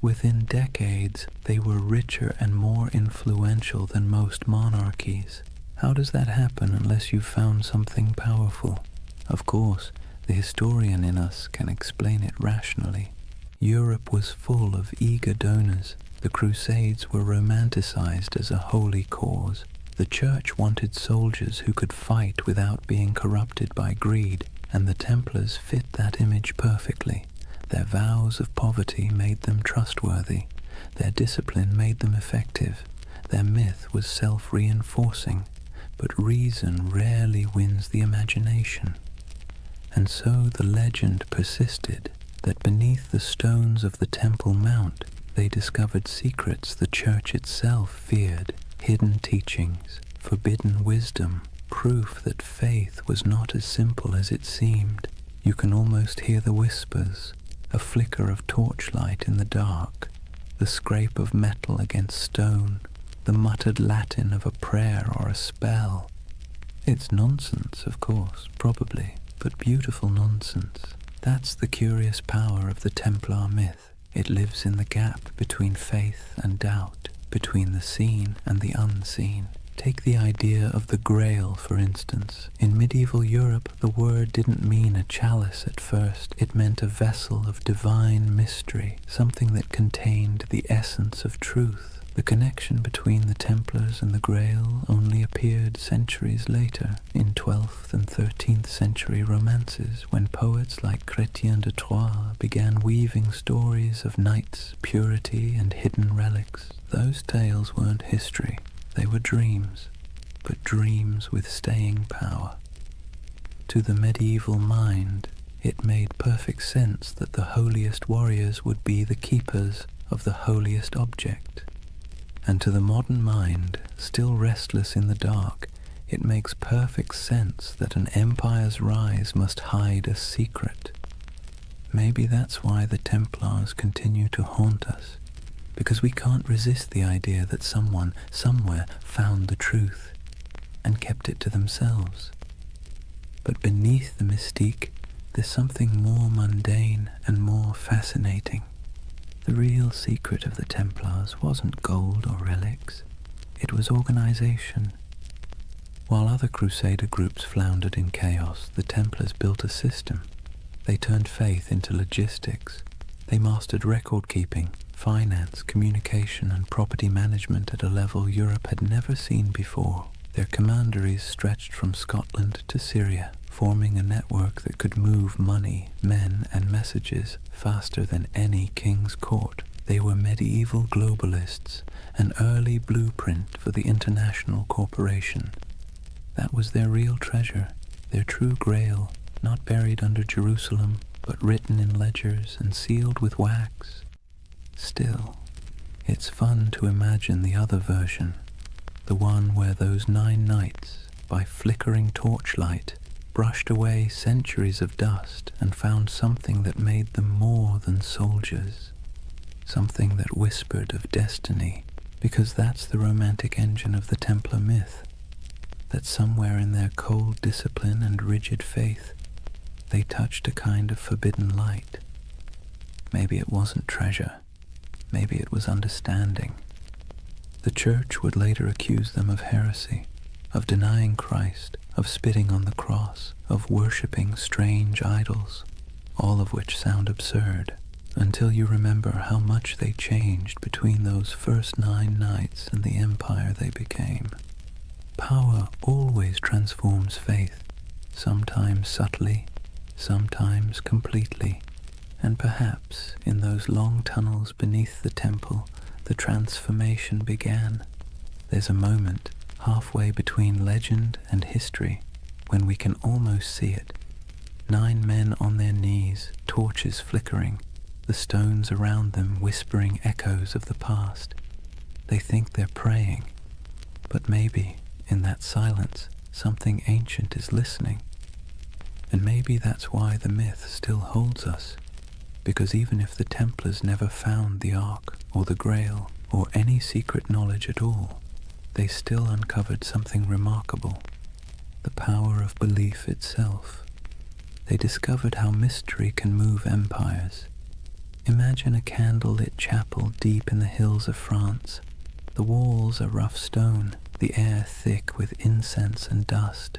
Within decades, they were richer and more influential than most monarchies. How does that happen unless you've found something powerful? Of course, the historian in us can explain it rationally. Europe was full of eager donors. The Crusades were romanticized as a holy cause. The church wanted soldiers who could fight without being corrupted by greed, and the Templars fit that image perfectly. Their vows of poverty made them trustworthy. Their discipline made them effective. Their myth was self-reinforcing, but reason rarely wins the imagination. And so the legend persisted that beneath the stones of the Temple Mount, they discovered secrets the church itself feared. Hidden teachings, forbidden wisdom, proof that faith was not as simple as it seemed. You can almost hear the whispers, a flicker of torchlight in the dark, the scrape of metal against stone, the muttered Latin of a prayer or a spell. It's nonsense, of course, probably, but beautiful nonsense. That's the curious power of the Templar myth. It lives in the gap between faith and doubt, between the seen and the unseen. Take the idea of the Grail, for instance. In medieval Europe, the word didn't mean a chalice at first. It meant a vessel of divine mystery, something that contained the essence of truth. The connection between the Templars and the Grail only appeared centuries later in 12th and 13th century romances, when poets like Chrétien de Troyes began weaving stories of knights, purity, and hidden relics. Those tales weren't history, they were dreams, but dreams with staying power. To the medieval mind, it made perfect sense that the holiest warriors would be the keepers of the holiest object. And to the modern mind, still restless in the dark, it makes perfect sense that an empire's rise must hide a secret. Maybe that's why the Templars continue to haunt us, because we can't resist the idea that someone, somewhere, found the truth and kept it to themselves. But beneath the mystique, there's something more mundane and more fascinating. The real secret of the Templars wasn't gold or relics, it was organization. While other Crusader groups floundered in chaos, the Templars built a system. They turned faith into logistics. They mastered record-keeping, finance, communication, and property management at a level Europe had never seen before. Their commanderies stretched from Scotland to Syria, forming a network that could move money, men, and messages faster than any king's court. They were medieval globalists, an early blueprint for the international corporation. That was their real treasure, their true grail, not buried under Jerusalem, but written in ledgers and sealed with wax. Still, it's fun to imagine the other version, the one where those 9 knights, by flickering torchlight, brushed away centuries of dust and found something that made them more than soldiers, something that whispered of destiny, because that's the romantic engine of the Templar myth, that somewhere in their cold discipline and rigid faith, they touched a kind of forbidden light. Maybe it wasn't treasure, maybe it was understanding. The Church would later accuse them of heresy, of denying Christ, of spitting on the cross, of worshipping strange idols, all of which sound absurd, until you remember how much they changed between those first 9 knights and the empire they became. Power always transforms faith, sometimes subtly, sometimes completely, and perhaps in those long tunnels beneath the temple, the transformation began. There's a moment halfway between legend and history when we can almost see it. 9 men on their knees, torches flickering, the stones around them whispering echoes of the past. They think they're praying, but maybe in that silence something ancient is listening. And maybe that's why the myth still holds us, because even if the Templars never found the Ark or the Grail or any secret knowledge at all, they still uncovered something remarkable, the power of belief itself. They discovered how mystery can move empires. Imagine a candlelit chapel deep in the hills of France. The walls are rough stone, the air thick with incense and dust.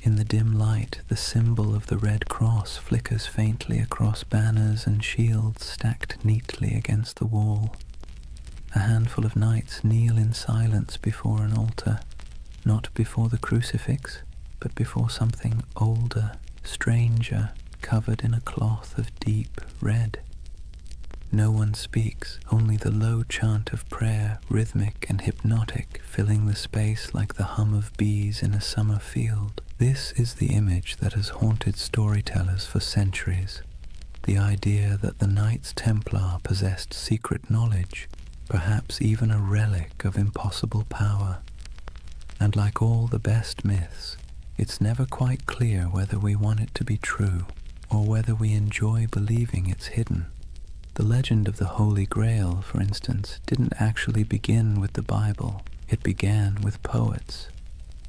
In the dim light, the symbol of the Red Cross flickers faintly across banners and shields stacked neatly against the wall. A handful of knights kneel in silence before an altar, not before the crucifix, but before something older, stranger, covered in a cloth of deep red. No one speaks, only the low chant of prayer, rhythmic and hypnotic, filling the space like the hum of bees in a summer field. This is the image that has haunted storytellers for centuries. The idea that the Knights Templar possessed secret knowledge, perhaps even a relic of impossible power. And like all the best myths, it's never quite clear whether we want it to be true or whether we enjoy believing it's hidden. The legend of the Holy Grail, for instance, didn't actually begin with the Bible. It began with poets.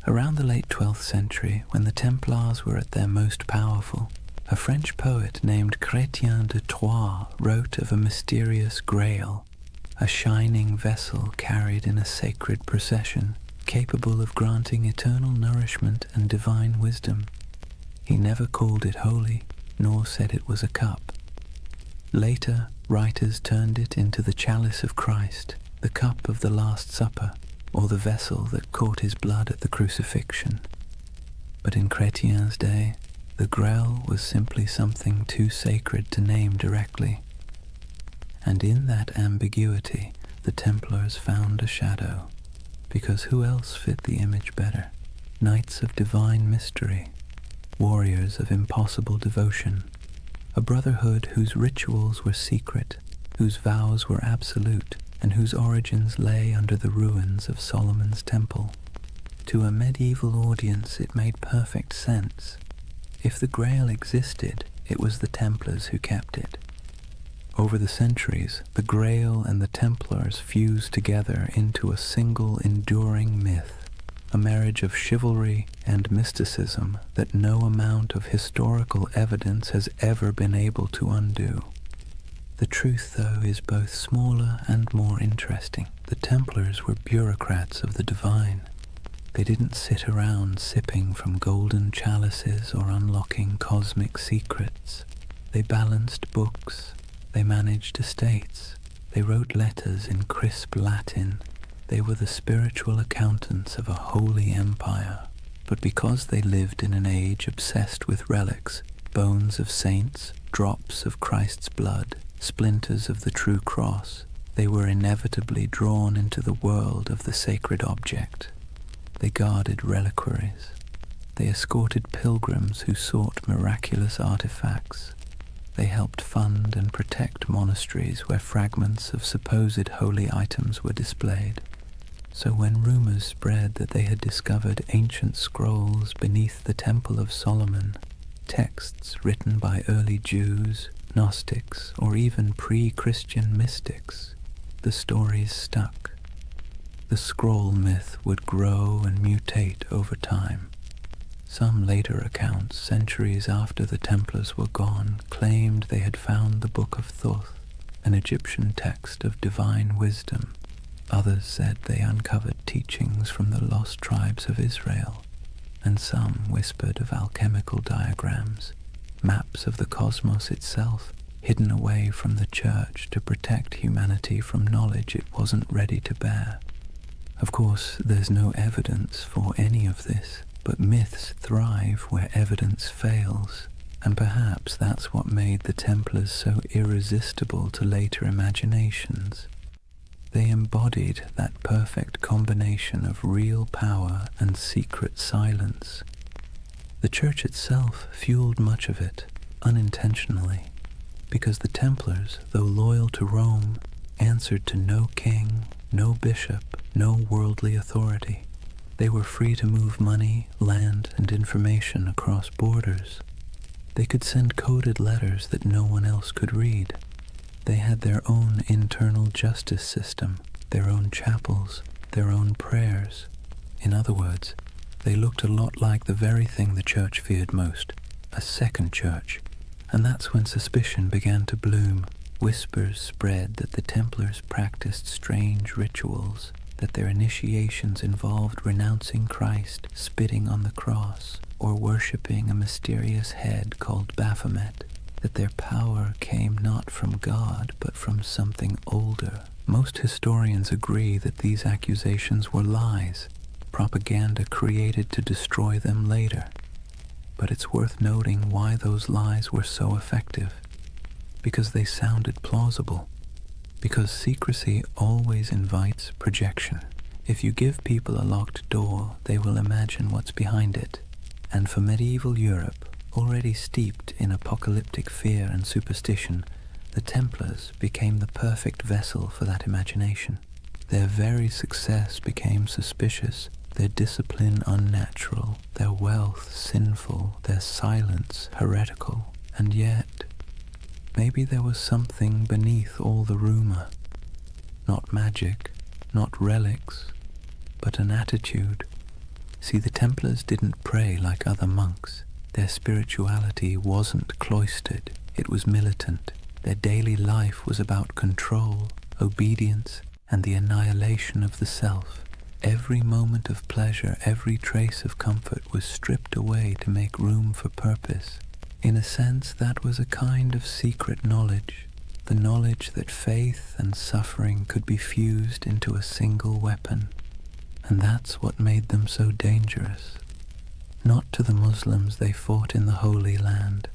Around the late 12th century, when the Templars were at their most powerful, a French poet named Chrétien de Troyes wrote of a mysterious grail, a shining vessel carried in a sacred procession, capable of granting eternal nourishment and divine wisdom. He never called it holy, nor said it was a cup. Later, writers turned it into the chalice of Christ, the cup of the Last Supper, or the vessel that caught his blood at the crucifixion. But in Chrétien's day, the Grail was simply something too sacred to name directly. And in that ambiguity, the Templars found a shadow, because who else fit the image better? Knights of divine mystery, warriors of impossible devotion, a brotherhood whose rituals were secret, whose vows were absolute, and whose origins lay under the ruins of Solomon's temple. To a medieval audience it made perfect sense. If the Grail existed, it was the Templars who kept it. Over the centuries, the Grail and the Templars fused together into a single enduring myth, a marriage of chivalry and mysticism that no amount of historical evidence has ever been able to undo. The truth, though, is both smaller and more interesting. The Templars were bureaucrats of the divine. They didn't sit around sipping from golden chalices or unlocking cosmic secrets. They balanced books. They managed estates. They wrote letters in crisp Latin. They were the spiritual accountants of a holy empire. But because they lived in an age obsessed with relics, bones of saints, drops of Christ's blood, splinters of the true cross, they were inevitably drawn into the world of the sacred object. They guarded reliquaries. They escorted pilgrims who sought miraculous artifacts. They helped fund and protect monasteries where fragments of supposed holy items were displayed. So when rumors spread that they had discovered ancient scrolls beneath the Temple of Solomon, texts written by early Jews, Gnostics, or even pre-Christian mystics, the stories stuck. The scroll myth would grow and mutate over time. Some later accounts, centuries after the Templars were gone, claimed they had found the Book of Thoth, an Egyptian text of divine wisdom. Others said they uncovered teachings from the lost tribes of Israel, and some whispered of alchemical diagrams, maps of the cosmos itself, hidden away from the church to protect humanity from knowledge it wasn't ready to bear. Of course, there's no evidence for any of this, but myths thrive where evidence fails, and perhaps that's what made the Templars so irresistible to later imaginations. They embodied that perfect combination of real power and secret silence. The Church itself fueled much of it, unintentionally, because the Templars, though loyal to Rome, answered to no king, no bishop, no worldly authority. They were free to move money, land, and information across borders. They could send coded letters that no one else could read. They had their own internal justice system, their own chapels, their own prayers. In other words, they looked a lot like the very thing the Church feared most, a second church. And that's when suspicion began to bloom. Whispers spread that the Templars practiced strange rituals, that their initiations involved renouncing Christ, spitting on the cross, or worshipping a mysterious head called Baphomet, that their power came not from God but from something older. Most historians agree that these accusations were lies, propaganda created to destroy them later. But it's worth noting why those lies were so effective. Because they sounded plausible. Because secrecy always invites projection. If you give people a locked door, they will imagine what's behind it. And for medieval Europe, already steeped in apocalyptic fear and superstition, the Templars became the perfect vessel for that imagination. Their very success became suspicious, their discipline unnatural, their wealth sinful, their silence heretical. And yet, maybe there was something beneath all the rumor. Not magic, not relics, but an attitude. See, the Templars didn't pray like other monks. Their spirituality wasn't cloistered, it was militant. Their daily life was about control, obedience, and the annihilation of the self. Every moment of pleasure, every trace of comfort was stripped away to make room for purpose. In a sense, that was a kind of secret knowledge, the knowledge that faith and suffering could be fused into a single weapon. And that's what made them so dangerous. Not to the Muslims they fought in the Holy Land,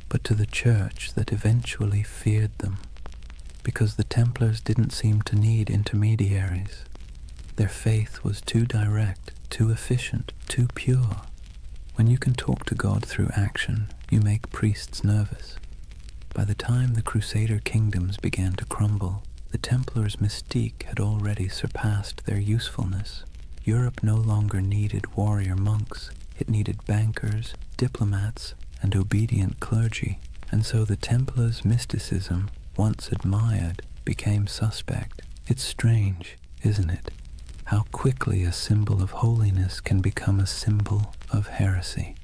but to the church that eventually feared them, because the Templars didn't seem to need intermediaries. Their faith was too direct, too efficient, too pure. When you can talk to God through action, you make priests nervous. By the time the Crusader kingdoms began to crumble, the Templars' mystique had already surpassed their usefulness. Europe no longer needed warrior monks, it needed bankers, diplomats, and obedient clergy, and so the Templars' mysticism, once admired, became suspect. It's strange, isn't it, how quickly a symbol of holiness can become a symbol of heresy.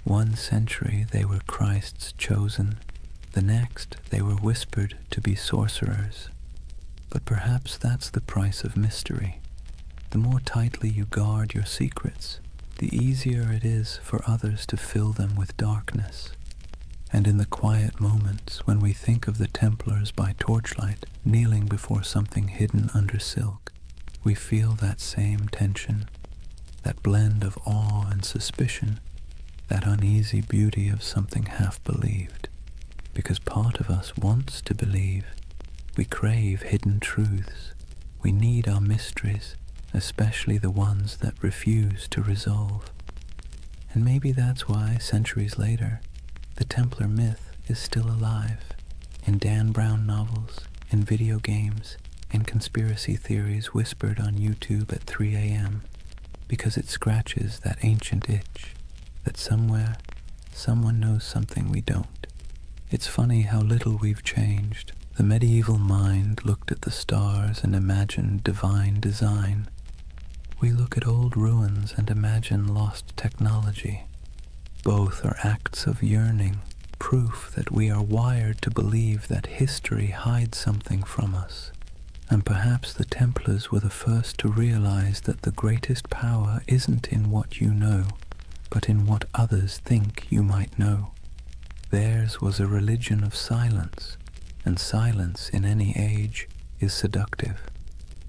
1 century they were Christ's chosen, the next they were whispered to be sorcerers. But perhaps that's the price of mystery. The more tightly you guard your secrets, the easier it is for others to fill them with darkness. And in the quiet moments when we think of the Templars by torchlight, kneeling before something hidden under silk, we feel that same tension, that blend of awe and suspicion, that uneasy beauty of something half-believed. Because part of us wants to believe. We crave hidden truths. We need our mysteries, especially the ones that refuse to resolve. And maybe that's why, centuries later, the Templar myth is still alive, in Dan Brown novels, in video games, in conspiracy theories whispered on YouTube at 3 a.m., because it scratches that ancient itch, that somewhere, someone knows something we don't. It's funny how little we've changed. The medieval mind looked at the stars and imagined divine design. We look at old ruins and imagine lost technology. Both are acts of yearning, proof that we are wired to believe that history hides something from us. And perhaps the Templars were the first to realize that the greatest power isn't in what you know, but in what others think you might know. Theirs was a religion of silence, and silence in any age is seductive.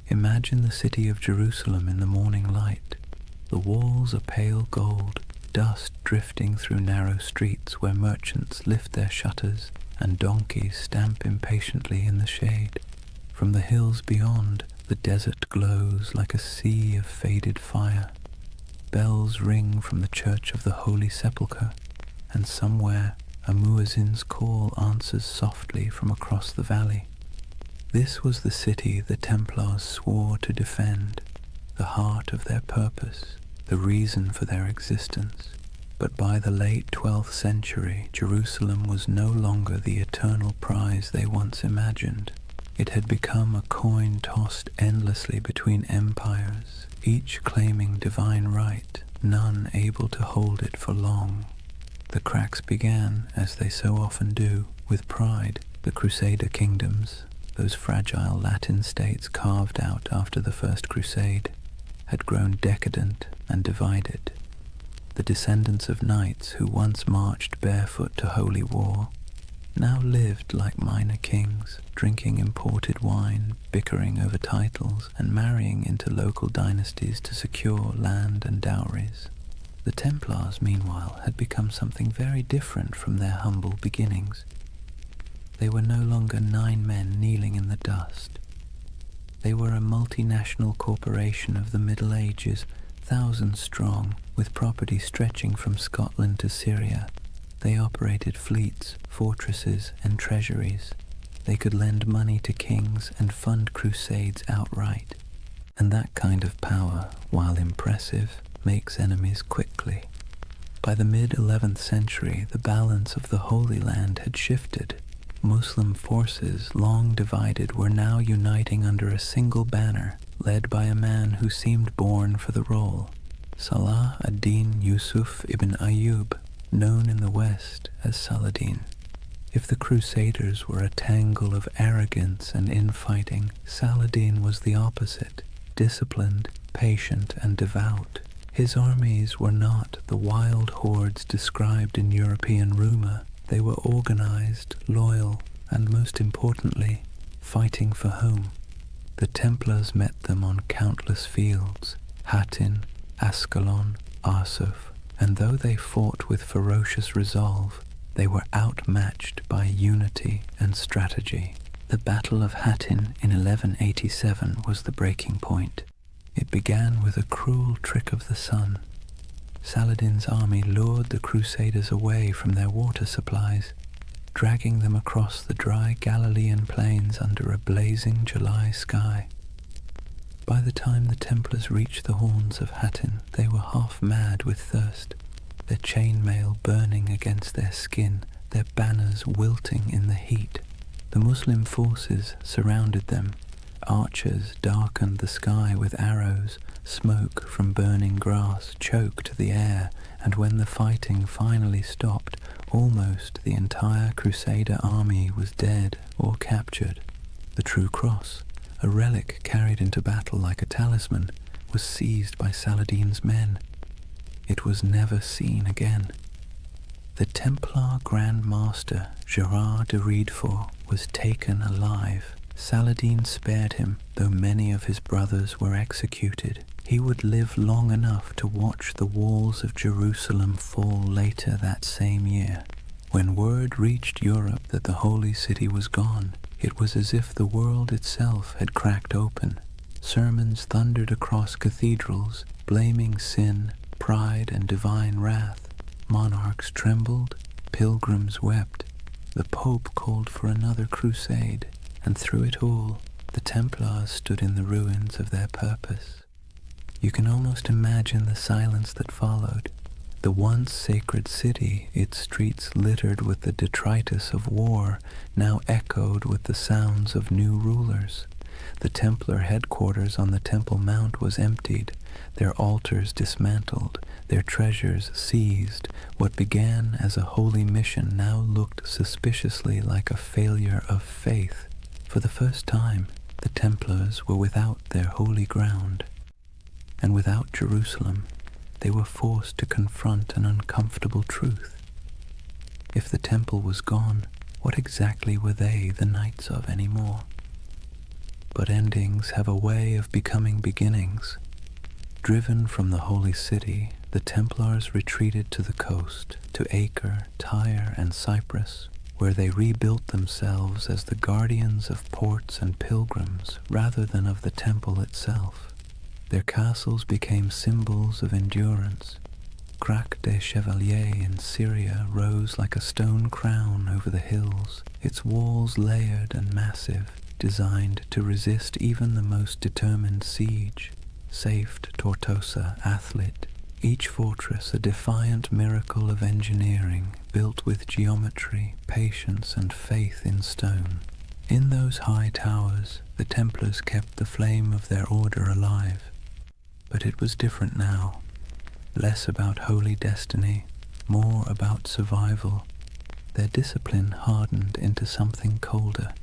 Imagine the city of Jerusalem in the morning light. The walls are pale gold, dust drifting through narrow streets where merchants lift their shutters and donkeys stamp impatiently in the shade. From the hills beyond, the desert glows like a sea of faded fire. Bells ring from the Church of the Holy Sepulchre, and somewhere a muezzin's call answers softly from across the valley. This was the city the Templars swore to defend, the heart of their purpose, the reason for their existence. But by the late 12th century, Jerusalem was no longer the eternal prize they once imagined. It had become a coin tossed endlessly between empires, each claiming divine right, none able to hold it for long. The cracks began, as they so often do, with pride. The Crusader kingdoms, those fragile Latin states carved out after the First Crusade, had grown decadent and divided. The descendants of knights who once marched barefoot to holy war now lived like minor kings, drinking imported wine, bickering over titles, and marrying into local dynasties to secure land and dowries. The Templars, meanwhile, had become something very different from their humble beginnings. They were no longer 9 men kneeling in the dust. They were a multinational corporation of the Middle Ages, thousands strong, with property stretching from Scotland to Syria. They operated fleets, fortresses, and treasuries. They could lend money to kings and fund crusades outright. And that kind of power, while impressive, makes enemies quickly. By the mid-11th century, the balance of the Holy Land had shifted. Muslim forces, long divided, were now uniting under a single banner, led by a man who seemed born for the role, Salah ad-Din Yusuf ibn Ayyub, known in the West as Saladin. If the Crusaders were a tangle of arrogance and infighting, Saladin was the opposite, disciplined, patient, and devout. His armies were not the wild hordes described in European rumor. They were organized, loyal, and most importantly, fighting for home. The Templars met them on countless fields, Hattin, Ascalon, Arsuf, and though they fought with ferocious resolve, they were outmatched by unity and strategy. The Battle of Hattin in 1187 was the breaking point. It began with a cruel trick of the sun. Saladin's army lured the Crusaders away from their water supplies, dragging them across the dry Galilean plains under a blazing July sky. By the time the Templars reached the horns of Hattin, they were half mad with thirst, their chainmail burning against their skin, their banners wilting in the heat. The Muslim forces surrounded them. Archers darkened the sky with arrows, smoke from burning grass choked the air, and when the fighting finally stopped, almost the entire Crusader army was dead or captured. The True Cross, a relic carried into battle like a talisman, was seized by Saladin's men. It was never seen again. The Templar Grand Master Gerard de Riedefort was taken alive. Saladin spared him, though many of his brothers were executed. He would live long enough to watch the walls of Jerusalem fall later that same year. When word reached Europe that the Holy City was gone, it was as if the world itself had cracked open. Sermons thundered across cathedrals, blaming sin, pride, and divine wrath. Monarchs trembled, pilgrims wept. The Pope called for another crusade, and through it all, the Templars stood in the ruins of their purpose. You can almost imagine the silence that followed. The once sacred city, its streets littered with the detritus of war, now echoed with the sounds of new rulers. The Templar headquarters on the Temple Mount was emptied, their altars dismantled, their treasures seized. What began as a holy mission now looked suspiciously like a failure of faith. For the first time, the Templars were without their holy ground, and without Jerusalem, they were forced to confront an uncomfortable truth. If the temple was gone, what exactly were they the knights of anymore? But endings have a way of becoming beginnings. Driven from the holy city, the Templars retreated to the coast, to Acre, Tyre, and Cyprus, where they rebuilt themselves as the guardians of ports and pilgrims rather than of the temple itself. Their castles became symbols of endurance. Crac des Chevaliers in Syria rose like a stone crown over the hills, its walls layered and massive, designed to resist even the most determined siege. Safed Tortosa, Athlit, each fortress a defiant miracle of engineering, built with geometry, patience, and faith in stone. In those high towers, the Templars kept the flame of their order alive. But it was different now. Less about holy destiny, more about survival. Their discipline hardened into something colder.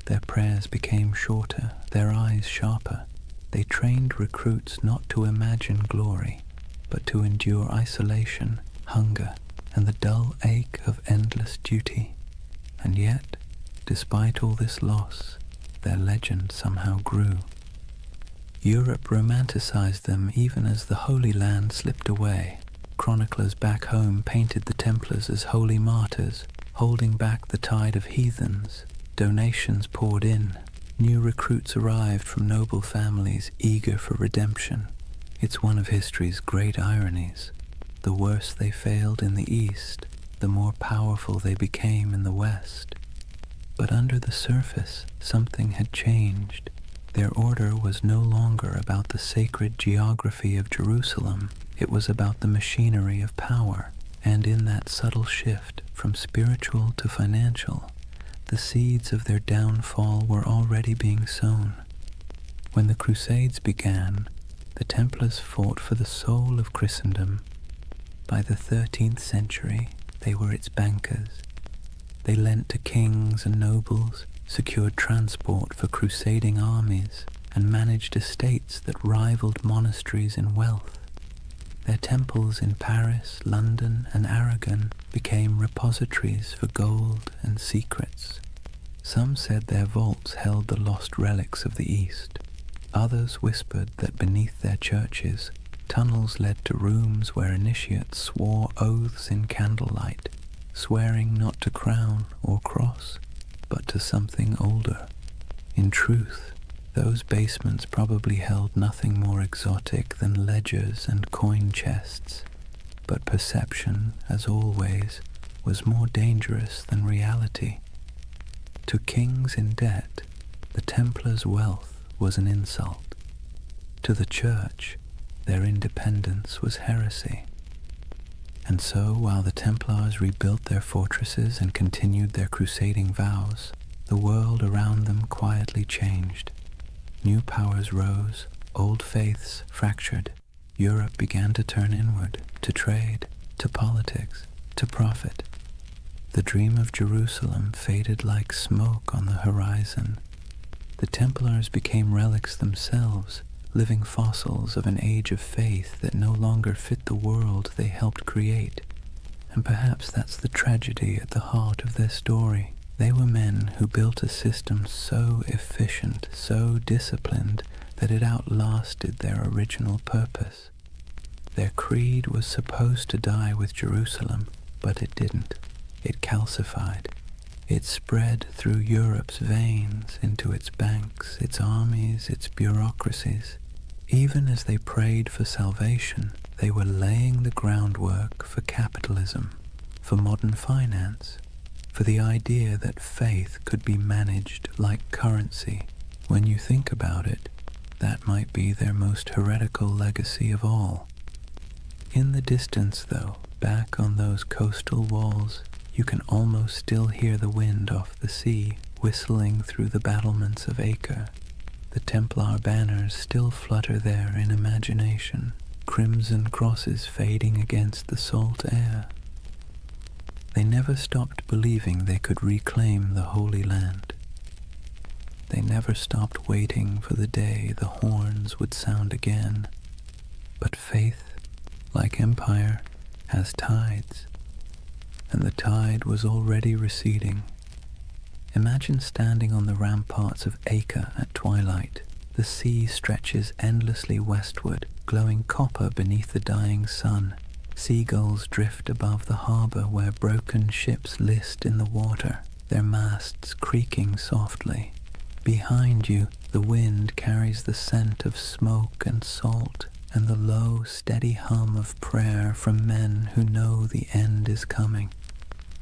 Their prayers became shorter, their eyes sharper. They trained recruits not to imagine glory, but to endure isolation, hunger, and the dull ache of endless duty. And yet, despite all this loss, their legend somehow grew. Europe romanticized them even as the Holy Land slipped away. Chroniclers back home painted the Templars as holy martyrs, holding back the tide of heathens. Donations poured in. New recruits arrived from noble families eager for redemption. It's one of history's great ironies. The worse they failed in the East, the more powerful they became in the West. But under the surface, something had changed. Their order was no longer about the sacred geography of Jerusalem. It was about the machinery of power. And in that subtle shift from spiritual to financial, the seeds of their downfall were already being sown. When the Crusades began, the Templars fought for the soul of Christendom. By the 13th century, they were its bankers. They lent to kings and nobles, secured transport for crusading armies, and managed estates that rivaled monasteries in wealth. Their temples in Paris, London, and Aragon became repositories for gold and secrets. Some said their vaults held the lost relics of the East. Others whispered that beneath their churches, tunnels led to rooms where initiates swore oaths in candlelight, swearing not to crown or cross, but to something older. In truth, those basements probably held nothing more exotic than ledgers and coin chests, but perception, as always, was more dangerous than reality. To kings in debt, the Templars' wealth was an insult. To the Church, their independence was heresy. And so, while the Templars rebuilt their fortresses and continued their crusading vows, the world around them quietly changed. New powers rose, old faiths fractured. Europe began to turn inward, to trade, to politics, to profit. The dream of Jerusalem faded like smoke on the horizon. The Templars became relics themselves, living fossils of an age of faith that no longer fit the world they helped create. And perhaps that's the tragedy at the heart of their story. They were men who built a system so efficient, so disciplined, that it outlasted their original purpose. Their creed was supposed to die with Jerusalem, but it didn't. It calcified. It spread through Europe's veins, into its banks, its armies, its bureaucracies. Even as they prayed for salvation, they were laying the groundwork for capitalism, for modern finance, for the idea that faith could be managed like currency. When you think about it, that might be their most heretical legacy of all. In the distance, though, back on those coastal walls, you can almost still hear the wind off the sea whistling through the battlements of Acre. The Templar banners still flutter there in imagination, crimson crosses fading against the salt air. They never stopped believing they could reclaim the Holy Land. They never stopped waiting for the day the horns would sound again. But faith, like empire, has tides, and the tide was already receding. Imagine standing on the ramparts of Acre at twilight. The sea stretches endlessly westward, glowing copper beneath the dying sun. Seagulls drift above the harbor where broken ships list in the water, their masts creaking softly. Behind you, the wind carries the scent of smoke and salt, and the low, steady hum of prayer from men who know the end is coming.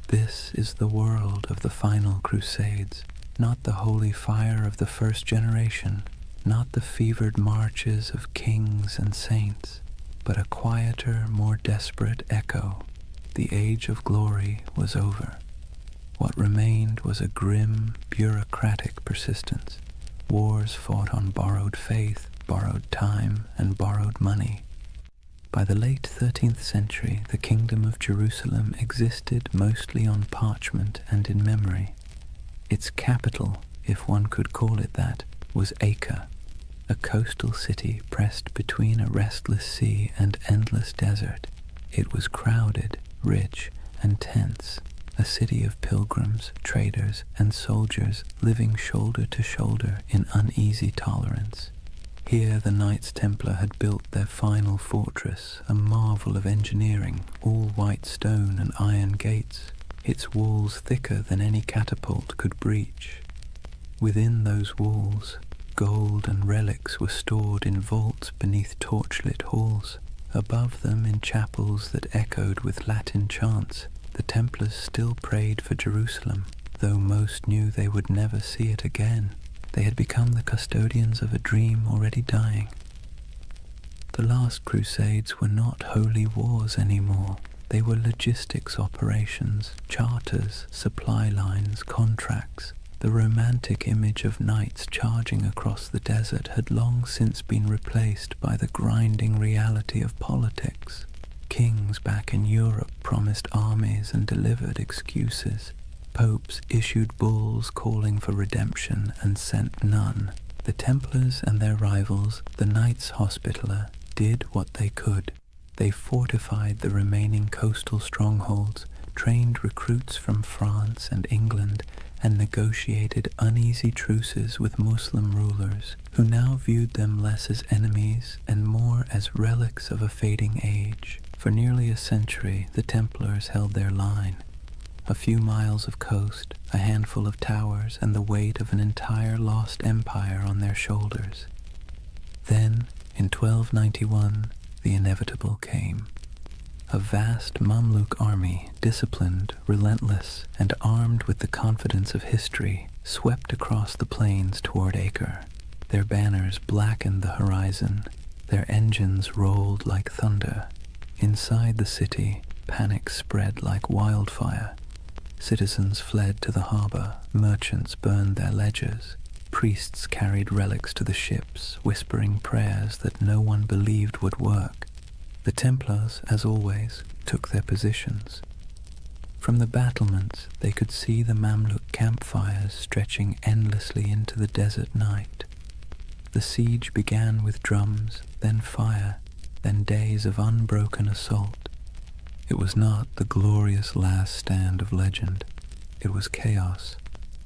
This is the world of the final crusades, not the holy fire of the first generation, not the fevered marches of kings and saints, but a quieter, more desperate echo. The age of glory was over. What remained was a grim, bureaucratic persistence. Wars fought on borrowed faith, borrowed time, and borrowed money. By the late 13th century, the Kingdom of Jerusalem existed mostly on parchment and in memory. Its capital, if one could call it that, was Acre, a coastal city pressed between a restless sea and endless desert. It was crowded, rich, and tense, a city of pilgrims, traders, and soldiers living shoulder to shoulder in uneasy tolerance. Here the Knights Templar had built their final fortress, a marvel of engineering, all white stone and iron gates, its walls thicker than any catapult could breach. Within those walls, gold and relics were stored in vaults beneath torchlit halls. Above them, in chapels that echoed with Latin chants, the Templars still prayed for Jerusalem, though most knew they would never see it again. They had become the custodians of a dream already dying. The last crusades were not holy wars anymore. They were logistics operations, charters, supply lines, contracts. The romantic image of knights charging across the desert had long since been replaced by the grinding reality of politics. Kings back in Europe promised armies and delivered excuses. Popes issued bulls calling for redemption and sent none. The Templars and their rivals, the Knights Hospitaller, did what they could. They fortified the remaining coastal strongholds, trained recruits from France and England, and negotiated uneasy truces with Muslim rulers who now viewed them less as enemies and more as relics of a fading age. For nearly a century, the Templars held their line. A few miles of coast, a handful of towers, and the weight of an entire lost empire on their shoulders. Then, in 1291, the inevitable came. A vast Mamluk army, disciplined, relentless, and armed with the confidence of history, swept across the plains toward Acre. Their banners blackened the horizon. Their engines rolled like thunder. Inside the city, panic spread like wildfire. Citizens fled to the harbor, merchants burned their ledgers, priests carried relics to the ships, whispering prayers that no one believed would work. The Templars, as always, took their positions. From the battlements, they could see the Mamluk campfires stretching endlessly into the desert night. The siege began with drums, then fire, then days of unbroken assault. It was not the glorious last stand of legend. It was chaos.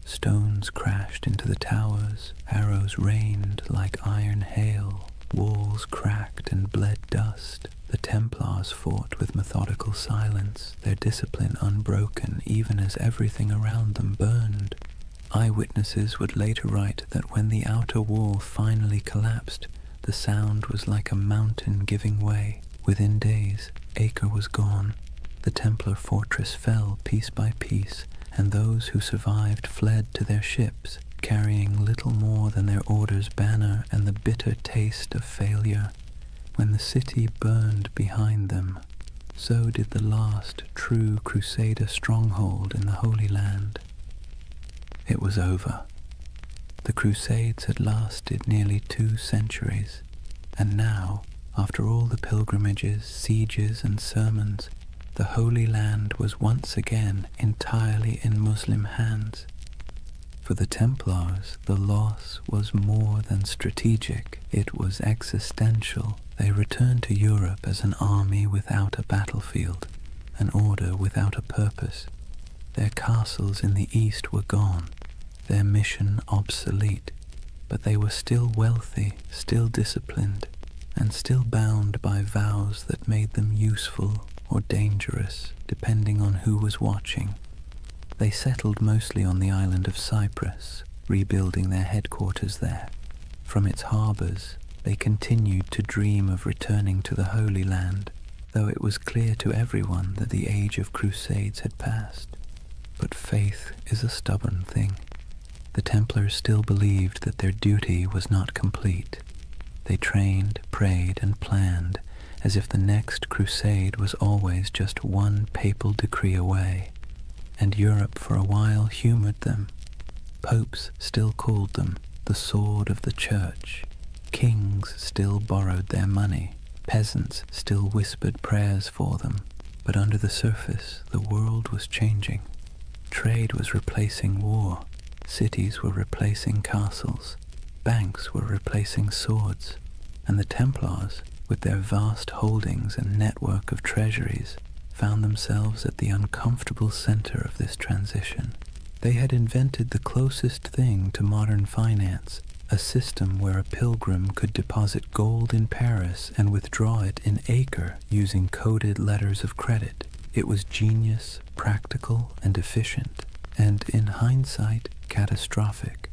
Stones crashed into the towers, arrows rained like iron hail, walls cracked and bled dust. The Templars fought with methodical silence, their discipline unbroken even as everything around them burned. Eyewitnesses would later write that when the outer wall finally collapsed, the sound was like a mountain giving way. Within days, Acre was gone. The Templar fortress fell piece by piece, and those who survived fled to their ships, carrying little more than their order's banner and the bitter taste of failure. When the city burned behind them, so did the last true Crusader stronghold in the Holy Land. It was over. The Crusades had lasted nearly 2 centuries, and now, after all the pilgrimages, sieges, and sermons, the Holy Land was once again entirely in Muslim hands. For the Templars, the loss was more than strategic, it was existential. They returned to Europe as an army without a battlefield, an order without a purpose. Their castles in the east were gone, their mission obsolete, but they were still wealthy, still disciplined, and still bound by vows that made them useful or dangerous, depending on who was watching. They settled mostly on the island of Cyprus, rebuilding their headquarters there. From its harbors, they continued to dream of returning to the Holy Land, though it was clear to everyone that the age of crusades had passed. But faith is a stubborn thing. The Templars still believed that their duty was not complete. They trained, prayed, and planned as if the next crusade was always just one papal decree away. And Europe for a while humored them. Popes still called them the sword of the church. Kings still borrowed their money. Peasants still whispered prayers for them. But under the surface, the world was changing. Trade was replacing war. Cities were replacing castles. Banks were replacing swords. And the Templars, with their vast holdings and network of treasuries, found themselves at the uncomfortable center of this transition. They had invented the closest thing to modern finance, a system where a pilgrim could deposit gold in Paris and withdraw it in Acre using coded letters of credit. It was genius, practical, and efficient, and in hindsight, catastrophic.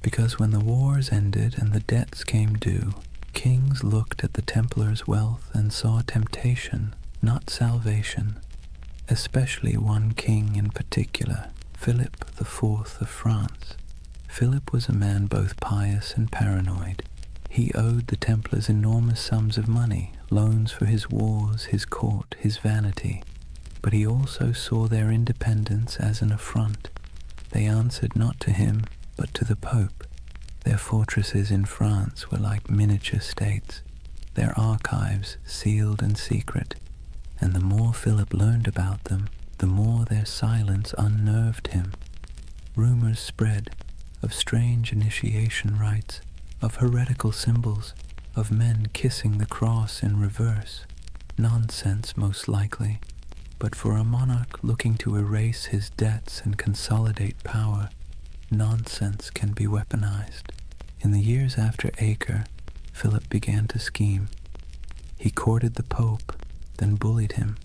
Because when the wars ended and the debts came due, kings looked at the Templars' wealth and saw temptation, not salvation. Especially one king in particular, Philip IV of France. Philip was a man both pious and paranoid. He owed the Templars enormous sums of money, loans for his wars, his court, his vanity. But he also saw their independence as an affront. They answered not to him, but to the Pope. Their fortresses in France were like miniature states, their archives sealed and secret, and the more Philip learned about them, the more their silence unnerved him. Rumors spread of strange initiation rites, of heretical symbols, of men kissing the cross in reverse. Nonsense, most likely, but for a monarch looking to erase his debts and consolidate power, nonsense can be weaponized. In the years after Acre, Philip began to scheme. He courted the Pope, then bullied him.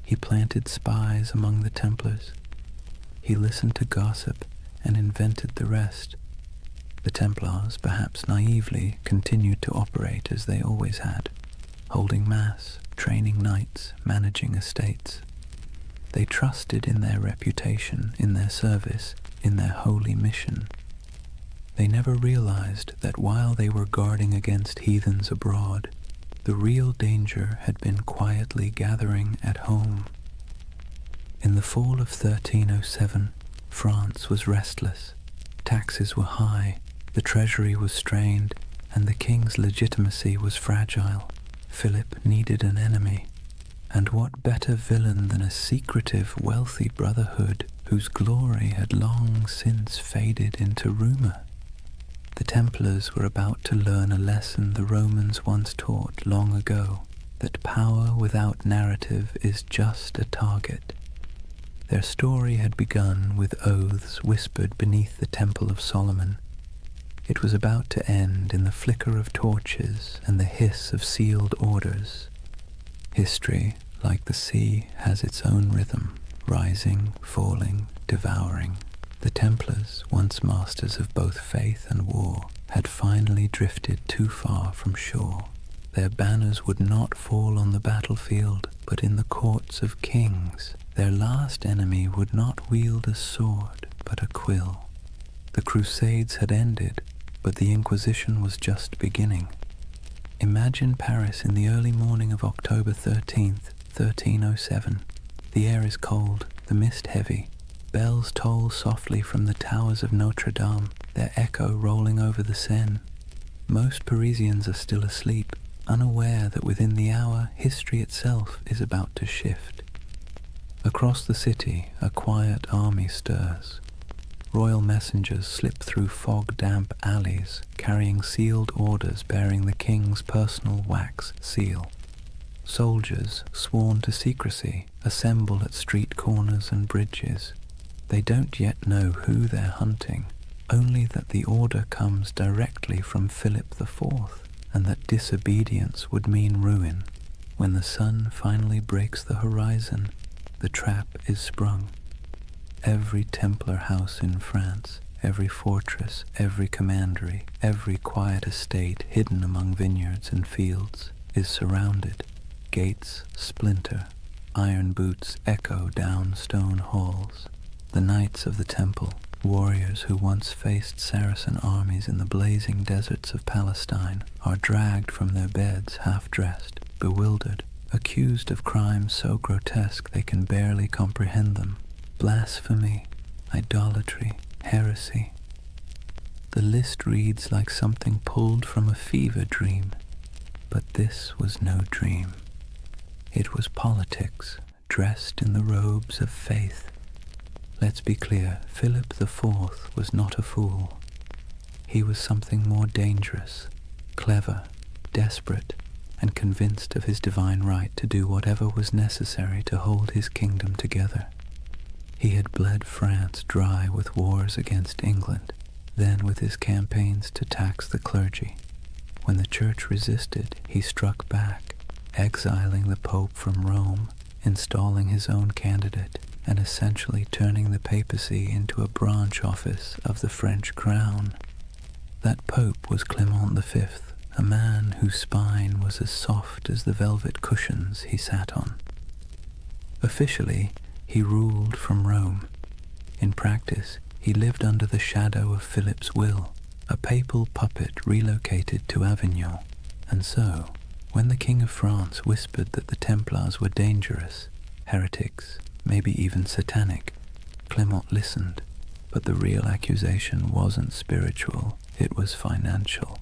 He planted spies among the Templars. He listened to gossip and invented the rest. The Templars, perhaps naively, continued to operate as they always had, holding mass, training knights, managing estates. They trusted in their reputation, in their service, in their holy mission. They never realized that while they were guarding against heathens abroad, the real danger had been quietly gathering at home. In the fall of 1307, France was restless. Taxes were high, the treasury was strained, and the king's legitimacy was fragile. Philip needed an enemy. And what better villain than a secretive, wealthy brotherhood whose glory had long since faded into rumor? The Templars were about to learn a lesson the Romans once taught long ago, that power without narrative is just a target. Their story had begun with oaths whispered beneath the Temple of Solomon. It was about to end in the flicker of torches and the hiss of sealed orders. History, like the sea, has its own rhythm, rising, falling, devouring. The Templars, once masters of both faith and war, had finally drifted too far from shore. Their banners would not fall on the battlefield, but in the courts of kings. Their last enemy would not wield a sword, but a quill. The Crusades had ended, but the Inquisition was just beginning. Imagine Paris in the early morning of October 13th, 1307. The air is cold, the mist heavy. Bells toll softly from the towers of Notre Dame, their echo rolling over the Seine. Most Parisians are still asleep, unaware that within the hour history itself is about to shift. Across the city, a quiet army stirs. Royal messengers slip through fog-damp alleys, carrying sealed orders bearing the king's personal wax seal. Soldiers, sworn to secrecy, assemble at street corners and bridges. They don't yet know who they're hunting, only that the order comes directly from Philip IV, and that disobedience would mean ruin. When the sun finally breaks the horizon, the trap is sprung. Every Templar house in France, every fortress, every commandery, every quiet estate hidden among vineyards and fields is surrounded. Gates splinter, iron boots echo down stone halls. The knights of the temple, warriors who once faced Saracen armies in the blazing deserts of Palestine, are dragged from their beds half-dressed, bewildered, accused of crimes so grotesque they can barely comprehend them. Blasphemy, idolatry, heresy. The list reads like something pulled from a fever dream, but this was no dream. It was politics, dressed in the robes of faith. Let's be clear, Philip IV was not a fool. He was something more dangerous, clever, desperate, and convinced of his divine right to do whatever was necessary to hold his kingdom together. He had bled France dry with wars against England, then with his campaigns to tax the clergy. When the church resisted, he struck back, exiling the Pope from Rome, installing his own candidate, and essentially turning the papacy into a branch office of the French crown. That Pope was Clement V, a man whose spine was as soft as the velvet cushions he sat on. Officially, he ruled from Rome. In practice, he lived under the shadow of Philip's will, a papal puppet relocated to Avignon. And so, when the King of France whispered that the Templars were dangerous, heretics, maybe even satanic, Clement listened. But the real accusation wasn't spiritual, it was financial.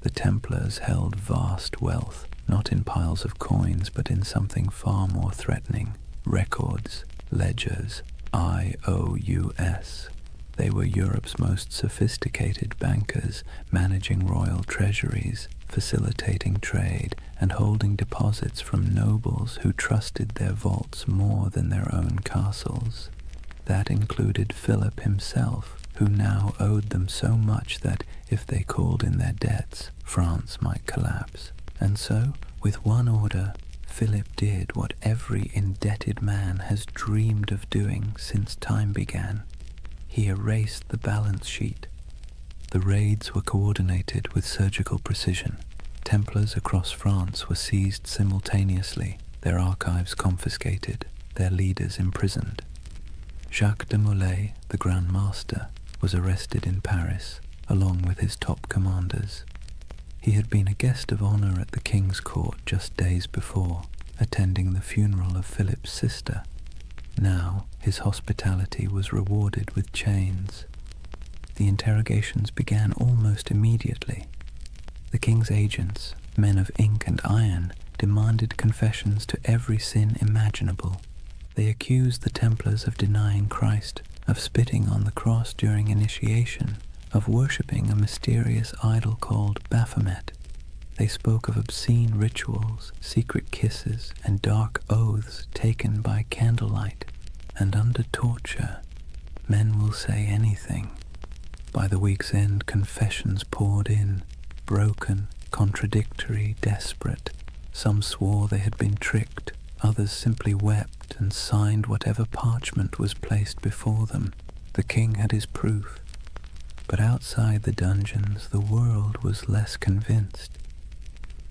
The Templars held vast wealth, not in piles of coins, but in something far more threatening: records, ledgers, IOUs. They were Europe's most sophisticated bankers, managing royal treasuries, facilitating trade, and holding deposits from nobles who trusted their vaults more than their own castles. That included Philip himself, who now owed them so much that, if they called in their debts, France might collapse. And so, with one order, Philip did what every indebted man has dreamed of doing since time began. He erased the balance sheet. The raids were coordinated with surgical precision. Templars across France were seized simultaneously, their archives confiscated, their leaders imprisoned. Jacques de Molay, the Grand Master, was arrested in Paris, along with his top commanders. He had been a guest of honor at the king's court just days before, attending the funeral of Philip's sister. Now his hospitality was rewarded with chains. The interrogations began almost immediately. The king's agents, men of ink and iron, demanded confessions to every sin imaginable. They accused the Templars of denying Christ, of spitting on the cross during initiation, of worshipping a mysterious idol called Baphomet. They spoke of obscene rituals, secret kisses, and dark oaths taken by candlelight. And under torture, men will say anything. By the week's end, confessions poured in, broken, contradictory, desperate. Some swore they had been tricked, others simply wept and signed whatever parchment was placed before them. The king had his proof. But outside the dungeons, the world was less convinced.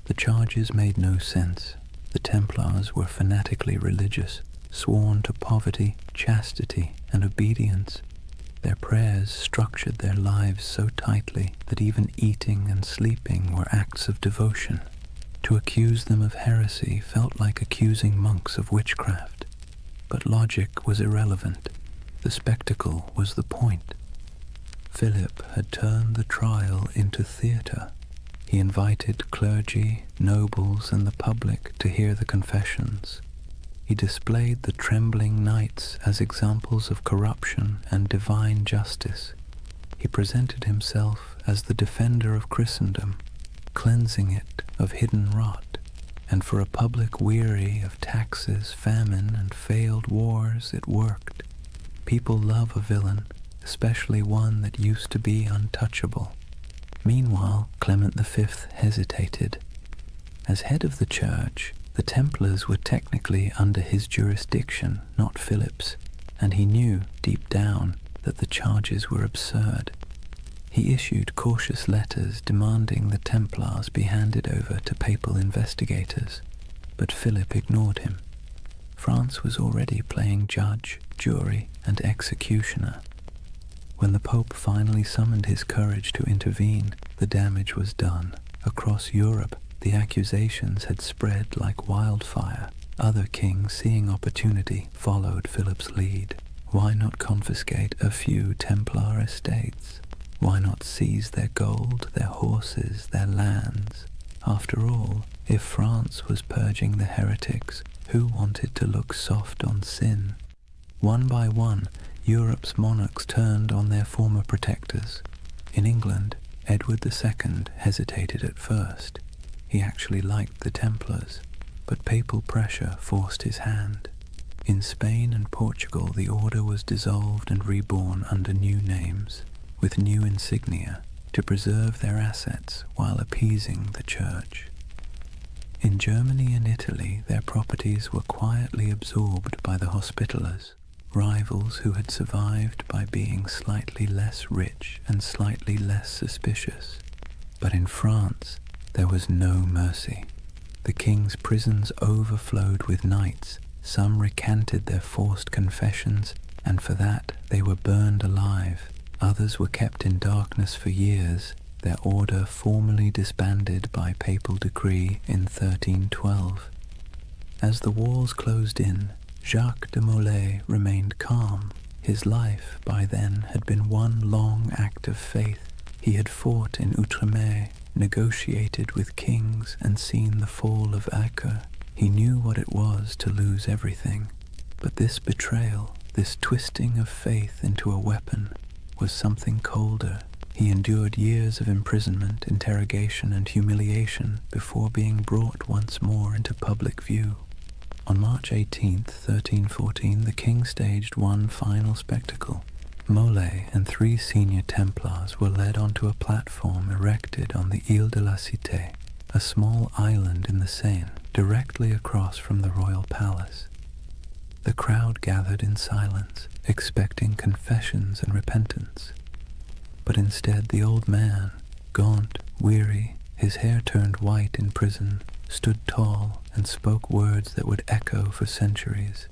The charges made no sense. The Templars were fanatically religious, sworn to poverty, chastity, and obedience. Their prayers structured their lives so tightly that even eating and sleeping were acts of devotion. To accuse them of heresy felt like accusing monks of witchcraft. But logic was irrelevant. The spectacle was the point. Philip had turned the trial into theatre. He invited clergy, nobles, and the public to hear the confessions. He displayed the trembling knights as examples of corruption and divine justice. He presented himself as the defender of Christendom, cleansing it of hidden rot. And for a public weary of taxes, famine, and failed wars, it worked. People love a villain, especially one that used to be untouchable. Meanwhile, Clement V hesitated. As head of the church, the Templars were technically under his jurisdiction, not Philip's, and he knew, deep down, that the charges were absurd. He issued cautious letters demanding the Templars be handed over to papal investigators, but Philip ignored him. France was already playing judge, jury, and executioner. When the Pope finally summoned his courage to intervene, the damage was done. Across Europe, the accusations had spread like wildfire. Other kings, seeing opportunity, followed Philip's lead. Why not confiscate a few Templar estates? Why not seize their gold, their horses, their lands? After all, if France was purging the heretics, who wanted to look soft on sin? One by one, Europe's monarchs turned on their former protectors. In England, Edward II hesitated at first. He actually liked the Templars, but papal pressure forced his hand. In Spain and Portugal, the order was dissolved and reborn under new names, with new insignia, to preserve their assets while appeasing the church. In Germany and Italy, their properties were quietly absorbed by the Hospitallers, rivals who had survived by being slightly less rich and slightly less suspicious. But in France, there was no mercy. The king's prisons overflowed with knights. Some recanted their forced confessions, and for that they were burned alive. Others were kept in darkness for years, their order formally disbanded by papal decree in 1312. As the walls closed in, Jacques de Molay remained calm. His life, by then, had been one long act of faith. He had fought in Outremer, negotiated with kings, and seen the fall of Acre. He knew what it was to lose everything. But this betrayal, this twisting of faith into a weapon, was something colder. He endured years of imprisonment, interrogation, and humiliation before being brought once more into public view. On March 18, 1314, the king staged one final spectacle. Mole and 3 senior Templars were led onto a platform erected on the Ile de la Cité, a small island in the Seine, directly across from the royal palace. The crowd gathered in silence, expecting confessions and repentance. But instead the old man, gaunt, weary, his hair turned white in prison, stood tall and spoke words that would echo for centuries.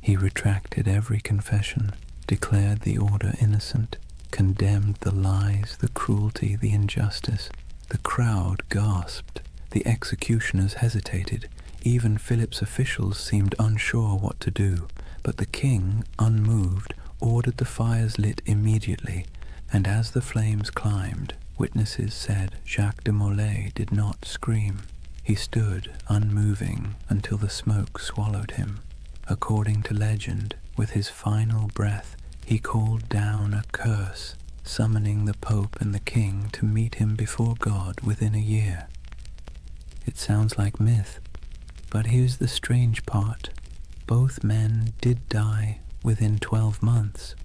He retracted every confession, declared the order innocent, condemned the lies, the cruelty, the injustice. The crowd gasped. The executioners hesitated. Even Philip's officials seemed unsure what to do, but the king, unmoved, ordered the fires lit immediately, and as the flames climbed, witnesses said Jacques de Molay did not scream. He stood, unmoving, until the smoke swallowed him. According to legend, with his final breath, he called down a curse, summoning the Pope and the King to meet him before God within a year. It sounds like myth, but here's the strange part. Both men did die within 12 months.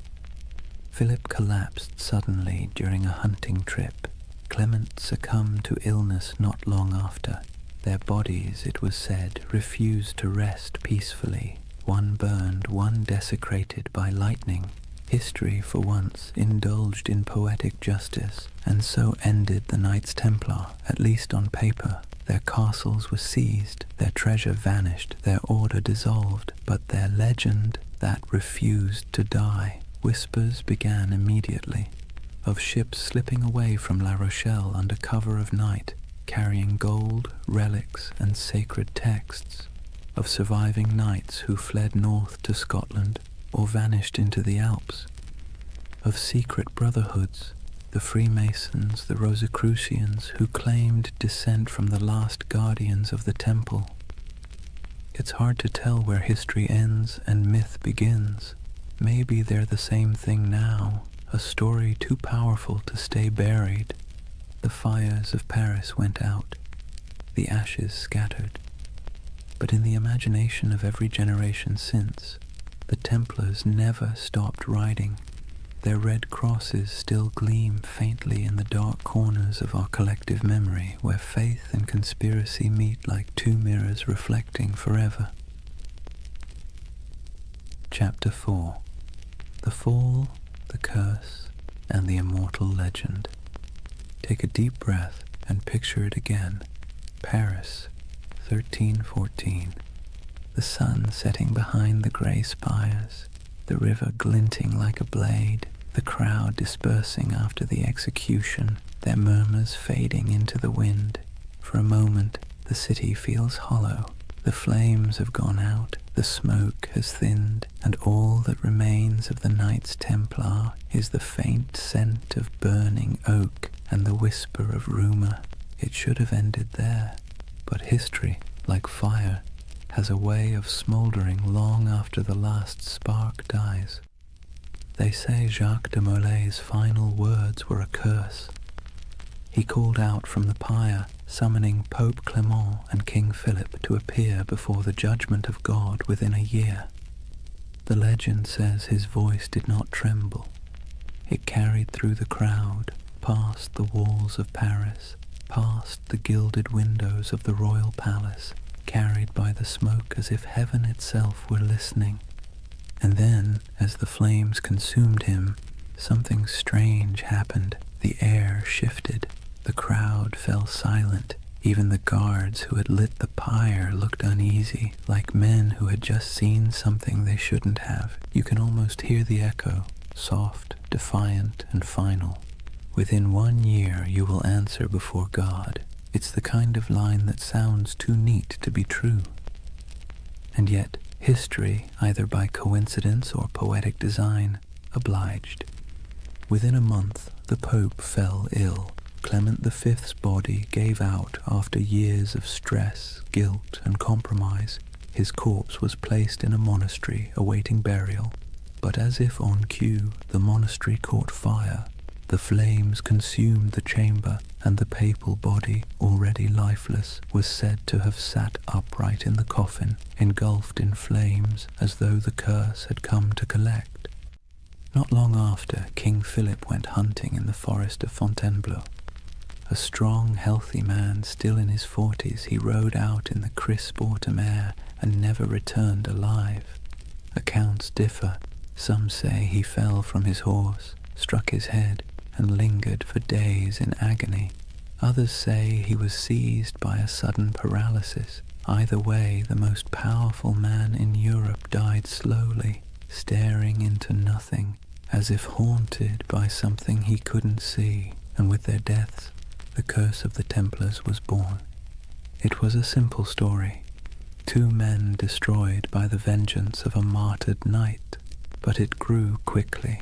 Philip collapsed suddenly during a hunting trip. Clement succumbed to illness not long after. Their bodies, it was said, refused to rest peacefully. One burned, one desecrated by lightning. History, for once, indulged in poetic justice, and so ended the Knights Templar, at least on paper. Their castles were seized, their treasure vanished, their order dissolved, but their legend, that refused to die. Whispers began immediately, of ships slipping away from La Rochelle under cover of night, carrying gold, relics, and sacred texts, of surviving knights who fled north to Scotland or vanished into the Alps, of secret brotherhoods, the Freemasons, the Rosicrucians, who claimed descent from the last guardians of the temple. It's hard to tell where history ends and myth begins. Maybe they're the same thing now, a story too powerful to stay buried. The fires of Paris went out, the ashes scattered. But in the imagination of every generation since, the Templars never stopped riding. Their red crosses still gleam faintly in the dark corners of our collective memory, where faith and conspiracy meet like 2 mirrors reflecting forever. Chapter 4. The Fall, the Curse, and the Immortal Legend. Take a deep breath and picture it again. Paris, 1314. The sun setting behind the grey spires, the river glinting like a blade, the crowd dispersing after the execution, their murmurs fading into the wind. For a moment, the city feels hollow. The flames have gone out, the smoke has thinned, and all that remains of the Knights Templar is the faint scent of burning oak and the whisper of rumour. It should have ended there, but history, like fire, has a way of smouldering long after the last spark dies. They say Jacques de Molay's final words were a curse. He called out from the pyre, summoning Pope Clement and King Philip to appear before the judgment of God within a year. The legend says his voice did not tremble. It carried through the crowd, past the walls of Paris, past the gilded windows of the royal palace, carried by the smoke as if heaven itself were listening. And then, as the flames consumed him, something strange happened. The air shifted. The crowd fell silent. Even the guards who had lit the pyre looked uneasy, like men who had just seen something they shouldn't have. You can almost hear the echo, soft, defiant, and final. Within 1 year you will answer before God. It's the kind of line that sounds too neat to be true. And yet, history, either by coincidence or poetic design, obliged. Within a month, the Pope fell ill. Clement V's body gave out after years of stress, guilt, and compromise. His corpse was placed in a monastery awaiting burial, but as if on cue, the monastery caught fire. The flames consumed the chamber, and the papal body, already lifeless, was said to have sat upright in the coffin, engulfed in flames, as though the curse had come to collect. Not long after, King Philip went hunting in the forest of Fontainebleau. A strong, healthy man, still in his 40s, he rode out in the crisp autumn air and never returned alive. Accounts differ. Some say he fell from his horse, struck his head, and lingered for days in agony. Others say he was seized by a sudden paralysis. Either way, the most powerful man in Europe died slowly, staring into nothing, as if haunted by something he couldn't see, and with their deaths, the curse of the Templars was born. It was a simple story. 2 men destroyed by the vengeance of a martyred knight, but it grew quickly.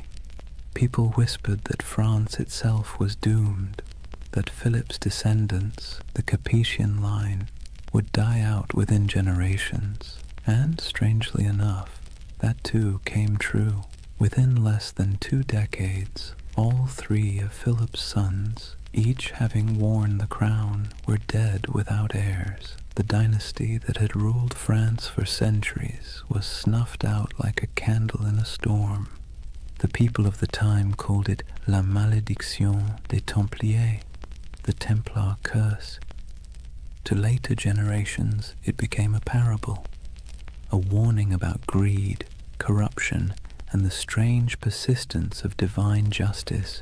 People whispered that France itself was doomed, that Philip's descendants, the Capetian line, would die out within generations, and, strangely enough, that too came true. Within less than 2 decades, all 3 of Philip's sons, each having worn the crown, were dead without heirs. The dynasty that had ruled France for centuries was snuffed out like a candle in a storm. The people of the time called it La Malédiction des Templiers, the Templar curse. To later generations, it became a parable, a warning about greed, corruption, and the strange persistence of divine justice.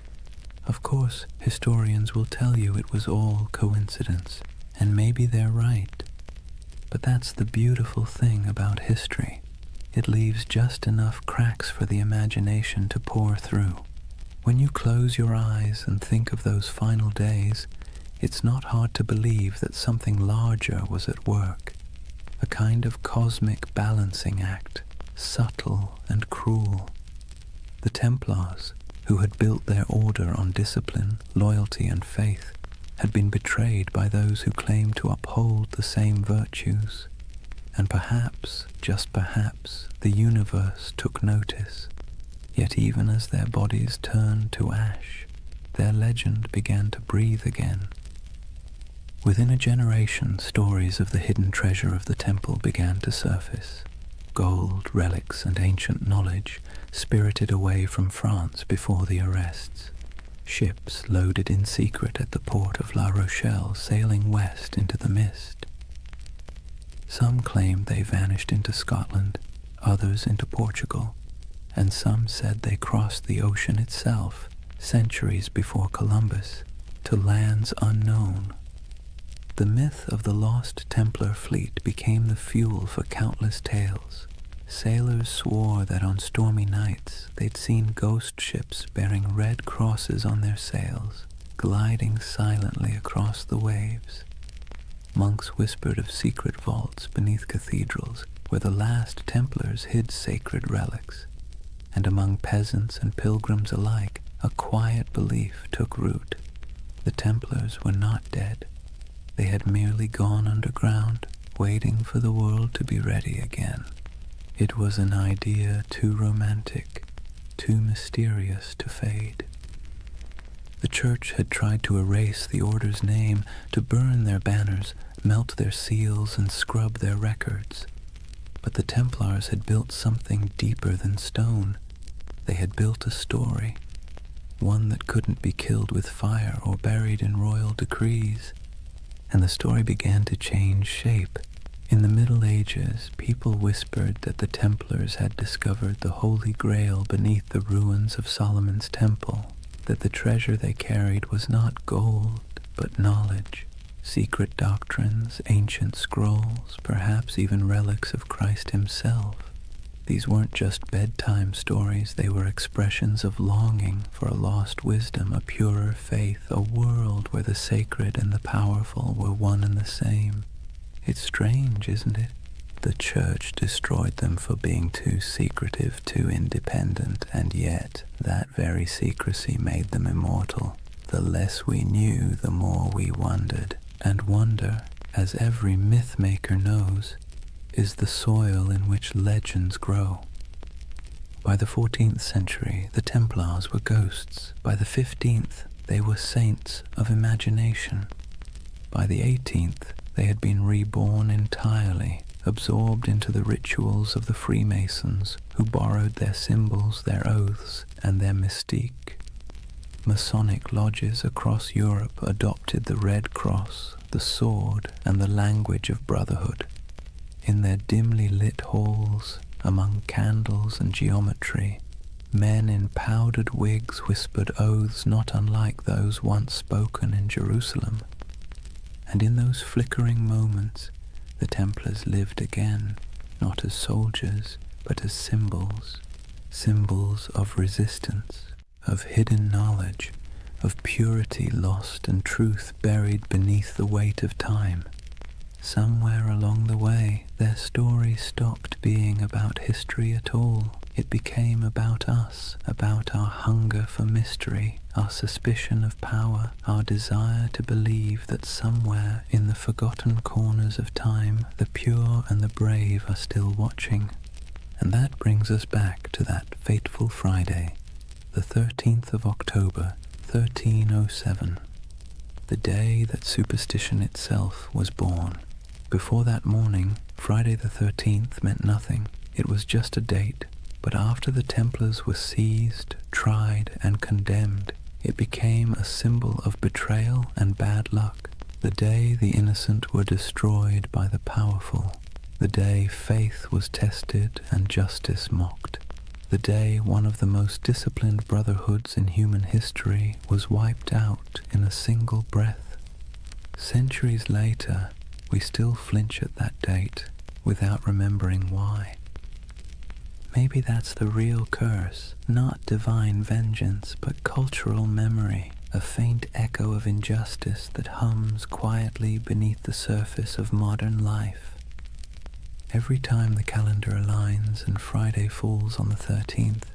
Of course, historians will tell you it was all coincidence, and maybe they're right. But that's the beautiful thing about history. It leaves just enough cracks for the imagination to pour through. When you close your eyes and think of those final days, it's not hard to believe that something larger was at work, a kind of cosmic balancing act, subtle and cruel. The Templars, who had built their order on discipline, loyalty, and faith, had been betrayed by those who claimed to uphold the same virtues. And perhaps, just perhaps, the universe took notice. Yet even as their bodies turned to ash, their legend began to breathe again. Within a generation, stories of the hidden treasure of the temple began to surface. Gold, relics, and ancient knowledge spirited away from France before the arrests. Ships loaded in secret at the port of La Rochelle, sailing west into the mist. Some claimed they vanished into Scotland, others into Portugal, and some said they crossed the ocean itself, centuries before Columbus, to lands unknown. The myth of the lost Templar fleet became the fuel for countless tales. Sailors swore that on stormy nights they'd seen ghost ships bearing red crosses on their sails, gliding silently across the waves. Monks whispered of secret vaults beneath cathedrals where the last Templars hid sacred relics, and among peasants and pilgrims alike a quiet belief took root. The Templars were not dead. They had merely gone underground, waiting for the world to be ready again. It was an idea too romantic, too mysterious to fade. The church had tried to erase the order's name, to burn their banners, melt their seals, and scrub their records. But the Templars had built something deeper than stone. They had built a story, one that couldn't be killed with fire or buried in royal decrees. And the story began to change shape. In the Middle Ages, people whispered that the Templars had discovered the Holy Grail beneath the ruins of Solomon's temple, that the treasure they carried was not gold, but knowledge, secret doctrines, ancient scrolls, perhaps even relics of Christ himself. These weren't just bedtime stories, they were expressions of longing for a lost wisdom, a purer faith, a world where the sacred and the powerful were one and the same. It's strange, isn't it? The church destroyed them for being too secretive, too independent, and yet that very secrecy made them immortal. The less we knew, the more we wondered. And wonder, as every myth maker knows, is the soil in which legends grow. By the 14th century, the Templars were ghosts. By the 15th, they were saints of imagination. By the 18th, they had been reborn entirely absorbed into the rituals of the Freemasons, who borrowed their symbols, their oaths, and their mystique. Masonic lodges across Europe adopted the Red Cross, the sword, and the language of brotherhood. In their dimly lit halls, among candles and geometry, men in powdered wigs whispered oaths not unlike those once spoken in Jerusalem. And in those flickering moments, the Templars lived again, not as soldiers, but as symbols, symbols of resistance, of hidden knowledge, of purity lost and truth buried beneath the weight of time. Somewhere along the way, their story stopped being about history at all. It became about us, about our hunger for mystery, our suspicion of power, our desire to believe that somewhere in the forgotten corners of time, the pure and the brave are still watching. And that brings us back to that fateful Friday, the 13th of October, 1307, the day that superstition itself was born. Before that morning, Friday the 13th meant nothing. It was just a date. But after the Templars were seized, tried, and condemned, it became a symbol of betrayal and bad luck. The day the innocent were destroyed by the powerful. The day faith was tested and justice mocked. The day one of the most disciplined brotherhoods in human history was wiped out in a single breath. Centuries later, we still flinch at that date without remembering why. Maybe that's the real curse, not divine vengeance, but cultural memory, a faint echo of injustice that hums quietly beneath the surface of modern life. Every time the calendar aligns and Friday falls on the 13th,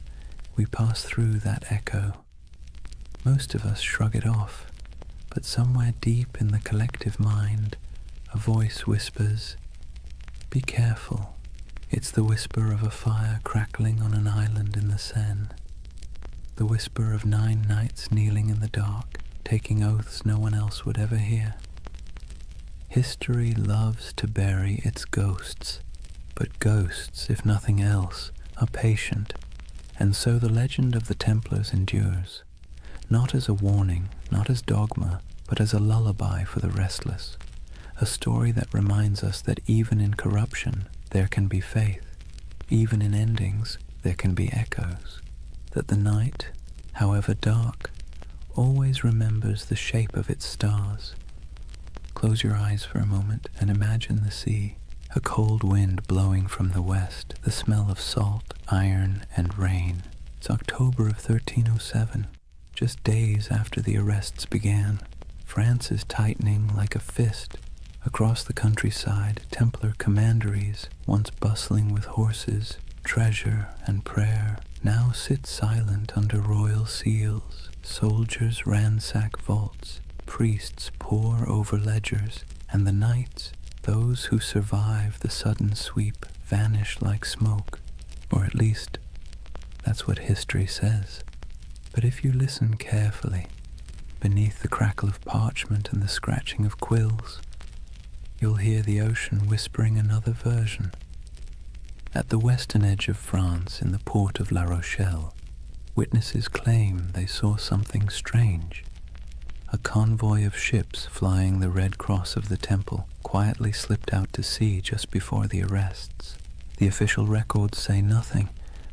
we pass through that echo. Most of us shrug it off, but somewhere deep in the collective mind, a voice whispers, "Be careful." It's the whisper of a fire crackling on an island in the Seine. The whisper of 9 knights kneeling in the dark, taking oaths no one else would ever hear. History loves to bury its ghosts, but ghosts, if nothing else, are patient, and so the legend of the Templars endures, not as a warning, not as dogma, but as a lullaby for the restless, a story that reminds us that even in corruption, there can be faith. Even in endings, there can be echoes. That the night, however dark, always remembers the shape of its stars. Close your eyes for a moment and imagine the sea, a cold wind blowing from the west, the smell of salt, iron, and rain. It's October of 1307, just days after the arrests began. France is tightening like a fist. Across the countryside, Templar commanderies, once bustling with horses, treasure, and prayer, now sit silent under royal seals. Soldiers ransack vaults, priests pore over ledgers, and the knights, those who survive the sudden sweep, vanish like smoke. Or at least, that's what history says. But if you listen carefully, beneath the crackle of parchment and the scratching of quills, you'll hear the ocean whispering another version. At the western edge of France, in the port of La Rochelle, witnesses claim they saw something strange. A convoy of ships flying the Red Cross of the Temple quietly slipped out to sea just before the arrests. The official records say nothing,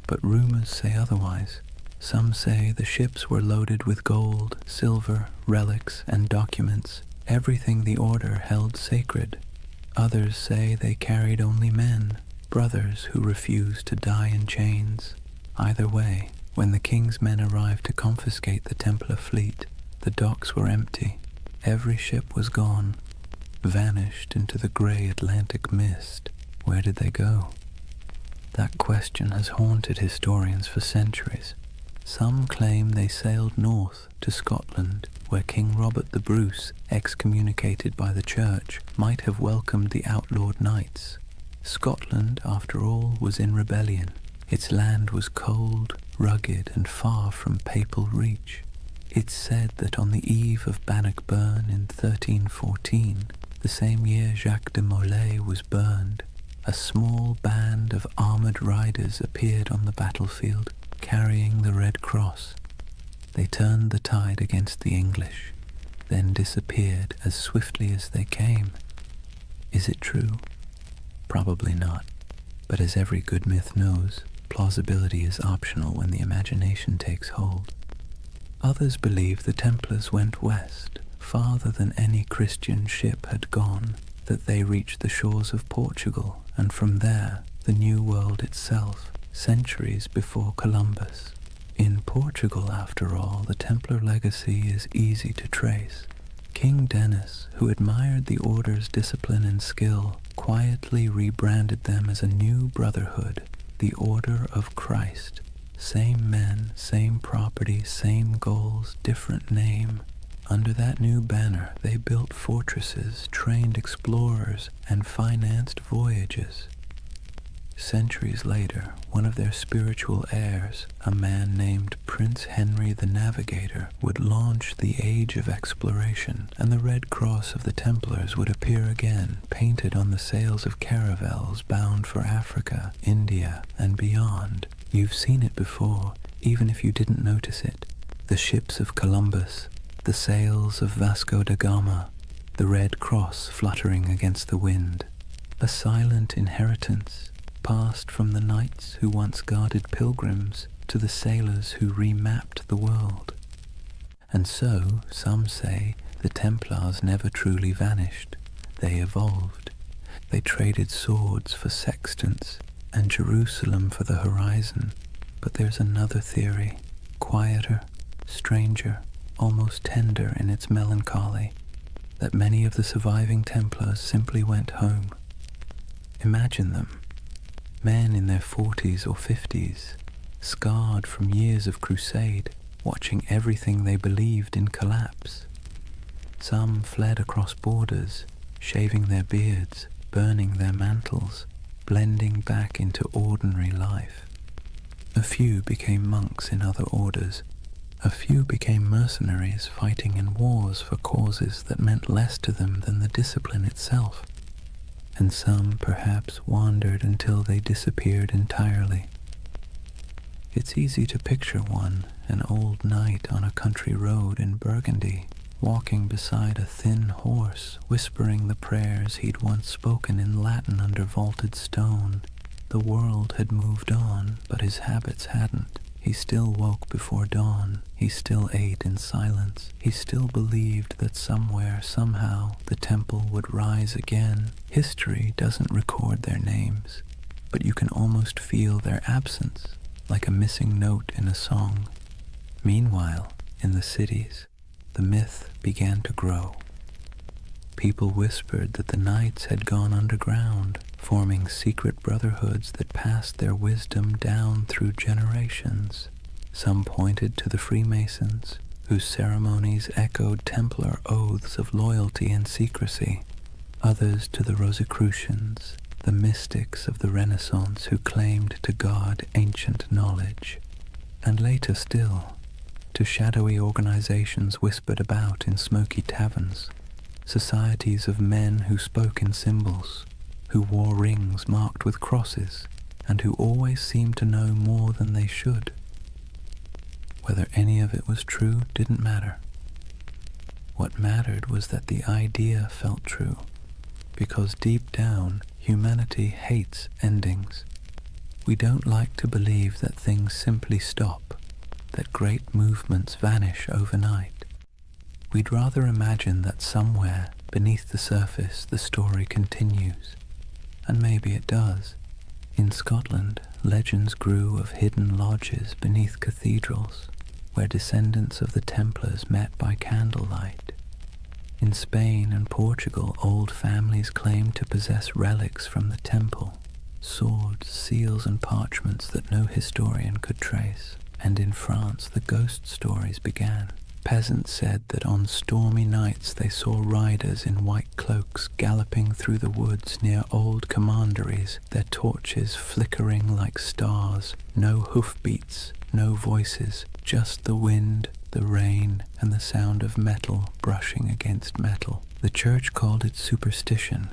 but rumors say otherwise. Some say the ships were loaded with gold, silver, relics, and documents, everything the order held sacred. Others say they carried only men, brothers who refused to die in chains. Either way, when the king's men arrived to confiscate the Templar fleet, the docks were empty. Every ship was gone, vanished into the grey Atlantic mist. Where did they go? That question has haunted historians for centuries. Some claim they sailed north to Scotland, where King Robert the Bruce, excommunicated by the church, might have welcomed the outlawed knights. Scotland, after all, was in rebellion. Its land was cold, rugged, and far from papal reach. It's said that on the eve of Bannockburn in 1314, the same year Jacques de Molay was burned, a small band of armored riders appeared on the battlefield, carrying the Red Cross. They turned the tide against the English, then disappeared as swiftly as they came. Is it true? Probably not, but as every good myth knows, plausibility is optional when the imagination takes hold. Others believe the Templars went west, farther than any Christian ship had gone, that they reached the shores of Portugal, and from there, the New World itself, centuries before Columbus. In Portugal, after all, the Templar legacy is easy to trace. King Denis, who admired the order's discipline and skill, quietly rebranded them as a new brotherhood, the Order of Christ. Same men, same property, same goals, different name. Under that new banner, they built fortresses, trained explorers, and financed voyages. Centuries later, one of their spiritual heirs, a man named Prince Henry the Navigator, would launch the Age of Exploration, and the Red Cross of the Templars would appear again, painted on the sails of caravels bound for Africa, India, and beyond. You've seen it before, even if you didn't notice it. The ships of Columbus, the sails of Vasco da Gama, the Red Cross fluttering against the wind. A silent inheritance, passed from the knights who once guarded pilgrims to the sailors who remapped the world. And so, some say, the Templars never truly vanished. They evolved. They traded swords for sextants and Jerusalem for the horizon. But there's another theory, quieter, stranger, almost tender in its melancholy, that many of the surviving Templars simply went home. Imagine them, men in their 40s or 50s, scarred from years of crusade, watching everything they believed in collapse. Some fled across borders, shaving their beards, burning their mantles, blending back into ordinary life. A few became monks in other orders. A few became mercenaries fighting in wars for causes that meant less to them than the discipline itself. And some perhaps wandered until they disappeared entirely. It's easy to picture one, an old knight on a country road in Burgundy, walking beside a thin horse, whispering the prayers he'd once spoken in Latin under vaulted stone. The world had moved on, but his habits hadn't. He still woke before dawn. He still ate in silence. He still believed that somewhere, somehow, the temple would rise again. History doesn't record their names, but you can almost feel their absence, like a missing note in a song. Meanwhile, in the cities, the myth began to grow. People whispered that the knights had gone underground, forming secret brotherhoods that passed their wisdom down through generations. Some pointed to the Freemasons, whose ceremonies echoed Templar oaths of loyalty and secrecy. Others to the Rosicrucians, the mystics of the Renaissance who claimed to guard ancient knowledge. And later still, to shadowy organizations whispered about in smoky taverns, societies of men who spoke in symbols, who wore rings marked with crosses, and who always seemed to know more than they should. Whether any of it was true didn't matter. What mattered was that the idea felt true, because deep down, humanity hates endings. We don't like to believe that things simply stop, that great movements vanish overnight. We'd rather imagine that somewhere, beneath the surface, the story continues. And maybe it does. In Scotland, legends grew of hidden lodges beneath cathedrals, where descendants of the Templars met by candlelight. In Spain and Portugal, old families claimed to possess relics from the temple, swords, seals, and parchments that no historian could trace. And in France, the ghost stories began. Peasants said that on stormy nights they saw riders in white cloaks galloping through the woods near old commanderies, their torches flickering like stars. No hoofbeats, no voices, just the wind, the rain, and the sound of metal brushing against metal. The church called it superstition,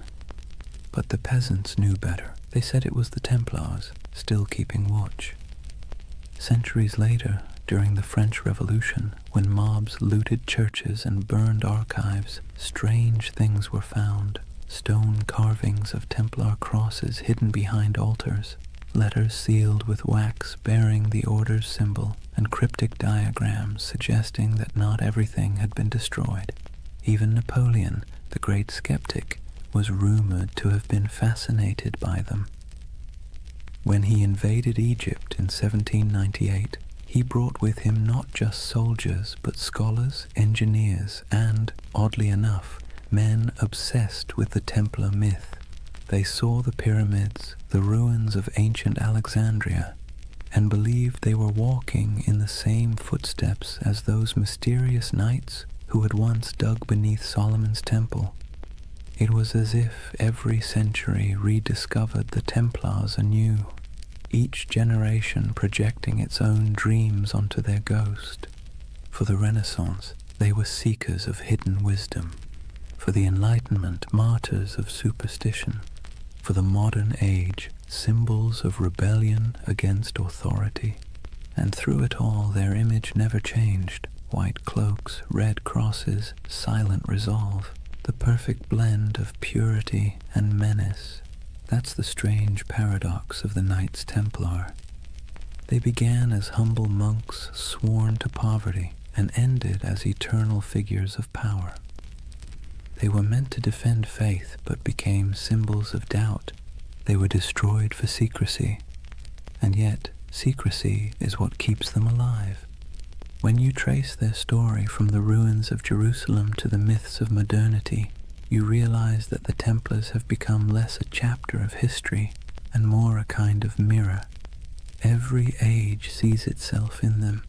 but the peasants knew better. They said it was the Templars, still keeping watch. Centuries later, during the French Revolution, when mobs looted churches and burned archives, strange things were found. Stone carvings of Templar crosses hidden behind altars, letters sealed with wax bearing the order's symbol, and cryptic diagrams suggesting that not everything had been destroyed. Even Napoleon, the great skeptic, was rumored to have been fascinated by them. When he invaded Egypt in 1798, he brought with him not just soldiers, but scholars, engineers, and, oddly enough, men obsessed with the Templar myth. They saw the pyramids, the ruins of ancient Alexandria, and believed they were walking in the same footsteps as those mysterious knights who had once dug beneath Solomon's temple. It was as if every century rediscovered the Templars anew, each generation projecting its own dreams onto their ghost. For the Renaissance, they were seekers of hidden wisdom. For the Enlightenment, martyrs of superstition. For the modern age, symbols of rebellion against authority. And through it all, their image never changed. White cloaks, red crosses, silent resolve. The perfect blend of purity and menace. That's the strange paradox of the Knights Templar. They began as humble monks sworn to poverty and ended as eternal figures of power. They were meant to defend faith but became symbols of doubt. They were destroyed for secrecy, and yet secrecy is what keeps them alive. When you trace their story from the ruins of Jerusalem to the myths of modernity, you realize that the Templars have become less a chapter of history and more a kind of mirror. Every age sees itself in them.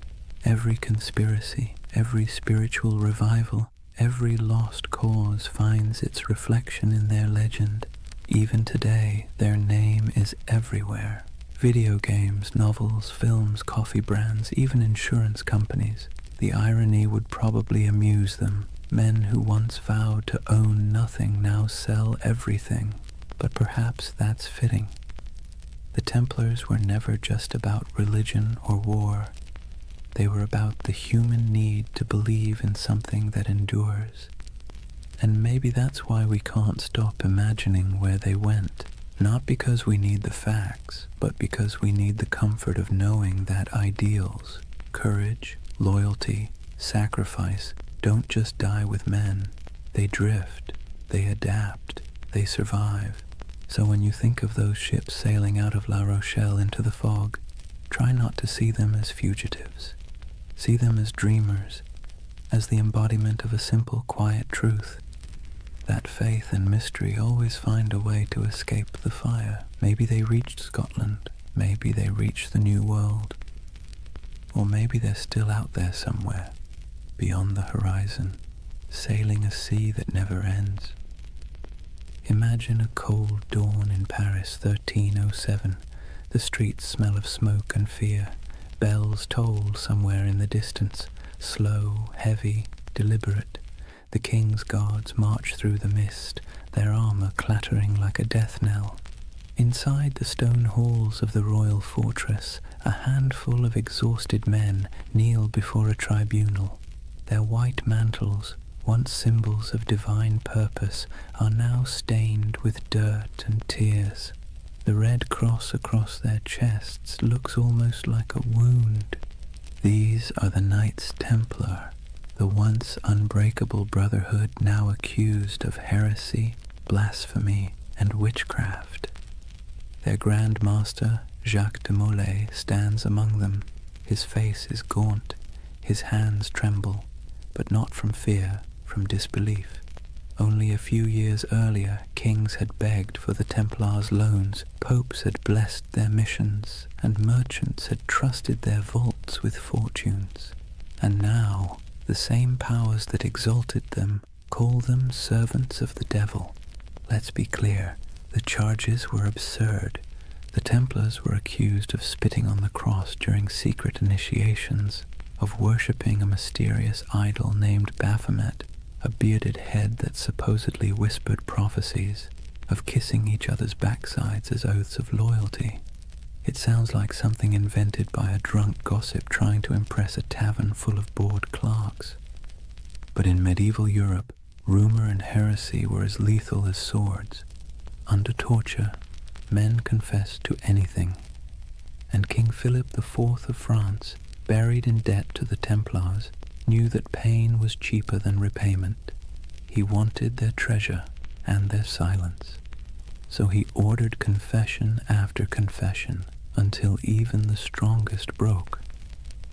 Every conspiracy, every spiritual revival, every lost cause finds its reflection in their legend. Even today, their name is everywhere. Video games, novels, films, coffee brands, even insurance companies. The irony would probably amuse them. Men who once vowed to own nothing now sell everything. But perhaps that's fitting. The Templars were never just about religion or war. They were about the human need to believe in something that endures. And maybe that's why we can't stop imagining where they went. Not because we need the facts, but because we need the comfort of knowing that ideals, courage, loyalty, sacrifice don't just die with men. They drift, they adapt, they survive. So when you think of those ships sailing out of La Rochelle into the fog, try not to see them as fugitives. See them as dreamers, as the embodiment of a simple, quiet truth. That faith and mystery always find a way to escape the fire. Maybe they reached Scotland, maybe they reached the New World, or maybe they're still out there somewhere, beyond the horizon, sailing a sea that never ends. Imagine a cold dawn in Paris, 1307. The streets smell of smoke and fear. Bells toll somewhere in the distance, slow, heavy, deliberate. The king's guards march through the mist, their armor clattering like a death knell. Inside the stone halls of the royal fortress, a handful of exhausted men kneel before a tribunal. Their white mantles, once symbols of divine purpose, are now stained with dirt and tears. The red cross across their chests looks almost like a wound. These are the Knights Templar, the once unbreakable brotherhood now accused of heresy, blasphemy, and witchcraft. Their Grand Master, Jacques de Molay, stands among them. His face is gaunt, his hands tremble, but not from fear, from disbelief. Only a few years earlier, kings had begged for the Templars' loans, popes had blessed their missions, and merchants had trusted their vaults with fortunes. And now, the same powers that exalted them call them servants of the devil. Let's be clear, the charges were absurd. The Templars were accused of spitting on the cross during secret initiations, of worshipping a mysterious idol named Baphomet, a bearded head that supposedly whispered prophecies. of kissing each other's backsides as oaths of loyalty. It sounds like something invented by a drunk gossip trying to impress a tavern full of bored clerks. But in medieval Europe, rumor and heresy were as lethal as swords. Under torture, men confessed to anything. And King Philip IV of France, buried in debt to the Templars, knew that pain was cheaper than repayment. He wanted their treasure and their silence. So he ordered confession after confession until even the strongest broke.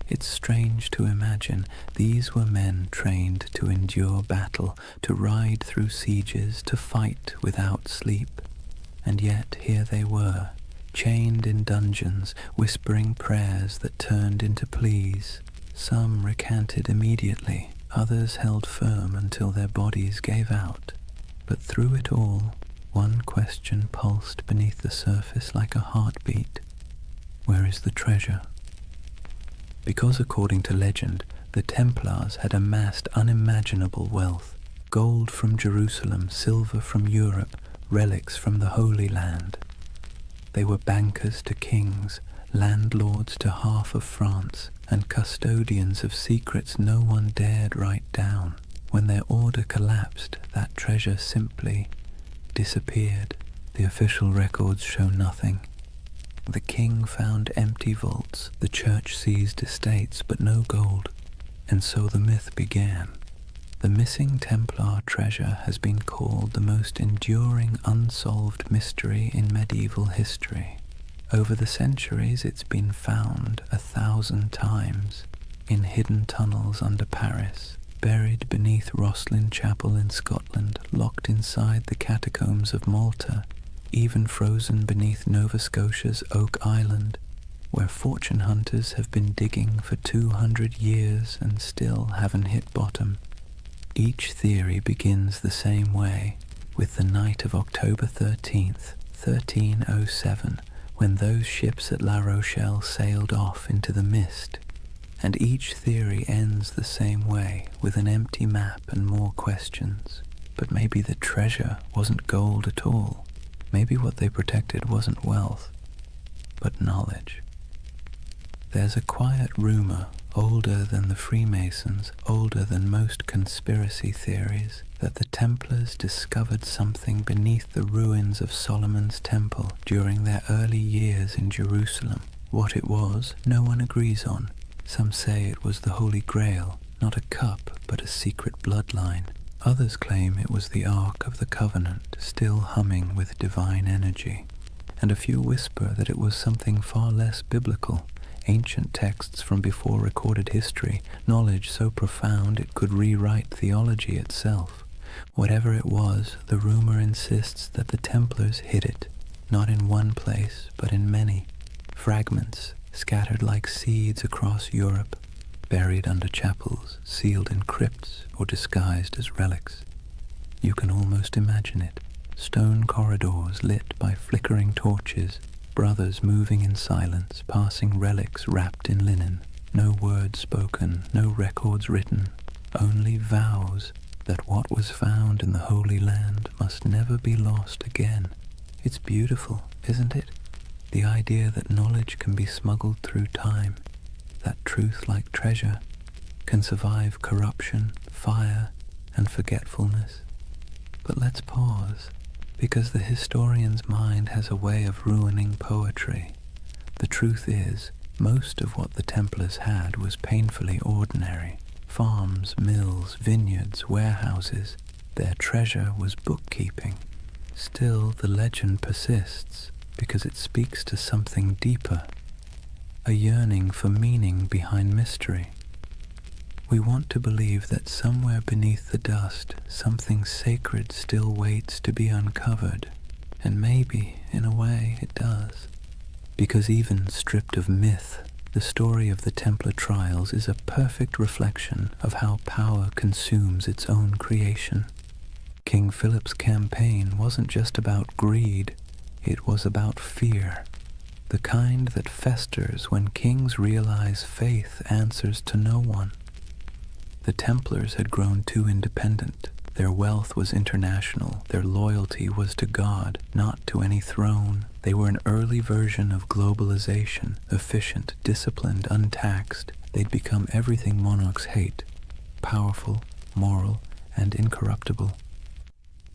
It's strange to imagine these were men trained to endure battle, to ride through sieges, to fight without sleep. And yet here they were, chained in dungeons, whispering prayers that turned into pleas. Some recanted immediately, others held firm until their bodies gave out. But through it all, one question pulsed beneath the surface like a heartbeat. Where is the treasure? Because according to legend, the Templars had amassed unimaginable wealth. Gold from Jerusalem, silver from Europe, relics from the Holy Land. They were bankers to kings, landlords to half of France, and custodians of secrets no one dared write down. When their order collapsed, that treasure simply disappeared. The official records show nothing. The king found empty vaults, the church seized estates, but no gold. And so the myth began. The missing Templar treasure has been called the most enduring unsolved mystery in medieval history. Over the centuries it's been found 1,000 times, in hidden tunnels under Paris, buried beneath Rosslyn Chapel in Scotland, locked inside the catacombs of Malta, even frozen beneath Nova Scotia's Oak Island, where fortune hunters have been digging for 200 years and still haven't hit bottom. Each theory begins the same way, with the night of October 13th, 1307, when those ships at La Rochelle sailed off into the mist. And each theory ends the same way, with an empty map and more questions. But maybe the treasure wasn't gold at all. Maybe what they protected wasn't wealth, but knowledge. There's a quiet rumor, older than the Freemasons, older than most conspiracy theories, that the Templars discovered something beneath the ruins of Solomon's temple during their early years in Jerusalem. What it was, no one agrees on. Some say it was the Holy Grail, not a cup, but a secret bloodline. Others claim it was the Ark of the Covenant, still humming with divine energy. And a few whisper that it was something far less biblical, ancient texts from before recorded history, knowledge so profound it could rewrite theology itself. Whatever it was, the rumor insists that the Templars hid it, not in one place, but in many. Fragments scattered like seeds across Europe, buried under chapels, sealed in crypts, or disguised as relics. You can almost imagine it. Stone corridors lit by flickering torches, brothers moving in silence, passing relics wrapped in linen. No words spoken, no records written, only vows that what was found in the Holy Land must never be lost again. It's beautiful, isn't it? The idea that knowledge can be smuggled through time, that truth, like treasure, can survive corruption, fire, and forgetfulness. But let's pause, because the historian's mind has a way of ruining poetry. The truth is, most of what the Templars had was painfully ordinary. Farms, mills, vineyards, warehouses. Their treasure was bookkeeping. Still, the legend persists, because it speaks to something deeper, a yearning for meaning behind mystery. We want to believe that somewhere beneath the dust, something sacred still waits to be uncovered, and maybe, in a way, it does. Because even stripped of myth, the story of the Templar trials is a perfect reflection of how power consumes its own creation. King Philip's campaign wasn't just about greed, it was about fear. The kind that festers when kings realize faith answers to no one. The Templars had grown too independent, Their wealth was international. Their loyalty was to God, not to any throne. They were an early version of globalization, efficient, disciplined, untaxed. They'd become everything monarchs hate: powerful, moral, and incorruptible.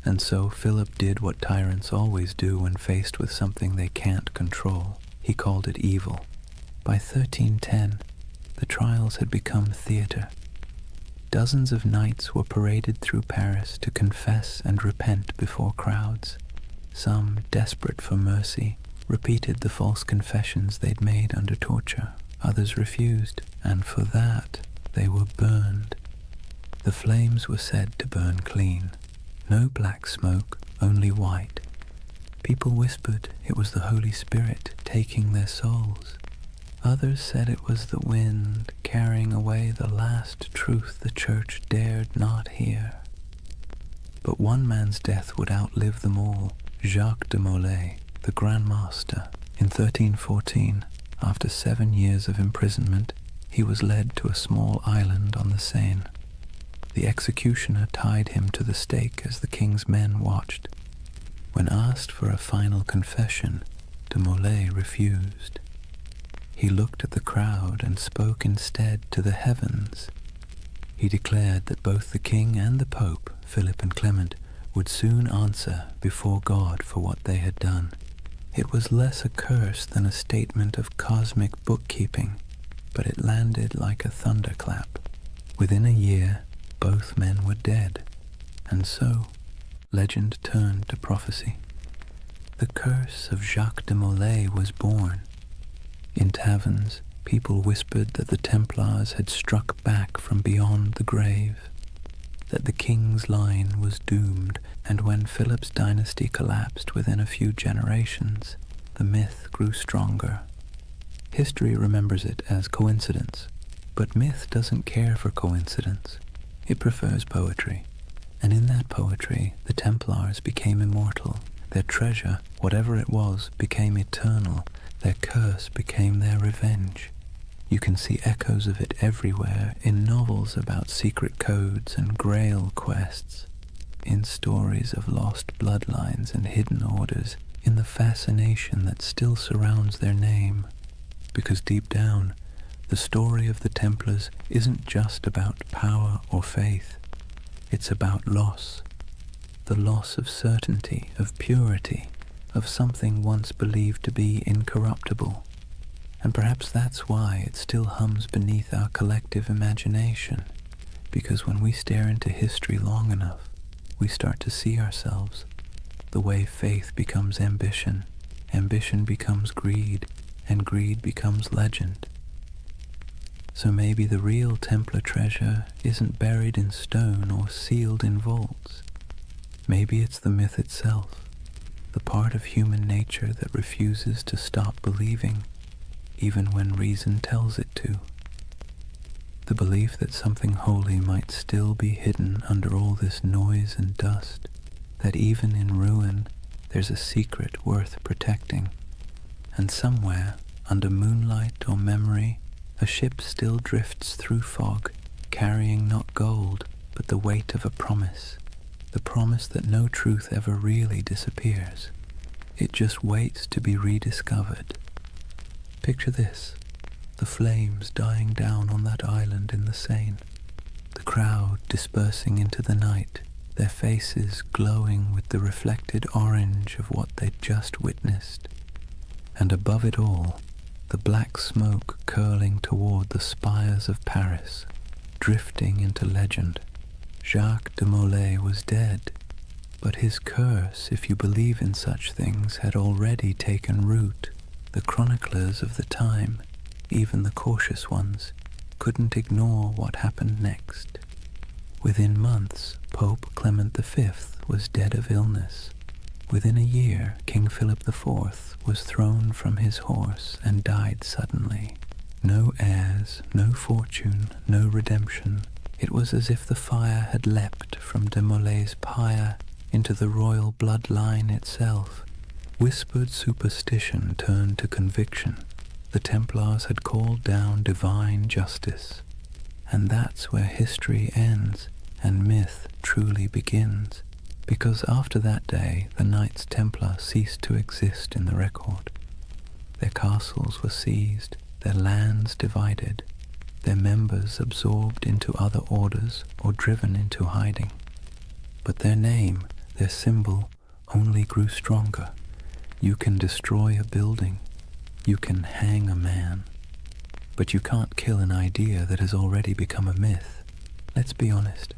And so Philip did what tyrants always do when faced with something they can't control. He called it evil. By 1310, the trials had become theater. Dozens of knights were paraded through Paris to confess and repent before crowds. Some, desperate for mercy, repeated the false confessions they'd made under torture. Others refused, and for that they were burned. The flames were said to burn clean. No black smoke, only white. People whispered it was the Holy Spirit taking their souls. Others said it was the wind carrying away the last truth the church dared not hear. But one man's death would outlive them all: Jacques de Molay, the Grand Master. In 1314, after 7 years of imprisonment, he was led to a small island on the Seine. The executioner tied him to the stake as the king's men watched. When asked for a final confession, de Molay refused. He looked at the crowd and spoke instead to the heavens. He declared that both the king and the pope, Philip and Clement, would soon answer before God for what they had done. It was less a curse than a statement of cosmic bookkeeping, but it landed like a thunderclap. Within a year, both men were dead, and so legend turned to prophecy. The curse of Jacques de Molay was born. In taverns, people whispered that the Templars had struck back from beyond the grave, that the king's line was doomed, and when Philip's dynasty collapsed within a few generations, the myth grew stronger. History remembers it as coincidence, but myth doesn't care for coincidence. It prefers poetry, and in that poetry, the Templars became immortal. Their treasure, whatever it was, became eternal. Their curse became their revenge. You can see echoes of it everywhere, in novels about secret codes and grail quests, in stories of lost bloodlines and hidden orders, in the fascination that still surrounds their name. Because deep down, the story of the Templars isn't just about power or faith. It's about loss. The loss of certainty, of purity, of something once believed to be incorruptible. And perhaps that's why it still hums beneath our collective imagination, because when we stare into history long enough, we start to see ourselves. The way faith becomes ambition, ambition becomes greed, and greed becomes legend. So maybe the real Templar treasure isn't buried in stone or sealed in vaults. Maybe it's the myth itself, the part of human nature that refuses to stop believing, even when reason tells it to. The belief that something holy might still be hidden under all this noise and dust, that even in ruin there's a secret worth protecting, and somewhere, under moonlight or memory, a ship still drifts through fog, carrying not gold, but the weight of a promise, the promise that no truth ever really disappears. It just waits to be rediscovered. Picture this, the flames dying down on that island in the Seine, the crowd dispersing into the night, their faces glowing with the reflected orange of what they'd just witnessed. And above it all, the black smoke curling toward the spires of Paris, drifting into legend. Jacques de Molay was dead, but his curse, if you believe in such things, had already taken root. The chroniclers of the time, even the cautious ones, couldn't ignore what happened next. Within months, Pope Clement V was dead of illness. Within a year, King Philip IV was thrown from his horse and died suddenly. No heirs, no fortune, no redemption. It was as if the fire had leapt from de Molay's pyre into the royal bloodline itself. Whispered superstition turned to conviction. The Templars had called down divine justice. And that's where history ends and myth truly begins, because after that day the Knights Templar ceased to exist in the record. Their castles were seized, their lands divided, their members absorbed into other orders or driven into hiding. But their name, their symbol, only grew stronger. You can destroy a building, you can hang a man, but you can't kill an idea that has already become a myth. Let's be honest,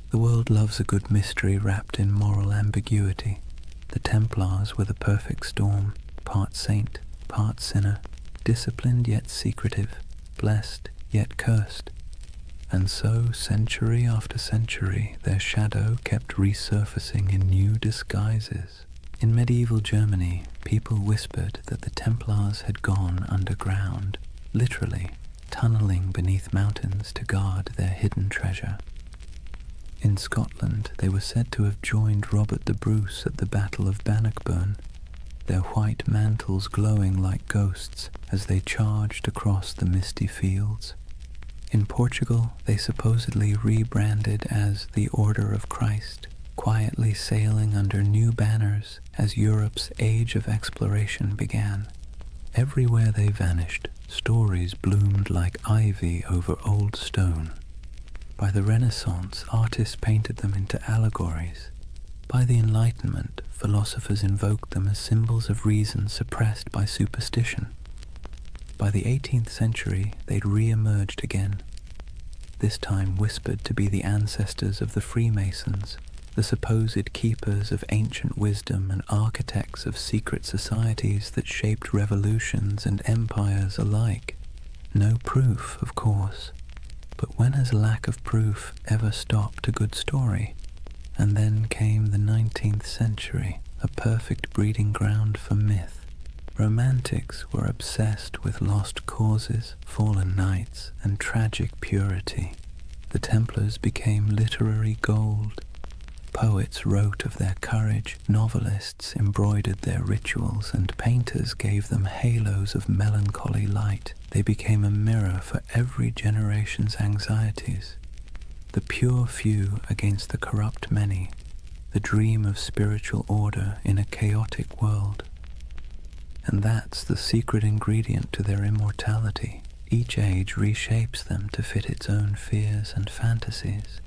the world loves a good mystery wrapped in moral ambiguity. The Templars were the perfect storm, part saint, part sinner, disciplined yet secretive, blessed yet cursed. And so, century after century, their shadow kept resurfacing in new disguises. In medieval Germany, people whispered that the Templars had gone underground, literally tunneling beneath mountains to guard their hidden treasure. In Scotland, they were said to have joined Robert the Bruce at the Battle of Bannockburn, their white mantles glowing like ghosts as they charged across the misty fields. In Portugal, they supposedly rebranded as the Order of Christ, quietly sailing under new banners as Europe's age of exploration began. Everywhere they vanished, stories bloomed like ivy over old stone. By the Renaissance, artists painted them into allegories. By the Enlightenment, philosophers invoked them as symbols of reason suppressed by superstition. By the 18th century, they'd re-emerged again, this time whispered to be the ancestors of the Freemasons, the supposed keepers of ancient wisdom and architects of secret societies that shaped revolutions and empires alike. No proof, of course, but when has lack of proof ever stopped a good story? And then came the 19th century, a perfect breeding ground for myth. Romantics were obsessed with lost causes, fallen knights, and tragic purity. The Templars became literary gold. Poets wrote of their courage, novelists embroidered their rituals, and painters gave them halos of melancholy light. They became a mirror for every generation's anxieties. The pure few against the corrupt many, the dream of spiritual order in a chaotic world. And that's the secret ingredient to their immortality. Each age reshapes them to fit its own fears and fantasies.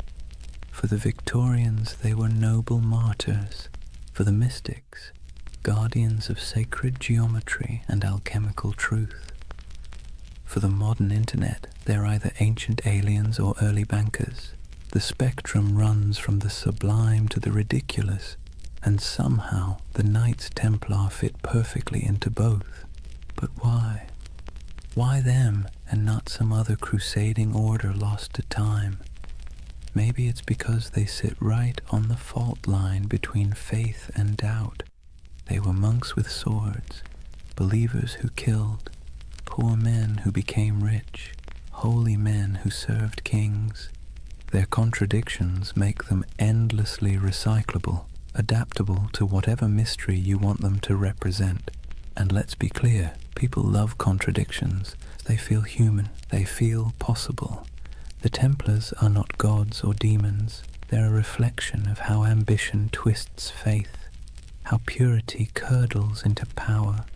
For the Victorians, they were noble martyrs. For the mystics, guardians of sacred geometry and alchemical truth. For the modern internet, they're either ancient aliens or early bankers. The spectrum runs from the sublime to the ridiculous, and somehow the Knights Templar fit perfectly into both. But why? Why them and not some other crusading order lost to time? Maybe it's because they sit right on the fault line between faith and doubt. They were monks with swords, believers who killed, poor men who became rich, holy men who served kings. Their contradictions make them endlessly recyclable, adaptable to whatever mystery you want them to represent. And let's be clear, people love contradictions. They feel human, they feel possible. The Templars are not gods or demons. They're a reflection of how ambition twists faith, how purity curdles into power,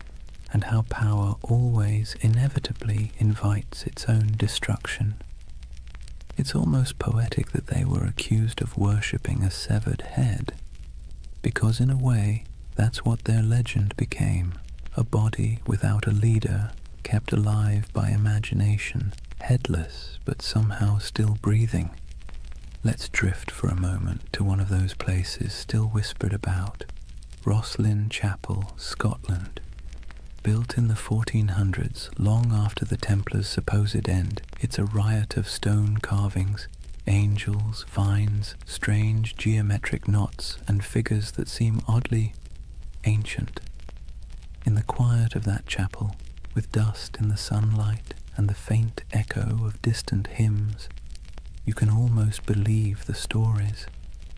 and how power always inevitably invites its own destruction. It's almost poetic that they were accused of worshipping a severed head, because in a way, that's what their legend became, a body without a leader, kept alive by imagination, headless but somehow still breathing. Let's drift for a moment to one of those places still whispered about, Rosslyn Chapel, Scotland. Built in the 1400s, long after the Templars' supposed end, it's a riot of stone carvings, angels, vines, strange geometric knots, and figures that seem oddly ancient. In the quiet of that chapel, with dust in the sunlight and the faint echo of distant hymns, you can almost believe the stories,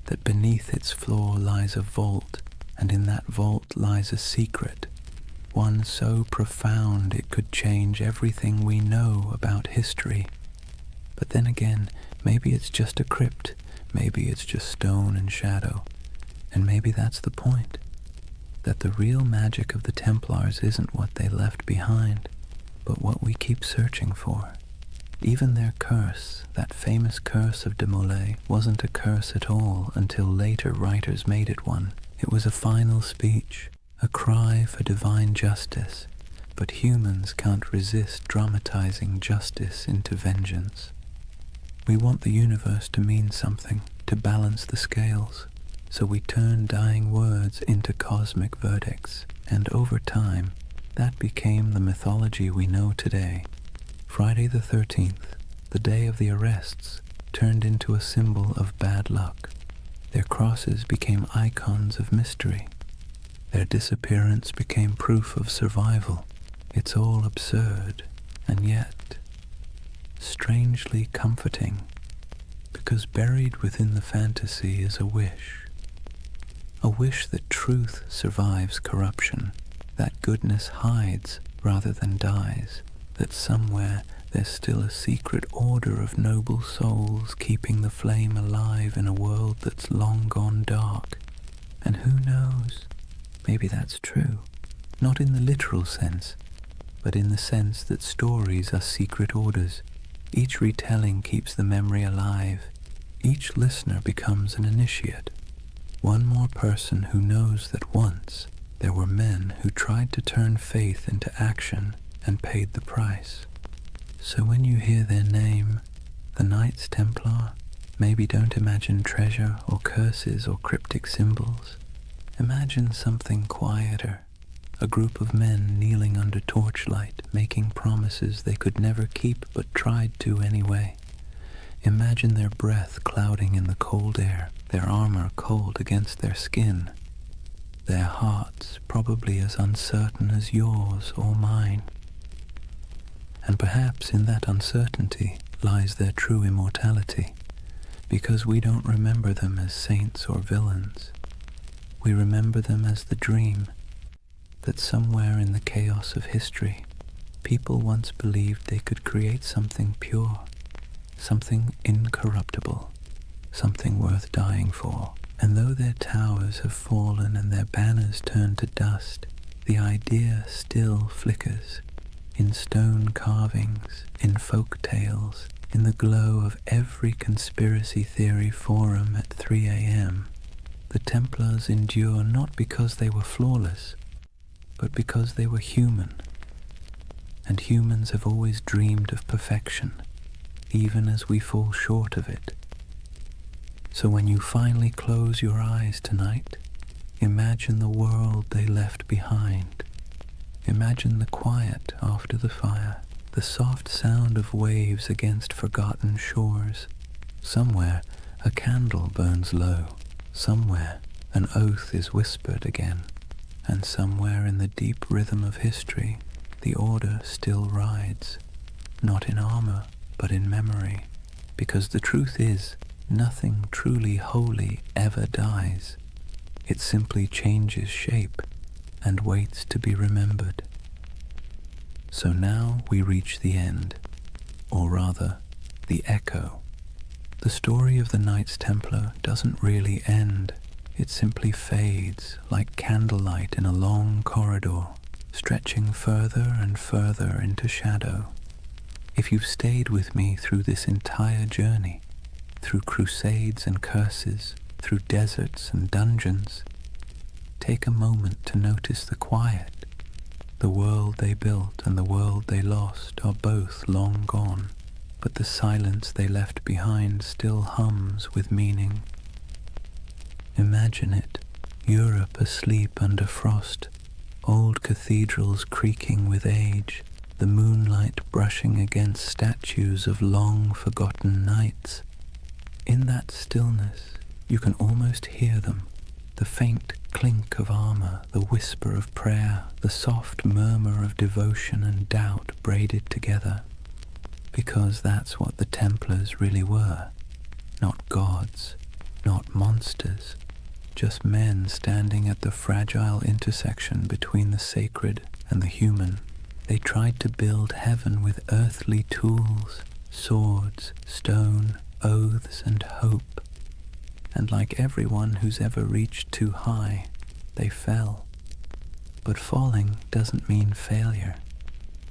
that beneath its floor lies a vault, and in that vault lies a secret, one so profound it could change everything we know about history. But then again, maybe it's just a crypt, maybe it's just stone and shadow, and maybe that's the point, that the real magic of the Templars isn't what they left behind, but what we keep searching for. Even their curse, that famous curse of de Molay, wasn't a curse at all until later writers made it one. It was a final speech, a cry for divine justice, but humans can't resist dramatizing justice into vengeance. We want the universe to mean something, to balance the scales, so we turn dying words into cosmic verdicts, and over time, that became the mythology we know today. Friday the 13th, the day of the arrests, turned into a symbol of bad luck. Their crosses became icons of mystery. Their disappearance became proof of survival. It's all absurd, and yet strangely comforting, because buried within the fantasy is a wish that truth survives corruption, that goodness hides rather than dies, that somewhere there's still a secret order of noble souls keeping the flame alive in a world that's long gone dark. And who knows, maybe that's true, not in the literal sense, but in the sense that stories are secret orders. Each retelling keeps the memory alive. Each listener becomes an initiate, one more person who knows that once there were men who tried to turn faith into action and paid the price. So when you hear their name, the Knights Templar, maybe don't imagine treasure or curses or cryptic symbols. Imagine something quieter, a group of men kneeling under torchlight, making promises they could never keep but tried to anyway. Imagine their breath clouding in the cold air, their armor cold against their skin, their hearts probably as uncertain as yours or mine. And perhaps in that uncertainty lies their true immortality, because we don't remember them as saints or villains. We remember them as the dream that somewhere in the chaos of history, people once believed they could create something pure, something incorruptible, something worth dying for. And though their towers have fallen and their banners turned to dust, the idea still flickers in stone carvings, in folk tales, in the glow of every conspiracy theory forum at 3 a.m. The Templars endure not because they were flawless, but because they were human. And humans have always dreamed of perfection, even as we fall short of it. So when you finally close your eyes tonight, imagine the world they left behind. Imagine the quiet after the fire, the soft sound of waves against forgotten shores. Somewhere a candle burns low, somewhere an oath is whispered again, and somewhere in the deep rhythm of history, the order still rides, not in armor, but in memory, because the truth is, nothing truly holy ever dies. It simply changes shape and waits to be remembered. So now we reach the end, or rather, the echo. The story of the Knights Templar doesn't really end. It simply fades like candlelight in a long corridor, stretching further and further into shadow. If you've stayed with me through this entire journey, through crusades and curses, through deserts and dungeons, take a moment to notice the quiet. The world they built and the world they lost are both long gone, but the silence they left behind still hums with meaning. Imagine it, Europe asleep under frost, old cathedrals creaking with age, the moonlight brushing against statues of long-forgotten knights. In that stillness, you can almost hear them, the faint clink of armor, the whisper of prayer, the soft murmur of devotion and doubt braided together. Because that's what the Templars really were. Not gods, not monsters, just men standing at the fragile intersection between the sacred and the human. They tried to build heaven with earthly tools, swords, stone, oaths, and hope. and like everyone who's ever reached too high, they fell. But falling doesn't mean failure.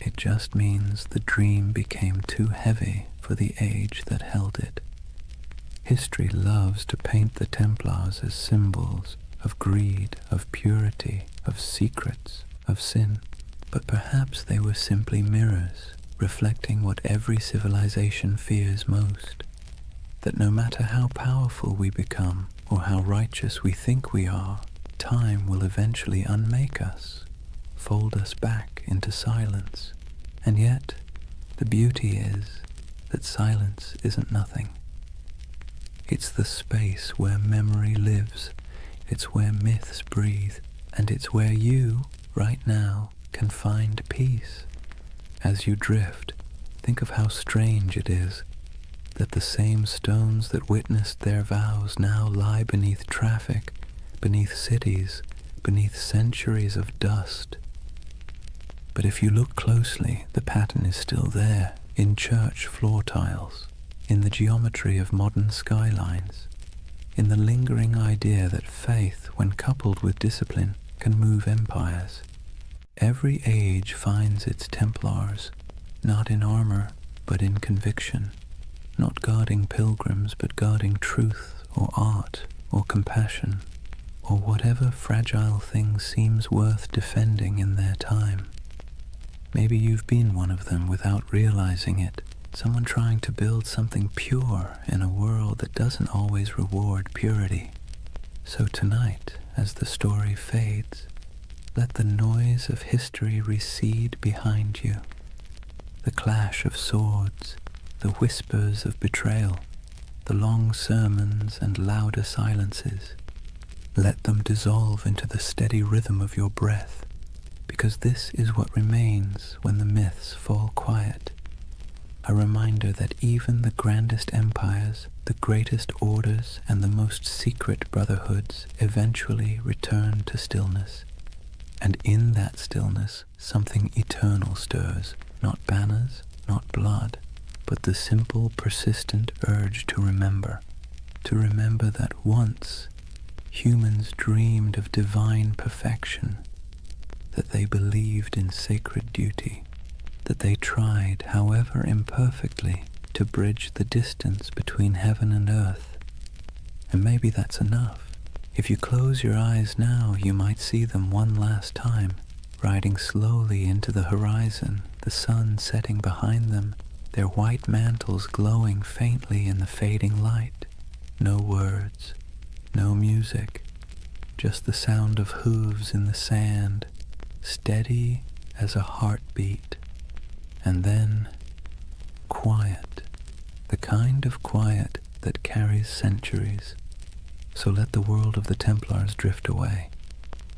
It just means the dream became too heavy for the age that held it. History loves to paint the Templars as symbols of greed, of purity, of secrets, of sin. But perhaps they were simply mirrors, reflecting what every civilization fears most. That no matter how powerful we become, or how righteous we think we are, time will eventually unmake us, fold us back into silence. And yet, the beauty is that silence isn't nothing. It's the space where memory lives, it's where myths breathe, and it's where you, right now, can find peace. As you drift, think of how strange it is that the same stones that witnessed their vows now lie beneath traffic, beneath cities, beneath centuries of dust. But if you look closely, the pattern is still there, in church floor tiles, in the geometry of modern skylines, in the lingering idea that faith, when coupled with discipline, can move empires. Every age finds its Templars, not in armor, but in conviction, not guarding pilgrims, but guarding truth, or art, or compassion, or whatever fragile thing seems worth defending in their time. Maybe you've been one of them without realizing it, someone trying to build something pure in a world that doesn't always reward purity. So tonight, as the story fades, let the noise of history recede behind you. The clash of swords, the whispers of betrayal, the long sermons and louder silences. Let them dissolve into the steady rhythm of your breath, because this is what remains when the myths fall quiet. A reminder that even the grandest empires, the greatest orders, and the most secret brotherhoods eventually return to stillness. And in that stillness, something eternal stirs, not banners, not blood, but the simple, persistent urge to remember that once humans dreamed of divine perfection, that they believed in sacred duty, that they tried, however imperfectly, to bridge the distance between heaven and earth. And maybe that's enough. If you close your eyes now, you might see them one last time, riding slowly into the horizon, the sun setting behind them, their white mantles glowing faintly in the fading light. No words, no music, just the sound of hooves in the sand, steady as a heartbeat. And then, quiet, the kind of quiet that carries centuries. So let the world of the Templars drift away.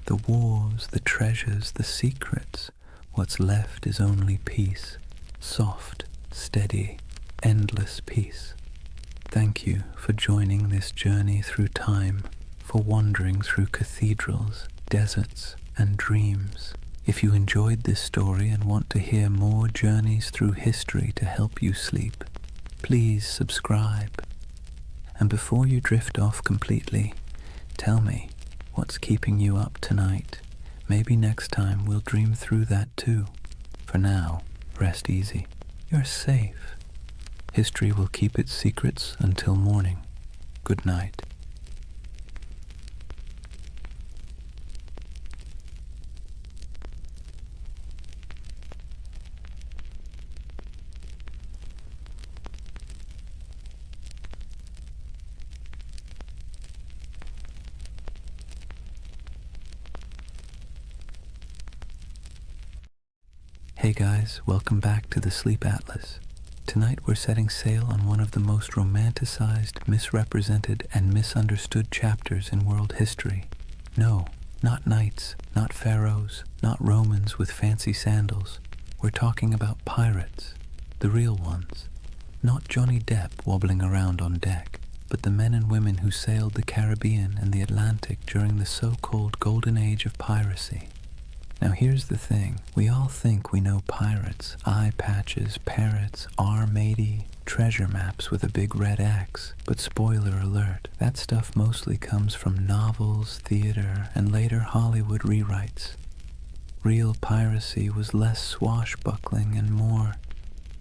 The wars, the treasures, the secrets, what's left is only peace, soft, steady, endless peace. Thank you for joining this journey through time, for wandering through cathedrals, deserts, and dreams. If you enjoyed this story and want to hear more journeys through history to help you sleep, please subscribe. And before you drift off completely, tell me what's keeping you up tonight. Maybe next time we'll dream through that too. For now, rest easy. You're safe. History will keep its secrets until morning. Good night. Hey guys, welcome back to the Sleep Atlas. Tonight we're setting sail on one of the most romanticized, misrepresented, and misunderstood chapters in world history. No, not knights, not pharaohs, not Romans with fancy sandals. We're talking about pirates, the real ones. Not Johnny Depp wobbling around on deck, but the men and women who sailed the Caribbean and the Atlantic during the so-called Golden Age of Piracy. Now here's the thing, we all think we know pirates, eye patches, parrots, R-matey, treasure maps with a big red X, but spoiler alert, that stuff mostly comes from novels, theater, and later Hollywood rewrites. Real piracy was less swashbuckling and more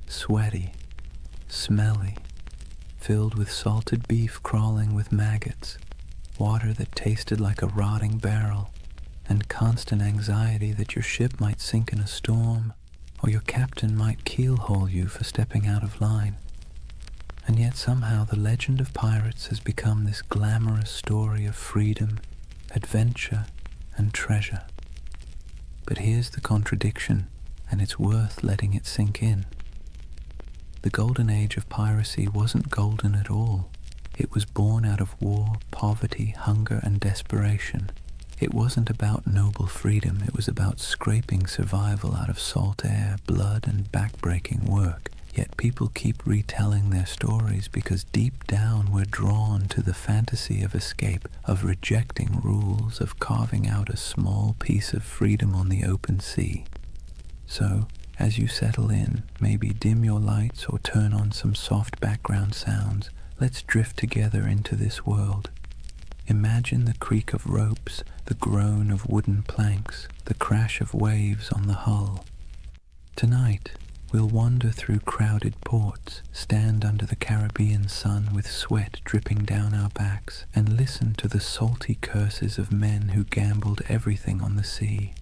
sweaty, smelly, filled with salted beef crawling with maggots, water that tasted like a rotting barrel, and constant anxiety that your ship might sink in a storm, or your captain might keelhaul you for stepping out of line. And yet somehow the legend of pirates has become this glamorous story of freedom, adventure, and treasure. But here's the contradiction, and it's worth letting it sink in. The Golden Age of Piracy wasn't golden at all. It was born out of war, poverty, hunger, and desperation. It wasn't about noble freedom, it was about scraping survival out of salt air, blood, and backbreaking work. Yet people keep retelling their stories because deep down we're drawn to the fantasy of escape, of rejecting rules, of carving out a small piece of freedom on the open sea. So, as you settle in, maybe dim your lights or turn on some soft background sounds, let's drift together into this world. Imagine the creak of ropes, the groan of wooden planks, the crash of waves on the hull. Tonight, we'll wander through crowded ports, stand under the Caribbean sun with sweat dripping down our backs, and listen to the salty curses of men who gambled everything on the sea.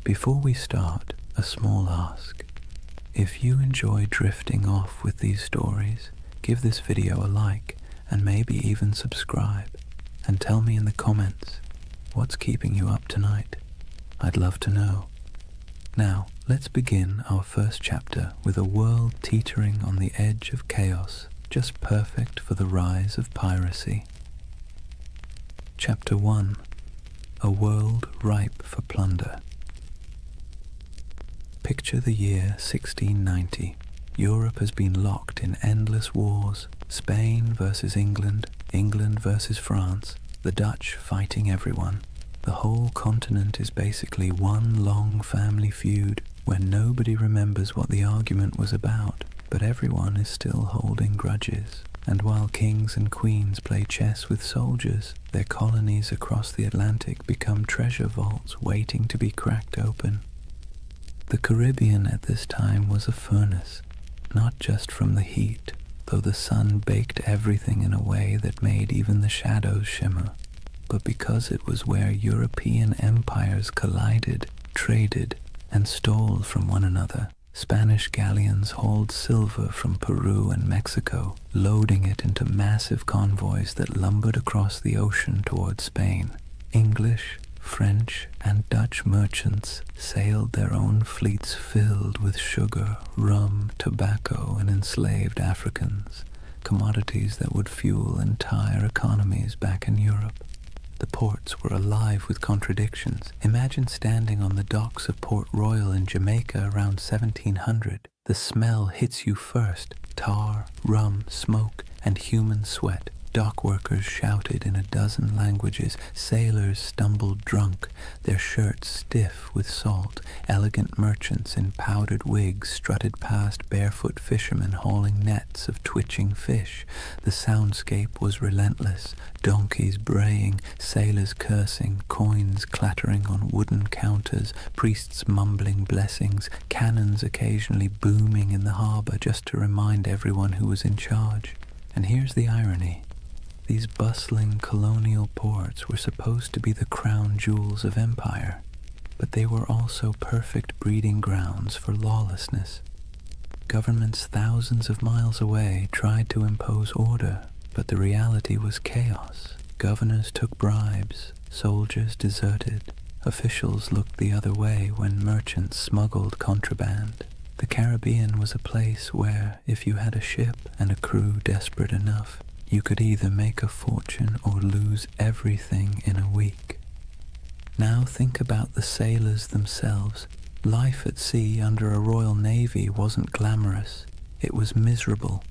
Before we start, a small ask. If you enjoy drifting off with these stories, give this video a like, and maybe even subscribe. And tell me in the comments, what's keeping you up tonight? I'd love to know. Now, let's begin our first chapter with a world teetering on the edge of chaos, just perfect for the rise of piracy. Chapter 1. A world ripe for plunder. Picture the year 1690. Europe has been locked in endless wars. Spain versus England, England versus France, the Dutch fighting everyone. The whole continent is basically one long family feud where nobody remembers what the argument was about, but everyone is still holding grudges. And while kings and queens play chess with soldiers, their colonies across the Atlantic become treasure vaults waiting to be cracked open. The Caribbean at this time was a furnace, not just from the heat, though the sun baked everything in a way that made even the shadows shimmer, but because it was where European empires collided, traded, and stole from one another. Spanish galleons hauled silver from Peru and Mexico, loading it into massive convoys that lumbered across the ocean toward Spain. English, French, and Dutch merchants sailed their own fleets filled with sugar, rum, tobacco, and enslaved Africans, commodities that would fuel entire economies back in Europe. The ports were alive with contradictions. Imagine standing on the docks of Port Royal in Jamaica around 1700. The smell hits you first: tar, rum, smoke, and human sweat. Dock workers shouted in a dozen languages, sailors stumbled drunk, their shirts stiff with salt, elegant merchants in powdered wigs strutted past barefoot fishermen hauling nets of twitching fish. The soundscape was relentless, donkeys braying, sailors cursing, coins clattering on wooden counters, priests mumbling blessings, cannons occasionally booming in the harbour just to remind everyone who was in charge. And here's the irony. These bustling colonial ports were supposed to be the crown jewels of empire, but they were also perfect breeding grounds for lawlessness. Governments thousands of miles away tried to impose order, but the reality was chaos. Governors took bribes, soldiers deserted, officials looked the other way when merchants smuggled contraband. The Caribbean was a place where, if you had a ship and a crew desperate enough, you could either make a fortune or lose everything in a week. Now think about the sailors themselves. Life at sea under a Royal Navy wasn't glamorous. It was miserable.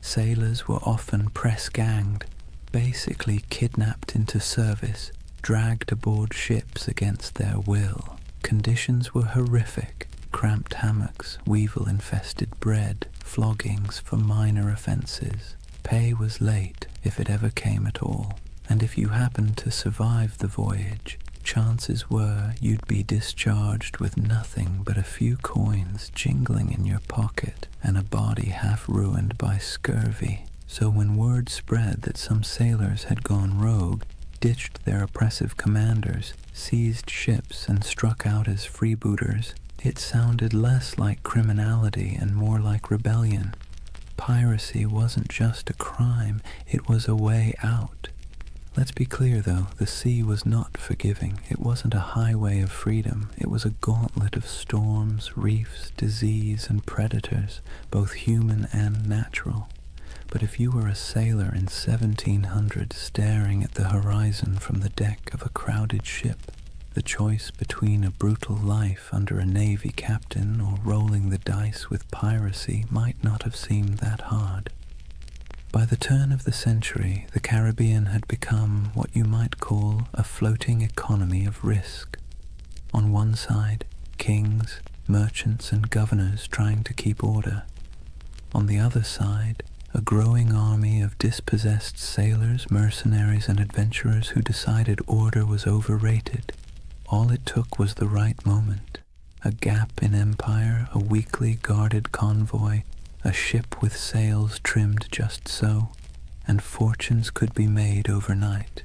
Sailors were often press-ganged, basically kidnapped into service, dragged aboard ships against their will. Conditions were horrific: cramped hammocks, weevil-infested bread, floggings for minor offences. Pay was late, if it ever came at all, and if you happened to survive the voyage, chances were you'd be discharged with nothing but a few coins jingling in your pocket and a body half ruined by scurvy. So when word spread that some sailors had gone rogue, ditched their oppressive commanders, seized ships, and struck out as freebooters, it sounded less like criminality and more like rebellion. Piracy wasn't just a crime, it was a way out. Let's be clear though, the sea was not forgiving. It wasn't a highway of freedom. It was a gauntlet of storms, reefs, disease, and predators, both human and natural. But if you were a sailor in 1700 staring at the horizon from the deck of a crowded ship, the choice between a brutal life under a navy captain or rolling the dice with piracy might not have seemed that hard. By the turn of the century, the Caribbean had become what you might call a floating economy of risk. On one side, kings, merchants, and governors trying to keep order. On the other side, a growing army of dispossessed sailors, mercenaries, and adventurers who decided order was overrated. All it took was the right moment, a gap in empire, a weakly guarded convoy, a ship with sails trimmed just so, and fortunes could be made overnight.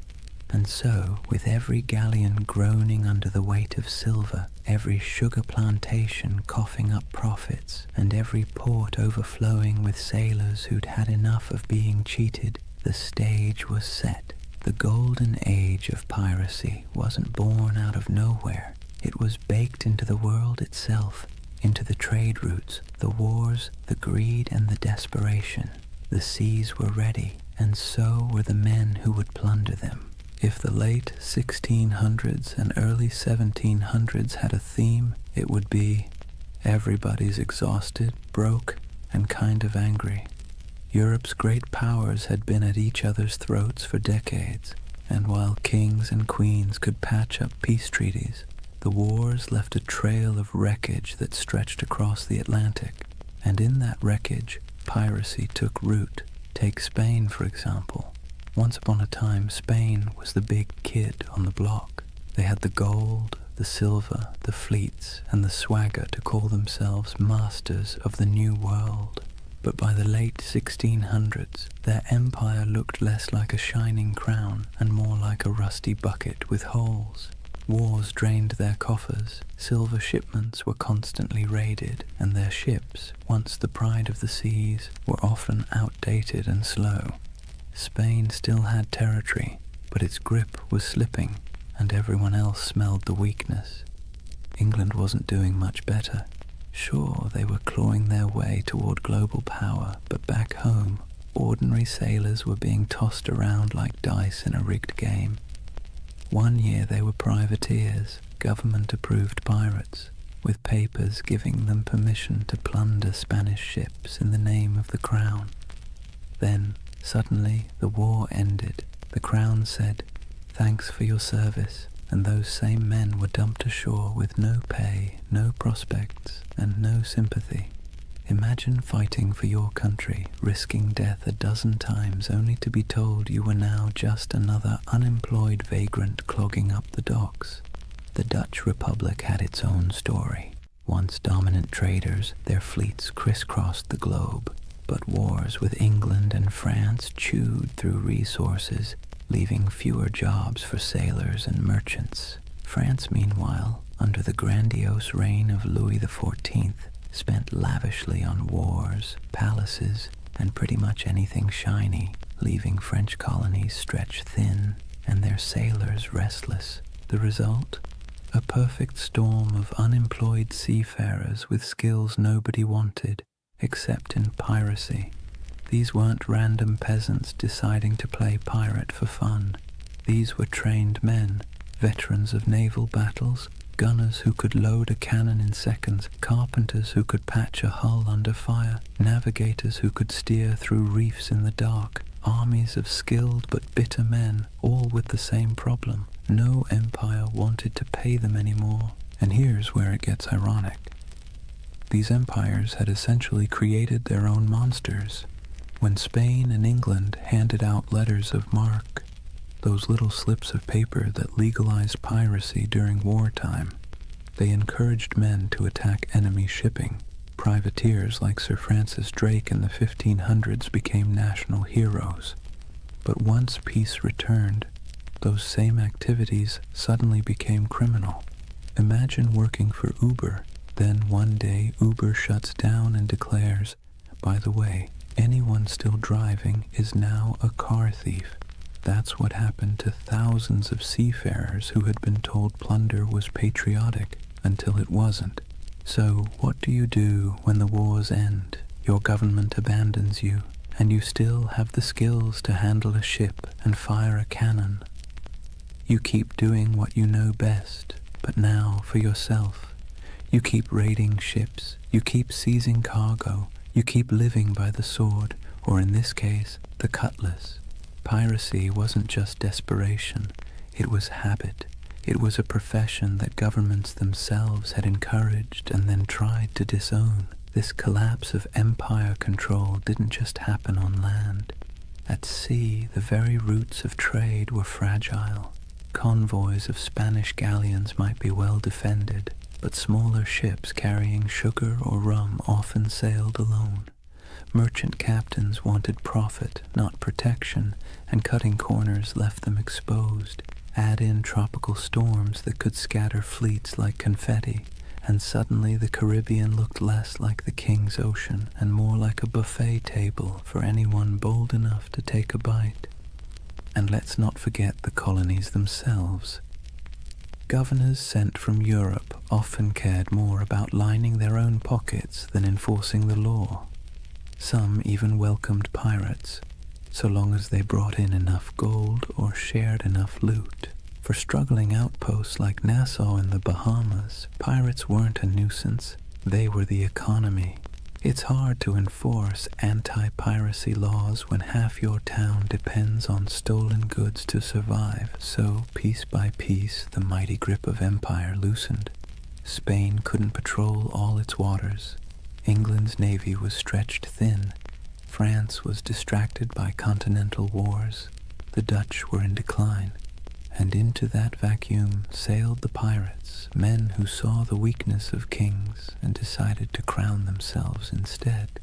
And so, with every galleon groaning under the weight of silver, every sugar plantation coughing up profits, and every port overflowing with sailors who'd had enough of being cheated, the stage was set. The Golden Age of Piracy wasn't born out of nowhere. It was baked into the world itself, into the trade routes, the wars, the greed, and the desperation. The seas were ready, and so were the men who would plunder them. If the late 1600s and early 1700s had a theme, it would be everybody's exhausted, broke, and kind of angry. Europe's great powers had been at each other's throats for decades, and while kings and queens could patch up peace treaties, the wars left a trail of wreckage that stretched across the Atlantic, and in that wreckage, piracy took root. Take Spain, for example. Once upon a time, Spain was the big kid on the block. They had the gold, the silver, the fleets, and the swagger to call themselves masters of the New World. But by the late 1600s, their empire looked less like a shining crown and more like a rusty bucket with holes. Wars drained their coffers, silver shipments were constantly raided, and their ships, once the pride of the seas, were often outdated and slow. Spain still had territory, but its grip was slipping, and everyone else smelled the weakness. England wasn't doing much better. Sure, they were clawing their way toward global power, but back home, ordinary sailors were being tossed around like dice in a rigged game. One year they were privateers, government-approved pirates, with papers giving them permission to plunder Spanish ships in the name of the crown. Then, suddenly, the war ended. The crown said, "Thanks for your service," and those same men were dumped ashore with no pay, no prospects, and no sympathy. Imagine fighting for your country, risking death a dozen times only to be told you were now just another unemployed vagrant clogging up the docks. The Dutch Republic had its own story. Once dominant traders, their fleets crisscrossed the globe, but wars with England and France chewed through resources, leaving fewer jobs for sailors and merchants. France, meanwhile, under the grandiose reign of Louis XIV, spent lavishly on wars, palaces, and pretty much anything shiny, leaving French colonies stretched thin and their sailors restless. The result? A perfect storm of unemployed seafarers with skills nobody wanted, except in piracy. These weren't random peasants deciding to play pirate for fun. These were trained men, veterans of naval battles, gunners who could load a cannon in seconds, carpenters who could patch a hull under fire, navigators who could steer through reefs in the dark, armies of skilled but bitter men, all with the same problem. No empire wanted to pay them anymore. And here's where it gets ironic. These empires had essentially created their own monsters. When Spain and England handed out letters of marque, those little slips of paper that legalized piracy during wartime, they encouraged men to attack enemy shipping. Privateers like Sir Francis Drake in the 1500s became national heroes. But once peace returned, those same activities suddenly became criminal. Imagine working for Uber, then one day Uber shuts down and declares, by the way, anyone still driving is now a car thief. That's what happened to thousands of seafarers who had been told plunder was patriotic until it wasn't. So what do you do when the wars end, your government abandons you, and you still have the skills to handle a ship and fire a cannon? You keep doing what you know best, but now for yourself. You keep raiding ships, you keep seizing cargo, you keep living by the sword, or in this case, the cutlass. Piracy wasn't just desperation, it was habit. It was a profession that governments themselves had encouraged and then tried to disown. This collapse of empire control didn't just happen on land. At sea, the very roots of trade were fragile. Convoys of Spanish galleons might be well defended, but smaller ships carrying sugar or rum often sailed alone. Merchant captains wanted profit, not protection, and cutting corners left them exposed. Add in tropical storms that could scatter fleets like confetti, and suddenly the Caribbean looked less like the King's Ocean and more like a buffet table for anyone bold enough to take a bite. And let's not forget the colonies themselves. Governors sent from Europe often cared more about lining their own pockets than enforcing the law. Some even welcomed pirates, so long as they brought in enough gold or shared enough loot. For struggling outposts like Nassau in the Bahamas, pirates weren't a nuisance, they were the economy. It's hard to enforce anti-piracy laws when half your town depends on stolen goods to survive, so piece by piece the mighty grip of empire loosened. Spain couldn't patrol all its waters. England's navy was stretched thin. France was distracted by continental wars. The Dutch were in decline. And into that vacuum sailed the pirates, men who saw the weakness of kings and decided to crown themselves instead.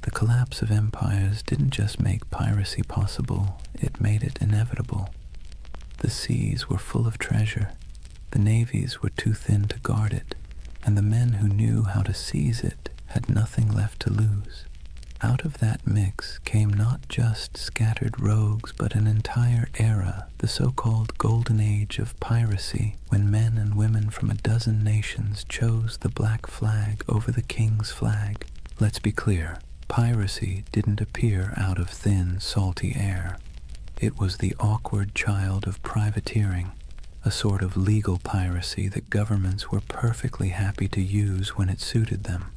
The collapse of empires didn't just make piracy possible, it made it inevitable. The seas were full of treasure, the navies were too thin to guard it, and the men who knew how to seize it had nothing left to lose. Out of that mix came not just scattered rogues, but an entire era, the so-called Golden Age of Piracy, when men and women from a dozen nations chose the black flag over the king's flag. Let's be clear, piracy didn't appear out of thin, salty air. It was the awkward child of privateering, a sort of legal piracy that governments were perfectly happy to use when it suited them.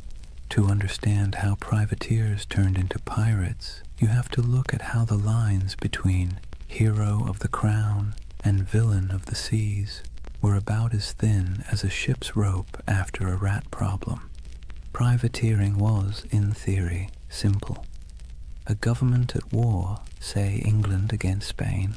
To understand how privateers turned into pirates, you have to look at how the lines between hero of the crown and villain of the seas were about as thin as a ship's rope after a rat problem. Privateering was, in theory, simple. A government at war, say England against Spain,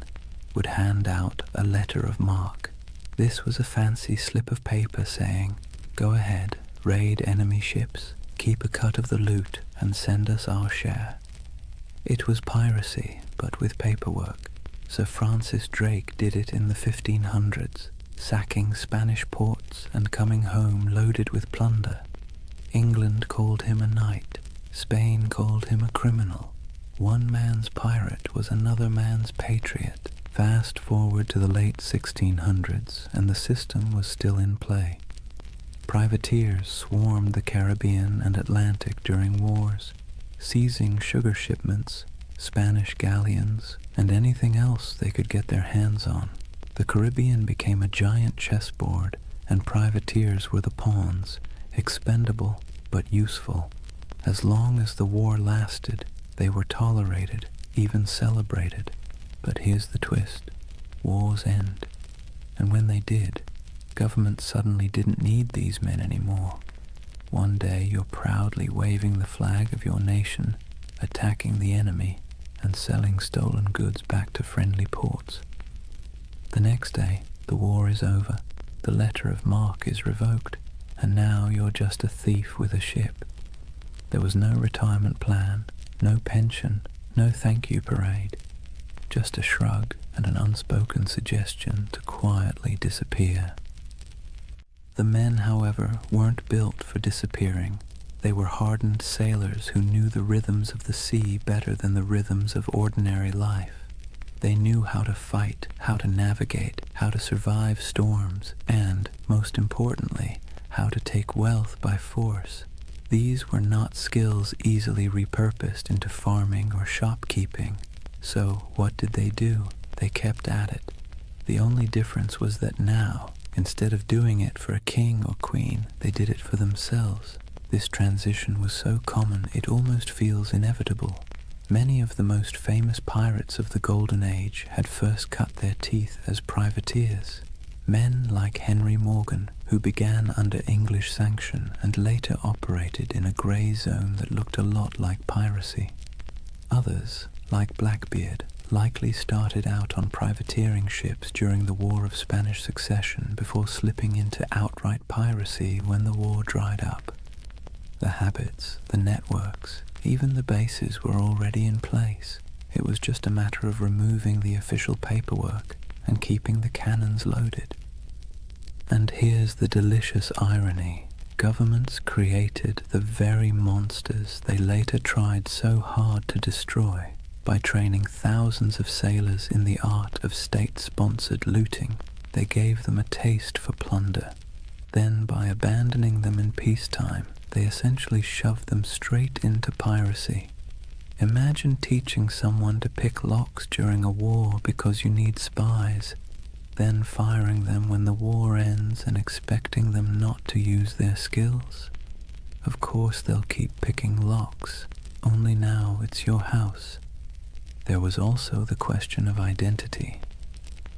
would hand out a letter of marque. This was a fancy slip of paper saying, "Go ahead, raid enemy ships, keep a cut of the loot, and send us our share." It was piracy, but with paperwork. Sir Francis Drake did it in the 1500s, sacking Spanish ports and coming home loaded with plunder. England called him a knight, Spain called him a criminal. One man's pirate was another man's patriot. Fast forward to the late 1600s, and the system was still in play. Privateers swarmed the Caribbean and Atlantic during wars, seizing sugar shipments, Spanish galleons, and anything else they could get their hands on. The Caribbean became a giant chessboard, and privateers were the pawns, expendable but useful. As long as the war lasted, they were tolerated, even celebrated. But here's the twist. Wars end. And when they did, Government suddenly didn't need these men anymore. One day you're proudly waving the flag of your nation, attacking the enemy, and selling stolen goods back to friendly ports. The next day, the war is over, the letter of marque is revoked, and now you're just a thief with a ship. There was no retirement plan, no pension, no thank you parade, just a shrug and an unspoken suggestion to quietly disappear. The men, however, weren't built for disappearing. They were hardened sailors who knew the rhythms of the sea better than the rhythms of ordinary life. They knew how to fight, how to navigate, how to survive storms, and, most importantly, how to take wealth by force. These were not skills easily repurposed into farming or shopkeeping. So what did they do? They kept at it. The only difference was that now, instead of doing it for a king or queen, they did it for themselves. This transition was so common it almost feels inevitable. Many of the most famous pirates of the Golden Age had first cut their teeth as privateers. Men like Henry Morgan, who began under English sanction and later operated in a grey zone that looked a lot like piracy. Others, like Blackbeard, likely started out on privateering ships during the War of Spanish Succession before slipping into outright piracy when the war dried up. The habits, the networks, even the bases were already in place. It was just a matter of removing the official paperwork and keeping the cannons loaded. And here's the delicious irony. Governments created the very monsters they later tried so hard to destroy. By training thousands of sailors in the art of state-sponsored looting, they gave them a taste for plunder. Then, by abandoning them in peacetime, they essentially shoved them straight into piracy. Imagine teaching someone to pick locks during a war because you need spies, then firing them when the war ends and expecting them not to use their skills. Of course they'll keep picking locks, only now it's your house. There was also the question of identity.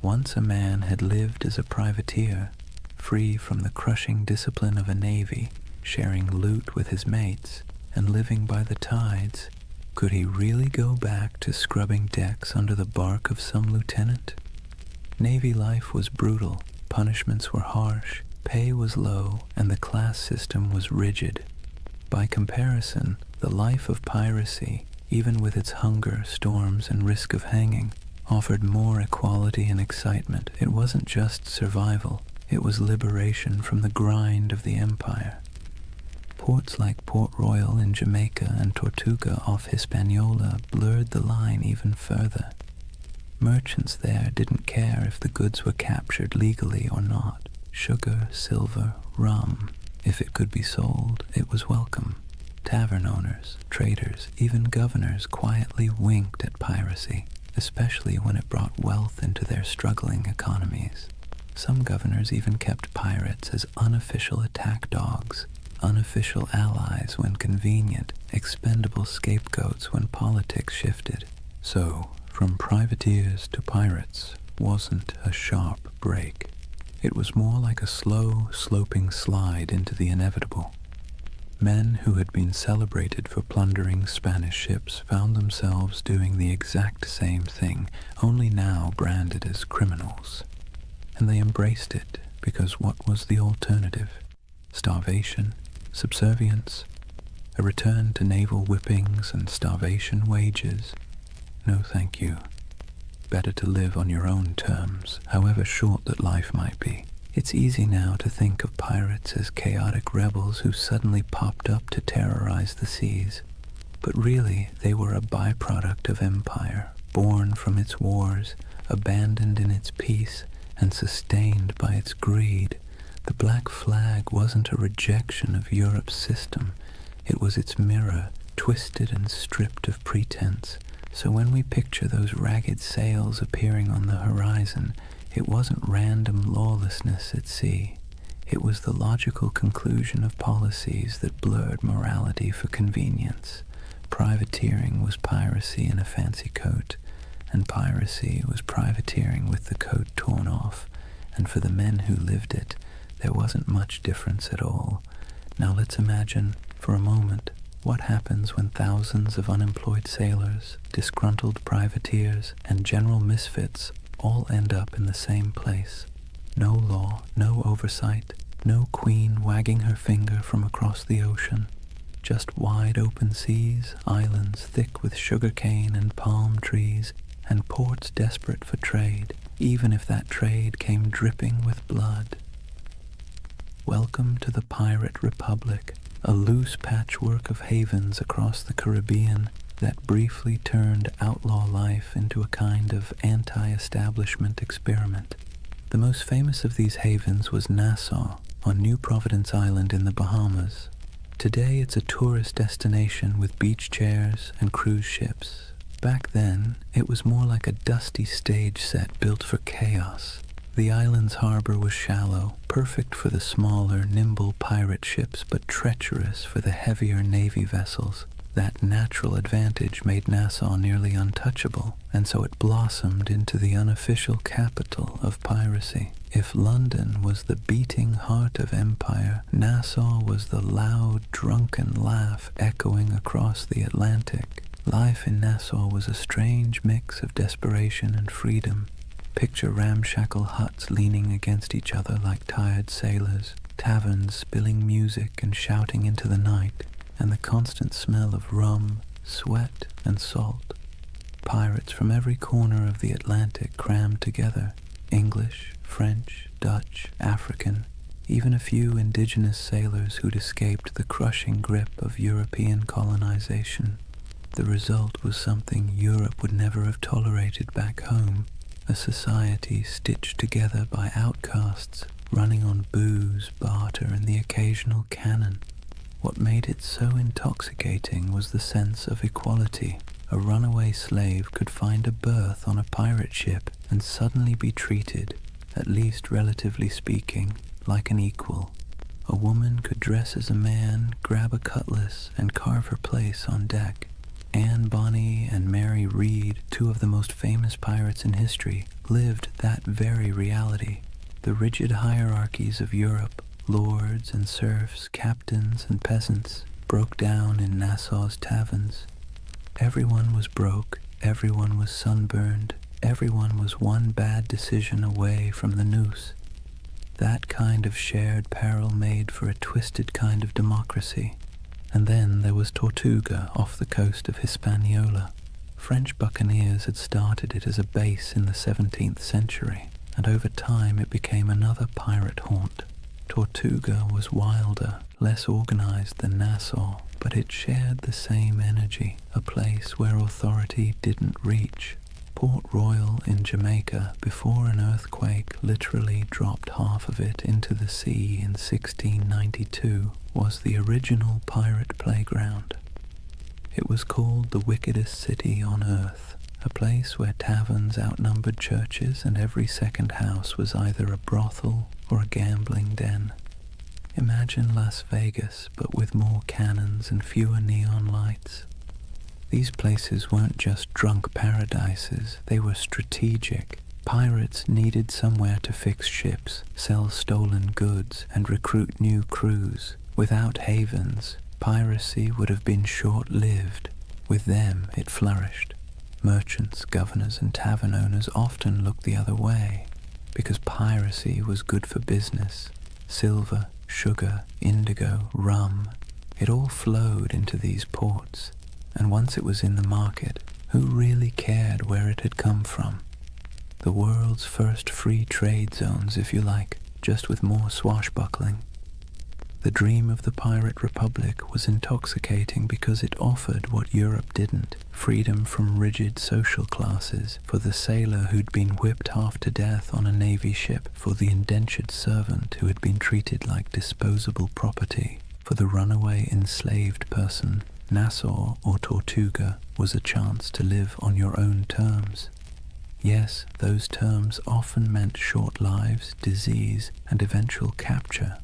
Once a man had lived as a privateer, free from the crushing discipline of a navy, sharing loot with his mates, and living by the tides, could he really go back to scrubbing decks under the bark of some lieutenant? Navy life was brutal, punishments were harsh, pay was low, and the class system was rigid. By comparison, the life of piracy, even with its hunger, storms, and risk of hanging, offered more equality and excitement. It wasn't just survival, it was liberation from the grind of the empire. Ports like Port Royal in Jamaica and Tortuga off Hispaniola blurred the line even further. Merchants there didn't care if the goods were captured legally or not. Sugar, silver, rum, if it could be sold, it was welcome. Tavern owners, traders, even governors quietly winked at piracy, especially when it brought wealth into their struggling economies. Some governors even kept pirates as unofficial attack dogs, unofficial allies when convenient, expendable scapegoats when politics shifted. So, from privateers to pirates wasn't a sharp break. It was more like a slow, sloping slide into the inevitable. Men who had been celebrated for plundering Spanish ships found themselves doing the exact same thing, only now branded as criminals. And they embraced it because what was the alternative? Starvation? Subservience? A return to naval whippings and starvation wages? No, thank you. Better to live on your own terms, however short that life might be. It's easy now to think of pirates as chaotic rebels who suddenly popped up to terrorize the seas. But really, they were a byproduct of empire, born from its wars, abandoned in its peace, and sustained by its greed. The Black Flag wasn't a rejection of Europe's system. It was its mirror, twisted and stripped of pretense. So when we picture those ragged sails appearing on the horizon, it wasn't random lawlessness at sea. It was the logical conclusion of policies that blurred morality for convenience. Privateering was piracy in a fancy coat, and piracy was privateering with the coat torn off, and for the men who lived it, there wasn't much difference at all. Now let's imagine, for a moment, what happens when thousands of unemployed sailors, disgruntled privateers, and general misfits all end up in the same place. No law, no oversight, no queen wagging her finger from across the ocean. Just wide open seas, islands thick with sugarcane and palm trees, and ports desperate for trade, even if that trade came dripping with blood. Welcome to the Pirate Republic, a loose patchwork of havens across the Caribbean that briefly turned outlaw life into a kind of anti-establishment experiment. The most famous of these havens was Nassau, on New Providence Island in the Bahamas. Today it's a tourist destination with beach chairs and cruise ships. Back then, it was more like a dusty stage set built for chaos. The island's harbor was shallow, perfect for the smaller, nimble pirate ships, but treacherous for the heavier navy vessels. That natural advantage made Nassau nearly untouchable, and so it blossomed into the unofficial capital of piracy. If London was the beating heart of empire, Nassau was the loud, drunken laugh echoing across the Atlantic. Life in Nassau was a strange mix of desperation and freedom. Picture ramshackle huts leaning against each other like tired sailors, taverns spilling music and shouting into the night, and the constant smell of rum, sweat, and salt. Pirates from every corner of the Atlantic crammed together. English, French, Dutch, African, even a few indigenous sailors who'd escaped the crushing grip of European colonization. The result was something Europe would never have tolerated back home, a society stitched together by outcasts, running on booze, barter, and the occasional cannon. What made it so intoxicating was the sense of equality. A runaway slave could find a berth on a pirate ship and suddenly be treated, at least relatively speaking, like an equal. A woman could dress as a man, grab a cutlass, and carve her place on deck. Anne Bonny and Mary Read, two of the most famous pirates in history, lived that very reality. The rigid hierarchies of Europe, lords and serfs, captains and peasants, broke down in Nassau's taverns. Everyone was broke, everyone was sunburned, everyone was one bad decision away from the noose. That kind of shared peril made for a twisted kind of democracy. And then there was Tortuga off the coast of Hispaniola. French buccaneers had started it as a base in the 17th century, and over time it became another pirate haunt. Tortuga was wilder, less organized than Nassau, but it shared the same energy, a place where authority didn't reach. Port Royal in Jamaica, before an earthquake literally dropped half of it into the sea in 1692, was the original pirate playground. It was called the wickedest city on earth, a place where taverns outnumbered churches and every second house was either a brothel or a gambling den. Imagine Las Vegas, but with more cannons and fewer neon lights. These places weren't just drunk paradises, they were strategic. Pirates needed somewhere to fix ships, sell stolen goods, and recruit new crews. Without havens, piracy would have been short-lived. With them, it flourished. Merchants, governors, and tavern owners often looked the other way, because piracy was good for business. Silver, sugar, indigo, rum, it all flowed into these ports. And once it was in the market, who really cared where it had come from? The world's first free trade zones, if you like, just with more swashbuckling. The dream of the Pirate Republic was intoxicating because it offered what Europe didn't, freedom from rigid social classes, for the sailor who'd been whipped half to death on a navy ship, for the indentured servant who had been treated like disposable property, for the runaway enslaved person. Nassau or Tortuga was a chance to live on your own terms. Yes, those terms often meant short lives, disease, and eventual capture.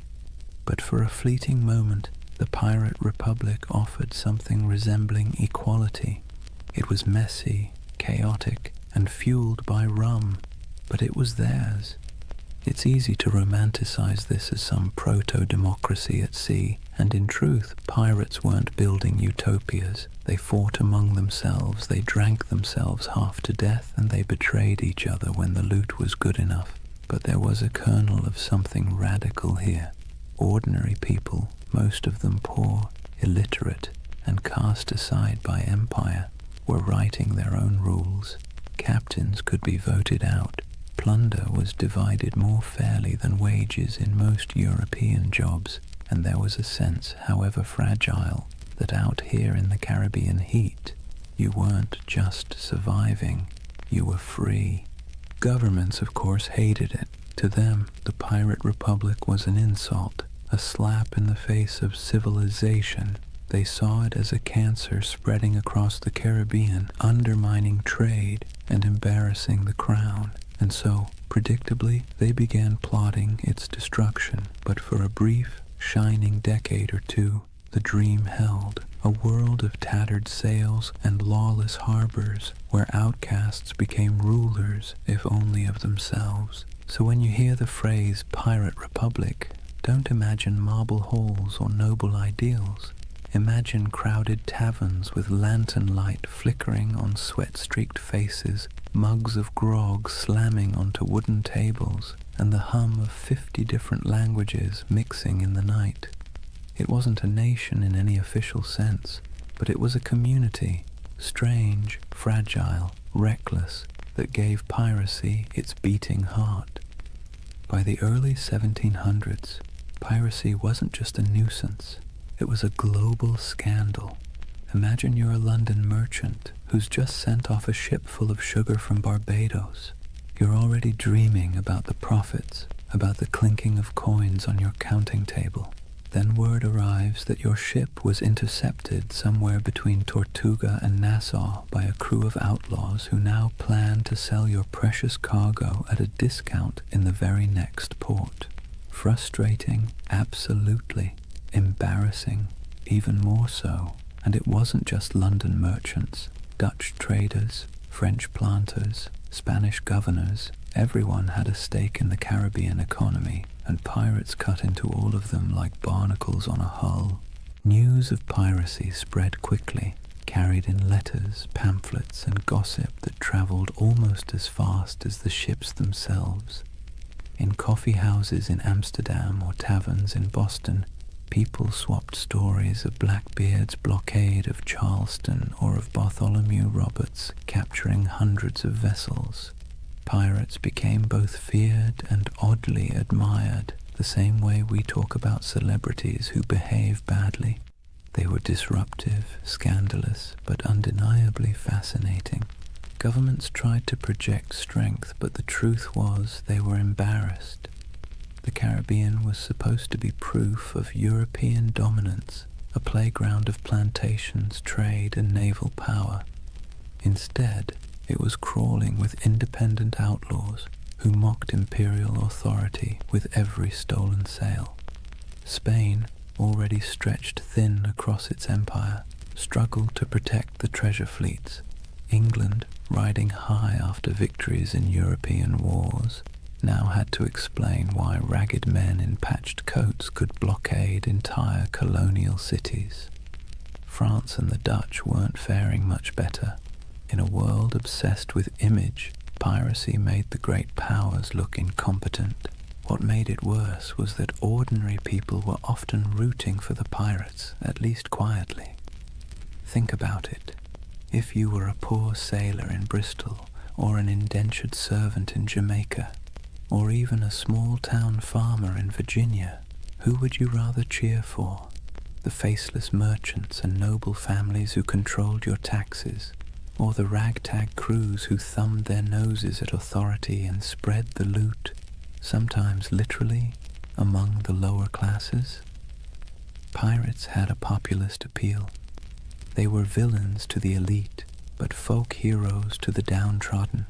But for a fleeting moment, the Pirate Republic offered something resembling equality. It was messy, chaotic, and fueled by rum, but it was theirs. It's easy to romanticize this as some proto-democracy at sea, and in truth, pirates weren't building utopias. They fought among themselves, they drank themselves half to death, and they betrayed each other when the loot was good enough. But there was a kernel of something radical here. Ordinary people, most of them poor, illiterate, and cast aside by empire, were writing their own rules. Captains could be voted out. Plunder was divided more fairly than wages in most European jobs, and there was a sense, however fragile, that out here in the Caribbean heat, you weren't just surviving, you were free. Governments, of course, hated it. To them, the pirate republic was an insult, a slap in the face of civilization. They saw it as a cancer spreading across the Caribbean, undermining trade and embarrassing the crown. And so, predictably, they began plotting its destruction. But for a brief, shining decade or two, the dream held, a world of tattered sails and lawless harbors where outcasts became rulers, if only of themselves. So when you hear the phrase Pirate Republic, don't imagine marble halls or noble ideals. Imagine crowded taverns with lantern light flickering on sweat-streaked faces, mugs of grog slamming onto wooden tables, and the hum of 50 different languages mixing in the night. It wasn't a nation in any official sense, but it was a community, strange, fragile, reckless, that gave piracy its beating heart. By the early 1700s, piracy wasn't just a nuisance. It was a global scandal. Imagine you're a London merchant who's just sent off a ship full of sugar from Barbados. You're already dreaming about the profits, about the clinking of coins on your counting table. Then word arrives that your ship was intercepted somewhere between Tortuga and Nassau by a crew of outlaws who now plan to sell your precious cargo at a discount in the very next port. Frustrating, absolutely. Embarrassing, even more so. And it wasn't just London merchants, Dutch traders, French planters, Spanish governors. Everyone had a stake in the Caribbean economy, and pirates cut into all of them like barnacles on a hull. News of piracy spread quickly, carried in letters, pamphlets, and gossip that traveled almost as fast as the ships themselves. In coffee houses in Amsterdam or taverns in Boston, people swapped stories of Blackbeard's blockade of Charleston or of Bartholomew Roberts capturing hundreds of vessels. Pirates became both feared and oddly admired, the same way we talk about celebrities who behave badly. They were disruptive, scandalous, but undeniably fascinating. Governments tried to project strength, but the truth was they were embarrassed. The Caribbean was supposed to be proof of European dominance, a playground of plantations, trade, and naval power. Instead, it was crawling with independent outlaws who mocked imperial authority with every stolen sail. Spain, already stretched thin across its empire, struggled to protect the treasure fleets. England, riding high after victories in European wars, now had to explain why ragged men in patched coats could blockade entire colonial cities. France and the Dutch weren't faring much better. In a world obsessed with image, piracy made the great powers look incompetent. What made it worse was that ordinary people were often rooting for the pirates, at least quietly. Think about it. If you were a poor sailor in Bristol, or an indentured servant in Jamaica, or even a small-town farmer in Virginia, who would you rather cheer for? The faceless merchants and noble families who controlled your taxes, or the ragtag crews who thumbed their noses at authority and spread the loot, sometimes literally, among the lower classes? Pirates had a populist appeal. They were villains to the elite, but folk heroes to the downtrodden.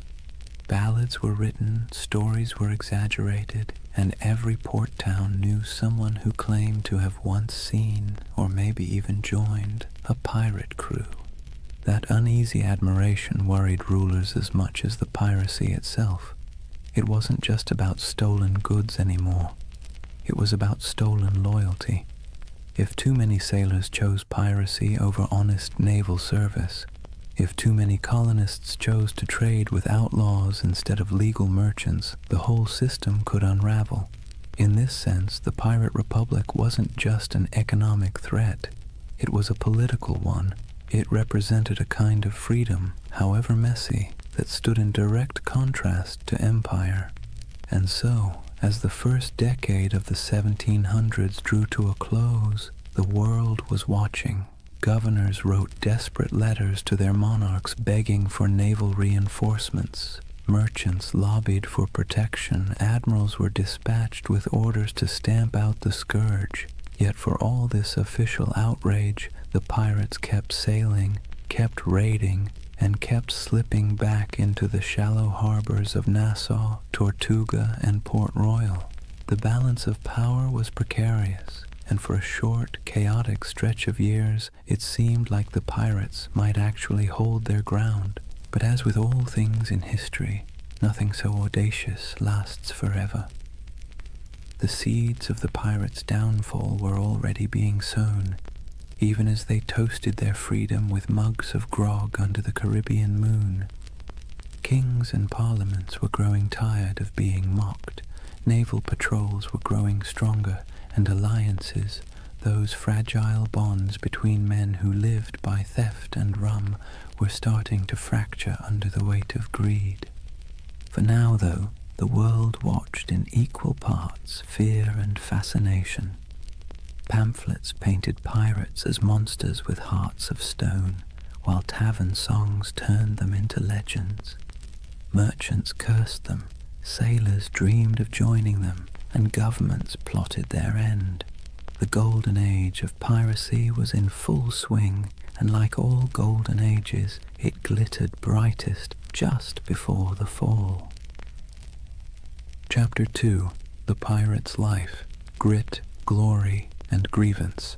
Ballads were written, stories were exaggerated, and every port town knew someone who claimed to have once seen, or maybe even joined, a pirate crew. That uneasy admiration worried rulers as much as the piracy itself. It wasn't just about stolen goods anymore. It was about stolen loyalty. If too many sailors chose piracy over honest naval service, if too many colonists chose to trade with outlaws instead of legal merchants, the whole system could unravel. In this sense, the Pirate Republic wasn't just an economic threat. It was a political one. It represented a kind of freedom, however messy, that stood in direct contrast to empire. And so, as the first decade of the 1700s drew to a close, the world was watching. Governors wrote desperate letters to their monarchs begging for naval reinforcements. Merchants lobbied for protection. Admirals were dispatched with orders to stamp out the scourge. Yet for all this official outrage, the pirates kept sailing, kept raiding, and kept slipping back into the shallow harbors of Nassau, Tortuga, and Port Royal. The balance of power was precarious, and for a short, chaotic stretch of years, it seemed like the pirates might actually hold their ground. But as with all things in history, nothing so audacious lasts forever. The seeds of the pirates' downfall were already being sown, even as they toasted their freedom with mugs of grog under the Caribbean moon. Kings and parliaments were growing tired of being mocked. Naval patrols were growing stronger, and alliances, those fragile bonds between men who lived by theft and rum, were starting to fracture under the weight of greed. For now, though, the world watched in equal parts fear and fascination. Pamphlets painted pirates as monsters with hearts of stone, while tavern songs turned them into legends. Merchants cursed them, sailors dreamed of joining them, and governments plotted their end. The Golden Age of Piracy was in full swing, and like all golden ages, it glittered brightest just before the fall. Chapter 2. The Pirate's Life, Grit, Glory, and Grievance.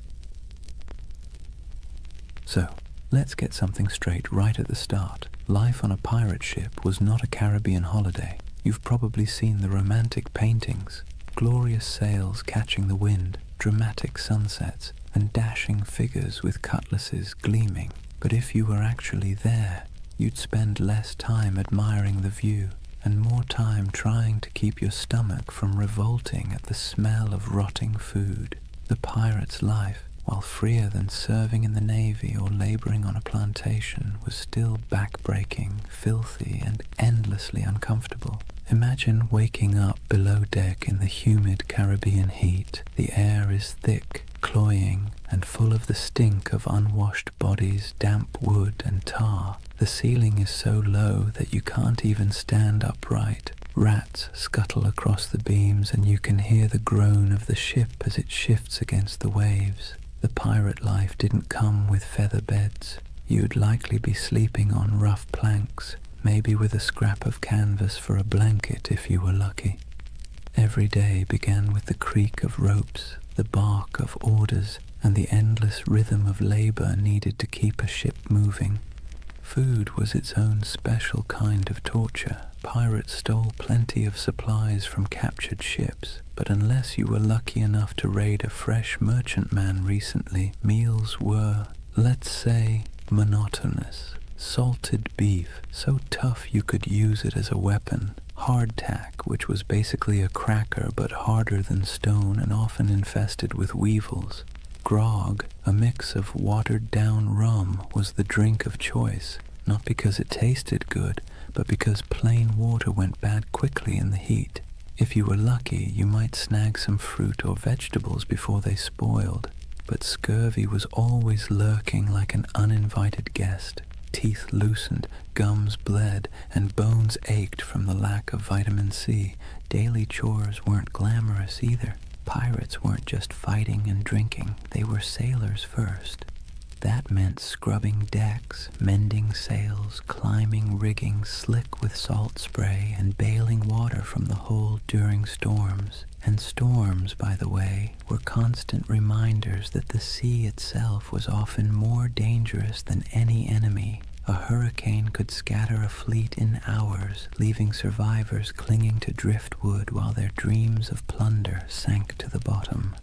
So, let's get something straight right at the start. Life on a pirate ship was not a Caribbean holiday. You've probably seen the romantic paintings, glorious sails catching the wind, dramatic sunsets, and dashing figures with cutlasses gleaming. But if you were actually there, you'd spend less time admiring the view and more time trying to keep your stomach from revolting at the smell of rotting food. The pirate's life, while freer than serving in the Navy or laboring on a plantation, was still back-breaking, filthy, and endlessly uncomfortable. Imagine waking up below deck in the humid Caribbean heat. The air is thick, cloying, and full of the stink of unwashed bodies, damp wood, and tar. The ceiling is so low that you can't even stand upright. Rats scuttle across the beams, and you can hear the groan of the ship as it shifts against the waves. The pirate life didn't come with feather beds. You'd likely be sleeping on rough planks, maybe with a scrap of canvas for a blanket if you were lucky. Every day began with the creak of ropes, the bark of orders, and the endless rhythm of labor needed to keep a ship moving. Food was its own special kind of torture. Pirates stole plenty of supplies from captured ships, but unless you were lucky enough to raid a fresh merchantman recently, meals were, let's say, monotonous. Salted beef, so tough you could use it as a weapon. Hardtack, which was basically a cracker but harder than stone and often infested with weevils. Grog, a mix of watered-down rum, was the drink of choice, not because it tasted good, but because plain water went bad quickly in the heat. If you were lucky, you might snag some fruit or vegetables before they spoiled, but scurvy was always lurking like an uninvited guest. Teeth loosened, gums bled, and bones ached from the lack of vitamin C. Daily chores weren't glamorous either. Pirates weren't just fighting and drinking, they were sailors first. That meant scrubbing decks, mending sails, climbing rigging slick with salt spray, and bailing water from the hold during storms. And storms, by the way, were constant reminders that the sea itself was often more dangerous than any enemy. A hurricane could scatter a fleet in hours, leaving survivors clinging to driftwood while their dreams of plunder sank to the bottom.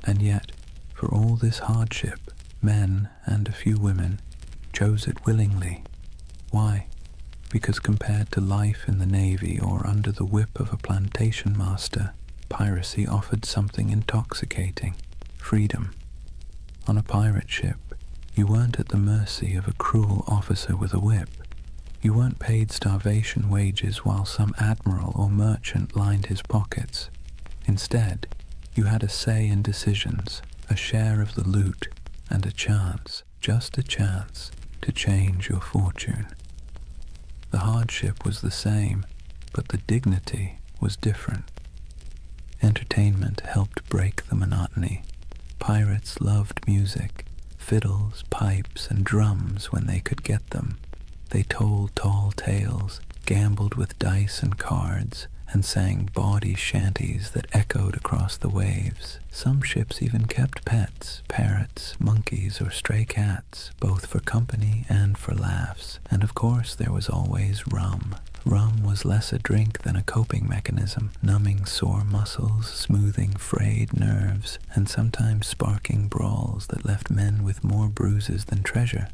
And yet, for all this hardship, men, and a few women, chose it willingly. Why? Because compared to life in the Navy or under the whip of a plantation master, piracy offered something intoxicating: freedom. On a pirate ship, you weren't at the mercy of a cruel officer with a whip. You weren't paid starvation wages while some admiral or merchant lined his pockets. Instead, you had a say in decisions, a share of the loot, and a chance, just a chance, to change your fortune. The hardship was the same, but the dignity was different. Entertainment helped break the monotony. Pirates loved music, fiddles, pipes, and drums when they could get them. They told tall tales, gambled with dice and cards, and sang bawdy shanties that echoed across the waves. Some ships even kept pets, parrots, monkeys, or stray cats, both for company and for laughs. And of course there was always rum. Rum was less a drink than a coping mechanism, numbing sore muscles, smoothing frayed nerves, and sometimes sparking brawls that left men with more bruises than treasure.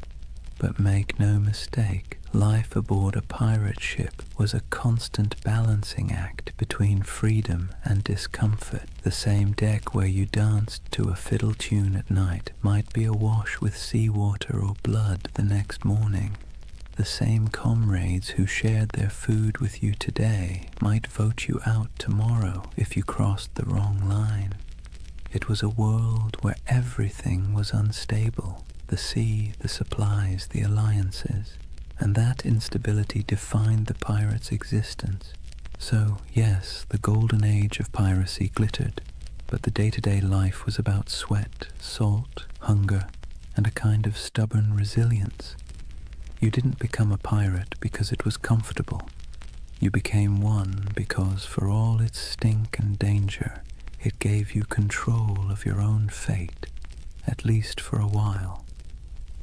But make no mistake, life aboard a pirate ship was a constant balancing act between freedom and discomfort. The same deck where you danced to a fiddle tune at night might be awash with seawater or blood the next morning. The same comrades who shared their food with you today might vote you out tomorrow if you crossed the wrong line. It was a world where everything was unstable: the sea, the supplies, the alliances, and that instability defined the pirate's existence. So, yes, the golden age of piracy glittered, but the day-to-day life was about sweat, salt, hunger, and a kind of stubborn resilience. You didn't become a pirate because it was comfortable. You became one because, for all its stink and danger, it gave you control of your own fate, at least for a while.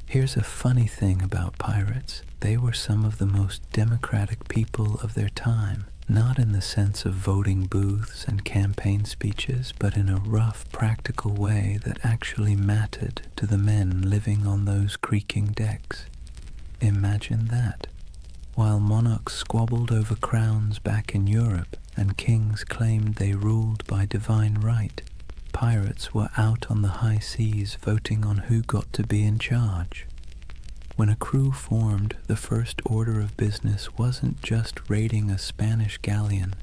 Here's a funny thing about pirates. They were some of the most democratic people of their time, not in the sense of voting booths and campaign speeches, but in a rough, practical way that actually mattered to the men living on those creaking decks. Imagine that. While monarchs squabbled over crowns back in Europe and kings claimed they ruled by divine right, pirates were out on the high seas voting on who got to be in charge. When a crew formed, the first order of business wasn't just raiding a Spanish galleon.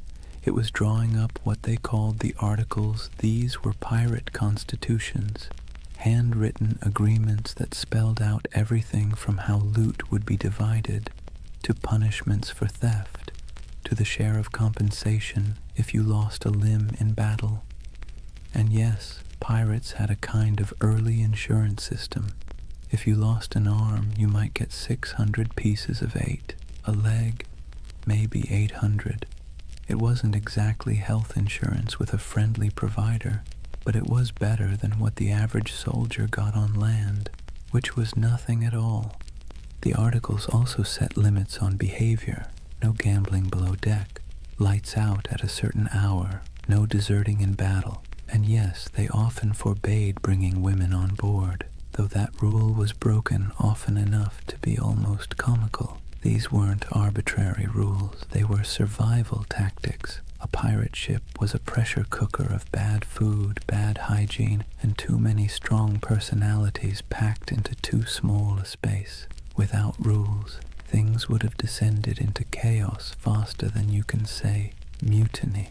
It was drawing up what they called the Articles. These were pirate constitutions, handwritten agreements that spelled out everything from how loot would be divided, to punishments for theft, to the share of compensation if you lost a limb in battle. And yes, pirates had a kind of early insurance system. If you lost an arm, you might get 600 pieces of 8, a leg, maybe 800. It wasn't exactly health insurance with a friendly provider, but it was better than what the average soldier got on land, which was nothing at all. The articles also set limits on behavior: no gambling below deck, lights out at a certain hour, no deserting in battle, and yes, they often forbade bringing women on board, though that rule was broken often enough to be almost comical. These weren't arbitrary rules, they were survival tactics. A pirate ship was a pressure cooker of bad food, bad hygiene, and too many strong personalities packed into too small a space. Without rules, things would have descended into chaos faster than you can say mutiny.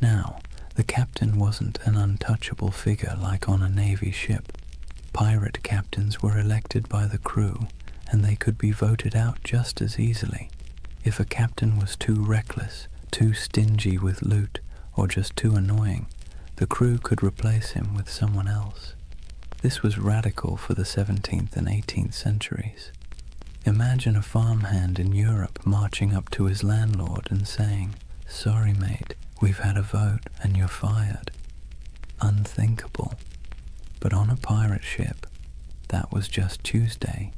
Now, the captain wasn't an untouchable figure like on a Navy ship. Pirate captains were elected by the crew, and they could be voted out just as easily. If a captain was too reckless, too stingy with loot, or just too annoying, the crew could replace him with someone else. This was radical for the 17th and 18th centuries. Imagine a farmhand in Europe marching up to his landlord and saying, "Sorry mate, we've had a vote and you're fired." Unthinkable. But on a pirate ship, that was just Tuesday.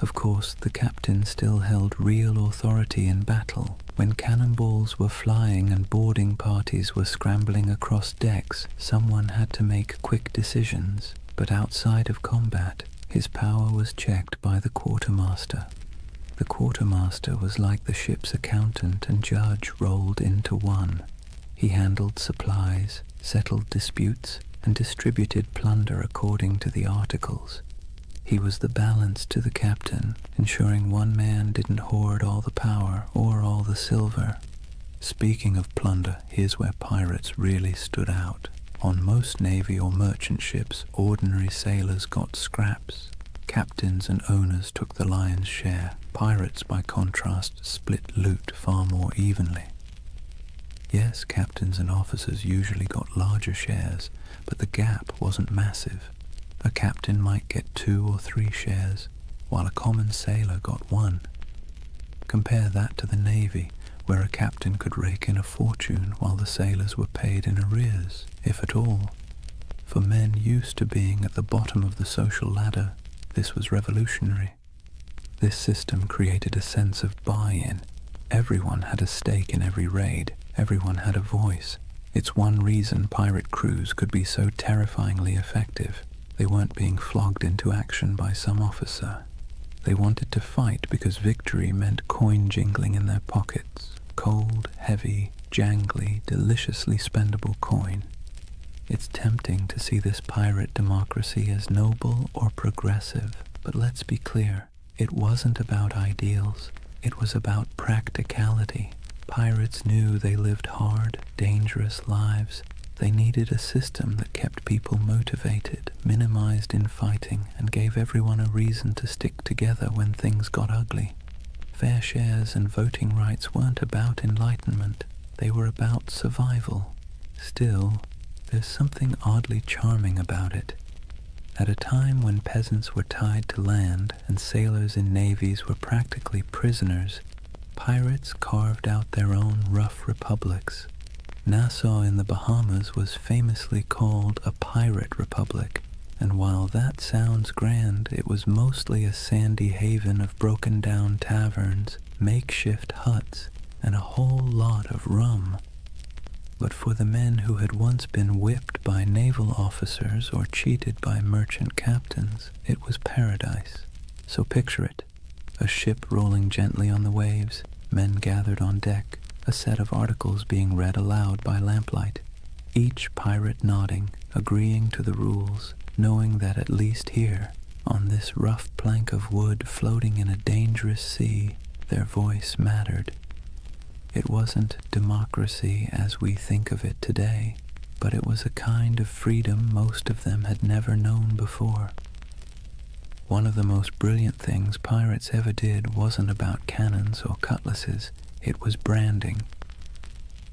Of course, the captain still held real authority in battle. When cannonballs were flying and boarding parties were scrambling across decks, someone had to make quick decisions. But outside of combat, his power was checked by the quartermaster. The quartermaster was like the ship's accountant and judge rolled into one. He handled supplies, settled disputes, and distributed plunder according to the articles. He was the balance to the captain, ensuring one man didn't hoard all the power or all the silver. Speaking of plunder, here's where pirates really stood out. On most navy or merchant ships, ordinary sailors got scraps. Captains and owners took the lion's share. Pirates, by contrast, split loot far more evenly. Yes, captains and officers usually got larger shares, but the gap wasn't massive. A captain might get 2 or 3 shares, while a common sailor got 1. Compare that to the Navy, where a captain could rake in a fortune while the sailors were paid in arrears, if at all. For men used to being at the bottom of the social ladder, this was revolutionary. This system created a sense of buy-in. Everyone had a stake in every raid. Everyone had a voice. It's one reason pirate crews could be so terrifyingly effective. They weren't being flogged into action by some officer. They wanted to fight because victory meant coin jingling in their pockets. Cold, heavy, jangly, deliciously spendable coin. It's tempting to see this pirate democracy as noble or progressive, but let's be clear, it wasn't about ideals. It was about practicality. Pirates knew they lived hard, dangerous lives. They needed a system that kept people motivated, minimized infighting, and gave everyone a reason to stick together when things got ugly. Fair shares and voting rights weren't about enlightenment. They were about survival. Still, there's something oddly charming about it. At a time when peasants were tied to land and sailors in navies were practically prisoners, pirates carved out their own rough republics. Nassau in the Bahamas was famously called a pirate republic, and while that sounds grand, it was mostly a sandy haven of broken-down taverns, makeshift huts, and a whole lot of rum. But for the men who had once been whipped by naval officers or cheated by merchant captains, it was paradise. So picture it. A ship rolling gently on the waves, men gathered on deck, a set of articles being read aloud by lamplight, each pirate nodding, agreeing to the rules, knowing that at least here, on this rough plank of wood floating in a dangerous sea, their voice mattered. It wasn't democracy as we think of it today, but it was a kind of freedom most of them had never known before. One of the most brilliant things pirates ever did wasn't about cannons or cutlasses, it was branding.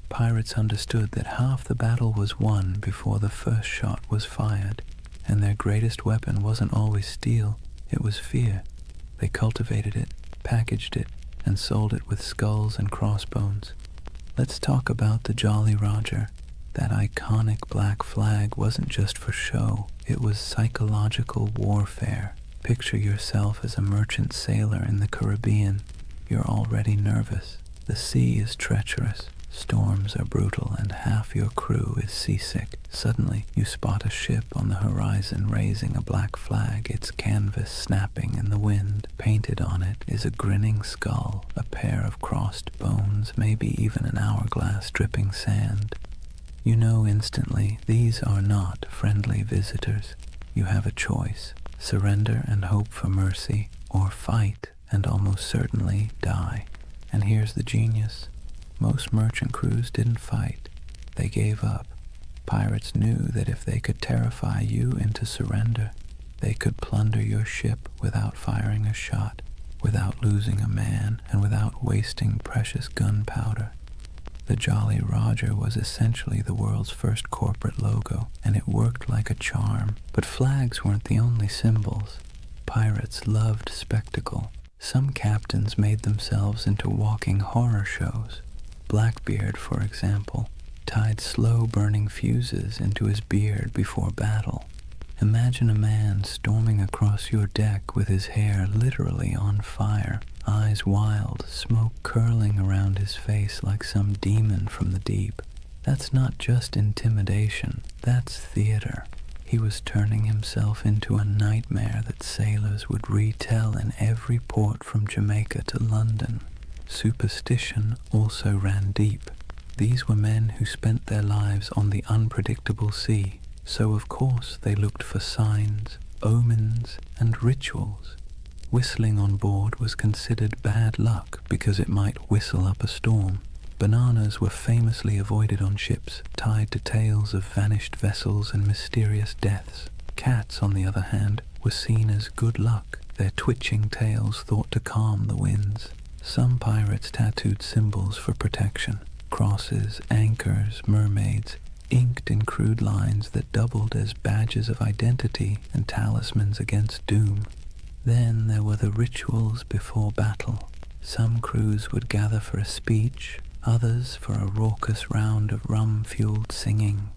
Pirates understood that half the battle was won before the first shot was fired, and their greatest weapon wasn't always steel, it was fear. They cultivated it, packaged it, and sold it with skulls and crossbones. Let's talk about the Jolly Roger. That iconic black flag wasn't just for show, it was psychological warfare. Picture yourself as a merchant sailor in the Caribbean. You're already nervous. The sea is treacherous, storms are brutal, and half your crew is seasick. Suddenly, you spot a ship on the horizon raising a black flag, its canvas snapping in the wind. Painted on it is a grinning skull, a pair of crossed bones, maybe even an hourglass dripping sand. You know instantly these are not friendly visitors. You have a choice: surrender and hope for mercy, or fight and almost certainly die. And here's the genius. Most merchant crews didn't fight. They gave up. Pirates knew that if they could terrify you into surrender, they could plunder your ship without firing a shot, without losing a man, and without wasting precious gunpowder. The Jolly Roger was essentially the world's first corporate logo, and it worked like a charm. But flags weren't the only symbols. Pirates loved spectacle. Some captains made themselves into walking horror shows. Blackbeard, for example, tied slow-burning fuses into his beard before battle, Imagine a man storming across your deck with his hair literally on fire, eyes wild, smoke curling around his face like some demon from the deep. That's not just intimidation, that's theater. He was turning himself into a nightmare that sailors would retell in every port from Jamaica to London. Superstition also ran deep. These were men who spent their lives on the unpredictable sea, so of course they looked for signs, omens, and rituals. Whistling on board was considered bad luck because it might whistle up a storm. Bananas were famously avoided on ships, tied to tales of vanished vessels and mysterious deaths. Cats, on the other hand, were seen as good luck, their twitching tails thought to calm the winds. Some pirates tattooed symbols for protection, crosses, anchors, mermaids, inked in crude lines that doubled as badges of identity and talismans against doom. Then there were the rituals before battle. Some crews would gather for a speech, others for a raucous round of rum-fueled singing.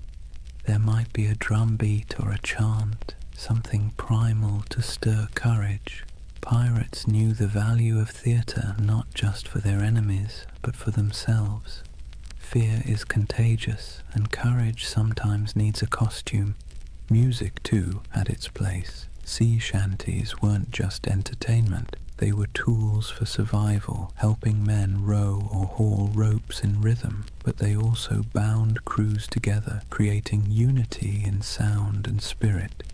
There might be a drum beat or a chant, something primal to stir courage. Pirates knew the value of theatre not just for their enemies, but for themselves. Fear is contagious, and courage sometimes needs a costume. Music, too, had its place. Sea shanties weren't just entertainment. They were tools for survival, helping men row or haul ropes in rhythm, but they also bound crews together, creating unity in sound and spirit.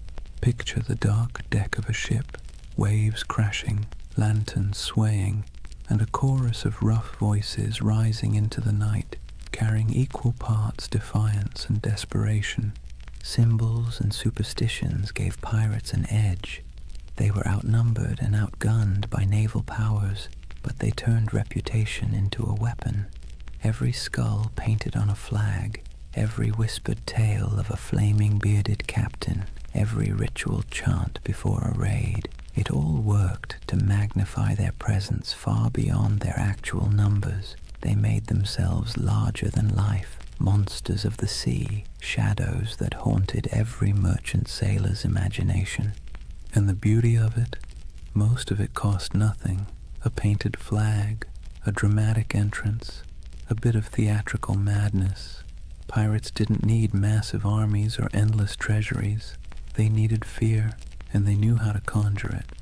Picture the dark deck of a ship, waves crashing, lanterns swaying, and a chorus of rough voices rising into the night, carrying equal parts defiance and desperation. Symbols and superstitions gave pirates an edge. They were outnumbered and outgunned by naval powers, but they turned reputation into a weapon. Every skull painted on a flag, every whispered tale of a flaming bearded captain, every ritual chant before a raid, it all worked to magnify their presence far beyond their actual numbers. They made themselves larger than life, monsters of the sea, shadows that haunted every merchant sailor's imagination. And the beauty of it, most of it cost nothing. A painted flag, a dramatic entrance, a bit of theatrical madness. Pirates didn't need massive armies or endless treasuries. They needed fear, and they knew how to conjure it.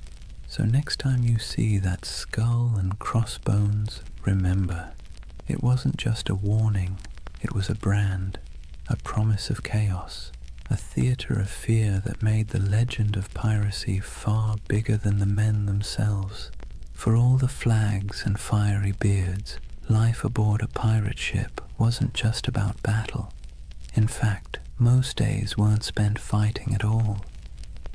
So next time you see that skull and crossbones, remember, it wasn't just a warning, it was a brand, a promise of chaos. A theater of fear that made the legend of piracy far bigger than the men themselves. For all the flags and fiery beards, life aboard a pirate ship wasn't just about battle. In fact, most days weren't spent fighting at all.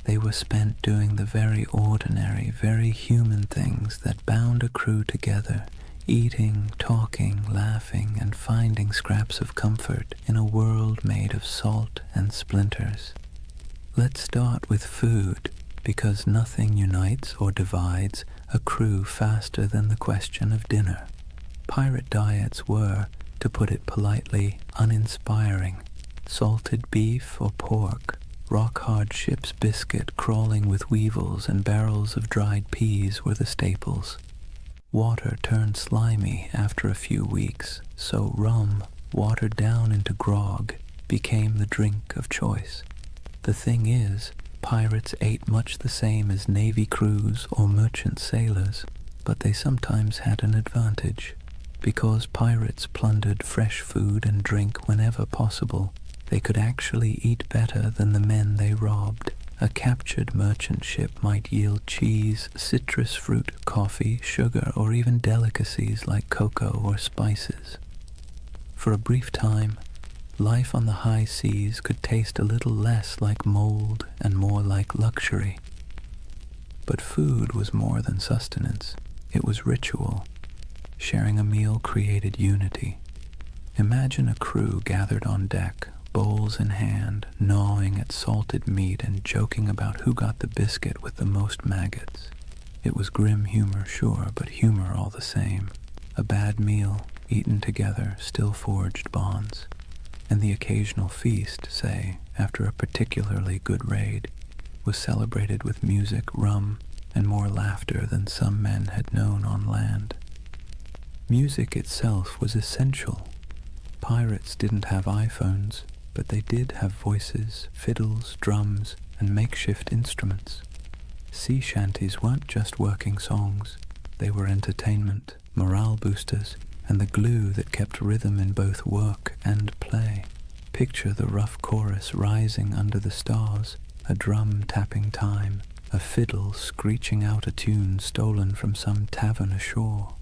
They were spent doing the very ordinary, very human things that bound a crew together, eating, talking, laughing, and finding scraps of comfort in a world made of salt and splinters. Let's start with food, because nothing unites or divides a crew faster than the question of dinner. Pirate diets were, to put it politely, uninspiring. Salted beef or pork, rock-hard ship's biscuit crawling with weevils and barrels of dried peas were the staples. Water turned slimy after a few weeks, so rum, watered down into grog, became the drink of choice. The thing is, pirates ate much the same as navy crews or merchant sailors, but they sometimes had an advantage. Because pirates plundered fresh food and drink whenever possible, they could actually eat better than the men they robbed. A captured merchant ship might yield cheese, citrus fruit, coffee, sugar, or even delicacies like cocoa or spices. For a brief time, life on the high seas could taste a little less like mold and more like luxury. But food was more than sustenance. It was ritual. Sharing a meal created unity. Imagine a crew gathered on deck, bowls in hand, gnawing at salted meat and joking about who got the biscuit with the most maggots. It was grim humor, sure, but humor all the same. A bad meal, eaten together, still forged bonds. And the occasional feast, say, after a particularly good raid. was celebrated with music, rum, and more laughter than some men had known on land. Music itself was essential. Pirates didn't have iPhones, but they did have voices, fiddles, drums, and makeshift instruments. Sea shanties weren't just working songs. They were entertainment, morale boosters, and the glue that kept rhythm in both work and play. Picture the rough chorus rising under the stars, a drum tapping time, a fiddle screeching out a tune stolen from some tavern ashore.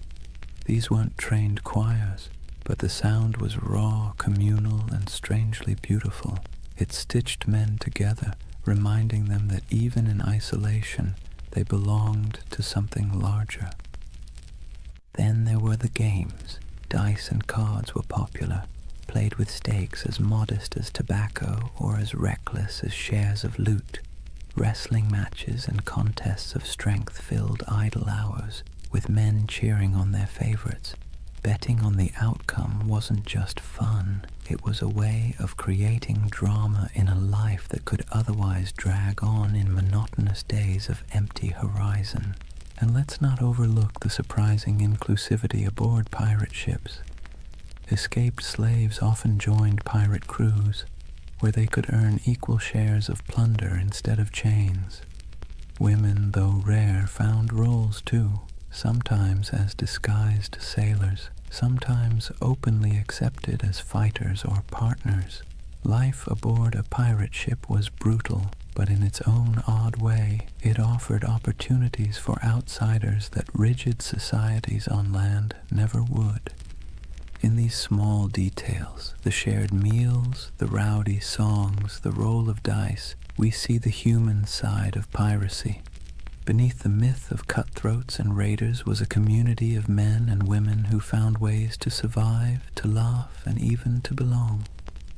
These weren't trained choirs, but the sound was raw, communal, and strangely beautiful. It stitched men together, reminding them that even in isolation, they belonged to something larger. Then there were the games. Dice and cards were popular, played with stakes as modest as tobacco or as reckless as shares of loot. Wrestling matches and contests of strength filled idle hours, with men cheering on their favorites. Betting on the outcome wasn't just fun, it was a way of creating drama in a life that could otherwise drag on in monotonous days of empty horizon. And let's not overlook the surprising inclusivity aboard pirate ships. Escaped slaves often joined pirate crews, where they could earn equal shares of plunder instead of chains. Women, though rare, found roles too, sometimes as disguised sailors, sometimes openly accepted as fighters or partners. Life aboard a pirate ship was brutal, but in its own odd way, it offered opportunities for outsiders that rigid societies on land never would. In these small details, the shared meals, the rowdy songs, the roll of dice, we see the human side of piracy. Beneath the myth of cutthroats and raiders was a community of men and women who found ways to survive, to laugh, and even to belong.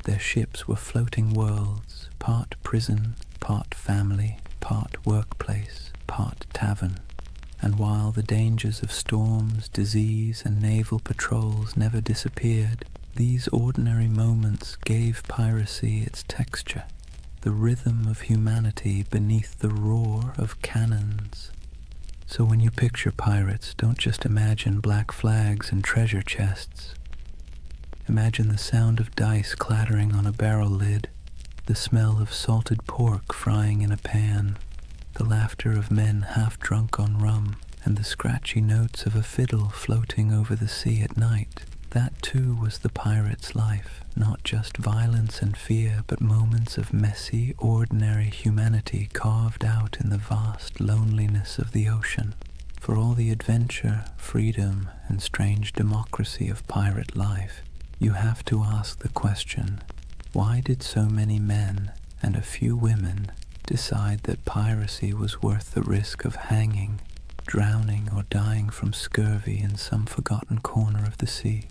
Their ships were floating worlds, part prison, part family, part workplace, part tavern. And while the dangers of storms, disease, and naval patrols never disappeared, these ordinary moments gave piracy its texture, the rhythm of humanity beneath the roar of cannons. So when you picture pirates, don't just imagine black flags and treasure chests. Imagine the sound of dice clattering on a barrel lid, the smell of salted pork frying in a pan, the laughter of men half drunk on rum, and the scratchy notes of a fiddle floating over the sea at night. That too was the pirate's life, not just violence and fear, but moments of messy, ordinary humanity carved out in the vast loneliness of the ocean. For all the adventure, freedom, and strange democracy of pirate life, you have to ask the question, why did so many men and a few women decide that piracy was worth the risk of hanging, drowning, or dying from scurvy in some forgotten corner of the sea?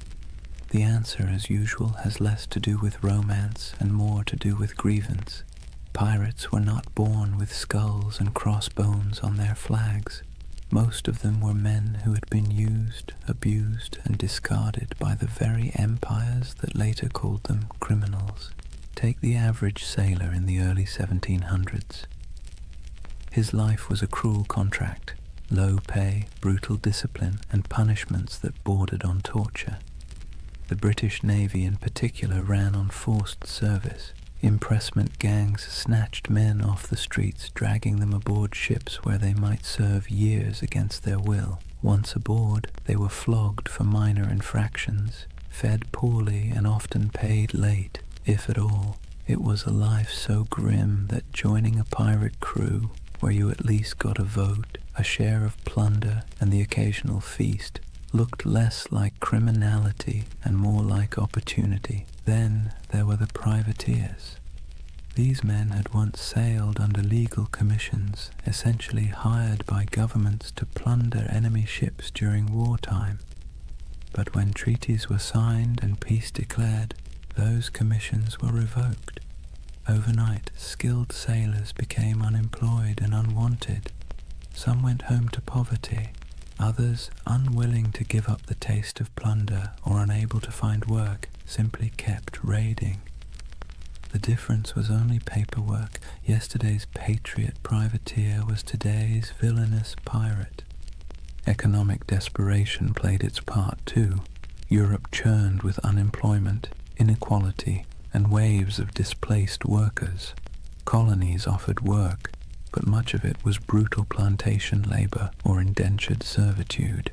The answer, as usual, has less to do with romance and more to do with grievance. Pirates were not born with skulls and crossbones on their flags. Most of them were men who had been used, abused, and discarded by the very empires that later called them criminals. Take the average sailor in the early 1700s. His life was a cruel contract, low pay, brutal discipline, and punishments that bordered on torture. The British Navy in particular ran on forced service. Impressment gangs snatched men off the streets, dragging them aboard ships where they might serve years against their will. Once aboard, they were flogged for minor infractions, fed poorly, and often paid late, if at all. It was a life so grim that joining a pirate crew, where you at least got a vote, a share of plunder, and the occasional feast, looked less like criminality and more like opportunity. Then there were the privateers. These men had once sailed under legal commissions, essentially hired by governments to plunder enemy ships during wartime. But when treaties were signed and peace declared, those commissions were revoked. Overnight, skilled sailors became unemployed and unwanted. Some went home to poverty. Others, unwilling to give up the taste of plunder or unable to find work, simply kept raiding. The difference was only paperwork. Yesterday's patriot privateer was today's villainous pirate. Economic desperation played its part too. Europe churned with unemployment, inequality, and waves of displaced workers. Colonies offered work, but much of it was brutal plantation labor or indentured servitude.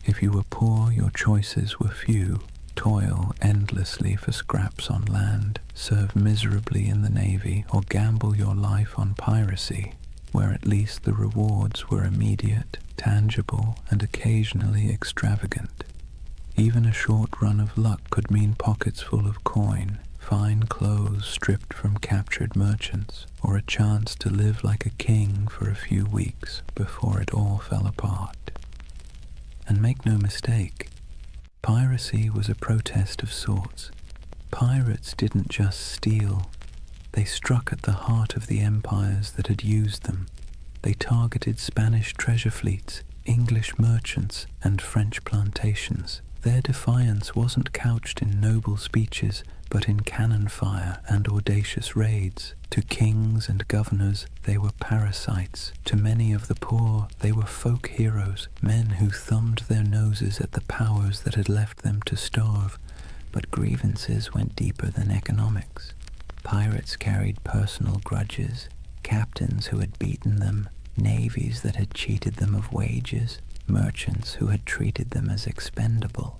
If you were poor, your choices were few. Toil endlessly for scraps on land, serve miserably in the navy, or gamble your life on piracy, where at least the rewards were immediate, tangible, and occasionally extravagant. Even a short run of luck could mean pockets full of coin, fine clothes stripped from captured merchants, or a chance to live like a king for a few weeks before it all fell apart. And make no mistake, piracy was a protest of sorts. Pirates didn't just steal. They struck at the heart of the empires that had used them. They targeted Spanish treasure fleets, English merchants, and French plantations. Their defiance wasn't couched in noble speeches, but in cannon fire and audacious raids. To kings and governors, they were parasites. To many of the poor, they were folk heroes, men who thumbed their noses at the powers that had left them to starve. But grievances went deeper than economics. Pirates carried personal grudges, captains who had beaten them, navies that had cheated them of wages, merchants who had treated them as expendable.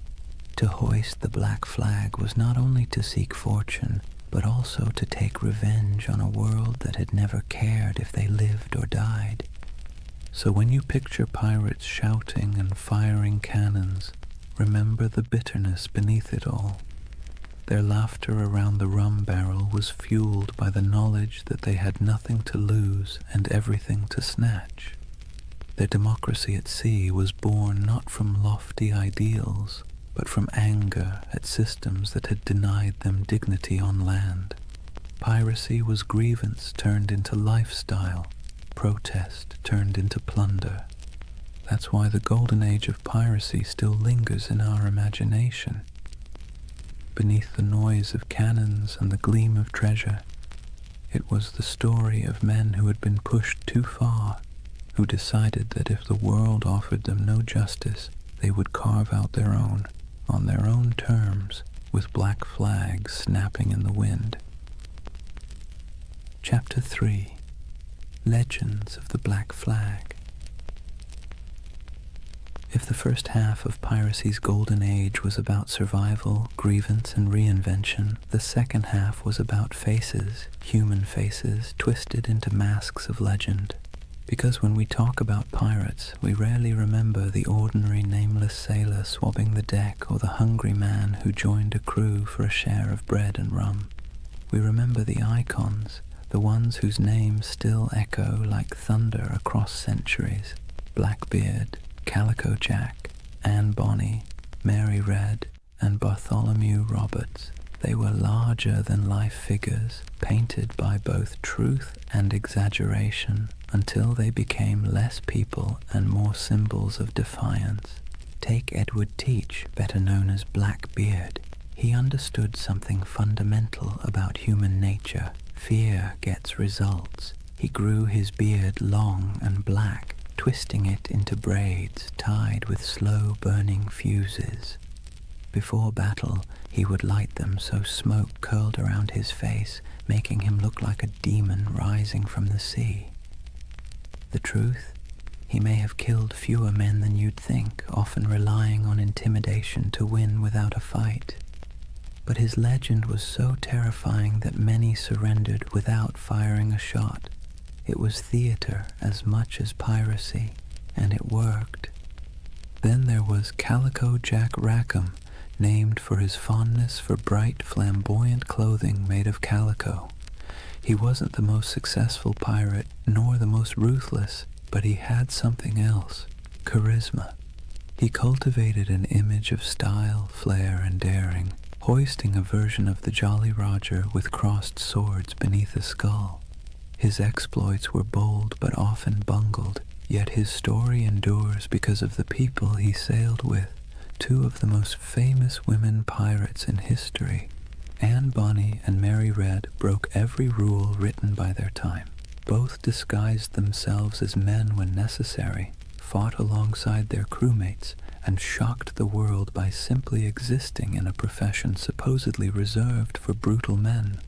To hoist the black flag was not only to seek fortune, but also to take revenge on a world that had never cared if they lived or died. So when you picture pirates shouting and firing cannons, remember the bitterness beneath it all. Their laughter around the rum barrel was fueled by the knowledge that they had nothing to lose and everything to snatch. Their democracy at sea was born not from lofty ideals, but from anger at systems that had denied them dignity on land. Piracy was grievance turned into lifestyle, protest turned into plunder. That's why the Golden Age of Piracy still lingers in our imagination. Beneath the noise of cannons and the gleam of treasure, it was the story of men who had been pushed too far, who decided that if the world offered them no justice, they would carve out their own, on their own terms, with black flags snapping in the wind. Chapter 3. Legends of the Black Flag. If the first half of piracy's golden age was about survival, grievance, and reinvention, the second half was about faces, human faces, twisted into masks of legend. Because when we talk about pirates, we rarely remember the ordinary nameless sailor swabbing the deck or the hungry man who joined a crew for a share of bread and rum. We remember the icons, the ones whose names still echo like thunder across centuries: Blackbeard, Calico Jack, Anne Bonny, Mary Red, and Bartholomew Roberts. They were larger-than-life figures, painted by both truth and exaggeration, until they became less people and more symbols of defiance. Take Edward Teach, better known as Blackbeard. He understood something fundamental about human nature. Fear gets results. He grew his beard long and black, twisting it into braids tied with slow-burning fuses. Before battle, he would light them so smoke curled around his face, making him look like a demon rising from the sea. The truth? He may have killed fewer men than you'd think, often relying on intimidation to win without a fight. But his legend was so terrifying that many surrendered without firing a shot. It was theater as much as piracy, and it worked. Then there was Calico Jack Rackham, named for his fondness for bright, flamboyant clothing made of calico. He wasn't the most successful pirate, nor the most ruthless, but he had something else: charisma. He cultivated an image of style, flair, and daring, hoisting a version of the Jolly Roger with crossed swords beneath a skull. His exploits were bold but often bungled, yet his story endures because of the people he sailed with. Two of the most famous women pirates in history, Anne Bonny and Mary Red broke every rule written by their time. Both disguised themselves as men when necessary, fought alongside their crewmates, and shocked the world by simply existing in a profession supposedly reserved for brutal men.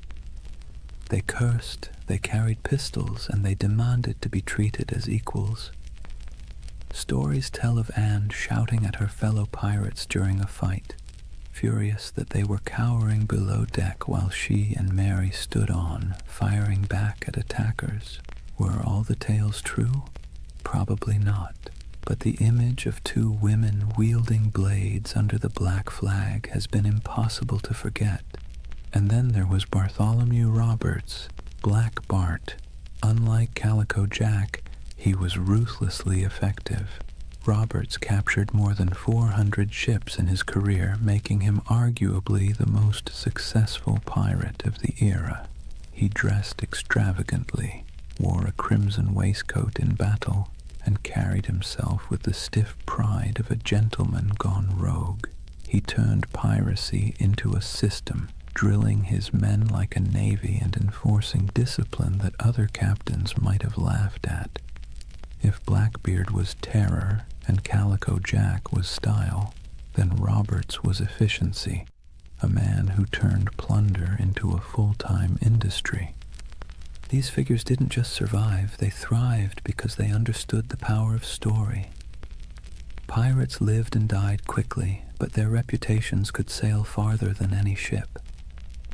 They cursed, they carried pistols, and they demanded to be treated as equals. Stories tell of Anne shouting at her fellow pirates during a fight, furious that they were cowering below deck while she and Mary stood on, firing back at attackers. Were all the tales true? Probably not. But the image of two women wielding blades under the black flag has been impossible to forget. And then there was Bartholomew Roberts, Black Bart. Unlike Calico Jack, he was ruthlessly effective. Roberts captured more than 400 ships in his career, making him arguably the most successful pirate of the era. He dressed extravagantly, wore a crimson waistcoat in battle, and carried himself with the stiff pride of a gentleman gone rogue. He turned piracy into a system, drilling his men like a navy and enforcing discipline that other captains might have laughed at. If Blackbeard was terror and Calico Jack was style, then Roberts was efficiency, a man who turned plunder into a full-time industry. These figures didn't just survive, they thrived because they understood the power of story. Pirates lived and died quickly, but their reputations could sail farther than any ship.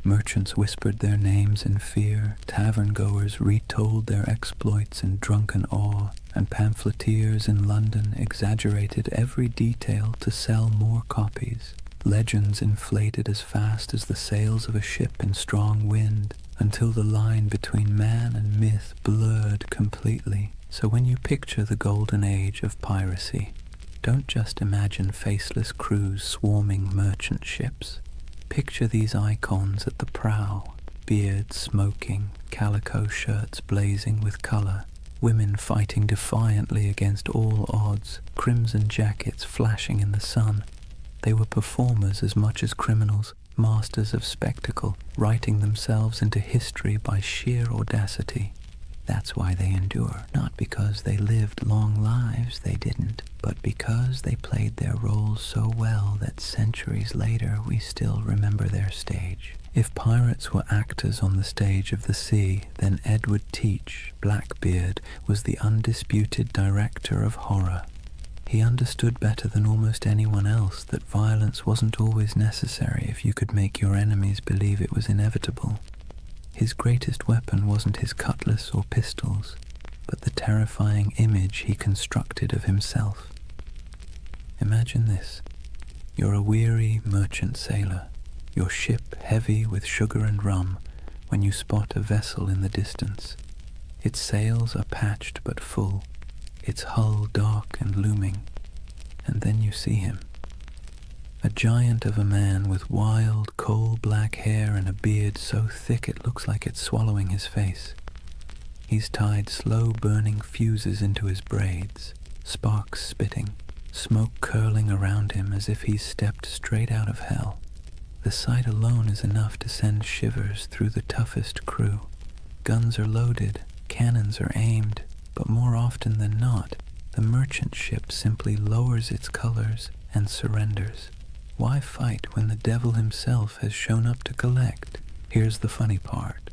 Merchants whispered their names in fear, tavern-goers retold their exploits in drunken awe, and pamphleteers in London exaggerated every detail to sell more copies. Legends inflated as fast as the sails of a ship in strong wind, until the line between man and myth blurred completely. So when you picture the Golden Age of Piracy, don't just imagine faceless crews swarming merchant ships. Picture these icons at the prow, beards smoking, calico shirts blazing with color, women fighting defiantly against all odds, crimson jackets flashing in the sun. They were performers as much as criminals, masters of spectacle, writing themselves into history by sheer audacity. That's why they endure, not because they lived long lives, they didn't, but because they played their roles so well that centuries later we still remember their stage. If pirates were actors on the stage of the sea, then Edward Teach, Blackbeard, was the undisputed director of horror. He understood better than almost anyone else that violence wasn't always necessary if you could make your enemies believe it was inevitable. His greatest weapon wasn't his cutlass or pistols, but the terrifying image he constructed of himself. Imagine this. You're a weary merchant sailor, your ship heavy with sugar and rum, when you spot a vessel in the distance. Its sails are patched but full, its hull dark and looming, and then you see him. A giant of a man with wild, coal-black hair and a beard so thick it looks like it's swallowing his face. He's tied slow-burning fuses into his braids, sparks spitting, smoke curling around him as if he's stepped straight out of hell. The sight alone is enough to send shivers through the toughest crew. Guns are loaded, cannons are aimed, but more often than not, the merchant ship simply lowers its colors and surrenders. Why fight when the devil himself has shown up to collect? Here's the funny part.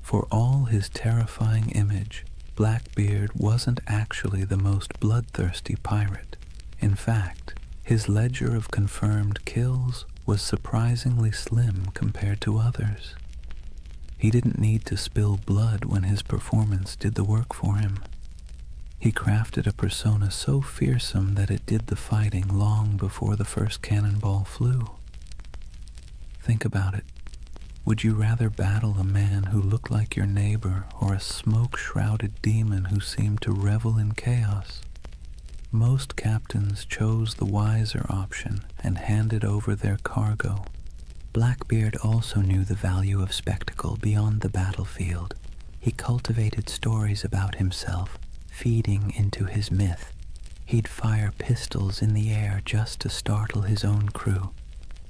For all his terrifying image, Blackbeard wasn't actually the most bloodthirsty pirate. In fact, his ledger of confirmed kills was surprisingly slim compared to others. He didn't need to spill blood when his performance did the work for him. He crafted a persona so fearsome that it did the fighting long before the first cannonball flew. Think about it. Would you rather battle a man who looked like your neighbor or a smoke-shrouded demon who seemed to revel in chaos? Most captains chose the wiser option and handed over their cargo. Blackbeard also knew the value of spectacle beyond the battlefield. He cultivated stories about himself, feeding into his myth. He'd fire pistols in the air just to startle his own crew.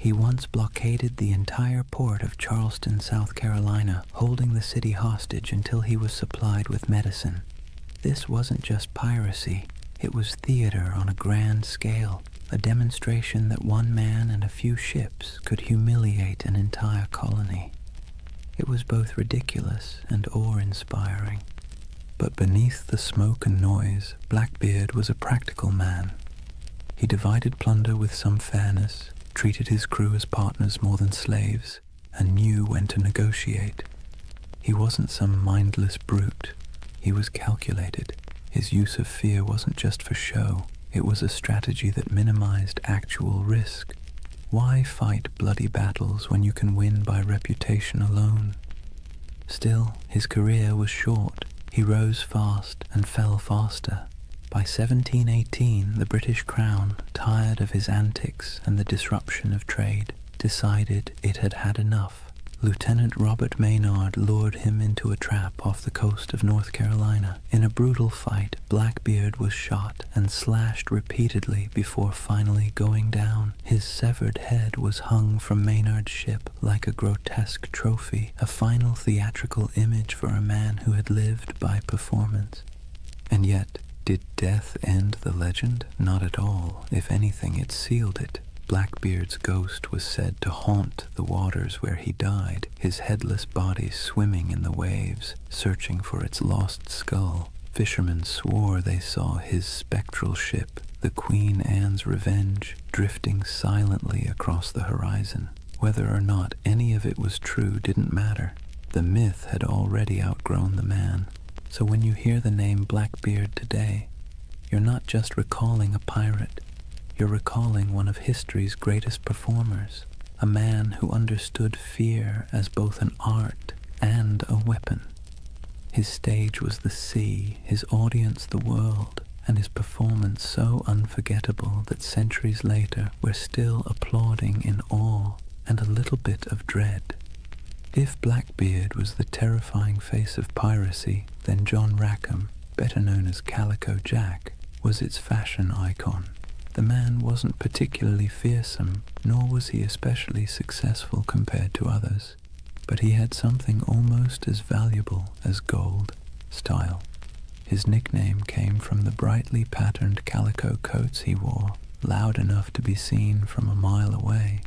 He once blockaded the entire port of Charleston, South Carolina, holding the city hostage until he was supplied with medicine. This wasn't just piracy, it was theater on a grand scale, a demonstration that one man and a few ships could humiliate an entire colony. It was both ridiculous and awe-inspiring. But beneath the smoke and noise, Blackbeard was a practical man. He divided plunder with some fairness, treated his crew as partners more than slaves, and knew when to negotiate. He wasn't some mindless brute. He was calculated. His use of fear wasn't just for show. It was a strategy that minimized actual risk. Why fight bloody battles when you can win by reputation alone? Still, his career was short. He rose fast and fell faster. By 1718, the British Crown, tired of his antics and the disruption of trade, decided it had had enough. Lieutenant Robert Maynard lured him into a trap off the coast of North Carolina. In a brutal fight, Blackbeard was shot and slashed repeatedly before finally going down. His severed head was hung from Maynard's ship like a grotesque trophy, a final theatrical image for a man who had lived by performance. And yet, did death end the legend? Not at all. If anything, it sealed it. Blackbeard's ghost was said to haunt the waters where he died, his headless body swimming in the waves, searching for its lost skull. Fishermen swore they saw his spectral ship, the Queen Anne's Revenge, drifting silently across the horizon. Whether or not any of it was true didn't matter. The myth had already outgrown the man. So when you hear the name Blackbeard today, you're not just recalling a pirate. You're recalling one of history's greatest performers, a man who understood fear as both an art and a weapon. His stage was the sea, his audience the world, and his performance so unforgettable that centuries later we're still applauding in awe and a little bit of dread. If Blackbeard was the terrifying face of piracy, then John Rackham, better known as Calico Jack, was its fashion icon. The man wasn't particularly fearsome, nor was he especially successful compared to others, but he had something almost as valuable as gold: style. His nickname came from the brightly patterned calico coats he wore, loud enough to be seen from a mile away.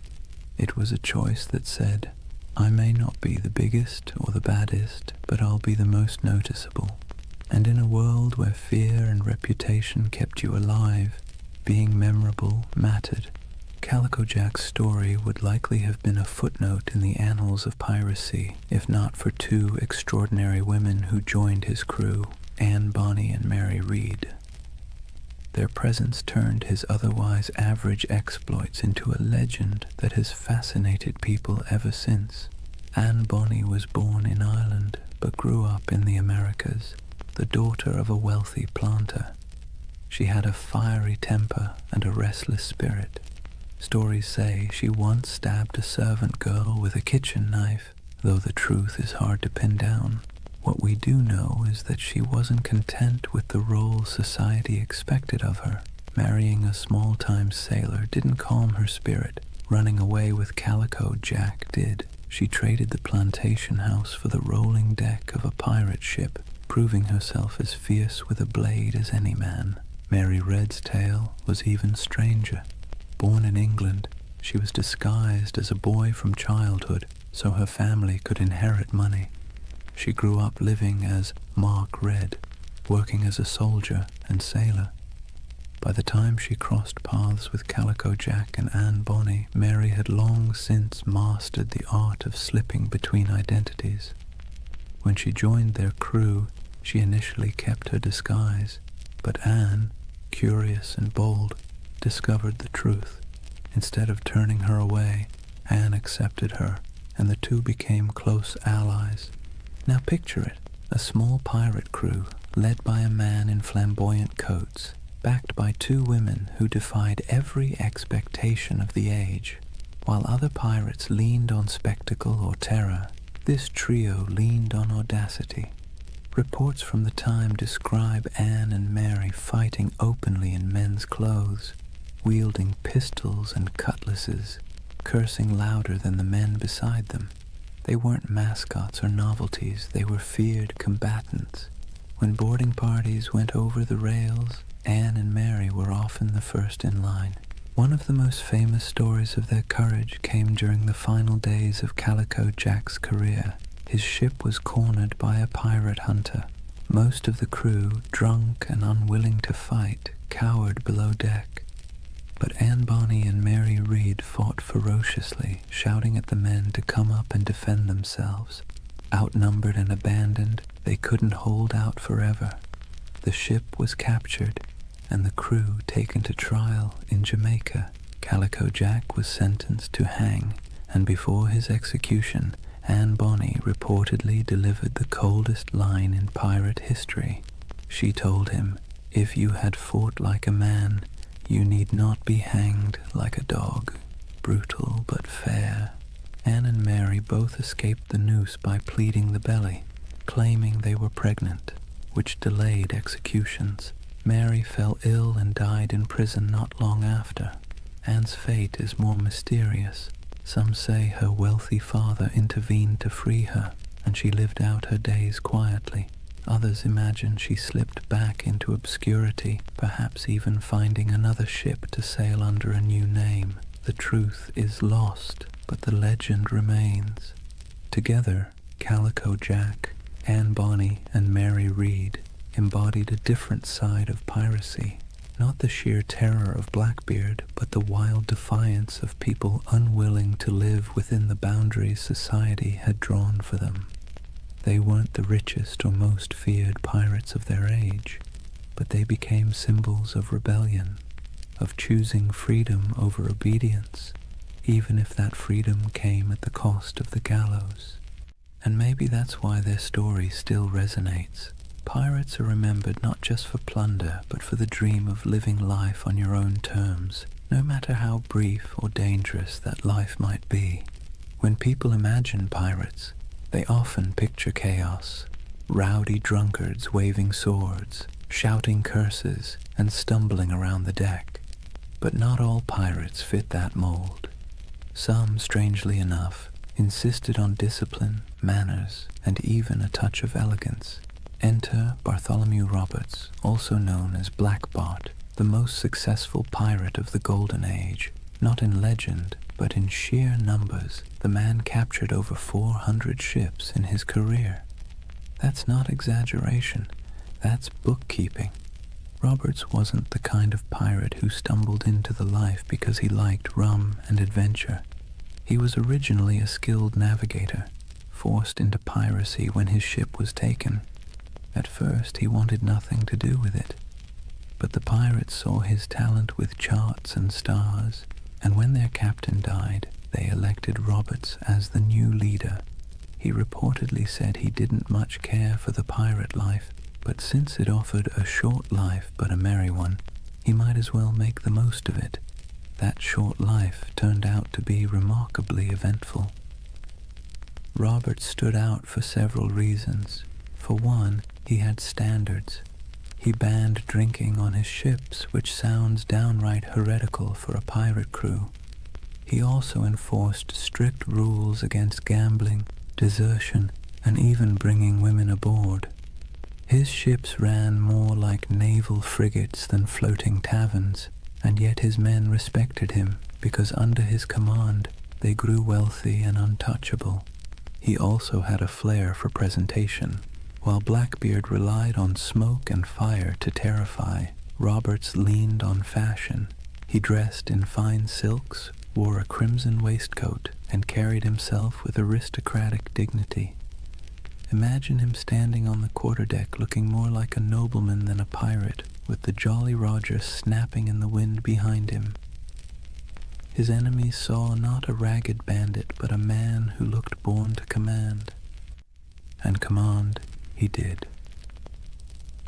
It was a choice that said, "I may not be the biggest or the baddest, but I'll be the most noticeable." And in a world where fear and reputation kept you alive, being memorable mattered. Calico Jack's story would likely have been a footnote in the annals of piracy, if not for two extraordinary women who joined his crew, Anne Bonny and Mary Read. Their presence turned his otherwise average exploits into a legend that has fascinated people ever since. Anne Bonny was born in Ireland, but grew up in the Americas, the daughter of a wealthy planter. She had a fiery temper and a restless spirit. Stories say she once stabbed a servant girl with a kitchen knife, though the truth is hard to pin down. What we do know is that she wasn't content with the role society expected of her. Marrying a small-time sailor didn't calm her spirit. Running away with Calico Jack did. She traded the plantation house for the rolling deck of a pirate ship, proving herself as fierce with a blade as any man. Mary Red's tale was even stranger. Born in England, she was disguised as a boy from childhood so her family could inherit money. She grew up living as Mark Red, working as a soldier and sailor. By the time she crossed paths with Calico Jack and Anne Bonny, Mary had long since mastered the art of slipping between identities. When she joined their crew, she initially kept her disguise, but Anne, curious and bold, discovered the truth. Instead of turning her away, Anne accepted her, and the two became close allies. Now picture it, a small pirate crew, led by a man in flamboyant coats, backed by two women who defied every expectation of the age. While other pirates leaned on spectacle or terror, this trio leaned on audacity. Reports from the time describe Anne and Mary fighting openly in men's clothes, wielding pistols and cutlasses, cursing louder than the men beside them. They weren't mascots or novelties, they were feared combatants. When boarding parties went over the rails, Anne and Mary were often the first in line. One of the most famous stories of their courage came during the final days of Calico Jack's career. His ship was cornered by a pirate hunter. Most of the crew, drunk and unwilling to fight, cowered below deck. But Anne Bonny and Mary Read fought ferociously, shouting at the men to come up and defend themselves. Outnumbered and abandoned, they couldn't hold out forever. The ship was captured, and the crew taken to trial in Jamaica. Calico Jack was sentenced to hang, and before his execution, Anne Bonny reportedly delivered the coldest line in pirate history. She told him, "If you had fought like a man, you need not be hanged like a dog." Brutal but fair. Anne and Mary both escaped the noose by pleading the belly, claiming they were pregnant, which delayed executions. Mary fell ill and died in prison not long after. Anne's fate is more mysterious. Some say her wealthy father intervened to free her, and she lived out her days quietly. Others imagine she slipped back into obscurity, perhaps even finding another ship to sail under a new name. The truth is lost, but the legend remains. Together, Calico Jack, Anne Bonny, and Mary Read embodied a different side of piracy. Not the sheer terror of Blackbeard, but the wild defiance of people unwilling to live within the boundaries society had drawn for them. They weren't the richest or most feared pirates of their age, but they became symbols of rebellion, of choosing freedom over obedience, even if that freedom came at the cost of the gallows. And maybe that's why their story still resonates. Pirates are remembered not just for plunder, but for the dream of living life on your own terms, no matter how brief or dangerous that life might be. When people imagine pirates, they often picture chaos, rowdy drunkards waving swords, shouting curses, and stumbling around the deck. But not all pirates fit that mold. Some, strangely enough, insisted on discipline, manners, and even a touch of elegance. Enter Bartholomew Roberts, also known as Black Bart, the most successful pirate of the Golden Age. Not in legend, but in sheer numbers, the man captured over 400 ships in his career. That's not exaggeration, that's bookkeeping. Roberts wasn't the kind of pirate who stumbled into the life because he liked rum and adventure. He was originally a skilled navigator, forced into piracy when his ship was taken. At first, he wanted nothing to do with it. But the pirates saw his talent with charts and stars, and when their captain died, they elected Roberts as the new leader. He reportedly said he didn't much care for the pirate life, but since it offered a short life but a merry one, he might as well make the most of it. That short life turned out to be remarkably eventful. Roberts stood out for several reasons. For one, he had standards. He banned drinking on his ships, which sounds downright heretical for a pirate crew. He also enforced strict rules against gambling, desertion, and even bringing women aboard. His ships ran more like naval frigates than floating taverns, and yet his men respected him because under his command they grew wealthy and untouchable. He also had a flair for presentation. While Blackbeard relied on smoke and fire to terrify, Roberts leaned on fashion. He dressed in fine silks, wore a crimson waistcoat, and carried himself with aristocratic dignity. Imagine him standing on the quarterdeck looking more like a nobleman than a pirate, with the Jolly Roger snapping in the wind behind him. His enemies saw not a ragged bandit, but a man who looked born to command. And command he did.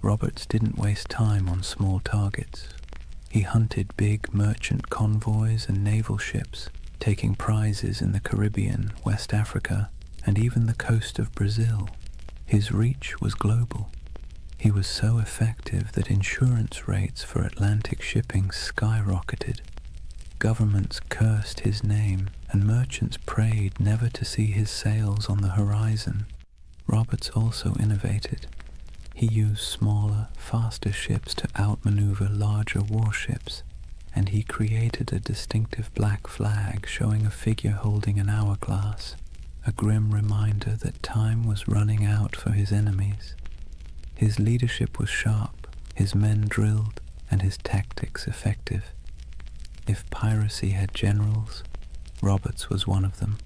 Roberts didn't waste time on small targets. He hunted big merchant convoys and naval ships, taking prizes in the Caribbean, West Africa, and even the coast of Brazil. His reach was global. He was so effective that insurance rates for Atlantic shipping skyrocketed. Governments cursed his name, and merchants prayed never to see his sails on the horizon. Roberts also innovated. He used smaller, faster ships to outmaneuver larger warships, and he created a distinctive black flag showing a figure holding an hourglass, a grim reminder that time was running out for his enemies. His leadership was sharp, his men drilled, and his tactics effective. If piracy had generals, Roberts was one of them.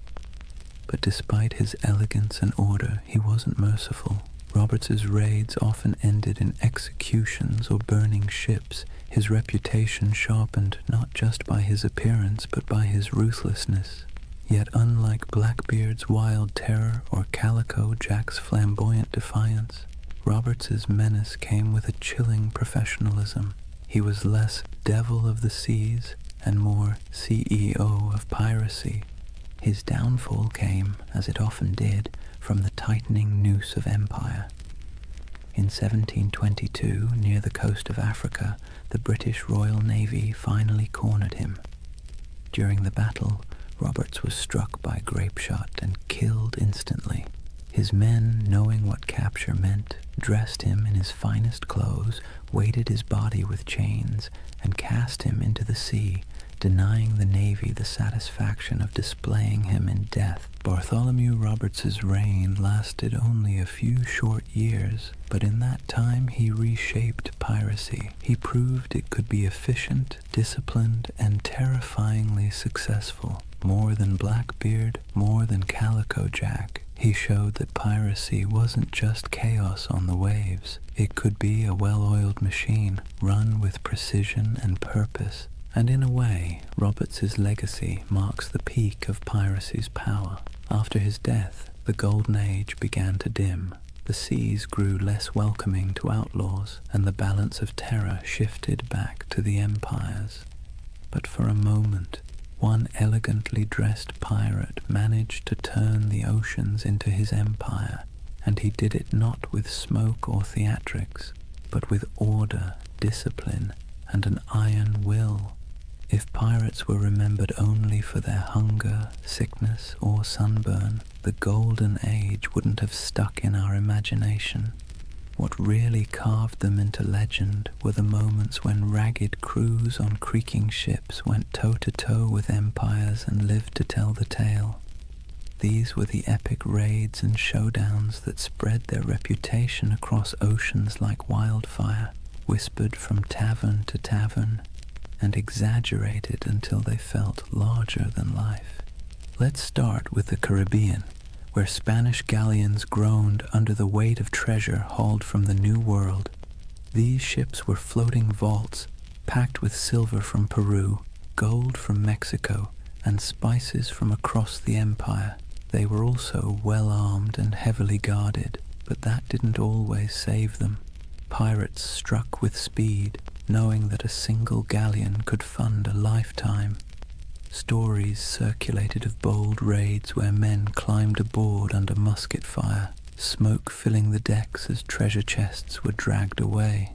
But despite his elegance and order, he wasn't merciful. Roberts's raids often ended in executions or burning ships, his reputation sharpened not just by his appearance but by his ruthlessness. Yet unlike Blackbeard's wild terror or Calico Jack's flamboyant defiance, Roberts's menace came with a chilling professionalism. He was less devil of the seas and more CEO of piracy. His downfall came, as it often did, from the tightening noose of empire. In 1722, near the coast of Africa, the British Royal Navy finally cornered him. During the battle, Roberts was struck by grapeshot and killed instantly. His men, knowing what capture meant, dressed him in his finest clothes, weighted his body with chains, and cast him into the sea, denying the Navy the satisfaction of displaying him in death. Bartholomew Roberts's reign lasted only a few short years, but in that time he reshaped piracy. He proved it could be efficient, disciplined, and terrifyingly successful. More than Blackbeard, more than Calico Jack, he showed that piracy wasn't just chaos on the waves. It could be a well-oiled machine, run with precision and purpose. And in a way, Roberts's legacy marks the peak of piracy's power. After his death, the Golden Age began to dim. The seas grew less welcoming to outlaws, and the balance of terror shifted back to the empires. But for a moment, one elegantly dressed pirate managed to turn the oceans into his empire, and he did it not with smoke or theatrics, but with order, discipline, and an iron will. If pirates were remembered only for their hunger, sickness, or sunburn, the Golden Age wouldn't have stuck in our imagination. What really carved them into legend were the moments when ragged crews on creaking ships went toe-to-toe with empires and lived to tell the tale. These were the epic raids and showdowns that spread their reputation across oceans like wildfire, whispered from tavern to tavern, and exaggerated until they felt larger than life. Let's start with the Caribbean, where Spanish galleons groaned under the weight of treasure hauled from the New World. These ships were floating vaults, packed with silver from Peru, gold from Mexico, and spices from across the empire. They were also well armed and heavily guarded, but that didn't always save them. Pirates struck with speed, knowing that a single galleon could fund a lifetime. Stories circulated of bold raids where men climbed aboard under musket fire, smoke filling the decks as treasure chests were dragged away.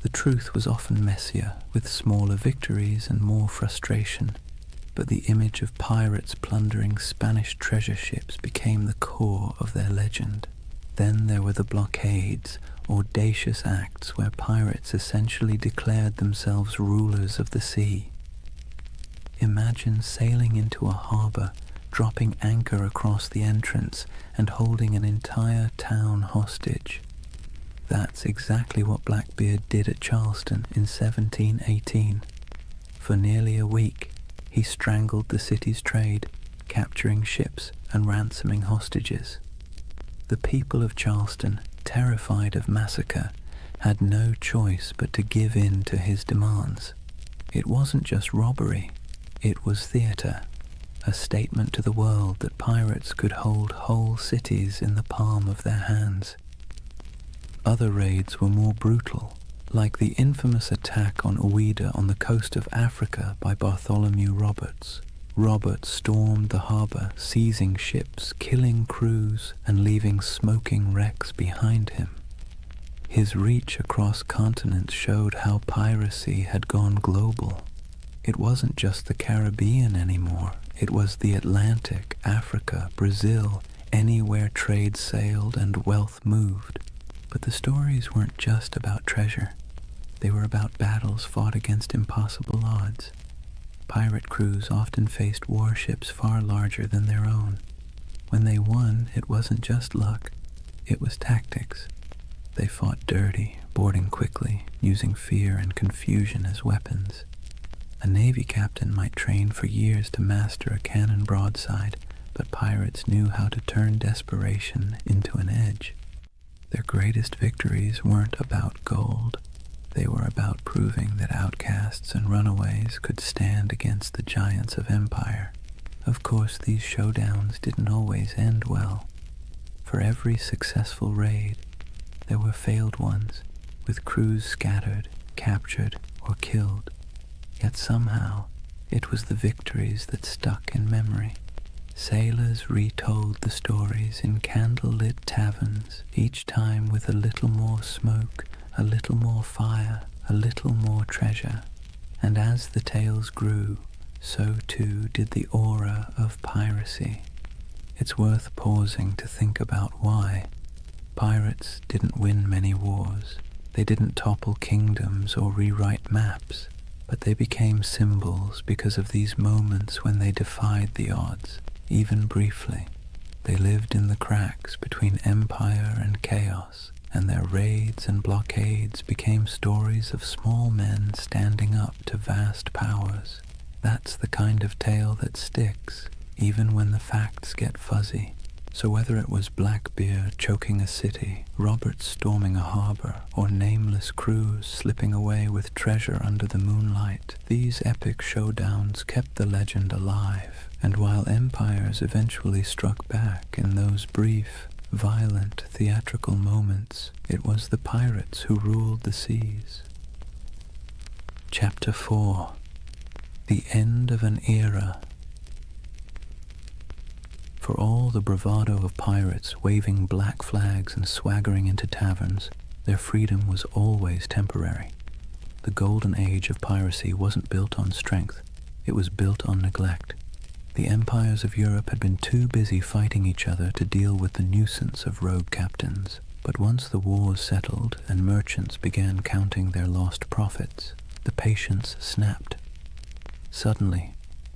The truth was often messier, with smaller victories and more frustration, but the image of pirates plundering Spanish treasure ships became the core of their legend. Then there were the blockades, audacious acts where pirates essentially declared themselves rulers of the sea. Imagine sailing into a harbor, dropping anchor across the entrance, and holding an entire town hostage. That's exactly what Blackbeard did at Charleston in 1718. For nearly a week, he strangled the city's trade, capturing ships and ransoming hostages. The people of Charleston, terrified of massacre, had no choice but to give in to his demands. It wasn't just robbery, it was theater, a statement to the world that pirates could hold whole cities in the palm of their hands. Other raids were more brutal, like the infamous attack on Ouida on the coast of Africa by Bartholomew Roberts. Roberts stormed the harbor, seizing ships, killing crews, and leaving smoking wrecks behind him. His reach across continents showed how piracy had gone global. It wasn't just the Caribbean anymore. It was the Atlantic, Africa, Brazil, anywhere trade sailed and wealth moved. But the stories weren't just about treasure. They were about battles fought against impossible odds. Pirate crews often faced warships far larger than their own. When they won, it wasn't just luck, it was tactics. They fought dirty, boarding quickly, using fear and confusion as weapons. A Navy captain might train for years to master a cannon broadside, but pirates knew how to turn desperation into an edge. Their greatest victories weren't about gold. They were about proving that outcasts and runaways could stand against the giants of empire. Of course, these showdowns didn't always end well. For every successful raid, there were failed ones, with crews scattered, captured, or killed. Yet somehow, it was the victories that stuck in memory. Sailors retold the stories in candle-lit taverns, each time with a little more smoke, a little more fire, a little more treasure. And as the tales grew, so too did the aura of piracy. It's worth pausing to think about why. Pirates didn't win many wars. They didn't topple kingdoms or rewrite maps, but they became symbols because of these moments when they defied the odds, even briefly. They lived in the cracks between empire and chaos, and their raids and blockades became stories of small men standing up to vast powers. That's the kind of tale that sticks, even when the facts get fuzzy. So whether it was Blackbeard choking a city, Roberts storming a harbor, or nameless crews slipping away with treasure under the moonlight, these epic showdowns kept the legend alive. And while empires eventually struck back in those brief, violent, theatrical moments, it was the pirates who ruled the seas. Chapter 4. The End of an Era. For all the bravado of pirates waving black flags and swaggering into taverns, their freedom was always temporary. The Golden Age of Piracy wasn't built on strength, it was built on neglect. The empires of Europe had been too busy fighting each other to deal with the nuisance of rogue captains. But once the wars settled and merchants began counting their lost profits, the patience snapped. Suddenly,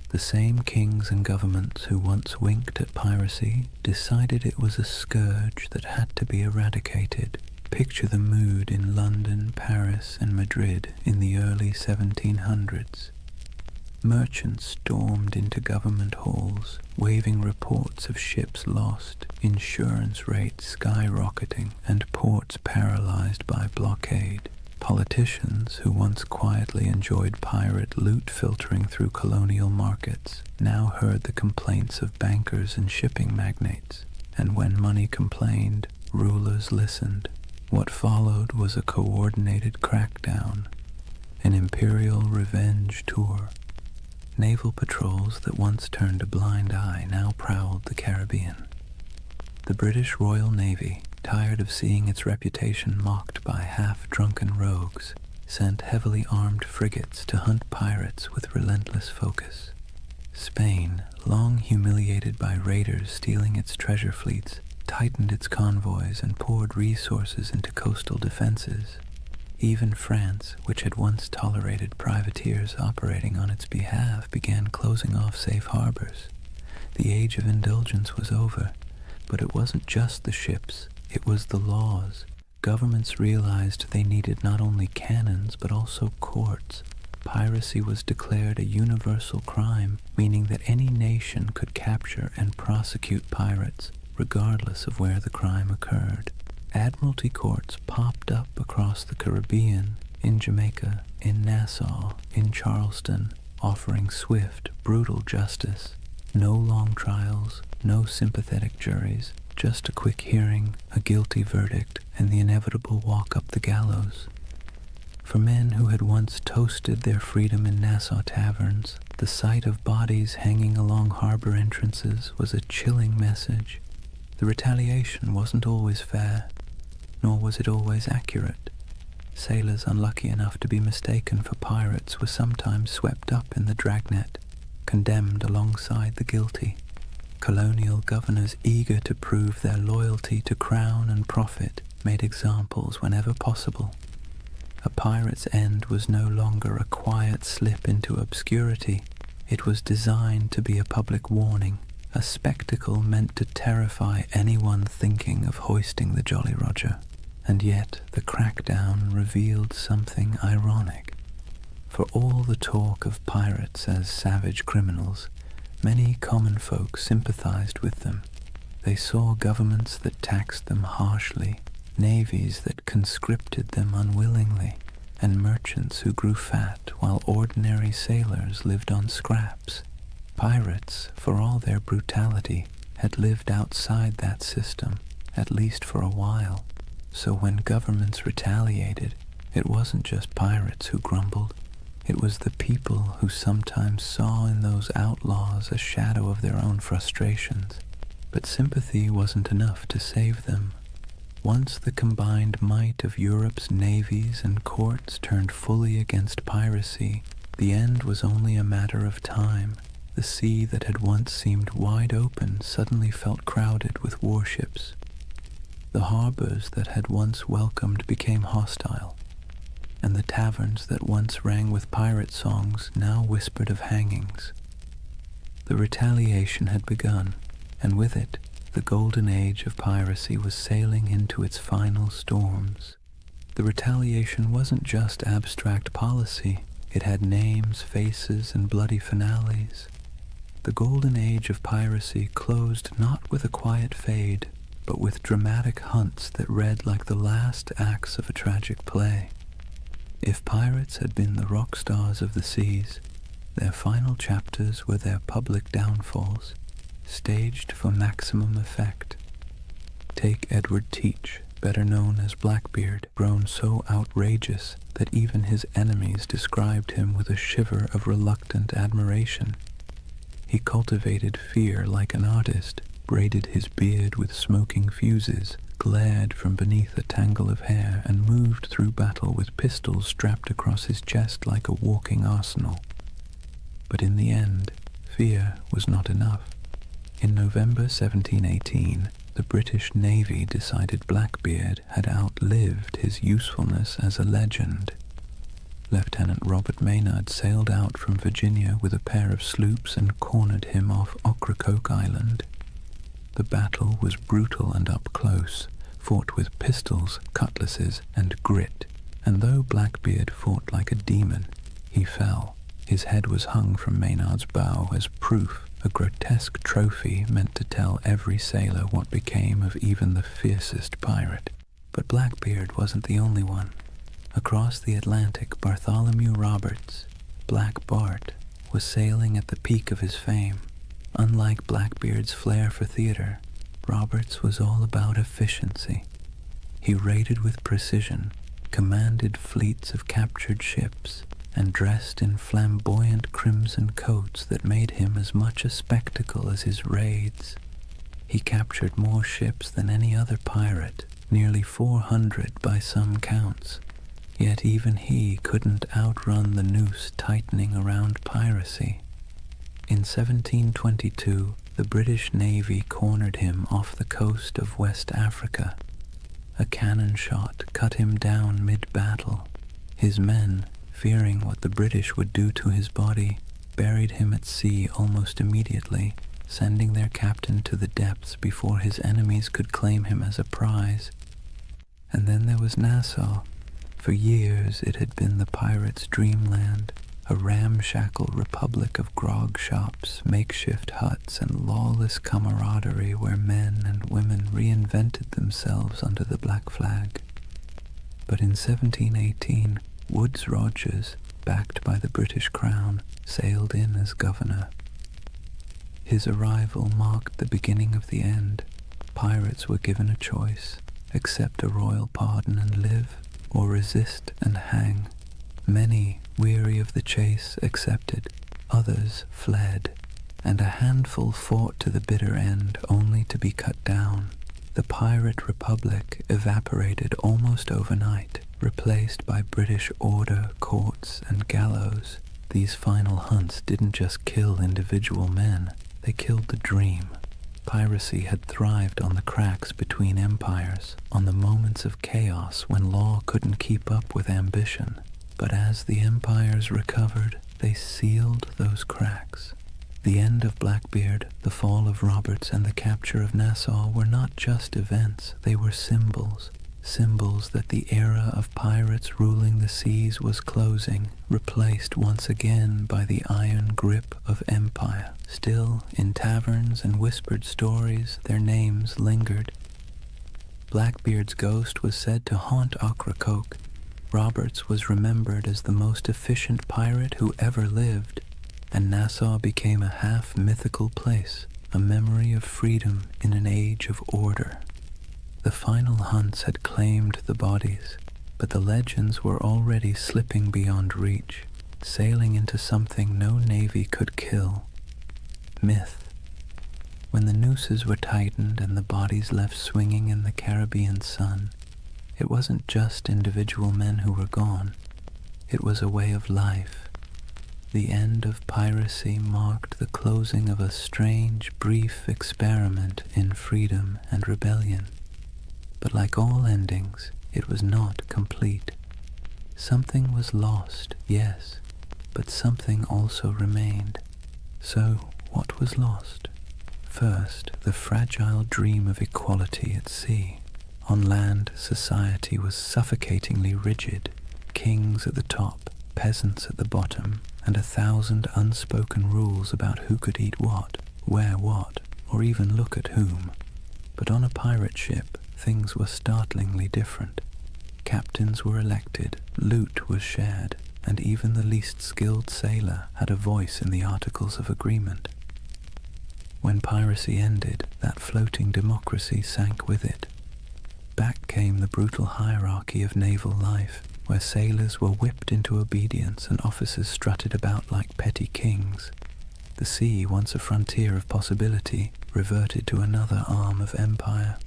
the same kings and governments who once winked at piracy decided it was a scourge that had to be eradicated. Picture the mood in London, Paris, and Madrid in the early 1700s. Merchants stormed into government halls, waving reports of ships lost, insurance rates skyrocketing, and ports paralyzed by blockade. Politicians who once quietly enjoyed pirate loot filtering through colonial markets now heard the complaints of bankers and shipping magnates, and when money complained, rulers listened. What followed was a coordinated crackdown, an imperial revenge tour. Naval patrols that once turned a blind eye now prowled the Caribbean. The British Royal Navy, tired of seeing its reputation mocked by half-drunken rogues, sent heavily armed frigates to hunt pirates with relentless focus. Spain, long humiliated by raiders stealing its treasure fleets, tightened its convoys and poured resources into coastal defenses. Even France, which had once tolerated privateers operating on its behalf, began closing off safe harbors. The age of indulgence was over, but it wasn't just the ships. It was the laws. Governments realized they needed not only cannons, but also courts. Piracy was declared a universal crime, meaning that any nation could capture and prosecute pirates, regardless of where the crime occurred. Admiralty courts popped up across the Caribbean, in Jamaica, in Nassau, in Charleston, offering swift, brutal justice. No long trials, no sympathetic juries, just a quick hearing, a guilty verdict, and the inevitable walk up the gallows. For men who had once toasted their freedom in Nassau taverns, the sight of bodies hanging along harbor entrances was a chilling message. The retaliation wasn't always fair, nor was it always accurate. Sailors unlucky enough to be mistaken for pirates were sometimes swept up in the dragnet, condemned alongside the guilty. Colonial governors eager to prove their loyalty to crown and profit made examples whenever possible. A pirate's end was no longer a quiet slip into obscurity. It was designed to be a public warning, a spectacle meant to terrify anyone thinking of hoisting the Jolly Roger. And yet the crackdown revealed something ironic. For all the talk of pirates as savage criminals, many common folk sympathized with them. They saw governments that taxed them harshly, navies that conscripted them unwillingly, and merchants who grew fat while ordinary sailors lived on scraps. Pirates, for all their brutality, had lived outside that system, at least for a while. So when governments retaliated, it wasn't just pirates who grumbled. It was the people who sometimes saw in those outlaws a shadow of their own frustrations. But sympathy wasn't enough to save them. Once the combined might of Europe's navies and courts turned fully against piracy, the end was only a matter of time. The sea that had once seemed wide open suddenly felt crowded with warships. The harbors that had once welcomed became hostile, and the taverns that once rang with pirate songs now whispered of hangings. The retaliation had begun, and with it, the Golden Age of Piracy was sailing into its final storms. The retaliation wasn't just abstract policy, it had names, faces, and bloody finales. The Golden Age of Piracy closed not with a quiet fade, but with dramatic hunts that read like the last acts of a tragic play. If pirates had been the rock stars of the seas, their final chapters were their public downfalls, staged for maximum effect. Take Edward Teach, better known as Blackbeard, grown so outrageous that even his enemies described him with a shiver of reluctant admiration. He cultivated fear like an artist, braided his beard with smoking fuses, glared from beneath a tangle of hair, and moved through battle with pistols strapped across his chest like a walking arsenal. But in the end, fear was not enough. In November 1718, the British Navy decided Blackbeard had outlived his usefulness as a legend. Lieutenant Robert Maynard sailed out from Virginia with a pair of sloops and cornered him off Ocracoke Island. The battle was brutal and up close, fought with pistols, cutlasses, and grit, and though Blackbeard fought like a demon, he fell. His head was hung from Maynard's bow as proof, a grotesque trophy meant to tell every sailor what became of even the fiercest pirate. But Blackbeard wasn't the only one. Across the Atlantic, Bartholomew Roberts, Black Bart, was sailing at the peak of his fame. Unlike Blackbeard's flair for theater, Roberts was all about efficiency. He raided with precision, commanded fleets of captured ships, and dressed in flamboyant crimson coats that made him as much a spectacle as his raids. He captured more ships than any other pirate, nearly 400 by some counts, yet even he couldn't outrun the noose tightening around piracy. In 1722, the British Navy cornered him off the coast of West Africa. A cannon shot cut him down mid-battle. His men, fearing what the British would do to his body, buried him at sea almost immediately, sending their captain to the depths before his enemies could claim him as a prize. And then there was Nassau. For years it had been the pirates' dreamland, a ramshackle republic of grog shops, makeshift huts, and lawless camaraderie where men and women reinvented themselves under the black flag. But in 1718, Woodes Rogers, backed by the British Crown, sailed in as governor. His arrival marked the beginning of the end. Pirates were given a choice: accept a royal pardon and live, or resist and hang. Many, weary of the chase, accepted. Others fled, and a handful fought to the bitter end, only to be cut down. The pirate republic evaporated almost overnight, Replaced by British order, courts, and gallows, these final hunts didn't just kill individual men, they killed the dream. Piracy had thrived on the cracks between empires, on the moments of chaos when law couldn't keep up with ambition. But as the empires recovered, they sealed those cracks. The end of Blackbeard, the fall of Roberts, and the capture of Nassau were not just events, they were symbols. Symbols that the era of pirates ruling the seas was closing, replaced once again by the iron grip of empire. Still, in taverns and whispered stories, their names lingered. Blackbeard's ghost was said to haunt Ocracoke. Roberts was remembered as the most efficient pirate who ever lived, and Nassau became a half-mythical place, a memory of freedom in an age of order. The final hunts had claimed the bodies, but the legends were already slipping beyond reach, sailing into something no navy could kill. Myth. When the nooses were tightened and the bodies left swinging in the Caribbean sun, it wasn't just individual men who were gone, it was a way of life. The end of piracy marked the closing of a strange, brief experiment in freedom and rebellion. But like all endings, it was not complete. Something was lost, yes, but something also remained. So, what was lost? First, the fragile dream of equality at sea. On land, society was suffocatingly rigid. Kings at the top, peasants at the bottom, and 1,000 unspoken rules about who could eat what, wear what, or even look at whom. But on a pirate ship, things were startlingly different. Captains were elected, loot was shared, and even the least skilled sailor had a voice in the Articles of Agreement. When piracy ended, that floating democracy sank with it. Back came the brutal hierarchy of naval life, where sailors were whipped into obedience and officers strutted about like petty kings. The sea, once a frontier of possibility, reverted to another arm of empire.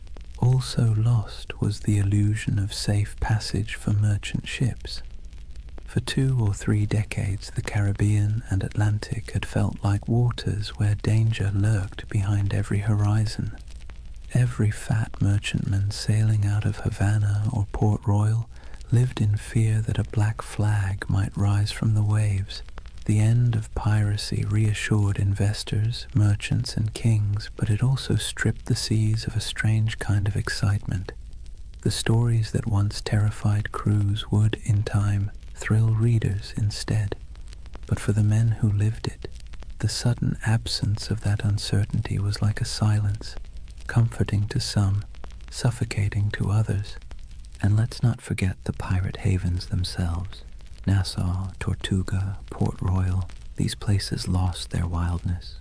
Also lost was the illusion of safe passage for merchant ships. For 2 or 3 decades, the Caribbean and Atlantic had felt like waters where danger lurked behind every horizon. Every fat merchantman sailing out of Havana or Port Royal lived in fear that a black flag might rise from the waves. The end of piracy reassured investors, merchants, and kings, but it also stripped the seas of a strange kind of excitement. The stories that once terrified crews would, in time, thrill readers instead. But for the men who lived it, the sudden absence of that uncertainty was like a silence, comforting to some, suffocating to others. And let's not forget the pirate havens themselves. Nassau, Tortuga, Port Royal, these places lost their wildness.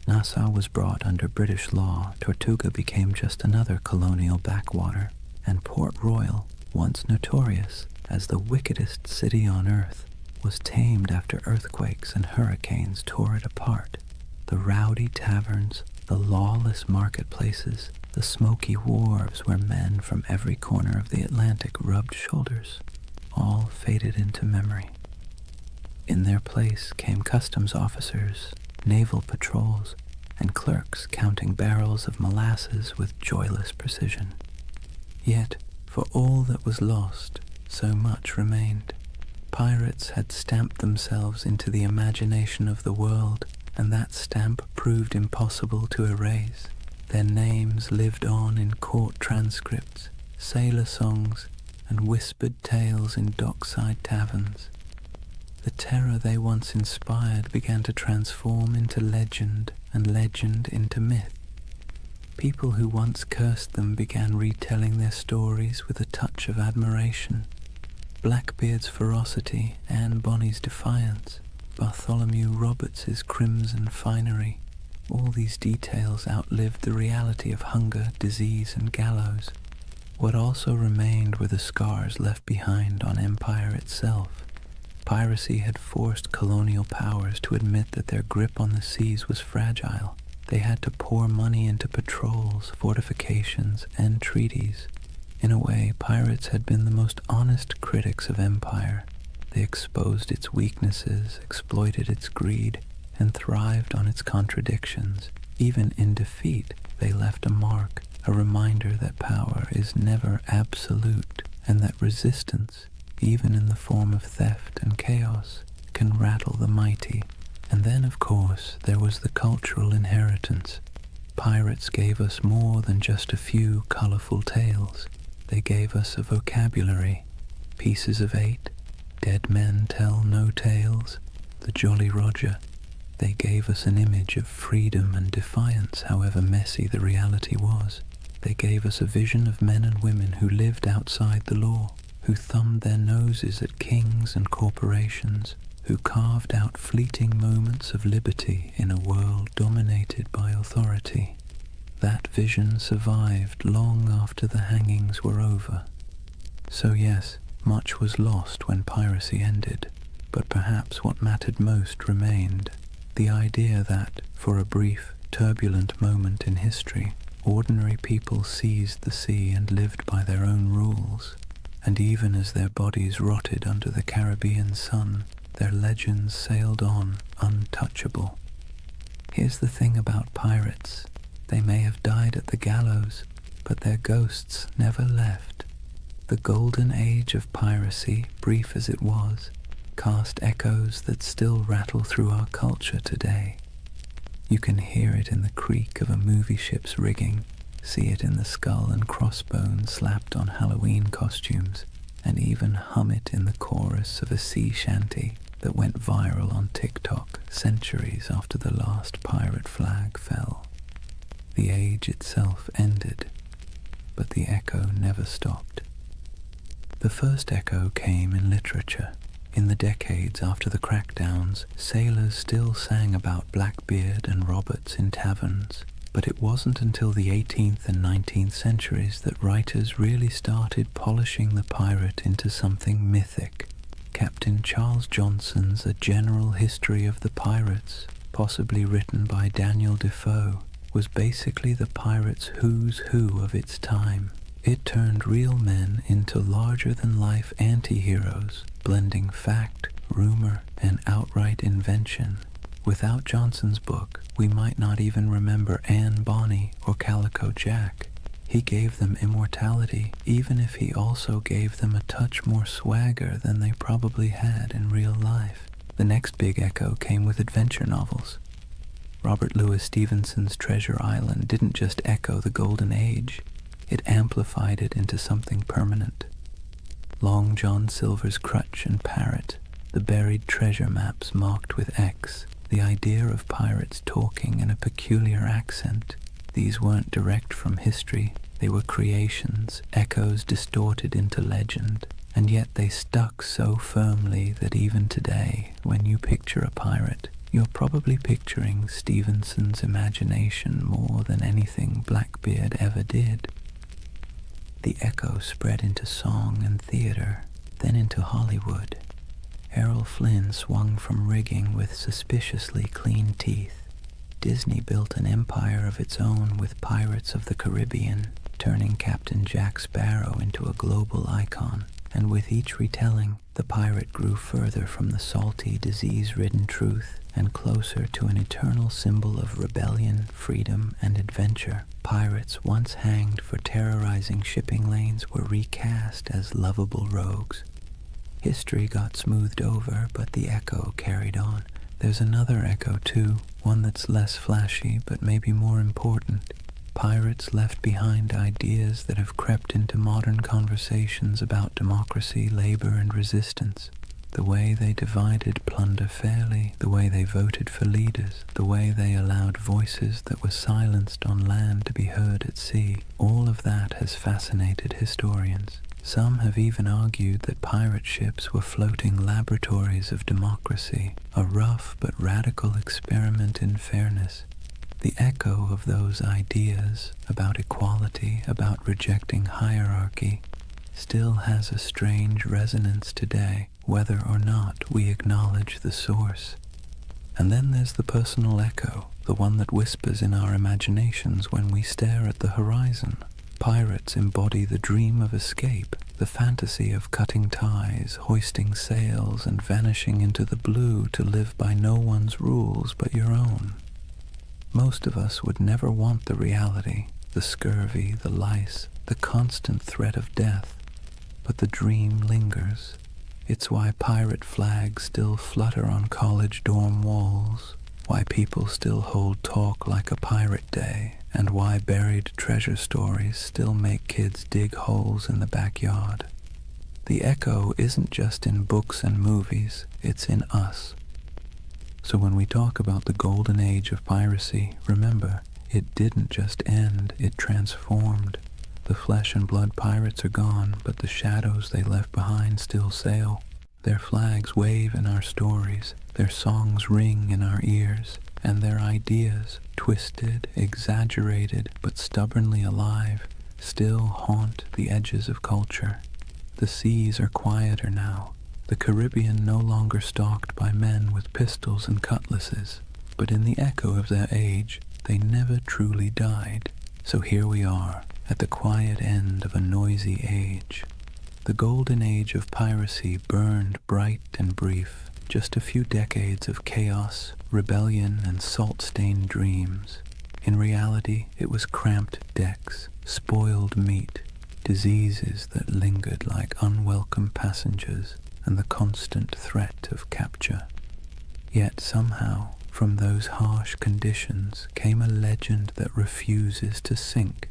Nassau was brought under British law, Tortuga became just another colonial backwater, and Port Royal, once notorious as the wickedest city on earth, was tamed after earthquakes and hurricanes tore it apart. The rowdy taverns, the lawless marketplaces, the smoky wharves where men from every corner of the Atlantic rubbed shoulders, all faded into memory. In their place came customs officers, naval patrols, and clerks counting barrels of molasses with joyless precision. Yet, for all that was lost, so much remained. Pirates had stamped themselves into the imagination of the world, and that stamp proved impossible to erase. Their names lived on in court transcripts, sailor songs, and whispered tales in dockside taverns. The terror they once inspired began to transform into legend, and legend into myth. People who once cursed them began retelling their stories with a touch of admiration. Blackbeard's ferocity, Anne Bonny's defiance, Bartholomew Roberts's crimson finery, all these details outlived the reality of hunger, disease, and gallows. What also remained were the scars left behind on empire itself. Piracy had forced colonial powers to admit that their grip on the seas was fragile. They had to pour money into patrols, fortifications, and treaties. In a way, pirates had been the most honest critics of empire. They exposed its weaknesses, exploited its greed, and thrived on its contradictions. Even in defeat, they left a mark, a reminder that power is never absolute, and that resistance, even in the form of theft and chaos, can rattle the mighty. And then, of course, there was the cultural inheritance. Pirates gave us more than just a few colorful tales. They gave us a vocabulary, pieces of eight, dead men tell no tales, the Jolly Roger. They gave us an image of freedom and defiance, however messy the reality was. They gave us a vision of men and women who lived outside the law, who thumbed their noses at kings and corporations, who carved out fleeting moments of liberty in a world dominated by authority. That vision survived long after the hangings were over. So yes, much was lost when piracy ended, but perhaps what mattered most remained. The idea that, for a brief, turbulent moment in history, ordinary people seized the sea and lived by their own rules, and even as their bodies rotted under the Caribbean sun, their legends sailed on untouchable. Here's the thing about pirates. They may have died at the gallows, but their ghosts never left. The Golden Age of Piracy, brief as it was, cast echoes that still rattle through our culture today. You can hear it in the creak of a movie ship's rigging, see it in the skull and crossbones slapped on Halloween costumes, and even hum it in the chorus of a sea shanty that went viral on TikTok centuries after the last pirate flag fell. The age itself ended, but the echo never stopped. The first echo came in literature. In the decades after the crackdowns, sailors still sang about Blackbeard and Roberts in taverns, but it wasn't until the 18th and 19th centuries that writers really started polishing the pirate into something mythic. Captain Charles Johnson's A General History of the Pirates, possibly written by Daniel Defoe, was basically the pirate's who's who of its time. It turned real men into larger-than-life anti-heroes, blending fact, rumor, and outright invention. Without Johnson's book, we might not even remember Anne Bonny or Calico Jack. He gave them immortality, even if he also gave them a touch more swagger than they probably had in real life. The next big echo came with adventure novels. Robert Louis Stevenson's Treasure Island didn't just echo the Golden Age, it amplified it into something permanent. Long John Silver's Crutch and Parrot, the buried treasure maps marked with X, the idea of pirates talking in a peculiar accent. These weren't direct from history, they were creations, echoes distorted into legend, and yet they stuck so firmly that even today, when you picture a pirate, you're probably picturing Stevenson's imagination more than anything Blackbeard ever did. The echo spread into song and theater, then into Hollywood. Errol Flynn swung from rigging with suspiciously clean teeth. Disney built an empire of its own with Pirates of the Caribbean, turning Captain Jack Sparrow into a global icon. And with each retelling, the pirate grew further from the salty, disease-ridden truth and closer to an eternal symbol of rebellion, freedom, and adventure. Pirates once hanged for terrorizing shipping lanes were recast as lovable rogues. History got smoothed over, but the echo carried on. There's another echo too, one that's less flashy but maybe more important. Pirates left behind ideas that have crept into modern conversations about democracy, labor, and resistance. The way they divided plunder fairly, the way they voted for leaders, the way they allowed voices that were silenced on land to be heard at sea, all of that has fascinated historians. Some have even argued that pirate ships were floating laboratories of democracy, a rough but radical experiment in fairness. The echo of those ideas about equality, about rejecting hierarchy, still has a strange resonance today, whether or not we acknowledge the source. And then there's the personal echo, the one that whispers in our imaginations when we stare at the horizon. Pirates embody the dream of escape, the fantasy of cutting ties, hoisting sails, and vanishing into the blue to live by no one's rules but your own. Most of us would never want the reality, the scurvy, the lice, the constant threat of death, but the dream lingers. It's why pirate flags still flutter on college dorm walls, why people still hold talk like a pirate day, and why buried treasure stories still make kids dig holes in the backyard. The echo isn't just in books and movies, it's in us. So when we talk about the Golden Age of Piracy, remember, it didn't just end, it transformed. The flesh and blood pirates are gone, but the shadows they left behind still sail. Their flags wave in our stories, their songs ring in our ears, and their ideas, twisted, exaggerated, but stubbornly alive, still haunt the edges of culture. The seas are quieter now, the Caribbean no longer stalked by men with pistols and cutlasses, but in the echo of their age, they never truly died. So here we are, at the quiet end of a noisy age. The Golden Age of Piracy burned bright and brief, just a few decades of chaos, rebellion, and salt-stained dreams. In reality, it was cramped decks, spoiled meat, diseases that lingered like unwelcome passengers, and the constant threat of capture. Yet somehow, from those harsh conditions came a legend that refuses to sink.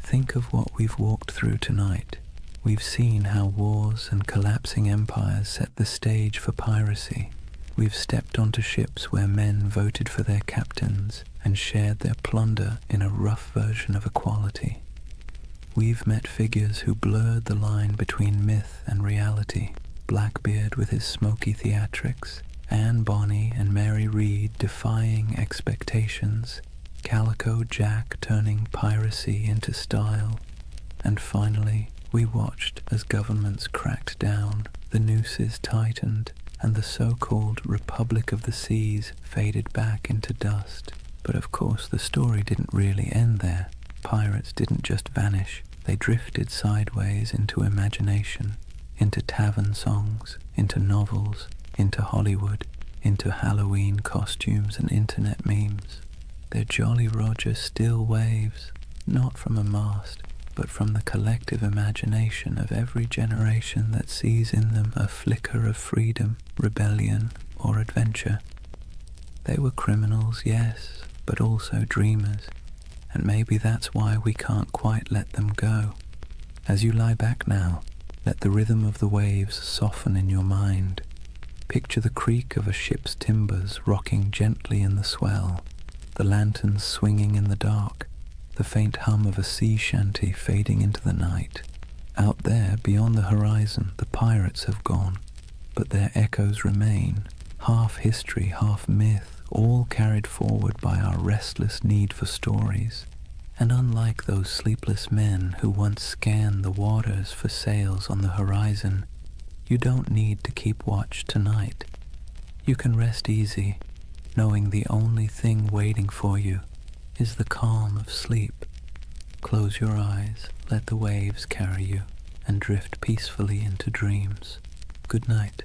Think of what we've walked through tonight. We've seen how wars and collapsing empires set the stage for piracy. We've stepped onto ships where men voted for their captains and shared their plunder in a rough version of equality. We've met figures who blurred the line between myth and reality. Blackbeard with his smoky theatrics, Anne Bonny and Mary Read defying expectations, Calico Jack turning piracy into style, and finally, we watched as governments cracked down, the nooses tightened, and the so-called Republic of the Seas faded back into dust. But of course the story didn't really end there. Pirates didn't just vanish, they drifted sideways into imagination, into tavern songs, into novels, into Hollywood, into Halloween costumes and internet memes. Their Jolly Roger still waves, not from a mast, but from the collective imagination of every generation that sees in them a flicker of freedom, rebellion, or adventure. They were criminals, yes, but also dreamers, and maybe that's why we can't quite let them go. As you lie back now, let the rhythm of the waves soften in your mind. Picture the creak of a ship's timbers rocking gently in the swell, the lanterns swinging in the dark, the faint hum of a sea shanty fading into the night. Out there, beyond the horizon, the pirates have gone, but their echoes remain, half history, half myth, all carried forward by our restless need for stories. And unlike those sleepless men who once scanned the waters for sails on the horizon, you don't need to keep watch tonight. You can rest easy, knowing the only thing waiting for you is the calm of sleep. Close your eyes, let the waves carry you, and drift peacefully into dreams. Good night.